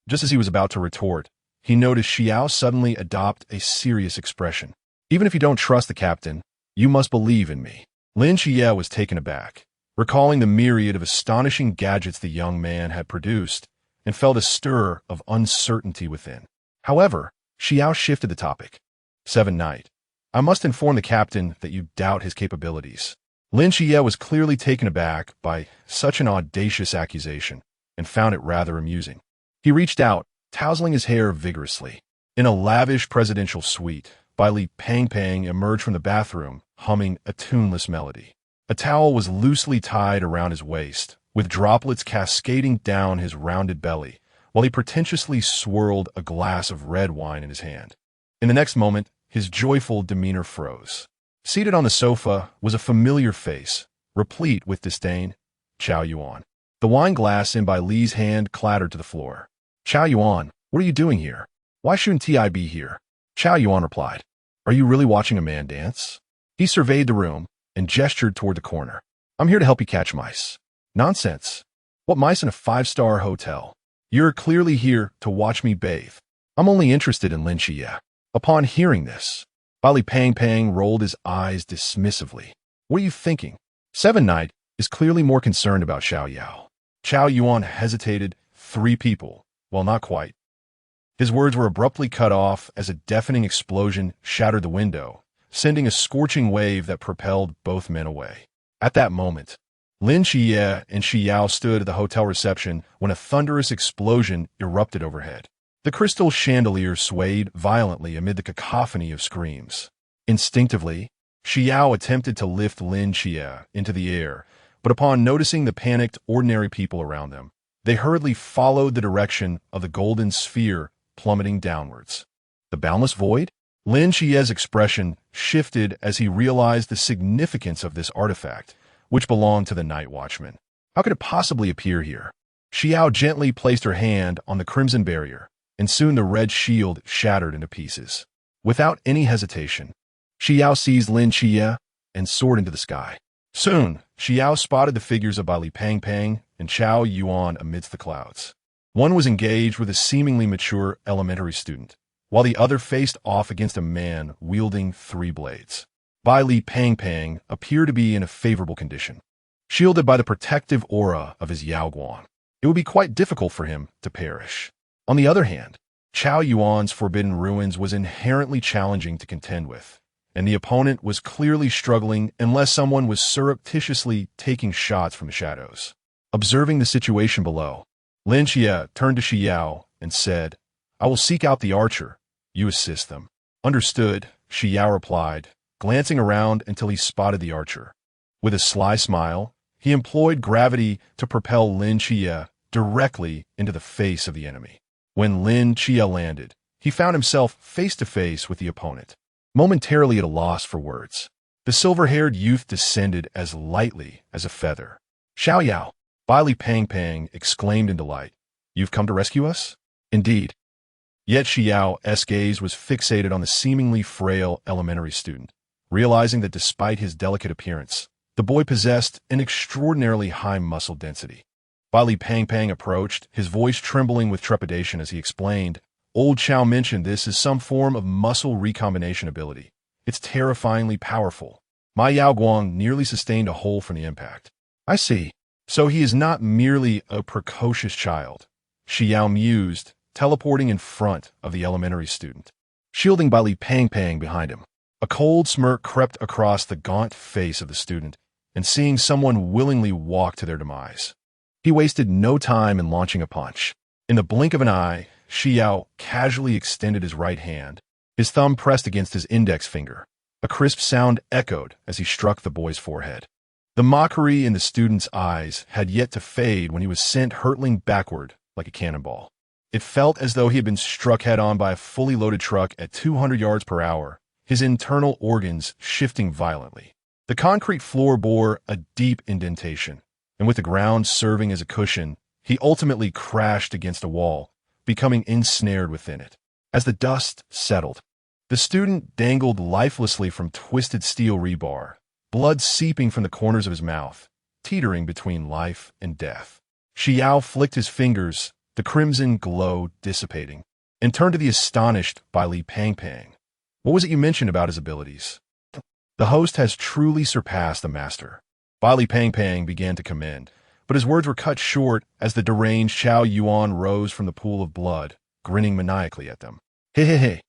Just as he was about to retort, he noticed Xi Yao suddenly adopt a serious expression. Even if you don't trust the captain, you must believe in me. Lin Qiye was taken aback, recalling the myriad of astonishing gadgets the young man had produced, and felt a stir of uncertainty within. However, Xi Yao shifted the topic. 7 Knight. I must inform the captain that you doubt his capabilities. Lin Qiye was clearly taken aback by such an audacious accusation, and found it rather amusing. He reached out, tousling his hair vigorously. In a lavish presidential suite, Bai Li Pang Pang emerged from the bathroom, humming a tuneless melody. A towel was loosely tied around his waist, with droplets cascading down his rounded belly, while he pretentiously swirled a glass of red wine in his hand. In the next moment, his joyful demeanor froze. Seated on the sofa was a familiar face, replete with disdain, Chao Yuan. The wine glass in Bai Li's hand clattered to the floor. Chao Yuan, what are you doing here? Why shouldn't I be here? Chao Yuan replied. Are you really watching a man dance? He surveyed the room and gestured toward the corner. I'm here to help you catch mice. Nonsense. What mice in a 5-star hotel? You're clearly here to watch me bathe. I'm only interested in Lin Qiye. Upon hearing this, Bai Li Pang Pang rolled his eyes dismissively. What are you thinking? 7 Knight is clearly more concerned about Xiao Yao. Chao Yuan hesitated. 3 people. Well, not quite. His words were abruptly cut off as a deafening explosion shattered the window, sending a scorching wave that propelled both men away. At that moment, Lin Qiye and Xi Yao stood at the hotel reception when a thunderous explosion erupted overhead. The crystal chandelier swayed violently amid the cacophony of screams. Instinctively, Xi Yao attempted to lift Lin Qiye into the air, but upon noticing the panicked, ordinary people around them, they hurriedly followed the direction of the golden sphere plummeting downwards. The boundless void? Lin Qiye's expression shifted as he realized the significance of this artifact, which belonged to the night watchman. How could it possibly appear here? Xi Yao gently placed her hand on the crimson barrier, and soon the red shield shattered into pieces. Without any hesitation, Xi Yao seized Lin Qiye and soared into the sky. Soon, Xi Yao spotted the figures of Bai Li Pang Pang and Chao Yuan amidst the clouds. One was engaged with a seemingly mature elementary student, while the other faced off against a man wielding 3 blades. Bai Li Pang Pang appeared to be in a favorable condition. Shielded by the protective aura of his Yao Guan, it would be quite difficult for him to perish. On the other hand, Chao Yuan's forbidden ruins was inherently challenging to contend with, and the opponent was clearly struggling unless someone was surreptitiously taking shots from the shadows. Observing the situation below, Lin Qiye turned to Xi Yao and said, I will seek out the archer. You assist them. Understood, Xi Yao replied, glancing around until he spotted the archer. With a sly smile, he employed gravity to propel Lin Qiye directly into the face of the enemy. When Lin Qiye landed, he found himself face to face with the opponent. Momentarily at a loss for words, the silver-haired youth descended as lightly as a feather. Xiao Yao, Bai Li Pang Pang exclaimed in delight. You've come to rescue us? Indeed. Yet Xi Yao's gaze was fixated on the seemingly frail elementary student, realizing that despite his delicate appearance, the boy possessed an extraordinarily high muscle density. Bai Li Pang Pang approached, his voice trembling with trepidation as he explained, Old Chao mentioned this as some form of muscle recombination ability. It's terrifyingly powerful. My Yao Guang nearly sustained a hole from the impact. I see. So he is not merely a precocious child. Xi Yao mused, teleporting in front of the elementary student, shielding Bai Li Pang Pang behind him. A cold smirk crept across the gaunt face of the student, and seeing someone willingly walk to their demise. He wasted no time in launching a punch. In the blink of an eye, Xi Yao casually extended his right hand, his thumb pressed against his index finger. A crisp sound echoed as he struck the boy's forehead. The mockery in the student's eyes had yet to fade when he was sent hurtling backward like a cannonball. It felt as though he had been struck head-on by a fully loaded truck at 200 yards per hour, his internal organs shifting violently. The concrete floor bore a deep indentation, and with the ground serving as a cushion, he ultimately crashed against a wall, becoming ensnared within it. As the dust settled, the student dangled lifelessly from twisted steel rebar, blood seeping from the corners of his mouth, teetering between life and death. Xi Yao flicked his fingers, the crimson glow dissipating. and turned to the astonished Bai Li Pang. What was it you mentioned about his abilities? The host has truly surpassed the master. Bai Li Pang began to commend, but his words were cut short as the deranged Xiao Yuan rose from the pool of blood, grinning maniacally at them. Hey.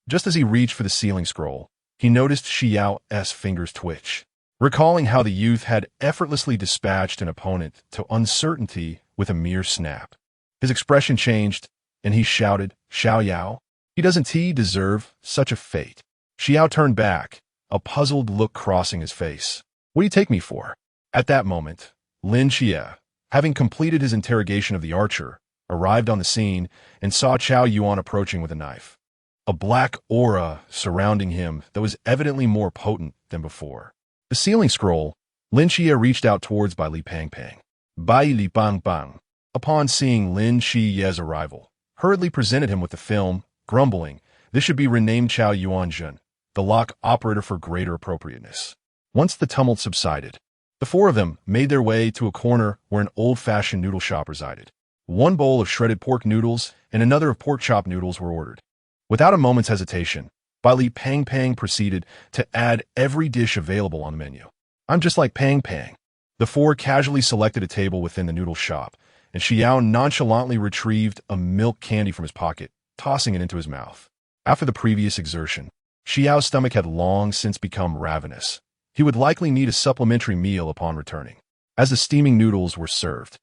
Just as he reached for the sealing scroll, he noticed Xi Yao's fingers twitch. Recalling how the youth had effortlessly dispatched an opponent to uncertainty with a mere snap. His expression changed, and he shouted, Xiao Yao, doesn't he deserve such a fate? Xi Yao turned back, a puzzled look crossing his face. What do you take me for? At that moment, Lin Qiye, having completed his interrogation of the archer, arrived on the scene and saw Qiao Yuan approaching with a knife. A black aura surrounding him that was evidently more potent than before. The sealing scroll, Lin Qiye reached out towards Bai Li Pang. Bai Li Pang, upon seeing Lin Qiye's arrival, hurriedly presented him with the film, grumbling, this should be renamed Qiao Yuanzhen, the lock operator for greater appropriateness. Once the tumult subsided, the four of them made their way to a corner where an old-fashioned noodle shop resided. One bowl of shredded pork noodles and another of pork chop noodles were ordered. Without a moment's hesitation, Bai Li Pang proceeded to add every dish available on the menu. I'm just like Pang. The four casually selected a table within the noodle shop, and Xi Yao nonchalantly retrieved a milk candy from his pocket, tossing it into his mouth. After the previous exertion, Xi Yao's stomach had long since become ravenous. He would likely need a supplementary meal upon returning. As the steaming noodles were served,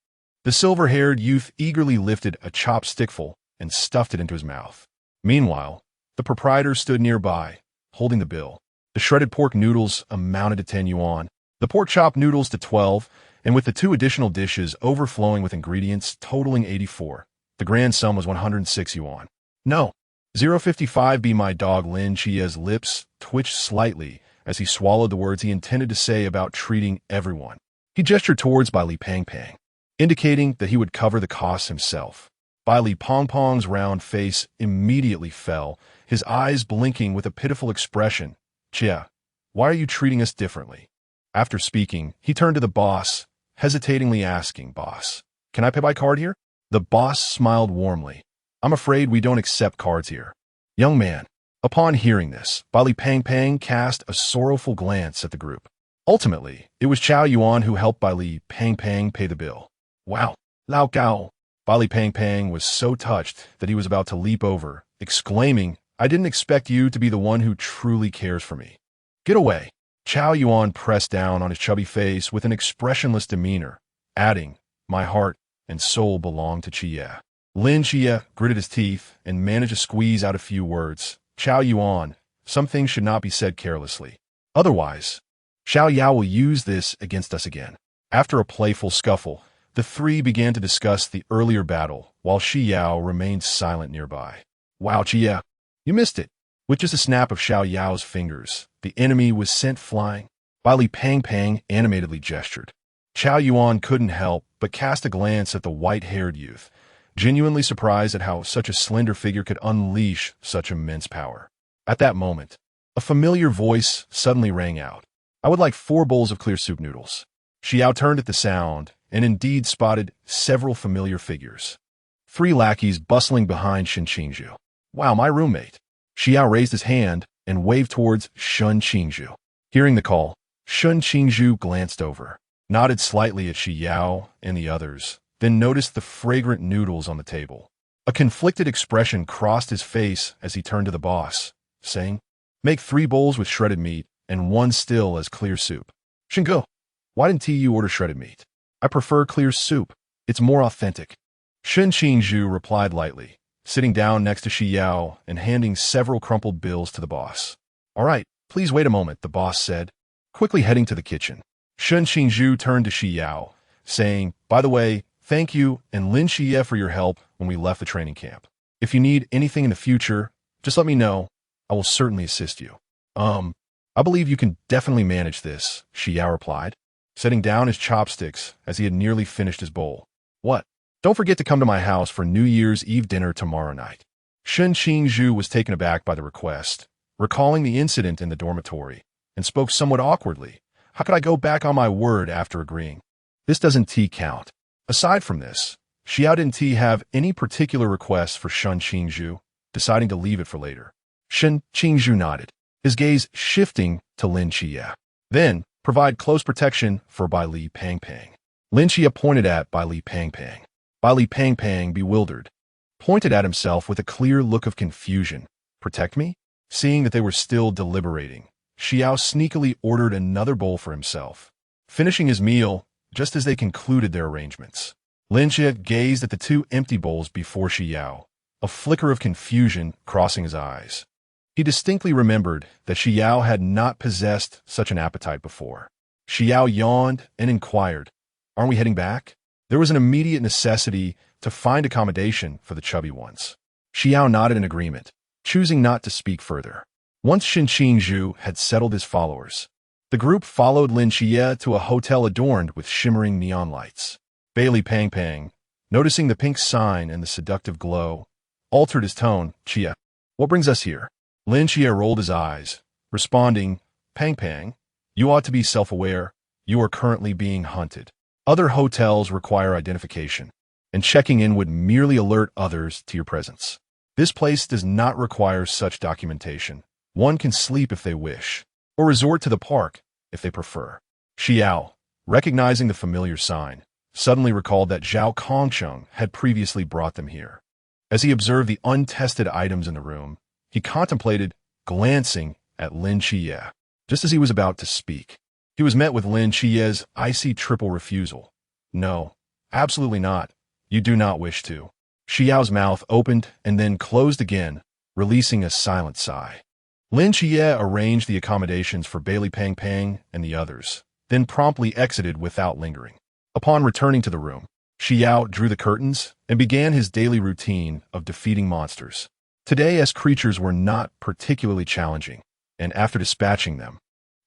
the silver-haired youth eagerly lifted a chopstickful and stuffed it into his mouth. Meanwhile, the proprietor stood nearby, holding the bill. The shredded pork noodles amounted to 10 yuan, the pork chop noodles to 12, and with the two additional dishes overflowing with ingredients totaling 84, the grand sum was 106 yuan. No. 055 be my dog. Lin Qiye's lips twitched slightly as he swallowed the words he intended to say about treating everyone. He gestured towards Bai Li Pang, indicating that he would cover the costs himself. Bai Li Pang's round face immediately fell, his eyes blinking with a pitiful expression. Jia, why are you treating us differently? After speaking, he turned to the boss, hesitatingly asking, Boss, can I pay by card here? The boss smiled warmly. I'm afraid we don't accept cards here. Young man. Upon hearing this, Bai Li Pang cast a sorrowful glance at the group. Ultimately, it was Qiao Yuan who helped Bai Li Pang pay the bill. Wow, Lao Gao. Bai Li Pang was so touched that he was about to leap over, exclaiming, I didn't expect you to be the one who truly cares for me. Get away. Qiao Yuan pressed down on his chubby face with an expressionless demeanor, adding, my heart and soul belong to Qiye. Lin Qiye gritted his teeth and managed to squeeze out a few words. Qiao Yuan, some things should not be said carelessly. Otherwise, Xiao Yao will use this against us again. After a playful scuffle, the three began to discuss the earlier battle, while Xi Yao remained silent nearby. Wow, Qiye, you missed it. With just a snap of Xiao Yao's fingers, the enemy was sent flying. Bai Li Pang animatedly gestured. Qiao Yuan couldn't help but cast a glance at the white-haired youth, genuinely surprised at how such a slender figure could unleash such immense power. At that moment, a familiar voice suddenly rang out. I would like 4 bowls of clear soup noodles. Xi Yao turned at the sound and indeed spotted several familiar figures. 3 lackeys bustling behind Shen Qingzhu. Wow, my roommate. Xi Yao raised his hand and waved towards Shen Qingzhu. Hearing the call, Shen Qingzhu glanced over, nodded slightly at Xi Yao and the others, then noticed the fragrant noodles on the table. A conflicted expression crossed his face as he turned to the boss, saying, make 3 bowls with shredded meat and 1 still as clear soup. Shingo, why didn't you order shredded meat? I prefer clear soup. It's more authentic. Shen Qingzhu replied lightly, sitting down next to Xi Yao and handing several crumpled bills to the boss. All right, please wait a moment, the boss said, quickly heading to the kitchen. Shen Qingzhu turned to Xi Yao, saying, by the way, thank you and Lin Qiye for your help when we left the training camp. If you need anything in the future, just let me know. I will certainly assist you. I believe you can definitely manage this, Xi Yao replied, setting down his chopsticks as he had nearly finished his bowl. What? Don't forget to come to my house for New Year's Eve dinner tomorrow night. Shen Qingzhu was taken aback by the request, recalling the incident in the dormitory, and spoke somewhat awkwardly. How could I go back on my word after agreeing? This doesn't count. Aside from this, Xi Yao didn't have any particular requests for Shen Qingzhu. deciding to leave it for later. Shen Qingzhu nodded, his gaze shifting to Lin Qiye. Then, provide close protection for Bai Li Pangpang. Lin Qiye pointed at Bai Li Pangpang. Bai Li Pangpang, bewildered, pointed at himself with a clear look of confusion. Protect me? Seeing that they were still deliberating, Xi Yao sneakily ordered another bowl for himself, finishing his meal just as they concluded their arrangements. Lin Qiye gazed at the two empty bowls before Xi Yao, a flicker of confusion crossing his eyes. He distinctly remembered that Xi Yao had not possessed such an appetite before. Xi Yao yawned and inquired, "Aren't we heading back?" There was an immediate necessity to find accommodation for the chubby ones. Xi Yao nodded in agreement, choosing not to speak further. Once Shen Qingzhu had settled his followers, the group followed Lin Qiye to a hotel adorned with shimmering neon lights. Bai Li Pangpang, noticing the pink sign and the seductive glow, altered his tone. "Qiye, what brings us here?" Lin Qiye rolled his eyes, responding, "Pangpang, you ought to be self-aware. You are currently being hunted. Other hotels require identification, and checking in would merely alert others to your presence. This place does not require such documentation. One can sleep if they wish, or resort to the park if they prefer." Xi Yao, recognizing the familiar sign, suddenly recalled that Zhao Kongcheng had previously brought them here. As he observed the untested items in the room, he contemplated glancing at Lin Qiye. Just as he was about to speak, he was met with Lin Qiye's icy triple refusal. "No, absolutely not. You do not wish to." Xi Yao's mouth opened and then closed again, releasing a silent sigh. Lin Qiye arranged the accommodations for Bai Li Pangpang and the others, then promptly exited without lingering. Upon returning to the room, Xi Yao drew the curtains and began his daily routine of defeating monsters. Today's creatures were not particularly challenging, and after dispatching them,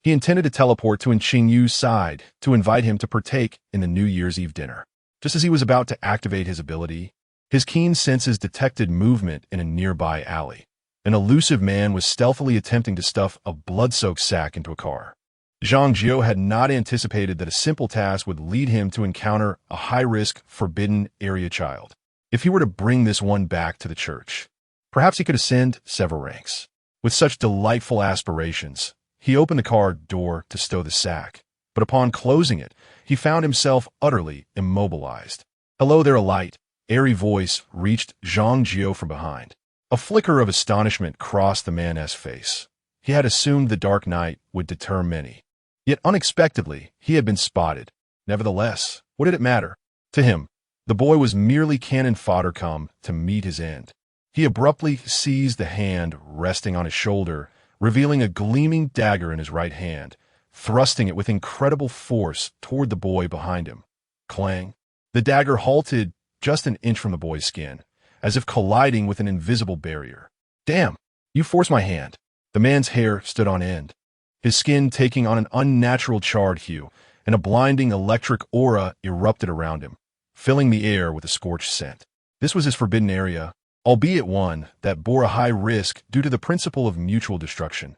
he intended to teleport to Qingyu's side to invite him to partake in the New Year's Eve dinner. Just as he was about to activate his ability, his keen senses detected movement in a nearby alley. An elusive man was stealthily attempting to stuff a blood-soaked sack into a car. Zhang Jiao had not anticipated that a simple task would lead him to encounter a high-risk, forbidden area child. If he were to bring this one back to the church, perhaps he could ascend several ranks. With such delightful aspirations, he opened the car door to stow the sack, but upon closing it, he found himself utterly immobilized. "Hello there," a light, airy voice reached Zhang Jiao from behind. A flicker of astonishment crossed the man's face. He had assumed the dark night would deter many. Yet unexpectedly, he had been spotted. Nevertheless, what did it matter? To him, the boy was merely cannon fodder come to meet his end. He abruptly seized the hand resting on his shoulder, revealing a gleaming dagger in his right hand, thrusting it with incredible force toward the boy behind him. Clang! The dagger halted just an inch from the boy's skin, as if colliding with an invisible barrier. "Damn! You forced my hand." The man's hair stood on end, his skin taking on an unnatural charred hue, and a blinding electric aura erupted around him, filling the air with a scorched scent. This was his forbidden area, albeit one that bore a high risk due to the principle of mutual destruction.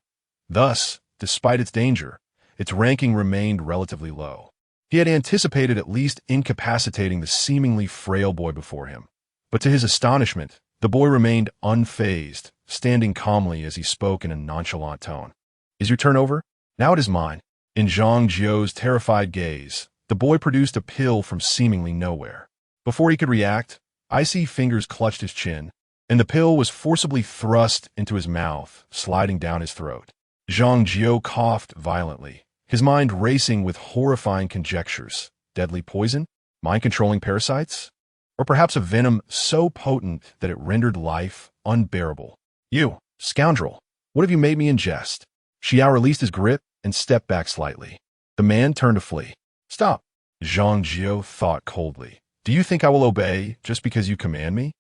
Thus, despite its danger, its ranking remained relatively low. He had anticipated at least incapacitating the seemingly frail boy before him. But to his astonishment, the boy remained unfazed, standing calmly as he spoke in a nonchalant tone. "Is your turn over? Now it is mine." In Zhang Jiao's terrified gaze, the boy produced a pill from seemingly nowhere. Before he could react, icy fingers clutched his chin, and the pill was forcibly thrust into his mouth, sliding down his throat. Zhang Jiao coughed violently, his mind racing with horrifying conjectures. Deadly poison? Mind-controlling parasites? Or perhaps a venom so potent that it rendered life unbearable. "You, scoundrel, what have you made me ingest?" Xi Yao released his grip and stepped back slightly. The man turned to flee. "Stop," Zhang Jiao thought coldly. "Do you think I will obey just because you command me?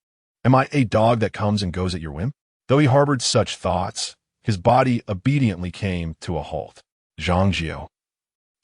Am I a dog that comes and goes at your whim?" Though he harbored such thoughts, his body obediently came to a halt. Zhang Jiao.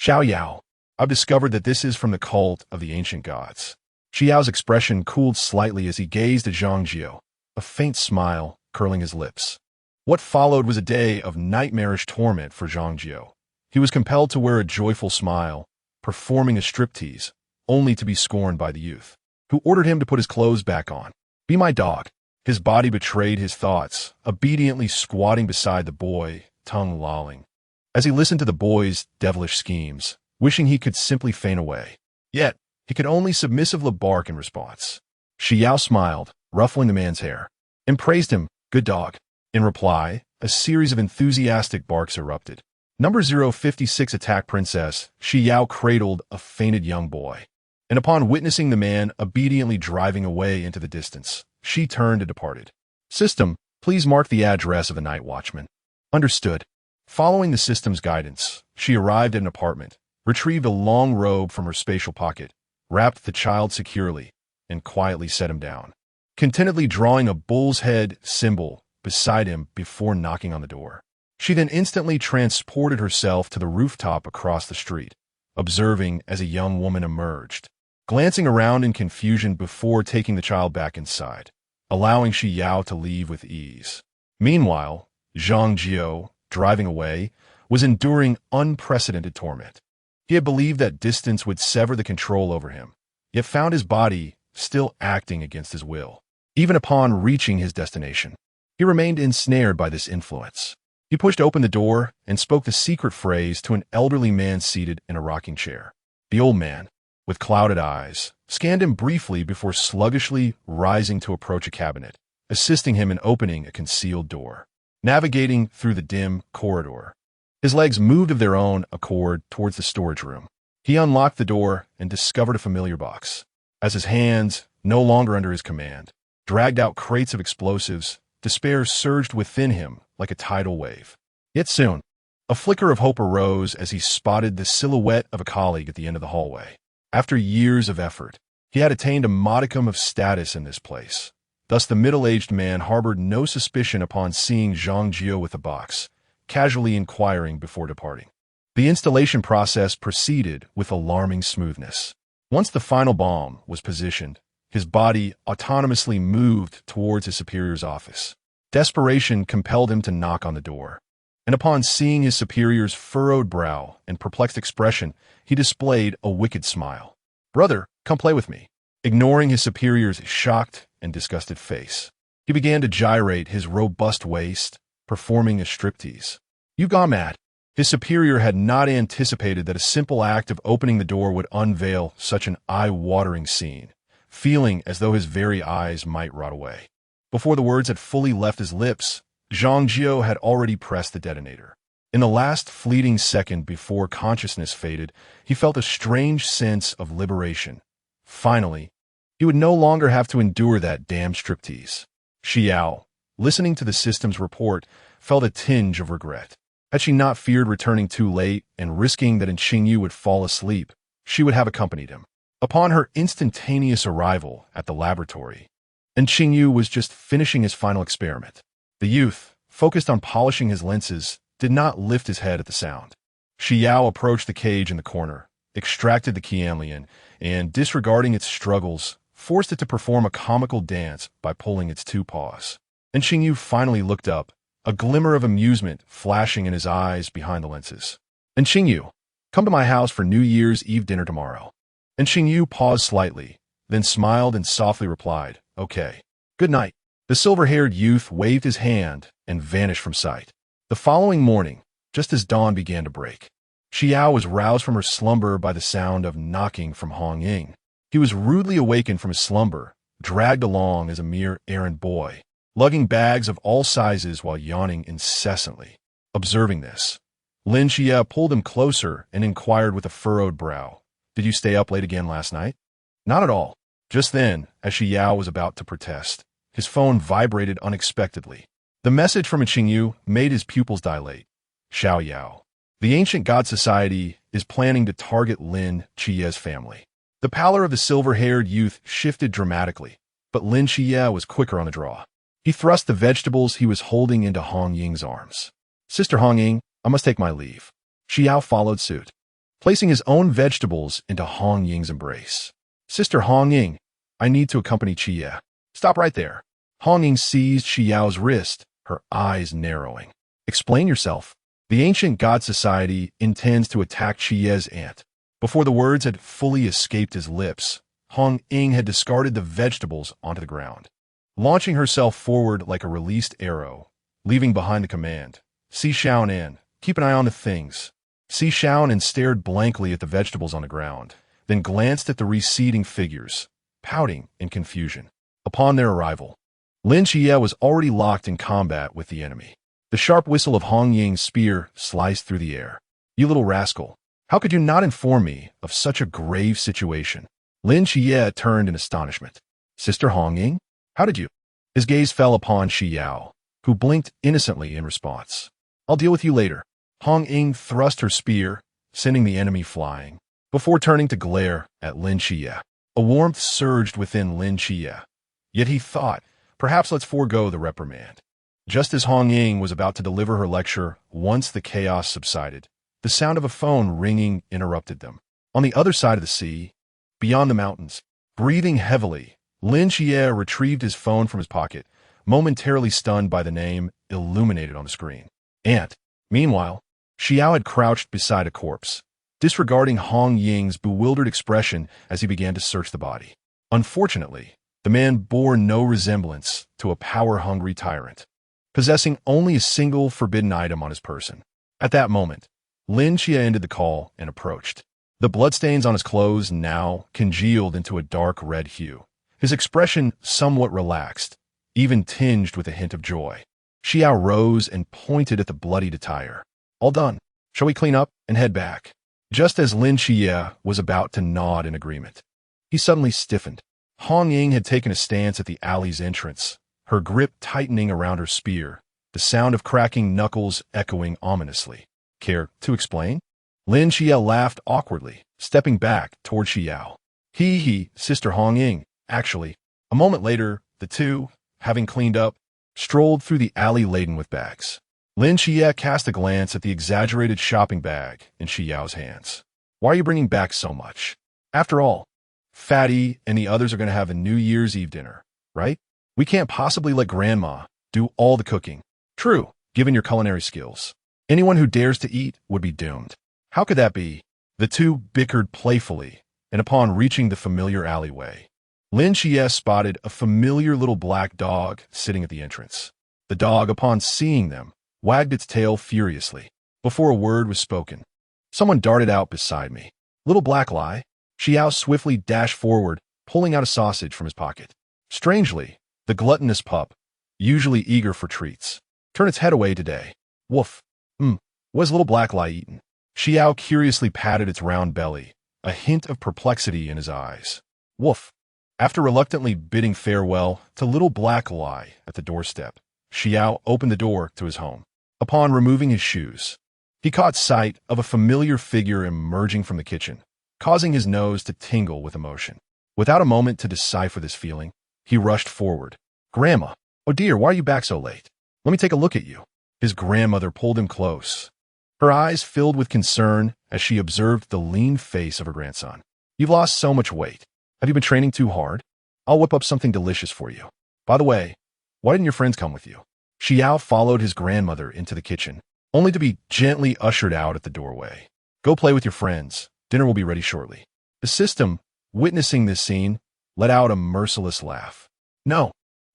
"Xiao Yao, I've discovered that this is from the cult of the ancient gods." Xi Yao's expression cooled slightly as he gazed at Zhang Jiao, a faint smile curling his lips. What followed was a day of nightmarish torment for Zhang Jiao. He was compelled to wear a joyful smile, performing a striptease, only to be scorned by the youth, who ordered him to put his clothes back on. "Be my dog. His body betrayed his thoughts, obediently squatting beside the boy, tongue lolling. As he listened to the boy's devilish schemes, wishing he could simply faint away. Yet, he could only submissively bark in response. Xi Yao smiled, ruffling the man's hair, and praised him, "Good dog." In reply, a series of enthusiastic barks erupted. Number 056 attacked Princess. Xi Yao cradled a fainted young boy. And upon witnessing the man obediently driving away into the distance, she turned and departed. System, please mark the address of the night watchman. Understood. Following the system's guidance, she arrived at an apartment, retrieved a long robe from her spatial pocket, wrapped the child securely, and quietly set him down, contentedly drawing a bull's head symbol beside him before knocking on the door. She then instantly transported herself to the rooftop across the street, observing as a young woman emerged, glancing around in confusion before taking the child back inside, allowing Xi Yao to leave with ease. Meanwhile, Lin Qiye, driving away, was enduring unprecedented torment. He had believed that distance would sever the control over him, yet found his body still acting against his will. Even upon reaching his destination, he remained ensnared by this influence. He pushed open the door and spoke the secret phrase to an elderly man seated in a rocking chair. The old man, with clouded eyes, scanned him briefly before sluggishly rising to approach a cabinet, assisting him in opening a concealed door. Navigating through the dim corridor, his legs moved of their own accord towards the storage room. He unlocked the door and discovered a familiar box. As his hands, no longer under his command, dragged out crates of explosives, despair surged within him like a tidal wave. Yet soon, a flicker of hope arose as he spotted the silhouette of a colleague at the end of the hallway. After years of effort, he had attained a modicum of status in this place. Thus the middle-aged man harbored no suspicion upon seeing Lin Qiye with the box, casually inquiring before departing. The installation process proceeded with alarming smoothness. Once the final bomb was positioned, his body autonomously moved towards his superior's office. Desperation compelled him to knock on the door, and upon seeing his superior's furrowed brow and perplexed expression, he displayed a wicked smile. "Brother, come play with me." Ignoring his superior's shocked and disgusted face, he began to gyrate his robust waist, performing a striptease. "You've gone mad." His superior had not anticipated that a simple act of opening the door would unveil such an eye-watering scene, feeling as though his very eyes might rot away. Before the words had fully left his lips, Lin Qiye had already pressed the detonator. In the last fleeting second before consciousness faded, he felt a strange sense of liberation. Finally, he would no longer have to endure that damn striptease. Xi Yao, listening to the system's report, felt a tinge of regret. Had she not feared returning too late and risking that Xingyu would fall asleep, she would have accompanied him. Upon her instantaneous arrival at the laboratory, and Xingyu was just finishing his final experiment, the youth, focused on polishing his lenses, did not lift his head at the sound. Xi Yao approached the cage in the corner, extracted the Qianlian, and, disregarding its struggles, forced it to perform a comical dance by pulling its two paws. And Xingyu finally looked up, a glimmer of amusement flashing in his eyes behind the lenses. "And Xingyu, come to my house for New Year's Eve dinner tomorrow." And Xingyu paused slightly, then smiled and softly replied, "Okay. Good night." The silver-haired youth waved his hand and vanished from sight. The following morning, just as dawn began to break, Xi Yao was roused from her slumber by the sound of knocking from Hong Ying. He was rudely awakened from his slumber, dragged along as a mere errand boy, lugging bags of all sizes while yawning incessantly. Observing this, Lin Qiye pulled him closer and inquired with a furrowed brow, "Did you stay up late again last night?" "Not at all." Just then, as Xi Yao was about to protest, his phone vibrated unexpectedly. The message from Xingyu made his pupils dilate. "Xiao Yao. The ancient god society is planning to target Lin Qiye's family." The pallor of the silver-haired youth shifted dramatically, but Lin Qiye was quicker on the draw. He thrust the vegetables he was holding into Hong Ying's arms. "Sister Hong Ying, I must take my leave." Xi Yao followed suit, placing his own vegetables into Hong Ying's embrace. "Sister Hong Ying, I need to accompany Qiye." "Stop right there." Hong Ying seized Xi Yao's wrist, her eyes narrowing. "Explain yourself." "The ancient god society intends to attack Qiye's aunt." Before the words had fully escaped his lips, Hong Ying had discarded the vegetables onto the ground. launching herself forward like a released arrow, leaving behind the command, "Xi Yao, keep an eye on the things." Xi Yao stared blankly at the vegetables on the ground, then glanced at the receding figures, pouting in confusion. Upon their arrival, Lin Qiye was already locked in combat with the enemy. The sharp whistle of Hong Ying's spear sliced through the air. "You little rascal, how could you not inform me of such a grave situation?" Lin Qiye turned in astonishment. "Sister Hong Ying, how did you?" His gaze fell upon Xi Yao, who blinked innocently in response. "I'll deal with you later." Hong Ying thrust her spear, sending the enemy flying, before turning to glare at Lin Qiye. A warmth surged within Lin Qiye. Yet he thought, perhaps let's forego the reprimand. Just as Hong Ying was about to deliver her lecture, once the chaos subsided, the sound of a phone ringing interrupted them. On the other side of the sea, beyond the mountains, breathing heavily, Lin Qiye retrieved his phone from his pocket, momentarily stunned by the name illuminated on the screen. And, meanwhile, Xi Yao had crouched beside a corpse, disregarding Hong Ying's bewildered expression as he began to search the body. Unfortunately, the man bore no resemblance to a power-hungry tyrant, possessing only a single forbidden item on his person. At that moment, Lin Qiye ended the call and approached. The bloodstains on his clothes now congealed into a dark red hue. His expression somewhat relaxed, even tinged with a hint of joy. Xi Yao rose and pointed at the bloodied attire. "All done. Shall we clean up and head back?" Just as Lin Qiye was about to nod in agreement, he suddenly stiffened. Hong Ying had taken a stance at the alley's entrance, her grip tightening around her spear, the sound of cracking knuckles echoing ominously. "Care to explain?" Lin Qiye laughed awkwardly, stepping back toward Xi Yao. "He, Sister Hong Ying, actually." A moment later, the two, having cleaned up, strolled through the alley laden with bags. Lin Qiye cast a glance at the exaggerated shopping bag in Xi Yao's hands. "Why are you bringing back so much? After all, Fatty and the others are going to have a New Year's Eve dinner, right? We can't possibly let Grandma do all the cooking." "True, given your culinary skills. Anyone who dares to eat would be doomed." "How could that be?" The two bickered playfully, and upon reaching the familiar alleyway, Lin Qiye spotted a familiar little black dog sitting at the entrance. The dog, upon seeing them, wagged its tail furiously. Before a word was spoken, someone darted out beside me. "Little black lie." Xi Yao swiftly dashed forward, pulling out a sausage from his pocket. Strangely, the gluttonous pup, usually eager for treats, turned its head away today. "Woof. What's little black lie eaten?" Xi Yao curiously patted its round belly, a hint of perplexity in his eyes. "Woof." After reluctantly bidding farewell to little black lie at the doorstep, Xi Yao opened the door to his home. Upon removing his shoes, he caught sight of a familiar figure emerging from the kitchen, causing his nose to tingle with emotion. Without a moment to decipher this feeling, he rushed forward. "Grandma, oh dear, why are you back so late? Let me take a look at you." His grandmother pulled him close, her eyes filled with concern as she observed the lean face of her grandson. "You've lost so much weight. Have you been training too hard? I'll whip up something delicious for you. By the way, why didn't your friends come with you?" Xi Yao followed his grandmother into the kitchen, only to be gently ushered out at the doorway. "Go play with your friends. Dinner will be ready shortly." The system, witnessing this scene, let out a merciless laugh. "No.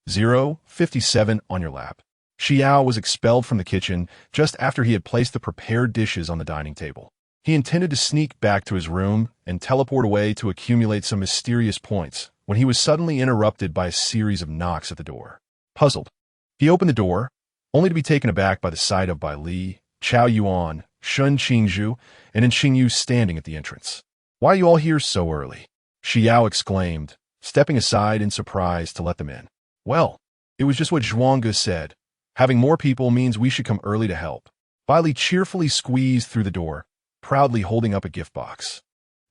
057 on your lap." Xi Yao was expelled from the kitchen just after he had placed the prepared dishes on the dining table. He intended to sneak back to his room and teleport away to accumulate some mysterious points when he was suddenly interrupted by a series of knocks at the door. Puzzled, he opened the door, only to be taken aback by the sight of Bai Li, Chao Yuan, Shun Qingzhu, and Xingyu standing at the entrance. "Why are you all here so early?" Xi Yao exclaimed, stepping aside in surprise to let them in. "Well, it was just what Zhuangge said. Having more people means we should come early to help." Bai Li cheerfully squeezed through the door, proudly holding up a gift box.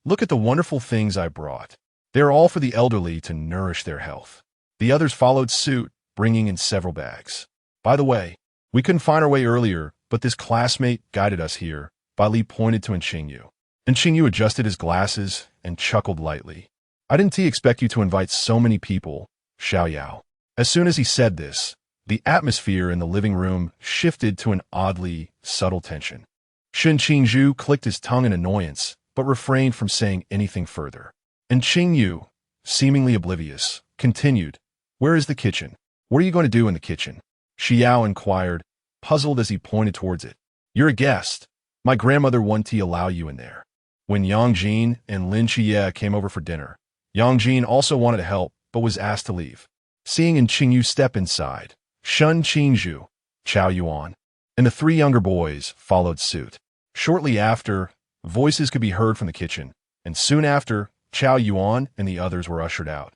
"Look at the wonderful things I brought. They are all for the elderly to nourish their health." The others followed suit, bringing in several bags. "By the way, we couldn't find our way earlier, but this classmate guided us here." Bai Li pointed to Xingyu. Xingyu adjusted his glasses and chuckled lightly. "I didn't expect you to invite so many people, Xiao Yao." As soon as he said this, the atmosphere in the living room shifted to an oddly subtle tension. Shun Qingzhu clicked his tongue in annoyance, but refrained from saying anything further. And Xingyu, seemingly oblivious, continued, "Where is the kitchen?" What are you going to do in the kitchen? Xi Yao inquired, puzzled as he pointed towards it. You're a guest. My grandmother wouldn't allow you in there. When Yang Jin and Lin Qiye came over for dinner, Yang Jin also wanted to help, but was asked to leave. Seeing Qingyu step inside, Shun Qingzhu, Chao Yuan, and the three younger boys followed suit. Shortly after, voices could be heard from the kitchen, and soon after, Chao Yuan and the others were ushered out,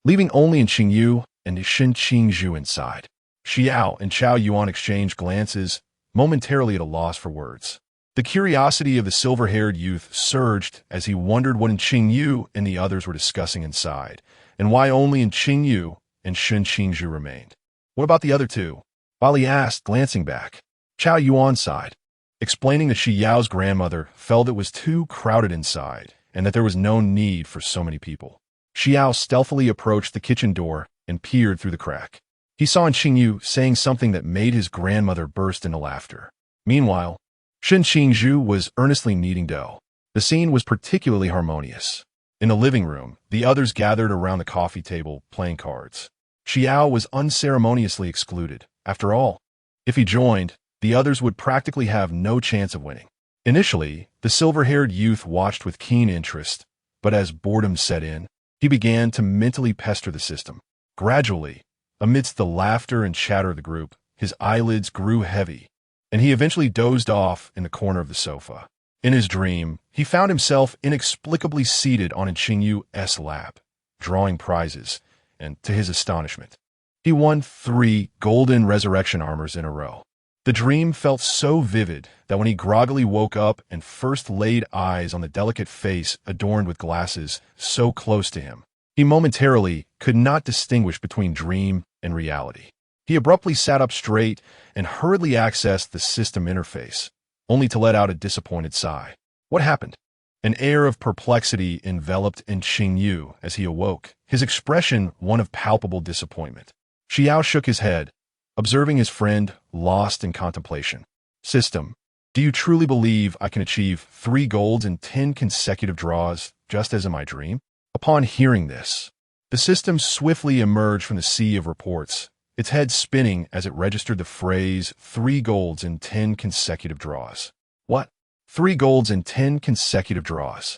leaving only Qingyu and Shen Qingzhu inside. Xi Yao and Chao Yuan exchanged glances, momentarily at a loss for words. The curiosity of the silver-haired youth surged as he wondered what Qingyu and the others were discussing inside, and why only Qingyu and Shen Qingzhu remained. What about the other two? Bali asked, glancing back. Chao Yuan sighed, explaining that Xi Yao's grandmother felt it was too crowded inside and that there was no need for so many people. Xi Yao stealthily approached the kitchen door and peered through the crack. He saw Qingyu saying something that made his grandmother burst into laughter. Meanwhile, Shen Qingzhu was earnestly kneading dough. The scene was particularly harmonious. In the living room, the others gathered around the coffee table playing cards. Xi Yao was unceremoniously excluded. After all, if he joined, the others would practically have no chance of winning. Initially, the silver-haired youth watched with keen interest, but as boredom set in, he began to mentally pester the system. Gradually, amidst the laughter and chatter of the group, his eyelids grew heavy, and he eventually dozed off in the corner of the sofa. In his dream, he found himself inexplicably seated on Qingyu's lap, drawing prizes, and to his astonishment, he won 3 golden resurrection armors in a row. The dream felt so vivid that when he groggily woke up and first laid eyes on the delicate face adorned with glasses so close to him, he momentarily could not distinguish between dream and reality. He abruptly sat up straight and hurriedly accessed the system interface, only to let out a disappointed sigh. What happened? An air of perplexity enveloped Qingyu as he awoke, his expression one of palpable disappointment. Xi Yao shook his head, observing his friend lost in contemplation. System, do you truly believe I can achieve 3 golds in 10 consecutive draws, just as in my dream? Upon hearing this, the system swiftly emerged from the sea of reports, its head spinning as it registered the phrase 3 golds in 10 consecutive draws. What? 3 golds in 10 consecutive draws.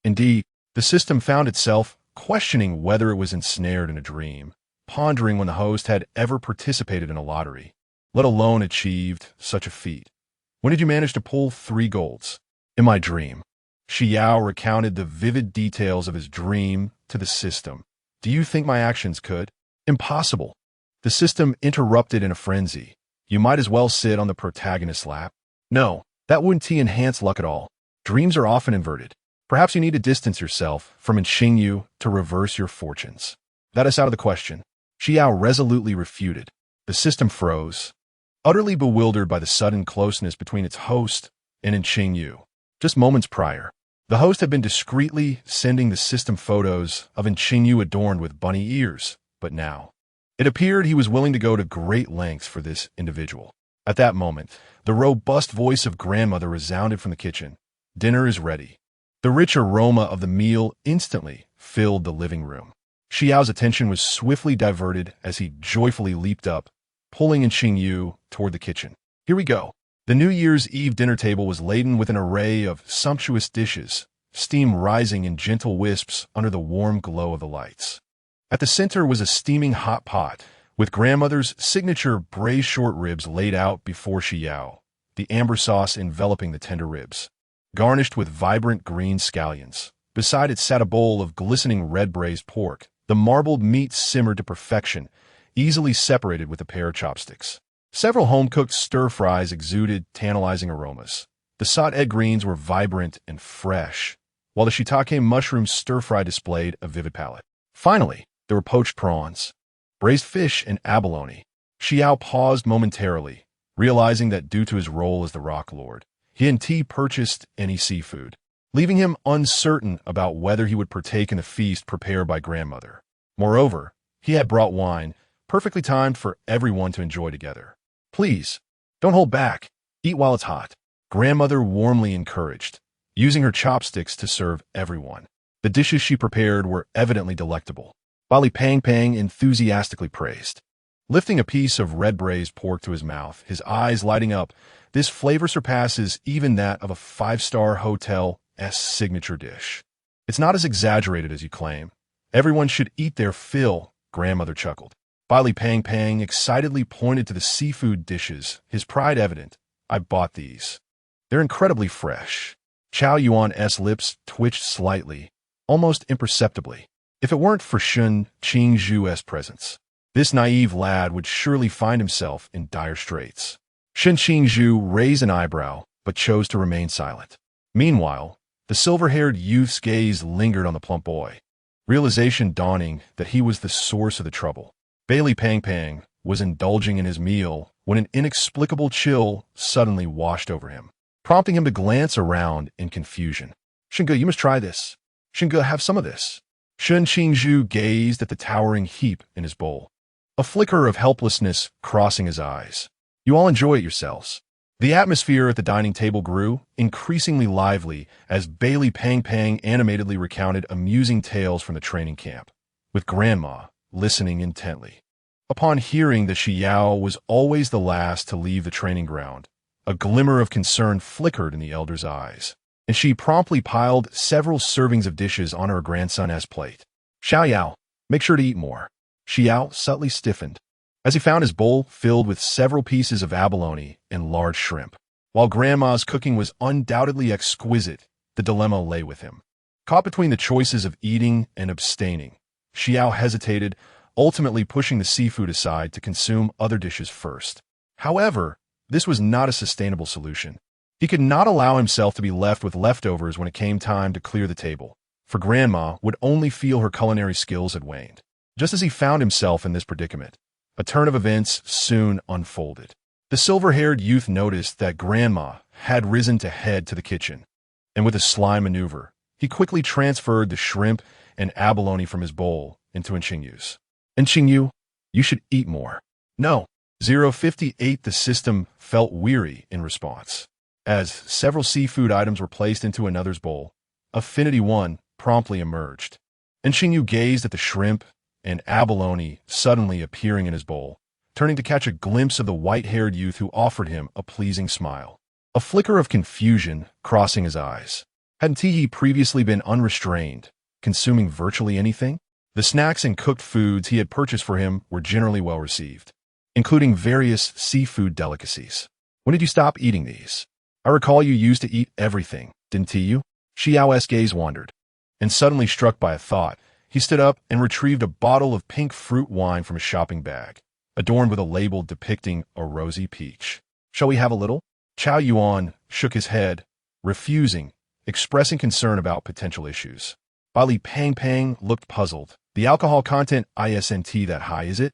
Indeed, the system found itself questioning whether it was ensnared in a dream, pondering when the host had ever participated in a lottery, let alone achieved such a feat. When did you manage to pull 3 golds? In my dream. Xi Yao recounted the vivid details of his dream to the system. Do you think my actions could? Impossible. The system interrupted in a frenzy. You might as well sit on the protagonist's lap. No, that wouldn't enhance luck at all. Dreams are often inverted. Perhaps you need to distance yourself from Qingyu to reverse your fortunes. That is out of the question. Xi Yao resolutely refuted. The system froze, utterly bewildered by the sudden closeness between its host and Qingyu. Just moments prior, the host had been discreetly sending the system photos of Qingyu adorned with bunny ears, but now, it appeared he was willing to go to great lengths for this individual. At that moment, the robust voice of grandmother resounded from the kitchen. Dinner is ready. The rich aroma of the meal instantly filled the living room. Xi Yao's attention was swiftly diverted as he joyfully leaped up, pulling Qingyu toward the kitchen. Here we go. The New Year's Eve dinner table was laden with an array of sumptuous dishes, steam rising in gentle wisps under the warm glow of the lights. At the center was a steaming hot pot, with grandmother's signature braised short ribs laid out before Xi Yao, the amber sauce enveloping the tender ribs, garnished with vibrant green scallions. Beside it sat a bowl of glistening red braised pork. The marbled meat simmered to perfection, easily separated with a pair of chopsticks. Several home-cooked stir-fries exuded tantalizing aromas. The sautéed greens were vibrant and fresh, while the shiitake mushroom stir-fry displayed a vivid palette. Finally, there were poached prawns, braised fish, and abalone. Xi Yao paused momentarily, realizing that due to his role as the Rock Lord, he hadn't purchased any seafood, leaving him uncertain about whether he would partake in the feast prepared by grandmother. Moreover, he had brought wine, perfectly timed for everyone to enjoy together. Please, don't hold back. Eat while it's hot. Grandmother warmly encouraged, using her chopsticks to serve everyone. The dishes she prepared were evidently delectable. Bali Pang Pang enthusiastically praised. Lifting a piece of red braised pork to his mouth, his eyes lighting up, this flavor surpasses even that of a five-star hotel's signature dish. It's not as exaggerated as you claim. Everyone should eat their fill, grandmother chuckled. Bailey Pang Pang excitedly pointed to the seafood dishes, his pride evident. I bought these. They're incredibly fresh. Chow Yuan's lips twitched slightly, almost imperceptibly. If it weren't for Shun Qingzhu's presence, this naive lad would surely find himself in dire straits. Shun Qingzhu raised an eyebrow, but chose to remain silent. Meanwhile, the silver-haired youth's gaze lingered on the plump boy, realization dawning that he was the source of the trouble. Bailey Pang Pang was indulging in his meal when an inexplicable chill suddenly washed over him, prompting him to glance around in confusion. Xinge, you must try this. Xinge, have some of this. Shun Qingzhu gazed at the towering heap in his bowl, a flicker of helplessness crossing his eyes. You all enjoy it yourselves. The atmosphere at the dining table grew, increasingly lively, as Bailey Pang Pang animatedly recounted amusing tales from the training camp, with Grandma listening intently. Upon hearing that Xi Yao was always the last to leave the training ground, a glimmer of concern flickered in the elder's eyes, and she promptly piled several servings of dishes on her grandson's plate. Xi Yao, make sure to eat more. Xi Yao subtly stiffened, as he found his bowl filled with several pieces of abalone and large shrimp. While Grandma's cooking was undoubtedly exquisite, the dilemma lay with him. Caught between the choices of eating and abstaining, Xi Yao hesitated, ultimately pushing the seafood aside to consume other dishes first. However, this was not a sustainable solution. He could not allow himself to be left with leftovers when it came time to clear the table, for Grandma would only feel her culinary skills had waned. Just as he found himself in this predicament, a turn of events soon unfolded. The silver-haired youth noticed that Grandma had risen to head to the kitchen, and with a sly maneuver, he quickly transferred the shrimp and abalone from his bowl into Qingyu's. And Qingyu, you should eat more. No. 058 The system felt weary in response. As several seafood items were placed into another's bowl, Affinity 1 promptly emerged, and Qingyu gazed at the shrimp and abalone suddenly appearing in his bowl, turning to catch a glimpse of the white-haired youth who offered him a pleasing smile. A flicker of confusion crossing his eyes. Hadn't he previously been unrestrained, consuming virtually anything? The snacks and cooked foods he had purchased for him were generally well received, including various seafood delicacies. When did you stop eating these? I recall you used to eat everything, didn't you? Xi Yao's gaze wandered, and suddenly struck by a thought, he stood up and retrieved a bottle of pink fruit wine from his shopping bag, adorned with a label depicting a rosy peach. Shall we have a little? Chow Yuan shook his head, refusing, expressing concern about potential issues. Bailey Pang Pang looked puzzled. The alcohol content isn't that high, is it?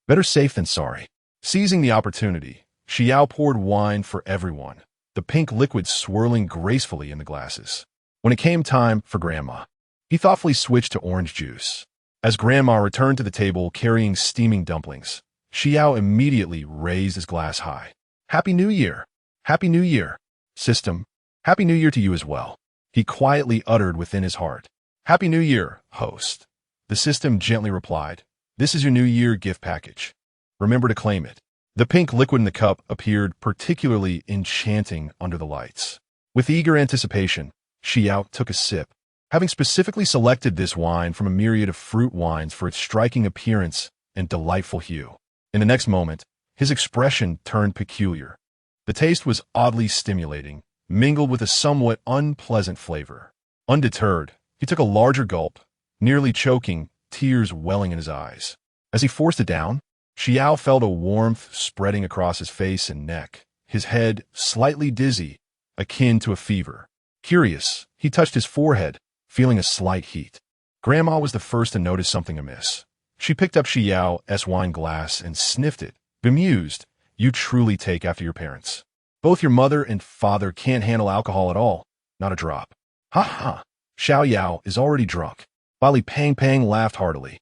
Better safe than sorry. Seizing the opportunity, Xi Yao poured wine for everyone, the pink liquid swirling gracefully in the glasses. When it came time for Grandma, he thoughtfully switched to orange juice. As Grandma returned to the table carrying steaming dumplings, Xi Yao immediately raised his glass high. Happy New Year! Happy New Year! System, Happy New Year to you as well, he quietly uttered within his heart. Happy New Year, host. The system gently replied, this is your New Year gift package. Remember to claim it. The pink liquid in the cup appeared particularly enchanting under the lights. With eager anticipation, Xi Yao took a sip, having specifically selected this wine from a myriad of fruit wines for its striking appearance and delightful hue. In the next moment, his expression turned peculiar. The taste was oddly stimulating, mingled with a somewhat unpleasant flavor. Undeterred, he took a larger gulp, nearly choking, tears welling in his eyes. As he forced it down, Xi Yao felt a warmth spreading across his face and neck, his head slightly dizzy, akin to a fever. Curious, he touched his forehead, feeling a slight heat. Grandma was the first to notice something amiss. She picked up Xi Yao's wine glass and sniffed it, bemused. You truly take after your parents. Both your mother and father can't handle alcohol at all, not a drop. Ha ha, Xiao Yao is already drunk. Bailey Pang Pang laughed heartily,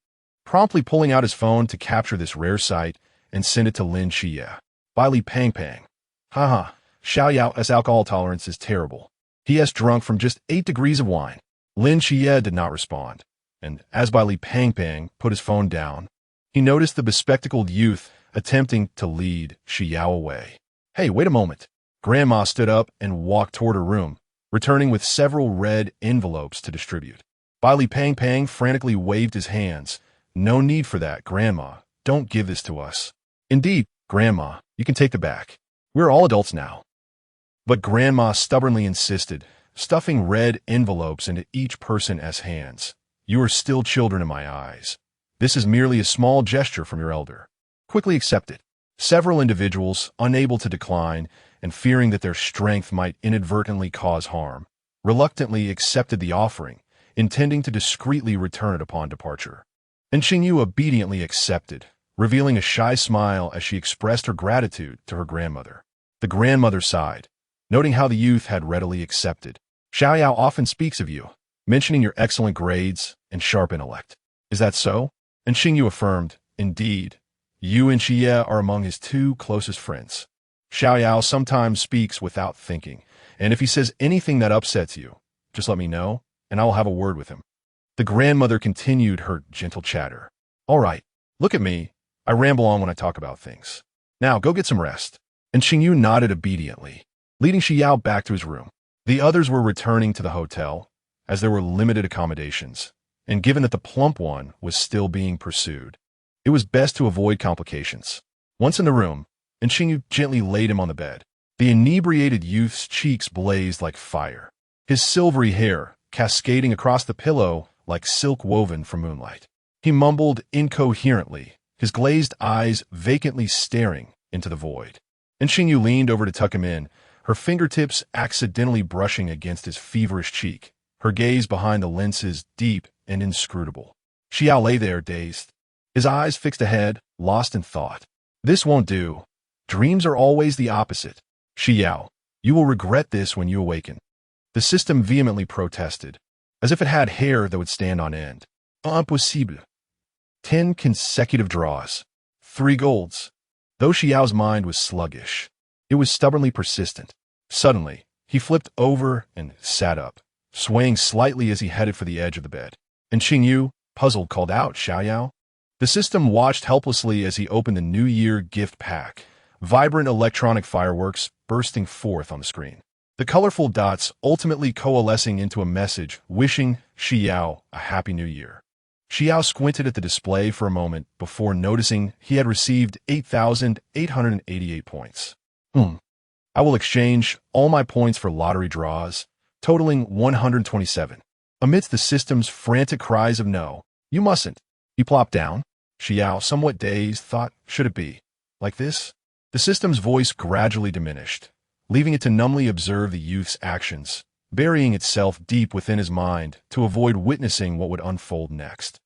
promptly pulling out his phone to capture this rare sight and send it to Lin Qiye. Bailey Pang Pang. Haha, Xiao Yao's alcohol tolerance is terrible. He has drunk from just 8 degrees of wine. Lin Qiye did not respond, and as Bailey Pang Pang put his phone down, he noticed the bespectacled youth attempting to lead Xi Yao away. Hey, wait a moment. Grandma stood up and walked toward her room, returning with several red envelopes to distribute. Li Pang frantically waved his hands. No need for that, Grandma. Don't give this to us. Indeed, Grandma, you can take the back. We're all adults now. But Grandma stubbornly insisted, stuffing red envelopes into each person's hands. You are still children in my eyes. This is merely a small gesture from your elder. Quickly accept it. Several individuals, unable to decline and fearing that their strength might inadvertently cause harm, reluctantly accepted the offering, intending to discreetly return it upon departure. And Xingyu obediently accepted, revealing a shy smile as she expressed her gratitude to her grandmother. The grandmother sighed, noting how the youth had readily accepted. Xi Yao often speaks of you, mentioning your excellent grades and sharp intellect. Is that so? And Xingyu affirmed, indeed, you and Lin Qiye are among his two closest friends. Xi Yao sometimes speaks without thinking, and if he says anything that upsets you, just let me know, and I will have a word with him. The grandmother continued her gentle chatter. All right, look at me. I ramble on when I talk about things. Now, go get some rest. And Xingyu nodded obediently, leading Xi Yao back to his room. The others were returning to the hotel, as there were limited accommodations, and given that the plump one was still being pursued, it was best to avoid complications. Once in the room, and Xingyu gently laid him on the bed. The inebriated youth's cheeks blazed like fire, his silvery hair cascading across the pillow like silk woven from moonlight. He mumbled incoherently, his glazed eyes vacantly staring into the void. And Xingyu leaned over to tuck him in, her fingertips accidentally brushing against his feverish cheek, her gaze behind the lenses deep and inscrutable. Xi Yao lay there dazed, his eyes fixed ahead, lost in thought. This won't do. Dreams are always the opposite. Xi Yao, you will regret this when you awaken. The system vehemently protested, as if it had hair that would stand on end. Impossible. 10 consecutive draws. 3 golds. Though Xi Yao's mind was sluggish, it was stubbornly persistent. Suddenly, he flipped over and sat up, swaying slightly as he headed for the edge of the bed. And Xingyu, puzzled, called out, Xi Yao. The system watched helplessly as he opened the New Year gift pack, vibrant electronic fireworks bursting forth on the screen. The colorful dots ultimately coalescing into a message wishing Xi Yao a Happy New Year. Xi Yao squinted at the display for a moment before noticing he had received 8,888 points. I will exchange all my points for lottery draws, totaling 127. Amidst the system's frantic cries of no, you mustn't, he plopped down. Xi Yao, somewhat dazed, thought, should it be like this? The system's voice gradually diminished, leaving it to numbly observe the youth's actions, burying itself deep within his mind to avoid witnessing what would unfold next.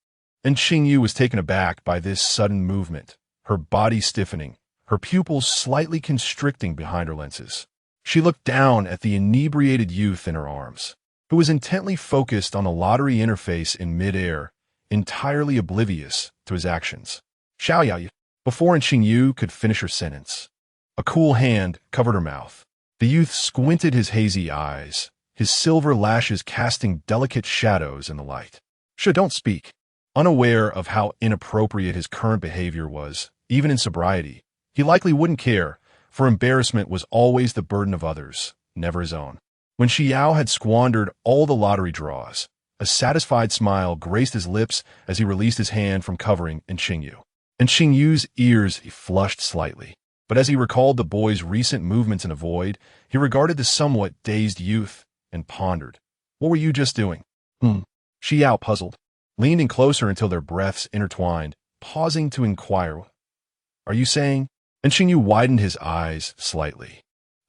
And Xingyu was taken aback by this sudden movement, her body stiffening, her pupils slightly constricting behind her lenses. She looked down at the inebriated youth in her arms, who was intently focused on the lottery interface in midair, entirely oblivious to his actions. Xi Yao, before Xingyu could finish her sentence, a cool hand covered her mouth. The youth squinted his hazy eyes, his silver lashes casting delicate shadows in the light. Don't speak. Unaware of how inappropriate his current behavior was, even in sobriety, he likely wouldn't care, for embarrassment was always the burden of others, never his own. When Xi Yao had squandered all the lottery draws, a satisfied smile graced his lips as he released his hand from covering Xingyu. And Xingyu's ears he flushed slightly. But as he recalled the boy's recent movements in a void, he regarded the somewhat dazed youth and pondered. What were you just doing? Xi Yao, puzzled, leaned in closer until their breaths intertwined, pausing to inquire. Are you saying? And Xingyu widened his eyes slightly,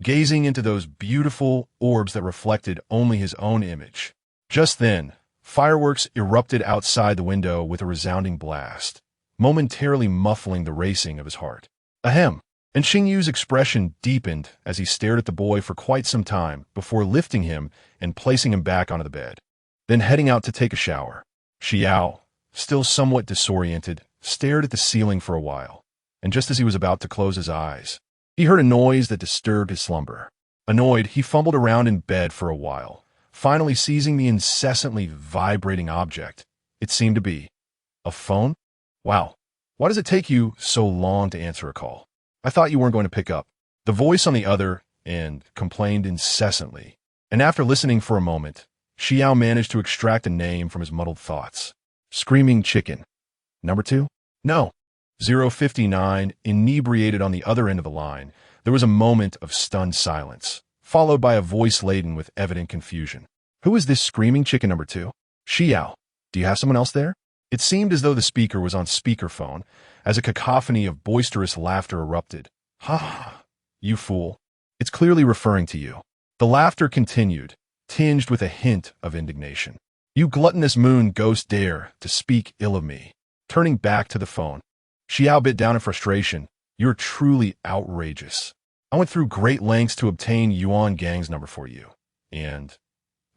gazing into those beautiful orbs that reflected only his own image. Just then, fireworks erupted outside the window with a resounding blast, momentarily muffling the racing of his heart. Ahem. And Xingyu's expression deepened as he stared at the boy for quite some time before lifting him and placing him back onto the bed, then heading out to take a shower. Xi Yao, still somewhat disoriented, stared at the ceiling for a while, and just as he was about to close his eyes, he heard a noise that disturbed his slumber. Annoyed, he fumbled around in bed for a while, finally seizing the incessantly vibrating object. It seemed to be a phone. Wow, Why does it take you so long to answer a call? I thought you weren't going to pick up. The voice on the other end complained incessantly, and after listening for a moment, Xi Yao managed to extract a name from his muddled thoughts. Screaming Chicken. Number 2? No. 059, inebriated on the other end of the line. There was a moment of stunned silence, followed by a voice laden with evident confusion. Who is this Screaming Chicken number 2? Xi Yao. Do you have someone else there? It seemed as though the speaker was on speakerphone, as a cacophony of boisterous laughter erupted. Ha ha, you fool. It's clearly referring to you. The laughter continued, tinged with a hint of indignation. You gluttonous moon ghost dare to speak ill of me. Turning back to the phone, Xi Yao bit down in frustration. You're truly outrageous. I went through great lengths to obtain Yuan Gang's number for you. And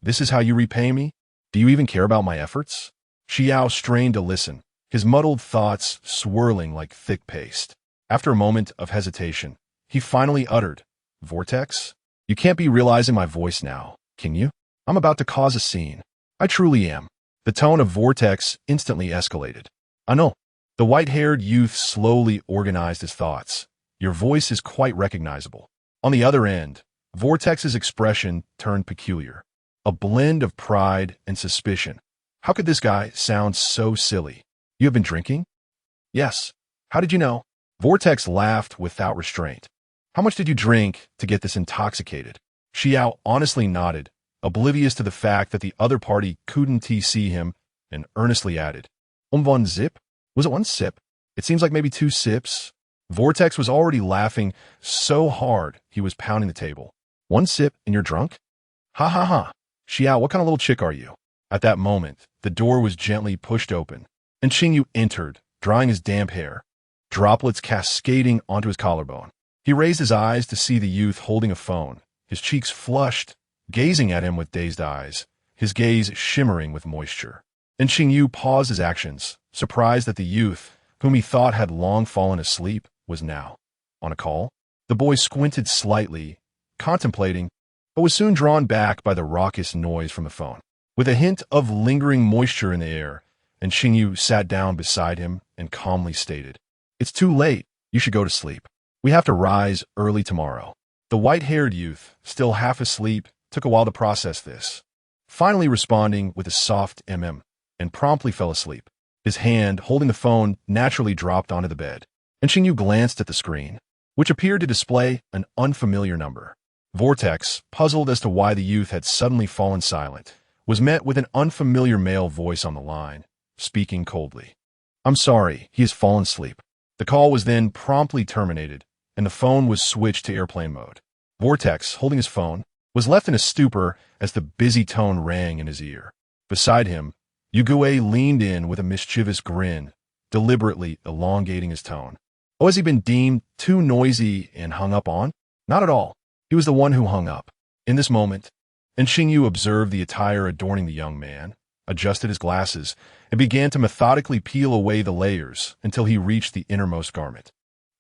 this is how you repay me? Do you even care about my efforts? Xi Yao strained to listen, his muddled thoughts swirling like thick paste. After a moment of hesitation, he finally uttered, Vortex? You can't be realizing my voice now, can you? I'm about to cause a scene. I truly am. The tone of Vortex instantly escalated. I know. The white-haired youth slowly organized his thoughts. Your voice is quite recognizable. On the other end, Vortex's expression turned peculiar. A blend of pride and suspicion. How could this guy sound so silly? You have been drinking? Yes. How did you know? Vortex laughed without restraint. How much did you drink to get this intoxicated? Xi Yao honestly nodded, oblivious to the fact that the other party couldn't see him, and earnestly added, One zip? Was it one sip? It seems like maybe 2 sips. Vortex was already laughing so hard he was pounding the table. 1 sip and you're drunk? Ha ha ha. Xi Yao, what kind of little chick are you? At that moment, the door was gently pushed open, and Xingyu entered, drying his damp hair, droplets cascading onto his collarbone. He raised his eyes to see the youth holding a phone, his cheeks flushed, gazing at him with dazed eyes, his gaze shimmering with moisture. And Xingyu paused his actions, surprised that the youth, whom he thought had long fallen asleep, was now on a call. The boy squinted slightly, contemplating, but was soon drawn back by the raucous noise from the phone. With a hint of lingering moisture in the air, and Xingyu sat down beside him and calmly stated, It's too late. You should go to sleep. We have to rise early tomorrow. The white-haired youth, still half asleep, took a while to process this, finally responding with a soft mm, and promptly fell asleep. His hand, holding the phone, naturally dropped onto the bed, and Xingyu glanced at the screen, which appeared to display an unfamiliar number. Vortex, puzzled as to why the youth had suddenly fallen silent, was met with an unfamiliar male voice on the line, speaking coldly. I'm sorry, he has fallen asleep. The call was then promptly terminated, and the phone was switched to airplane mode. Vortex, holding his phone, was left in a stupor as the busy tone rang in his ear. Beside him, Yugue leaned in with a mischievous grin, deliberately elongating his tone. Oh, has he been deemed too noisy and hung up on? Not at all. He was the one who hung up. In this moment, and Xingyu observed the attire adorning the young man, adjusted his glasses, and began to methodically peel away the layers until he reached the innermost garment.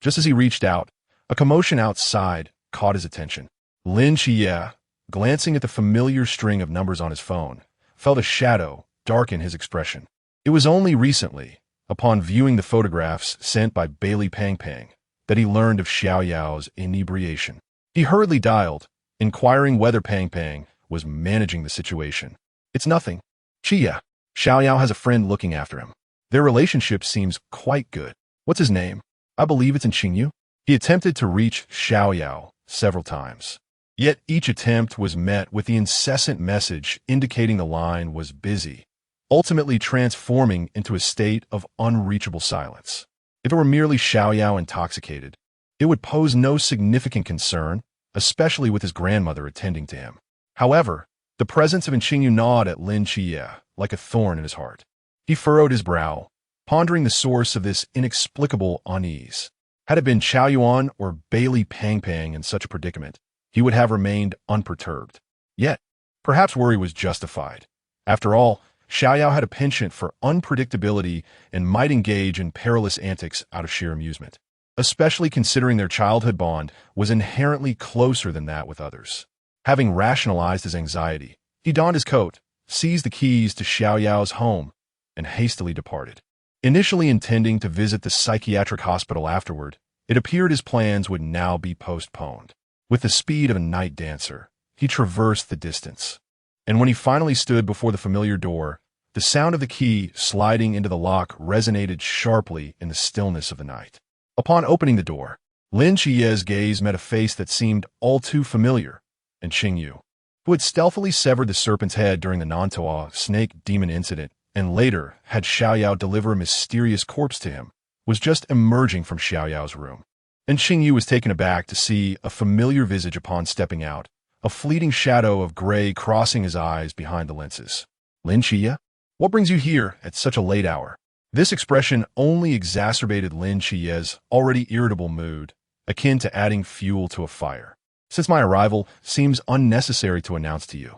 Just as he reached out, a commotion outside caught his attention. Lin Qiye, glancing at the familiar string of numbers on his phone, felt a shadow darken his expression. It was only recently, upon viewing the photographs sent by Bailey Pang Pang, that he learned of Xiao Yao's inebriation. He hurriedly dialed, inquiring whether Pang Pang was managing the situation. It's nothing. Qiye. Xiao Yao has a friend looking after him. Their relationship seems quite good. What's his name? I believe it's in Xingyu. He attempted to reach Xiao Yao several times. Yet each attempt was met with the incessant message indicating the line was busy, ultimately transforming into a state of unreachable silence. If it were merely Xiao Yao intoxicated, it would pose no significant concern, especially with his grandmother attending to him. However, the presence of Xingyu gnawed at Lin Qiye like a thorn in his heart. He furrowed his brow, pondering the source of this inexplicable unease. Had it been Chao Yuan or Bailey Pang Pang in such a predicament, he would have remained unperturbed. Yet, perhaps worry was justified. After all, Xiao Yao had a penchant for unpredictability and might engage in perilous antics out of sheer amusement, especially considering their childhood bond was inherently closer than that with others. Having rationalized his anxiety, he donned his coat, seized the keys to Xiao Yao's home, and hastily departed. Initially intending to visit the psychiatric hospital afterward, it appeared his plans would now be postponed. With the speed of a night dancer, he traversed the distance. And when he finally stood before the familiar door, the sound of the key sliding into the lock resonated sharply in the stillness of the night. Upon opening the door, Lin Qiye's gaze met a face that seemed all too familiar, and Xi Yao, who had stealthily severed the serpent's head during the Nantoa snake demon incident and later had Xi Yao deliver a mysterious corpse to him, was just emerging from Xi Yao's room. And Xi Yao was taken aback to see a familiar visage upon stepping out, a fleeting shadow of gray crossing his eyes behind the lenses. Lin Qiye? What brings you here at such a late hour? This expression only exacerbated Lin Qiye's already irritable mood, akin to adding fuel to a fire. Since my arrival seems unnecessary to announce to you.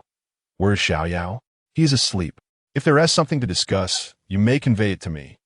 Where is Xi Yao? He is asleep. If there is something to discuss, you may convey it to me,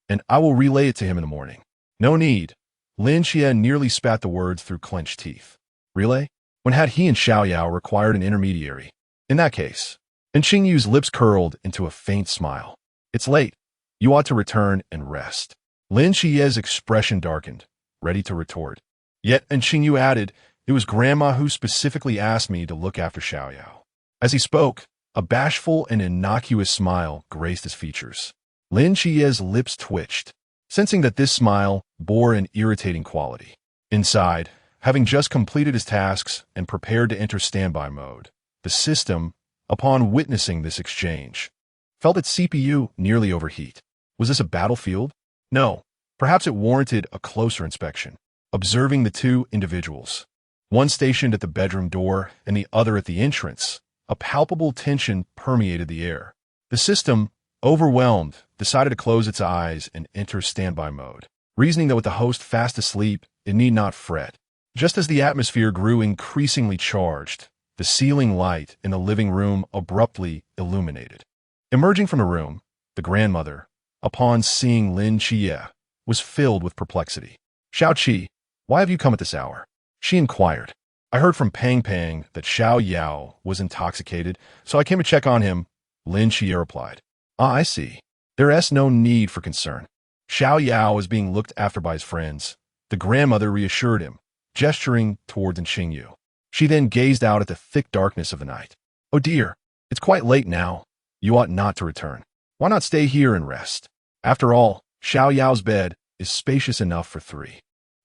and I will relay it to him in the morning. No need. Lin Qiye nearly spat the words through clenched teeth. Relay? When had he and Xi Yao required an intermediary? In that case. And Xi Yao's lips curled into a faint smile. It's late. You ought to return and rest. Lin Qiye's expression darkened, ready to retort. Yet, and Xi Yao added, it was Grandma who specifically asked me to look after Xi Yao. As he spoke, a bashful and innocuous smile graced his features. Lin Qiye's lips twitched, sensing that this smile bore an irritating quality. Inside, having just completed his tasks and prepared to enter standby mode, the system, upon witnessing this exchange, felt its CPU nearly overheat. Was this a battlefield? No. Perhaps it warranted a closer inspection. Observing the two individuals, one stationed at the bedroom door and the other at the entrance, a palpable tension permeated the air. The system, overwhelmed, decided to close its eyes and enter standby mode, reasoning that with the host fast asleep, it need not fret. Just as the atmosphere grew increasingly charged, the ceiling light in the living room abruptly illuminated. Emerging from the room, the grandmother, upon seeing Lin Qiye, was filled with perplexity. Xiao, why have you come at this hour? She inquired. I heard from Pang Pang that Xi Yao was intoxicated, so I came to check on him, Lin Qiye replied. Ah, I see. There is no need for concern. Xi Yao is being looked after by his friends. The grandmother reassured him, gesturing towards Xi Yao. She then gazed out at the thick darkness of the night. Oh dear, it's quite late now. You ought not to return. Why not stay here and rest? After all, Xi Yao's bed is spacious enough for three.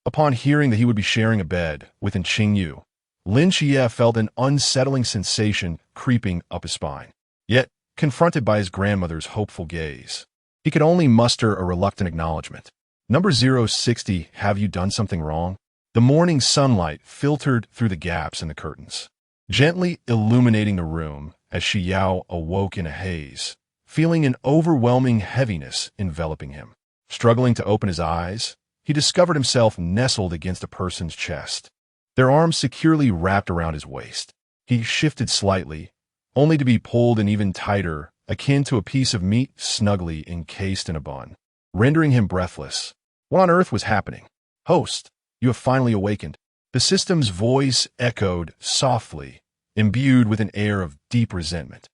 Upon hearing that he would be sharing a bed with Xi Yao, Lin Qiye felt an unsettling sensation creeping up his spine. Yet, confronted by his grandmother's hopeful gaze, he could only muster a reluctant acknowledgement. Number 060, have you done something wrong? The morning sunlight filtered through the gaps in the curtains, gently illuminating the room as Xi Yao awoke in a haze, feeling an overwhelming heaviness enveloping him. Struggling to open his eyes, he discovered himself nestled against a person's chest, their arms securely wrapped around his waist. He shifted slightly, only to be pulled in even tighter, akin to a piece of meat snugly encased in a bun, rendering him breathless. What on earth was happening? Host, you have finally awakened. The system's voice echoed softly, imbued with an air of deep resentment,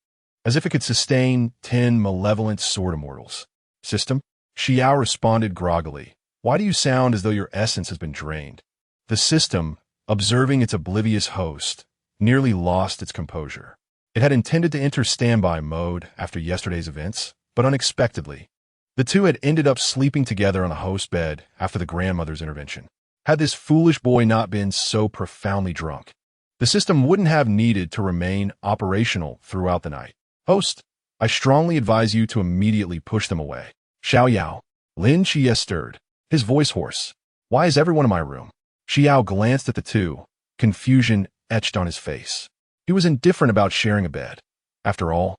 as if it could sustain 10 malevolent sword immortals. System? Xi Yao responded groggily. Why do you sound as though your essence has been drained? The system, observing its oblivious host, nearly lost its composure. It had intended to enter standby mode after yesterday's events, but unexpectedly, the two had ended up sleeping together on the host's bed after the grandmother's intervention. Had this foolish boy not been so profoundly drunk, the system wouldn't have needed to remain operational throughout the night. Host, I strongly advise you to immediately push them away. Xi Yao. Lin Qiye stirred, his voice hoarse. Why is everyone in my room? Xi Yao glanced at the two, confusion etched on his face. He was indifferent about sharing a bed. After all,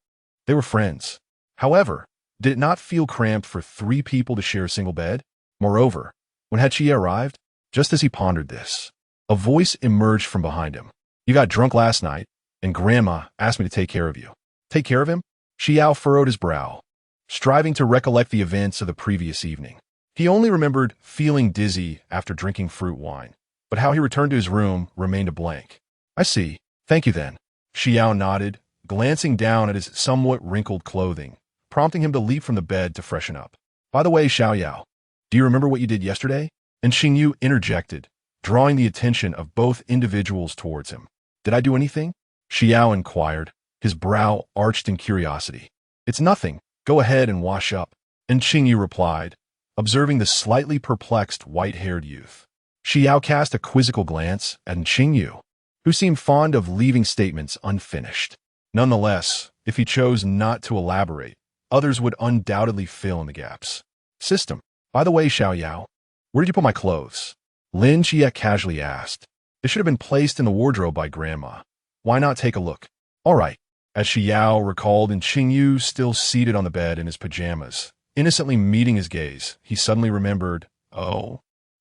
they were friends. However, did it not feel cramped for 3 people to share a single bed? Moreover, when had Qiye arrived? Just as he pondered this, a voice emerged from behind him. You got drunk last night, and Grandma asked me to take care of you. Take care of him? Xi Yao furrowed his brow, striving to recollect the events of the previous evening. He only remembered feeling dizzy after drinking fruit wine, but how he returned to his room remained a blank. I see. Thank you then. Xi Yao nodded, glancing down at his somewhat wrinkled clothing, prompting him to leap from the bed to freshen up. By the way, Xiao Yao, do you remember what you did yesterday? And Xingyu interjected, drawing the attention of both individuals towards him. Did I do anything? Xi Yao inquired, his brow arched in curiosity. It's nothing. Go ahead and wash up. And Xingyu replied, observing the slightly perplexed white-haired youth. Xi Yao cast a quizzical glance at Xingyu, who seemed fond of leaving statements unfinished. Nonetheless, if he chose not to elaborate, others would undoubtedly fill in the gaps. System. By the way, Xiao Yao, where did you put my clothes? Lin Qiye casually asked. It should have been placed in the wardrobe by Grandma. Why not take a look? All right. As Xi Yao recalled and Xingyu still seated on the bed in his pajamas, innocently meeting his gaze, he suddenly remembered, oh,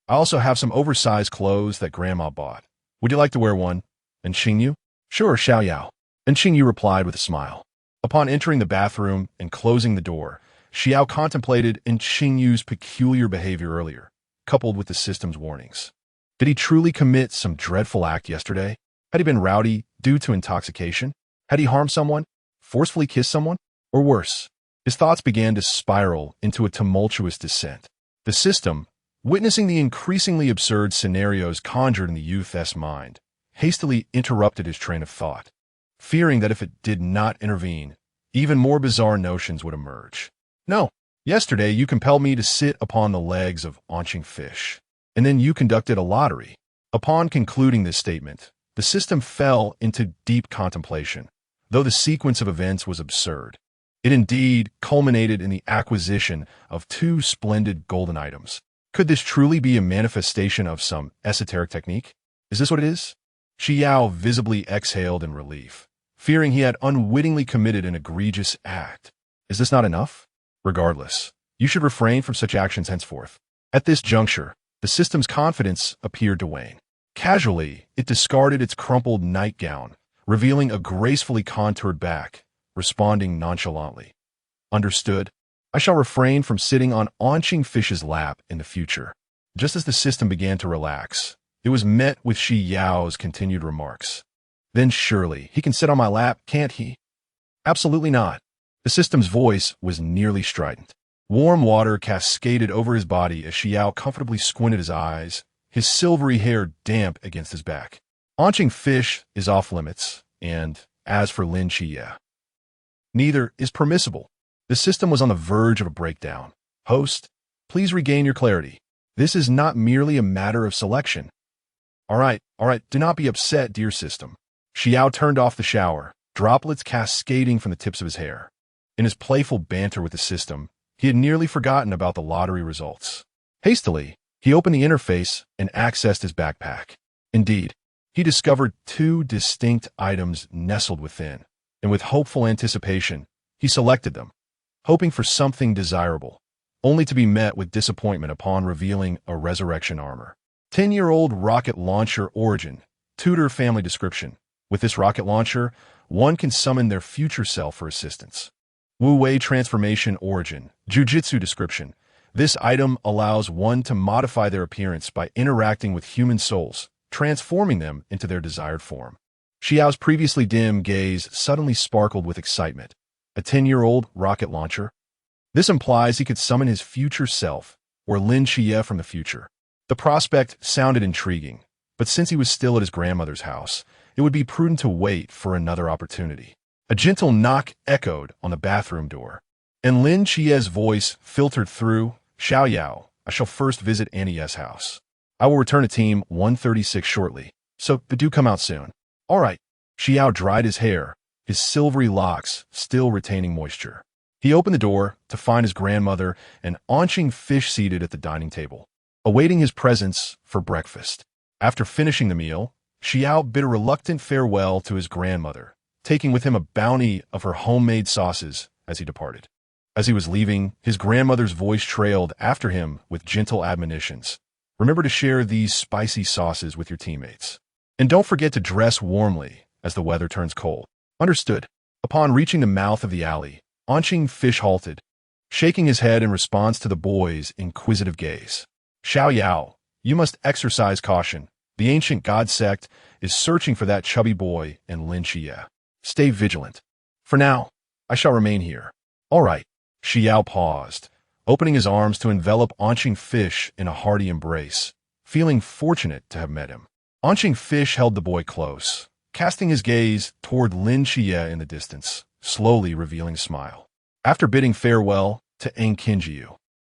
I also have some oversized clothes that Grandma bought. Would you like to wear one? And Xingyu? Sure, Xiao Yao. And Xingyu replied with a smile. Upon entering the bathroom and closing the door, Xi Yao contemplated Xingyu's peculiar behavior earlier, coupled with the system's warnings. Did he truly commit some dreadful act yesterday? Had he been rowdy due to intoxication? Had he harmed someone? Forcefully kissed someone? Or worse? His thoughts began to spiral into a tumultuous descent. The system, witnessing the increasingly absurd scenarios conjured in the youth's mind, hastily interrupted his train of thought, fearing that if it did not intervene, even more bizarre notions would emerge. No, yesterday you compelled me to sit upon the legs of aunching fish, and then you conducted a lottery. Upon concluding this statement, the system fell into deep contemplation, though the sequence of events was absurd. It indeed culminated in the acquisition of 2 splendid golden items. Could this truly be a manifestation of some esoteric technique? Is this what it is? Xi Yao visibly exhaled in relief, fearing he had unwittingly committed an egregious act. Is this not enough? Regardless, you should refrain from such actions henceforth. At this juncture, the system's confidence appeared to wane. Casually, it discarded its crumpled nightgown, revealing a gracefully contoured back, responding nonchalantly. Understood. I shall refrain from sitting on aunching fish's lap in the future. Just as the system began to relax, it was met with Xi Yao's continued remarks. Then surely he can sit on my lap, can't he? Absolutely not. The system's voice was nearly strident. Warm water cascaded over his body as Xi Yao comfortably squinted his eyes, his silvery hair damp against his back. Aunching fish is off limits, and as for Lin Qiye, neither is permissible. The system was on the verge of a breakdown. Host, please regain your clarity. This is not merely a matter of selection. All right, do not be upset, dear system. Xi Yao turned off the shower, droplets cascading from the tips of his hair. In his playful banter with the system, he had nearly forgotten about the lottery results. Hastily, he opened the interface and accessed his backpack. Indeed, he discovered 2 distinct items nestled within, and with hopeful anticipation, he selected them, hoping for something desirable, only to be met with disappointment upon revealing a resurrection armor. 10-year-old rocket launcher origin, tutor family description. With this rocket launcher, one can summon their future self for assistance. Wu Wei transformation origin, jujitsu description. This item allows one to modify their appearance by interacting with human souls, transforming them into their desired form. Xi Yao's previously dim gaze suddenly sparkled with excitement. A 10-year-old rocket launcher? This implies he could summon his future self, or Lin Qiye from the future. The prospect sounded intriguing, but since he was still at his grandmother's house, it would be prudent to wait for another opportunity. A gentle knock echoed on the bathroom door, and Lin Qiye's voice filtered through. Xiao Yao, I shall first visit Annie's house. I will return to Team 136 shortly, so do come out soon. All right. Xi Yao dried his hair, his silvery locks still retaining moisture. He opened the door to find his grandmother and aunching fish seated at the dining table, awaiting his presence for breakfast. After finishing the meal, Xi Yao bid a reluctant farewell to his grandmother, taking with him a bounty of her homemade sauces as he departed. As he was leaving, his grandmother's voice trailed after him with gentle admonitions. Remember to share these spicy sauces with your teammates. And don't forget to dress warmly as the weather turns cold. Understood. Upon reaching the mouth of the alley, aunching fish halted, shaking his head in response to the boy's inquisitive gaze. Xiao Yao, you must exercise caution. The ancient god sect is searching for that chubby boy in Lin Qiye. Stay vigilant. For now, I shall remain here. All right. Xi Yao paused, opening his arms to envelop Onqing Fish in a hearty embrace, feeling fortunate to have met him. Onqing Fish held the boy close, casting his gaze toward Lin Qiye in the distance, slowly revealing a smile. After bidding farewell to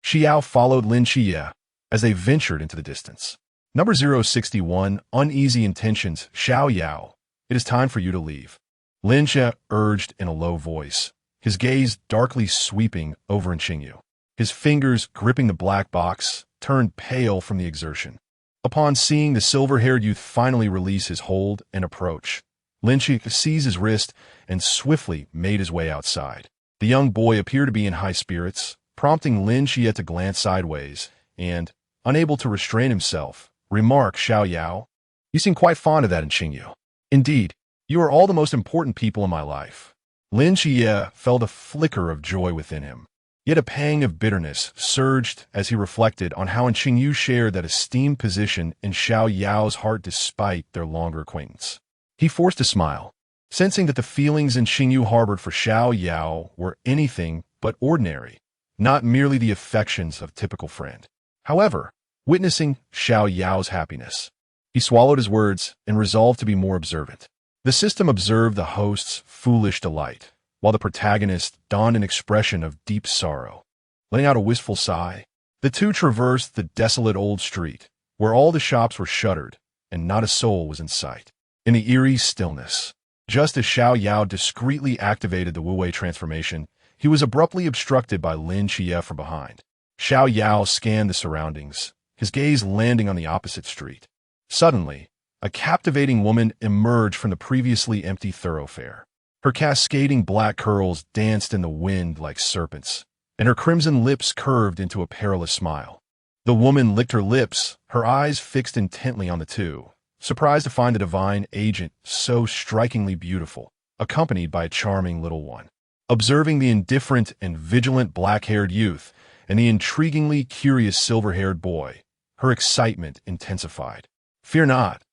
Xi Yao followed Lin Qiye as they ventured into the distance. Number 061, Uneasy Intentions, Xi Yao. It is time for you to leave. Lin Qiye urged in a low voice, his gaze darkly sweeping over Xingyu. His fingers gripping the black box turned pale from the exertion. Upon seeing the silver-haired youth finally release his hold and approach, Lin Qiye seized his wrist and swiftly made his way outside. The young boy appeared to be in high spirits, prompting Lin Qiye to glance sideways and, unable to restrain himself, remark, Xi Yao, "You seem quite fond of that in Xingyu. Indeed, you are all the most important people in my life." Lin Qiye felt a flicker of joy within him. Yet a pang of bitterness surged as he reflected on how Xingyu shared that esteemed position in Xi Yao's heart despite their longer acquaintance. He forced a smile, sensing that the feelings Xingyu harbored for Xi Yao were anything but ordinary, not merely the affections of a typical friend. However, witnessing Xi Yao's happiness, he swallowed his words and resolved to be more observant. The system observed the host's foolish delight, while the protagonist donned an expression of deep sorrow. Letting out a wistful sigh, the two traversed the desolate old street, where all the shops were shuttered and not a soul was in sight. In the eerie stillness, just as Xi Yao discreetly activated the Wu-Wei transformation, he was abruptly obstructed by Lin Qiye from behind. Xi Yao scanned the surroundings, his gaze landing on the opposite street. Suddenly, a captivating woman emerged from the previously empty thoroughfare. Her cascading black curls danced in the wind like serpents, and her crimson lips curved into a perilous smile. The woman licked her lips, her eyes fixed intently on the two, surprised to find the divine agent so strikingly beautiful, accompanied by a charming little one. Observing the indifferent and vigilant black-haired youth and the intriguingly curious silver-haired boy, her excitement intensified. "Fear not.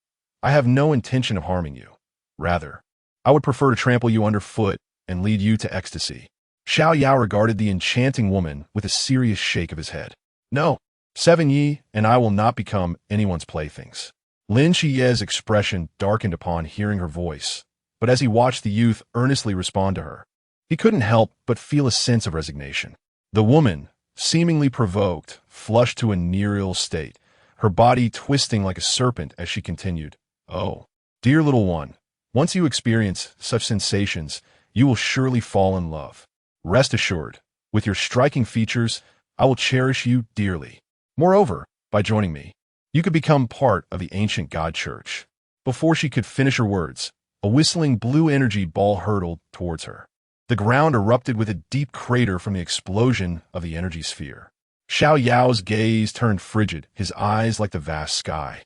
I have no intention of harming you. Rather, I would prefer to trample you underfoot and lead you to ecstasy." Xi Yao regarded the enchanting woman with a serious shake of his head. "No, Seven Yi and I will not become anyone's playthings." Lin Qiye's expression darkened upon hearing her voice, but as he watched the youth earnestly respond to her, he couldn't help but feel a sense of resignation. The woman, seemingly provoked, flushed to a near-ill state, her body twisting like a serpent as she continued, "Oh, dear little one, once you experience such sensations, you will surely fall in love. Rest assured, with your striking features, I will cherish you dearly. Moreover, by joining me, you could become part of the ancient God Church." Before she could finish her words, a whistling blue energy ball hurtled towards her. The ground erupted with a deep crater from the explosion of the energy sphere. Xi Yao's gaze turned frigid, his eyes like the vast sky.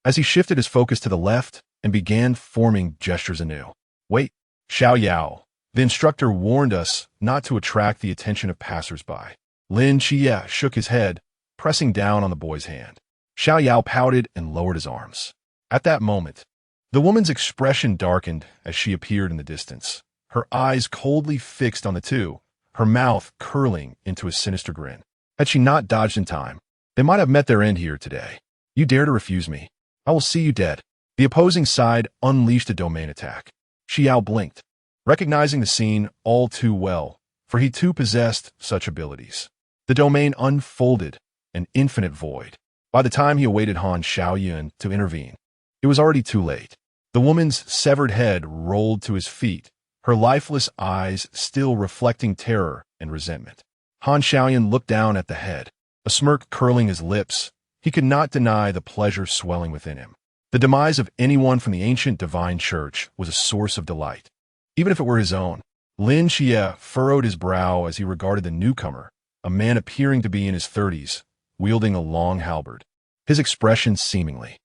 As he shifted his focus to the left and began forming gestures anew. "Wait, Xi Yao." The instructor warned us not to attract the attention of passers-by. Lin Qiye shook his head, pressing down on the boy's hand. Xi Yao pouted and lowered his arms. At that moment, the woman's expression darkened as she appeared in the distance, her eyes coldly fixed on the two, her mouth curling into a sinister grin. Had she not dodged in time, they might have met their end here today. "You dare to refuse me? I will see you dead." The opposing side unleashed a domain attack. Xi Yao blinked, recognizing the scene all too well, for he too possessed such abilities. The domain unfolded, an infinite void. By the time he awaited Han Xiaoyun to intervene, it was already too late. The woman's severed head rolled to his feet, her lifeless eyes still reflecting terror and resentment. Han Xiaoyun looked down at the head, a smirk curling his lips. He could not deny the pleasure swelling within him. The demise of anyone from the ancient divine church was a source of delight, even if it were his own. Lin Qiye furrowed his brow as he regarded the newcomer, a man appearing to be in his 30s, wielding a long halberd. His expression seemingly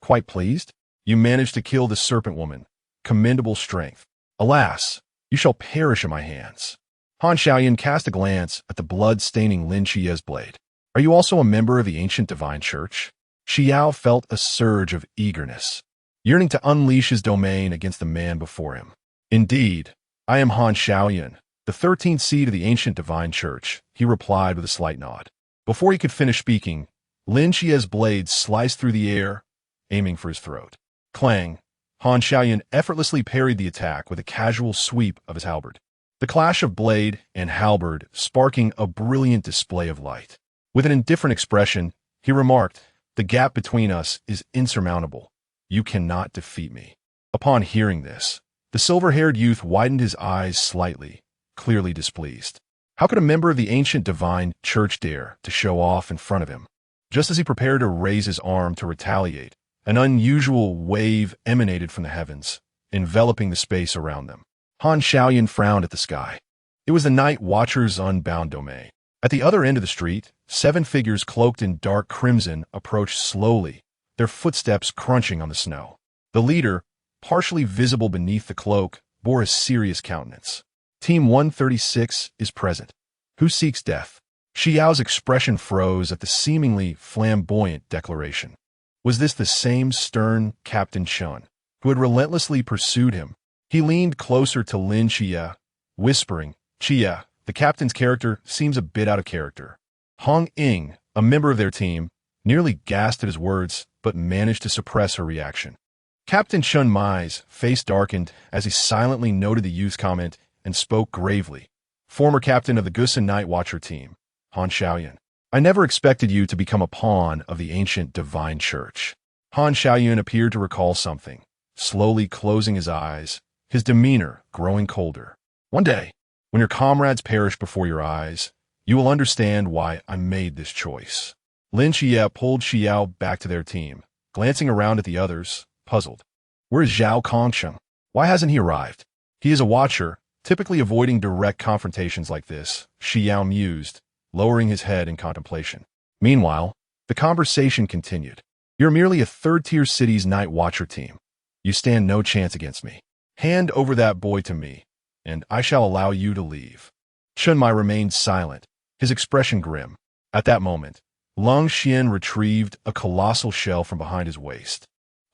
quite pleased. "You managed to kill the serpent woman. Commendable strength. Alas, you shall perish in my hands." Han Xiaoyun cast a glance at the blood-staining Lin Qiye's blade. "Are you also a member of the ancient divine church?" Xi Yao felt a surge of eagerness, yearning to unleash his domain against the man before him. "Indeed, I am Han Xiaoyun, The 13th seed of the ancient divine church, he replied with a slight nod. Before he could finish speaking, Lin Qiye's blade sliced through the air, aiming for his throat. Clang! Han Xiaoyan effortlessly parried the attack with a casual sweep of his halberd. The clash of blade and halberd sparking a brilliant display of light. With an indifferent expression, he remarked, "The gap between us is insurmountable. You cannot defeat me." Upon hearing this, the silver-haired youth widened his eyes slightly, clearly displeased. How could a member of the ancient divine church dare to show off in front of him? Just as he prepared to raise his arm to retaliate, an unusual wave emanated from the heavens, enveloping the space around them. Han Xiaoyan frowned at the sky. It was the Night Watcher's unbound domain. At the other end of the street, 7 figures cloaked in dark crimson approached slowly, their footsteps crunching on the snow. The leader, partially visible beneath the cloak, bore a serious countenance. Team 136 is present. Who seeks death? Xi Yao's expression froze at the seemingly flamboyant declaration. Was this the same stern Captain Chun, who had relentlessly pursued him? He leaned closer to Lin Qiye, whispering, "Qiye, the captain's character seems a bit out of character." Hong Ying, a member of their team, nearly gasped at his words, but managed to suppress her reaction. Captain Chun Mai's face darkened as he silently noted the youth's comment and spoke gravely. "Former captain of the Gusan Night Watcher team, Han Xiaoyan. I never expected you to become a pawn of the ancient divine church." Han Xiaoyan appeared to recall something, slowly closing his eyes, his demeanor growing colder. "One day, when your comrades perish before your eyes, you will understand why I made this choice." Lin Qiye pulled Xi Yao back to their team, glancing around at the others, puzzled. "Where is Zhao Kongsheng? Why hasn't he arrived?" "He is a watcher, typically avoiding direct confrontations like this," Xi Yao mused, lowering his head in contemplation. Meanwhile, the conversation continued. "You're merely a third-tier city's Night Watcher team. You stand no chance against me. Hand over that boy to me, and I shall allow you to leave." Chun Mai remained silent, his expression grim. At that moment, Lung Xian retrieved a colossal shell from behind his waist,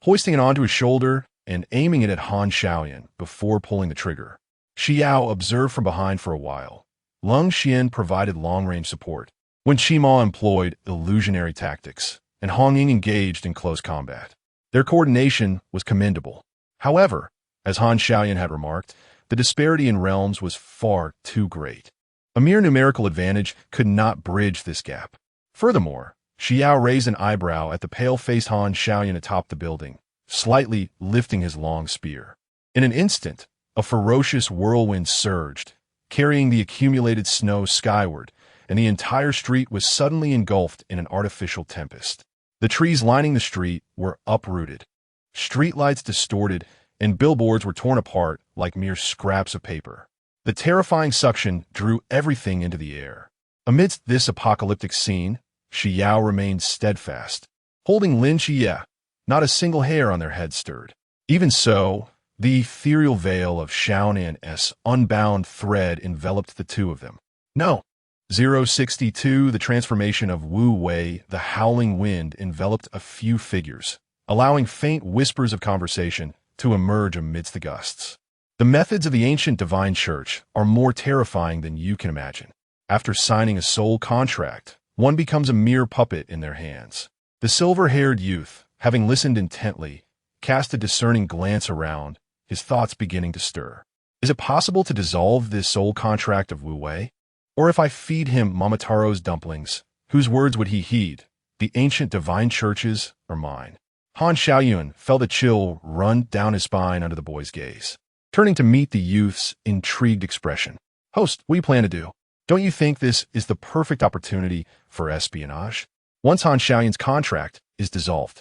hoisting it onto his shoulder and aiming it at Han Xiaoyan before pulling the trigger. Xi Yao observed from behind for a while. Lung Xian provided long-range support, when Qima employed illusionary tactics, and Hong Ying engaged in close combat. Their coordination was commendable. However, as Han Xiaoyan had remarked, the disparity in realms was far too great. A mere numerical advantage could not bridge this gap. Furthermore, Xi Yao raised an eyebrow at the pale-faced Han Xiaoyan atop the building, slightly lifting his long spear. In an instant, a ferocious whirlwind surged, carrying the accumulated snow skyward, and the entire street was suddenly engulfed in an artificial tempest. The trees lining the street were uprooted, streetlights distorted, and billboards were torn apart like mere scraps of paper. The terrifying suction drew everything into the air. Amidst this apocalyptic scene, Xi Yao remained steadfast, holding Lin Qiye. Not a single hair on their head stirred. Even so, the ethereal veil of Xiaonan's unbound thread enveloped the two of them. No. 062, the transformation of Wu Wei, the howling wind enveloped a few figures, allowing faint whispers of conversation to emerge amidst the gusts. The methods of the ancient divine church are more terrifying than you can imagine. After signing a soul contract, one becomes a mere puppet in their hands. The silver-haired youth, having listened intently, cast a discerning glance around, his thoughts beginning to stir. Is it possible to dissolve this soul contract of Wu Wei? Or if I feed him Momotaro's dumplings, whose words would he heed? The ancient divine churches are mine. Han Xiaoyun felt a chill run down his spine under the boy's gaze. Turning to meet the youth's intrigued expression. "Host, what do you plan to do? Don't you think this is the perfect opportunity for espionage? Once Han Xiaoyun's contract is dissolved,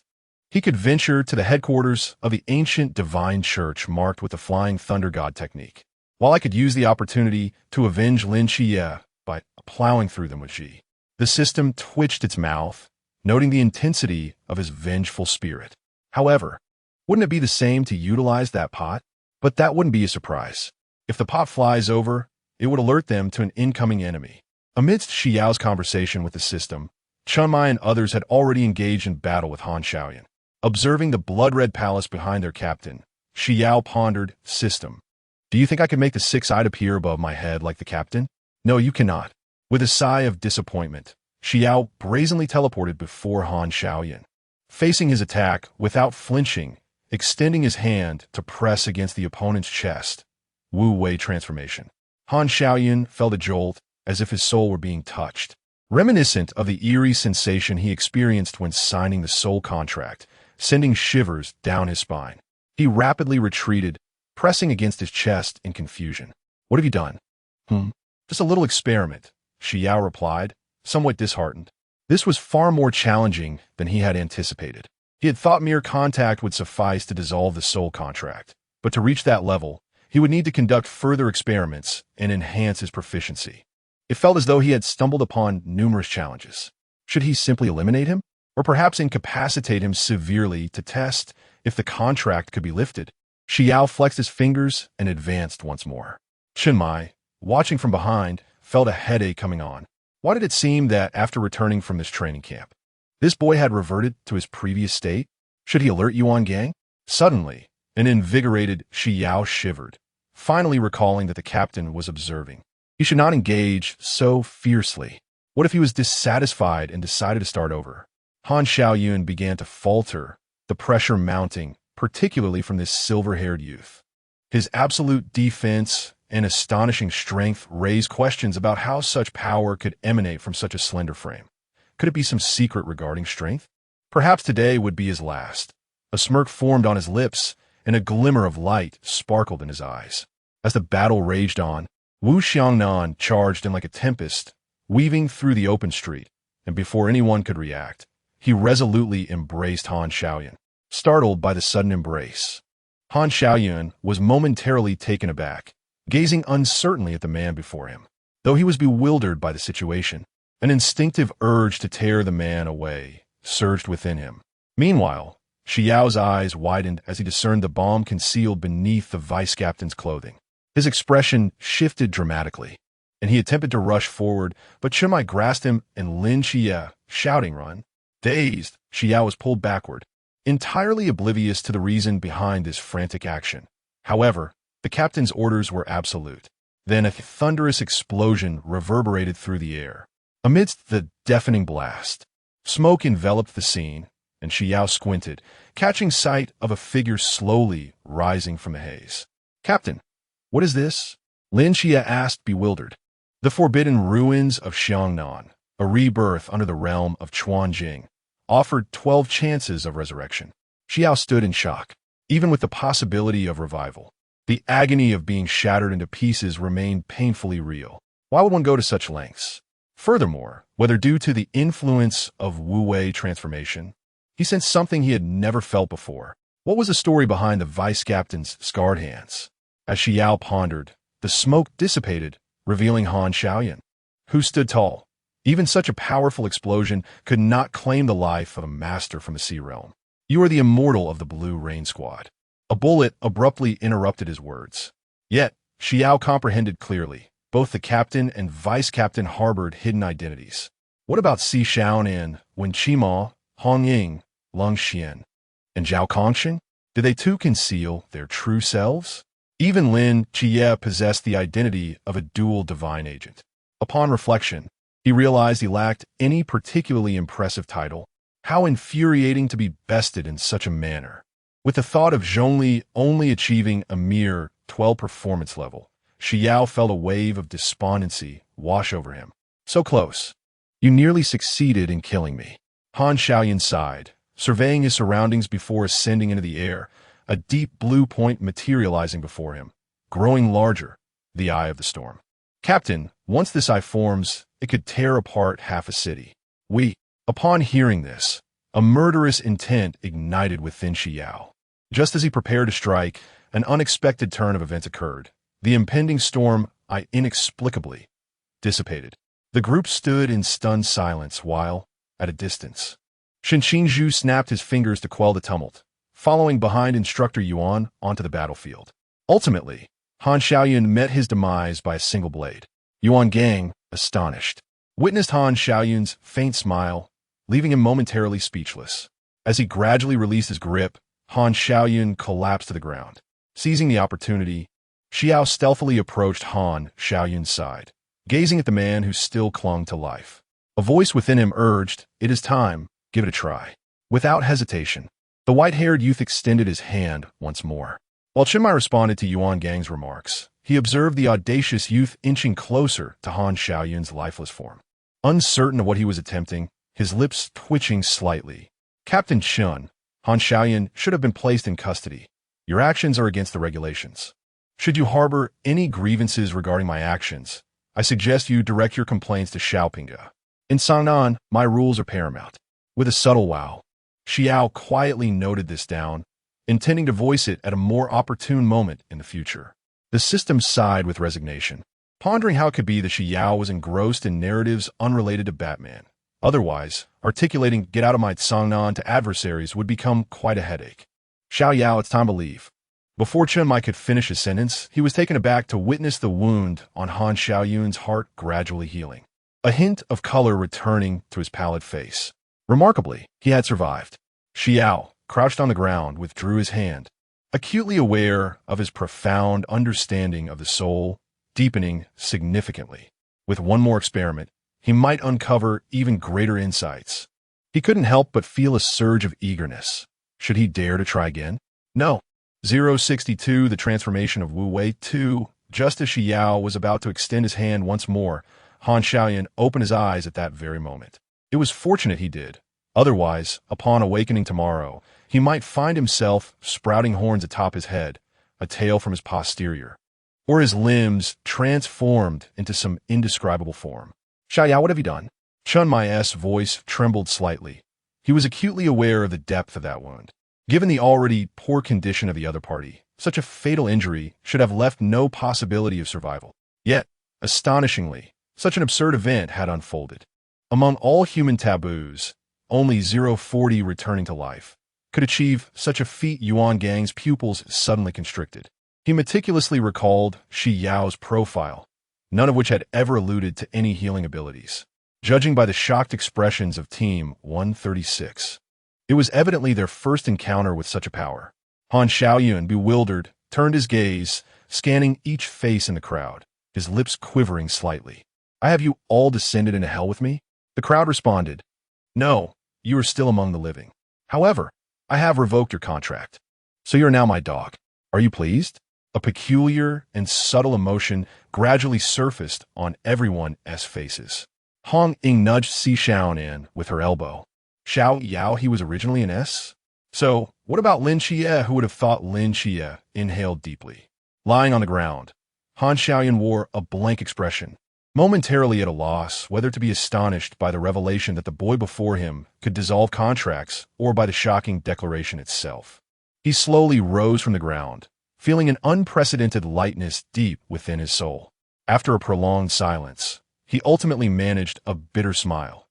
he could venture to the headquarters of the ancient divine church marked with the flying thunder god technique, while I could use the opportunity to avenge Lin Qiye by plowing through them with Xi." The system twitched its mouth, noting the intensity of his vengeful spirit. However, wouldn't it be the same to utilize that pot? But that wouldn't be a surprise. If the pot flies over, it would alert them to an incoming enemy. Amidst Xi Yao's conversation with the system, Chun Mai and others had already engaged in battle with Han Xiaoyan. Observing the blood-red palace behind their captain, Xi Yao pondered, "System, Do you think I could make the six-eyed appear above my head like the captain? No, you cannot. With a sigh of disappointment, Xi Yao brazenly teleported before Han Xiaoyan. Facing his attack without flinching, extending his hand to press against the opponent's chest. Wu Wei transformation. Han Xiaoyan felt a jolt as if his soul were being touched. Reminiscent of the eerie sensation he experienced when signing the soul contract, sending shivers down his spine. He rapidly retreated, pressing against his chest in confusion. What have you done? Just a little experiment, Xi Yao replied, somewhat disheartened. This was far more challenging than he had anticipated. He had thought mere contact would suffice to dissolve the soul contract, but to reach that level, he would need to conduct further experiments and enhance his proficiency. It felt as though he had stumbled upon numerous challenges. Should he simply eliminate him? Or perhaps incapacitate him severely to test if the contract could be lifted? Xi Yao flexed his fingers and advanced once more. Chen Mai, watching from behind, felt a headache coming on. Why did it seem that after returning from this training camp, this boy had reverted to his previous state? Should he alert Yuan Gang? Suddenly, an invigorated Xi Yao shivered, finally recalling that the captain was observing. He should not engage so fiercely. What if he was dissatisfied and decided to start over? Han Xiaoyun began to falter, the pressure mounting, particularly from this silver-haired youth. His absolute defense and astonishing strength raised questions about how such power could emanate from such a slender frame. Could it be some secret regarding strength? Perhaps today would be his last. A smirk formed on his lips, and a glimmer of light sparkled in his eyes. As the battle raged on, Wu Xiangnan charged in like a tempest, weaving through the open street, and before anyone could react, he resolutely embraced Han Xiaoyan. Startled by the sudden embrace, Han Xiaoyan was momentarily taken aback, gazing uncertainly at the man before him. Though he was bewildered by the situation, an instinctive urge to tear the man away surged within him. Meanwhile, Xi Yao's eyes widened as he discerned the bomb concealed beneath the vice-captain's clothing. His expression shifted dramatically, and he attempted to rush forward, but Chen Mai grasped him and Lin Qiye, shouting, "Run!" Dazed, Xi Yao was pulled backward, entirely oblivious to the reason behind this frantic action. However, the captain's orders were absolute. Then a thunderous explosion reverberated through the air. Amidst the deafening blast, smoke enveloped the scene, and Xi Yao squinted, catching sight of a figure slowly rising from the haze. "Captain, what is this?" Lin Qiye asked, bewildered. The forbidden ruins of Xiangnan, a rebirth under the realm of Chuanjing, offered 12 chances of resurrection. Xi Yao stood in shock. Even with the possibility of revival, the agony of being shattered into pieces remained painfully real. Why would one go to such lengths? Furthermore, whether due to the influence of Wu Wei transformation, he sensed something he had never felt before. What was the story behind the vice-captain's scarred hands? As Xi Yao pondered, the smoke dissipated, revealing Han Xiaoyan, who stood tall. Even such a powerful explosion could not claim the life of a master from the Sea Realm. "You are the immortal of the Blue Rain Squad." A bullet abruptly interrupted his words. Yet, Xi Yao comprehended clearly. Both the captain and vice-captain harbored hidden identities. What about Si Xiaonan, Wen Qima, Hong Ying, Lung Xian, and Zhao Kongsheng? Did they too conceal their true selves? Even Lin Qiye possessed the identity of a dual divine agent. Upon reflection, he realized he lacked any particularly impressive title. How infuriating to be bested in such a manner. With the thought of Zhongli only achieving a mere 12 performance level, Xi Yao felt a wave of despondency wash over him. So close. You nearly succeeded in killing me. Han Xiaoyan sighed, surveying his surroundings before ascending into the air, a deep blue point materializing before him, growing larger, the Eye of the Storm. "Captain, once this eye forms, it could tear apart half a city." Upon hearing this, a murderous intent ignited within Xi Yao. Just as he prepared to strike, an unexpected turn of events occurred. The impending storm inexplicably dissipated. The group stood in stunned silence while, at a distance, Shen Qingzhu snapped his fingers to quell the tumult, following behind Instructor Yuan onto the battlefield. Ultimately, Han Xiaoyan met his demise by a single blade. Yuan Gang, astonished, witnessed Han Xiaoyan's faint smile, leaving him momentarily speechless. As he gradually released his grip, Han Xiaoyan collapsed to the ground. Seizing the opportunity, Xi Yao stealthily approached Han Xiaoyun's side, gazing at the man who still clung to life. A voice within him urged, "It is time, give it a try." Without hesitation, the white-haired youth extended his hand once more. While Chenmai responded to Yuan Gang's remarks, he observed the audacious youth inching closer to Han Xiaoyun's lifeless form. Uncertain of what he was attempting, his lips twitching slightly. "Captain Chen, Han Xiaoyun should have been placed in custody. Your actions are against the regulations. Should you harbor any grievances regarding my actions, I suggest you direct your complaints to Xiaopinga. In Sangnan, my rules are paramount." With a subtle wow, Xi Yao quietly noted this down, intending to voice it at a more opportune moment in the future. The system sighed with resignation, pondering how it could be that Xi Yao was engrossed in narratives unrelated to Batman. Otherwise, articulating "get out of my Sangnan" to adversaries would become quite a headache. "Xiao Yao, it's time to leave." Before Chenmai could finish his sentence, he was taken aback to witness the wound on Han Xiaoyun's heart gradually healing, a hint of color returning to his pallid face. Remarkably, he had survived. Xi Yao, crouched on the ground, withdrew his hand, acutely aware of his profound understanding of the soul, deepening significantly. With one more experiment, he might uncover even greater insights. He couldn't help but feel a surge of eagerness. Should he dare to try again? No. 062, the transformation of Wu Wei 2. Just as Xi Yao was about to extend his hand once more, Han Xiaoyun opened his eyes at that very moment. It was fortunate he did. Otherwise, upon awakening tomorrow, he might find himself sprouting horns atop his head, a tail from his posterior, or his limbs transformed into some indescribable form. "Xiao Yao, what have you done?" Chenmai's voice trembled slightly. He was acutely aware of the depth of that wound. Given the already poor condition of the other party, such a fatal injury should have left no possibility of survival. Yet, astonishingly, such an absurd event had unfolded. Among all human taboos, only 040 returning to life could achieve such a feat. Yuan Gang's pupils suddenly constricted. He meticulously recalled Xi Yao's profile, none of which had ever alluded to any healing abilities. Judging by the shocked expressions of Team 136, it was evidently their first encounter with such a power. Han Xiaoyun, bewildered, turned his gaze, scanning each face in the crowd, his lips quivering slightly. "I have you all descended into hell with me?" The crowd responded, "No, you are still among the living. However, I have revoked your contract. So you are now my dog. Are you pleased?" A peculiar and subtle emotion gradually surfaced on everyone's faces. Hong Ying nudged Xi Xiaonan with her elbow. "Xiao Yao, he was originally an S? So, what about Lin Qiye? Who would have thought?" Lin Qiye inhaled deeply. Lying on the ground, Han Xiaoyan wore a blank expression, momentarily at a loss whether to be astonished by the revelation that the boy before him could dissolve contracts or by the shocking declaration itself. He slowly rose from the ground, feeling an unprecedented lightness deep within his soul. After a prolonged silence, he ultimately managed a bitter smile.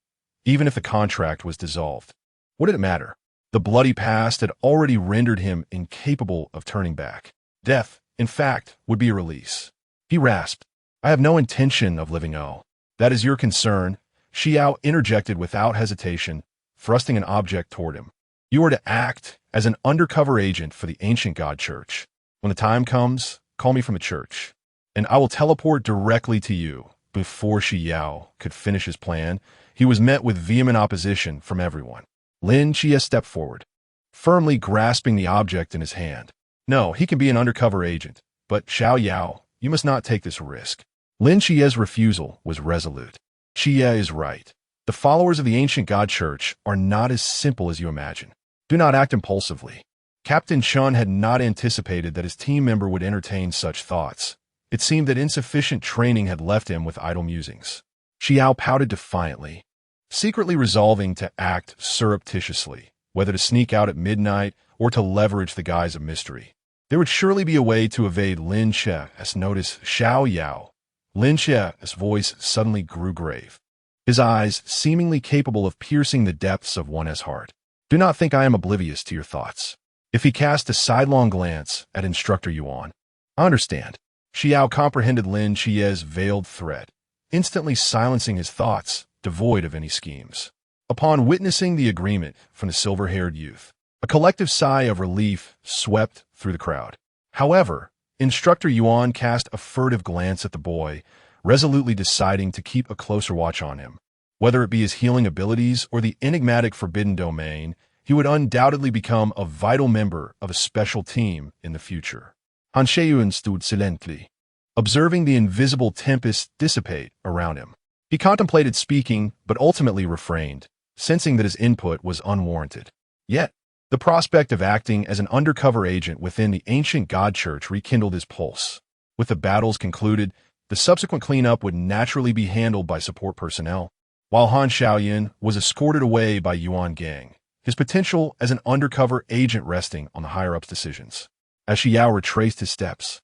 Even if the contract was dissolved, what did it matter? The bloody past had already rendered him incapable of turning back. Death, in fact, would be a release. He rasped, "I have no intention of living. Oh, that is your concern." Xi Yao interjected without hesitation, thrusting an object toward him. "You are to act as an undercover agent for the ancient god church. When the time comes, call me from the church, and I will teleport directly to you." Before Xi Yao could finish his plan, he was met with vehement opposition from everyone. Lin Qiye stepped forward, firmly grasping the object in his hand. "No, he can be an undercover agent, but Xiao Yao, you must not take this risk." Lin Qiye's refusal was resolute. "Qiye is right. The followers of the ancient god church are not as simple as you imagine. Do not act impulsively." Captain Chun had not anticipated that his team member would entertain such thoughts. It seemed that insufficient training had left him with idle musings. Xi Yao pouted defiantly, secretly resolving to act surreptitiously, whether to sneak out at midnight or to leverage the guise of mystery. There would surely be a way to evade Lin Qiye's notice. "Xiao Yao." Lin Qiye's voice suddenly grew grave, his eyes seemingly capable of piercing the depths of one's heart. "Do not think I am oblivious to your thoughts." If he cast a sidelong glance at Instructor Yuan, "I understand." Xi Yao comprehended Lin Qiye's veiled threat, instantly silencing his thoughts, devoid of any schemes. Upon witnessing the agreement from the silver-haired youth, a collective sigh of relief swept through the crowd. However, Instructor Yuan cast a furtive glance at the boy, resolutely deciding to keep a closer watch on him. Whether it be his healing abilities or the enigmatic forbidden domain, he would undoubtedly become a vital member of a special team in the future. Han Sheyuan stood silently, observing the invisible tempest dissipate around him. He contemplated speaking, but ultimately refrained, sensing that his input was unwarranted. Yet, the prospect of acting as an undercover agent within the ancient God Church rekindled his pulse. With the battles concluded, the subsequent cleanup would naturally be handled by support personnel, while Han Shaoyan was escorted away by Yuan Gang, his potential as an undercover agent resting on the higher-ups' decisions. As Xi Yao retraced his steps,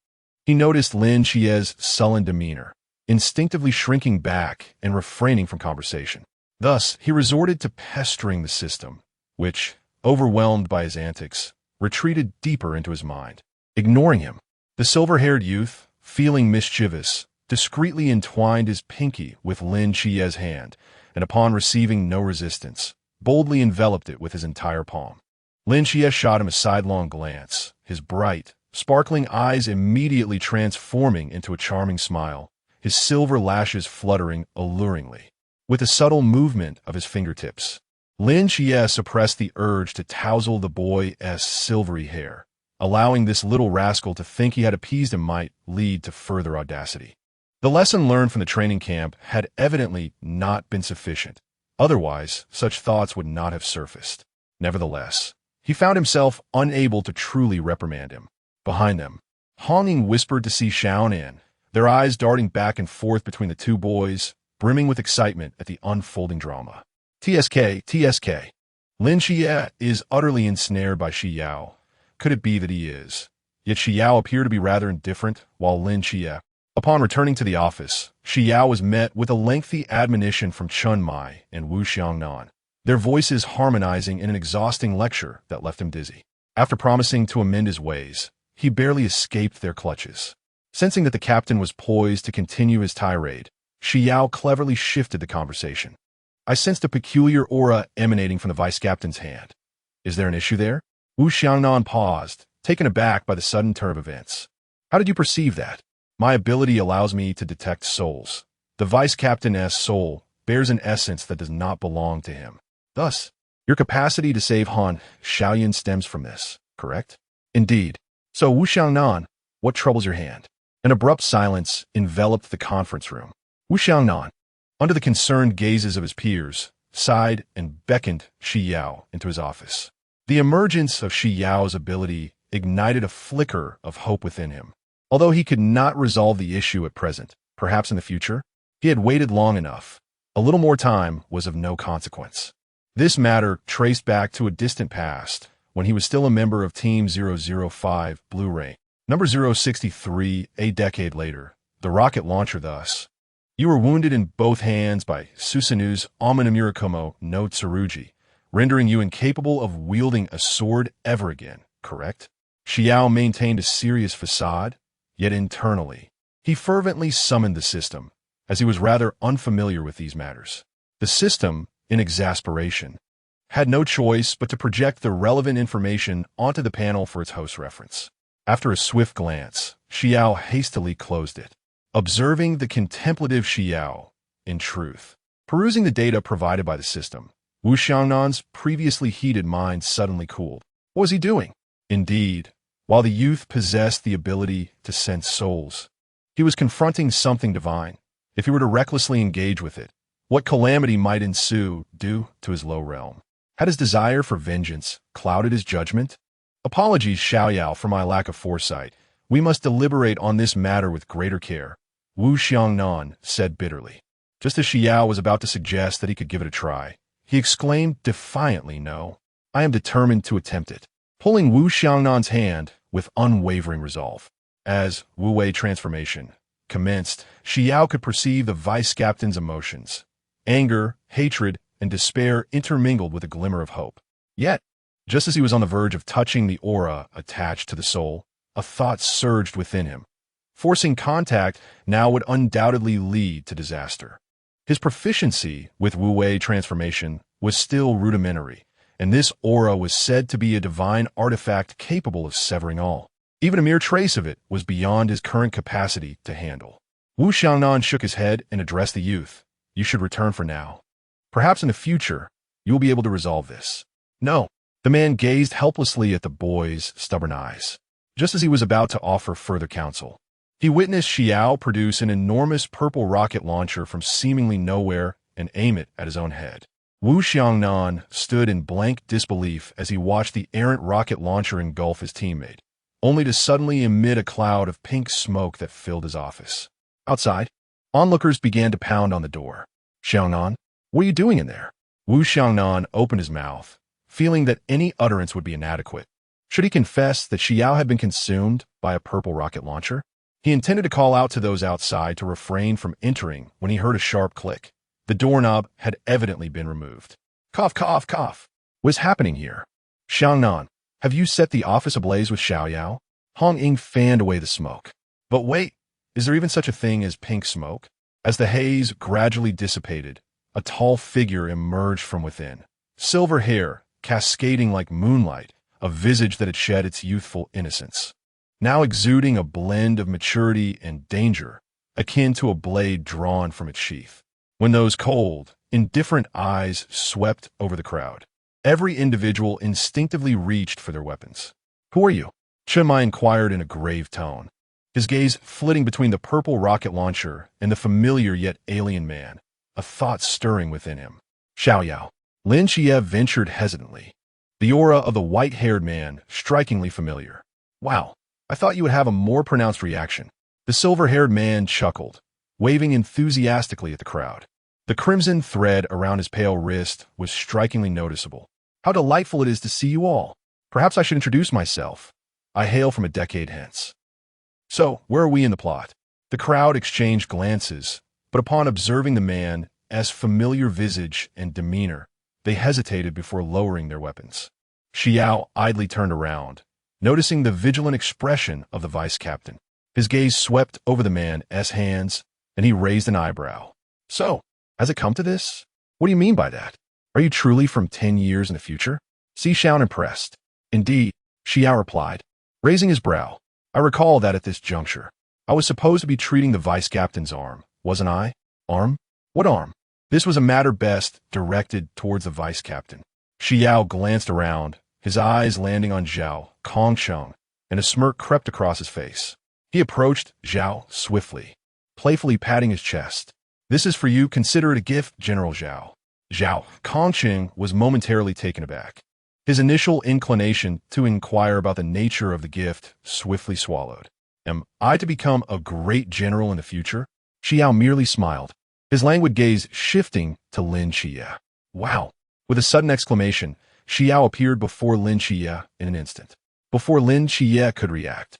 he noticed Lin Qiye's sullen demeanor, instinctively shrinking back and refraining from conversation. Thus, he resorted to pestering the system, which, overwhelmed by his antics, retreated deeper into his mind. Ignoring him, the silver-haired youth, feeling mischievous, discreetly entwined his pinky with Lin Qiye's hand, and upon receiving no resistance, boldly enveloped it with his entire palm. Lin Qiye shot him a sidelong glance, his bright, sparkling eyes immediately transforming into a charming smile, his silver lashes fluttering alluringly. With a subtle movement of his fingertips, Lin Qiye suppressed the urge to touzle the boy's silvery hair. Allowing this little rascal to think he had appeased him might lead to further audacity. The lesson learned from the training camp had evidently not been sufficient. Otherwise, such thoughts would not have surfaced. Nevertheless, he found himself unable to truly reprimand him. Behind them, Hong Ying whispered to Xi Shaonan, their eyes darting back and forth between the two boys, brimming with excitement at the unfolding drama. TSK. Lin Qiye is utterly ensnared by Xi Yao. Could it be that he is? Yet Xi Yao appeared to be rather indifferent, while Lin Qiye. Upon returning to the office, Xi Yao was met with a lengthy admonition from Chun Mai and Wu Xiangnan, their voices harmonizing in an exhausting lecture that left him dizzy. After promising to amend his ways, he barely escaped their clutches. Sensing that the captain was poised to continue his tirade, Xi Yao cleverly shifted the conversation. I sensed a peculiar aura emanating from the vice-captain's hand. Is there an issue there? Wu Xiangnan paused, taken aback by the sudden turn of events. How did you perceive that? My ability allows me to detect souls. The vice-captain's soul bears an essence that does not belong to him. Thus, your capacity to save Han Shaoyan stems from this, correct? Indeed. So Wu Xiangnan, what troubles your hand? An abrupt silence enveloped the conference room. Wu Xiangnan, under the concerned gazes of his peers, sighed and beckoned Xi Yao into his office. The emergence of Xi Yao's ability ignited a flicker of hope within him. Although he could not resolve the issue at present, perhaps in the future, he had waited long enough. A little more time was of no consequence. This matter traced back to a distant past, when he was still a member of Team 005 Blu-ray. Number 063, a decade later, the rocket launcher thus. You were wounded in both hands by Susanu's Amanamurakumo no Tsurugi, rendering you incapable of wielding a sword ever again, correct? Xi Yao maintained a serious facade, yet internally, he fervently summoned the system, as he was rather unfamiliar with these matters. The system, in exasperation, had no choice but to project the relevant information onto the panel for its host reference. After a swift glance, Xi Yao hastily closed it. Observing the contemplative Xi Yao, in truth, perusing the data provided by the system, Wu Xiangnan's previously heated mind suddenly cooled. What was he doing? Indeed, while the youth possessed the ability to sense souls, he was confronting something divine. If he were to recklessly engage with it, what calamity might ensue due to his low realm? Had his desire for vengeance clouded his judgment? Apologies, Xiaoyao, for my lack of foresight. We must deliberate on this matter with greater care, Wu Xiangnan said bitterly. Just as Xi Yao was about to suggest that he could give it a try, he exclaimed defiantly, "No, I am determined to attempt it," pulling Wu Xiangnan's hand with unwavering resolve. As Wu Wei transformation commenced, Xi Yao could perceive the vice-captain's emotions. Anger, hatred, and despair intermingled with a glimmer of hope. Yet, just as he was on the verge of touching the aura attached to the soul, a thought surged within him. Forcing contact now would undoubtedly lead to disaster. His proficiency with Wu Wei transformation was still rudimentary, and this aura was said to be a divine artifact capable of severing all. Even a mere trace of it was beyond his current capacity to handle. Wu Xiangnan shook his head and addressed the youth. You should return for now. Perhaps in the future, you will be able to resolve this. No. The man gazed helplessly at the boy's stubborn eyes. Just as he was about to offer further counsel, he witnessed Xi Yao produce an enormous purple rocket launcher from seemingly nowhere and aim it at his own head. Wu Xiangnan stood in blank disbelief as he watched the errant rocket launcher engulf his teammate, only to suddenly emit a cloud of pink smoke that filled his office. Outside, onlookers began to pound on the door. Xiangnan, what are you doing in there? Wu Xiangnan opened his mouth, feeling that any utterance would be inadequate. Should he confess that Xi Yao had been consumed by a purple rocket launcher? He intended to call out to those outside to refrain from entering when he heard a sharp click. The doorknob had evidently been removed. Cough, cough, cough. What's happening here? Xiangnan, have you set the office ablaze with Xiao Yao? Hong Ying fanned away the smoke. But wait, is there even such a thing as pink smoke? As the haze gradually dissipated, a tall figure emerged from within. Silver hair, cascading like moonlight, a visage that had shed its youthful innocence, now exuding a blend of maturity and danger, akin to a blade drawn from its sheath. When those cold, indifferent eyes swept over the crowd, every individual instinctively reached for their weapons. Who are you? Chen Mai inquired in a grave tone, his gaze flitting between the purple rocket launcher and the familiar yet alien man, a thought stirring within him. Xiao Yao. Lin Qiye ventured hesitantly, the aura of the white-haired man strikingly familiar. Wow, I thought you would have a more pronounced reaction. The silver-haired man chuckled, waving enthusiastically at the crowd. The crimson thread around his pale wrist was strikingly noticeable. How delightful it is to see you all. Perhaps I should introduce myself. I hail from a decade hence. So, where are we in the plot? The crowd exchanged glances, but upon observing the man's familiar visage and demeanor, they hesitated before lowering their weapons. Xi Yao idly turned around, noticing the vigilant expression of the vice captain. His gaze swept over the man's hands, and he raised an eyebrow. So, has it come to this? What do you mean by that? Are you truly from 10 years in the future? Xi Xiao impressed. Indeed, Xi Yao replied, raising his brow. I recall that at this juncture, I was supposed to be treating the vice captain's arm, wasn't I? Arm? What arm? This was a matter best directed towards the vice captain. Xi Yao glanced around, his eyes landing on Zhao Kongsheng, and a smirk crept across his face. He approached Zhao swiftly, playfully patting his chest. This is for you, consider it a gift, General Zhao. Zhao Kongsheng was momentarily taken aback. His initial inclination to inquire about the nature of the gift swiftly swallowed. Am I to become a great general in the future? Xi Yao merely smiled, his languid gaze shifting to Lin Qiye. Wow! With a sudden exclamation, Xi Yao appeared before Lin Qiye in an instant. Before Lin Qiye could react,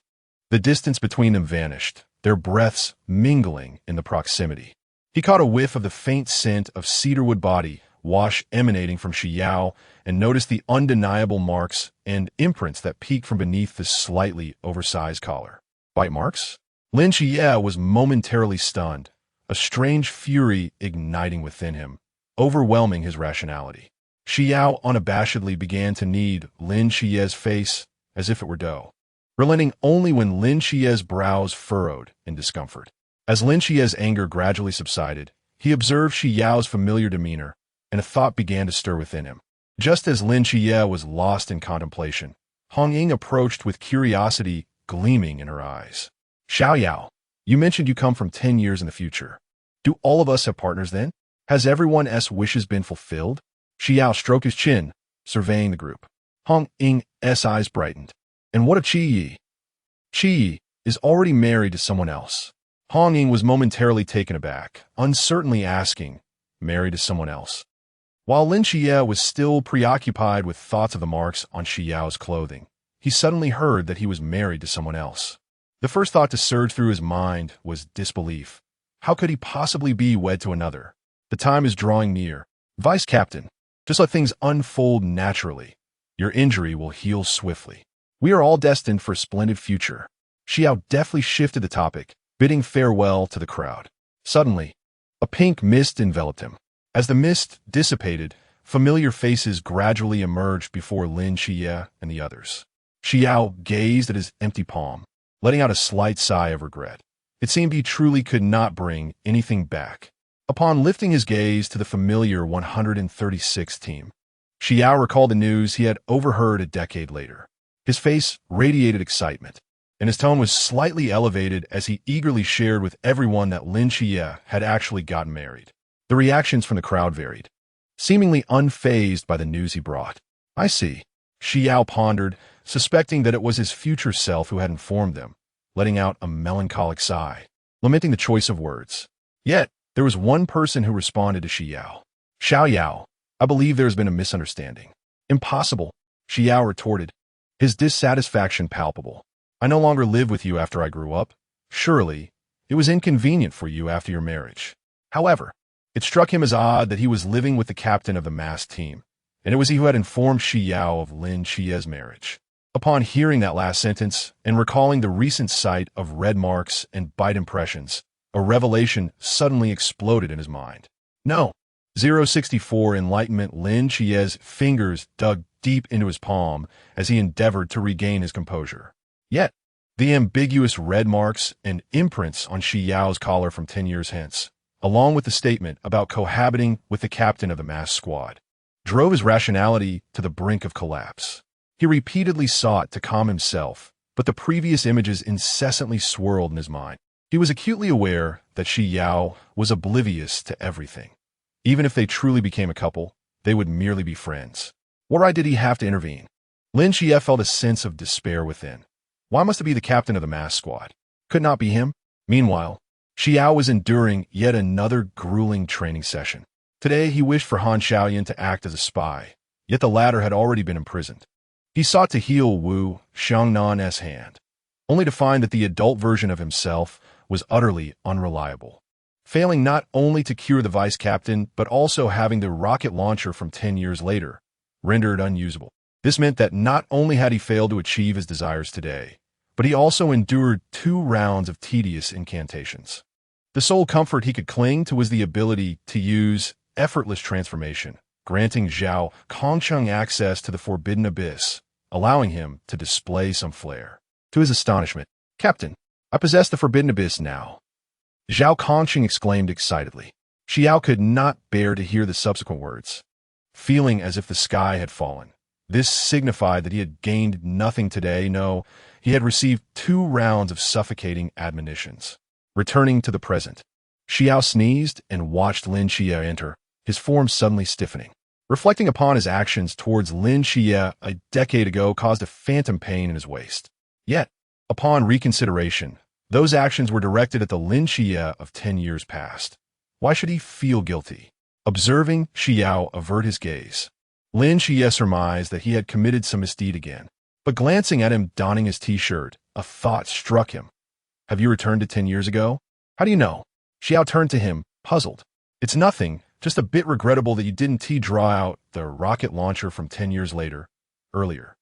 the distance between them vanished, their breaths mingling in the proximity. He caught a whiff of the faint scent of cedarwood body wash emanating from Xi Yao and noticed the undeniable marks and imprints that peeked from beneath the slightly oversized collar. Bite marks? Lin Qiye was momentarily stunned, a strange fury igniting within him, overwhelming his rationality. Xi Yao unabashedly began to knead Lin Qiye's face as if it were dough, relenting only when Lin Qiye's brows furrowed in discomfort. As Lin Qiye's anger gradually subsided, he observed Xi Yao's familiar demeanor, and a thought began to stir within him. Just as Lin Qiye was lost in contemplation, Hong Ying approached with curiosity gleaming in her eyes. Xiao Yao, you mentioned you come from 10 years in the future. Do all of us have partners then? Has everyone's wishes been fulfilled? Xi Yao stroked his chin, surveying the group. Hong Ying's eyes brightened. And what of Qi Yi? Qi Yi is already married to someone else. Hong Ying was momentarily taken aback, uncertainly asking, married to someone else? While Lin Qiye was still preoccupied with thoughts of the marks on Xi Yao's clothing, he suddenly heard that he was married to someone else. The first thought to surge through his mind was disbelief. How could he possibly be wed to another? The time is drawing near. Vice Captain, just let things unfold naturally. Your injury will heal swiftly. We are all destined for a splendid future. Xi Yao deftly shifted the topic, bidding farewell to the crowd. Suddenly, a pink mist enveloped him. As the mist dissipated, familiar faces gradually emerged before Lin Qiye and the others. Xi Yao gazed at his empty palm, letting out a slight sigh of regret. It seemed he truly could not bring anything back. Upon lifting his gaze to the familiar 136th team, Xi Yao recalled the news he had overheard a decade later. His face radiated excitement, and his tone was slightly elevated as he eagerly shared with everyone that Lin Qiye had actually gotten married. The reactions from the crowd varied, seemingly unfazed by the news he brought. I see. Xi Yao pondered, suspecting that it was his future self who had informed them, letting out a melancholic sigh, lamenting the choice of words. Yet, there was one person who responded to Xi Yao. Xiao Yao, I believe there has been a misunderstanding. Impossible, Xi Yao retorted, his dissatisfaction palpable. I no longer live with you after I grew up. Surely, it was inconvenient for you after your marriage. However, it struck him as odd that he was living with the captain of the masked team, and it was he who had informed Xi Yao of Lin Qiye's marriage. Upon hearing that last sentence and recalling the recent sight of red marks and bite impressions, a revelation suddenly exploded in his mind. No. 064 Enlightenment. Lin Qiye's fingers dug deep into his palm as he endeavored to regain his composure. Yet, the ambiguous red marks and imprints on Xi Yao's collar from 10 years hence, along with the statement about cohabiting with the captain of the masked squad, drove his rationality to the brink of collapse. He repeatedly sought to calm himself, but the previous images incessantly swirled in his mind. He was acutely aware that Xi Yao was oblivious to everything. Even if they truly became a couple, they would merely be friends. Why did he have to intervene? Lin Qiye felt a sense of despair within. Why must it be the captain of the masked squad? Could not be him? Meanwhile, Xi Yao was enduring yet another grueling training session. Today, he wished for Han Xiaoyan to act as a spy, yet the latter had already been imprisoned. He sought to heal Wu Xiangnan's hand, only to find that the adult version of himself was utterly unreliable, failing not only to cure the vice captain, but also having the rocket launcher from 10 years later rendered unusable. This meant that not only had he failed to achieve his desires today, but he also endured 2 rounds of tedious incantations. The sole comfort he could cling to was the ability to use effortless transformation, granting Zhao Kongcheng access to the forbidden abyss, allowing him to display some flair. To his astonishment, Captain, I possess the forbidden abyss now. Zhao Kongcheng exclaimed excitedly. Xi Yao could not bear to hear the subsequent words. Feeling as if the sky had fallen, this signified that he had gained nothing today. No, he had received 2 rounds of suffocating admonitions. Returning to the present, Xi Yao sneezed and watched Lin Qiye enter, his form suddenly stiffening. Reflecting upon his actions towards Lin Qiye a decade ago caused a phantom pain in his waist. Yet, upon reconsideration, those actions were directed at the Lin Qiye of 10 years past. Why should he feel guilty? Observing Xi Yao avert his gaze, Lin Qiye surmised that he had committed some misdeed again. But glancing at him donning his t-shirt, a thought struck him. Have you returned to 10 years ago? How do you know? Xi Yao turned to him, puzzled. It's nothing, just a bit regrettable that you didn't draw out the rocket launcher from 10 years earlier.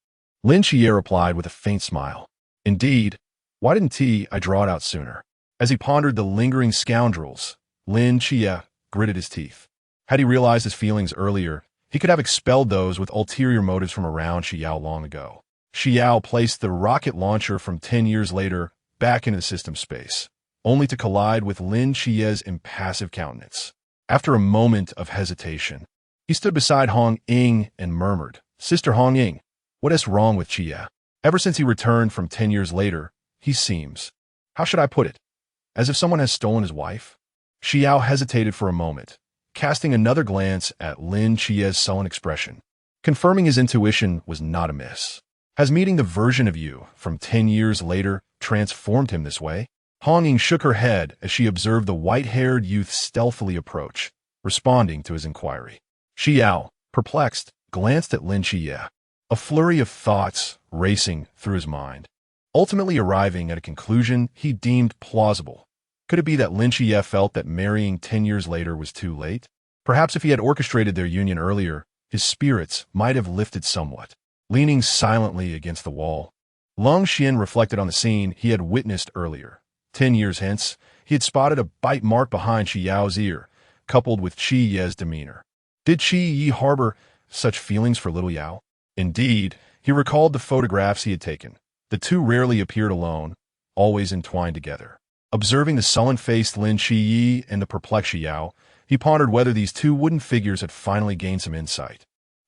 Lin Qiye replied with a faint smile. Indeed, why didn't I draw it out sooner? As he pondered the lingering scoundrels, Lin Qiye gritted his teeth. Had he realized his feelings earlier, he could have expelled those with ulterior motives from around Xi Yao long ago. Xi Yao placed the rocket launcher from 10 years later back into the system space, only to collide with Lin Qiye's impassive countenance. After a moment of hesitation, he stood beside Hong Ying and murmured, Sister Hong Ying, what is wrong with Qiye? Ever since he returned from 10 years later, he seems, how should I put it, as if someone has stolen his wife? Xi Yao hesitated for a moment, casting another glance at Lin Qiye's sullen expression, confirming his intuition was not amiss. Has meeting the version of you from 10 years later transformed him this way? Hong Ying shook her head as she observed the white-haired youth stealthily approach, responding to his inquiry. Xi Yao, perplexed, glanced at Lin Qiye, a flurry of thoughts racing through his mind, ultimately arriving at a conclusion he deemed plausible. Could it be that Lin Qiye felt that marrying 10 years later was too late? Perhaps if he had orchestrated their union earlier, his spirits might have lifted somewhat. Leaning silently against the wall, Long Xian reflected on the scene he had witnessed earlier. 10 years hence, he had spotted a bite mark behind Xi Yao's ear, coupled with Qi Ye's demeanor. Did Qi Yi harbor such feelings for little Yao? Indeed, he recalled the photographs he had taken. The two rarely appeared alone, always entwined together. Observing the sullen-faced Lin Qiye and the perplexed Xi Yao, he pondered whether these two wooden figures had finally gained some insight.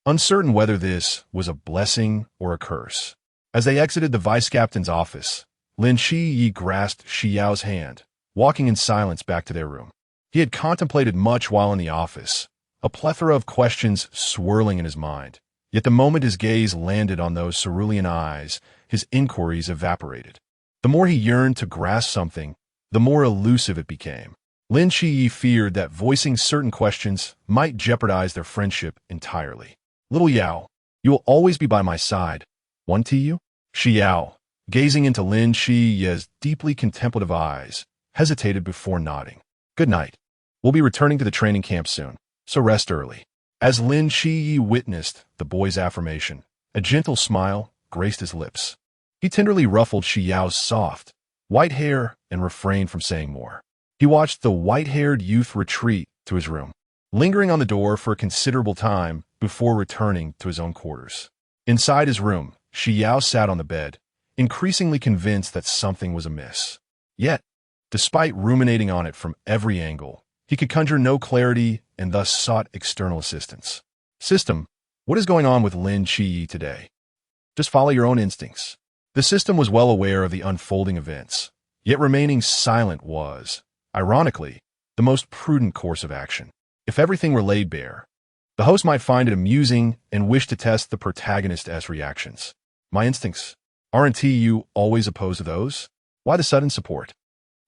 Uncertain whether this was a blessing or a curse. As they exited the vice-captain's office, Lin Qiye grasped Xi Yao's hand, walking in silence back to their room. He had contemplated much while in the office, a plethora of questions swirling in his mind. Yet the moment his gaze landed on those cerulean eyes, his inquiries evaporated. The more he yearned to grasp something, the more elusive it became. Lin Qiye feared that voicing certain questions might jeopardize their friendship entirely. "Little Yao, you will always be by my side. One to you?" Xi Yao, gazing into Lin Qiye's deeply contemplative eyes, hesitated before nodding. "Good night. We'll be returning to the training camp soon, so rest early." As Lin Qiye witnessed the boy's affirmation, a gentle smile graced his lips. He tenderly ruffled Xi Yao's soft, white hair and refrained from saying more. He watched the white-haired youth retreat to his room, lingering on the door for a considerable time before returning to his own quarters. Inside his room, Xi Yao sat on the bed, increasingly convinced that something was amiss. Yet, despite ruminating on it from every angle, he could conjure no clarity and thus sought external assistance. "System, what is going on with Lin Qiye today? Just follow your own instincts." The system was well aware of the unfolding events, yet remaining silent was, ironically, the most prudent course of action. If everything were laid bare, the host might find it amusing and wish to test the protagonist's reactions. "My instincts. Aren't you always opposed to those? Why the sudden support?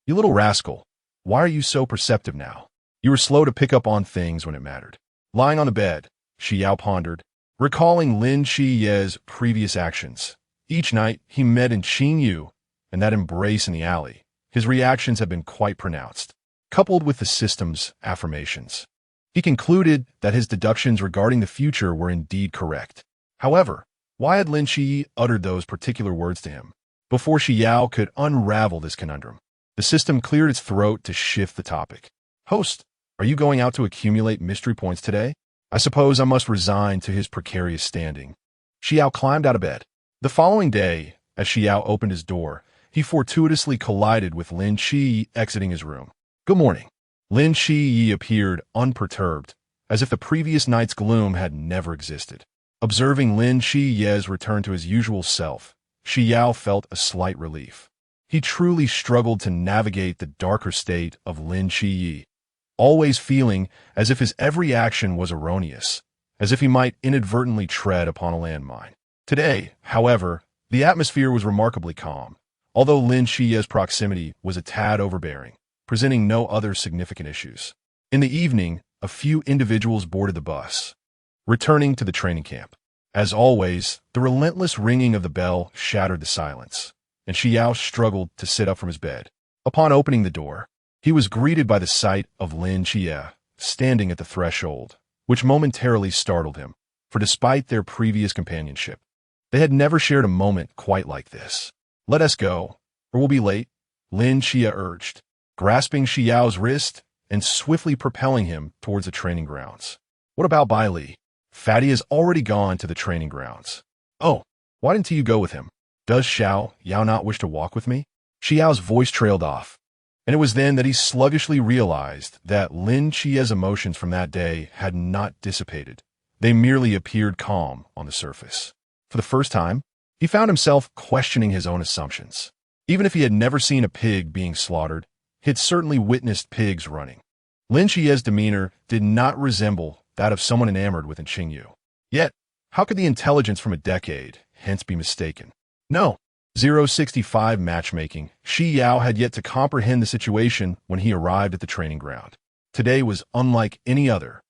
You little rascal, why are you so perceptive now? You were slow to pick up on things when it mattered." Lying on the bed, Xi Yao pondered, recalling Lin Qiye's previous actions. Each night he met in Qingyu, and that embrace in the alley, his reactions had been quite pronounced. Coupled with the system's affirmations, he concluded that his deductions regarding the future were indeed correct. However, why had Lin Qiye uttered those particular words to him? Before Xi Yao could unravel this conundrum, the system cleared its throat to shift the topic. "Host, are you going out to accumulate mystery points today? I suppose I must resign to his precarious standing." Xi Yao climbed out of bed. The following day, as Xi Yao opened his door, he fortuitously collided with Lin Qiye exiting his room. "Good morning." Lin Qiye appeared unperturbed, as if the previous night's gloom had never existed. Observing Lin Qiye's return to his usual self, Xi Yao felt a slight relief. He truly struggled to navigate the darker state of Lin Qiye, always feeling as if his every action was erroneous, as if he might inadvertently tread upon a landmine. Today, however, the atmosphere was remarkably calm, although Lin Qiye's proximity was a tad overbearing, presenting no other significant issues. In the evening, a few individuals boarded the bus, returning to the training camp. As always, the relentless ringing of the bell shattered the silence, and Xi Yao struggled to sit up from his bed. Upon opening the door, he was greeted by the sight of Lin Qiye standing at the threshold, which momentarily startled him, for despite their previous companionship, they had never shared a moment quite like this. "Let us go, or we'll be late," Lin Qiye urged, grasping Xi Yao's wrist and swiftly propelling him towards the training grounds. "What about Bai Li? Fatty has already gone to the training grounds." "Oh, why didn't you go with him? Does Xiao Yao not wish to walk with me?" Xi Yao's voice trailed off, and it was then that he sluggishly realized that Lin Qiye's emotions from that day had not dissipated. They merely appeared calm on the surface. For the first time, he found himself questioning his own assumptions. Even if he had never seen a pig being slaughtered, he had certainly witnessed pigs running. Lin Qiye's demeanor did not resemble that of someone enamored with Qingyu. Yet, how could the intelligence from a decade hence be mistaken? No. 065 matchmaking. Xi Yao had yet to comprehend the situation when he arrived at the training ground. Today was unlike any other,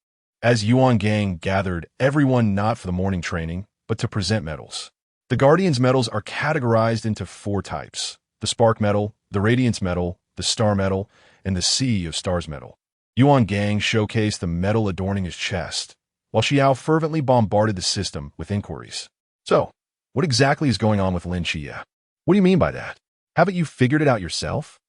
as Yuan Gang gathered everyone not for the morning training, but to present medals. The Guardian's medals are categorized into 4 types: the Spark Medal, the Radiance Medal, the Star Medal, and the Sea of Stars Medal. Yuan Gang showcased the medal adorning his chest, while Xi Yao fervently bombarded the system with inquiries. "So, what exactly is going on with Lin Qiye? What do you mean by that? Haven't you figured it out yourself?"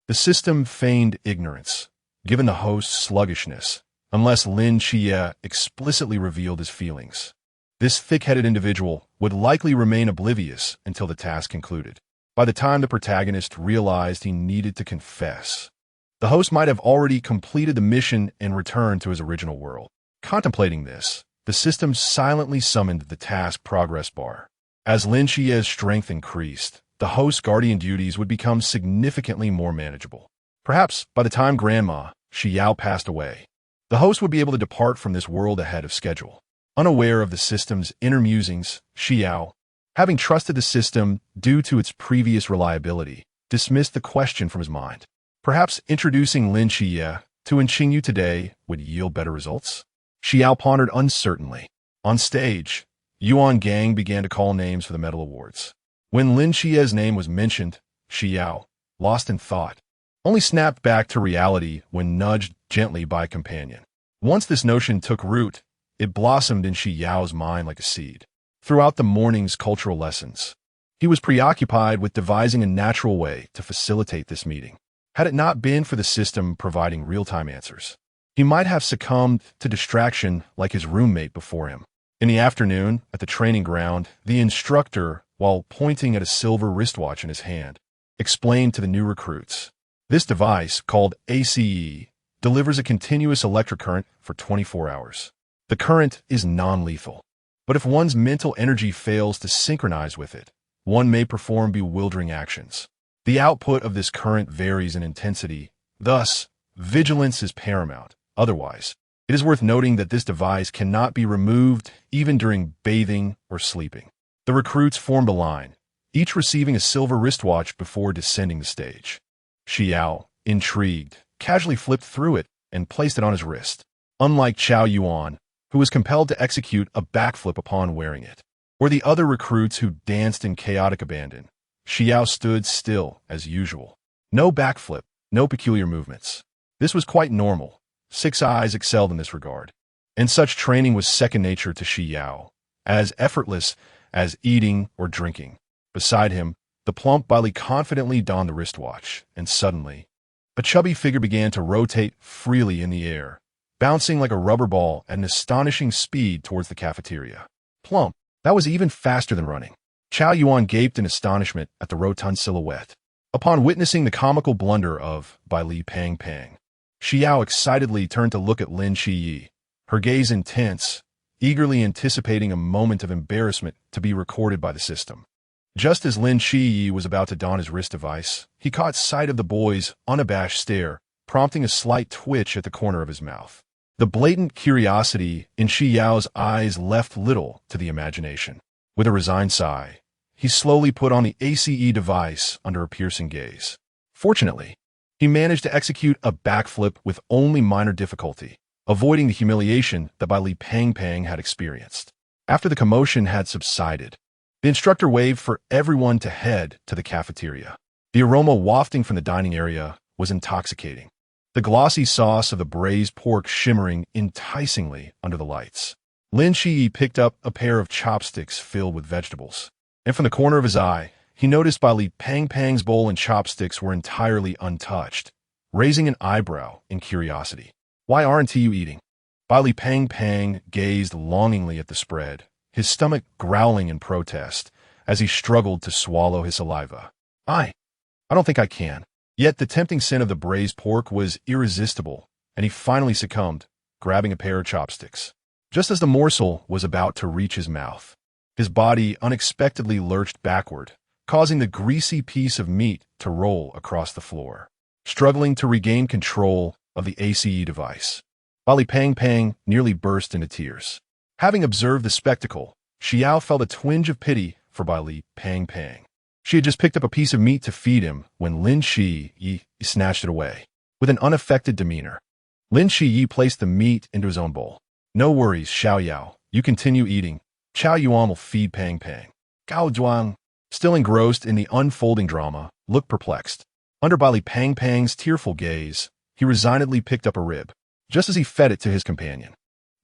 The system feigned ignorance, given the host's sluggishness, unless Lin Qiye explicitly revealed his feelings. This thick-headed individual would likely remain oblivious until the task concluded. By the time the protagonist realized he needed to confess, the host might have already completed the mission and returned to his original world. Contemplating this, the system silently summoned the task progress bar. As Lin Qiye's strength increased, the host's guardian duties would become significantly more manageable. Perhaps by the time Grandma, Xi Yao, passed away, the host would be able to depart from this world ahead of schedule. Unaware of the system's inner musings, Xi Yao, having trusted the system due to its previous reliability, dismissed the question from his mind. Perhaps introducing Lin Qiye to Qingyu today would yield better results? Xi Yao pondered uncertainly. On stage, Yuan Gang began to call names for the medal awards. When Lin Qiye's name was mentioned, Xi Yao, lost in thought, only snapped back to reality when nudged gently by a companion. Once this notion took root, it blossomed in Xi Yao's mind like a seed. Throughout the morning's cultural lessons, he was preoccupied with devising a natural way to facilitate this meeting. Had it not been for the system providing real-time answers, he might have succumbed to distraction like his roommate before him. In the afternoon, at the training ground, the instructor, while pointing at a silver wristwatch in his hand, explained to the new recruits, "This device, called ACE, delivers a continuous electric current for 24 hours. The current is non-lethal, but if one's mental energy fails to synchronize with it, one may perform bewildering actions. The output of this current varies in intensity, thus, vigilance is paramount. Otherwise, it is worth noting that this device cannot be removed even during bathing or sleeping." The recruits formed a line, each receiving a silver wristwatch before descending the stage. Xi Yao, intrigued, casually flipped through it and placed it on his wrist. Unlike Chao Yuan, who was compelled to execute a backflip upon wearing it, or the other recruits who danced in chaotic abandon, Xi Yao stood still as usual. No backflip, no peculiar movements. This was quite normal. Six Eyes excelled in this regard, and such training was second nature to Xi Yao, as effortless as eating or drinking. Beside him, the plump Bailey confidently donned the wristwatch, and suddenly, a chubby figure began to rotate freely in the air, bouncing like a rubber ball at an astonishing speed towards the cafeteria. Plump, that was even faster than running. Chao Yuan gaped in astonishment at the rotund silhouette. Upon witnessing the comical blunder of Bailey Pang Pang, Xi Yao excitedly turned to look at Lin Qiye, her gaze intense, eagerly anticipating a moment of embarrassment to be recorded by the system. Just as Lin Qiye was about to don his wrist device, he caught sight of the boy's unabashed stare, prompting a slight twitch at the corner of his mouth. The blatant curiosity in Xi Yao's eyes left little to the imagination. With a resigned sigh, he slowly put on the ACE device under a piercing gaze. Fortunately, he managed to execute a backflip with only minor difficulty, avoiding the humiliation that Bailey Pang Pang had experienced. After the commotion had subsided, the instructor waved for everyone to head to the cafeteria. The aroma wafting from the dining area was intoxicating, the glossy sauce of the braised pork shimmering enticingly under the lights. Lin Qiye picked up a pair of chopsticks filled with vegetables, and from the corner of his eye, he noticed Bailey Pang Pang's bowl and chopsticks were entirely untouched, raising an eyebrow in curiosity. "Why aren't you eating?" Bailey Pang Pang gazed longingly at the spread, his stomach growling in protest as he struggled to swallow his saliva. I don't think I can." Yet the tempting scent of the braised pork was irresistible, and he finally succumbed, grabbing a pair of chopsticks. Just as the morsel was about to reach his mouth, his body unexpectedly lurched backward, causing the greasy piece of meat to roll across the floor. Struggling to regain control of the ACE device, Bailey Pang Pang nearly burst into tears. Having observed the spectacle, Xi Yao felt a twinge of pity for Bailey Pang Pang. She had just picked up a piece of meat to feed him when Lin Qiye snatched it away. With an unaffected demeanor, Lin Qiye placed the meat into his own bowl. "No worries, Xiao Yao. You continue eating. Chao Yuan will feed Pang Pang." Gao Zhuang, still engrossed in the unfolding drama, looked perplexed. Under Bailey Pang Pang's tearful gaze, he resignedly picked up a rib, just as he fed it to his companion.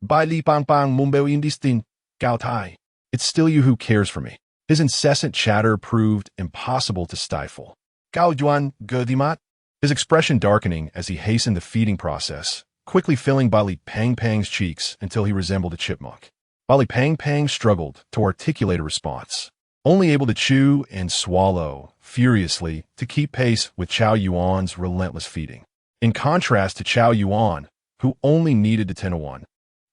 "Bailey Pang Pang Mumbeo Indistin, Gao Tai. It's still you who cares for me." His incessant chatter proved impossible to stifle. "Gao Juan Godimat?" His expression darkening as he hastened the feeding process, quickly filling Bailey Pang Pang's cheeks until he resembled a chipmunk. while Li Pang struggled to articulate a response, only able to chew and swallow furiously to keep pace with Chao Yuan's relentless feeding. In contrast to Chao Yuan, who only needed to 10-1,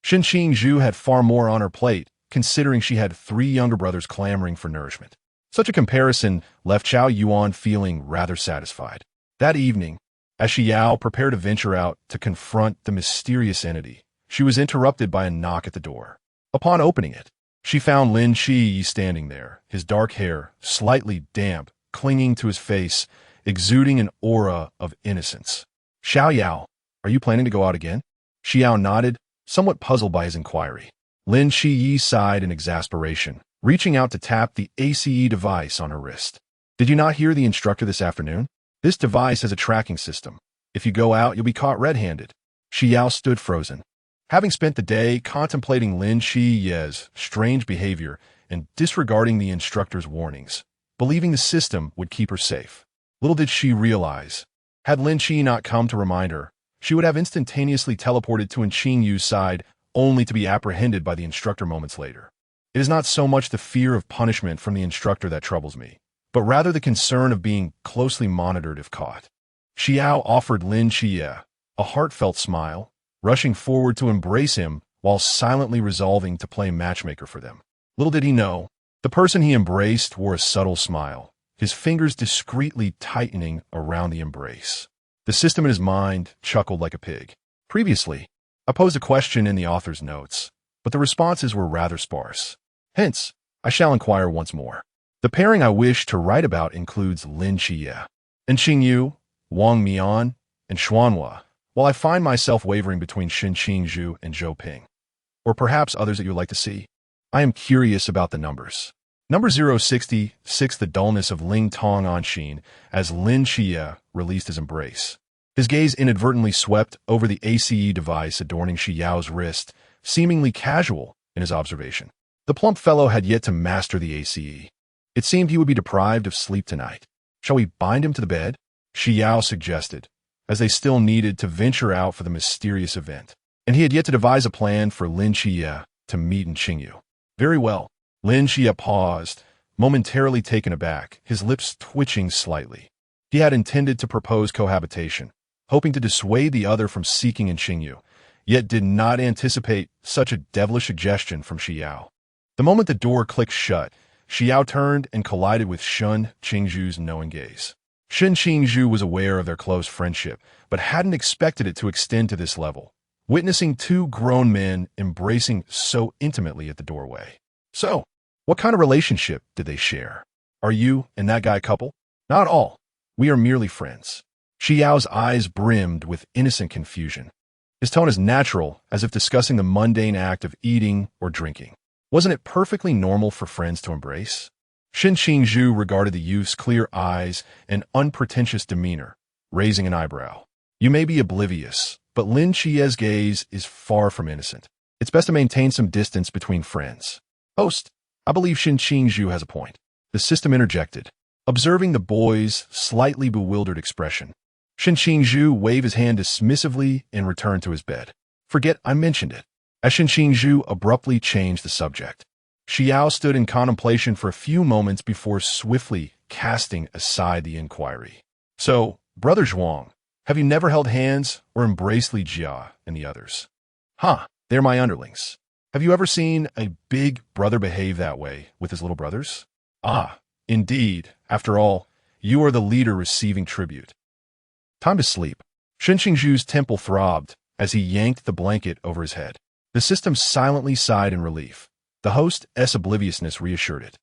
Xin Qingzhu had far more on her plate, considering she had 3 younger brothers clamoring for nourishment. Such a comparison left Chao Yuan feeling rather satisfied. That evening, as Xi Yao prepared to venture out to confront the mysterious entity, she was interrupted by a knock at the door. Upon opening it, she found Lin Qiye standing there, his dark hair, slightly damp, clinging to his face, exuding an aura of innocence. "Xiao Yao, are you planning to go out again?" Xi Yao nodded, somewhat puzzled by his inquiry. Lin Qiye sighed in exasperation, reaching out to tap the ACE device on her wrist. "Did you not hear the instructor this afternoon? This device has a tracking system. If you go out, you'll be caught red-handed." Xi Yao stood frozen. Having spent the day contemplating Lin Qiye's strange behavior and disregarding the instructor's warnings, believing the system would keep her safe. Little did she realize, had Lin Qiye not come to remind her, she would have instantaneously teleported to Qingyu's side only to be apprehended by the instructor moments later. It is not so much the fear of punishment from the instructor that troubles me, but rather the concern of being closely monitored if caught. Xi Yao offered Lin Qiye a heartfelt smile, rushing forward to embrace him while silently resolving to play matchmaker for them. Little did he know, the person he embraced wore a subtle smile, his fingers discreetly tightening around the embrace. The system in his mind chuckled like a pig. Previously, I posed a question in the author's notes, but the responses were rather sparse. Hence, I shall inquire once more. The pairing I wish to write about includes Lin Qiye and Qingyu, Wang Mian, and Xuanhua, while I find myself wavering between Xin Qingzhu and Zhou Ping, or perhaps others that you would like to see. I am curious about the numbers. Number 066, the dullness of Ling Tong Anshin, as Lin Qiye released his embrace. His gaze inadvertently swept over the ACE device adorning Xi Yao's wrist, seemingly casual in his observation. The plump fellow had yet to master the ACE. It seemed he would be deprived of sleep tonight. "Shall we bind him to the bed?" Xi Yao suggested, as they still needed to venture out for the mysterious event, and he had yet to devise a plan for Lin Qiye to meet in Qingyu. "Very well." Lin Qiye paused, momentarily taken aback, his lips twitching slightly. He had intended to propose cohabitation, hoping to dissuade the other from seeking in Qingyu, yet did not anticipate such a devilish suggestion from Xi Yao. The moment the door clicked shut, Xi Yao turned and collided with Xin Qingzhu's knowing gaze. Xin Qingzhu was aware of their close friendship, but hadn't expected it to extend to this level, witnessing 2 grown men embracing so intimately at the doorway. "So, what kind of relationship did they share? Are you and that guy a couple?" "Not at all. We are merely friends." Xi Yao's eyes brimmed with innocent confusion. His tone as natural as if discussing the mundane act of eating or drinking. Wasn't it perfectly normal for friends to embrace? Xin Qingzhu regarded the youth's clear eyes and unpretentious demeanor, raising an eyebrow. "You may be oblivious, but Lin Qiye's gaze is far from innocent. It's best to maintain some distance between friends." "Host, I believe Xin Qingzhu has a point." The system interjected, observing the boy's slightly bewildered expression. Xin Qingzhu waved his hand dismissively and returned to his bed. "Forget I mentioned it." As Xin Qingzhu abruptly changed the subject, Xi Yao stood in contemplation for a few moments before swiftly casting aside the inquiry. "So, Brother Zhuang, have you never held hands or embraced Li Jia and the others?" "Huh, they're my underlings. Have you ever seen a big brother behave that way with his little brothers?" "Ah, indeed. After all, you are the leader receiving tribute." Time to sleep. Xin Qingzhu's temple throbbed as he yanked the blanket over his head. The system silently sighed in relief. The host's obliviousness reassured it.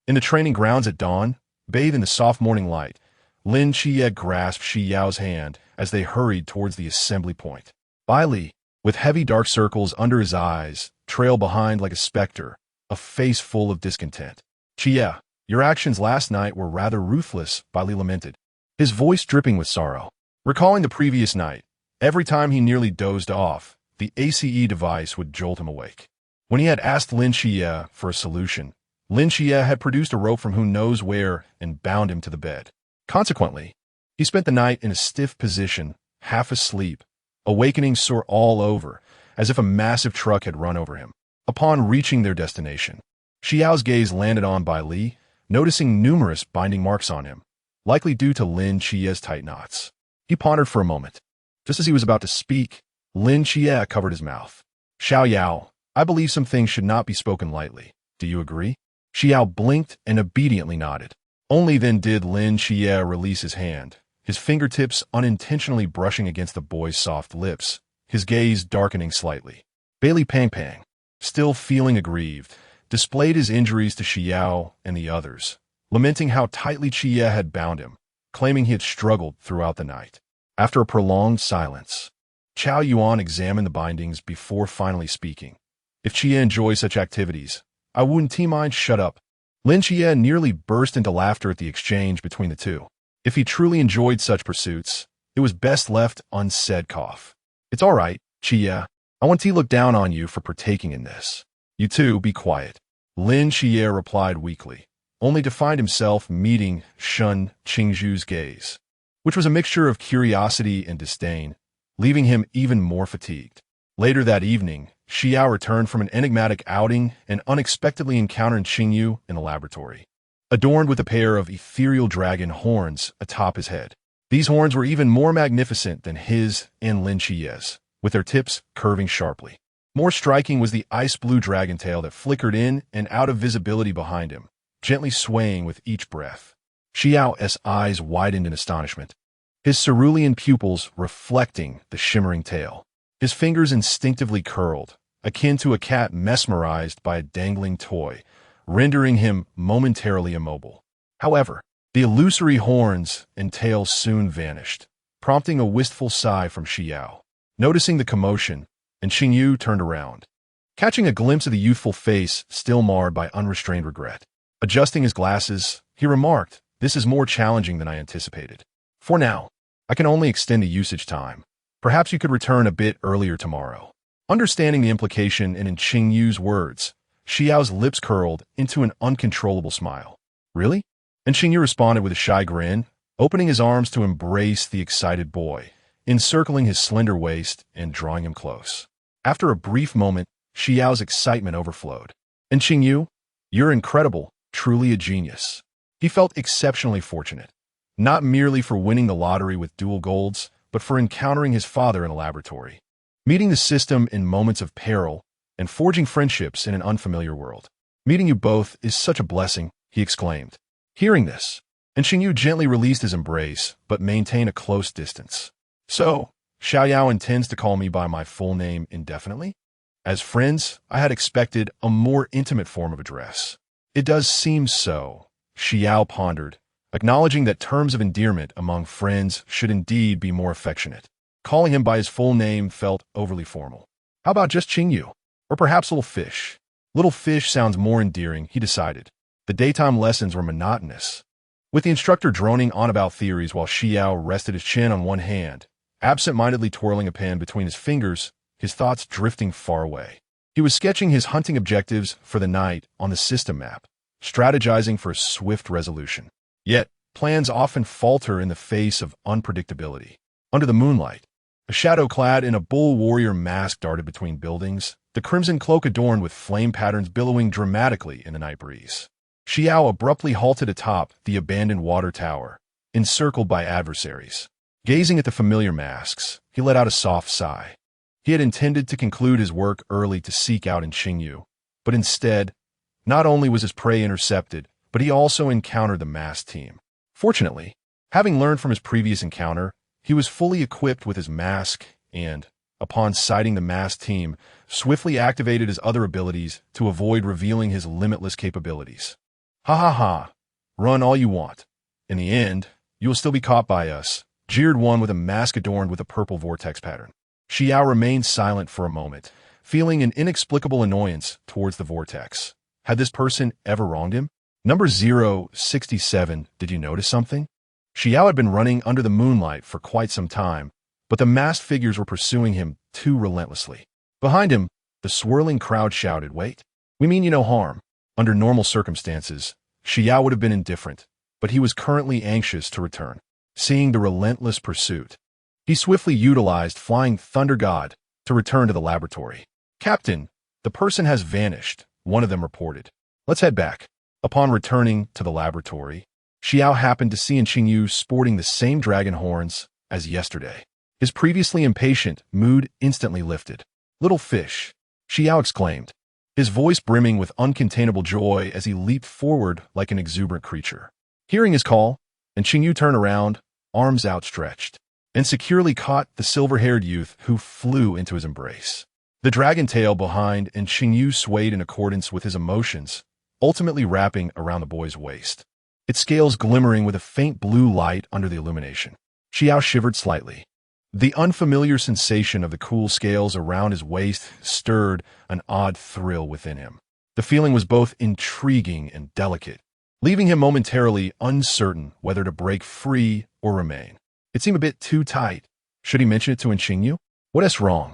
In the training grounds at dawn, bathed in the soft morning light, Lin Qiye grasped Xi Yao's hand as they hurried towards the assembly point. Bai Li, with heavy dark circles under his eyes, trailed behind like a specter, a face full of discontent. "Qiye, your actions last night were rather ruthless," Bai Li lamented, his voice dripping with sorrow. Recalling the previous night, every time he nearly dozed off, the ACE device would jolt him awake. When he had asked Lin Qiye for a solution, Lin Qiye had produced a rope from who knows where and bound him to the bed. Consequently, he spent the night in a stiff position, half asleep, awakening sore all over, as if a massive truck had run over him. Upon reaching their destination, Xi Yao's gaze landed on Bai Li, noticing numerous binding marks on him, likely due to Lin Qiye's tight knots. He pondered for a moment. Just as he was about to speak, Lin Qiye covered his mouth. Xiao Yao, I believe some things should not be spoken lightly. Do you agree? Xi Yao blinked and obediently nodded. Only then did Lin Qiye release his hand, his fingertips unintentionally brushing against the boy's soft lips, his gaze darkening slightly. Bailey Pang Pang, still feeling aggrieved, displayed his injuries to Xi Yao and the others, lamenting how tightly Qiye had bound him, claiming he had struggled throughout the night. After a prolonged silence, Chao Yuan examined the bindings before finally speaking. If Qiye enjoys such activities, I wouldn't mind shut up. Lin Qiye nearly burst into laughter at the exchange between the two. If he truly enjoyed such pursuits, it was best left unsaid. Cough. It's all right, Qiye. I want to look down on you for partaking in this. You two be quiet. Lin Qiye replied weakly, only to find himself meeting Shun Qingzhu's gaze, which was a mixture of curiosity and disdain, leaving him even more fatigued. Later that evening, Xi Yao returned from an enigmatic outing and unexpectedly encountered Qingyu in the laboratory, adorned with a pair of ethereal dragon horns atop his head. These horns were even more magnificent than his and Lin Qiye's, with their tips curving sharply. More striking was the ice-blue dragon tail that flickered in and out of visibility behind him, gently swaying with each breath. Xi Yao's eyes widened in astonishment, his cerulean pupils reflecting the shimmering tail. His fingers instinctively curled, akin to a cat mesmerized by a dangling toy, rendering him momentarily immobile. However, the illusory horns and tail soon vanished, prompting a wistful sigh from Xi Yao. Noticing the commotion, and Qingyu turned around, catching a glimpse of the youthful face still marred by unrestrained regret. Adjusting his glasses, he remarked, "This is more challenging than I anticipated. For now, I can only extend the usage time. Perhaps you could return a bit earlier tomorrow." Understanding the implication in Qingyu's words, Xi Yao's lips curled into an uncontrollable smile. "Really?" And Qingyu responded with a shy grin, opening his arms to embrace the excited boy, encircling his slender waist and drawing him close. After a brief moment, Xi Yao's excitement overflowed. "And Qingyu, you're incredible, truly a genius." He felt exceptionally fortunate, not merely for winning the lottery with dual golds, but for encountering his father in a laboratory, meeting the system in moments of peril, and forging friendships in an unfamiliar world. "Meeting you both is such a blessing," he exclaimed. Hearing this, and Qingyu gently released his embrace, but maintained a close distance. "So, Xiao Yao intends to call me by my full name indefinitely? As friends, I had expected a more intimate form of address." "It does seem so," Xi Yao pondered, acknowledging that terms of endearment among friends should indeed be more affectionate. Calling him by his full name felt overly formal. How about just Qingyu? Or perhaps Little Fish? Little Fish sounds more endearing, he decided. The daytime lessons were monotonous, with the instructor droning on about theories while Xi Yao rested his chin on one hand, absent-mindedly twirling a pen between his fingers, his thoughts drifting far away. He was sketching his hunting objectives for the night on the system map, strategizing for a swift resolution. Yet, plans often falter in the face of unpredictability. Under the moonlight, a shadow clad in a bull warrior mask darted between buildings, the crimson cloak adorned with flame patterns billowing dramatically in the night breeze. Xi Yao abruptly halted atop the abandoned water tower, encircled by adversaries. Gazing at the familiar masks, he let out a soft sigh. He had intended to conclude his work early to seek out Qingyu, but instead, not only was his prey intercepted, but he also encountered the masked team. Fortunately, having learned from his previous encounter, he was fully equipped with his mask and, upon sighting the masked team, swiftly activated his other abilities to avoid revealing his limitless capabilities. "Ha ha ha, run all you want. In the end, you will still be caught by us," jeered one with a mask adorned with a purple vortex pattern. Xi Yao remained silent for a moment, feeling an inexplicable annoyance towards the vortex. Had this person ever wronged him? Number 067, did you notice something? Xi Yao had been running under the moonlight for quite some time, but the masked figures were pursuing him too relentlessly. Behind him, the swirling crowd shouted, "Wait, we mean you no harm." Under normal circumstances, Xi Yao would have been indifferent, but he was currently anxious to return. Seeing the relentless pursuit, he swiftly utilized Flying Thunder God to return to the laboratory. "Captain, The person has vanished, one of them reported. Let's head back. Upon returning to the laboratory, Xi Yao happened to see Xingyu sporting the same dragon horns as yesterday. His previously impatient mood instantly lifted. "Little fish," Xi Yao exclaimed, his voice brimming with uncontainable joy as he leaped forward like an exuberant creature. Hearing his call, Xingyu turned around, arms outstretched, and securely caught the silver-haired youth who flew into his embrace. The dragon tail behind Xingyu swayed in accordance with his emotions, ultimately wrapping around the boy's waist, its scales glimmering with a faint blue light under the illumination. Xi Yao shivered slightly. The unfamiliar sensation of the cool scales around his waist stirred an odd thrill within him. The feeling was both intriguing and delicate, leaving him momentarily uncertain whether to break free or remain. It seemed a bit too tight. Should he mention it to Xingyu? What is wrong?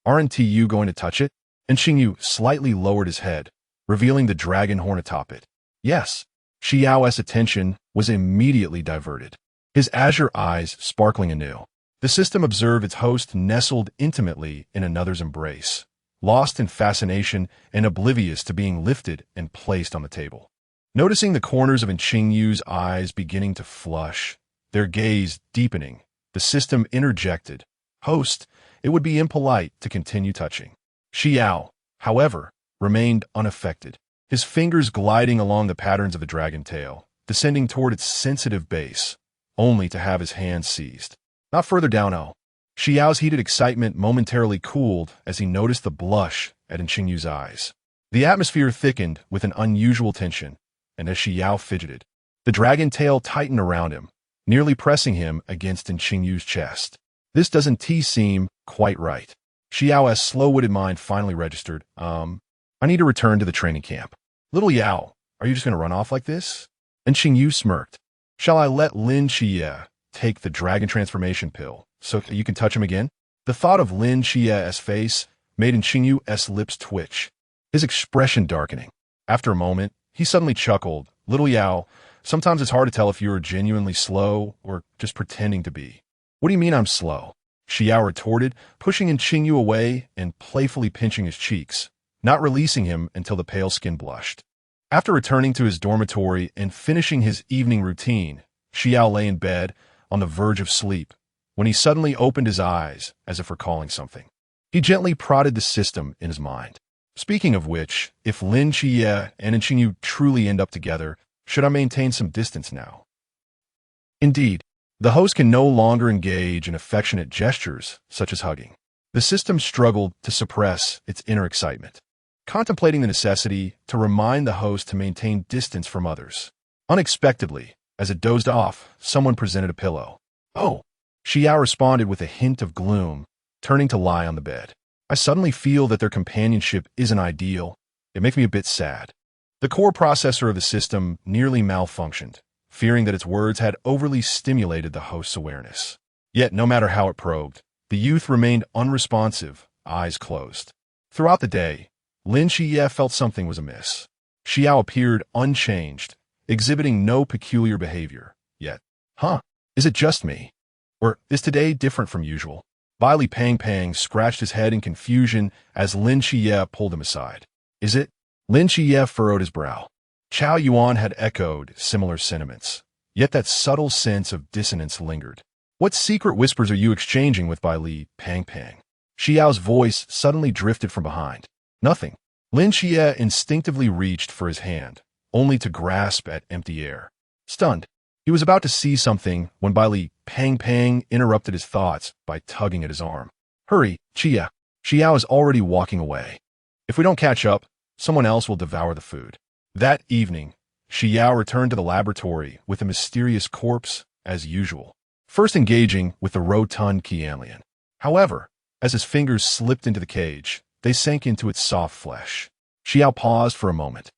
Aren't you going to touch it? Xingyu slightly lowered his head, revealing the dragon horn atop it. Yes. Xi Yao's attention was immediately diverted, his azure eyes sparkling anew. The system observed its host nestled intimately in another's embrace, lost in fascination and oblivious to being lifted and placed on the table. Noticing the corners of Xingyu's eyes beginning to flush, their gaze deepening, the system interjected, "Host, it would be impolite to continue touching." Xi Yao, however, remained unaffected, his fingers gliding along the patterns of the dragon tail, descending toward its sensitive base, only to have his hand seized. Not further down. Xi Yao's heated excitement momentarily cooled as he noticed the blush at Xingyu's eyes. The atmosphere thickened with an unusual tension, and as Xi Yao fidgeted, the dragon tail tightened around him, nearly pressing him against Xingyu's chest. This doesn't seem quite right. Xi Yao's slow-witted mind finally registered, I need to return to the training camp. Little Yao, are you just going to run off like this? And Xingyu smirked. Shall I let Lin Qiye take the dragon transformation pill so that you can touch him again? The thought of Lin Qiye's face made Xingyu's lips twitch, his expression darkening. After a moment, he suddenly chuckled. Little Yao, sometimes it's hard to tell if you are genuinely slow or just pretending to be. What do you mean I'm slow? Xi Yao retorted, pushing Xingyu away and playfully pinching his cheeks, not releasing him until the pale skin blushed. After returning to his dormitory and finishing his evening routine, Xi Yao lay in bed, on the verge of sleep, when he suddenly opened his eyes as if recalling something. He gently prodded the system in his mind. Speaking of which, if Lin Qiye and Xingyu truly end up together, should I maintain some distance now? Indeed, the host can no longer engage in affectionate gestures, such as hugging. The system struggled to suppress its inner excitement, contemplating the necessity to remind the host to maintain distance from others. Unexpectedly, as it dozed off, someone presented a pillow. Oh! Xi Yao responded with a hint of gloom, turning to lie on the bed. I suddenly feel that their companionship isn't ideal. It makes me a bit sad. The core processor of the system nearly malfunctioned, fearing that its words had overly stimulated the host's awareness. Yet, no matter how it probed, the youth remained unresponsive, eyes closed. Throughout the day, Lin Qiye felt something was amiss. Xi Yao appeared unchanged, exhibiting no peculiar behavior, yet. Is it just me? Or is today different from usual? Baili Pang scratched his head in confusion as Lin Qiye pulled him aside. Is it? Lin Qiye furrowed his brow. Chao Yuan had echoed similar sentiments, yet that subtle sense of dissonance lingered. What secret whispers are you exchanging with Baili Pang? Xi Yao's voice suddenly drifted from behind. Nothing. Lin Qiye instinctively reached for his hand, only to grasp at empty air. Stunned, he was about to see something when Baili Pang interrupted his thoughts by tugging at his arm. Hurry, Qiye. Xi Yao is already walking away. If we don't catch up, someone else will devour the food. That evening, Xi Yao returned to the laboratory with a mysterious corpse as usual, first engaging with the rotund Qianlian. However, as his fingers slipped into the cage, they sank into its soft flesh. Xi Yao paused for a moment,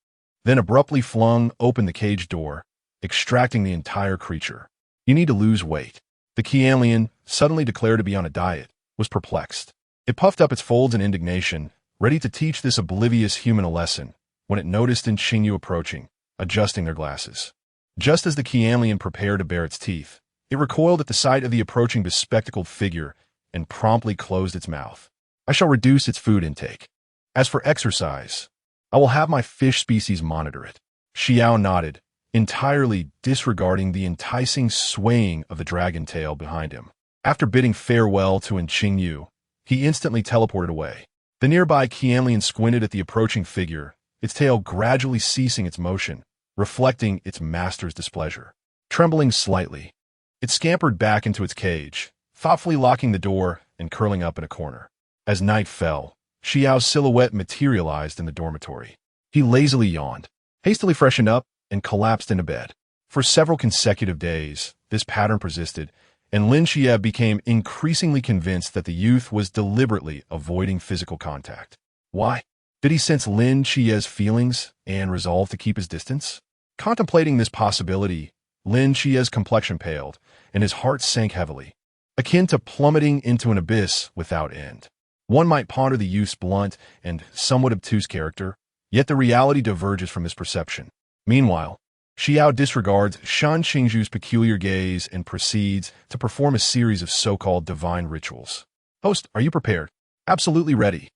then abruptly flung open the cage door, extracting the entire creature. You need to lose weight. The Qianlian, suddenly declared to be on a diet, was perplexed. It puffed up its folds in indignation, ready to teach this oblivious human a lesson, when it noticed Xingyu approaching, adjusting their glasses. Just as the Qianlian prepared to bare its teeth, it recoiled at the sight of the approaching bespectacled figure and promptly closed its mouth. I shall reduce its food intake. As for exercise, I will have my fish species monitor it. Xi Yao nodded, entirely disregarding the enticing swaying of the dragon tail behind him. After bidding farewell to Lin Qiye, he instantly teleported away. The nearby Qianlian squinted at the approaching figure, its tail gradually ceasing its motion, reflecting its master's displeasure. Trembling slightly, it scampered back into its cage, thoughtfully locking the door and curling up in a corner. As night fell, Xi Yao's silhouette materialized in the dormitory. He lazily yawned, hastily freshened up, and collapsed into bed. For several consecutive days, this pattern persisted, and Lin Qiye became increasingly convinced that the youth was deliberately avoiding physical contact. Why? Did he sense Lin Qiye's feelings and resolve to keep his distance? Contemplating this possibility, Lin Qiye's complexion paled, and his heart sank heavily, akin to plummeting into an abyss without end. One might ponder the youth's blunt and somewhat obtuse character, yet the reality diverges from his perception. Meanwhile, Xi Yao disregards Shan Qingzhu's peculiar gaze and proceeds to perform a series of so-called divine rituals. Host, are you prepared? Absolutely ready.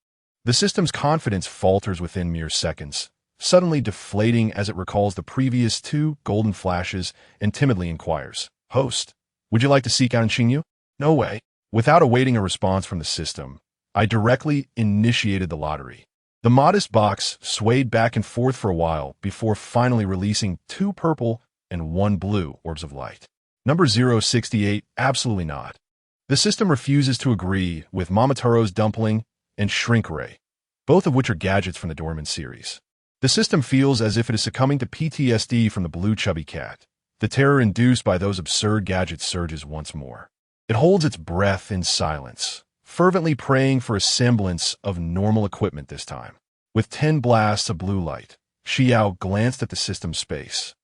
The system's confidence falters within mere seconds, suddenly deflating as it recalls the previous 2 golden flashes and timidly inquires, Host, would you like to seek out Qingyu? No way. Without awaiting a response from the system, I directly initiated the lottery. The modest box swayed back and forth for a while before finally releasing 2 purple and 1 blue orbs of light. Number 068, absolutely not. The system refuses to agree with Momotaro's dumpling and shrink ray, both of which are gadgets from the Dorman series. The system feels as if it is succumbing to PTSD from the blue chubby cat. The terror induced by those absurd gadgets surges once more. It holds its breath in silence, fervently praying for a semblance of normal equipment this time. With 10 blasts of blue light, Xi Yao glanced at the system's space,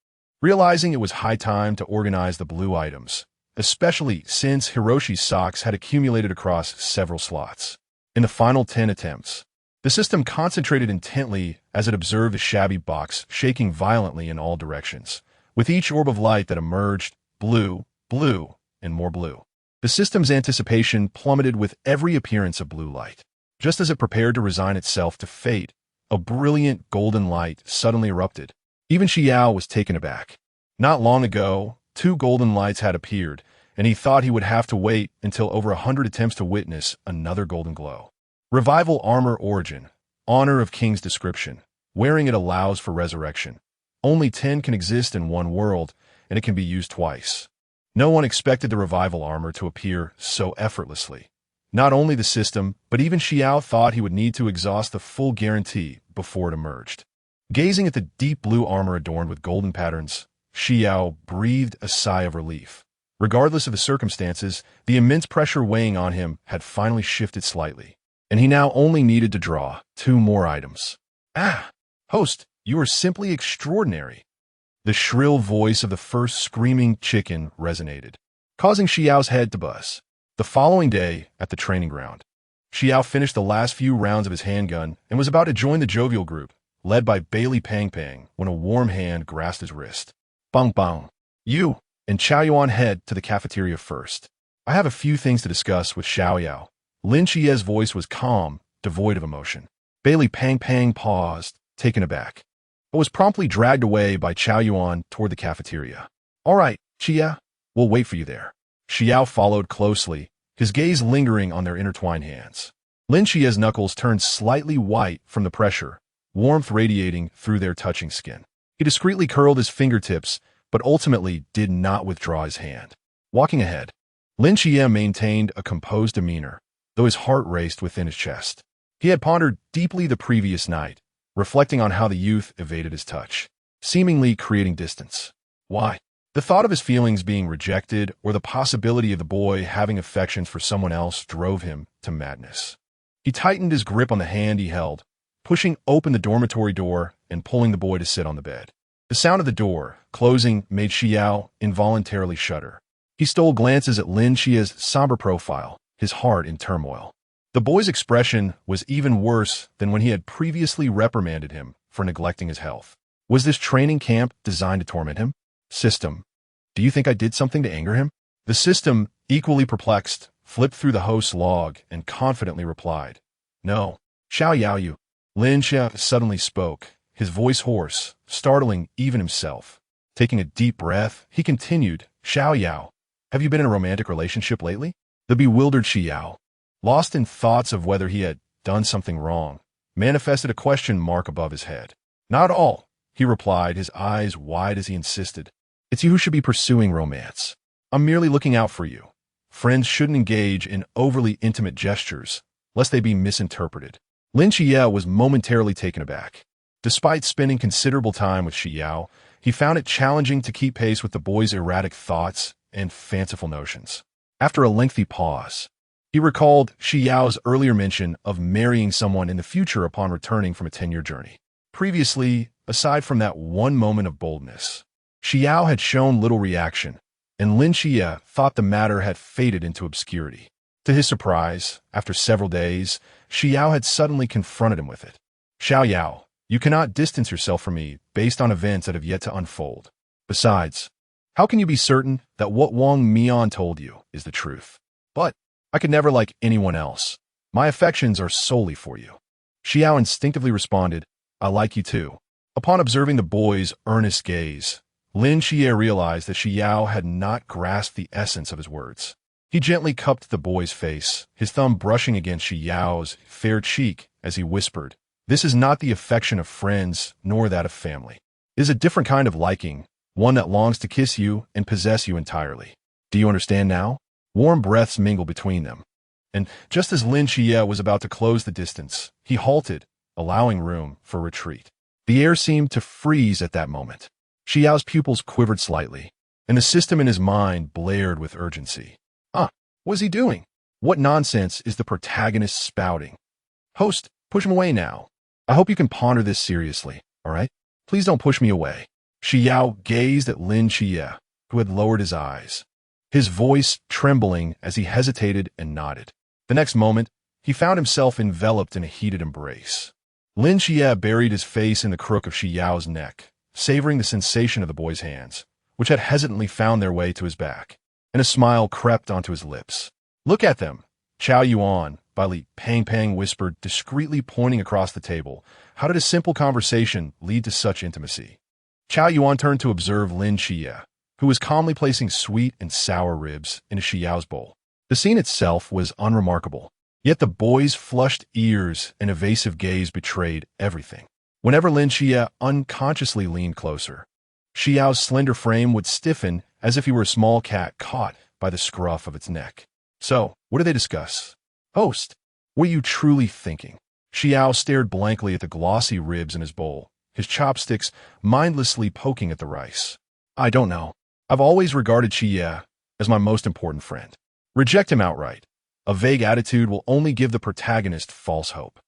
realizing it was high time to organize the blue items, especially since Hiroshi's socks had accumulated across several slots. In the final 10 attempts, the system concentrated intently as it observed the shabby box shaking violently in all directions, with each orb of light that emerged, blue, blue, and more blue. The system's anticipation plummeted with every appearance of blue light. Just as it prepared to resign itself to fate, a brilliant golden light suddenly erupted. Even Xi Yao was taken aback. Not long ago, 2 golden lights had appeared, and he thought he would have to wait until over 100 attempts to witness another golden glow. Revival armor origin, honor of king's description. Wearing it allows for resurrection. Only 10 can exist in one world, and it can be used twice. No one expected the revival armor to appear so effortlessly. Not only the system, but even Xi Yao thought he would need to exhaust the full guarantee before it emerged. Gazing at the deep blue armor adorned with golden patterns, Xi Yao breathed a sigh of relief. Regardless of the circumstances, the immense pressure weighing on him had finally shifted slightly, and he now only needed to draw 2 more items. Ah, host, you are simply extraordinary. The shrill voice of the first screaming chicken resonated, causing Xi Yao's head to buzz. The following day, at the training ground, Xi Yao finished the last few rounds of his handgun and was about to join the jovial group, led by Bailey Pang Pang, when a warm hand grasped his wrist. Bang bang. You and Xiao Yuan head to the cafeteria first. I have a few things to discuss with Xiao Yao. Lin Qiye's voice was calm, devoid of emotion. Bailey Pang Pang paused, taken aback, but was promptly dragged away by Xiao Yuan toward the cafeteria. All right, Qiye, we'll wait for you there. Xi Yao followed closely, his gaze lingering on their intertwined hands. Lin Qiye's knuckles turned slightly white from the pressure, warmth radiating through their touching skin. He discreetly curled his fingertips, but ultimately did not withdraw his hand. Walking ahead, Lin Qiye maintained a composed demeanor, though his heart raced within his chest. He had pondered deeply the previous night, reflecting on how the youth evaded his touch, seemingly creating distance. Why? The thought of his feelings being rejected or the possibility of the boy having affections for someone else drove him to madness. He tightened his grip on the hand he held, pushing open the dormitory door and pulling the boy to sit on the bed. The sound of the door closing made Xi Yao involuntarily shudder. He stole glances at Lin Qiye's somber profile, his heart in turmoil. The boy's expression was even worse than when he had previously reprimanded him for neglecting his health. Was this training camp designed to torment him? System, do you think I did something to anger him? The system, equally perplexed, flipped through the host's log and confidently replied, No, Xiao Yao, Lin Qiye suddenly spoke, his voice hoarse, startling even himself. Taking a deep breath, he continued, Xi Yao, have you been in a romantic relationship lately? The bewildered Xi Yao, lost in thoughts of whether he had done something wrong, manifested a question mark above his head. Not at all, he replied, his eyes wide as he insisted. It's you who should be pursuing romance. I'm merely looking out for you. Friends shouldn't engage in overly intimate gestures, lest they be misinterpreted. Lin Qiye was momentarily taken aback. Despite spending considerable time with Xi Yao, he found it challenging to keep pace with the boy's erratic thoughts and fanciful notions. After a lengthy pause, he recalled Xi Yao's earlier mention of marrying someone in the future upon returning from a 10-year journey. Previously, aside from that one moment of boldness, Xi Yao had shown little reaction, and Lin Qiye thought the matter had faded into obscurity. To his surprise, after several days, Xi Yao had suddenly confronted him with it. Xi Yao, you cannot distance yourself from me based on events that have yet to unfold. Besides, how can you be certain that what Wang Mian told you is the truth? But I could never like anyone else. My affections are solely for you. Xi Yao instinctively responded, I like you too. Upon observing the boy's earnest gaze, Lin Qiye realized that Xi Yao had not grasped the essence of his words. He gently cupped the boy's face, his thumb brushing against Xi Yao's fair cheek as he whispered, This is not the affection of friends, nor that of family. It is a different kind of liking, one that longs to kiss you and possess you entirely. Do you understand now? Warm breaths mingled between them. And just as Lin Qiye was about to close the distance, he halted, allowing room for retreat. The air seemed to freeze at that moment. Xi Yao's pupils quivered slightly, and the system in his mind blared with urgency. What is he doing? What nonsense is the protagonist spouting? Host, push him away now. I hope you can ponder this seriously, all right? Please don't push me away. Xi Yao gazed at Lin Qiye, who had lowered his eyes, his voice trembling as he hesitated and nodded. The next moment, he found himself enveloped in a heated embrace. Lin Qiye buried his face in the crook of Xi Yao's neck, savoring the sensation of the boy's hands, which had hesitantly found their way to his back, and a smile crept onto his lips. Look at them. Chao Yuan, Li Pang whispered, discreetly pointing across the table. How did a simple conversation lead to such intimacy? Chao Yuan turned to observe Lin Qiye, who was calmly placing sweet and sour ribs in a Xi Yao's bowl. The scene itself was unremarkable, yet the boy's flushed ears and evasive gaze betrayed everything. Whenever Lin Qiye unconsciously leaned closer, Xi Yao's slender frame would stiffen as if he were a small cat caught by the scruff of its neck. So, what do they discuss? Host, what are you truly thinking? Xi Yao stared blankly at the glossy ribs in his bowl, his chopsticks mindlessly poking at the rice. I don't know. I've always regarded Qiye as my most important friend. Reject him outright. A vague attitude will only give the protagonist false hope.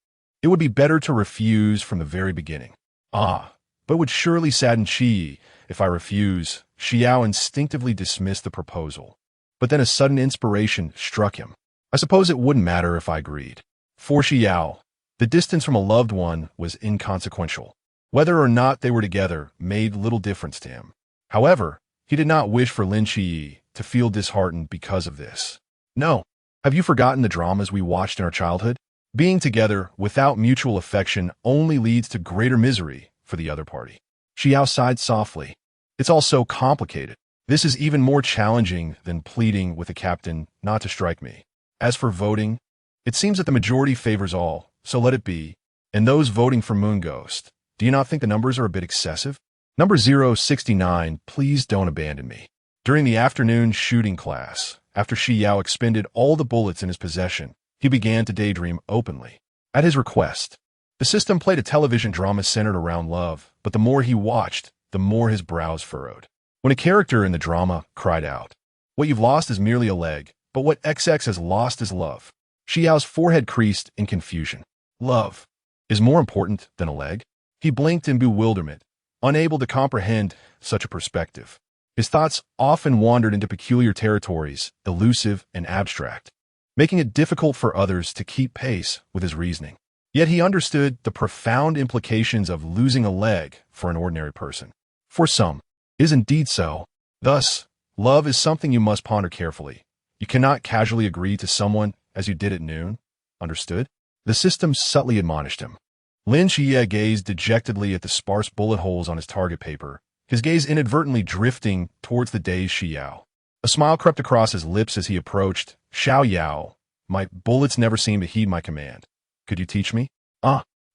It would be better to refuse from the very beginning. But would surely sadden Qi if I refuse. Xi Yao instinctively dismissed the proposal. But then a sudden inspiration struck him. I suppose it wouldn't matter if I agreed. For Xi Yao, the distance from a loved one was inconsequential. Whether or not they were together made little difference to him. However, he did not wish for Lin Qiye to feel disheartened because of this. No. Have you forgotten the dramas we watched in our childhood? Being together without mutual affection only leads to greater misery for the other party. Xi Yao sighed softly. It's all so complicated. This is even more challenging than pleading with the captain not to strike me. As for voting, it seems that the majority favors all, so let it be. And those voting for Moon Ghost, do you not think the numbers are a bit excessive? Number 069, please don't abandon me. During the afternoon shooting class, after Xi Yao expended all the bullets in his possession, he began to daydream openly. At his request, the system played a television drama centered around love, but the more he watched, the more his brows furrowed. When a character in the drama cried out, "What you've lost is merely a leg, but what XX has lost is love," Xi Yao's forehead creased in confusion. Love is more important than a leg? He blinked in bewilderment, unable to comprehend such a perspective. His thoughts often wandered into peculiar territories, elusive and abstract, making it difficult for others to keep pace with his reasoning. Yet he understood the profound implications of losing a leg for an ordinary person. For some, it is indeed so. Thus, love is something you must ponder carefully. You cannot casually agree to someone as you did at noon. Understood? The system subtly admonished him. Lin Qiye gazed dejectedly at the sparse bullet holes on his target paper, his gaze inadvertently drifting towards the dazed Xi Yao. A smile crept across his lips as he approached. Xi Yao, my bullets never seem to heed my command. Could you teach me?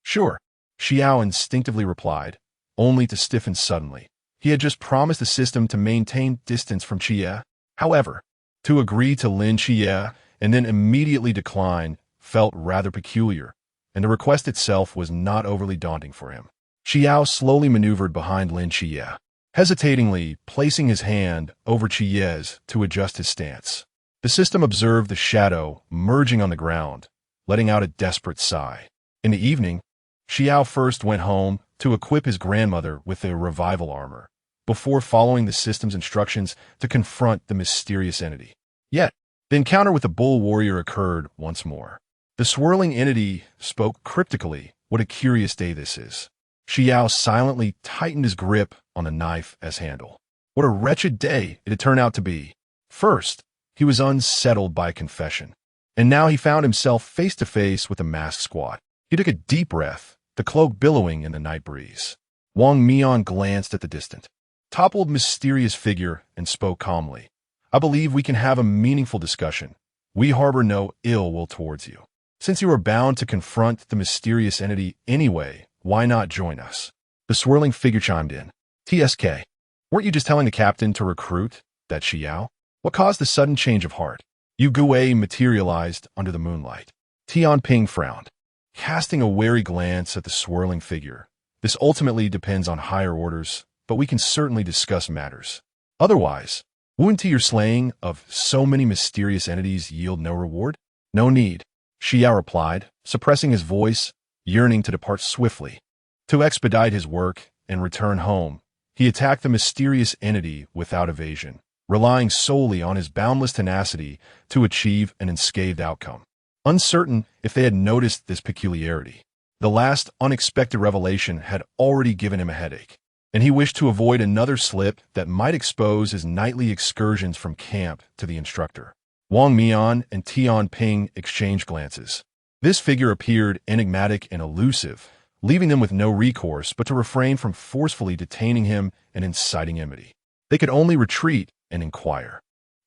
Sure. Xi Yao instinctively replied, only to stiffen suddenly. He had just promised the system to maintain distance from Qiye. However, to agree to Lin Qiye and then immediately decline felt rather peculiar, and the request itself was not overly daunting for him. Xi Yao slowly maneuvered behind Lin Qiye, hesitatingly placing his hand over Qiye's to adjust his stance. The system observed the shadow merging on the ground, letting out a desperate sigh. In the evening, Xi Yao first went home to equip his grandmother with the revival armor, before following the system's instructions to confront the mysterious entity. Yet, the encounter with the bull warrior occurred once more. The swirling entity spoke cryptically. What a curious day this is. Xi Yao silently tightened his grip on the knife as handle. What a wretched day it had turned out to be. First, he was unsettled by confession, and now he found himself face to face with a masked squat. He took a deep breath, the cloak billowing in the night breeze. Wang Mian glanced at the distant, toppled mysterious figure and spoke calmly. I believe we can have a meaningful discussion. We harbor no ill will towards you. Since you are bound to confront the mysterious entity anyway, why not join us? The swirling figure chimed in. TSK, weren't you just telling the captain to recruit that Xi Yao? What caused the sudden change of heart? Yu Gui materialized under the moonlight. Tian Ping frowned, casting a wary glance at the swirling figure. This ultimately depends on higher orders, but we can certainly discuss matters. Otherwise, wouldn't your slaying of so many mysterious entities yield no reward? No need, Xi Yao replied, suppressing his voice, yearning to depart swiftly. To expedite his work and return home, he attacked the mysterious entity without evasion, relying solely on his boundless tenacity to achieve an unscathed outcome. Uncertain if they had noticed this peculiarity, the last unexpected revelation had already given him a headache, and he wished to avoid another slip that might expose his nightly excursions from camp to the instructor. Wang Mian and Tian Ping exchanged glances. This figure appeared enigmatic and elusive, leaving them with no recourse but to refrain from forcefully detaining him and inciting enmity. They could only retreat and inquire.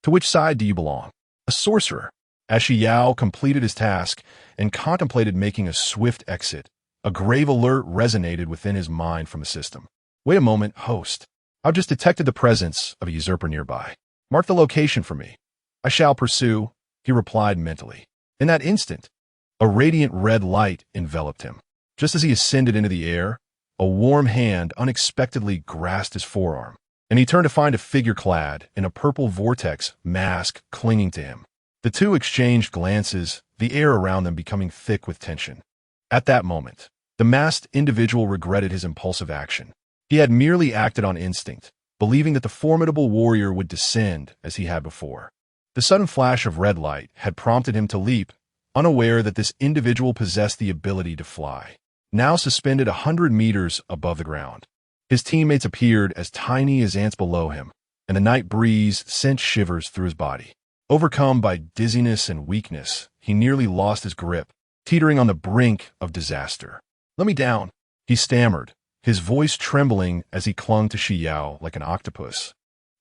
To which side do you belong? A sorcerer. As Xi Yao completed his task and contemplated making a swift exit, a grave alert resonated within his mind from the system. Wait a moment, host. I've just detected the presence of a usurper nearby. Mark the location for me. I shall pursue, he replied mentally. In that instant, a radiant red light enveloped him. Just as he ascended into the air, a warm hand unexpectedly grasped his forearm, and he turned to find a figure clad in a purple vortex mask clinging to him. The two exchanged glances, the air around them becoming thick with tension. At that moment, the masked individual regretted his impulsive action. He had merely acted on instinct, believing that the formidable warrior would descend as he had before. The sudden flash of red light had prompted him to leap, unaware that this individual possessed the ability to fly, now suspended 100 meters above the ground. His teammates appeared as tiny as ants below him, and the night breeze sent shivers through his body. Overcome by dizziness and weakness, he nearly lost his grip, teetering on the brink of disaster. Let me down, he stammered, his voice trembling as he clung to Xi Yao like an octopus,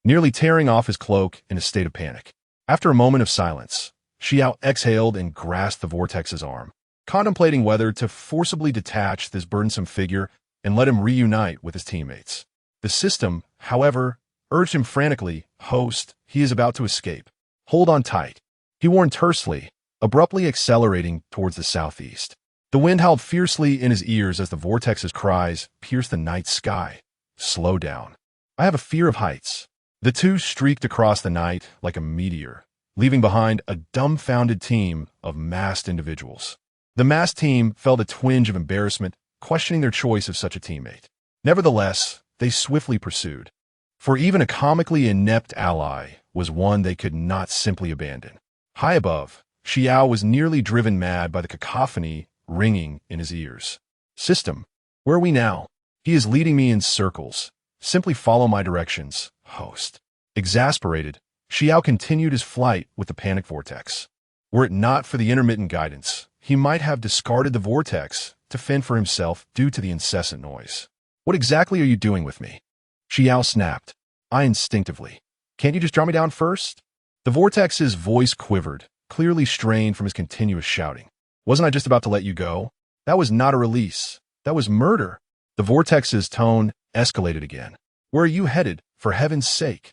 nearly tearing off his cloak in a state of panic. After a moment of silence, Xi Yao exhaled and grasped the vortex's arm, contemplating whether to forcibly detach this burdensome figure and let him reunite with his teammates. The system, however, urged him frantically, host, he is about to escape. Hold on tight. He warned tersely, abruptly accelerating towards the southeast. The wind howled fiercely in his ears as the vortex's cries pierced the night sky. Slow down. I have a fear of heights. The two streaked across the night like a meteor, leaving behind a dumbfounded team of masked individuals. The masked team felt a twinge of embarrassment, questioning their choice of such a teammate. Nevertheless, they swiftly pursued, for even a comically inept ally was one they could not simply abandon. High above, Xi Yao was nearly driven mad by the cacophony ringing in his ears. System, where are we now? He is leading me in circles. Simply follow my directions, host. Exasperated, Xi Yao continued his flight with the panic vortex. Were it not for the intermittent guidance, he might have discarded the vortex to fend for himself due to the incessant noise. What exactly are you doing with me? Xi Yao snapped. I instinctively. Can't you just draw me down first? The vortex's voice quivered, clearly strained from his continuous shouting. Wasn't I just about to let you go? That was not a release. That was murder. The vortex's tone escalated again. Where are you headed, for heaven's sake?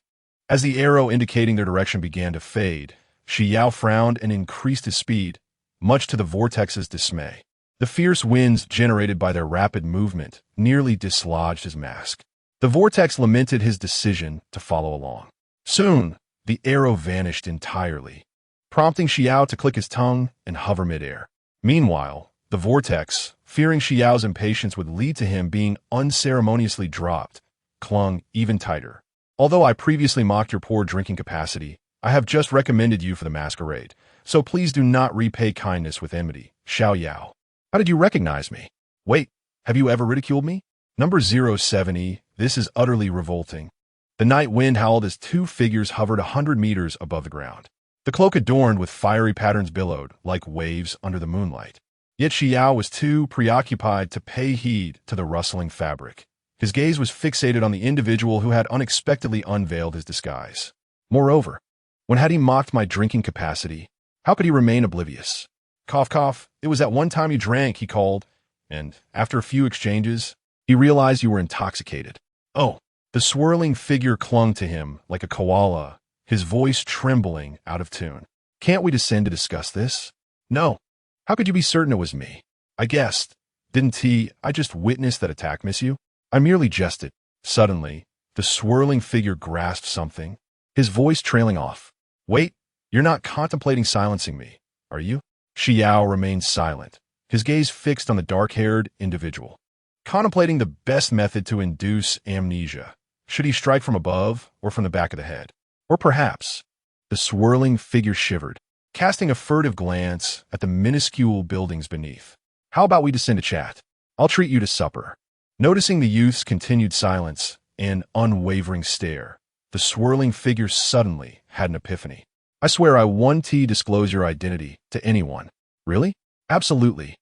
As the arrow indicating their direction began to fade, Xi Yao frowned and increased his speed, much to the vortex's dismay. The fierce winds generated by their rapid movement nearly dislodged his mask. The vortex lamented his decision to follow along. Soon, the arrow vanished entirely, prompting Xi Yao to click his tongue and hover midair. Meanwhile, the vortex, fearing Xi Yao's impatience would lead to him being unceremoniously dropped, clung even tighter. Although I previously mocked your poor drinking capacity, I have just recommended you for the masquerade, so please do not repay kindness with enmity. Xi Yao. How did you recognize me? Wait, have you ever ridiculed me? Number 070, this is utterly revolting. The night wind howled as two figures hovered 100 meters above the ground. The cloak adorned with fiery patterns billowed like waves under the moonlight. Yet Xi Yao was too preoccupied to pay heed to the rustling fabric. His gaze was fixated on the individual who had unexpectedly unveiled his disguise. Moreover, when had he mocked my drinking capacity, how could he remain oblivious? Cough, cough, it was that one time you drank, he called, and after a few exchanges, he realized you were intoxicated. Oh, the swirling figure clung to him like a koala, his voice trembling out of tune. Can't we descend to discuss this? No. How could you be certain it was me? I guessed. Didn't I just witnessed that attack miss you? I merely jested. Suddenly, the swirling figure grasped something, his voice trailing off. Wait, you're not contemplating silencing me, are you? Xi Yao remained silent, his gaze fixed on the dark-haired individual, contemplating the best method to induce amnesia. Should he strike from above or from the back of the head? Or perhaps, the swirling figure shivered, casting a furtive glance at the minuscule buildings beneath. How about we descend to chat? I'll treat you to supper. Noticing the youth's continued silence and unwavering stare, the swirling figure suddenly had an epiphany. I swear I won't disclose your identity to anyone. Really? Absolutely.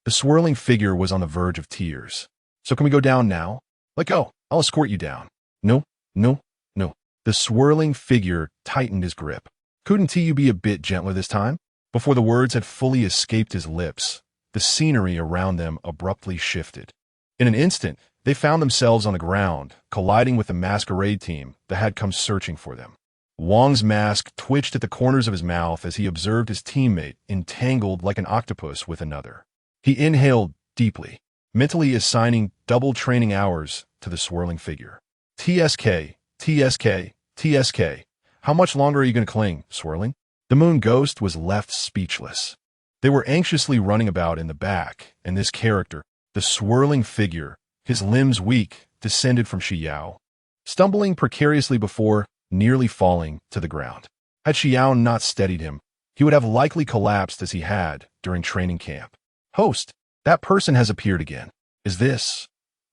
The swirling figure was on the verge of tears. So can we go down now? Let go. I'll escort you down. No, no, no. The swirling figure tightened his grip. Couldn't you be a bit gentler this time? Before the words had fully escaped his lips, the scenery around them abruptly shifted. In an instant, they found themselves on the ground, colliding with the masquerade team that had come searching for them. Wang's mask twitched at the corners of his mouth as he observed his teammate entangled like an octopus with another. He inhaled deeply, mentally assigning double training hours to the swirling figure. TSK, TSK, TSK. How much longer are you going to cling, swirling? The moon ghost was left speechless. They were anxiously running about in the back, and this character, the swirling figure, his limbs weak, descended from Xi Yao, stumbling precariously before nearly falling to the ground. Had Xi Yao not steadied him, he would have likely collapsed as he had during training camp. Host, that person has appeared again. Is this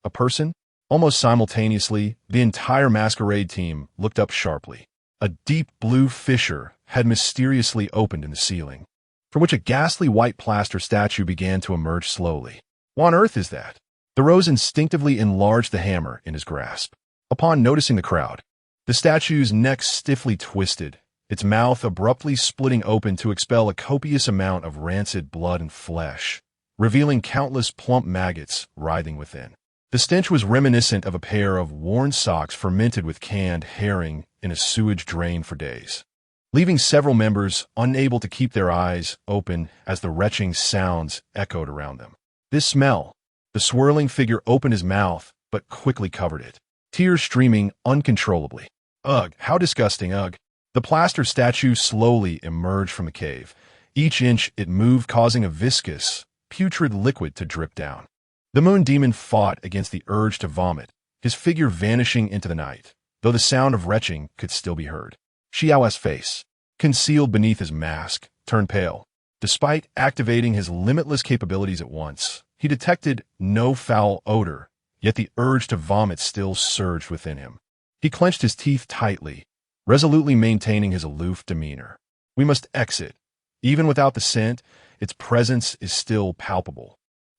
a person? Almost simultaneously, the entire masquerade team looked up sharply. A deep blue fissure had mysteriously opened in the ceiling, from which a ghastly white plaster statue began to emerge slowly. What on earth is that? The Rose instinctively enlarged the hammer in his grasp. Upon noticing the crowd, the statue's neck stiffly twisted, its mouth abruptly splitting open to expel a copious amount of rancid blood and flesh, revealing countless plump maggots writhing within. The stench was reminiscent of a pair of worn socks fermented with canned herring in a sewage drain for days, leaving several members unable to keep their eyes open as the retching sounds echoed around them. This smell, the swirling figure opened his mouth but quickly covered it, tears streaming uncontrollably. Ugh, how disgusting, ugh. The plaster statue slowly emerged from the cave. Each inch it moved, causing a viscous, putrid liquid to drip down. The moon demon fought against the urge to vomit, his figure vanishing into the night, though the sound of retching could still be heard. Xi Yao's face, concealed beneath his mask, turned pale. Despite activating his limitless capabilities at once, he detected no foul odor, yet the urge to vomit still surged within him. He clenched his teeth tightly, resolutely maintaining his aloof demeanor. We must exit. Even without the scent, its presence is still palpable.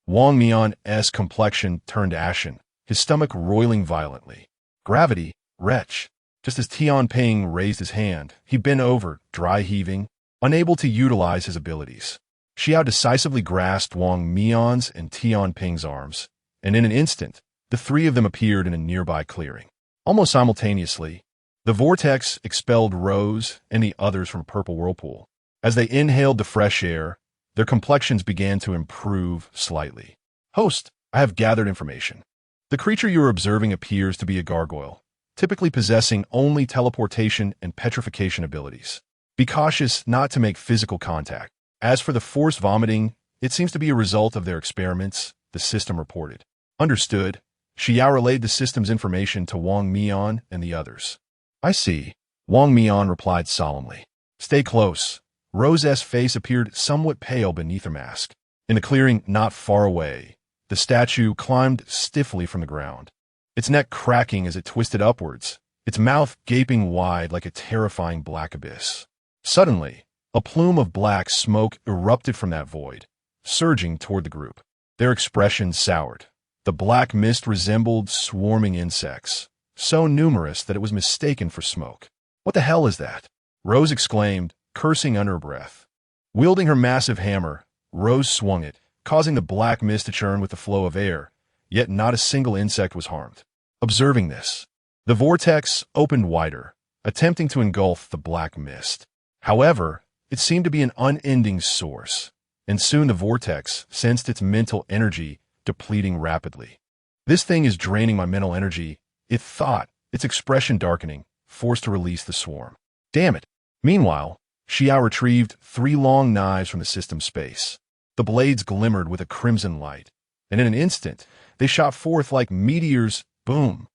Wang Mian's complexion turned ashen, his stomach roiling violently. Gravity, wretch. Just as Tianping raised his hand, he bent over, dry heaving, unable to utilize his abilities. Xi Yao decisively grasped Wang Mian's and Tianping's arms, and in an instant, the three of them appeared in a nearby clearing. Almost simultaneously, the vortex expelled Rose and the others from Purple Whirlpool. As they inhaled the fresh air, their complexions began to improve slightly. Host, I have gathered information. The creature you are observing appears to be a gargoyle, typically possessing only teleportation and petrification abilities. Be cautious not to make physical contact. As for the forced vomiting, it seems to be a result of their experiments, the system reported. Understood. Xi Yao relayed the system's information to Wang Mian and the others. I see. Wang Mian replied solemnly. Stay close. Rose's face appeared somewhat pale beneath her mask. In a clearing not far away, the statue climbed stiffly from the ground, its neck cracking as it twisted upwards, its mouth gaping wide like a terrifying black abyss. Suddenly, a plume of black smoke erupted from that void, surging toward the group. Their expressions soured. The black mist resembled swarming insects, so numerous that it was mistaken for smoke. What the hell is that? Rose exclaimed, cursing under her breath. Wielding her massive hammer, Rose swung it, causing the black mist to churn with the flow of air, yet not a single insect was harmed. Observing this, the vortex opened wider, attempting to engulf the black mist. However, it seemed to be an unending source, and soon the vortex sensed its mental energy depleting rapidly. This thing is draining my mental energy, it thought, its expression darkening, forced to release the swarm. Damn it! Meanwhile, Xi Yao retrieved 3 long knives from the system's space. The blades glimmered with a crimson light, and in an instant, they shot forth like meteors. Boom!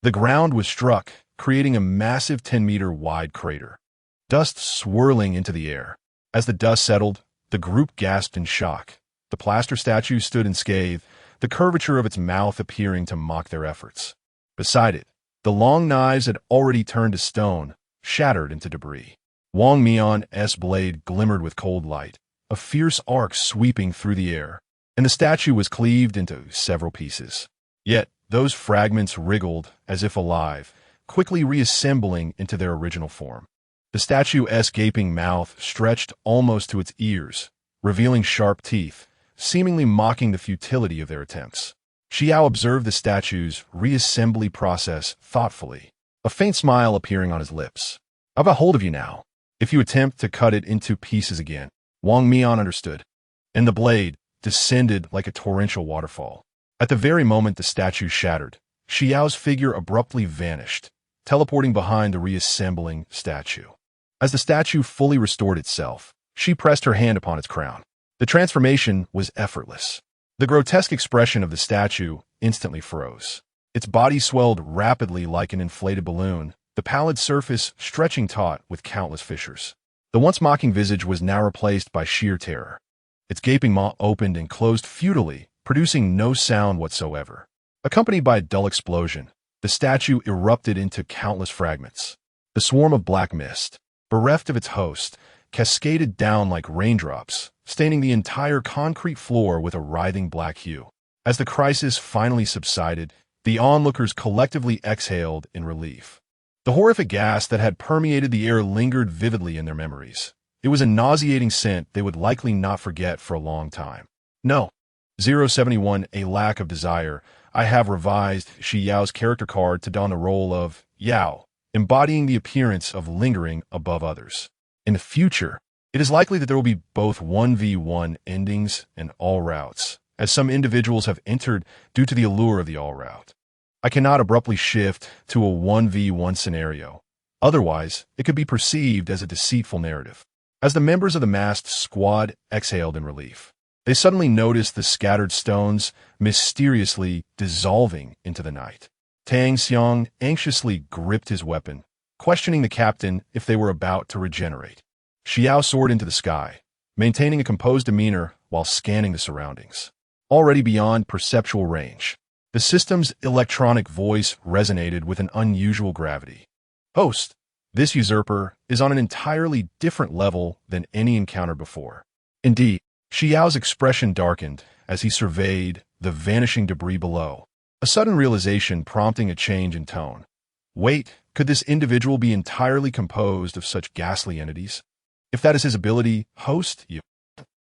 The ground was struck, creating a massive 10-meter-wide crater. Dust swirling into the air. As the dust settled, the group gasped in shock. The plaster statue stood unscathed, the curvature of its mouth appearing to mock their efforts. Beside it, the long knives had already turned to stone, shattered into debris. Wang Mian's blade glimmered with cold light, a fierce arc sweeping through the air, and the statue was cleaved into several pieces. Yet, those fragments wriggled as if alive, quickly reassembling into their original form. The statue's gaping mouth stretched almost to its ears, revealing sharp teeth, seemingly mocking the futility of their attempts. Xi Yao observed the statue's reassembly process thoughtfully, a faint smile appearing on his lips. I've got hold of you now. If you attempt to cut it into pieces again, Wang Mian understood, and the blade descended like a torrential waterfall. At the very moment the statue shattered, Xi Yao's figure abruptly vanished, teleporting behind the reassembling statue. As the statue fully restored itself, she pressed her hand upon its crown. The transformation was effortless. The grotesque expression of the statue instantly froze. Its body swelled rapidly like an inflated balloon, the pallid surface stretching taut with countless fissures. The once mocking visage was now replaced by sheer terror. Its gaping maw opened and closed futilely, producing no sound whatsoever. Accompanied by a dull explosion, the statue erupted into countless fragments. The swarm of black mist, bereft of its host, cascaded down like raindrops, staining the entire concrete floor with a writhing black hue. As the crisis finally subsided, the onlookers collectively exhaled in relief. The horrific gas that had permeated the air lingered vividly in their memories. It was a nauseating scent they would likely not forget for a long time. No. 071, a lack of desire. I have revised Xi Yao's character card to don the role of Yao, embodying the appearance of lingering above others. In the future, it is likely that there will be both 1v1 endings and all routes, as some individuals have entered due to the allure of the all route. I cannot abruptly shift to a 1v1 scenario. Otherwise, it could be perceived as a deceitful narrative. As the members of the masked squad exhaled in relief, they suddenly noticed the scattered stones mysteriously dissolving into the night. Tang Xiang anxiously gripped his weapon, questioning the captain if they were about to regenerate. Xi Yao soared into the sky, maintaining a composed demeanor while scanning the surroundings. Already beyond perceptual range, the system's electronic voice resonated with an unusual gravity. Host, this usurper is on an entirely different level than any encountered before. Indeed, Xi Yao's expression darkened as he surveyed the vanishing debris below, a sudden realization prompting a change in tone. Wait, could this individual be entirely composed of such ghastly entities? If that is his ability, host, you.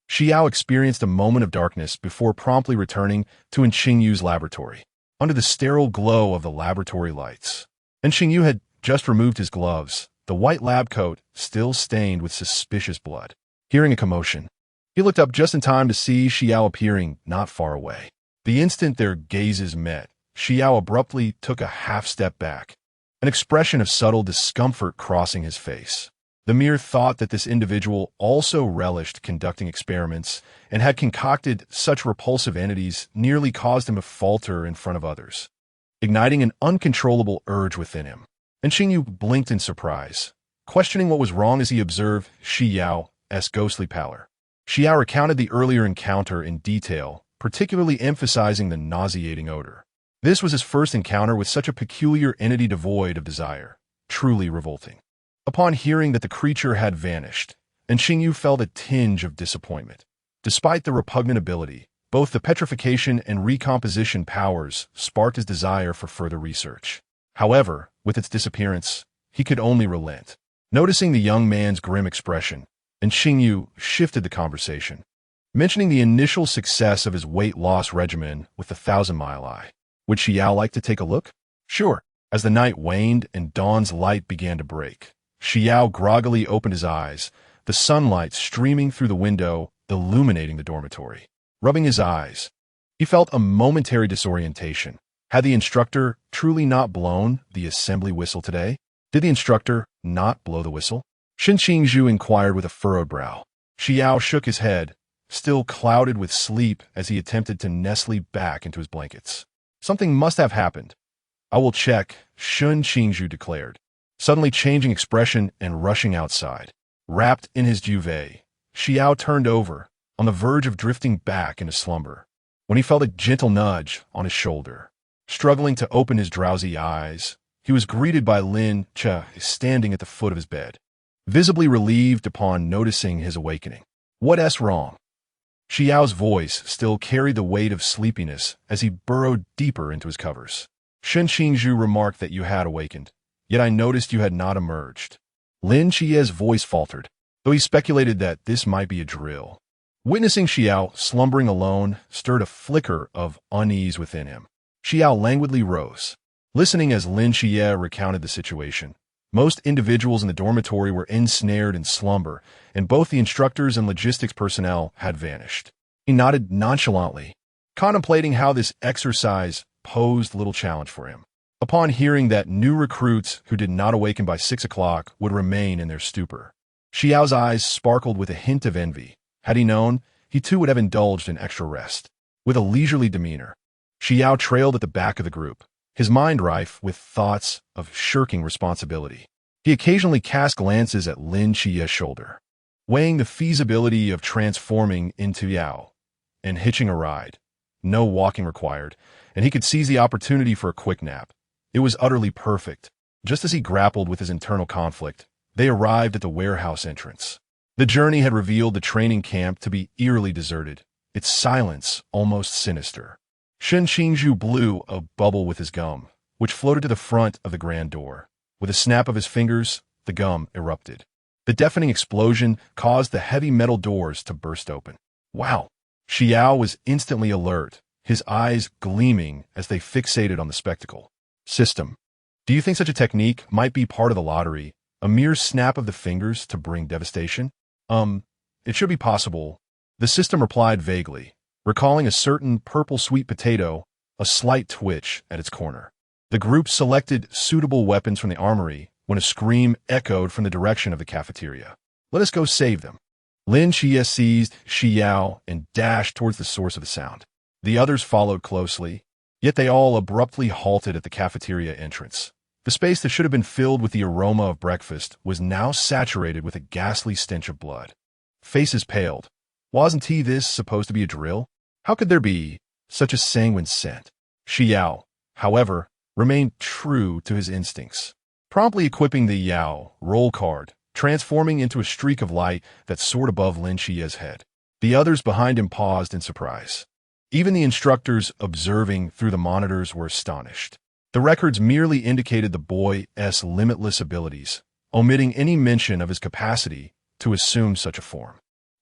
Xi Yao experienced a moment of darkness before promptly returning to Xingyu's laboratory, under the sterile glow of the laboratory lights. And Xingyu had just removed his gloves, the white lab coat still stained with suspicious blood. Hearing a commotion, he looked up just in time to see Xi Yao appearing not far away. The instant their gazes met, Xi Yao abruptly took a half-step back, an expression of subtle discomfort crossing his face. The mere thought that this individual also relished conducting experiments and had concocted such repulsive entities nearly caused him to falter in front of others, igniting an uncontrollable urge within him. And Xingyu blinked in surprise, questioning what was wrong as he observed Xi Yao's ghostly pallor. Xi Yao recounted the earlier encounter in detail, particularly emphasizing the nauseating odor. This was his first encounter with such a peculiar entity devoid of desire, truly revolting. Upon hearing that the creature had vanished, and Xingyu felt a tinge of disappointment. Despite the repugnant ability, both the petrification and recomposition powers sparked his desire for further research. However, with its disappearance, he could only relent. Noticing the young man's grim expression, and Xingyu shifted the conversation, mentioning the initial success of his weight loss regimen with the 1,000-mile eye. Would Xi Yao like to take a look? Sure. As the night waned and dawn's light began to break, Xi Yao groggily opened his eyes, the sunlight streaming through the window, illuminating the dormitory. Rubbing his eyes, he felt a momentary disorientation. Had the instructor truly not blown the assembly whistle today? Did the instructor not blow the whistle? Shen Qingzhu inquired with a furrowed brow. Xi Yao shook his head, still clouded with sleep as he attempted to nestle back into his blankets. Something must have happened. I will check, Shen Qingzhu declared, suddenly changing expression and rushing outside. Wrapped in his duvet, Xi Yao turned over, on the verge of drifting back into slumber, when he felt a gentle nudge on his shoulder. Struggling to open his drowsy eyes, he was greeted by Lin Qiye standing at the foot of his bed, visibly relieved upon noticing his awakening. What's wrong? Xi Yao's voice still carried the weight of sleepiness as he burrowed deeper into his covers. Shen Qingzhu remarked that you had awakened, yet I noticed you had not emerged. Lin Qiye's voice faltered, though he speculated that this might be a drill. Witnessing Xi Yao slumbering alone stirred a flicker of unease within him. Xi Yao languidly rose, listening as Lin Qiye recounted the situation. Most individuals in the dormitory were ensnared in slumber, and both the instructors and logistics personnel had vanished. He nodded nonchalantly, contemplating how this exercise posed little challenge for him. Upon hearing that new recruits who did not awaken by 6 o'clock would remain in their stupor, Xi Yao's eyes sparkled with a hint of envy. Had he known, he too would have indulged in extra rest. With a leisurely demeanor, Xi Yao trailed at the back of the group, his mind rife with thoughts of shirking responsibility. He occasionally cast glances at Lin Qiye's shoulder, weighing the feasibility of transforming into Yao and hitching a ride. No walking required, and he could seize the opportunity for a quick nap. It was utterly perfect. Just as he grappled with his internal conflict, they arrived at the warehouse entrance. The journey had revealed the training camp to be eerily deserted, its silence almost sinister. Shen Qingzhu blew a bubble with his gum, which floated to the front of the grand door. With a snap of his fingers, the gum erupted. The deafening explosion caused the heavy metal doors to burst open. Wow! Xi Yao was instantly alert, his eyes gleaming as they fixated on the spectacle. System. Do you think such a technique might be part of the lottery, a mere snap of the fingers to bring devastation? It should be possible. The system replied vaguely, recalling a certain purple sweet potato, a slight twitch at its corner. The group selected suitable weapons from the armory when a scream echoed from the direction of the cafeteria. Let us go save them. Lin Qiye seized Xi Yao and dashed towards the source of the sound. The others followed closely, yet they all abruptly halted at the cafeteria entrance. The space that should have been filled with the aroma of breakfast was now saturated with a ghastly stench of blood. Faces paled. Wasn't this supposed to be a drill? How could there be such a sanguine scent? Xi Yao, however, remained true to his instincts, promptly equipping the Yao roll card, transforming into a streak of light that soared above Lin Qiye's head. The others behind him paused in surprise. Even the instructors observing through the monitors were astonished. The records merely indicated the boy's limitless abilities, omitting any mention of his capacity to assume such a form.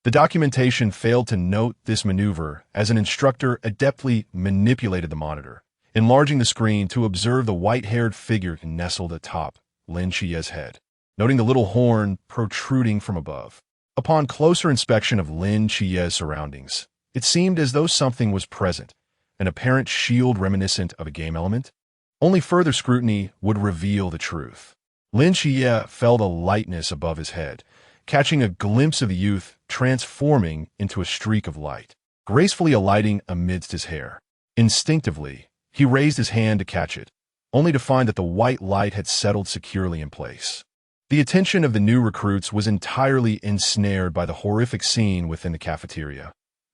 The documentation failed to note this maneuver as an instructor adeptly manipulated the monitor, enlarging the screen to observe the white-haired figure nestled atop Lin Qiye's head, noting the little horn protruding from above. Upon closer inspection of Lin Qiye's surroundings, it seemed as though something was present, an apparent shield reminiscent of a game element. Only further scrutiny would reveal the truth. Lin Qiye felt a lightness above his head, catching a glimpse of the youth transforming into a streak of light, gracefully alighting amidst his hair. Instinctively, he raised his hand to catch it, only to find that the white light had settled securely in place. The attention of the new recruits was entirely ensnared by the horrific scene within the cafeteria,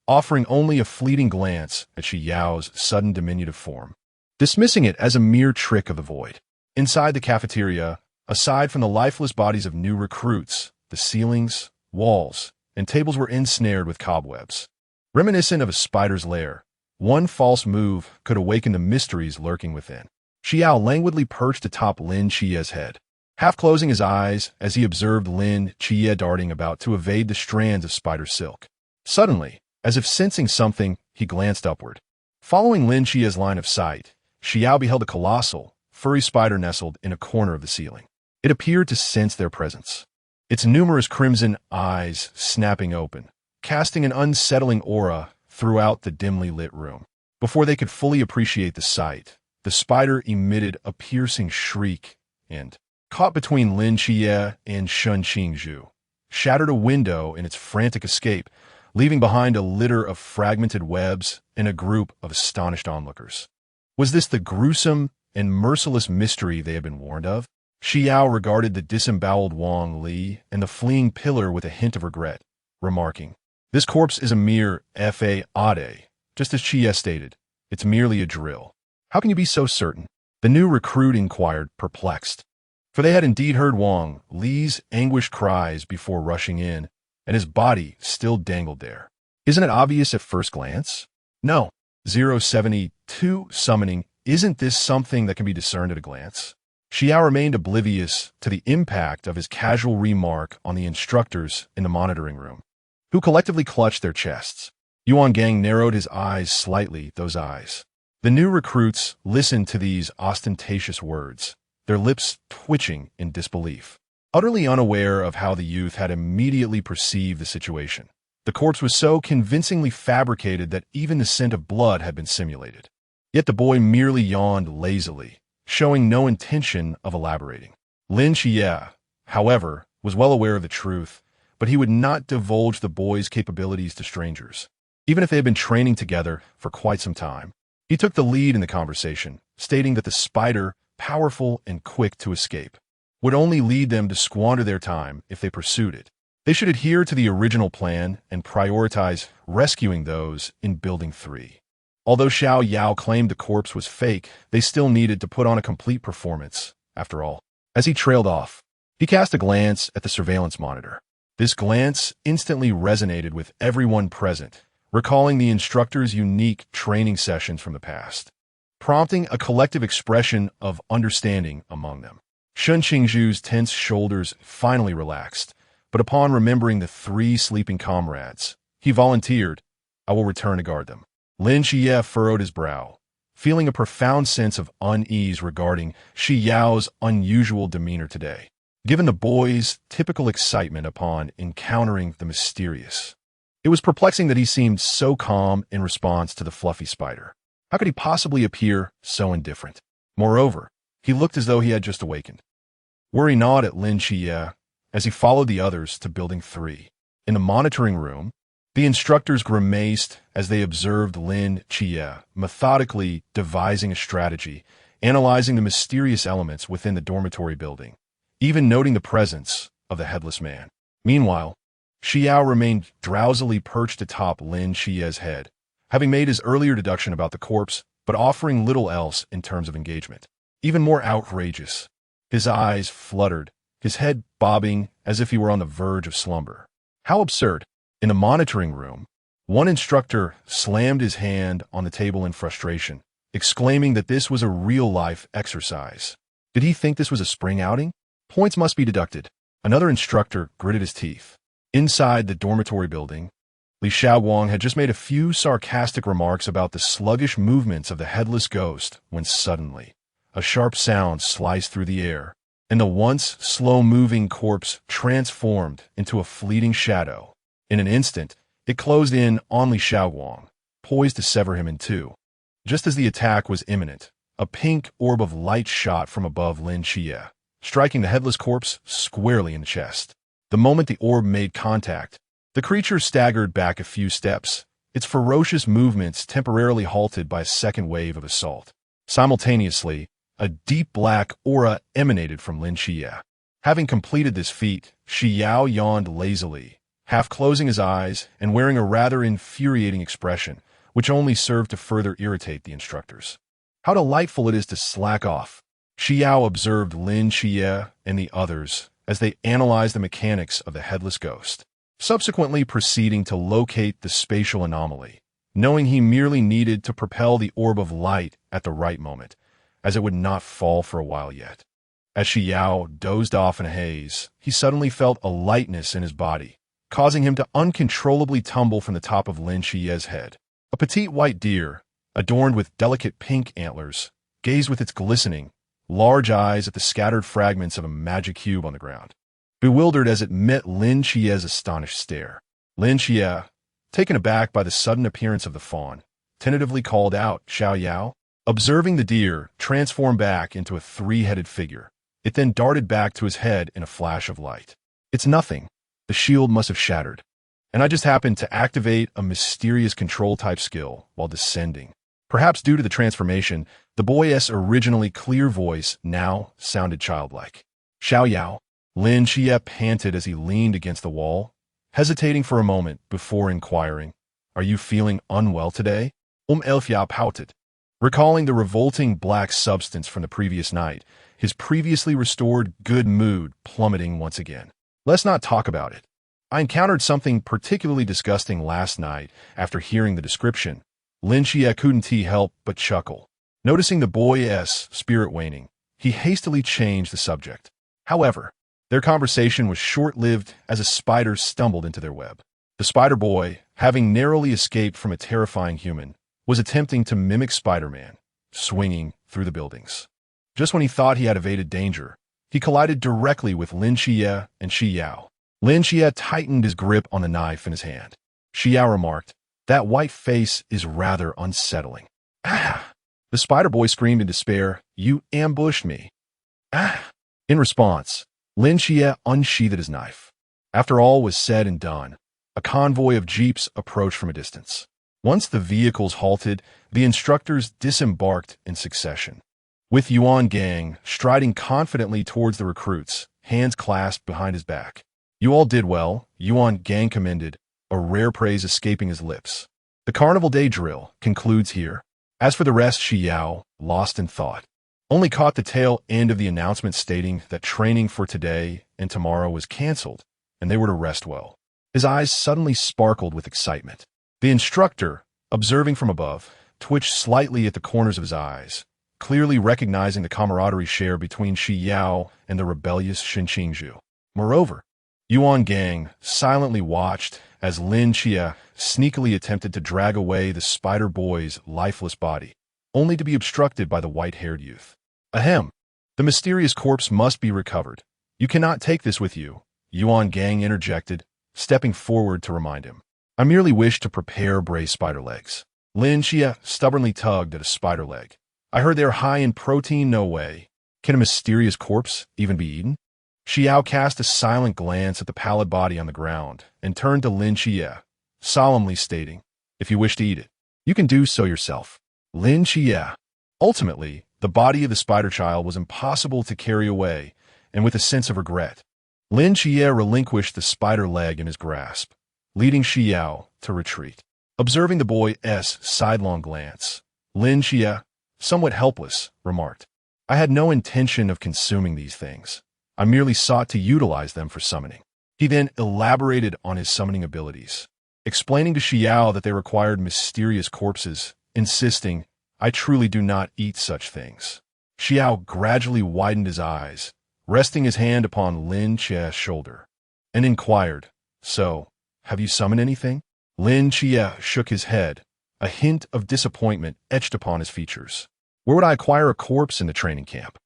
offering only a fleeting glance at Xi Yao's sudden diminutive form, dismissing it as a mere trick of the void. Inside the cafeteria, aside from the lifeless bodies of new recruits, the ceilings, walls, and tables were ensnared with cobwebs. Reminiscent of a spider's lair, one false move could awaken the mysteries lurking within. Xi Yao languidly perched atop Lin Qiye's head, half closing his eyes as he observed Lin Qiye darting about to evade the strands of spider silk. Suddenly, as if sensing something, he glanced upward. Following Lin Qiye's line of sight, Xi Yao beheld a colossal, furry spider nestled in a corner of the ceiling. It appeared to sense their presence, its numerous crimson eyes snapping open, casting an unsettling aura throughout the dimly lit room. Before they could fully appreciate the sight, the spider emitted a piercing shriek and, caught between Lin Qiye and Shen Qingzhu, shattered a window in its frantic escape, leaving behind a litter of fragmented webs and a group of astonished onlookers. Was this the gruesome and merciless mystery they had been warned of? Xi Yao regarded the disemboweled Wang Li and the fleeing pillar with a hint of regret, remarking, "This corpse is a mere fade, just as Qiye stated. It's merely a drill." "How can you be so certain?" the new recruit inquired, perplexed. For they had indeed heard Wang Li's anguished cries before rushing in, and his body still dangled there. "Isn't it obvious at first glance?" "No. 072 summoning, isn't this something that can be discerned at a glance?" Xi Yao remained oblivious to the impact of his casual remark on the instructors in the monitoring room, who collectively clutched their chests. Yuan Gang narrowed his eyes slightly, those eyes. The new recruits listened to these ostentatious words, their lips twitching in disbelief, utterly unaware of how the youth had immediately perceived the situation. The corpse was so convincingly fabricated that even the scent of blood had been simulated. Yet the boy merely yawned lazily, showing no intention of elaborating. Lin Qiye, however, was well aware of the truth, but he would not divulge the boy's capabilities to strangers, even if they had been training together for quite some time. He took the lead in the conversation, stating that the spider, powerful and quick to escape, would only lead them to squander their time if they pursued it. They should adhere to the original plan and prioritize rescuing those in Building 3. Although Xiao Yao claimed the corpse was fake, they still needed to put on a complete performance, after all. As he trailed off, he cast a glance at the surveillance monitor. This glance instantly resonated with everyone present, recalling the instructor's unique training sessions from the past, prompting a collective expression of understanding among them. Shen Qingzhu's tense shoulders finally relaxed, but upon remembering the 3 sleeping comrades, he volunteered, "I will return to guard them." Lin Qiye furrowed his brow, feeling a profound sense of unease regarding Xi Yao's unusual demeanor today, given the boy's typical excitement upon encountering the mysterious. It was perplexing that he seemed so calm in response to the fluffy spider. How could he possibly appear so indifferent? Moreover, he looked as though he had just awakened. Worry gnawed at Lin Qiye as he followed the others to Building 3. In the monitoring room, the instructors grimaced as they observed Lin Qiye methodically devising a strategy, analyzing the mysterious elements within the dormitory building, even noting the presence of the headless man. Meanwhile, Xi Yao remained drowsily perched atop Lin Qiye's head, having made his earlier deduction about the corpse, but offering little else in terms of engagement. Even more outrageous, his eyes fluttered, his head bobbing as if he were on the verge of slumber. How absurd! In the monitoring room, One instructor slammed his hand on the table in frustration, exclaiming that this was a real-life exercise. Did he think this was a spring outing? Points must be deducted. Another instructor gritted his teeth. Inside the dormitory building, Li Xiaowang had just made a few sarcastic remarks about the sluggish movements of the headless ghost when suddenly a sharp sound sliced through the air, and the once slow-moving corpse transformed into a fleeting shadow. In an instant, it closed in on Li Xiaowang, poised to sever him in two. Just as the attack was imminent, a pink orb of light shot from above Lin Qiye, striking the headless corpse squarely in the chest. The moment the orb made contact, the creature staggered back a few steps, its ferocious movements temporarily halted by a second wave of assault. Simultaneously, a deep black aura emanated from Lin Qiye. Having completed this feat, Xi Yao yawned lazily, half closing his eyes and wearing a rather infuriating expression, which only served to further irritate the instructors. How delightful it is to slack off. Xi Yao observed Lin Qiye and the others as they analyzed the mechanics of the headless ghost, subsequently proceeding to locate the spatial anomaly, knowing he merely needed to propel the orb of light at the right moment, as it would not fall for a while yet. As Xi Yao dozed off in a haze, he suddenly felt a lightness in his body, causing him to uncontrollably tumble from the top of Lin Qiye's head. A petite white deer, adorned with delicate pink antlers, gazed with its glistening, large eyes at the scattered fragments of a magic cube on the ground, bewildered as it met Lin Qiye's astonished stare. Lin Qiye, taken aback by the sudden appearance of the fawn, tentatively called out, "Xiao Yao?" Observing the deer transform back into a three-headed figure, it then darted back to his head in a flash of light. "It's nothing. The shield must have shattered, and I just happened to activate a mysterious control-type skill while descending." Perhaps due to the transformation, the boy's originally clear voice now sounded childlike. "Xiao Yao?" Lin Qiye panted as he leaned against the wall, hesitating for a moment before inquiring, "Are you feeling unwell today?" Elfia pouted. Recalling the revolting black substance from the previous night, his previously restored good mood plummeting once again. "Let's not talk about it. I encountered something particularly disgusting last night after hearing the description." Lin Qiye couldn't help but chuckle. Noticing the boy's spirit waning, he hastily changed the subject. However, their conversation was short-lived as a spider stumbled into their web. The spider boy, having narrowly escaped from a terrifying human, was attempting to mimic Spider-Man, swinging through the buildings. Just when he thought he had evaded danger, he collided directly with Lin Qiye and Xi Yao. Lin Qiye tightened his grip on the knife in his hand. Xi Yao remarked, "That white face is rather unsettling." "Ah!" The spider boy screamed in despair, "You ambushed me." "Ah!" In response, Lin Qiye unsheathed his knife. After all was said and done, a convoy of jeeps approached from a distance. Once the vehicles halted, the instructors disembarked in succession, with Yuan Gang striding confidently towards the recruits, hands clasped behind his back. "You all did well," Yuan Gang commended, a rare praise escaping his lips. "The Carnival Day drill concludes here." As for the rest, Xi Yao, lost in thought, only caught the tail end of the announcement stating that training for today and tomorrow was canceled, and they were to rest well. His eyes suddenly sparkled with excitement. The instructor, observing from above, twitched slightly at the corners of his eyes, clearly recognizing the camaraderie shared between Xi Yao and the rebellious Shin Qingzhu. Moreover, Yuan Gang silently watched as Lin Qiye sneakily attempted to drag away the spider boy's lifeless body, only to be obstructed by the white-haired youth. "Ahem! The mysterious corpse must be recovered. You cannot take this with you," Yuan Gang interjected, stepping forward to remind him. "I merely wish to prepare braised spider legs." Lin Qiye stubbornly tugged at a spider leg. "I heard they're high in protein. No way. Can a mysterious corpse even be eaten?" Xi Yao cast a silent glance at the pallid body on the ground and turned to Lin Qiye, solemnly stating, "If you wish to eat it, you can do so yourself." Lin Qiye. Ultimately, the body of the spider child was impossible to carry away, and with a sense of regret, Lin Qiye relinquished the spider leg in his grasp, leading Xi Yao to retreat. Observing the boy's sidelong glance, Lin Qiye, somewhat helpless, remarked, "I had no intention of consuming these things. I merely sought to utilize them for summoning." He then elaborated on his summoning abilities. explaining to Xi Yao that they required mysterious corpses, insisting, "I truly do not eat such things." Xi Yao gradually widened his eyes, resting his hand upon Lin Qiye's shoulder, and inquired, "So, have you summoned anything?" Lin Qiye shook his head, a hint of disappointment etched upon his features. "Where would I acquire a corpse in the training camp?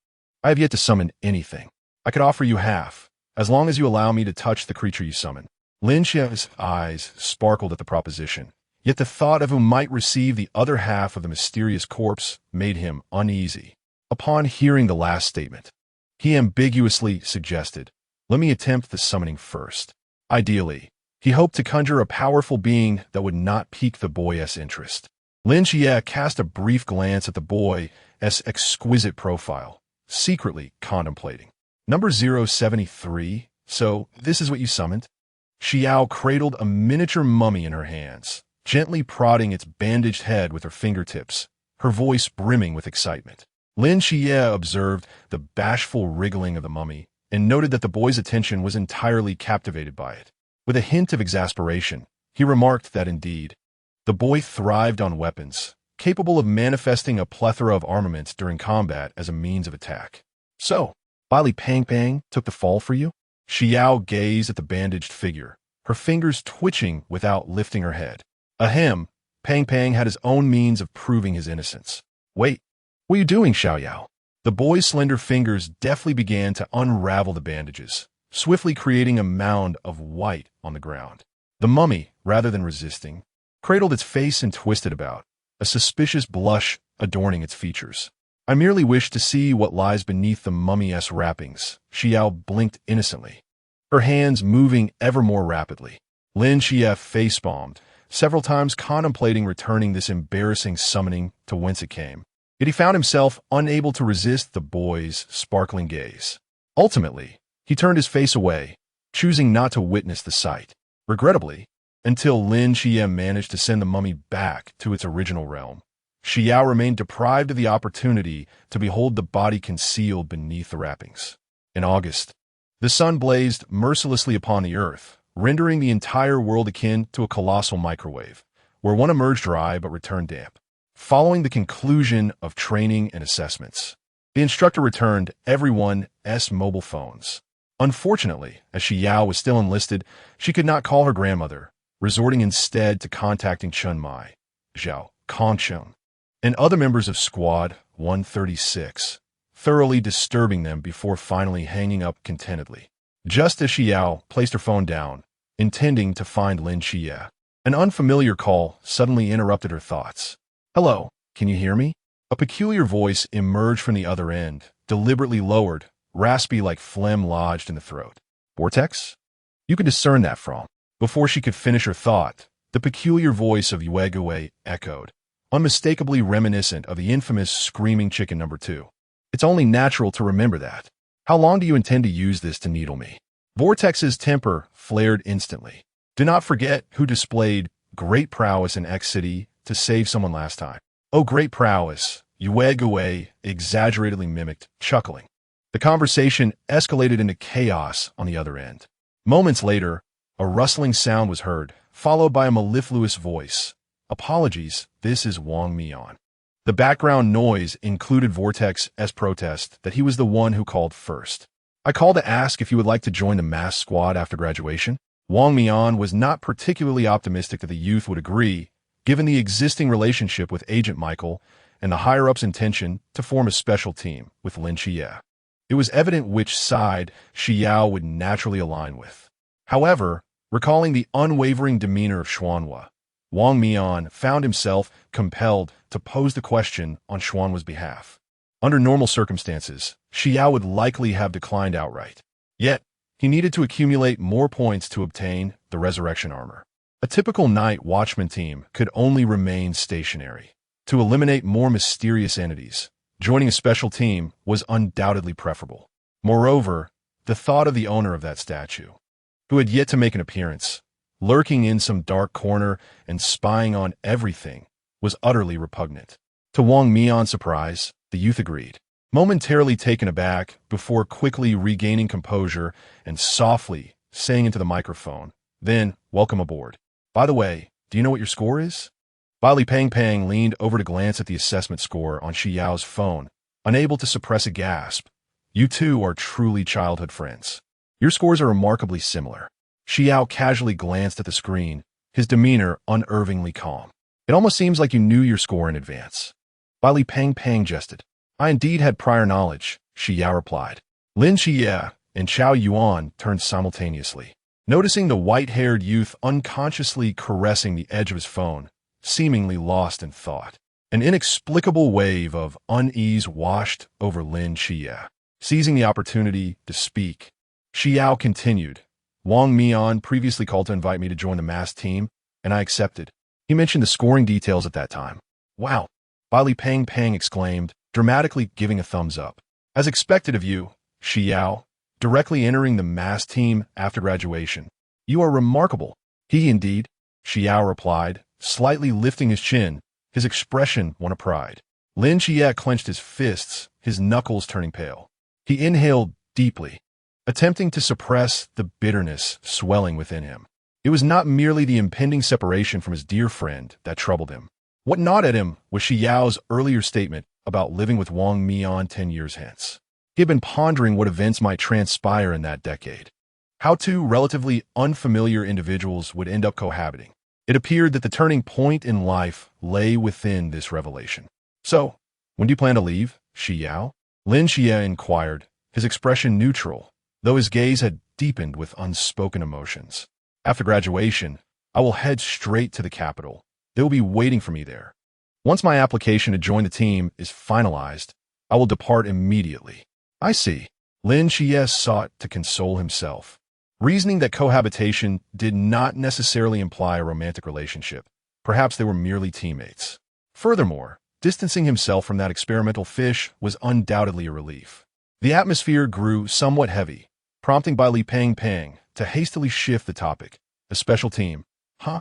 I have yet to summon anything. I could offer you half, as long as you allow me to touch the creature you summon." Lin Qiye's eyes sparkled at the proposition, yet the thought of who might receive the other half of the mysterious corpse made him uneasy. Upon hearing the last statement, he ambiguously suggested, "Let me attempt the summoning first." Ideally, he hoped to conjure a powerful being that would not pique the boy's interest. Lin Qiye cast a brief glance at the boy's exquisite profile, secretly contemplating. "Number 073, so this is what you summoned?" Xi Yao cradled a miniature mummy in her hands, gently prodding its bandaged head with her fingertips, her voice brimming with excitement. Lin Qiye observed the bashful wriggling of the mummy and noted that the boy's attention was entirely captivated by it. With a hint of exasperation, he remarked that indeed, the boy thrived on weapons, capable of manifesting a plethora of armaments during combat as a means of attack. "So, Bili Pang Pang took the fall for you?" Xi Yao gazed at the bandaged figure, her fingers twitching without lifting her head. Ahem, Pang Pang had his own means of proving his innocence. "Wait, what are you doing, Xi Yao?" The boy's slender fingers deftly began to unravel the bandages, swiftly creating a mound of white on the ground. The mummy, rather than resisting, cradled its face and twisted about, a suspicious blush adorning its features. "I merely wish to see what lies beneath the mummy-esque wrappings." Xi Yao blinked innocently, her hands moving ever more rapidly. Lin Qiye facepalmed, several times contemplating returning this embarrassing summoning to whence it came. Yet he found himself unable to resist the boy's sparkling gaze. Ultimately, he turned his face away, choosing not to witness the sight. Regrettably, until Lin Qiye managed to send the mummy back to its original realm, Xi Yao remained deprived of the opportunity to behold the body concealed beneath the wrappings. In August, the sun blazed mercilessly upon the earth, rendering the entire world akin to a colossal microwave, where one emerged dry but returned damp. Following the conclusion of training and assessments, the instructor returned everyone's mobile phones. Unfortunately, as Xi Yao was still enlisted, she could not call her grandmother, resorting instead to contacting Chun Mai, Zhao, Kongchun, and other members of Squad 136, thoroughly disturbing them before finally hanging up contentedly. Just as Xi Yao placed her phone down, intending to find Lin Qiye, an unfamiliar call suddenly interrupted her thoughts. "Hello, can you hear me?" A peculiar voice emerged from the other end, deliberately lowered, raspy like phlegm lodged in the throat. "Vortex?" You could discern that from. Before she could finish her thought, the peculiar voice of Yue Gui echoed, unmistakably reminiscent of the infamous Screaming Chicken No. 2. "It's only natural to remember that. How long do you intend to use this to needle me?" Vortex's temper flared instantly. "Do not forget who displayed great prowess in X City to save someone last time." "Oh, great prowess," Yue Gui exaggeratedly mimicked, chuckling. The conversation escalated into chaos on the other end. Moments later, a rustling sound was heard, followed by a mellifluous voice. "Apologies, this is Wang Mian." The background noise included Vortex's protest that he was the one who called first. "I called to ask if you would like to join the mass squad after graduation." Wang Mian was not particularly optimistic that the youth would agree, given the existing relationship with Agent Michael and the higher-up's intention to form a special team with Lin Qiye. It was evident which side Xi Yao would naturally align with. However, recalling the unwavering demeanor of Xuanhua, Wang Mian found himself compelled to pose the question on Xuanhua's behalf. Under normal circumstances, Xi Yao would likely have declined outright. Yet, he needed to accumulate more points to obtain the resurrection armor. A typical night watchman team could only remain stationary. To eliminate more mysterious entities, joining a special team was undoubtedly preferable. Moreover, the thought of the owner of that statue, who had yet to make an appearance, lurking in some dark corner and spying on everything, was utterly repugnant. To Wang Mian's surprise, the youth agreed, momentarily taken aback before quickly regaining composure and softly saying into the microphone, "Then, welcome aboard." By the way, do you know what your score is? Li Peng leaned over to glance at the assessment score on Xi Yao's phone, unable to suppress a gasp. You two are truly childhood friends. Your scores are remarkably similar. Xi Yao casually glanced at the screen, his demeanor unervingly calm. It almost seems like you knew your score in advance. Li Peng jested. I indeed had prior knowledge, Xi Yao replied. Lin Qiye and Chao Yuan turned simultaneously. Noticing the white-haired youth unconsciously caressing the edge of his phone, seemingly lost in thought. An inexplicable wave of unease washed over Lin Qiye. Seizing the opportunity to speak, Xi Yao continued. Wang Mian previously called to invite me to join the mass team, and I accepted. He mentioned the scoring details at that time. Wow! Li Peng exclaimed, dramatically giving a thumbs up. As expected of you, Xi Yao, directly entering the mass team after graduation. You are remarkable. He indeed, Xi Yao replied, slightly lifting his chin, his expression one of pride. Lin Qiye clenched his fists, his knuckles turning pale. He inhaled deeply, attempting to suppress the bitterness swelling within him. It was not merely the impending separation from his dear friend that troubled him. What gnawed at him was Xi Yao's earlier statement about living with Wang Mian 10 years hence. He had been pondering what events might transpire in that decade. How two relatively unfamiliar individuals would end up cohabiting. It appeared that the turning point in life lay within this revelation. So, when do you plan to leave, Xi Yao? Lin Qiye inquired, his expression neutral, though his gaze had deepened with unspoken emotions. After graduation, I will head straight to the capital. They will be waiting for me there. Once my application to join the team is finalized, I will depart immediately. I see. Lin Qiye sought to console himself, reasoning that cohabitation did not necessarily imply a romantic relationship. Perhaps they were merely teammates. Furthermore, distancing himself from that experimental fish was undoubtedly a relief. The atmosphere grew somewhat heavy, prompting Li Peng to hastily shift the topic. A special team. Huh?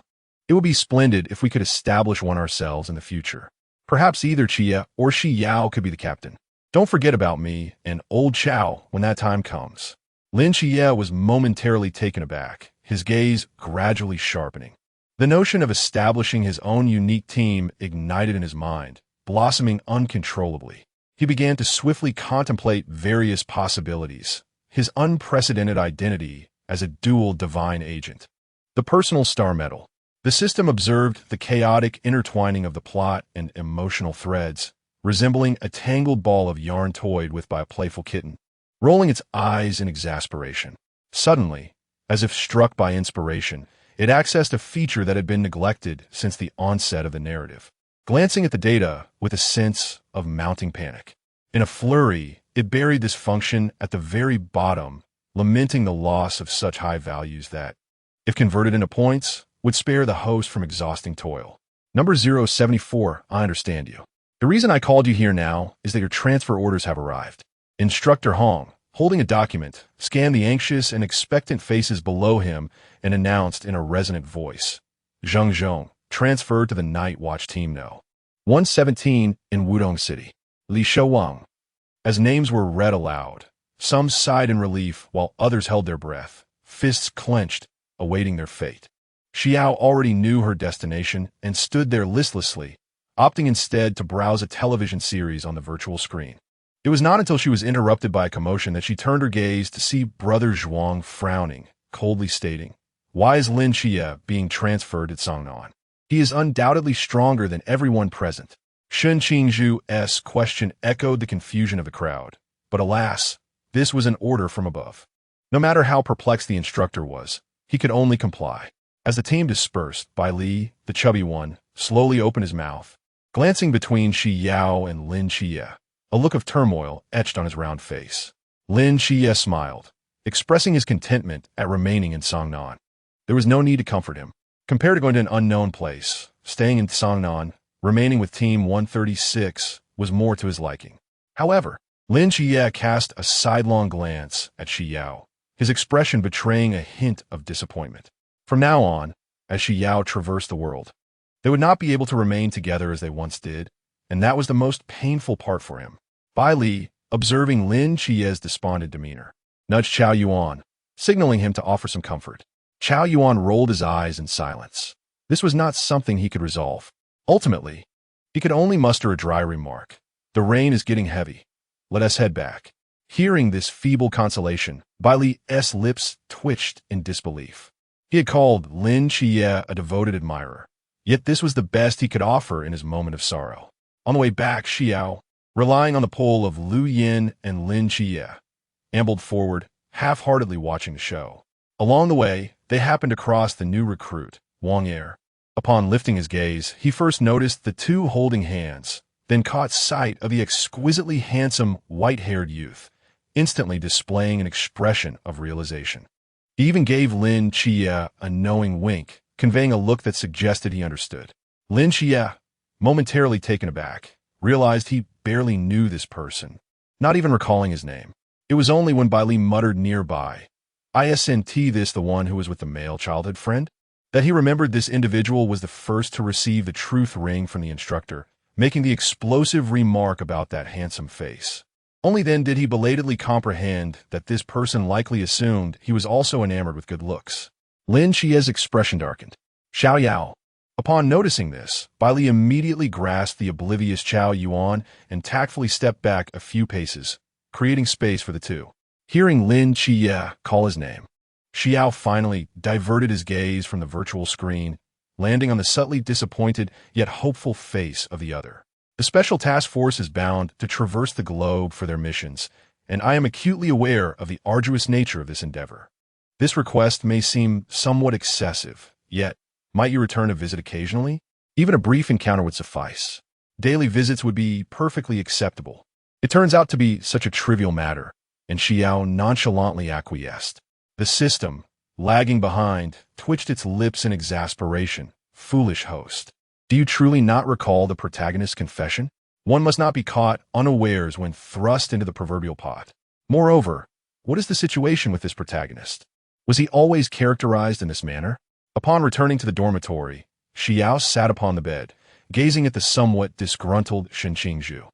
It would be splendid if we could establish one ourselves in the future. Perhaps either Qiye or Xi Yao could be the captain. Don't forget about me and old Chao when that time comes. Lin Qiye was momentarily taken aback, his gaze gradually sharpening. The notion of establishing his own unique team ignited in his mind, blossoming uncontrollably. He began to swiftly contemplate various possibilities, his unprecedented identity as a dual divine agent. The personal star medal. The system observed the chaotic intertwining of the plot and emotional threads, resembling a tangled ball of yarn toyed with by a playful kitten, rolling its eyes in exasperation. Suddenly, as if struck by inspiration, it accessed a feature that had been neglected since the onset of the narrative. Glancing at the data with a sense of mounting panic. In a flurry, it buried this function at the very bottom, lamenting the loss of such high values that, if converted into points, would spare the host from exhausting toil. Number 074, I understand you. The reason I called you here now is that your transfer orders have arrived. Instructor Hong, holding a document, scanned the anxious and expectant faces below him and announced in a resonant voice. Zheng, transferred to the Night Watch Team No. 117 in Wudong City. Li Shouwang. As names were read aloud, some sighed in relief while others held their breath, fists clenched, awaiting their fate. Xi Yao already knew her destination and stood there listlessly, opting instead to browse a television series on the virtual screen. It was not until she was interrupted by a commotion that she turned her gaze to see Brother Zhuang frowning, coldly stating, "Why is Lin Qiye being transferred to Songnan? He is undoubtedly stronger than everyone present." Shen Qingzhu's question echoed the confusion of the crowd. But alas, this was an order from above. No matter how perplexed the instructor was, he could only comply. As the team dispersed, Li, the chubby one, slowly opened his mouth, glancing between Xi Yao and Lin Qiye. A look of turmoil etched on his round face. Lin Qiye smiled, expressing his contentment at remaining in Songnan. There was no need to comfort him. Compared to going to an unknown place, staying in Songnan, remaining with Team 136 was more to his liking. However, Lin Qiye cast a sidelong glance at Xi Yao, his expression betraying a hint of disappointment. From now on, as Xi Yao traversed the world, they would not be able to remain together as they once did, and that was the most painful part for him. Li, observing Lin Qiye's despondent demeanor, nudged Chao Yuan, signaling him to offer some comfort. Chao Yuan rolled his eyes in silence. This was not something he could resolve. Ultimately, he could only muster a dry remark. The rain is getting heavy. Let us head back. Hearing this feeble consolation, Bai Li's lips twitched in disbelief. He had called Lin Qiye a devoted admirer, yet this was the best he could offer in his moment of sorrow. On the way back, Xi Yao, relying on the pull of Lu Yin and Lin Qiye, ambled forward, half-heartedly watching the show. Along the way, they happened across the new recruit, Wang Er. Upon lifting his gaze, he first noticed the two holding hands, then caught sight of the exquisitely handsome, white-haired youth, instantly displaying an expression of realization. He even gave Lin Qiye a knowing wink, conveying a look that suggested he understood. Lin Qiye, momentarily taken aback, realized he barely knew this person, not even recalling his name. It was only when Bai Li muttered nearby, "Isn't this the one who was with the male childhood friend?" that he remembered this individual was the first to receive the truth ring from the instructor, making the explosive remark about that handsome face. Only then did he belatedly comprehend that this person likely assumed he was also enamored with good looks. Lin Qiye's expression darkened. Xiao Yao. Upon noticing this, Bai Li immediately grasped the oblivious Chao Yuan and tactfully stepped back a few paces, creating space for the two. Hearing Lin Qiye call his name, Xi Yao finally diverted his gaze from the virtual screen, landing on the subtly disappointed yet hopeful face of the other. The Special Task Force is bound to traverse the globe for their missions, and I am acutely aware of the arduous nature of this endeavor. This request may seem somewhat excessive, yet, might you return a visit occasionally? Even a brief encounter would suffice. Daily visits would be perfectly acceptable. It turns out to be such a trivial matter, and Xi Yao nonchalantly acquiesced. The system, lagging behind, twitched its lips in exasperation. Foolish host. Do you truly not recall the protagonist's confession? One must not be caught unawares when thrust into the proverbial pot. Moreover, what is the situation with this protagonist? Was he always characterized in this manner? Upon returning to the dormitory, Xi Yao sat upon the bed, gazing at the somewhat disgruntled Shen Qingzhu.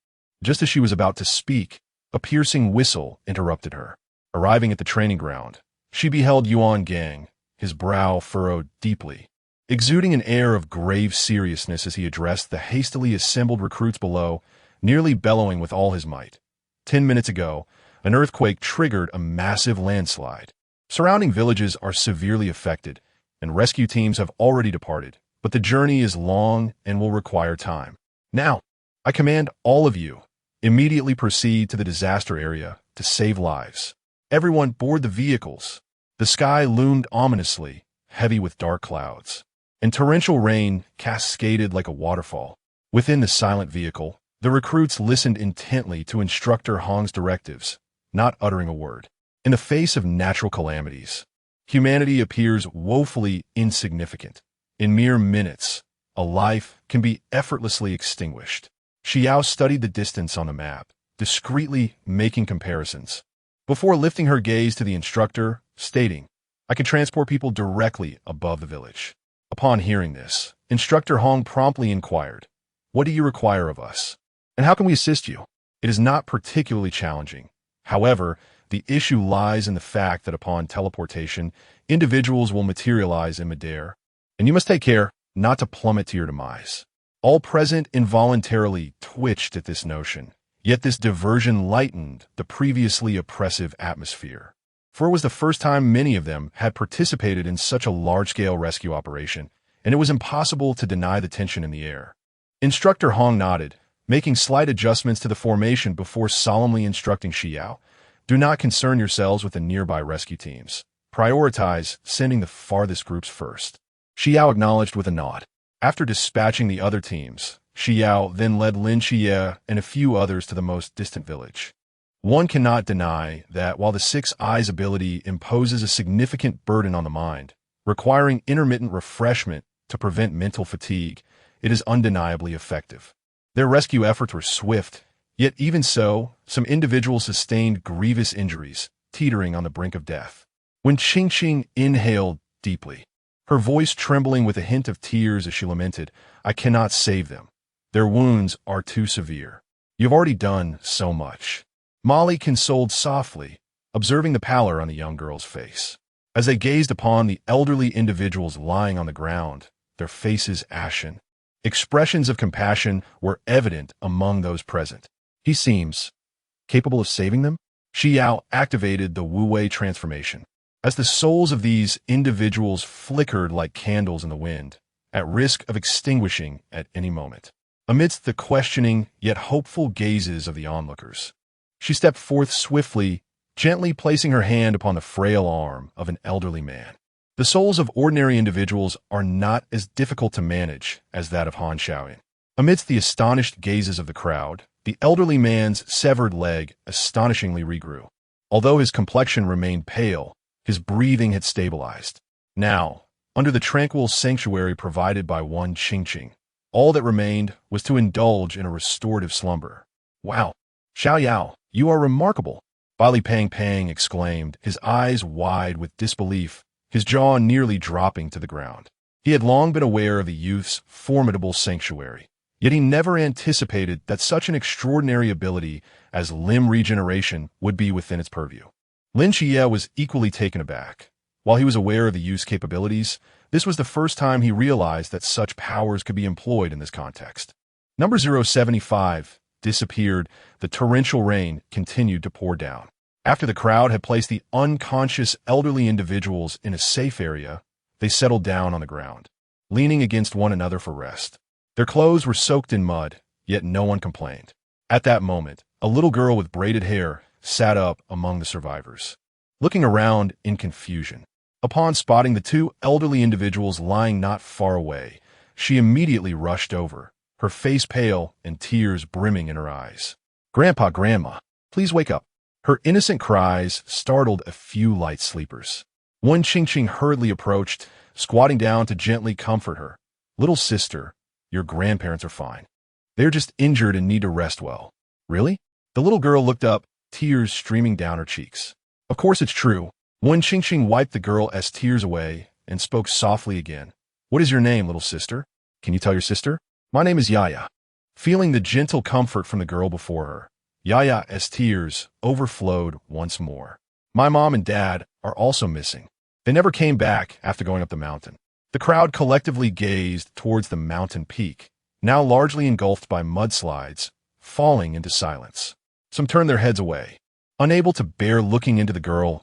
Just as she was about to speak, a piercing whistle interrupted her. Arriving at the training ground, she beheld Yuan Gang, his brow furrowed deeply, exuding an air of grave seriousness as he addressed the hastily assembled recruits below, nearly bellowing with all his might. 10 minutes ago, an earthquake triggered a massive landslide. Surrounding villages are severely affected, and rescue teams have already departed, but the journey is long and will require time. Now, I command all of you, immediately proceed to the disaster area to save lives. Everyone board the vehicles. The sky loomed ominously, heavy with dark clouds, and torrential rain cascaded like a waterfall. Within the silent vehicle, the recruits listened intently to Instructor Hong's directives, not uttering a word. In the face of natural calamities, humanity appears woefully insignificant. In mere minutes, a life can be effortlessly extinguished. Xi Yao studied the distance on the map, discreetly making comparisons, before lifting her gaze to the instructor, stating, "I can transport people directly above the village." Upon hearing this, Instructor Hong promptly inquired, "What do you require of us? And how can we assist you?" It is not particularly challenging. However, the issue lies in the fact that upon teleportation, individuals will materialize in midair, and you must take care not to plummet to your demise. All present involuntarily twitched at this notion, yet this diversion lightened the previously oppressive atmosphere. For it was the first time many of them had participated in such a large-scale rescue operation, and it was impossible to deny the tension in the air. Instructor Hong nodded, making slight adjustments to the formation before solemnly instructing Xi Yao, "Do not concern yourselves with the nearby rescue teams. Prioritize sending the farthest groups first." Xi Yao acknowledged with a nod. After dispatching the other teams, Xi Yao then led Lin Qiye and a few others to the most distant village. One cannot deny that while the Six Eyes ability imposes a significant burden on the mind, requiring intermittent refreshment to prevent mental fatigue, it is undeniably effective. Their rescue efforts were swift, yet even so, some individuals sustained grievous injuries, teetering on the brink of death. When Qingqing inhaled deeply, her voice trembling with a hint of tears as she lamented, "I cannot save them. Their wounds are too severe. You've already done so much." Molly consoled softly, observing the pallor on the young girl's face. As they gazed upon the elderly individuals lying on the ground, their faces ashen. Expressions of compassion were evident among those present. He seems capable of saving them? Xi Yao activated the Wu-Wei transformation. As the souls of these individuals flickered like candles in the wind, at risk of extinguishing at any moment. Amidst the questioning yet hopeful gazes of the onlookers, she stepped forth swiftly, gently placing her hand upon the frail arm of an elderly man. The souls of ordinary individuals are not as difficult to manage as that of Han Xiaoyan. Amidst the astonished gazes of the crowd, the elderly man's severed leg astonishingly regrew. Although his complexion remained pale, his breathing had stabilized. Now, under the tranquil sanctuary provided by one Qingqing, all that remained was to indulge in a restorative slumber. Wow, Xiao Yao, you are remarkable, Bali Pang Pang exclaimed, his eyes wide with disbelief, his jaw nearly dropping to the ground. He had long been aware of the youth's formidable sanctuary, yet he never anticipated that such an extraordinary ability as limb regeneration would be within its purview. Lin Qiye was equally taken aback. While he was aware of the youth's capabilities, this was the first time he realized that such powers could be employed in this context. Number 075 disappeared. The torrential rain continued to pour down. After the crowd had placed the unconscious elderly individuals in a safe area, they settled down on the ground, leaning against one another for rest. Their clothes were soaked in mud, yet no one complained. At that moment, a little girl with braided hair sat up among the survivors, looking around in confusion. Upon spotting the two elderly individuals lying not far away, she immediately rushed over, her face pale and tears brimming in her eyes. "Grandpa, Grandma, please wake up." Her innocent cries startled a few light sleepers. One Qingqing hurriedly approached, squatting down to gently comfort her. "Little sister, your grandparents are fine. They're just injured and need to rest well." "Really?" The little girl looked up, tears streaming down her cheeks. "Of course it's true." One Qingqing wiped the girl's tears away and spoke softly again. "What is your name, little sister? Can you tell your sister?" "My name is Yaya." Feeling the gentle comfort from the girl before her, Yaya's tears overflowed once more. "My mom and dad are also missing. They never came back after going up the mountain." The crowd collectively gazed towards the mountain peak, now largely engulfed by mudslides, falling into silence. Some turned their heads away, unable to bear looking into the girl's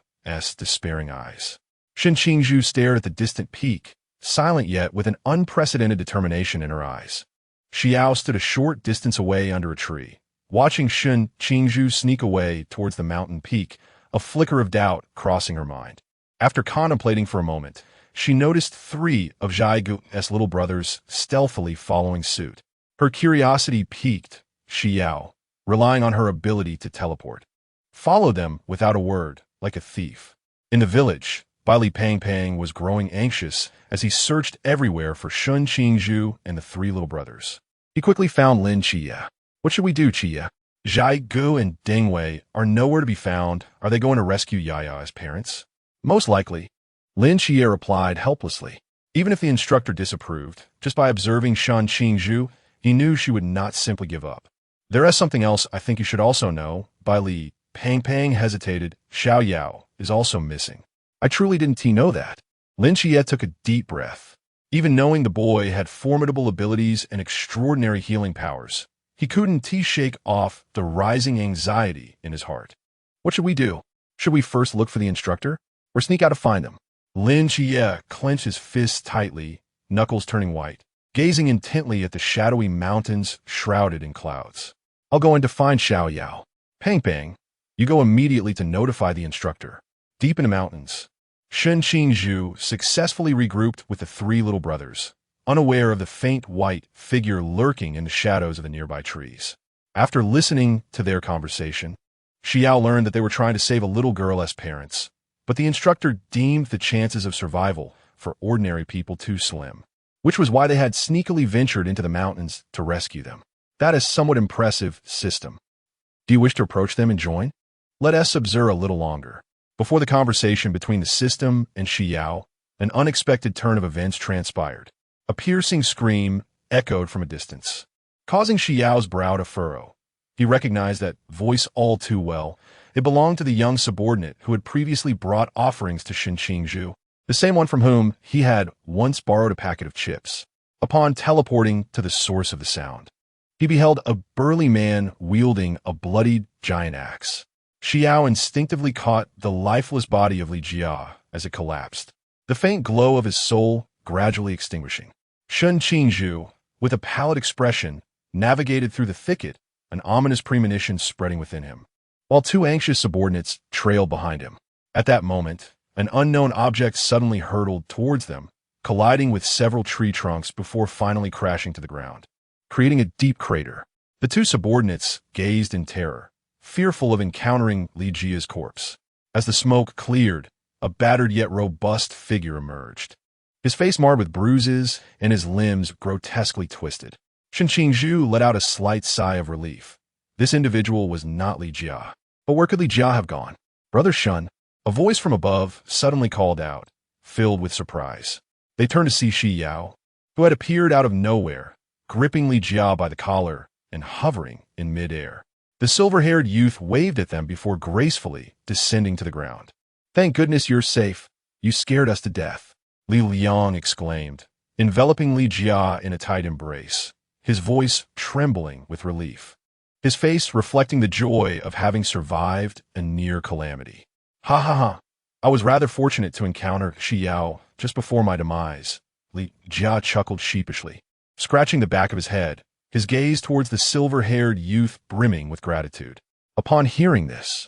despairing eyes. Shen Qingzhu stared at the distant peak, silent yet with an unprecedented determination in her eyes. Xi Yao stood a short distance away under a tree, watching Shen Qingzhu sneak away towards the mountain peak, a flicker of doubt crossing her mind. After contemplating for a moment, she noticed three of Zhai Gu's little brothers stealthily following suit. Her curiosity piqued. Xi Yao, relying on her ability to teleport, followed them without a word, like a thief. In the village, Bali Pang Pang was growing anxious as he searched everywhere for Shen Qingzhu and the three little brothers. He quickly found Lin Qiye. "What should we do, Qiye? Zhai Gu and Ding Wei are nowhere to be found. Are they going to rescue Yaya's parents?" "Most likely," Lin Qiye replied helplessly. Even if the instructor disapproved, just by observing Shen Qingzhu, he knew she would not simply give up. "There is something else I think you should also know." Bali Pang Pang hesitated. "Xiao Yao is also missing." "I truly didn't know that." Lin Qiye took a deep breath. Even knowing the boy had formidable abilities and extraordinary healing powers, he couldn't shake off the rising anxiety in his heart. "What should we do? Should we first look for the instructor, or sneak out to find him?" Lin Qiye clenched his fists tightly, knuckles turning white, gazing intently at the shadowy mountains shrouded in clouds. "I'll go in to find Xiao Yao. Pang Pang, you go immediately to notify the instructor." Deep in the mountains, Shen Qingzhu successfully regrouped with the three little brothers, unaware of the faint white figure lurking in the shadows of the nearby trees. After listening to their conversation, Xi Yao learned that they were trying to save a little girl's parents, but the instructor deemed the chances of survival for ordinary people too slim, which was why they had sneakily ventured into the mountains to rescue them. That is somewhat impressive system. Do you wish to approach them and join? Let us observe a little longer. Before the conversation between the system and Xi Yao, an unexpected turn of events transpired. A piercing scream echoed from a distance, causing Xi Yao's brow to furrow. He recognized that voice all too well. It belonged to the young subordinate who had previously brought offerings to Shen Qingzhu. the same one from whom he had once borrowed a packet of chips. Upon teleporting to the source of the sound, he beheld a burly man wielding a bloodied giant axe. Xi Yao instinctively caught the lifeless body of Lin Qiye as it collapsed, the faint glow of his soul gradually extinguishing. Sun Qingzhu, with a pallid expression, navigated through the thicket, an ominous premonition spreading within him, while two anxious subordinates trailed behind him. At that moment, an unknown object suddenly hurtled towards them, colliding with several tree trunks before finally crashing to the ground, creating a deep crater. The two subordinates gazed in terror, fearful of encountering Lin Qiye's corpse. As the smoke cleared, a battered yet robust figure emerged, his face marred with bruises and his limbs grotesquely twisted. Sun Qingzhu let out a slight sigh of relief. This individual was not Lin Qiye. But where could Lin Qiye have gone? "Brother Shun," a voice from above suddenly called out, filled with surprise. They turned to see Xi Yao, who had appeared out of nowhere, gripping Lin Qiye by the collar and hovering in midair. The silver-haired youth waved at them before gracefully descending to the ground. "Thank goodness you're safe. You scared us to death," Li Liang exclaimed, enveloping Lin Qiye in a tight embrace, his voice trembling with relief, his face reflecting the joy of having survived a near calamity. "Ha ha ha. I was rather fortunate to encounter Xi Yao just before my demise," Lin Qiye chuckled sheepishly, scratching the back of his head, his gaze towards the silver-haired youth brimming with gratitude. Upon hearing this,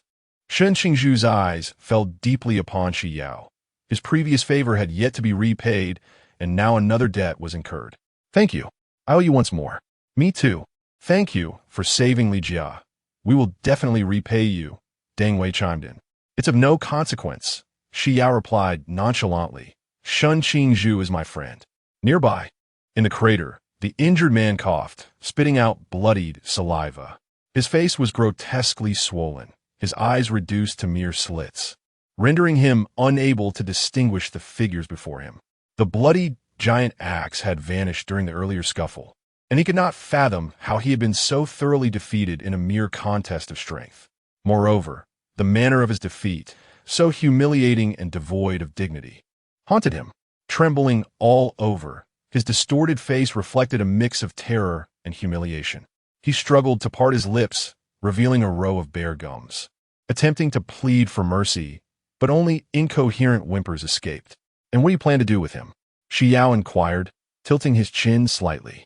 Sun Qingzhu's eyes fell deeply upon Xi Yao. His previous favor had yet to be repaid, and now another debt was incurred. "Thank you. I owe you once more." "Me too. Thank you for saving Lin Qiye. We will definitely repay you," Deng Wei chimed in. "It's of no consequence," Xi Yao replied nonchalantly. "Sun Qingzhu is my friend." Nearby, in the crater, the injured man coughed, spitting out bloodied saliva. His face was grotesquely swollen, his eyes reduced to mere slits, rendering him unable to distinguish the figures before him. The bloody giant axe had vanished during the earlier scuffle, and he could not fathom how he had been so thoroughly defeated in a mere contest of strength. Moreover, the manner of his defeat, so humiliating and devoid of dignity, haunted him. Trembling all over, his distorted face reflected a mix of terror and humiliation. He struggled to part his lips, revealing a row of bare gums, attempting to plead for mercy, but only incoherent whimpers escaped. "And what do you plan to do with him?" Xi Yao inquired, tilting his chin slightly.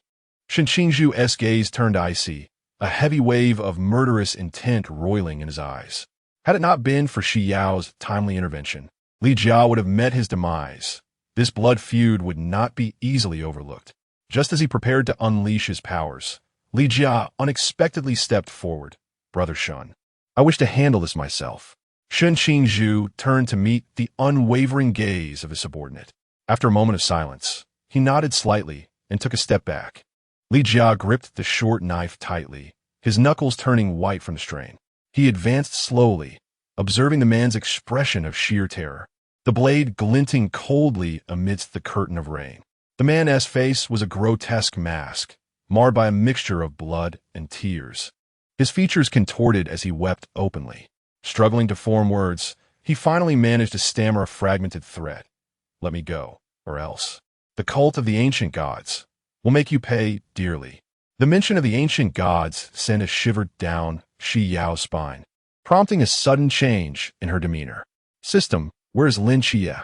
Sun Qingzhu's gaze turned icy, a heavy wave of murderous intent roiling in his eyes. Had it not been for Xi Yao's timely intervention, Lin Qiye would have met his demise. This blood feud would not be easily overlooked. Just as he prepared to unleash his powers, Lin Qiye unexpectedly stepped forward. "Brother Shun, I wish to handle this myself." Sun Qingzhu turned to meet the unwavering gaze of his subordinate. After a moment of silence, he nodded slightly and took a step back. Lin Qiye gripped the short knife tightly, his knuckles turning white from the strain. He advanced slowly, observing the man's expression of sheer terror, the blade glinting coldly amidst the curtain of rain. The man's face was a grotesque mask, marred by a mixture of blood and tears. His features contorted as he wept openly. Struggling to form words, he finally managed to stammer a fragmented threat. "Let me go, or else. The cult of the ancient gods will make you pay dearly." The mention of the ancient gods sent a shiver down Xi Yao's spine, prompting a sudden change in her demeanor. "System, where is Lin Qiye?"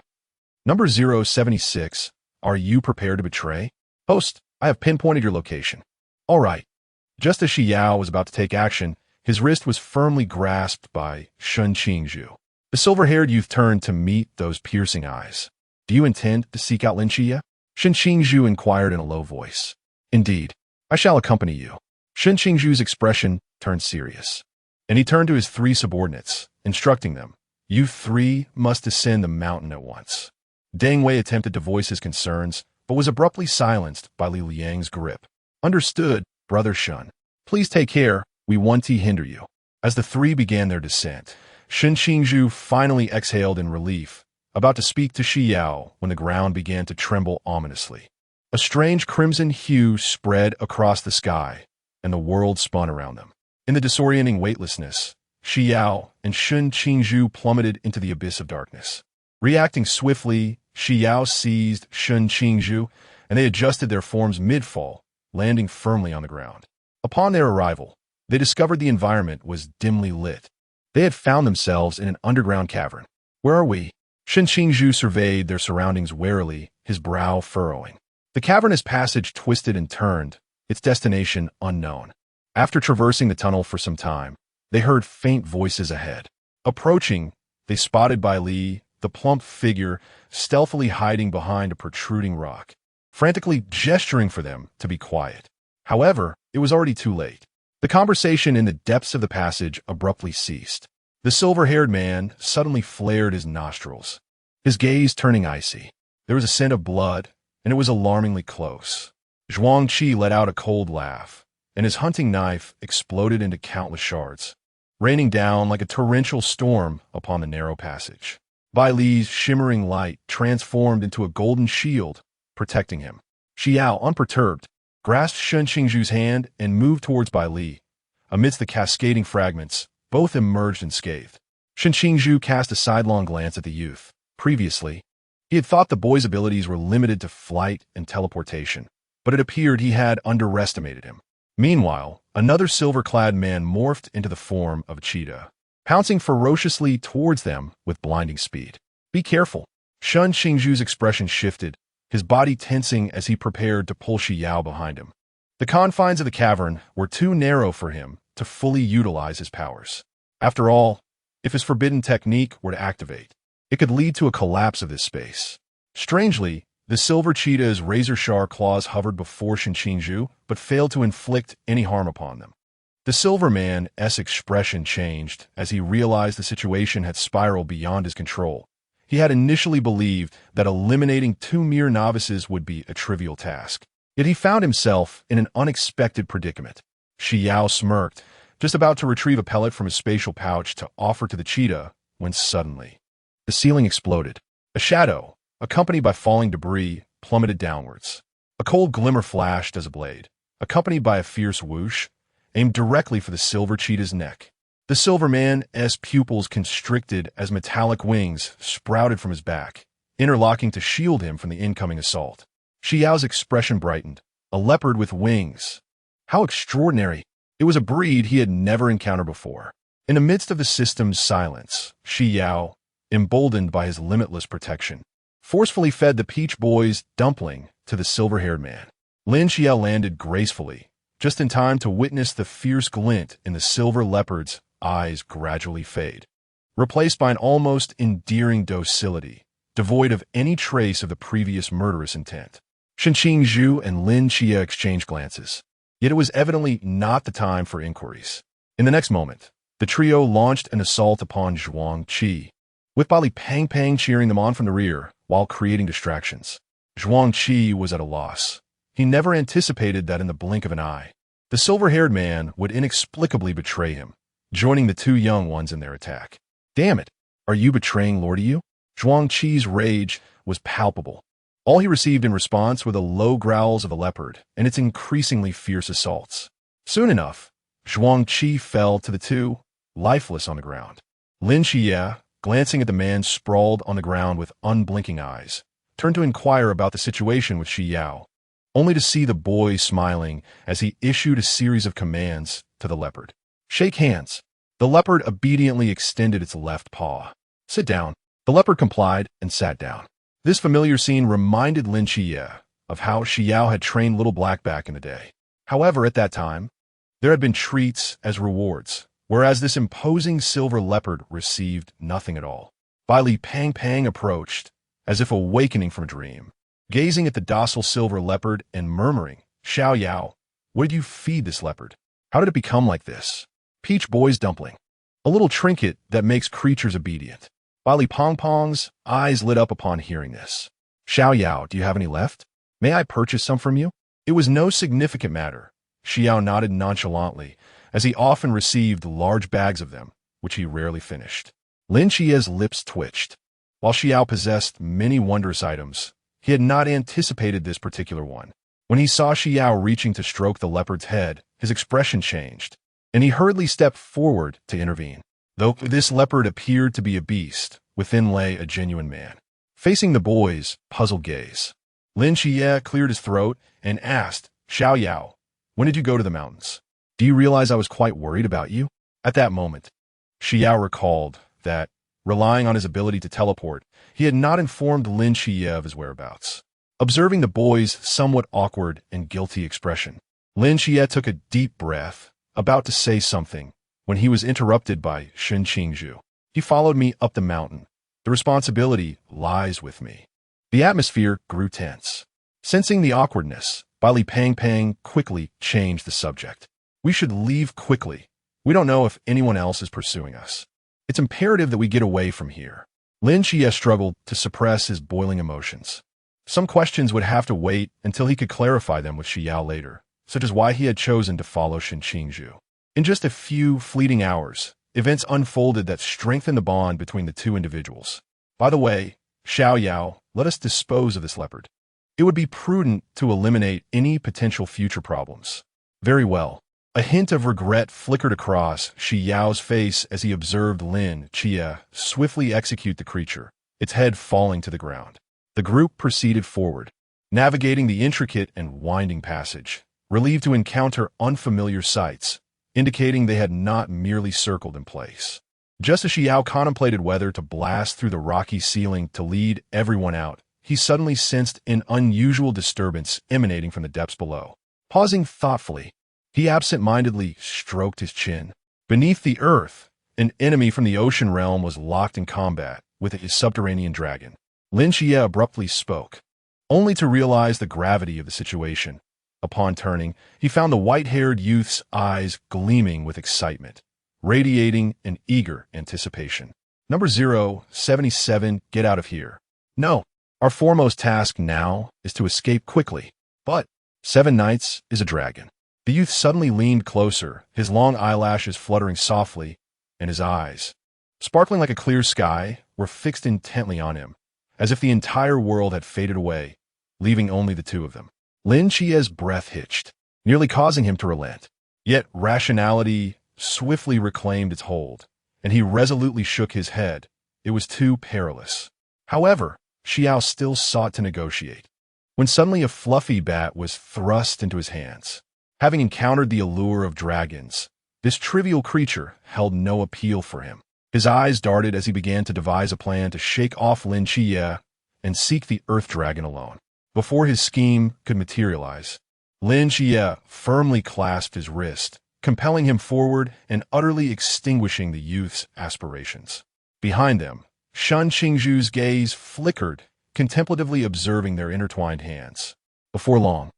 "Number 076, are you prepared to betray?" "Host, I have pinpointed your location." "All right." Just as Xi Yao was about to take action, his wrist was firmly grasped by Sun Qingzhu. The silver-haired youth turned to meet those piercing eyes. "Do you intend to seek out Lin Qiye?" Sun Qingzhu inquired in a low voice. "Indeed, I shall accompany you." Sun Qingzhu's expression turned serious, and he turned to his three subordinates, instructing them, "You three must descend the mountain at once." Deng Wei attempted to voice his concerns, but was abruptly silenced by Li Liang's grip. "Understood, Brother Shun. Please take care, we won't hinder you." As the three began their descent, Sun Qingzhu finally exhaled in relief, about to speak to Xi Yao when the ground began to tremble ominously. A strange crimson hue spread across the sky, and the world spun around them. In the disorienting weightlessness, Xi Yao and Sun Qingzhu plummeted into the abyss of darkness. Reacting swiftly, Xi Yao seized Shun Qingzhu, and they adjusted their forms mid-fall, landing firmly on the ground. Upon their arrival, they discovered the environment was dimly lit. They had found themselves in an underground cavern. "Where are we?" Shun Qingzhu surveyed their surroundings warily, his brow furrowing. The cavernous passage twisted and turned, its destination unknown. After traversing the tunnel for some time, they heard faint voices ahead. Approaching, they spotted Bai Li, the plump figure stealthily hiding behind a protruding rock, frantically gesturing for them to be quiet. However, it was already too late. The conversation in the depths of the passage abruptly ceased. The silver-haired man suddenly flared his nostrils, his gaze turning icy. There was a scent of blood, and it was alarmingly close. Zhuangqi let out a cold laugh, and his hunting knife exploded into countless shards, raining down like a torrential storm upon the narrow passage. Bai Li's shimmering light transformed into a golden shield, protecting him. Xi Yao, unperturbed, grasped Shun Qingzhu's hand and moved towards Bai Li. Amidst the cascading fragments, both emerged unscathed. Shun Qingzhu cast a sidelong glance at the youth. Previously, he had thought the boy's abilities were limited to flight and teleportation, but it appeared he had underestimated him. Meanwhile, another silver-clad man morphed into the form of a cheetah, pouncing ferociously towards them with blinding speed. "Be careful." Shun Qingzhu's expression shifted, his body tensing as he prepared to pull Xi Yao behind him. The confines of the cavern were too narrow for him to fully utilize his powers. After all, if his forbidden technique were to activate, it could lead to a collapse of this space. Strangely, the silver cheetah's razor-sharp claws hovered before Shun Qingzhu, but failed to inflict any harm upon them. The silver man's expression changed as he realized the situation had spiraled beyond his control. He had initially believed that eliminating two mere novices would be a trivial task. Yet he found himself in an unexpected predicament. Xi Yao smirked, just about to retrieve a pellet from his spatial pouch to offer to the cheetah, when suddenly, the ceiling exploded. A shadow, accompanied by falling debris, plummeted downwards. A cold glimmer flashed as a blade, accompanied by a fierce whoosh, aimed directly for the silver cheetah's neck. The silver man's pupils constricted as metallic wings sprouted from his back, interlocking to shield him from the incoming assault. Xi Yao's expression brightened. A leopard with wings. How extraordinary! It was a breed he had never encountered before. In the midst of the system's silence, Xi Yao, emboldened by his limitless protection, forcefully fed the peach boy's dumpling to the silver-haired man. Lin Qiye landed gracefully, just in time to witness the fierce glint in the silver leopard's eyes gradually fade, replaced by an almost endearing docility, devoid of any trace of the previous murderous intent. Shun Qingzhu and Lin Qiye exchanged glances, yet it was evidently not the time for inquiries. In the next moment, the trio launched an assault upon Zhuangqi, with Bali Pang Pang cheering them on from the rear while creating distractions. Zhuangqi was at a loss. He never anticipated that in the blink of an eye, the silver-haired man would inexplicably betray him, joining the two young ones in their attack. "Damn it! Are you betraying Lord Yu?" Zhuangqi's rage was palpable. All he received in response were the low growls of a leopard and its increasingly fierce assaults. Soon enough, Zhuangqi fell to the two, lifeless on the ground. Lin Qiye, glancing at the man sprawled on the ground with unblinking eyes, turned to inquire about the situation with Xi Yao, only to see the boy smiling as he issued a series of commands to the leopard. "Shake hands." The leopard obediently extended its left paw. "Sit down." The leopard complied and sat down. This familiar scene reminded Lin Qiye of how Xi Yao had trained Little Black back in the day. However, at that time, there had been treats as rewards, whereas this imposing silver leopard received nothing at all. Bili Pang Pang approached, as if awakening from a dream, gazing at the docile silver leopard and murmuring, "Xiao Yao, what did you feed this leopard? How did it become like this?" "Peach Boy's dumpling. A little trinket that makes creatures obedient." Bili Pong Pong's eyes lit up upon hearing this. "Xiao Yao, do you have any left? May I purchase some from you?" It was no significant matter. Xi Yao nodded nonchalantly, as he often received large bags of them, which he rarely finished. Lin Qiye's lips twitched. While Xi Yao possessed many wondrous items, he had not anticipated this particular one. When he saw Xi Yao reaching to stroke the leopard's head, his expression changed, and he hurriedly stepped forward to intervene. Though this leopard appeared to be a beast, within lay a genuine man. Facing the boy's puzzled gaze, Lin Qiye cleared his throat and asked, Xi Yao, when did you go to the mountains? Do you realize I was quite worried about you? At that moment, Xi Yao recalled that, relying on his ability to teleport, he had not informed Lin Qiye of his whereabouts. Observing the boy's somewhat awkward and guilty expression, Lin Qiye took a deep breath, about to say something, when he was interrupted by Shen Qingzhu. He followed me up the mountain. The responsibility lies with me. The atmosphere grew tense. Sensing the awkwardness, Li Pang quickly changed the subject. We should leave quickly. We don't know if anyone else is pursuing us. It's imperative that we get away from here. Lin Qiye struggled to suppress his boiling emotions. Some questions would have to wait until he could clarify them with Xi Yao later, such as why he had chosen to follow Shen Qingzhu. In just a few fleeting hours, events unfolded that strengthened the bond between the two individuals. By the way, Xi Yao, let us dispose of this leopard. It would be prudent to eliminate any potential future problems. Very well. A hint of regret flickered across Xi Yao's face as he observed Lin Qiye swiftly execute the creature, its head falling to the ground. The group proceeded forward, navigating the intricate and winding passage, relieved to encounter unfamiliar sights, indicating they had not merely circled in place. Just as Xi Yao contemplated whether to blast through the rocky ceiling to lead everyone out, he suddenly sensed an unusual disturbance emanating from the depths below. Pausing thoughtfully, he absent-mindedly stroked his chin. Beneath the earth, an enemy from the ocean realm was locked in combat with his subterranean dragon. Lin Qiye abruptly spoke, only to realize the gravity of the situation. Upon turning, he found the white-haired youth's eyes gleaming with excitement, radiating an eager anticipation. Number 077, get out of here. No, our foremost task now is to escape quickly. But 7 nights is a dragon. The youth suddenly leaned closer, his long eyelashes fluttering softly, and his eyes, sparkling like a clear sky, were fixed intently on him, as if the entire world had faded away, leaving only the two of them. Lin Qiye's breath hitched, nearly causing him to relent. Yet rationality swiftly reclaimed its hold, and he resolutely shook his head. It was too perilous. However, Xi Yao still sought to negotiate, when suddenly a fluffy bat was thrust into his hands. Having encountered the allure of dragons, this trivial creature held no appeal for him. His eyes darted as he began to devise a plan to shake off Lin Qiye and seek the Earth Dragon alone. Before his scheme could materialize, Lin Qiye firmly clasped his wrist, compelling him forward and utterly extinguishing the youth's aspirations. Behind them, Shen Qingzhu's gaze flickered, contemplatively observing their intertwined hands. Before long,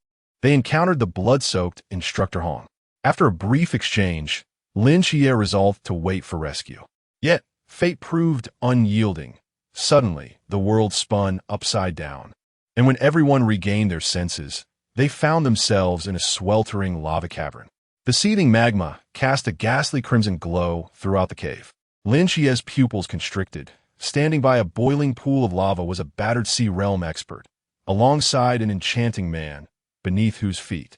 they encountered the blood-soaked Instructor Hong. After a brief exchange, Lin Qiye resolved to wait for rescue. Yet, fate proved unyielding. Suddenly, the world spun upside down, and when everyone regained their senses, they found themselves in a sweltering lava cavern. The seething magma cast a ghastly crimson glow throughout the cave. Lin Qiye's pupils constricted. Standing by a boiling pool of lava was a battered sea realm expert, alongside an enchanting man, beneath whose feet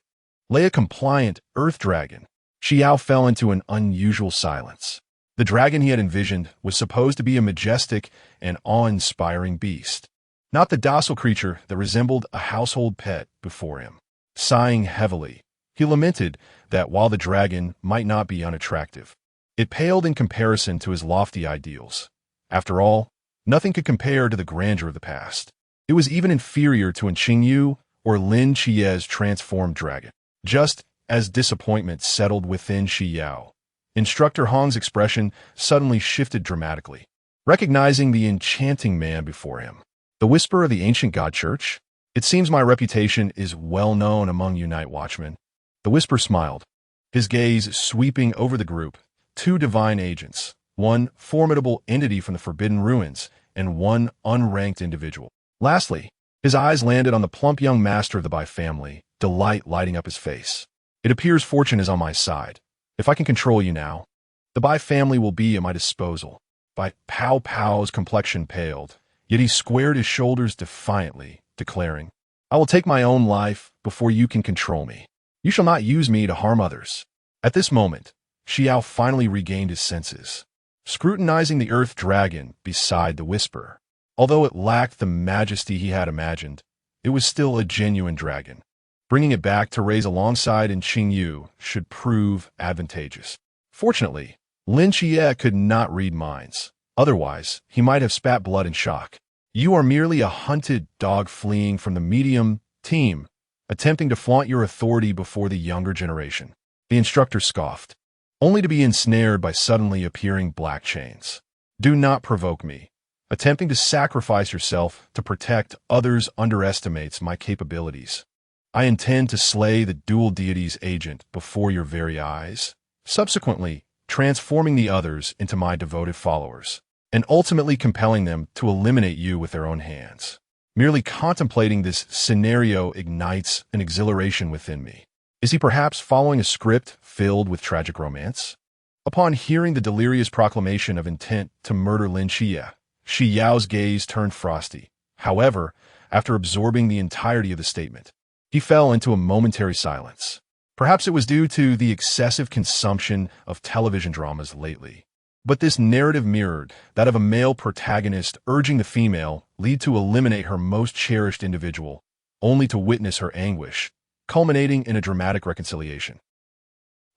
lay a compliant earth dragon. Xi Yao fell into an unusual silence. The dragon he had envisioned was supposed to be a majestic and awe-inspiring beast, not the docile creature that resembled a household pet before him. Sighing heavily, he lamented that while the dragon might not be unattractive, it paled in comparison to his lofty ideals. After all, nothing could compare to the grandeur of the past. It was even inferior to Qingyu or Lin Qiye's transformed dragon. Just as disappointment settled within Xi Yao, Instructor Hong's expression suddenly shifted dramatically, recognizing the enchanting man before him. The whisper of the ancient god church? It seems my reputation is well known among you night watchmen. The whisper smiled, his gaze sweeping over the group. 2 divine agents, one formidable entity from the Forbidden Ruins, and one unranked individual. Lastly, his eyes landed on the plump young master of the Bai family, delight lighting up his face. It appears fortune is on my side. If I can control you now, the Bai family will be at my disposal. Bai Pao's complexion paled, yet he squared his shoulders defiantly, declaring, I will take my own life before you can control me. You shall not use me to harm others. At this moment, Xi Yao finally regained his senses, scrutinizing the earth dragon beside the whisper. Although it lacked the majesty he had imagined, it was still a genuine dragon. Bringing it back to raise alongside in Qingyu should prove advantageous. Fortunately, Lin Qiye could not read minds. Otherwise, he might have spat blood in shock. You are merely a hunted dog fleeing from the medium team, attempting to flaunt your authority before the younger generation. The instructor scoffed, only to be ensnared by suddenly appearing black chains. Do not provoke me. Attempting to sacrifice yourself to protect others underestimates my capabilities. I intend to slay the dual deity's agent before your very eyes, subsequently transforming the others into my devoted followers, and ultimately compelling them to eliminate you with their own hands. Merely contemplating this scenario ignites an exhilaration within me. Is he perhaps following a script filled with tragic romance? Upon hearing the delirious proclamation of intent to murder Lin Qiye, Xi Yao's gaze turned frosty. However, after absorbing the entirety of the statement, he fell into a momentary silence. Perhaps it was due to the excessive consumption of television dramas lately. But this narrative mirrored that of a male protagonist urging the female lead to eliminate her most cherished individual, only to witness her anguish, culminating in a dramatic reconciliation.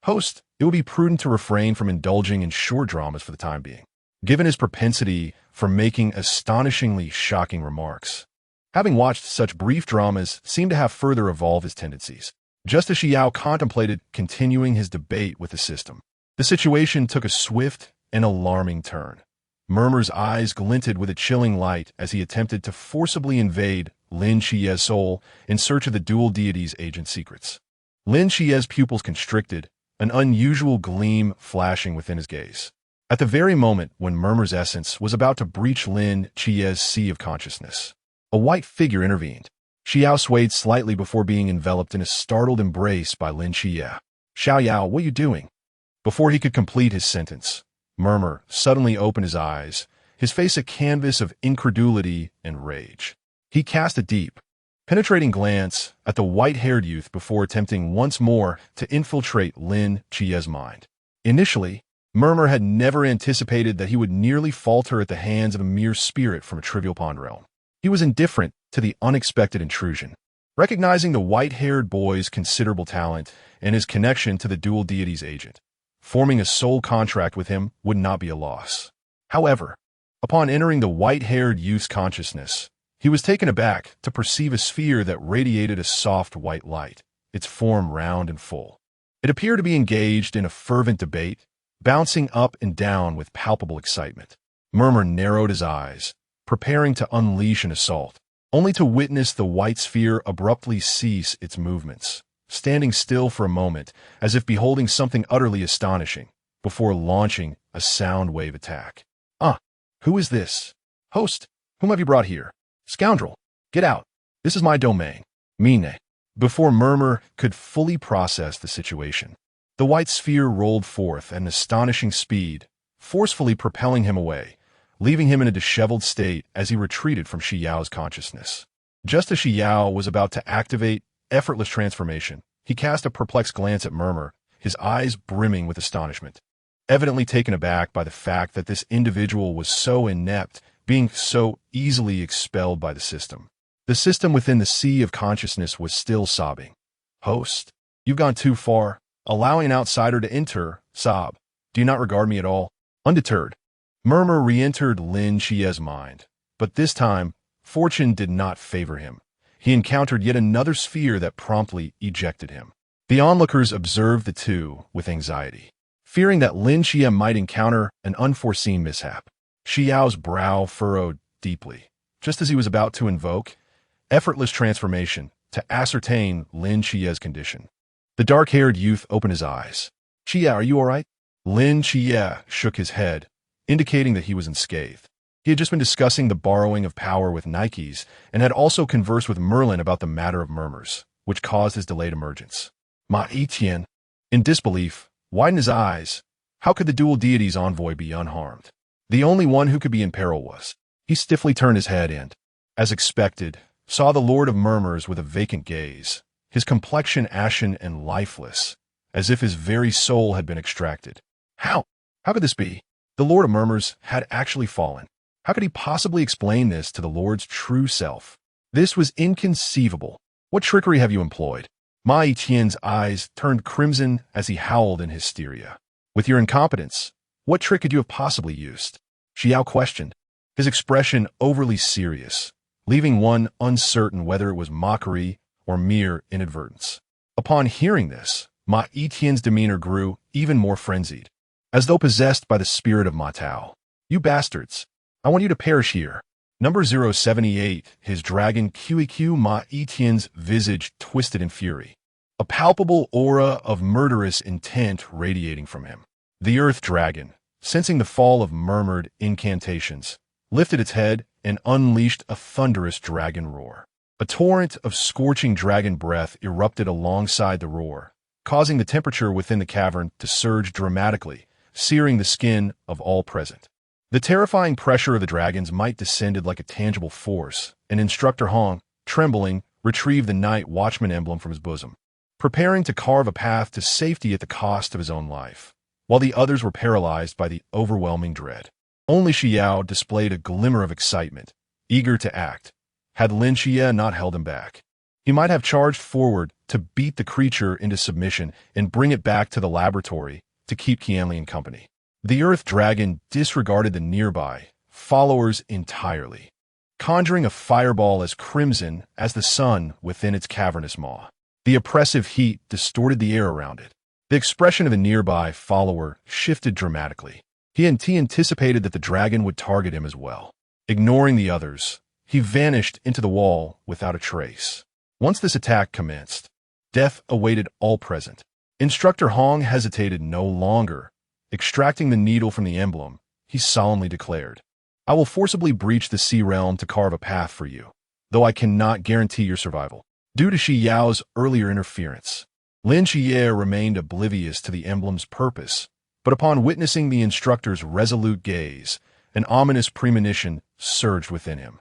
Host, it would be prudent to refrain from indulging in short dramas for the time being, given his propensity for making astonishingly shocking remarks. Having watched such brief dramas seemed to have further evolved his tendencies. Just as Xi Yao contemplated continuing his debate with the system, the situation took a swift and alarming turn. Murmur's eyes glinted with a chilling light as he attempted to forcibly invade Lin Qiye's soul in search of the dual deity's agent secrets. Lin Qiye's pupils constricted, an unusual gleam flashing within his gaze. At the very moment when Murmur's essence was about to breach Lin Qiye's sea of consciousness, a white figure intervened. Xi Yao swayed slightly before being enveloped in a startled embrace by Lin Qiye. "Xiao Yao, what are you doing?" Before he could complete his sentence, Murmur suddenly opened his eyes, his face a canvas of incredulity and rage. He cast a deep, penetrating glance at the white-haired youth before attempting once more to infiltrate Lin Qiye's mind. Initially, Murmur had never anticipated that he would nearly falter at the hands of a mere spirit from a trivial pond realm. He was indifferent to the unexpected intrusion. Recognizing the white-haired boy's considerable talent and his connection to the dual deity's agent, forming a soul contract with him would not be a loss. However, upon entering the white-haired youth's consciousness, he was taken aback to perceive a sphere that radiated a soft white light, its form round and full. It appeared to be engaged in a fervent debate, bouncing up and down with palpable excitement. Murmur narrowed his eyes, preparing to unleash an assault, only to witness the white sphere abruptly cease its movements, standing still for a moment as if beholding something utterly astonishing, before launching a sound wave attack. Who is this? Host, whom have you brought here? Scoundrel, get out. This is my domain. Mine. Before Murmur could fully process the situation, the white sphere rolled forth at an astonishing speed, forcefully propelling him away, leaving him in a disheveled state as he retreated from Xi Yao's consciousness. Just as Xi Yao was about to activate effortless transformation, he cast a perplexed glance at Murmur, his eyes brimming with astonishment, evidently taken aback by the fact that this individual was so inept, being so easily expelled by the system. The system within the sea of consciousness was still sobbing. Host, you've gone too far, allowing an outsider to enter, sob. Do you not regard me at all? Undeterred, Murmur re-entered Lin Qiye's mind, but this time, fortune did not favor him. He encountered yet another sphere that promptly ejected him. The onlookers observed the two with anxiety, fearing that Lin Qiye might encounter an unforeseen mishap. Xi Yao's brow furrowed deeply, just as he was about to invoke effortless transformation to ascertain Lin Qiye's condition. The dark-haired youth opened his eyes. "Xi Yao, are you all right?" Lin Qiye shook his head, indicating that he was unscathed. He had just been discussing the borrowing of power with Nikes and had also conversed with Merlin about the matter of Murmurs, which caused his delayed emergence. Ma Etienne, in disbelief, widened his eyes. How could the dual deity's envoy be unharmed? The only one who could be in peril was. He stiffly turned his head and, as expected, saw the Lord of Murmurs with a vacant gaze, his complexion ashen and lifeless, as if his very soul had been extracted. How could this be? The Lord of Murmurs had actually fallen. How could he possibly explain this to the Lord's true self? This was inconceivable. What trickery have you employed? Ma Yiqian's eyes turned crimson as he howled in hysteria. With your incompetence, what trick could you have possibly used? Xi Yao questioned, his expression overly serious, leaving one uncertain whether it was mockery or mere inadvertence. Upon hearing this, Ma Yiqian's demeanor grew even more frenzied, as though possessed by the spirit of Ma Tao. You bastards! I want you to perish here. Number 078, his dragon QEQ. Ma Yiqian's visage twisted in fury, a palpable aura of murderous intent radiating from him. The earth dragon, sensing the fall of murmured incantations, lifted its head and unleashed a thunderous dragon roar. A torrent of scorching dragon breath erupted alongside the roar, causing the temperature within the cavern to surge dramatically, searing the skin of all present. The terrifying pressure of the dragon's might descended like a tangible force, and Instructor Hong, trembling, retrieved the Night Watchman emblem from his bosom, preparing to carve a path to safety at the cost of his own life, while the others were paralyzed by the overwhelming dread. Only Xi Yao displayed a glimmer of excitement, eager to act. Had Lin Qiye not held him back, he might have charged forward to beat the creature into submission and bring it back to the laboratory to keep Qianlian company. The earth dragon disregarded the nearby followers entirely, conjuring a fireball as crimson as the sun within its cavernous maw. The oppressive heat distorted the air around it. The expression of a nearby follower shifted dramatically. He anticipated that the dragon would target him as well. Ignoring the others, he vanished into the wall without a trace. Once this attack commenced, death awaited all present. Instructor Hong hesitated no longer. Extracting the needle from the emblem, he solemnly declared, I will forcibly breach the sea realm to carve a path for you, though I cannot guarantee your survival. Due to Xi Yao's earlier interference, Lin Qiye remained oblivious to the emblem's purpose, but upon witnessing the instructor's resolute gaze, an ominous premonition surged within him.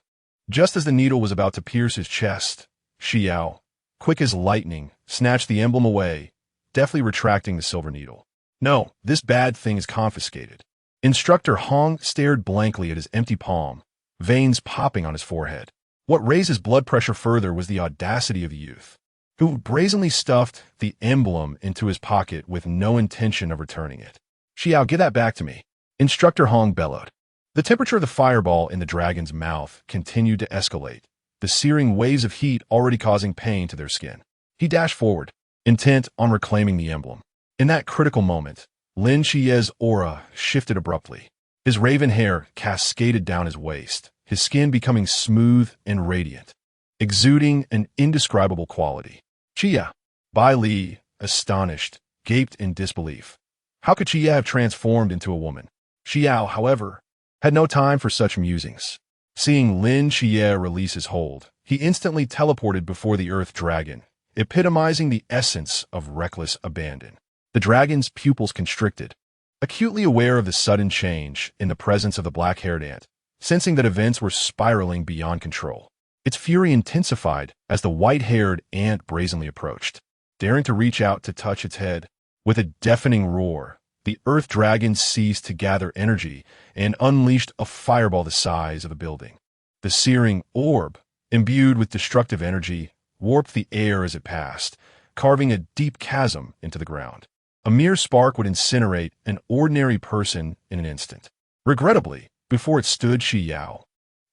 Just as the needle was about to pierce his chest, Xi Yao, quick as lightning, snatched the emblem away, deftly retracting the silver needle. No, this bad thing is confiscated. Instructor Hong stared blankly at his empty palm, veins popping on his forehead. What raised his blood pressure further was the audacity of the youth, who brazenly stuffed the emblem into his pocket with no intention of returning it. Xi Yao, give that back to me. Instructor Hong bellowed. The temperature of the fireball in the dragon's mouth continued to escalate, the searing waves of heat already causing pain to their skin. He dashed forward, intent on reclaiming the emblem. In that critical moment, Lin Qiye's aura shifted abruptly. His raven hair cascaded down his waist, his skin becoming smooth and radiant, exuding an indescribable quality. Qiye, Bai Li, astonished, gaped in disbelief. How could Qiye have transformed into a woman? Xi Yao, however, had no time for such musings. Seeing Lin Qiye release his hold, he instantly teleported before the earth dragon, epitomizing the essence of reckless abandon. The dragon's pupils constricted, acutely aware of the sudden change in the presence of the black-haired ant, sensing that events were spiraling beyond control. Its fury intensified as the white-haired ant brazenly approached, daring to reach out to touch its head. With a deafening roar, the earth dragon ceased to gather energy and unleashed a fireball the size of a building. The searing orb, imbued with destructive energy, warped the air as it passed, carving a deep chasm into the ground. A mere spark would incinerate an ordinary person in an instant. Regrettably, before it stood Xi Yao,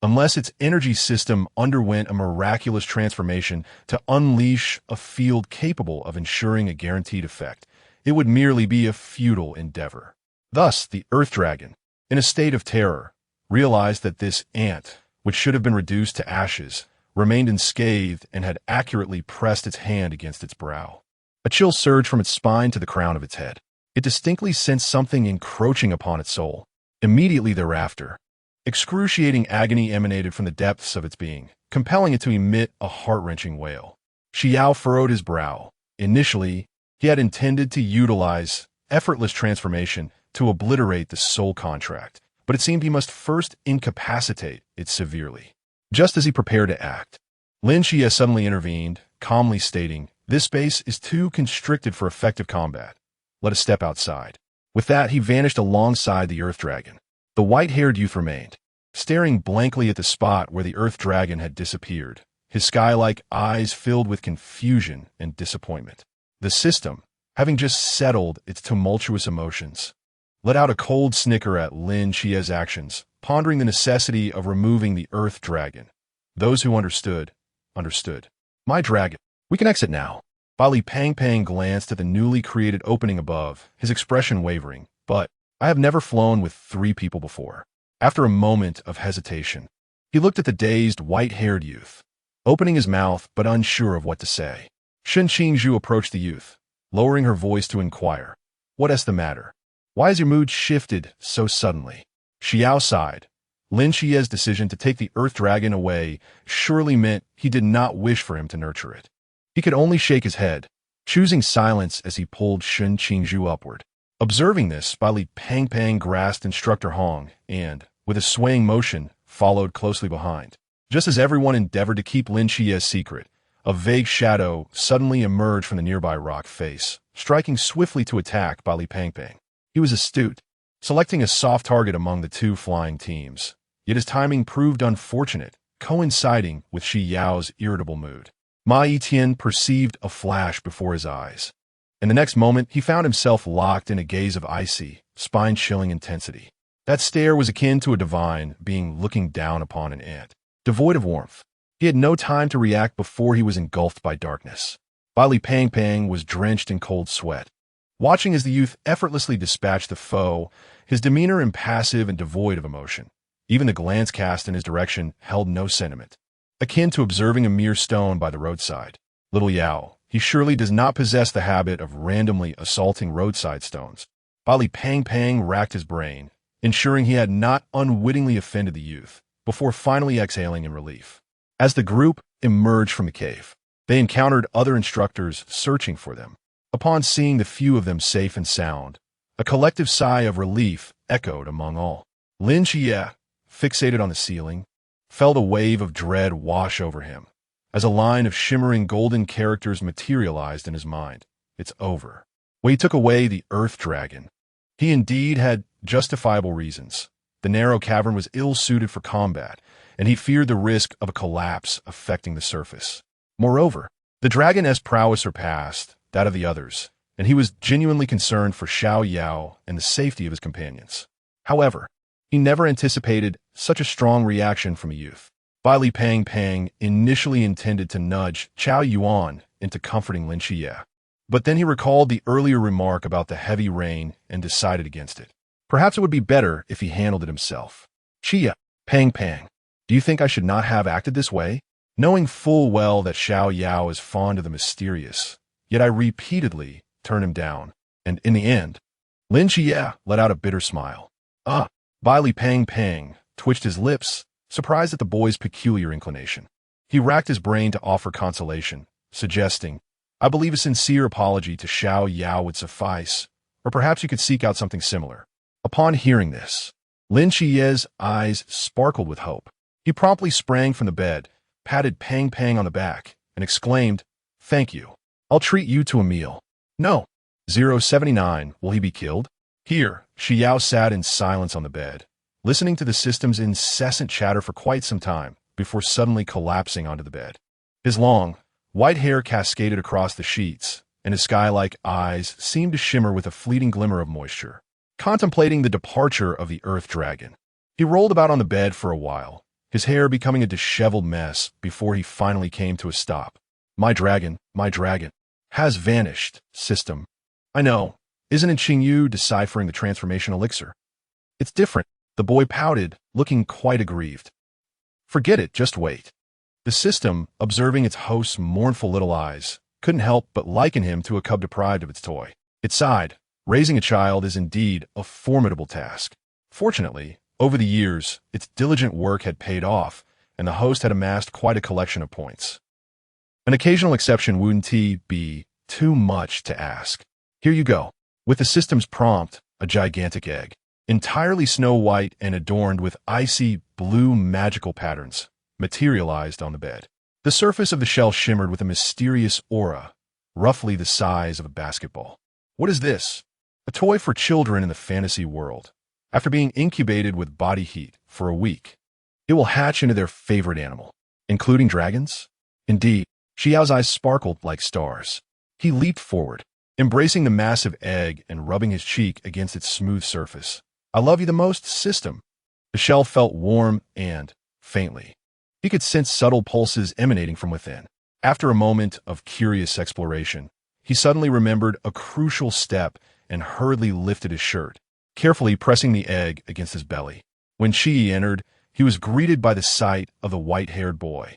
unless its energy system underwent a miraculous transformation to unleash a field capable of ensuring a guaranteed effect, it would merely be a futile endeavor. Thus, the earth dragon, in a state of terror, realized that this ant, which should have been reduced to ashes, remained unscathed and had accurately pressed its hand against its brow. A chill surged from its spine to the crown of its head. It distinctly sensed something encroaching upon its soul. Immediately thereafter, excruciating agony emanated from the depths of its being, compelling it to emit a heart-wrenching wail. Xi Yao furrowed his brow. Initially, he had intended to utilize effortless transformation to obliterate the soul contract, but it seemed he must first incapacitate it severely. Just as he prepared to act, Lin Qiye suddenly intervened, calmly stating, "This space is too constricted for effective combat. Let us step outside." With that, he vanished alongside the earth dragon. The white-haired youth remained, staring blankly at the spot where the earth dragon had disappeared, his sky-like eyes filled with confusion and disappointment. The system, having just settled its tumultuous emotions, let out a cold snicker at Lin Qiye's actions, pondering the necessity of removing the earth dragon. Those who understood, understood. My dragon. We can exit now. Li Pang glanced at the newly created opening above, his expression wavering. But I have never flown with 3 people before. After a moment of hesitation, he looked at the dazed, white-haired youth, opening his mouth but unsure of what to say. Shen Qingzhu approached the youth, lowering her voice to inquire, "What is the matter? Why has your mood shifted so suddenly?" Xi Yao sighed. Lin Qiye's decision to take the earth dragon away surely meant he did not wish for him to nurture it. He could only shake his head, choosing silence as he pulled Shen Qingzhu upward. Observing this, Li Pang grasped Instructor Hong and, with a swaying motion, followed closely behind. Just as everyone endeavored to keep Lin Qiye's secret, a vague shadow suddenly emerged from the nearby rock face, striking swiftly to attack Li Pang. He was astute, selecting a soft target among the 2 flying teams. Yet his timing proved unfortunate, coinciding with Xi Yao's irritable mood. Ma Yitian perceived a flash before his eyes. In the next moment, he found himself locked in a gaze of icy, spine-chilling intensity. That stare was akin to a divine being looking down upon an ant, devoid of warmth. He had no time to react before he was engulfed by darkness. Li Pang was drenched in cold sweat. Watching as the youth effortlessly dispatched the foe, his demeanor impassive and devoid of emotion. Even the glance cast in his direction held no sentiment, akin to observing a mere stone by the roadside. Little Yao, he surely does not possess the habit of randomly assaulting roadside stones. Li Pang racked his brain, ensuring he had not unwittingly offended the youth, before finally exhaling in relief. As the group emerged from the cave, they encountered other instructors searching for them. Upon seeing the few of them safe and sound, a collective sigh of relief echoed among all. Lin Qiye, fixated on the ceiling, felt a wave of dread wash over him, as a line of shimmering golden characters materialized in his mind. It's over. When he took away the earth dragon, he indeed had justifiable reasons. The narrow cavern was ill-suited for combat, and he feared the risk of a collapse affecting the surface. Moreover, the dragon's prowess surpassed that of the others, and he was genuinely concerned for Xi Yao and the safety of his companions. However, he never anticipated such a strong reaction from a youth. Li Pang initially intended to nudge Chao Yuan into comforting Lin Qiye, but then he recalled the earlier remark about the heavy rain and decided against it. Perhaps it would be better if he handled it himself. Qiye, Pang, do you think I should not have acted this way? Knowing full well that Xi Yao is fond of the mysterious, yet I repeatedly turned him down, and in the end, Lin Qiye let out a bitter smile. Li Pang twitched his lips, surprised at the boy's peculiar inclination. He racked his brain to offer consolation, suggesting, "I believe a sincere apology to Xi Yao would suffice, or perhaps you could seek out something similar." Upon hearing this, Lin Qiye's eyes sparkled with hope. He promptly sprang from the bed, patted Pang on the back, and exclaimed, "Thank you. I'll treat you to a meal." "No. 079, will he be killed?" Here, Xi Yao sat in silence on the bed, listening to the system's incessant chatter for quite some time, before suddenly collapsing onto the bed. His long, white hair cascaded across the sheets, and his sky-like eyes seemed to shimmer with a fleeting glimmer of moisture. Contemplating the departure of the earth dragon, he rolled about on the bed for a while, his hair becoming a disheveled mess before he finally came to a stop. My dragon, has vanished, system. I know. Isn't it Xingyu deciphering the transformation elixir? It's different, the boy pouted, looking quite aggrieved. Forget it, just wait. The system, observing its host's mournful little eyes, couldn't help but liken him to a cub deprived of its toy. It sighed. Raising a child is indeed a formidable task. Fortunately, over the years, its diligent work had paid off, and the host had amassed quite a collection of points. An occasional exception wouldn't be too much to ask. Here you go. With the system's prompt, a gigantic egg, entirely snow white and adorned with icy blue magical patterns, materialized on the bed. The surface of the shell shimmered with a mysterious aura, roughly the size of a basketball. What is this? A toy for children in the fantasy world. After being incubated with body heat for a week, it will hatch into their favorite animal, including dragons. Indeed, Xi Yao's eyes sparkled like stars. He leaped forward, embracing the massive egg and rubbing his cheek against its smooth surface. I love you the most, system. The shell felt warm and, faintly, he could sense subtle pulses emanating from within. After a moment of curious exploration, he suddenly remembered a crucial step and hurriedly lifted his shirt, carefully pressing the egg against his belly. When Qi entered, he was greeted by the sight of the white-haired boy,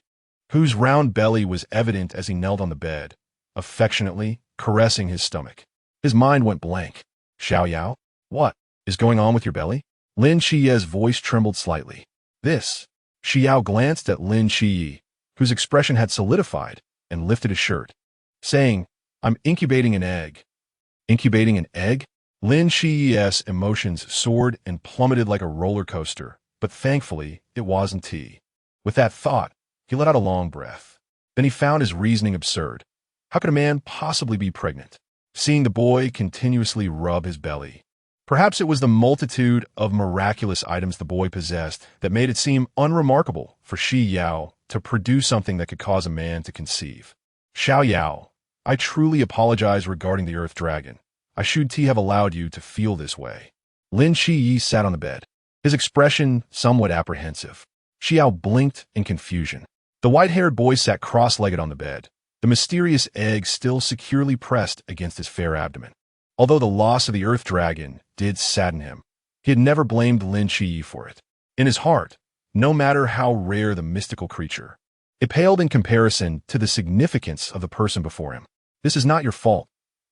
whose round belly was evident as he knelt on the bed, affectionately caressing his stomach. His mind went blank. Xi Yao, what is going on with your belly? Lin Qiye's voice trembled slightly. This. Xi Yao glanced at Lin Qiye, whose expression had solidified, and lifted his shirt, saying, I'm incubating an egg. Incubating an egg? Lin Qiye's emotions soared and plummeted like a roller coaster, but thankfully, it wasn't tea. With that thought, he let out a long breath. Then he found his reasoning absurd. How could a man possibly be pregnant? Seeing the boy continuously rub his belly. Perhaps it was the multitude of miraculous items the boy possessed that made it seem unremarkable for Xi Yao to produce something that could cause a man to conceive. Xi Yao, I truly apologize regarding the Earth Dragon. I should have allowed you to feel this way. Lin Qiye sat on the bed, his expression somewhat apprehensive. Xi Yao blinked in confusion. The white-haired boy sat cross-legged on the bed, the mysterious egg still securely pressed against his fair abdomen. Although the loss of the Earth Dragon did sadden him, he had never blamed Lin Qiye for it. In his heart, no matter how rare the mystical creature, it paled in comparison to the significance of the person before him. This is not your fault.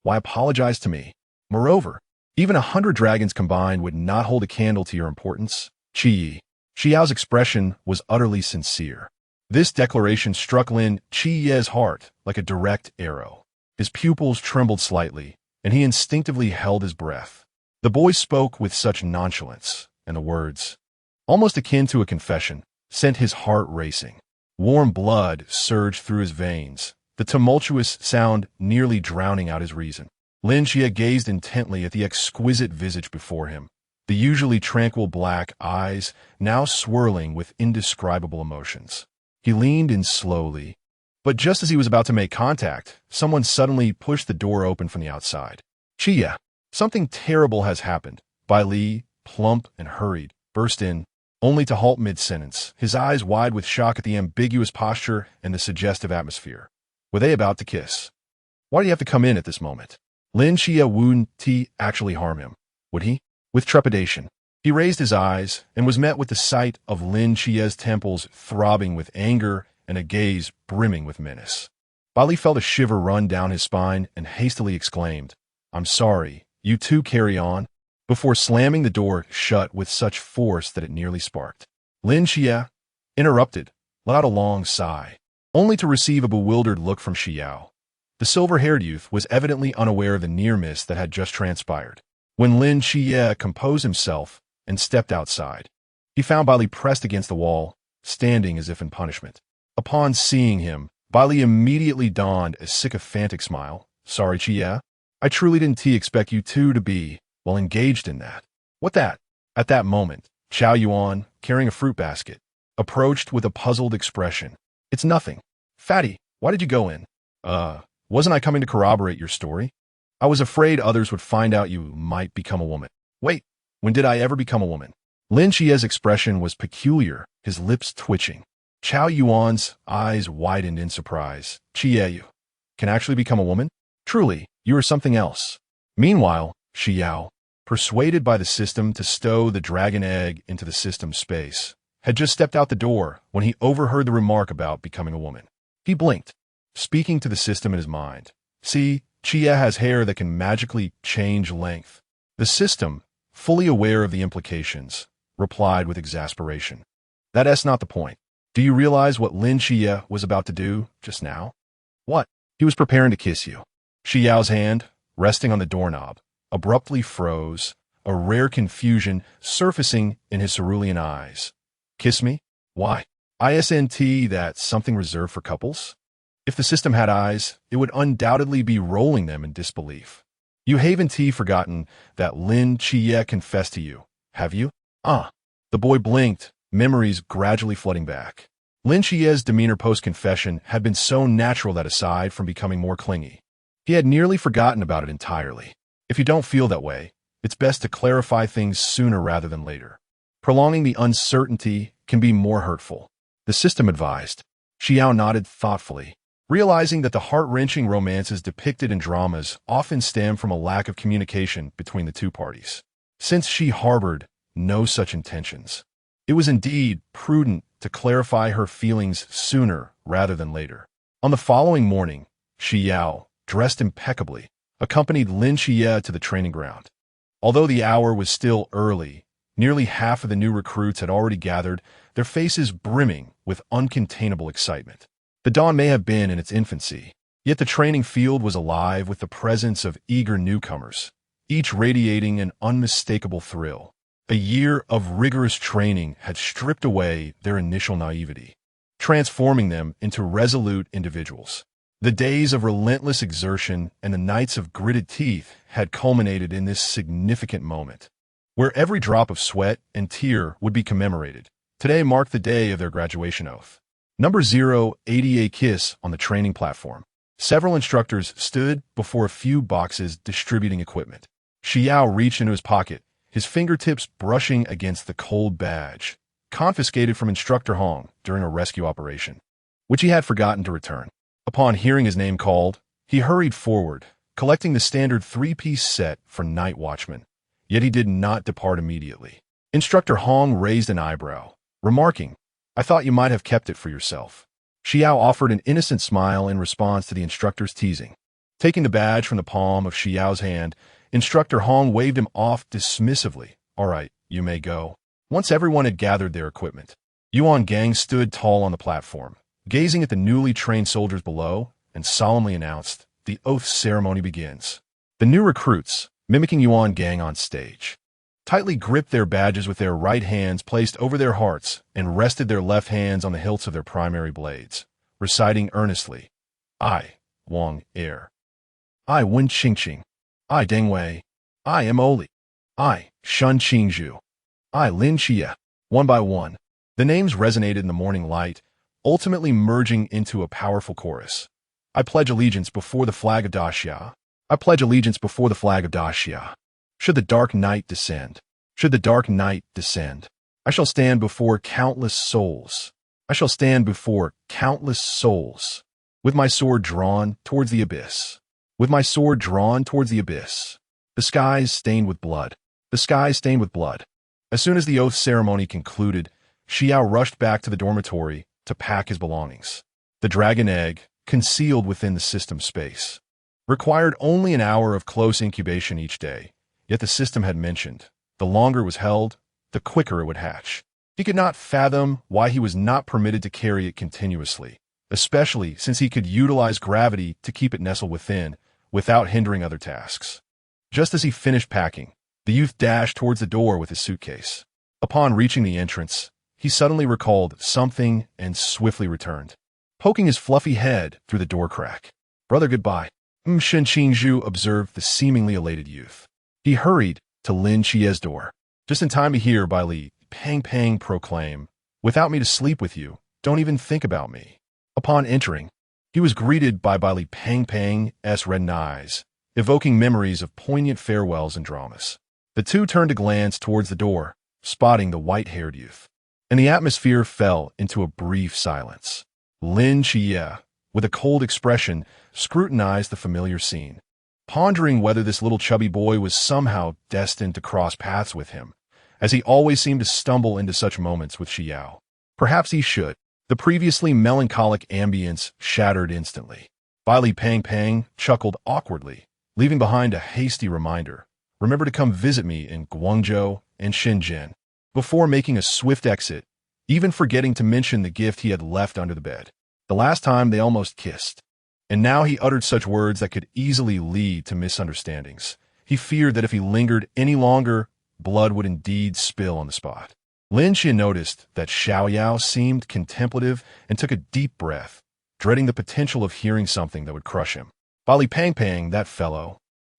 Why apologize to me? Moreover, even 100 dragons combined would not hold a candle to your importance. Xi Yao's expression was utterly sincere. This declaration struck Lin Qiye's heart like a direct arrow. His pupils trembled slightly, and he instinctively held his breath. The boy spoke with such nonchalance, and the words, almost akin to a confession, sent his heart racing. Warm blood surged through his veins, the tumultuous sound nearly drowning out his reason. Lin Qiye gazed intently at the exquisite visage before him, the usually tranquil black eyes now swirling with indescribable emotions. He leaned in slowly, but just as he was about to make contact, someone suddenly pushed the door open from the outside. Qiye, something terrible has happened. Bai Li, plump and hurried, burst in, only to halt mid-sentence, his eyes wide with shock at the ambiguous posture and the suggestive atmosphere. Were they about to kiss? Why did he have to come in at this moment? Lin Qiye wouldn't actually harm him, would he? With trepidation, he raised his eyes and was met with the sight of Lin Qiye's temples throbbing with anger and a gaze brimming with menace. Bai Li felt a shiver run down his spine and hastily exclaimed, I'm sorry, you two carry on, before slamming the door shut with such force that it nearly sparked. Lin Qiye, interrupted, let out a long sigh, only to receive a bewildered look from Xi Yao. The silver-haired youth was evidently unaware of the near miss that had just transpired. When Lin Qiye composed himself and stepped outside, he found Bai Li pressed against the wall, standing as if in punishment. Upon seeing him, Bai Li immediately donned a sycophantic smile. Sorry, Qiye. I truly didn't expect you two to be, well, engaged in that. What that? At that moment, Qiao Yuan, carrying a fruit basket, approached with a puzzled expression. It's nothing. Fatty, why did you go in? Wasn't I coming to corroborate your story? I was afraid others would find out you might become a woman. Wait, when did I ever become a woman? Lin Qiye's expression was peculiar, his lips twitching. Qiao Yuan's eyes widened in surprise. Qiye, you can actually become a woman? Truly, you are something else. Meanwhile, Xi Yao, persuaded by the system to stow the dragon egg into the system's space, had just stepped out the door when he overheard the remark about becoming a woman. He blinked, speaking to the system in his mind. See, Qiye has hair that can magically change length. The system, fully aware of the implications, replied with exasperation. That's not the point. Do you realize what Lin Qiye was about to do just now? What? He was preparing to kiss you. Xi Yao's hand, resting on the doorknob, abruptly froze, a rare confusion surfacing in his cerulean eyes. Kiss me? Why? Isn't that something reserved for couples? If the system had eyes, it would undoubtedly be rolling them in disbelief. You haven't forgotten that Lin Qiye confessed to you, have you? The boy blinked, memories gradually flooding back. Lin Qiye's demeanor post-confession had been so natural that aside from becoming more clingy, he had nearly forgotten about it entirely. If you don't feel that way, it's best to clarify things sooner rather than later. Prolonging the uncertainty can be more hurtful, the system advised. Xi Yao nodded thoughtfully, realizing that the heart-wrenching romances depicted in dramas often stem from a lack of communication between the two parties. Since she harbored no such intentions, it was indeed prudent to clarify her feelings sooner rather than later. On the following morning, Xi Yao, dressed impeccably, accompanied Lin Qiye to the training ground. Although the hour was still early, nearly half of the new recruits had already gathered, their faces brimming with uncontainable excitement. The dawn may have been in its infancy, yet the training field was alive with the presence of eager newcomers, each radiating an unmistakable thrill. A year of rigorous training had stripped away their initial naivety, transforming them into resolute individuals. The days of relentless exertion and the nights of gritted teeth had culminated in this significant moment, where every drop of sweat and tear would be commemorated. Today marked the day of their graduation oath. Number 088 KISS on the training platform. Several instructors stood before a few boxes distributing equipment. Xi Yao reached into his pocket, his fingertips brushing against the cold badge, confiscated from Instructor Hong during a rescue operation, which he had forgotten to return. Upon hearing his name called, he hurried forward, collecting the standard three-piece set for night watchmen. Yet he did not depart immediately. Instructor Hong raised an eyebrow, remarking, "I thought you might have kept it for yourself." Xi Yao offered an innocent smile in response to the instructor's teasing. Taking the badge from the palm of Xi Yao's hand, Instructor Hong waved him off dismissively. "All right, you may go." Once everyone had gathered their equipment, Yuan Gang stood tall on the platform, gazing at the newly trained soldiers below, and solemnly announced, "The oath ceremony begins." The new recruits, mimicking Yuan Gang on stage, tightly gripped their badges with their right hands placed over their hearts and rested their left hands on the hilts of their primary blades, reciting earnestly, "I, Wang Er. I, Wen Qingqing. I, Deng Wei. I am Oli. I, Shun Qingzhu. I, Lin Qiye." One by one, the names resonated in the morning light, ultimately merging into a powerful chorus. "I pledge allegiance before the flag of Daxia. I pledge allegiance before the flag of Daxia. Should the dark night descend, should the dark night descend, I shall stand before countless souls. I shall stand before countless souls, with my sword drawn towards the abyss. With my sword drawn towards the abyss. The skies stained with blood. The skies stained with blood." As soon as the oath ceremony concluded, Xi Yao rushed back to the dormitory to pack his belongings. The dragon egg, concealed within the system space, required only an hour of close incubation each day, yet the system had mentioned, the longer it was held, the quicker it would hatch. He could not fathom why he was not permitted to carry it continuously, especially since he could utilize gravity to keep it nestled within, without hindering other tasks. Just as he finished packing, the youth dashed towards the door with his suitcase. Upon reaching the entrance, he suddenly recalled something and swiftly returned, poking his fluffy head through the door crack. "Brother, goodbye." Shen Qingzhu observed the seemingly elated youth. He hurried to Lin Qiye's door, just in time to hear Bai Li Pang proclaim, "Without me to sleep with you, don't even think about me." Upon entering, he was greeted by Bai Li Pang's red eyes, evoking memories of poignant farewells and dramas. The two turned to glance towards the door, spotting the white-haired youth, and the atmosphere fell into a brief silence. Lin Qiye, with a cold expression, scrutinized the familiar scene, pondering whether this little chubby boy was somehow destined to cross paths with him, as he always seemed to stumble into such moments with Xi Yao. Perhaps he should. The previously melancholic ambience shattered instantly. Bai Li Pang chuckled awkwardly, leaving behind a hasty reminder, "Remember to come visit me in Guangzhou and Shenzhen," before making a swift exit, even forgetting to mention the gift he had left under the bed. The last time they almost kissed. And now he uttered such words that could easily lead to misunderstandings. He feared that if he lingered any longer, blood would indeed spill on the spot. Lin Qiye noticed that Xiao Yao seemed contemplative and took a deep breath, dreading the potential of hearing something that would crush him. Bai Li Pang, that fellow,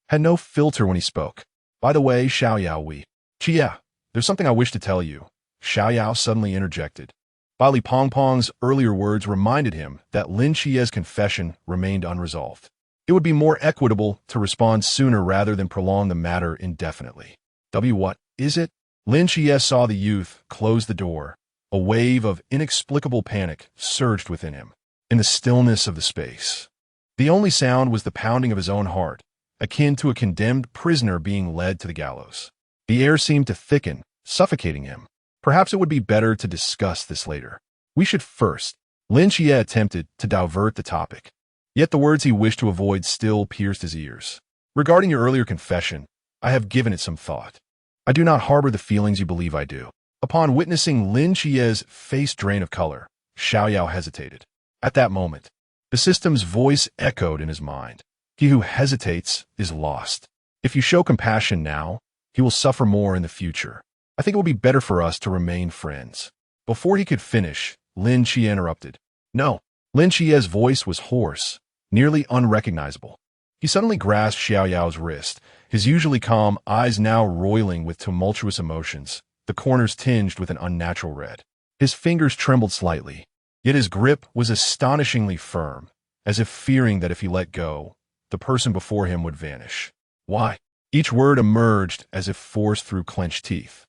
had no filter when he spoke. "By the way, Xiao Yao, Qiye, there's something I wish to tell you." Xi Yao suddenly interjected. Li Pongpong's earlier words reminded him that Lin Qiye's confession remained unresolved. It would be more equitable to respond sooner rather than prolong the matter indefinitely. What is it? Lin Qiye saw the youth close the door. A wave of inexplicable panic surged within him. In the stillness of the space, the only sound was the pounding of his own heart, akin to a condemned prisoner being led to the gallows. The air seemed to thicken, suffocating him. Perhaps it would be better to discuss this later. We should first. Lin Qiye attempted to divert the topic. Yet the words he wished to avoid still pierced his ears. Regarding your earlier confession, I have given it some thought. I do not harbor the feelings you believe I do. Upon witnessing Lin Qiye's face drain of color, Xi Yao hesitated. At that moment, the system's voice echoed in his mind. He who hesitates is lost. If you show compassion now, he will suffer more in the future. I think it will be better for us to remain friends. Before he could finish, Lin Qiye interrupted. No. Lin Qiye's voice was hoarse, nearly unrecognizable. He suddenly grasped Xi Yao's wrist, his usually calm eyes now roiling with tumultuous emotions, the corners tinged with an unnatural red. His fingers trembled slightly, yet his grip was astonishingly firm, as if fearing that if he let go, the person before him would vanish. Why? Each word emerged as if forced through clenched teeth,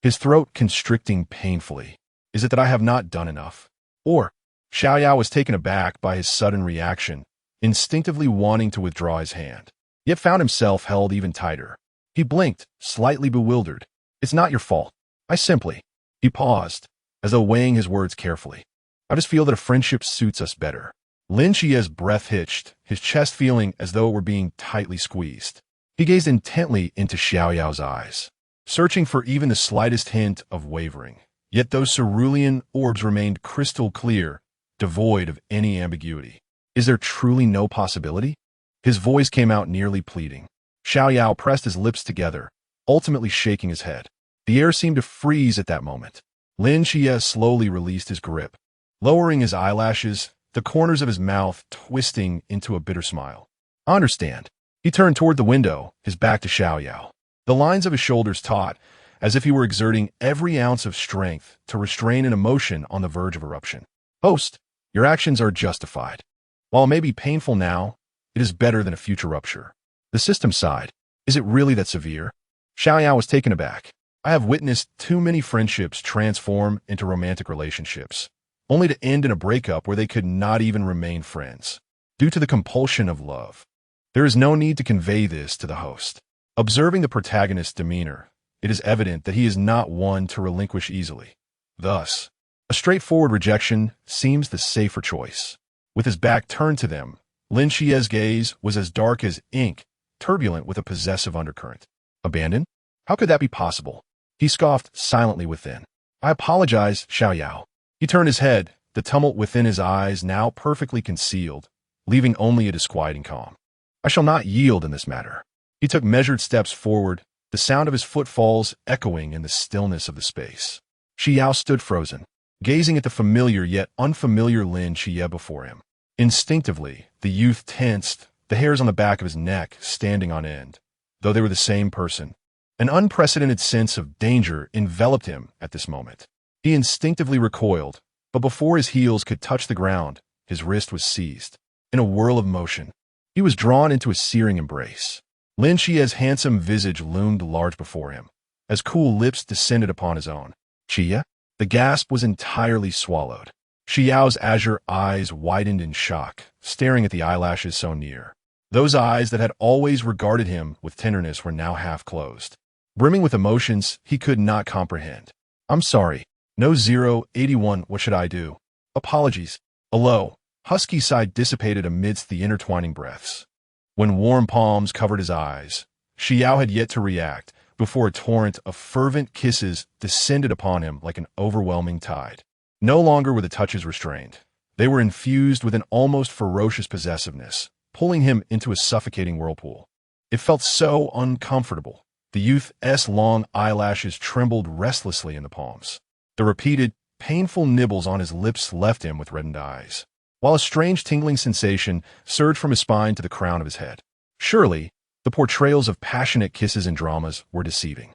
his throat constricting painfully. Is it that I have not done enough? Or, Xi Yao was taken aback by his sudden reaction, instinctively wanting to withdraw his hand, yet found himself held even tighter. He blinked, slightly bewildered. It's not your fault. I simply... He paused, as though weighing his words carefully. I just feel that a friendship suits us better. Lin Qiye's breath hitched, his chest feeling as though it were being tightly squeezed. He gazed intently into Xi Yao's eyes, searching for even the slightest hint of wavering. Yet those cerulean orbs remained crystal clear, devoid of any ambiguity. Is there truly no possibility? His voice came out nearly pleading. Xi Yao pressed his lips together, ultimately shaking his head. The air seemed to freeze at that moment. Lin Qiye slowly released his grip, lowering his eyelashes, the corners of his mouth twisting into a bitter smile. I understand. He turned toward the window, his back to Xi Yao. The lines of his shoulders taut, as if he were exerting every ounce of strength to restrain an emotion on the verge of eruption. Host, your actions are justified. While it may be painful now, it is better than a future rupture. The system sighed. Is it really that severe? Xi Yao was taken aback. I have witnessed too many friendships transform into romantic relationships, only to end in a breakup where they could not even remain friends, due to the compulsion of love. There is no need to convey this to the host. Observing the protagonist's demeanor, it is evident that he is not one to relinquish easily. Thus, a straightforward rejection seems the safer choice. With his back turned to them, Lin Qiye's gaze was as dark as ink, turbulent with a possessive undercurrent. Abandon? How could that be possible? He scoffed silently within. I apologize, Xi Yao. He turned his head, the tumult within his eyes now perfectly concealed, leaving only a disquieting calm. I shall not yield in this matter. He took measured steps forward, the sound of his footfalls echoing in the stillness of the space. Xi Yao stood frozen, gazing at the familiar yet unfamiliar Lin Qiye before him. Instinctively, the youth tensed, the hairs on the back of his neck standing on end, though they were the same person. An unprecedented sense of danger enveloped him at this moment. He instinctively recoiled, but before his heels could touch the ground, his wrist was seized. In a whirl of motion, he was drawn into a searing embrace. Lin Qiye's handsome visage loomed large before him, as cool lips descended upon his own. Qiye? The gasp was entirely swallowed. Xi Yao's azure eyes widened in shock, staring at the eyelashes so near. Those eyes that had always regarded him with tenderness were now half closed. Brimming with emotions he could not comprehend. I'm sorry. No 081, what should I do? Apologies. A low, husky sigh dissipated amidst the intertwining breaths. When warm palms covered his eyes, Xi Yao had yet to react before a torrent of fervent kisses descended upon him like an overwhelming tide. No longer were the touches restrained. They were infused with an almost ferocious possessiveness, pulling him into a suffocating whirlpool. It felt so uncomfortable. The youth's long eyelashes trembled restlessly in the palms. The repeated, painful nibbles on his lips left him with reddened eyes, while a strange tingling sensation surged from his spine to the crown of his head. Surely, the portrayals of passionate kisses in dramas were deceiving.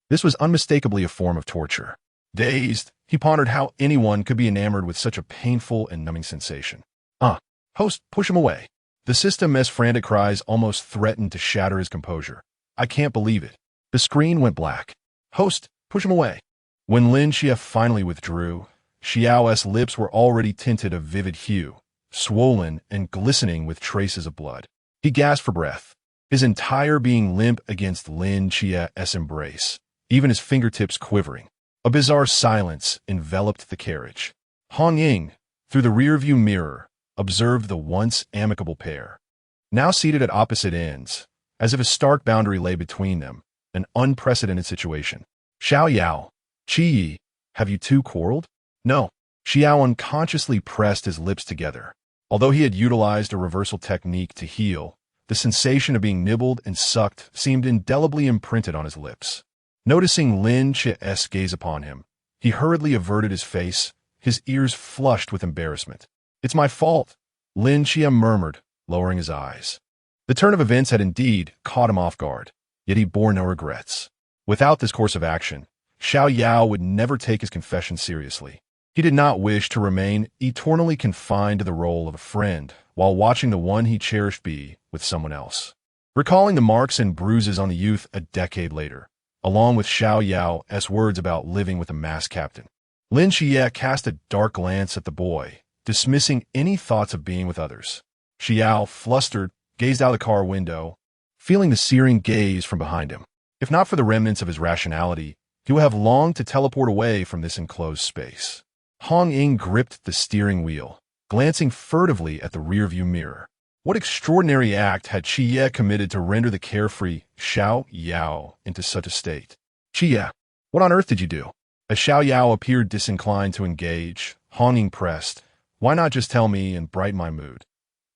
This was unmistakably a form of torture. Dazed, he pondered how anyone could be enamored with such a painful and numbing sensation. Host, push him away. The system's frantic cries almost threatened to shatter his composure. I can't believe it. The screen went black. Host, push him away. When Lin Qiye finally withdrew, Xi Yao's lips were already tinted a vivid hue, swollen and glistening with traces of blood. He gasped for breath, his entire being limp against Lin Qiye's embrace, even his fingertips quivering. A bizarre silence enveloped the carriage. Hong Ying, through the rearview mirror, observed the once amicable pair. Now seated at opposite ends, as if a stark boundary lay between them, an unprecedented situation. Xi Yao, Qi, have you two quarreled? No. Xi Yao unconsciously pressed his lips together. Although he had utilized a reversal technique to heal, the sensation of being nibbled and sucked seemed indelibly imprinted on his lips. Noticing Lin Qiye's gaze upon him, he hurriedly averted his face, his ears flushed with embarrassment. It's my fault, Lin Qiye murmured, lowering his eyes. The turn of events had indeed caught him off guard, yet he bore no regrets. Without this course of action, Xi Yao would never take his confession seriously. He did not wish to remain eternally confined to the role of a friend while watching the one he cherished be with someone else. Recalling the marks and bruises on the youth a decade later, along with Xi Yao's words about living with a masked captain, Lin Qiye cast a dark glance at the boy, dismissing any thoughts of being with others. Xi Yao, flustered, gazed out the car window, feeling the searing gaze from behind him. If not for the remnants of his rationality, he would have longed to teleport away from this enclosed space. Hong Ying gripped the steering wheel, glancing furtively at the rearview mirror. What extraordinary act had Qiye committed to render the carefree Xi Yao into such a state? Qiye, what on earth did you do? As Xi Yao appeared disinclined to engage, Hong Ying pressed, why not just tell me and brighten my mood?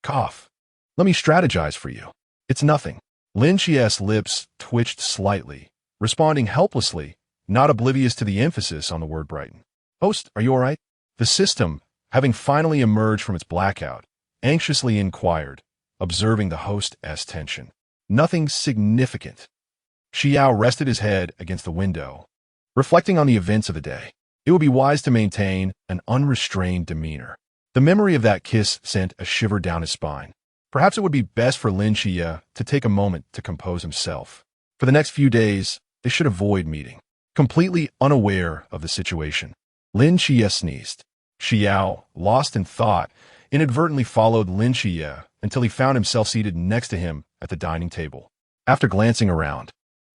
Cough. Let me strategize for you. It's nothing. Lin Qiye's lips twitched slightly, responding helplessly, not oblivious to the emphasis on the word brighten. Host, are you all right? The system, having finally emerged from its blackout, anxiously inquired, observing the host's tension. Nothing significant. Xi Yao rested his head against the window, reflecting on the events of the day. It would be wise to maintain an unrestrained demeanor. The memory of that kiss sent a shiver down his spine. Perhaps it would be best for Lin Qiye to take a moment to compose himself. For the next few days, they should avoid meeting. Completely unaware of the situation, Lin Qiye sneezed. Xi Yao, lost in thought, inadvertently followed Lin Qiye until he found himself seated next to him at the dining table. After glancing around,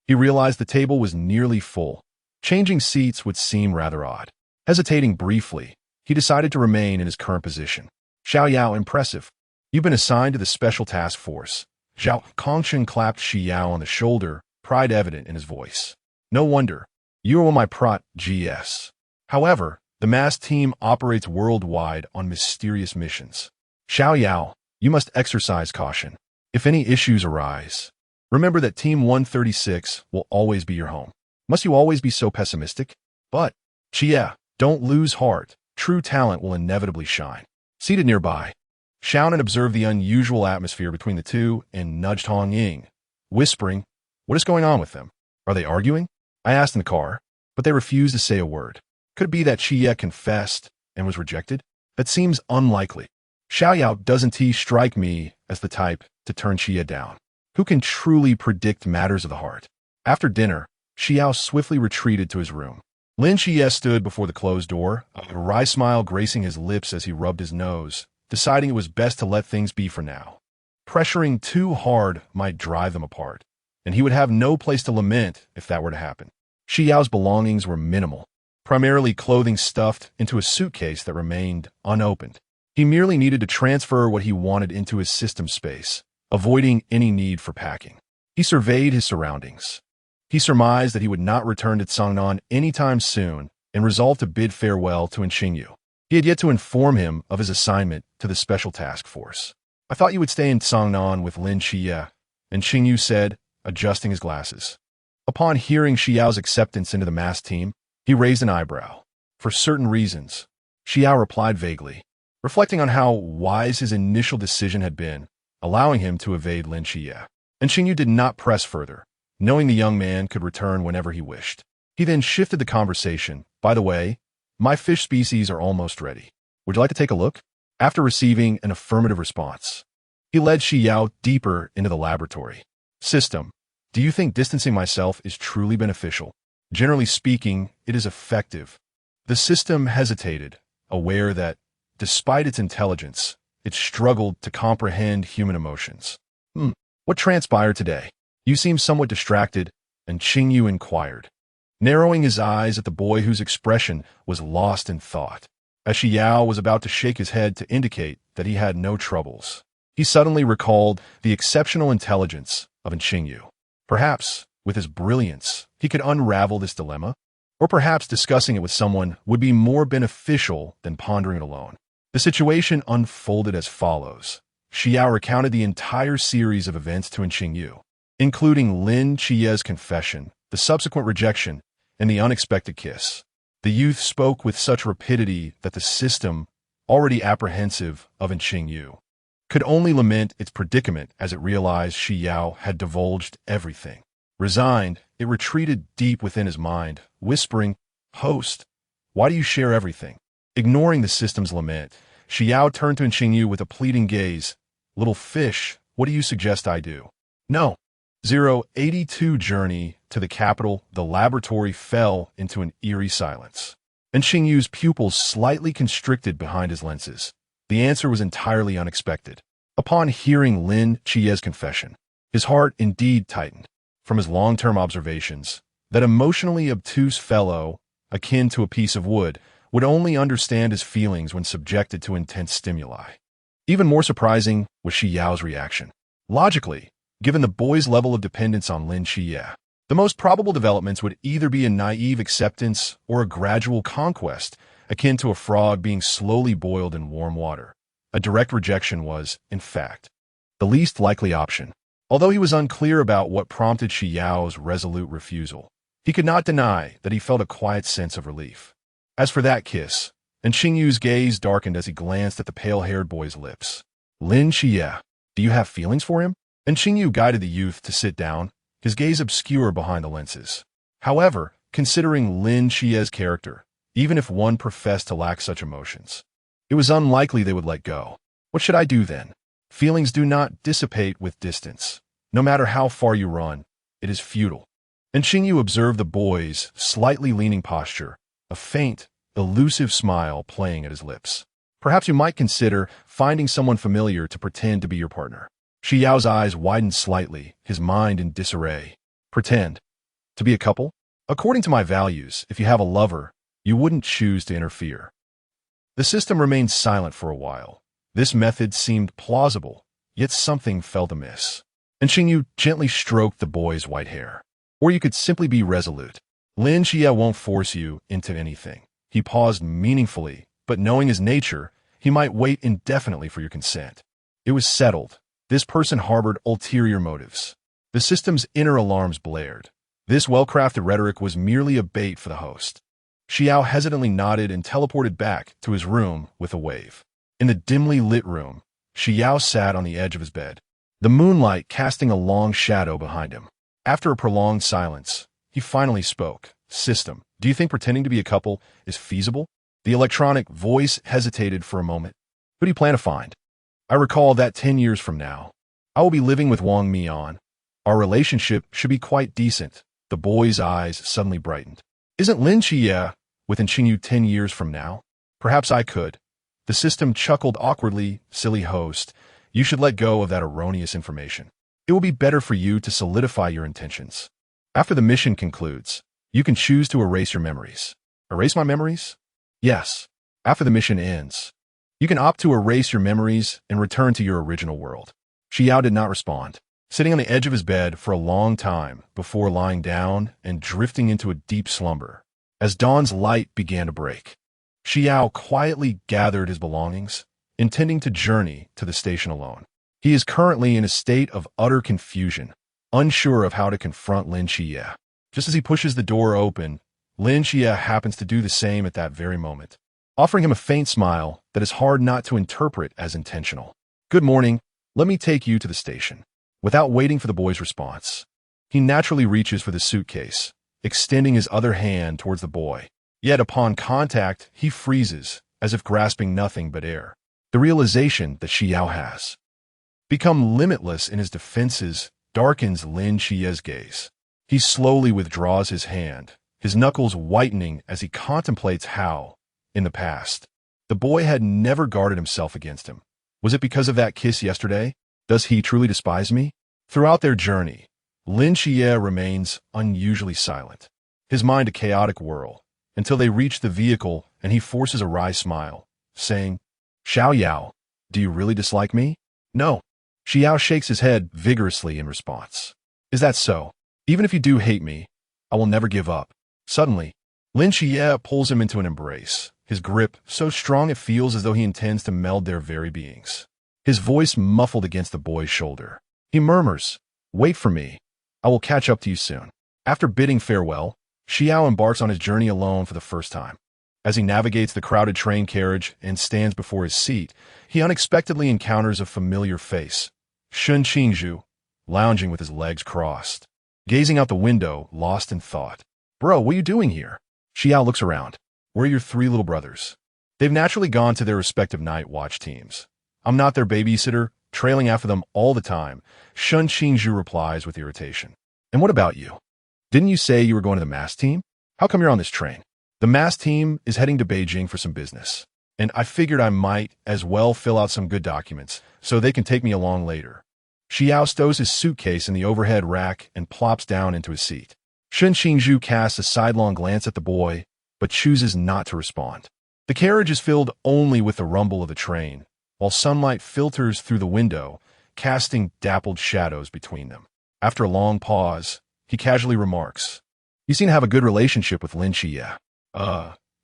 he realized the table was nearly full. Changing seats would seem rather odd. Hesitating briefly, he decided to remain in his current position. Xi Yao, impressive. You've been assigned to the Special Task Force. Zhao Kongshen clapped Xi Yao on the shoulder, pride evident in his voice. No wonder. You are one of my prot-GS. However, the masked team operates worldwide on mysterious missions. Xi Yao, you must exercise caution. If any issues arise, remember that Team 136 will always be your home. Must you always be so pessimistic? But, Qiye, don't lose heart. True talent will inevitably shine. Seated nearby, Xiaonan observed the unusual atmosphere between the two and nudged Hong Ying, whispering, what is going on with them? Are they arguing? I asked in the car, but they refused to say a word. Could it be that Qiye confessed and was rejected? That seems unlikely. Xi Yao doesn't he strike me as the type to turn Qiye down. Who can truly predict matters of the heart? After dinner, Xi Yao swiftly retreated to his room. Lin Qiye stood before the closed door, a wry smile gracing his lips as he rubbed his nose, deciding it was best to let things be for now. Pressuring too hard might drive them apart, and he would have no place to lament if that were to happen. Xi Yao's belongings were minimal, primarily clothing stuffed into a suitcase that remained unopened. He merely needed to transfer what he wanted into his system space, avoiding any need for packing. He surveyed his surroundings. He surmised that he would not return to Cangnan anytime soon and resolved to bid farewell to Xingyu. He had yet to inform him of his assignment to the Special Task Force. I thought you would stay in Cangnan with Lin Qiye, and Xingyu said, adjusting his glasses. Upon hearing Xi Yao's acceptance into the masked team, he raised an eyebrow. For certain reasons, Xi Yao replied vaguely, reflecting on how wise his initial decision had been, allowing him to evade Lin Qiye. And Xingyu did not press further, knowing the young man could return whenever he wished. He then shifted the conversation. By the way, my fish species are almost ready. Would you like to take a look? After receiving an affirmative response, he led Xi Yao deeper into the laboratory. System, do you think distancing myself is truly beneficial? Generally speaking, it is effective. The system hesitated, aware that, despite its intelligence, it struggled to comprehend human emotions. What transpired today? You seem somewhat distracted, and Qingyu inquired, narrowing his eyes at the boy whose expression was lost in thought. As Xi Yao was about to shake his head to indicate that he had no troubles, he suddenly recalled the exceptional intelligence of Qingyu. Perhaps, with his brilliance, he could unravel this dilemma, or perhaps discussing it with someone would be more beneficial than pondering it alone. The situation unfolded as follows. Xi Yao recounted the entire series of events to Qingyu, including Lin Qiye's confession, the subsequent rejection, and the unexpected kiss. The youth spoke with such rapidity that the system, already apprehensive of Qingyu, could only lament its predicament as it realized Xi Yao had divulged everything. Resigned, it retreated deep within his mind, whispering, "Host, why do you share everything?" Ignoring the system's lament, Xi Yao turned to Qingyu with a pleading gaze. "Little fish, what do you suggest I do?" No. 082 journey to the capital, the laboratory fell into an eerie silence, and Qingyu's pupils slightly constricted behind his lenses. The answer was entirely unexpected. Upon hearing Lin Qiye's confession, his heart indeed tightened. From his long-term observations, that emotionally obtuse fellow, akin to a piece of wood, would only understand his feelings when subjected to intense stimuli. Even more surprising was Xi Yao's reaction. Logically, given the boy's level of dependence on Lin Qiye, the most probable developments would either be a naive acceptance or a gradual conquest, akin to a frog being slowly boiled in warm water. A direct rejection was, in fact, the least likely option. Although he was unclear about what prompted Xi Yao's resolute refusal, he could not deny that he felt a quiet sense of relief. As for that kiss, and Qingyu's gaze darkened as he glanced at the pale-haired boy's lips. "Lin Qiye, do you have feelings for him?" And Qingyu guided the youth to sit down, his gaze obscure behind the lenses. However, considering Lin Qiye's character, even if one professed to lack such emotions, it was unlikely they would let go. What should I do then? Feelings do not dissipate with distance. No matter how far you run, it is futile. And Qingyu observed the boy's slightly leaning posture, a faint, elusive smile playing at his lips. Perhaps you might consider finding someone familiar to pretend to be your partner. Xi Yao's eyes widened slightly, his mind in disarray. Pretend. To be a couple? According to my values, if you have a lover, you wouldn't choose to interfere. The system remained silent for a while. This method seemed plausible, yet something felt amiss. And Qingyu gently stroked the boy's white hair. Or you could simply be resolute. Lin Qiye won't force you into anything. He paused meaningfully, but knowing his nature, he might wait indefinitely for your consent. It was settled. This person harbored ulterior motives. The system's inner alarms blared. This well-crafted rhetoric was merely a bait for the host. Xi Yao hesitantly nodded and teleported back to his room with a wave. In the dimly lit room, Xi Yao sat on the edge of his bed, the moonlight casting a long shadow behind him. After a prolonged silence, he finally spoke. "System, do you think pretending to be a couple is feasible?" The electronic voice hesitated for a moment. "Who do you plan to find?" "I recall that 10 years from now, I will be living with Wang Mian. Our relationship should be quite decent." The boy's eyes suddenly brightened. "Isn't Lin Qiye within Qingyu 10 years from now? Perhaps I could." The system chuckled awkwardly. "Silly host, you should let go of that erroneous information. It will be better for you to solidify your intentions. After the mission concludes, you can choose to erase your memories." "Erase my memories?" "Yes. After the mission ends, you can opt to erase your memories and return to your original world." Xi Yao did not respond, sitting on the edge of his bed for a long time before lying down and drifting into a deep slumber. As dawn's light began to break, Xi Yao quietly gathered his belongings, intending to journey to the station alone. He is currently in a state of utter confusion, unsure of how to confront Lin Qiye. Just as he pushes the door open, Lin Qiye happens to do the same at that very moment, offering him a faint smile that is hard not to interpret as intentional. "Good morning, let me take you to the station." Without waiting for the boy's response, he naturally reaches for the suitcase, extending his other hand towards the boy. Yet upon contact, he freezes, as if grasping nothing but air. The realization that Xi Yao has become limitless in his defenses darkens Lin Qiye's gaze. He slowly withdraws his hand, his knuckles whitening as he contemplates how, in the past, the boy had never guarded himself against him. Was it because of that kiss yesterday? Does he truly despise me? Throughout their journey, Lin Qiye remains unusually silent, his mind a chaotic whirl, until they reach the vehicle and he forces a wry smile, saying, "Xi Yao, do you really dislike me?" "No." Xi Yao shakes his head vigorously in response. "Is that so? Even if you do hate me, I will never give up." Suddenly, Lin Qiye pulls him into an embrace, his grip so strong it feels as though he intends to meld their very beings. His voice muffled against the boy's shoulder. He murmurs, "Wait for me. I will catch up to you soon." After bidding farewell, Xi Yao embarks on his journey alone for the first time. As he navigates the crowded train carriage and stands before his seat, he unexpectedly encounters a familiar face, Sun Qingzhu, lounging with his legs crossed, gazing out the window, lost in thought. "Bro, what are you doing here?" Xi Yao looks around. "Where are your three little brothers?" They've naturally gone to their respective night watch teams. "I'm not their babysitter, trailing after them all the time," Sun Qingzhu replies with irritation. "And what about you? Didn't you say you were going to the mass team? How come you're on this train?" "The mass team is heading to Beijing for some business, and I figured I might as well fill out some good documents so they can take me along later." Xi Yao stows his suitcase in the overhead rack and plops down into his seat. Sun Qingzhu casts a sidelong glance at the boy, but chooses not to respond. The carriage is filled only with the rumble of the train, while sunlight filters through the window, casting dappled shadows between them. After a long pause, he casually remarks, "You seem to have a good relationship with Lin Qiye."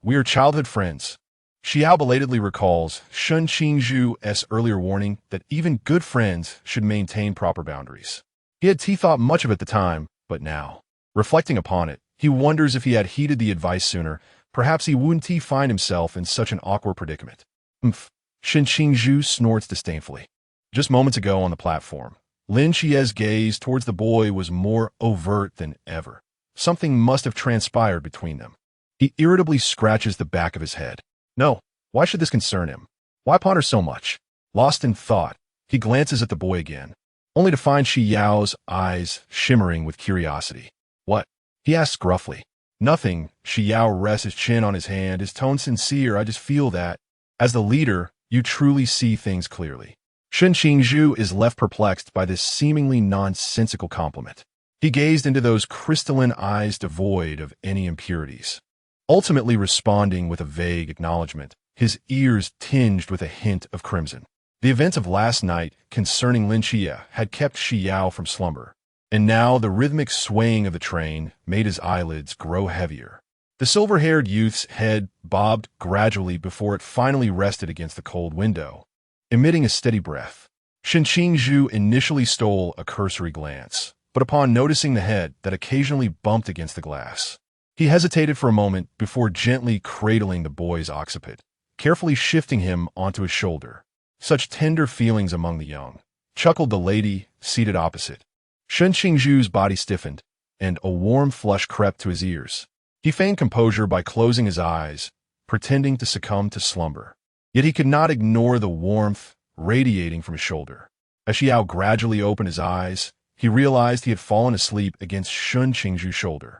We are childhood friends." Xi Yao belatedly recalls Sun Qingzhu's earlier warning that even good friends should maintain proper boundaries. He had thought much of it at the time, but now, reflecting upon it, he wonders if he had heeded the advice sooner, perhaps he wouldn't find himself in such an awkward predicament. "Umph," Sun Qingzhu snorts disdainfully. Just moments ago on the platform, Lin Qiye's gaze towards the boy was more overt than ever. Something must have transpired between them. He irritably scratches the back of his head. No, why should this concern him? Why ponder so much? Lost in thought, he glances at the boy again, only to find Xi Yao's eyes shimmering with curiosity. "What?" he asks gruffly. "Nothing." Xi Yao rests his chin on his hand, his tone sincere. "I just feel that, as the leader, you truly see things clearly." Sun Qingzhu is left perplexed by this seemingly nonsensical compliment. He gazed into those crystalline eyes devoid of any impurities, ultimately responding with a vague acknowledgement, his ears tinged with a hint of crimson. The events of last night concerning Lin Qiye had kept Xi Yao from slumber, and now the rhythmic swaying of the train made his eyelids grow heavier. The silver-haired youth's head bobbed gradually before it finally rested against the cold window, emitting a steady breath. Sun Qingzhu initially stole a cursory glance, but upon noticing the head that occasionally bumped against the glass, he hesitated for a moment before gently cradling the boy's occiput, carefully shifting him onto his shoulder. "Such tender feelings among the young," chuckled the lady seated opposite. Sun Qingzhu's body stiffened, and a warm flush crept to his ears. He feigned composure by closing his eyes, pretending to succumb to slumber. Yet he could not ignore the warmth radiating from his shoulder. As Xi Yao gradually opened his eyes, he realized he had fallen asleep against Sun Qingzhu's shoulder.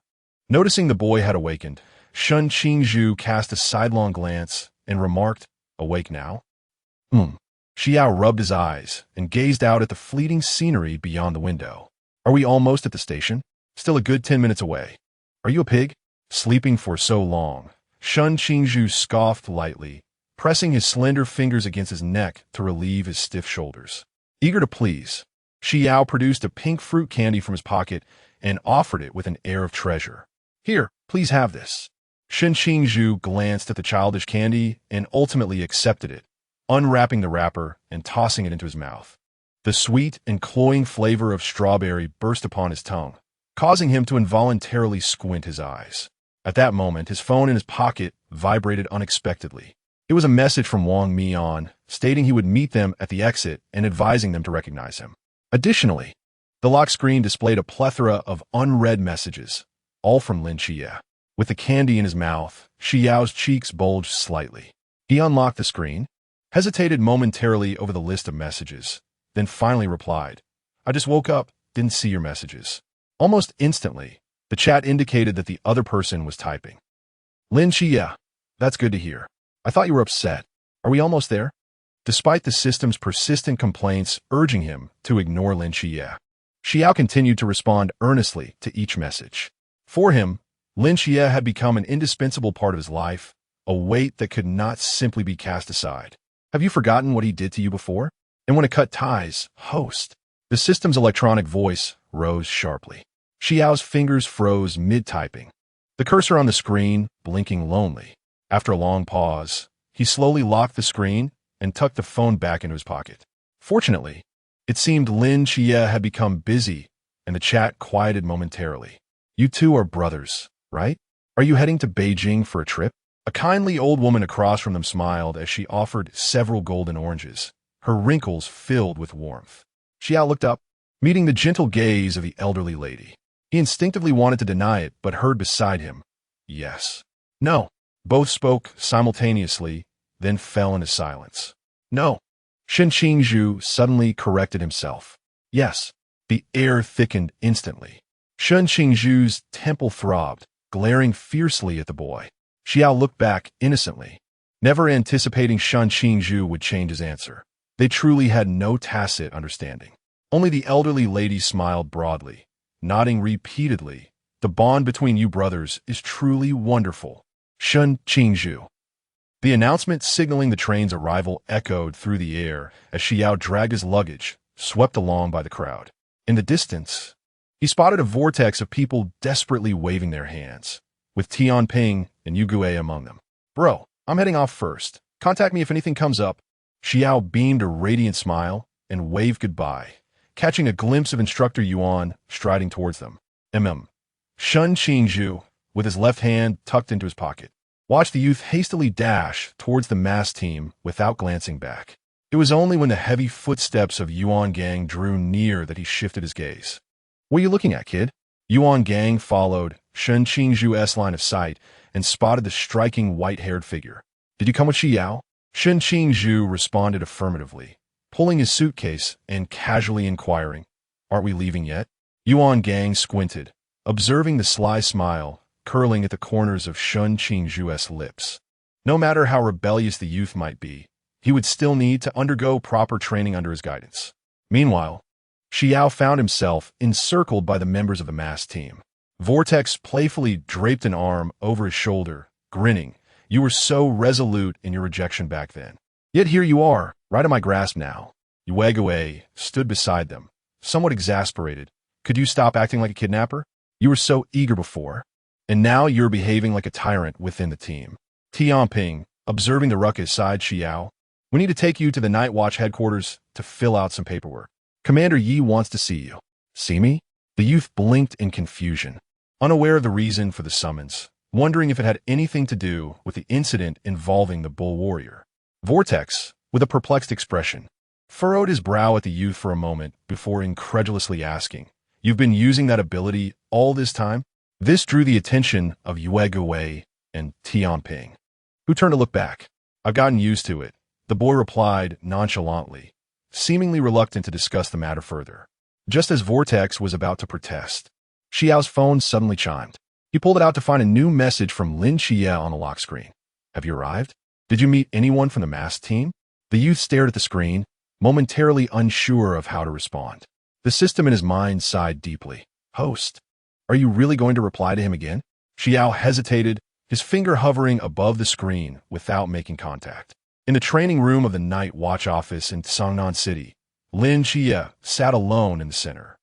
Noticing the boy had awakened, Sun Qingzhu cast a sidelong glance and remarked, "Awake now?" Xi Yao rubbed his eyes and gazed out at the fleeting scenery beyond the window. "Are we almost at the station? Still a good 10 minutes away. Are you a pig? Sleeping for so long?" Sun Qingzhu scoffed lightly, pressing his slender fingers against his neck to relieve his stiff shoulders. Eager to please, Xi Yao produced a pink fruit candy from his pocket and offered it with an air of treasure. "Here, please have this." Sun Qingzhu glanced at the childish candy and ultimately accepted it, unwrapping the wrapper and tossing it into his mouth. The sweet and cloying flavor of strawberry burst upon his tongue, causing him to involuntarily squint his eyes. At that moment, his phone in his pocket vibrated unexpectedly. It was a message from Wang Mian, stating he would meet them at the exit and advising them to recognize him. Additionally, the lock screen displayed a plethora of unread messages, all from Lin Qiye. With the candy in his mouth, Xi Yao's cheeks bulged slightly. He unlocked the screen, hesitated momentarily over the list of messages, then finally replied, "I just woke up, didn't see your messages." Almost instantly, the chat indicated that the other person was typing. "Lin Qiye, that's good to hear. I thought you were upset. Are we almost there?" Despite the system's persistent complaints urging him to ignore Lin Qiye, Xi Yao continued to respond earnestly to each message. For him, Lin Qiye had become an indispensable part of his life, a weight that could not simply be cast aside. "Have you forgotten what he did to you before? And want to cut ties, host?" The system's electronic voice rose sharply. Xi Yao's fingers froze mid-typing, the cursor on the screen blinking lonely. After a long pause, he slowly locked the screen and tucked the phone back into his pocket. Fortunately, it seemed Lin Qiye had become busy, and the chat quieted momentarily. "You two are brothers, right? Are you heading to Beijing for a trip?" A kindly old woman across from them smiled as she offered several golden oranges, her wrinkles filled with warmth. Xi Yao looked up, meeting the gentle gaze of the elderly lady. He instinctively wanted to deny it, but heard beside him, "Yes." "No." Both spoke simultaneously, then fell into silence. "No." Shen Qingzhu suddenly corrected himself. "Yes." The air thickened instantly. Shen Qingzhu's temple throbbed, glaring fiercely at the boy. Xi Yao looked back innocently, never anticipating Shen Qingzhu would change his answer. They truly had no tacit understanding. Only the elderly lady smiled broadly, nodding repeatedly. "The bond between you brothers is truly wonderful. Shen Qingzhu." The announcement signaling the train's arrival echoed through the air as Xi Yao dragged his luggage, swept along by the crowd. In the distance, he spotted a vortex of people desperately waving their hands, with Tianping and Yugue among them. "Bro, I'm heading off first. Contact me if anything comes up." Xi Yao beamed a radiant smile and waved goodbye, catching a glimpse of Instructor Yuan striding towards them. Shen Qingzhu, with his left hand tucked into his pocket, watched the youth hastily dash towards the mass team without glancing back. It was only when the heavy footsteps of Yuan Gang drew near that he shifted his gaze. "What are you looking at, kid?" Yuan Gang followed Shen Qingzhu's line of sight and spotted the striking white-haired figure. "Did you come with Xi Yao?" Shen Qingzhu responded affirmatively, pulling his suitcase and casually inquiring, "Aren't we leaving yet?" Yuan Gang squinted, observing the sly smile curling at the corners of Shen Qingzhu's lips. No matter how rebellious the youth might be, he would still need to undergo proper training under his guidance. Meanwhile, Xi Yao found himself encircled by the members of the mass team. Vortex playfully draped an arm over his shoulder, grinning. "You were so resolute in your rejection back then. Yet here you are, right in my grasp now." Yuegue stood beside them, somewhat exasperated. "Could you stop acting like a kidnapper? You were so eager before, and now you're behaving like a tyrant within the team." Tianping, observing the ruckus, sighed. "Xi Yao, we need to take you to the Night Watch headquarters to fill out some paperwork. Commander Yi wants to see you." "See me?" The youth blinked in confusion, unaware of the reason for the summons, wondering if it had anything to do with the incident involving the bull warrior. Vortex, with a perplexed expression, furrowed his brow at the youth for a moment before incredulously asking, "You've been using that ability all this time?" This drew the attention of Yuegue and Tianping, who turned to look back. "I've gotten used to it," the boy replied nonchalantly, seemingly reluctant to discuss the matter further. Just as Vortex was about to protest, Xi Yao's phone suddenly chimed. He pulled it out to find a new message from Lin Qiye on the lock screen. "Have you arrived? Did you meet anyone from the masked team?" The youth stared at the screen, momentarily unsure of how to respond. The system in his mind sighed deeply. "Host, are you really going to reply to him again?" Xi Yao hesitated, his finger hovering above the screen without making contact. In the training room of the Night Watch office in Sangnan City, Lin Qiye sat alone in the center.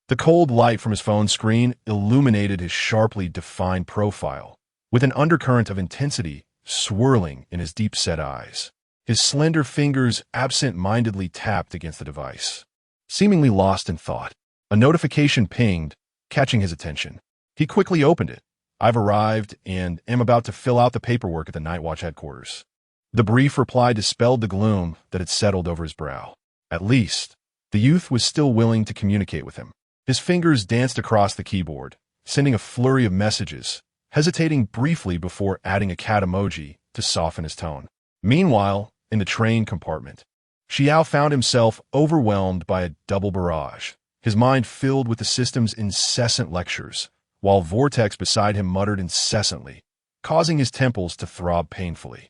The cold light from his phone screen illuminated his sharply defined profile, with an undercurrent of intensity swirling in his deep-set eyes. His slender fingers absent-mindedly tapped against the device. Seemingly lost in thought, a notification pinged, catching his attention. He quickly opened it. "I've arrived and am about to fill out the paperwork at the Night Watch headquarters." The brief reply dispelled the gloom that had settled over his brow. At least, the youth was still willing to communicate with him. His fingers danced across the keyboard, sending a flurry of messages, hesitating briefly before adding a cat emoji to soften his tone. Meanwhile, in the train compartment, Xi Yao found himself overwhelmed by a double barrage, his mind filled with the system's incessant lectures, while Vortex beside him muttered incessantly, causing his temples to throb painfully.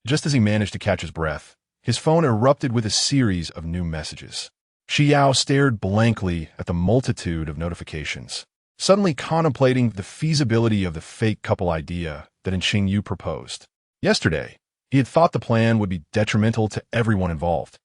Just as he managed to catch his breath, his phone erupted with a series of new messages. Xi Yao stared blankly at the multitude of notifications, suddenly contemplating the feasibility of the fake couple idea that Xing proposed. Yesterday, he had thought the plan would be detrimental to everyone involved.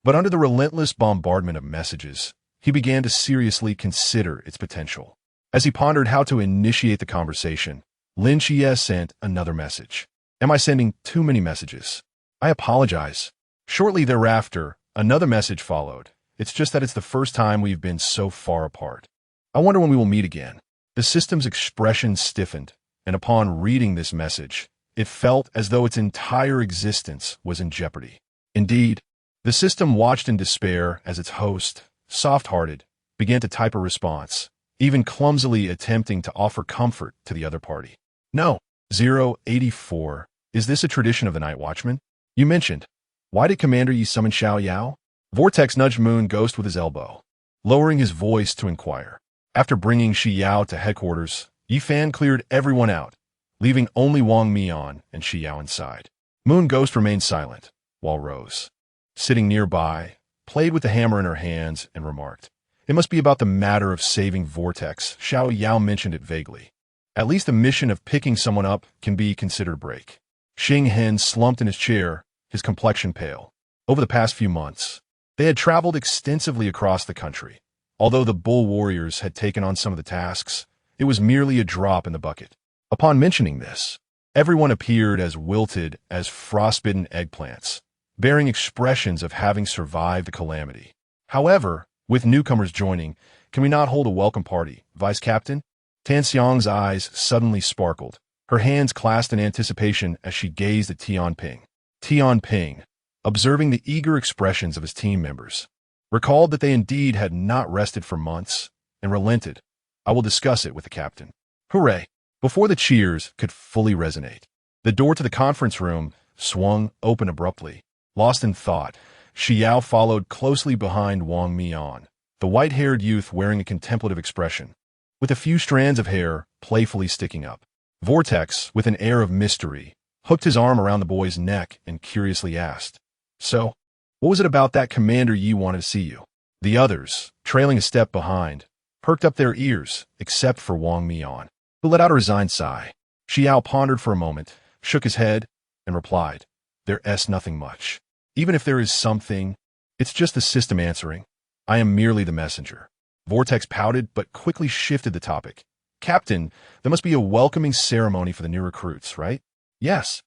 But under the relentless bombardment of messages, he began to seriously consider its potential. As he pondered how to initiate the conversation, Lin Qiye sent another message. Am I sending too many messages? I apologize. Shortly thereafter, another message followed. It's just that it's the first time we've been so far apart. I wonder when we will meet again. The system's expression stiffened, and upon reading this message, it felt as though its entire existence was in jeopardy. Indeed, the system watched in despair as its host, soft-hearted, began to type a response, even clumsily attempting to offer comfort to the other party. No, 084. Is this a tradition of the Night Watchman? You mentioned. Why did Commander Yi summon Xi Yao? Vortex nudged Moon Ghost with his elbow, lowering his voice to inquire. After bringing Xi Yao to headquarters, Yi Fan cleared everyone out, leaving only Wang Mian and Xi Yao inside. Moon Ghost remained silent, while Rose, sitting nearby, played with the hammer in her hands and remarked, "It must be about the matter of saving Vortex." Xi Yao mentioned it vaguely. At least the mission of picking someone up can be considered a break. Xing Hen slumped in his chair, his complexion pale. Over the past few months, they had traveled extensively across the country. Although the bull warriors had taken on some of the tasks, it was merely a drop in the bucket. Upon mentioning this, everyone appeared as wilted as frostbitten eggplants, bearing expressions of having survived the calamity. However, with newcomers joining, can we not hold a welcome party, Vice Captain? Tan Xiang's eyes suddenly sparkled, her hands clasped in anticipation as she gazed at Tian Ping. Tian Ping, observing the eager expressions of his team members, recalled that they indeed had not rested for months, and relented. I will discuss it with the captain. Hooray! Before the cheers could fully resonate, the door to the conference room swung open abruptly. Lost in thought, Xi Yao followed closely behind Wang Mian, the white-haired youth wearing a contemplative expression, with a few strands of hair playfully sticking up. Vortex, with an air of mystery, hooked his arm around the boy's neck and curiously asked, "So, what was it about that Commander Yi wanted to see you?" The others, trailing a step behind, perked up their ears, except for Wang Mian, who let out a resigned sigh. Xi Yao pondered for a moment, shook his head, and replied, "There's nothing much. Even if there is something, it's just the system answering. I am merely the messenger." Vortex pouted but quickly shifted the topic. "Captain, there must be a welcoming ceremony for the new recruits, right?" Yes.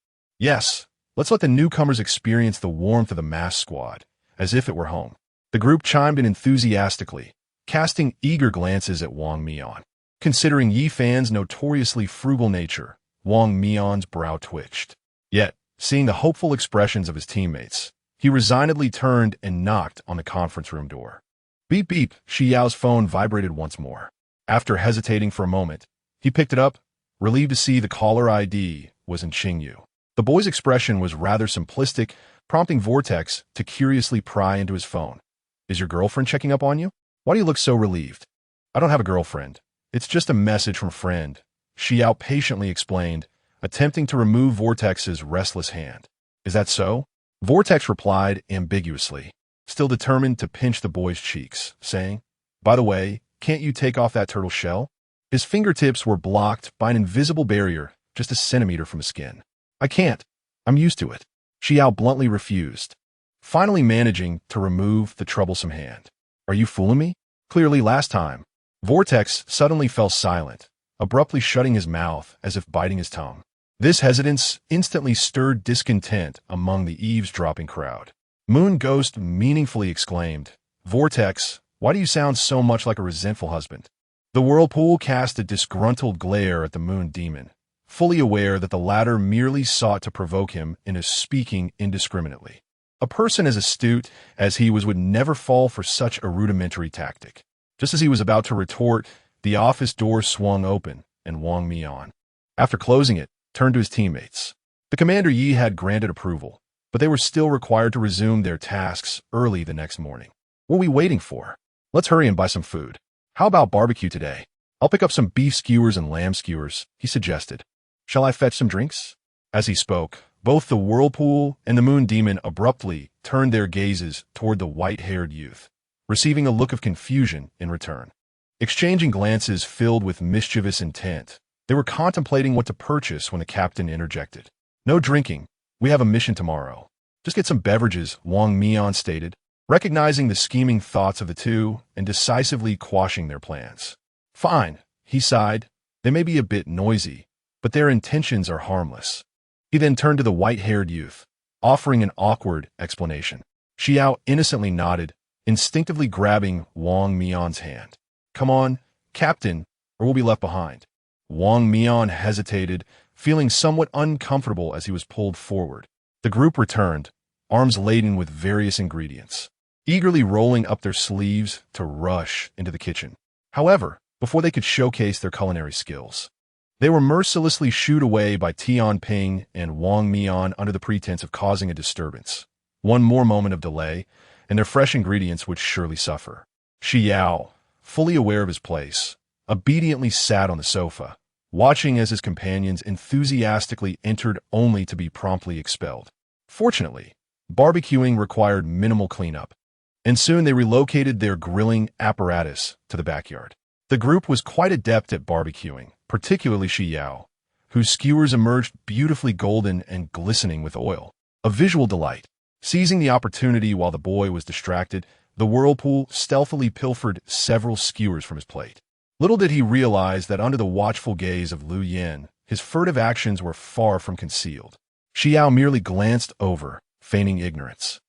Let's let the newcomers experience the warmth of the mass squad, as if it were home." The group chimed in enthusiastically, casting eager glances at Wang Mian. Considering Yi Fan's notoriously frugal nature, Wang Mian's brow twitched. Yet, seeing the hopeful expressions of his teammates, he resignedly turned and knocked on the conference room door. Beep beep, Xi Yao's phone vibrated once more. After hesitating for a moment, he picked it up, relieved to see the caller ID was in Xingyu. The boy's expression was rather simplistic, prompting Vortex to curiously pry into his phone. "Is your girlfriend checking up on you? Why do you look so relieved?" "I don't have a girlfriend. It's just a message from a friend," Xi Yao patiently explained, attempting to remove Vortex's restless hand. "Is that so?" Vortex replied ambiguously, still determined to pinch the boy's cheeks, saying, "By the way, can't you take off that turtle shell?" His fingertips were blocked by an invisible barrier just a centimeter from his skin. "I can't. I'm used to it." Xi Yao bluntly refused, finally managing to remove the troublesome hand. "Are you fooling me?" Clearly last time. Vortex suddenly fell silent, abruptly shutting his mouth as if biting his tongue. This hesitance instantly stirred discontent among the eavesdropping crowd. Moon Ghost meaningfully exclaimed, "Vortex, why do you sound so much like a resentful husband?" The whirlpool cast a disgruntled glare at the Moon Demon, fully aware that the latter merely sought to provoke him into speaking indiscriminately. A person as astute as he was would never fall for such a rudimentary tactic. Just as he was about to retort, The office door swung open, and Wang Mian, after closing it, turned to his teammates. The Commander Yi had granted approval, but they were still required to resume their tasks early the next morning. What are we waiting for? Let's hurry and buy some food. How about barbecue today? I'll pick up some beef skewers and lamb skewers, he suggested. Shall I fetch some drinks? As he spoke, both the whirlpool and the moon demon abruptly turned their gazes toward the white-haired youth, receiving a look of confusion in return. Exchanging glances filled with mischievous intent, they were contemplating what to purchase when the captain interjected. No drinking. We have a mission tomorrow. Just get some beverages, Wang Mian stated, recognizing the scheming thoughts of the two and decisively quashing their plans. Fine, he sighed. They may be a bit noisy, but their intentions are harmless. He then turned to the white-haired youth, offering an awkward explanation. Xi Yao innocently nodded, instinctively grabbing Wang Mian's hand. Come on, Captain, or we'll be left behind. Wang Mian hesitated, feeling somewhat uncomfortable as he was pulled forward. The group returned, arms laden with various ingredients, eagerly rolling up their sleeves to rush into the kitchen. However, before they could showcase their culinary skills, they were mercilessly shooed away by Tian Ping and Wang Mian under the pretense of causing a disturbance. One more moment of delay, and their fresh ingredients would surely suffer. Xi Yao, fully aware of his place, obediently sat on the sofa, watching as his companions enthusiastically entered only to be promptly expelled. Fortunately, barbecuing required minimal cleanup, and soon they relocated their grilling apparatus to the backyard. The group was quite adept at barbecuing, particularly Xi Yao, whose skewers emerged beautifully golden and glistening with oil. A visual delight. Seizing the opportunity while the boy was distracted, the whirlpool stealthily pilfered several skewers from his plate. Little did he realize that under the watchful gaze of Lu Yin, his furtive actions were far from concealed. Xi Yao merely glanced over, feigning ignorance.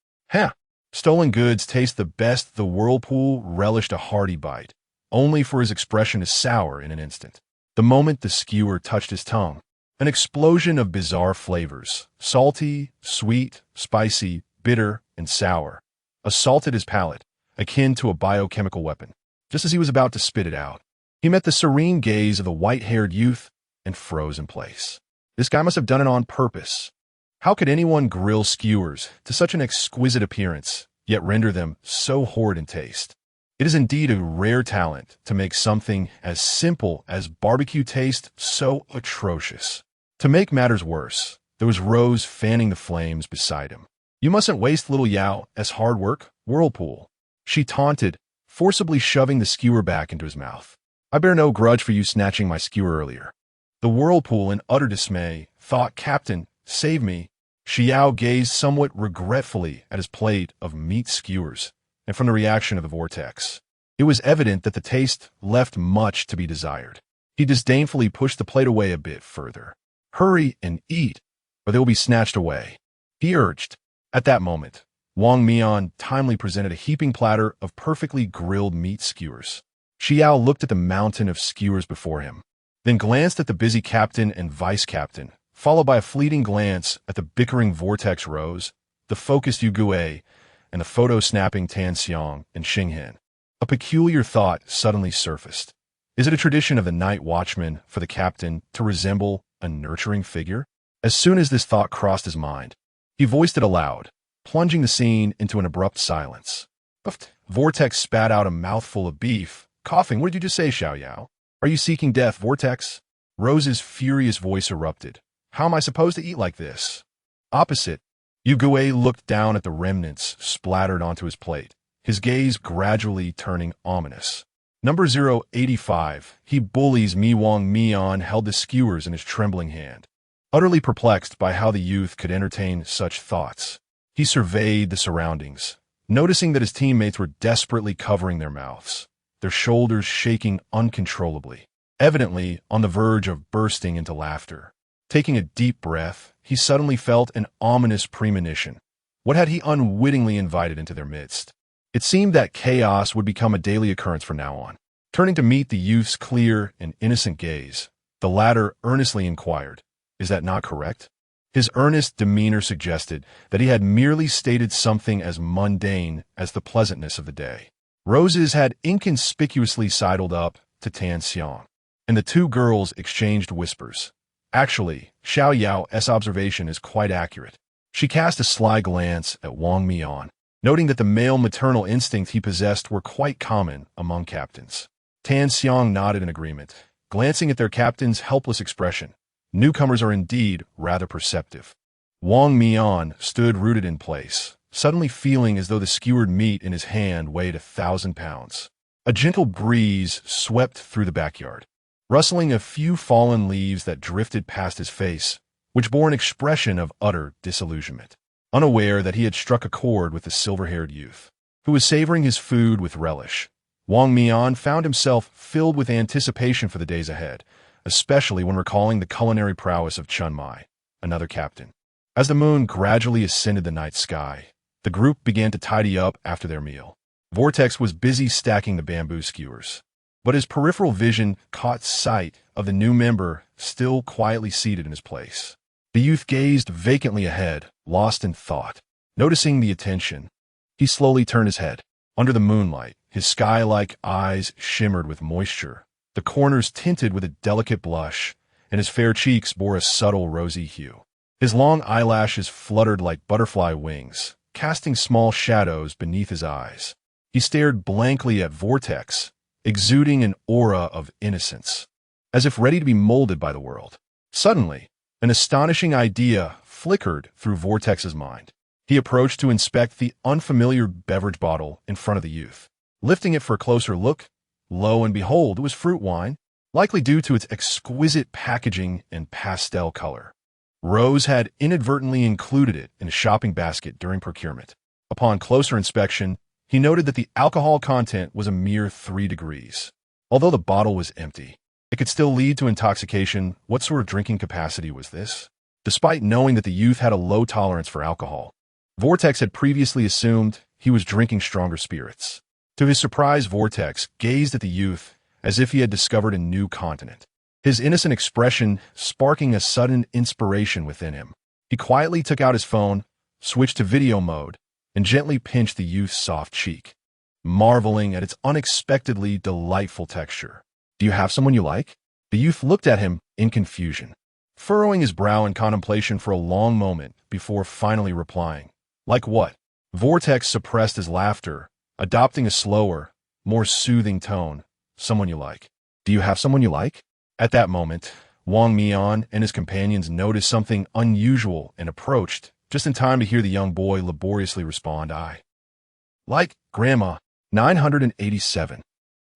Stolen goods taste the best. The whirlpool relished a hearty bite, only for his expression to sour in an instant. The moment the skewer touched his tongue, an explosion of bizarre flavors, salty, sweet, spicy, bitter, and sour, assaulted his palate, akin to a biochemical weapon. Just as he was about to spit it out, he met the serene gaze of the white-haired youth and froze in place. This guy must have done it on purpose. How could anyone grill skewers to such an exquisite appearance, yet render them so horrid in taste? It is indeed a rare talent to make something as simple as barbecue taste so atrocious. To make matters worse, there was Rose fanning the flames beside him. You mustn't waste little Yao as hard work, whirlpool. She taunted, forcibly shoving the skewer back into his mouth. I bear no grudge for you snatching my skewer earlier. The whirlpool, in utter dismay, thought, Captain, save me. Xi Yao gazed somewhat regretfully at his plate of meat skewers, and from the reaction of the vortex, it was evident that the taste left much to be desired. He disdainfully pushed the plate away a bit further. Hurry and eat, or they will be snatched away, he urged. At that moment, Wang Mian timely presented a heaping platter of perfectly grilled meat skewers. Xi Yao looked at the mountain of skewers before him, then glanced at the busy captain and vice-captain, followed by a fleeting glance at the bickering vortex Rose, the focused Yu Gue, and the photo-snapping Tan Xiang and Xinghen. A peculiar thought suddenly surfaced. Is it a tradition of the night watchman for the captain to resemble a nurturing figure? As soon as this thought crossed his mind, he voiced it aloud, plunging the scene into an abrupt silence. Vortex spat out a mouthful of beef, coughing. What did you just say, Xiao Yao? Are you seeking death, Vortex? Rose's furious voice erupted. How am I supposed to eat like this? Opposite, Yu Gue looked down at the remnants splattered onto his plate, his gaze gradually turning ominous. Number 085, he bullies me. Wang Mian held the skewers in his trembling hand, utterly perplexed by how the youth could entertain such thoughts. He surveyed the surroundings, noticing that his teammates were desperately covering their mouths, their shoulders shaking uncontrollably, evidently on the verge of bursting into laughter. Taking a deep breath, he suddenly felt an ominous premonition. What had he unwittingly invited into their midst? It seemed that chaos would become a daily occurrence from now on. Turning to meet the youth's clear and innocent gaze, the latter earnestly inquired, "Is that not correct?" His earnest demeanor suggested that he had merely stated something as mundane as the pleasantness of the day. Roses had inconspicuously sidled up to Tan Xiang, and the two girls exchanged whispers. Actually, Xi Yao's observation is quite accurate. She cast a sly glance at Wang Mian, noting that the male maternal instinct he possessed were quite common among captains. Tan Xiang nodded in agreement, glancing at their captain's helpless expression. Newcomers are indeed rather perceptive. Wang Mian stood rooted in place, suddenly feeling as though the skewered meat in his hand weighed 1,000 pounds. A gentle breeze swept through the backyard, rustling a few fallen leaves that drifted past his face, which bore an expression of utter disillusionment, unaware that he had struck a chord with the silver-haired youth, who was savoring his food with relish. Wang Mian found himself filled with anticipation for the days ahead, especially when recalling the culinary prowess of Chun Mai, another captain. As the moon gradually ascended the night sky, the group began to tidy up after their meal. Vortex was busy stacking the bamboo skewers, but his peripheral vision caught sight of the new member still quietly seated in his place. The youth gazed vacantly ahead, lost in thought. Noticing the attention, he slowly turned his head. Under the moonlight, his sky-like eyes shimmered with moisture, the corners tinted with a delicate blush, and his fair cheeks bore a subtle rosy hue. His long eyelashes fluttered like butterfly wings, casting small shadows beneath his eyes. He stared blankly at Vortex, exuding an aura of innocence, as if ready to be molded by the world. Suddenly, an astonishing idea flickered through Vortex's mind. He approached to inspect the unfamiliar beverage bottle in front of the youth. Lifting it for a closer look, lo and behold, it was fruit wine, likely due to its exquisite packaging and pastel color. Rose had inadvertently included it in a shopping basket during procurement. Upon closer inspection, he noted that the alcohol content was a mere 3 degrees. Although the bottle was empty, it could still lead to intoxication. What sort of drinking capacity was this? Despite knowing that the youth had a low tolerance for alcohol, Vortex had previously assumed he was drinking stronger spirits. To his surprise, Vortex gazed at the youth as if he had discovered a new continent, his innocent expression sparking a sudden inspiration within him. He quietly took out his phone, switched to video mode, and gently pinched the youth's soft cheek, marveling at its unexpectedly delightful texture. "Do you have someone you like?" The youth looked at him in confusion, furrowing his brow in contemplation for a long moment before finally replying. "Like what?" Vortex suppressed his laughter, adopting a slower, more soothing tone. "Someone you like." "Do you have someone you like?" At that moment, Wang Mian and his companions noticed something unusual and approached, just in time to hear the young boy laboriously respond, "I like Grandma." 987.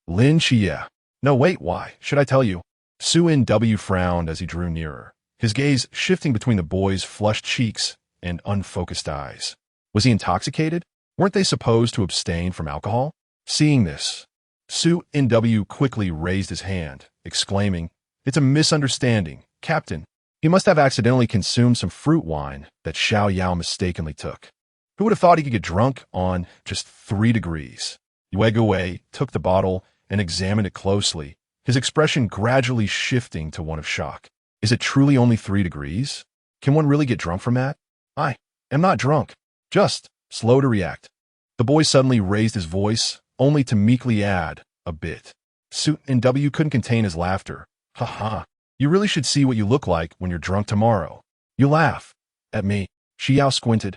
Lin Qiye. "No, wait, why? Should I tell you?" Su Nw frowned as he drew nearer, his gaze shifting between the boy's flushed cheeks and unfocused eyes. Was he intoxicated? Weren't they supposed to abstain from alcohol? Seeing this, Su Nw quickly raised his hand, exclaiming, "It's a misunderstanding, Captain. He must have accidentally consumed some fruit wine that Xi Yao mistakenly took. Who would have thought he could get drunk on just 3 degrees? Yue took the bottle and examined it closely, his expression gradually shifting to one of shock. "Is it truly only 3 degrees? Can one really get drunk from that?" "I am not drunk, just slow to react." The boy suddenly raised his voice, only to meekly add, "a bit." Su Nw couldn't contain his laughter. "Ha ha, you really should see what you look like when you're drunk tomorrow. You laugh at me." Xi Yao squinted,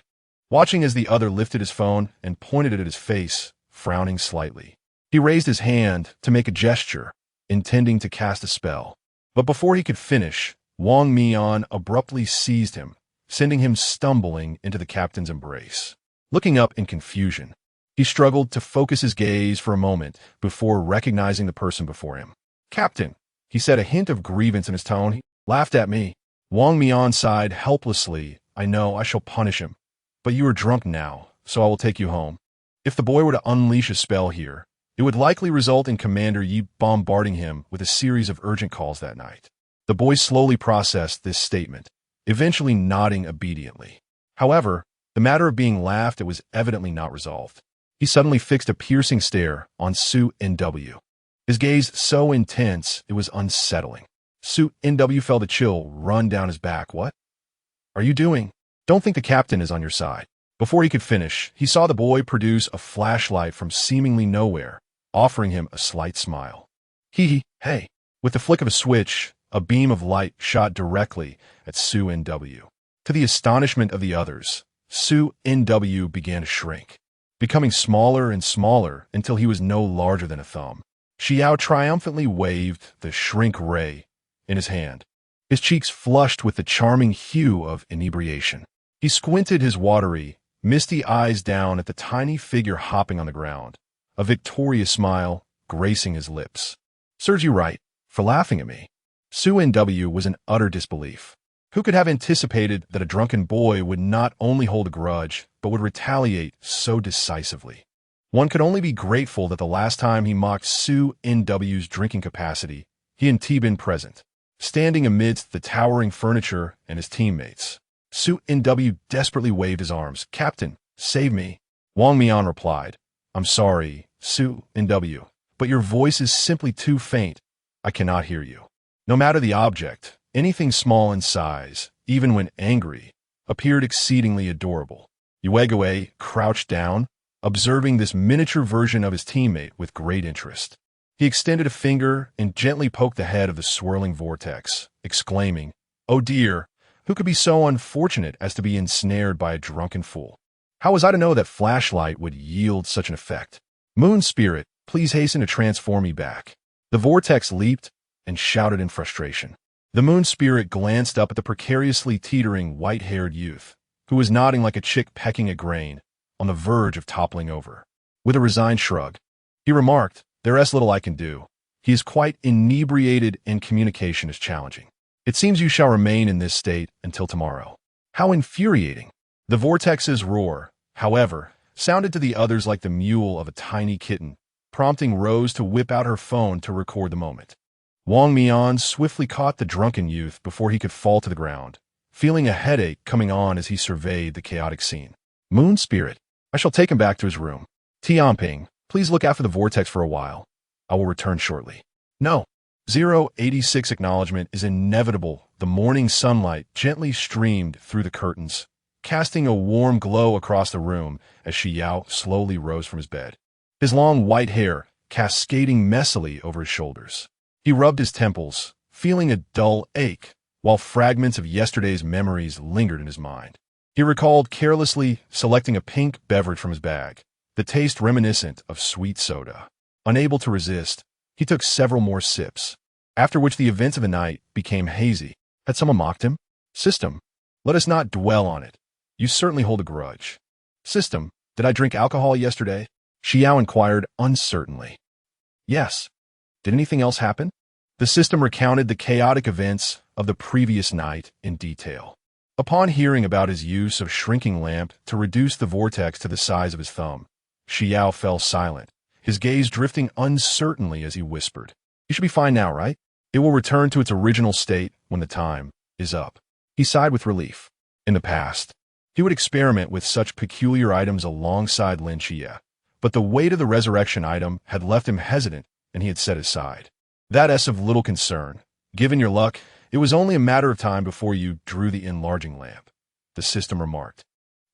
watching as the other lifted his phone and pointed it at his face, frowning slightly. He raised his hand to make a gesture, intending to cast a spell. But before he could finish, Wang Mian abruptly seized him, sending him stumbling into the captain's embrace. Looking up in confusion, he struggled to focus his gaze for a moment before recognizing the person before him. "Captain," he said, a hint of grievance in his tone. "He laughed at me." Wang Mian sighed helplessly. "I know, I shall punish him. But you are drunk now, so I will take you home." If the boy were to unleash a spell here, it would likely result in Commander Yi bombarding him with a series of urgent calls that night. The boy slowly processed this statement, eventually nodding obediently. However, the matter of being laughed at was evidently not resolved. He suddenly fixed a piercing stare on Su Nw, his gaze so intense it was unsettling. Su Nw felt a chill run down his back. "What are you doing? Don't think the captain is on your side." Before he could finish, he saw the boy produce a flashlight from seemingly nowhere, offering him a slight smile. Hey. With the flick of a switch, a beam of light shot directly at Su NW. To the astonishment of the others, Su NW began to shrink, becoming smaller and smaller until he was no larger than a thumb. Xi Yao triumphantly waved the shrink ray in his hand, his cheeks flushed with the charming hue of inebriation. He squinted his watery, misty eyes down at the tiny figure hopping on the ground, a victorious smile gracing his lips. "Serves you right for laughing at me." Su NW was in utter disbelief. Who could have anticipated that a drunken boy would not only hold a grudge, but would retaliate so decisively? One could only be grateful that the last time he mocked Su NW's drinking capacity, he and T been present, standing amidst the towering furniture and his teammates. Su NW desperately waved his arms. "Captain, save me." Wang Mian replied, "I'm sorry, Su NW, but your voice is simply too faint. I cannot hear you." No matter the object, anything small in size, even when angry, appeared exceedingly adorable. Yuegue crouched down, observing this miniature version of his teammate with great interest. He extended a finger and gently poked the head of the swirling vortex, exclaiming, "Oh dear, who could be so unfortunate as to be ensnared by a drunken fool? How was I to know that flashlight would yield such an effect? Moon Spirit, please hasten to transform me back." The vortex leaped and shouted in frustration. The Moon Spirit glanced up at the precariously teetering white-haired youth, who was nodding like a chick pecking a grain, on the verge of toppling over. With a resigned shrug, he remarked, "There's little I can do. He is quite inebriated and communication is challenging. It seems you shall remain in this state until tomorrow." How infuriating! The vortex's roar, however, sounded to the others like the mewl of a tiny kitten, prompting Rose to whip out her phone to record the moment. Wang Mian swiftly caught the drunken youth before he could fall to the ground, feeling a headache coming on as he surveyed the chaotic scene. "Moon Spirit, I shall take him back to his room. Tianping, please look after the vortex for a while. I will return shortly." "No." 086 acknowledgement is inevitable. The morning sunlight gently streamed through the curtains, casting a warm glow across the room as Xi Yao slowly rose from his bed, his long white hair cascading messily over his shoulders. He rubbed his temples, feeling a dull ache, while fragments of yesterday's memories lingered in his mind. He recalled carelessly selecting a pink beverage from his bag, the taste reminiscent of sweet soda. Unable to resist, he took several more sips, after which the events of the night became hazy. Had someone mocked him? "System, let us not dwell on it. You certainly hold a grudge." "System, did I drink alcohol yesterday?" Xi Yao inquired uncertainly. "Yes. Did anything else happen?" The system recounted the chaotic events of the previous night in detail. Upon hearing about his use of shrinking lamp to reduce the vortex to the size of his thumb, Xi Yao fell silent, his gaze drifting uncertainly as he whispered, "You should be fine now, right? It will return to its original state when the time is up." He sighed with relief. In the past, he would experiment with such peculiar items alongside Lin Qiye, but the weight of the resurrection item had left him hesitant and he had set aside. "That's of little concern. Given your luck, it was only a matter of time before you drew the enlarging lamp," the system remarked.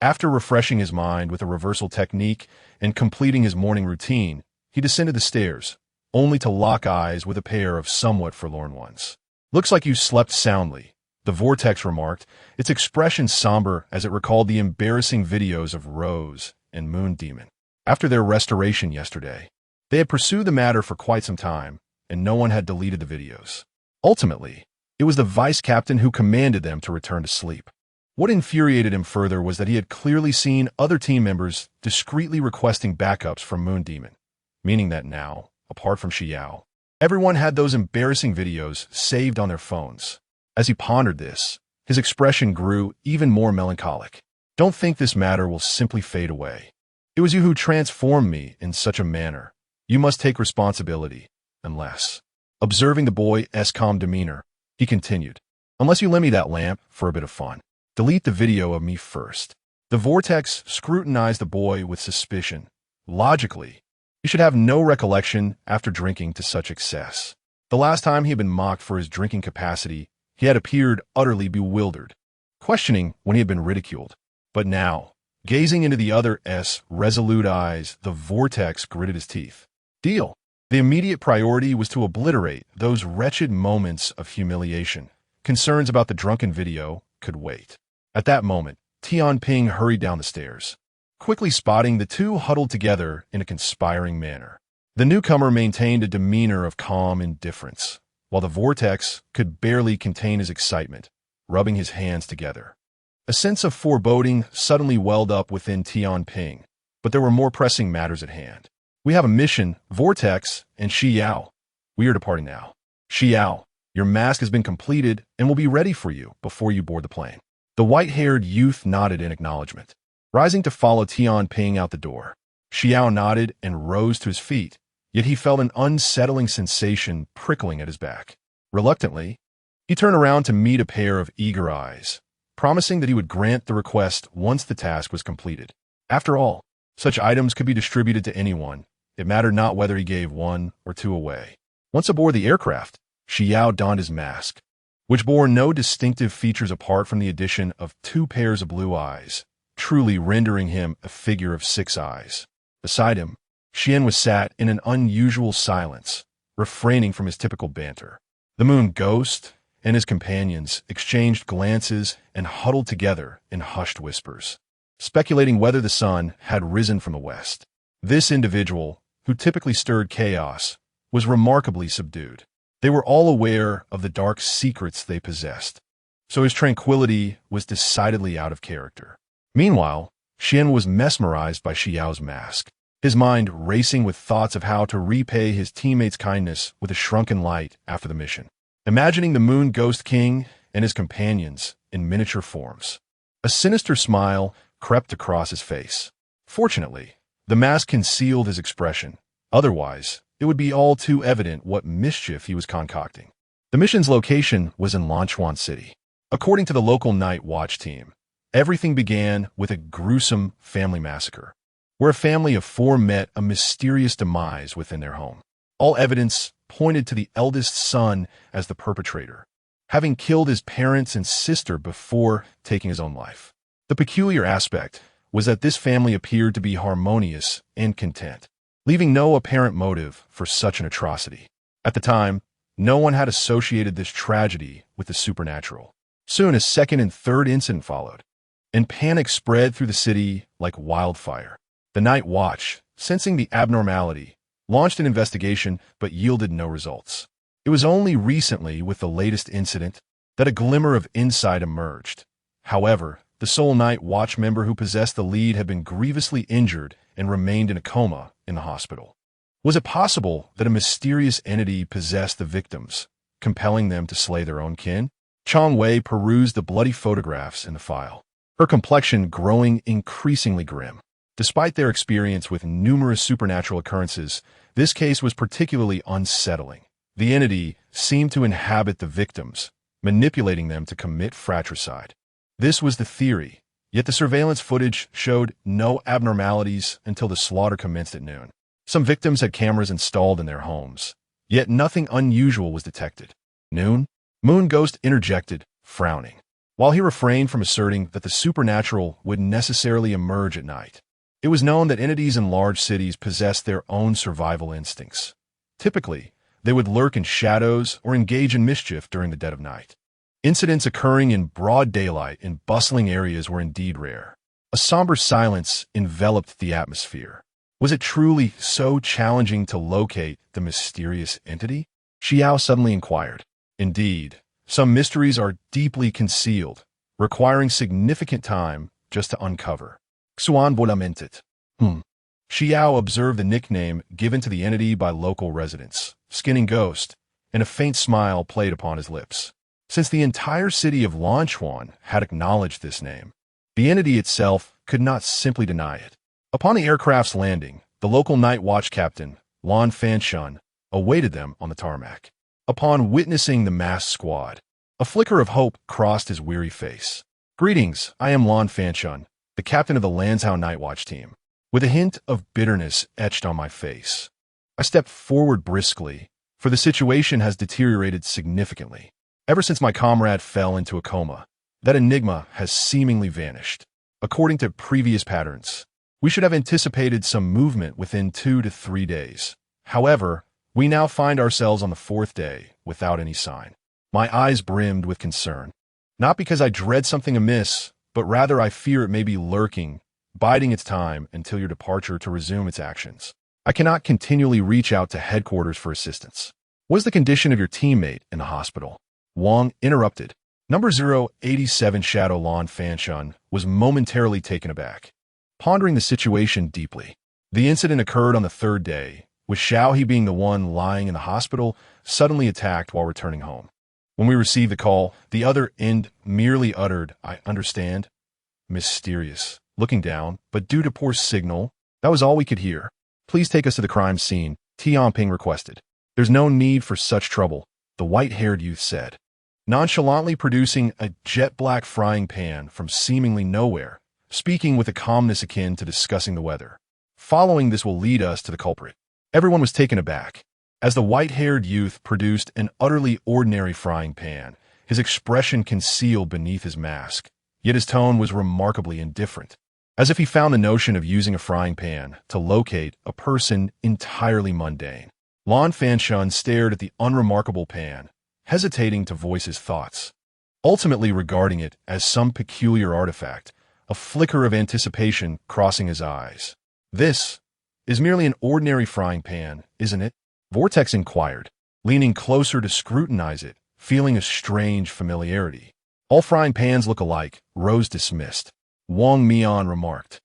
After refreshing his mind with a reversal technique and completing his morning routine, he descended the stairs, only to lock eyes with a pair of somewhat forlorn ones. "Looks like you slept soundly," the vortex remarked, its expression somber as it recalled the embarrassing videos of Rose and Moon Demon. After their restoration yesterday, they had pursued the matter for quite some time, and no one had deleted the videos. Ultimately, it was the vice captain who commanded them to return to sleep. What infuriated him further was that he had clearly seen other team members discreetly requesting backups from Moon Demon, meaning that now, apart from Xi Yao, everyone had those embarrassing videos saved on their phones. As he pondered this, his expression grew even more melancholic. "Don't think this matter will simply fade away. It was you who transformed me in such a manner. You must take responsibility, unless..." Observing the boy's calm demeanor, he continued, "Unless you lend me that lamp for a bit of fun. Delete the video of me first." The vortex scrutinized the boy with suspicion. Logically, he should have no recollection after drinking to such excess. The last time he had been mocked for his drinking capacity, he had appeared utterly bewildered, questioning when he had been ridiculed. But now, gazing into the other's resolute eyes, the vortex gritted his teeth. "Deal. The immediate priority was to obliterate those wretched moments of humiliation. Concerns about the drunken video could wait. At that moment, Tianping hurried down the stairs, quickly spotting the two huddled together in a conspiring manner. The newcomer maintained a demeanor of calm indifference, while the vortex could barely contain his excitement, rubbing his hands together. A sense of foreboding suddenly welled up within Tianping, but there were more pressing matters at hand. We have a mission, Vortex, and Xi Yao. We are departing now. Xi Yao, your mask has been completed and will be ready for you before you board the plane. The white-haired youth nodded in acknowledgement, rising to follow Tianping out the door. Xi Yao nodded and rose to his feet, yet he felt an unsettling sensation prickling at his back. Reluctantly, he turned around to meet a pair of eager eyes, promising that he would grant the request once the task was completed. After all, such items could be distributed to anyone. It mattered not whether he gave one or two away. Once aboard the aircraft, Xi Yao donned his mask, which bore no distinctive features apart from the addition of 2 pairs of blue eyes, truly rendering him a figure of 6 eyes. Beside him, Xian was sat in an unusual silence, refraining from his typical banter. The moon ghost and his companions exchanged glances and huddled together in hushed whispers, speculating whether the sun had risen from the west. This individual, who typically stirred chaos, was remarkably subdued. They were all aware of the dark secrets they possessed, so his tranquility was decidedly out of character. Meanwhile, Xian was mesmerized by Xi Yao's mask, his mind racing with thoughts of how to repay his teammates' kindness with a shrunken light after the mission, imagining the Moon Ghost King and his companions in miniature forms. A sinister smile crept across his face. Fortunately, the mask concealed his expression. Otherwise, it would be all too evident what mischief he was concocting. The mission's location was in Lanchuan City. According to the local night watch team, everything began with a gruesome family massacre, where a family of 4 met a mysterious demise within their home. All evidence pointed to the eldest son as the perpetrator, having killed his parents and sister before taking his own life. The peculiar aspect was that this family appeared to be harmonious and content, leaving no apparent motive for such an atrocity. At the time, no one had associated this tragedy with the supernatural. Soon a second and third incident followed, and panic spread through the city like wildfire. The Night Watch, sensing the abnormality, launched an investigation but yielded no results. It was only recently, with the latest incident, that a glimmer of insight emerged. However, the sole Night Watch member who possessed the lead had been grievously injured and remained in a coma in the hospital. Was it possible that a mysterious entity possessed the victims, compelling them to slay their own kin? Chang Wei perused the bloody photographs in the file, her complexion growing increasingly grim. Despite their experience with numerous supernatural occurrences, this case was particularly unsettling. The entity seemed to inhabit the victims, manipulating them to commit fratricide. This was the theory, yet the surveillance footage showed no abnormalities until the slaughter commenced at noon. Some victims had cameras installed in their homes, yet nothing unusual was detected. Noon? Moon Ghost interjected, frowning, while he refrained from asserting that the supernatural would necessarily emerge at night. It was known that entities in large cities possessed their own survival instincts. Typically, they would lurk in shadows or engage in mischief during the dead of night. Incidents occurring in broad daylight in bustling areas were indeed rare. A somber silence enveloped the atmosphere. Was it truly so challenging to locate the mysterious entity? Xi Yao suddenly inquired. Indeed, some mysteries are deeply concealed, requiring significant time just to uncover. Xuan volamented. Xi Yao observed the nickname given to the entity by local residents, Skinning Ghost, and a faint smile played upon his lips. Since the entire city of Lanchuan had acknowledged this name, the entity itself could not simply deny it. Upon the aircraft's landing, the local night watch captain, Lan Fanshun, awaited them on the tarmac. Upon witnessing the masked squad, a flicker of hope crossed his weary face. Greetings, I am Lan Fanshun, the captain of the Lanzhou Night Watch team. With a hint of bitterness etched on my face, I stepped forward briskly, for the situation has deteriorated significantly. Ever since my comrade fell into a coma, that enigma has seemingly vanished. According to previous patterns, we should have anticipated some movement within 2 to 3 days. However, We now find ourselves on the fourth day without any sign. My eyes brimmed with concern. Not because I dread something amiss, but rather I fear it may be lurking, biding its time until your departure to resume its actions. I cannot continually reach out to headquarters for assistance. What is the condition of your teammate in the hospital? Wang interrupted. Number 087 Shadow Lin Fanshun was momentarily taken aback, pondering the situation deeply. The incident occurred on the third day, with Xiao He being the one lying in the hospital, suddenly attacked while returning home. When we received the call, the other end merely uttered, "I understand." Mysterious. Looking down, but due to poor signal, that was all we could hear. "Please take us to the crime scene," Tianping requested. "There's no need for such trouble," the white-haired youth said, nonchalantly producing a jet-black frying pan from seemingly nowhere, speaking with a calmness akin to discussing the weather. "Following this will lead us to the culprit." Everyone was taken aback. As the white-haired youth produced an utterly ordinary frying pan, his expression concealed beneath his mask, yet his tone was remarkably indifferent, as if he found the notion of using a frying pan to locate a person entirely mundane. Lin Fanshun stared at the unremarkable pan, hesitating to voice his thoughts, ultimately regarding it as some peculiar artifact, a flicker of anticipation crossing his eyes. "This is merely an ordinary frying pan, isn't it?" Vortex inquired, leaning closer to scrutinize it, feeling a strange familiarity. "All frying pans look alike," Rose dismissed. Wang Mian remarked,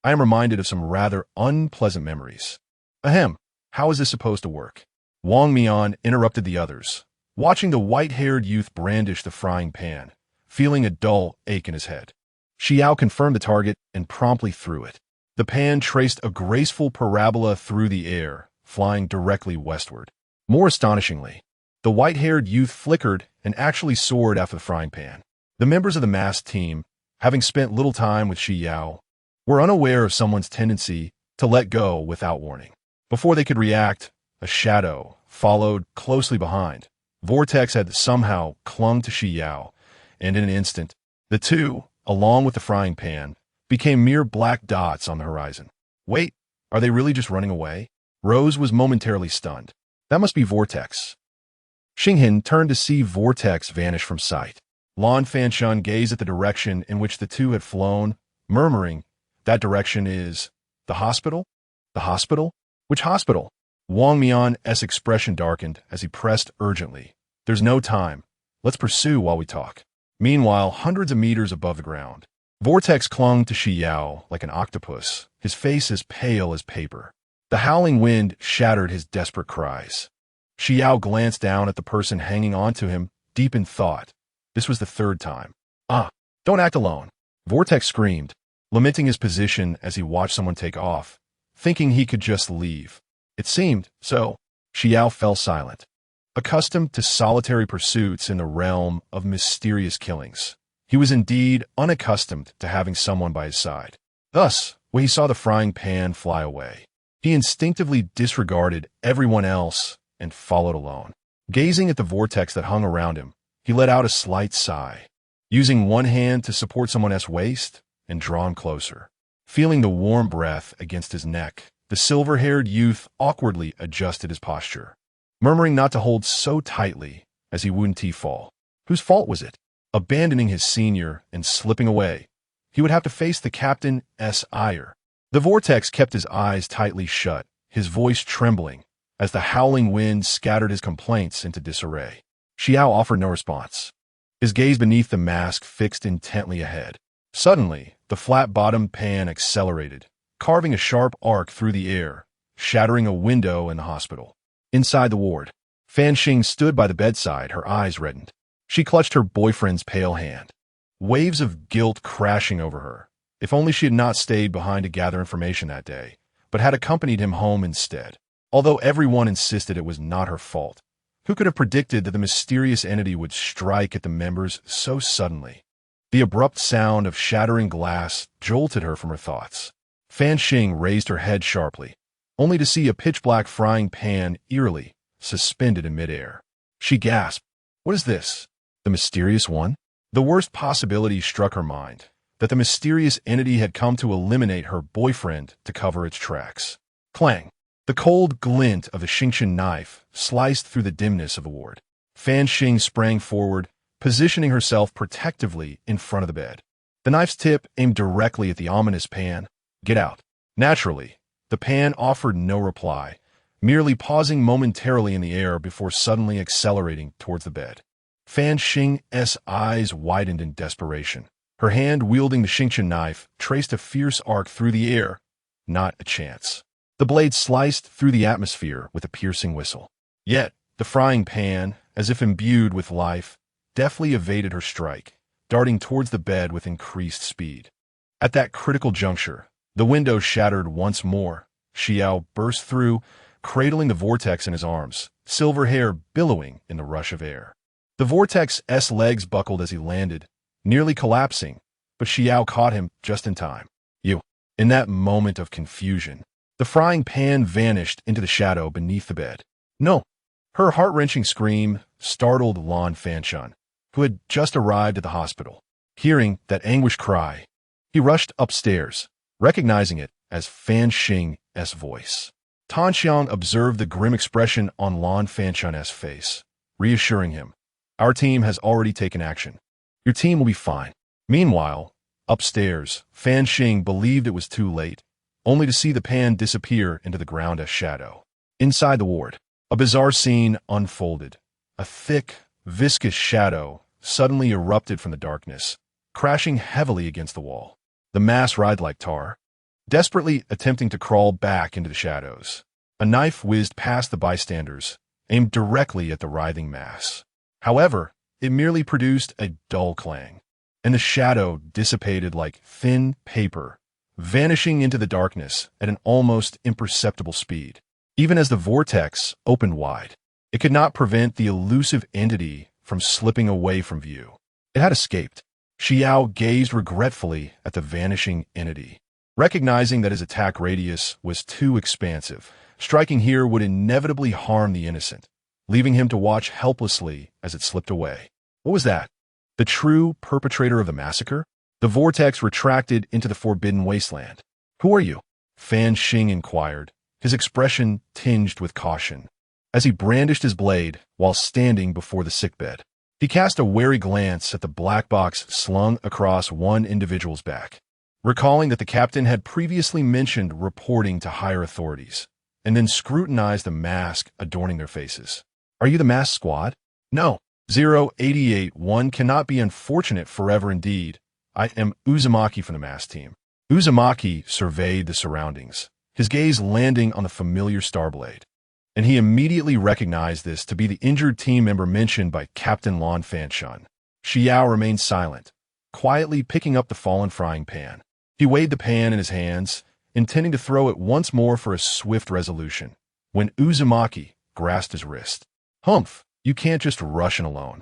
"I am reminded of some rather unpleasant memories." "Ahem, how is this supposed to work?" Wang Mian interrupted the others, watching the white-haired youth brandish the frying pan, feeling a dull ache in his head. Xi Yao confirmed the target and promptly threw it. The pan traced a graceful parabola through the air, flying directly westward. More astonishingly, the white-haired youth flickered and actually soared after the frying pan. The members of the masked team, having spent little time with Xi Yao, were unaware of someone's tendency to let go without warning. Before they could react, a shadow followed closely behind. Vortex had somehow clung to Xi Yao, and in an instant, the two, along with the frying pan, became mere black dots on the horizon. "Wait, are they really just running away?" Rose was momentarily stunned. "That must be Vortex." Xinghin turned to see Vortex vanish from sight. Lin Fanshun gazed at the direction in which the two had flown, murmuring, "That direction is the hospital? The hospital? Which hospital?" Wang Mian's expression darkened as he pressed urgently. "There's no time. Let's pursue while we talk." Meanwhile, hundreds of meters above the ground, Vortex clung to Xi Yao like an octopus, his face as pale as paper. The howling wind shattered his desperate cries. Xi Yao glanced down at the person hanging onto him, deep in thought. This was the third time. "Ah, don't act alone," Vortex screamed, lamenting his position as he watched someone take off, thinking he could just leave. It seemed so. Xi Yao fell silent, accustomed to solitary pursuits in the realm of mysterious killings. He was indeed unaccustomed to having someone by his side. Thus, when he saw the frying pan fly away, he instinctively disregarded everyone else and followed alone. Gazing at the vortex that hung around him, he let out a slight sigh, using one hand to support someone else's waist and draw him closer. Feeling the warm breath against his neck, the silver-haired youth awkwardly adjusted his posture, murmuring not to hold so tightly as he wouldn't fall. Whose fault was it? Abandoning his senior and slipping away, he would have to face the captain's ire. The vortex kept his eyes tightly shut, his voice trembling, as the howling wind scattered his complaints into disarray. Xi Yao offered no response, his gaze beneath the mask fixed intently ahead. Suddenly, the flat-bottomed pan accelerated, carving a sharp arc through the air, shattering a window in the hospital. Inside the ward, Fan Xing stood by the bedside, her eyes reddened. She clutched her boyfriend's pale hand, waves of guilt crashing over her. If only she had not stayed behind to gather information that day, but had accompanied him home instead. Although everyone insisted it was not her fault, who could have predicted that the mysterious entity would strike at the members so suddenly? The abrupt sound of shattering glass jolted her from her thoughts. Fan Xing raised her head sharply, only to see a pitch-black frying pan eerily suspended in midair. She gasped, "What is this? The mysterious one?" The worst possibility struck her mind, that the mysterious entity had come to eliminate her boyfriend to cover its tracks. Clang! The cold glint of the Xingqian knife sliced through the dimness of the ward. Fan Xing sprang forward, positioning herself protectively in front of the bed. The knife's tip aimed directly at the ominous Pan. "Get out." Naturally, the Pan offered no reply, merely pausing momentarily in the air before suddenly accelerating towards the bed. Fan Xing's eyes widened in desperation. Her hand wielding the Xingqian knife traced a fierce arc through the air. Not a chance. The blade sliced through the atmosphere with a piercing whistle. Yet, the frying pan, as if imbued with life, deftly evaded her strike, darting towards the bed with increased speed. At that critical juncture, the window shattered once more. Xi Yao burst through, cradling the vortex in his arms, silver hair billowing in the rush of air. The vortex's legs buckled as he landed, nearly collapsing, but Xi Yao caught him just in time. "You." In that moment of confusion, the frying pan vanished into the shadow beneath the bed. "No." Her heart-wrenching scream startled Lan Fanshan, who had just arrived at the hospital. Hearing that anguished cry, he rushed upstairs, recognizing it as Fan Xing's voice. Tan Xiang observed the grim expression on Lan Fanshan's face, reassuring him, "Our team has already taken action. Your team will be fine." Meanwhile, upstairs, Fan Xing believed it was too late, only to see the pan disappear into the ground as shadow. Inside the ward, a bizarre scene unfolded. A thick, viscous shadow suddenly erupted from the darkness, crashing heavily against the wall. The mass writhed like tar, desperately attempting to crawl back into the shadows. A knife whizzed past the bystanders, aimed directly at the writhing mass. However, it merely produced a dull clang, and the shadow dissipated like thin paper, vanishing into the darkness at an almost imperceptible speed. Even as the vortex opened wide, it could not prevent the elusive entity from slipping away from view. It had escaped. Xi Yao gazed regretfully at the vanishing entity, recognizing that his attack radius was too expansive. Striking here would inevitably harm the innocent, leaving him to watch helplessly as it slipped away. What was that? The true perpetrator of the massacre? The vortex retracted into the forbidden wasteland. "Who are you?" Fan Xing inquired, his expression tinged with caution, as he brandished his blade while standing before the sickbed. He cast a wary glance at the black box slung across one individual's back, recalling that the captain had previously mentioned reporting to higher authorities, and then scrutinized the mask adorning their faces. "Are you the masked squad?" "No. 088, one cannot be unfortunate forever indeed. I am Uzumaki from the mask team." Uzumaki surveyed the surroundings, his gaze landing on the familiar starblade, and he immediately recognized this to be the injured team member mentioned by Captain Lan Fanshan. Xi Yao remained silent, quietly picking up the fallen frying pan. He weighed the pan in his hands, intending to throw it once more for a swift resolution, when Uzumaki grasped his wrist. "Humph, you can't just rush in alone.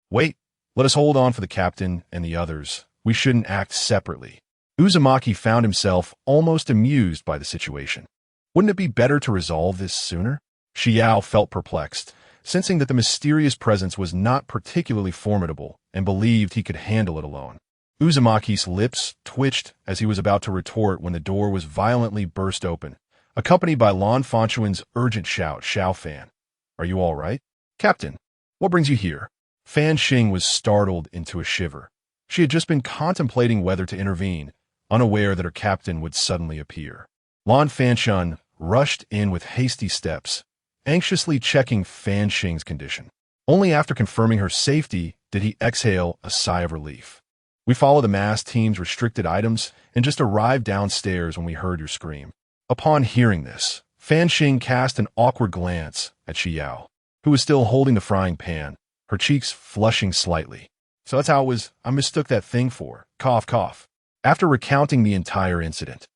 Wait, let us hold on for the captain and the others. We shouldn't act separately." Uzumaki found himself almost amused by the situation. Wouldn't it be better to resolve this sooner? Xi Yao felt perplexed, sensing that the mysterious presence was not particularly formidable and believed he could handle it alone. Uzumaki's lips twitched as he was about to retort when the door was violently burst open, accompanied by Lan Fanshuan's urgent shout, "Xiao Fan, are you all right?" "Captain, what brings you here?" Fan Xing was startled into a shiver. She had just been contemplating whether to intervene, unaware that her captain would suddenly appear. Lan Fanshan rushed in with hasty steps, anxiously checking Fan Xing's condition. Only after confirming her safety did he exhale a sigh of relief. "We follow the mass team's restricted items and just arrived downstairs when we heard your scream." Upon hearing this, Fan Xing cast an awkward glance at Xi Yao, who was still holding the frying pan, her cheeks flushing slightly. "So that's how it was I mistook that thing for. Cough, cough." After recounting the entire incident,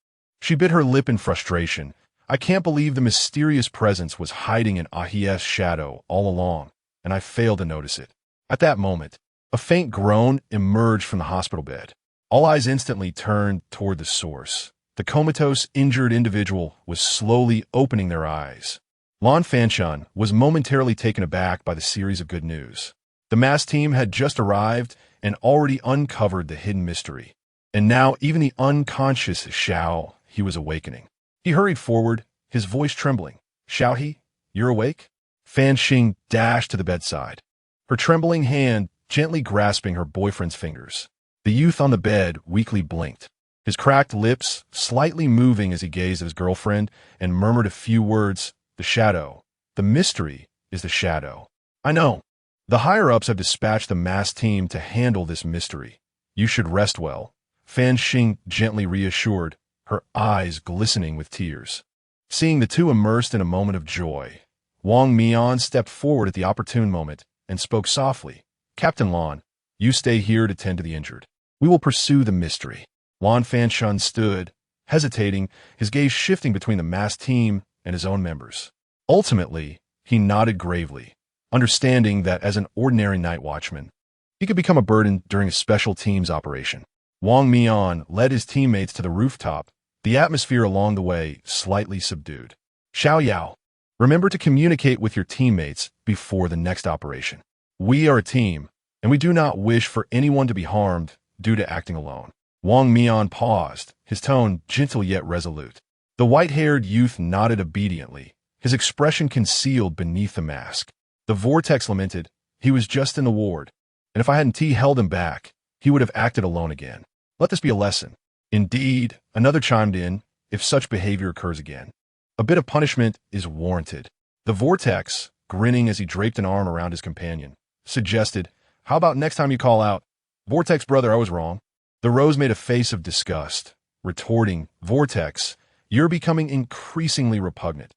she bit her lip in frustration. "I can't believe the mysterious presence was hiding in Ahi's shadow all along, and I failed to notice it." At that moment, a faint groan emerged from the hospital bed. All eyes instantly turned toward the source. The comatose, injured individual was slowly opening their eyes. Lan Fanshan was momentarily taken aback by the series of good news. The mass team had just arrived and already uncovered the hidden mystery. And now even the unconscious Xiao he was awakening. He hurried forward, his voice trembling. Xiaohe, you're awake? Fan Xing dashed to the bedside, her trembling hand gently grasping her boyfriend's fingers. The youth on the bed weakly blinked, his cracked lips slightly moving as he gazed at his girlfriend and murmured a few words. The shadow. The mystery is the shadow. I know. The higher-ups have dispatched the mass team to handle this mystery. You should rest well, Fan Xing gently reassured, her eyes glistening with tears. Seeing the two immersed in a moment of joy, Wang Mian stepped forward at the opportune moment and spoke softly. Captain Lan, you stay here to tend to the injured. We will pursue the mystery. Lan Fanshun stood, hesitating, his gaze shifting between the mass team and his own members. Ultimately, he nodded gravely, understanding that as an ordinary night watchman, he could become a burden during a special teams operation. Wang Mian led his teammates to the rooftop, the atmosphere along the way slightly subdued. Xi Yao, remember to communicate with your teammates before the next operation. We are a team, and we do not wish for anyone to be harmed due to acting alone. Wang Mian paused, his tone gentle yet resolute. The white-haired youth nodded obediently, his expression concealed beneath the mask. The vortex lamented, he was just in the ward, and if I hadn't held him back, he would have acted alone again. Let this be a lesson. Indeed, another chimed in, if such behavior occurs again, a bit of punishment is warranted. The vortex, grinning as he draped an arm around his companion, suggested, how about next time you call out, Vortex brother, I was wrong. The Rose made a face of disgust, retorting, Vortex, you're becoming increasingly repugnant.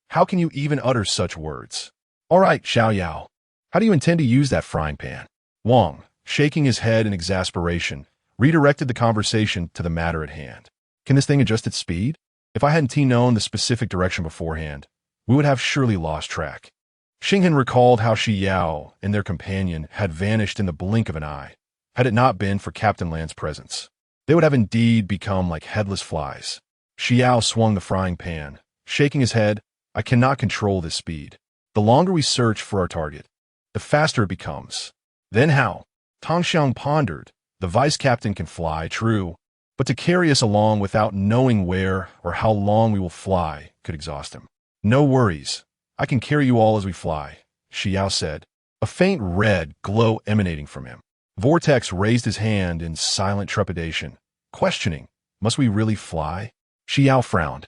How can you even utter such words? All right, Xi Yao, how do you intend to use that frying pan? Wang, shaking his head in exasperation, redirected the conversation to the matter at hand. Can this thing adjust its speed? If I hadn't known the specific direction beforehand, we would have surely lost track. Xinghan recalled how Xi Yao and their companion had vanished in the blink of an eye. Had it not been for Captain Lan's presence, they would have indeed become like headless flies. Xi Yao swung the frying pan, shaking his head. I cannot control this speed. The longer we search for our target, the faster it becomes. Then how? Tang Xiang pondered. The vice captain can fly, true, but to carry us along without knowing where or how long we will fly could exhaust him. No worries. I can carry you all as we fly, Xi Yao said, a faint red glow emanating from him. Vortex raised his hand in silent trepidation, questioning, must we really fly? Xi Yao frowned,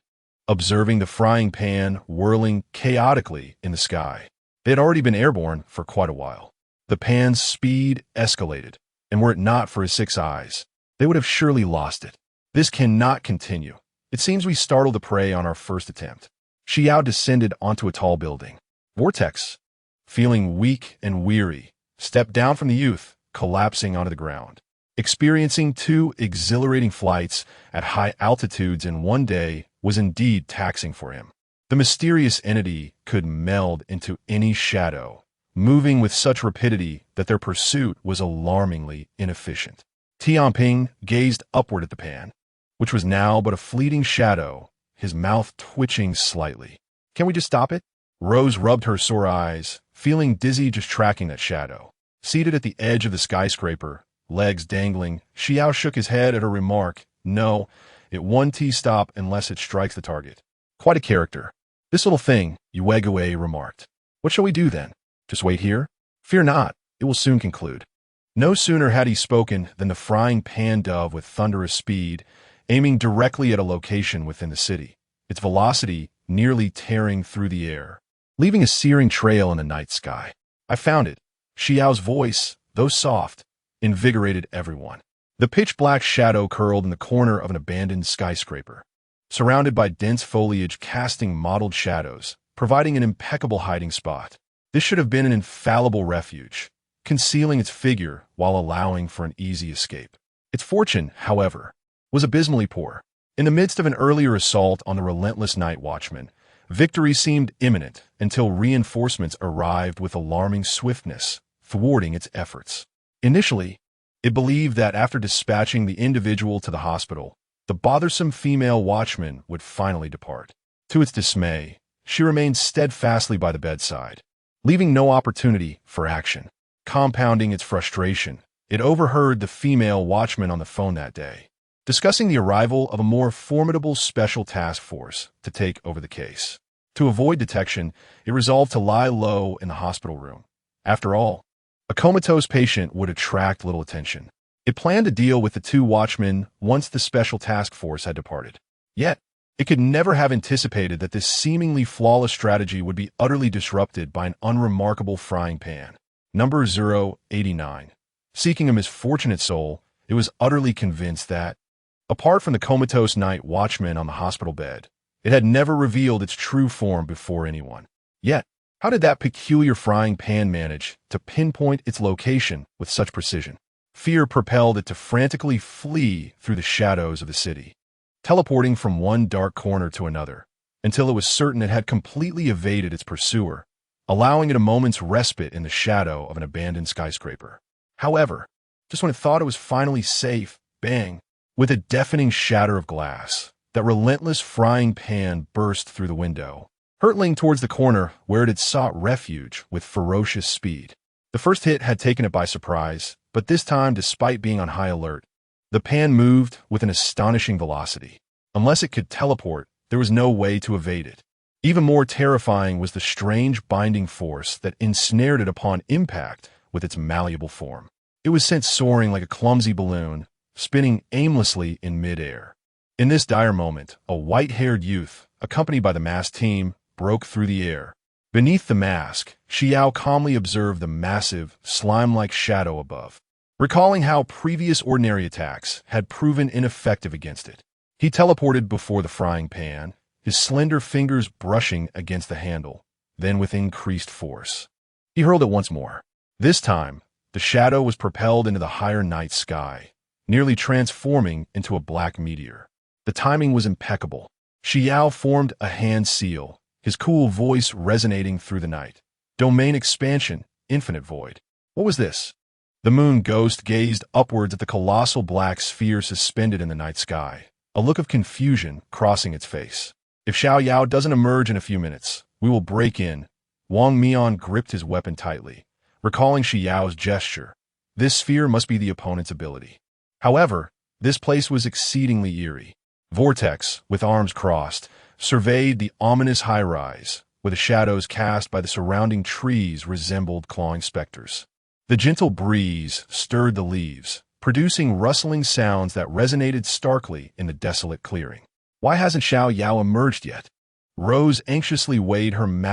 observing the frying pan whirling chaotically in the sky. They had already been airborne for quite a while. The pan's speed escalated, and were it not for his 6 eyes, they would have surely lost it. This cannot continue. It seems we startled the prey on our first attempt. Xi Yao descended onto a tall building. Vortex, feeling weak and weary, stepped down from the youth, collapsing onto the ground. Experiencing 2 exhilarating flights at high altitudes in one day was indeed taxing for him. The mysterious entity could meld into any shadow, moving with such rapidity that their pursuit was alarmingly inefficient. Tianping gazed upward at the pan, which was now but a fleeting shadow, his mouth twitching slightly. Can we just stop it? Rose rubbed her sore eyes, feeling dizzy just tracking that shadow. Seated at the edge of the skyscraper, legs dangling, Xi Yao shook his head at her remark. No, it won't stop unless it strikes the target. Quite a character. This little thing, Yuegue remarked. What shall we do then? Just wait here? Fear not, it will soon conclude. No sooner had he spoken than the frying pan dove with thunderous speed, aiming directly at a location within the city, its velocity nearly tearing through the air, leaving a searing trail in the night sky. I found it. Xi Yao's voice, though soft, invigorated everyone. The pitch-black shadow curled in the corner of an abandoned skyscraper, surrounded by dense foliage casting mottled shadows, providing an impeccable hiding spot. This should have been an infallible refuge, concealing its figure while allowing for an easy escape. Its fortune, however, was abysmally poor. In the midst of an earlier assault on the relentless night watchman, victory seemed imminent until reinforcements arrived with alarming swiftness, thwarting its efforts. Initially, it believed that after dispatching the individual to the hospital, the bothersome female watchman would finally depart. To its dismay, she remained steadfastly by the bedside, leaving no opportunity for action. Compounding its frustration, it overheard the female watchman on the phone that day. discussing the arrival of a more formidable special task force to take over the case. To avoid detection, it resolved to lie low in the hospital room. After all, a comatose patient would attract little attention. It planned to deal with the two watchmen once the special task force had departed. Yet, it could never have anticipated that this seemingly flawless strategy would be utterly disrupted by an unremarkable frying pan. Number 089. Seeking a misfortunate soul, it was utterly convinced that, apart from the comatose night watchman on the hospital bed, it had never revealed its true form before anyone. Yet, how did that peculiar frying pan manage to pinpoint its location with such precision? Fear propelled it to frantically flee through the shadows of the city, teleporting from one dark corner to another, until it was certain it had completely evaded its pursuer, allowing it a moment's respite in the shadow of an abandoned skyscraper. However, just when it thought it was finally safe, bang, with a deafening shatter of glass, that relentless frying pan burst through the window, hurtling towards the corner where it had sought refuge with ferocious speed. The first hit had taken it by surprise, but this time, despite being on high alert, the pan moved with an astonishing velocity. Unless it could teleport, there was no way to evade it. Even more terrifying was the strange binding force that ensnared it upon impact with its malleable form. It was sent soaring like a clumsy balloon, spinning aimlessly in midair. In this dire moment, a white-haired youth, accompanied by the masked team, broke through the air. Beneath the mask, Xi Yao calmly observed the massive, slime-like shadow above. Recalling how previous ordinary attacks had proven ineffective against it, he teleported before the frying pan, his slender fingers brushing against the handle. Then with increased force, he hurled it once more. This time, the shadow was propelled into the higher night sky, nearly transforming into a black meteor. The timing was impeccable. Xi Yao formed a hand seal, his cool voice resonating through the night. Domain expansion, infinite void. What was this? The moon ghost gazed upwards at the colossal black sphere suspended in the night sky, a look of confusion crossing its face. If Xiao Yao doesn't emerge in a few minutes, we will break in. Wang Mian gripped his weapon tightly, recalling Xi Yao's gesture. This sphere must be the opponent's ability. However, this place was exceedingly eerie. Vortex, with arms crossed, surveyed the ominous high-rise, where the shadows cast by the surrounding trees resembled clawing specters. The gentle breeze stirred the leaves, producing rustling sounds that resonated starkly in the desolate clearing. Why hasn't Xiao Yao emerged yet? Rose anxiously weighed her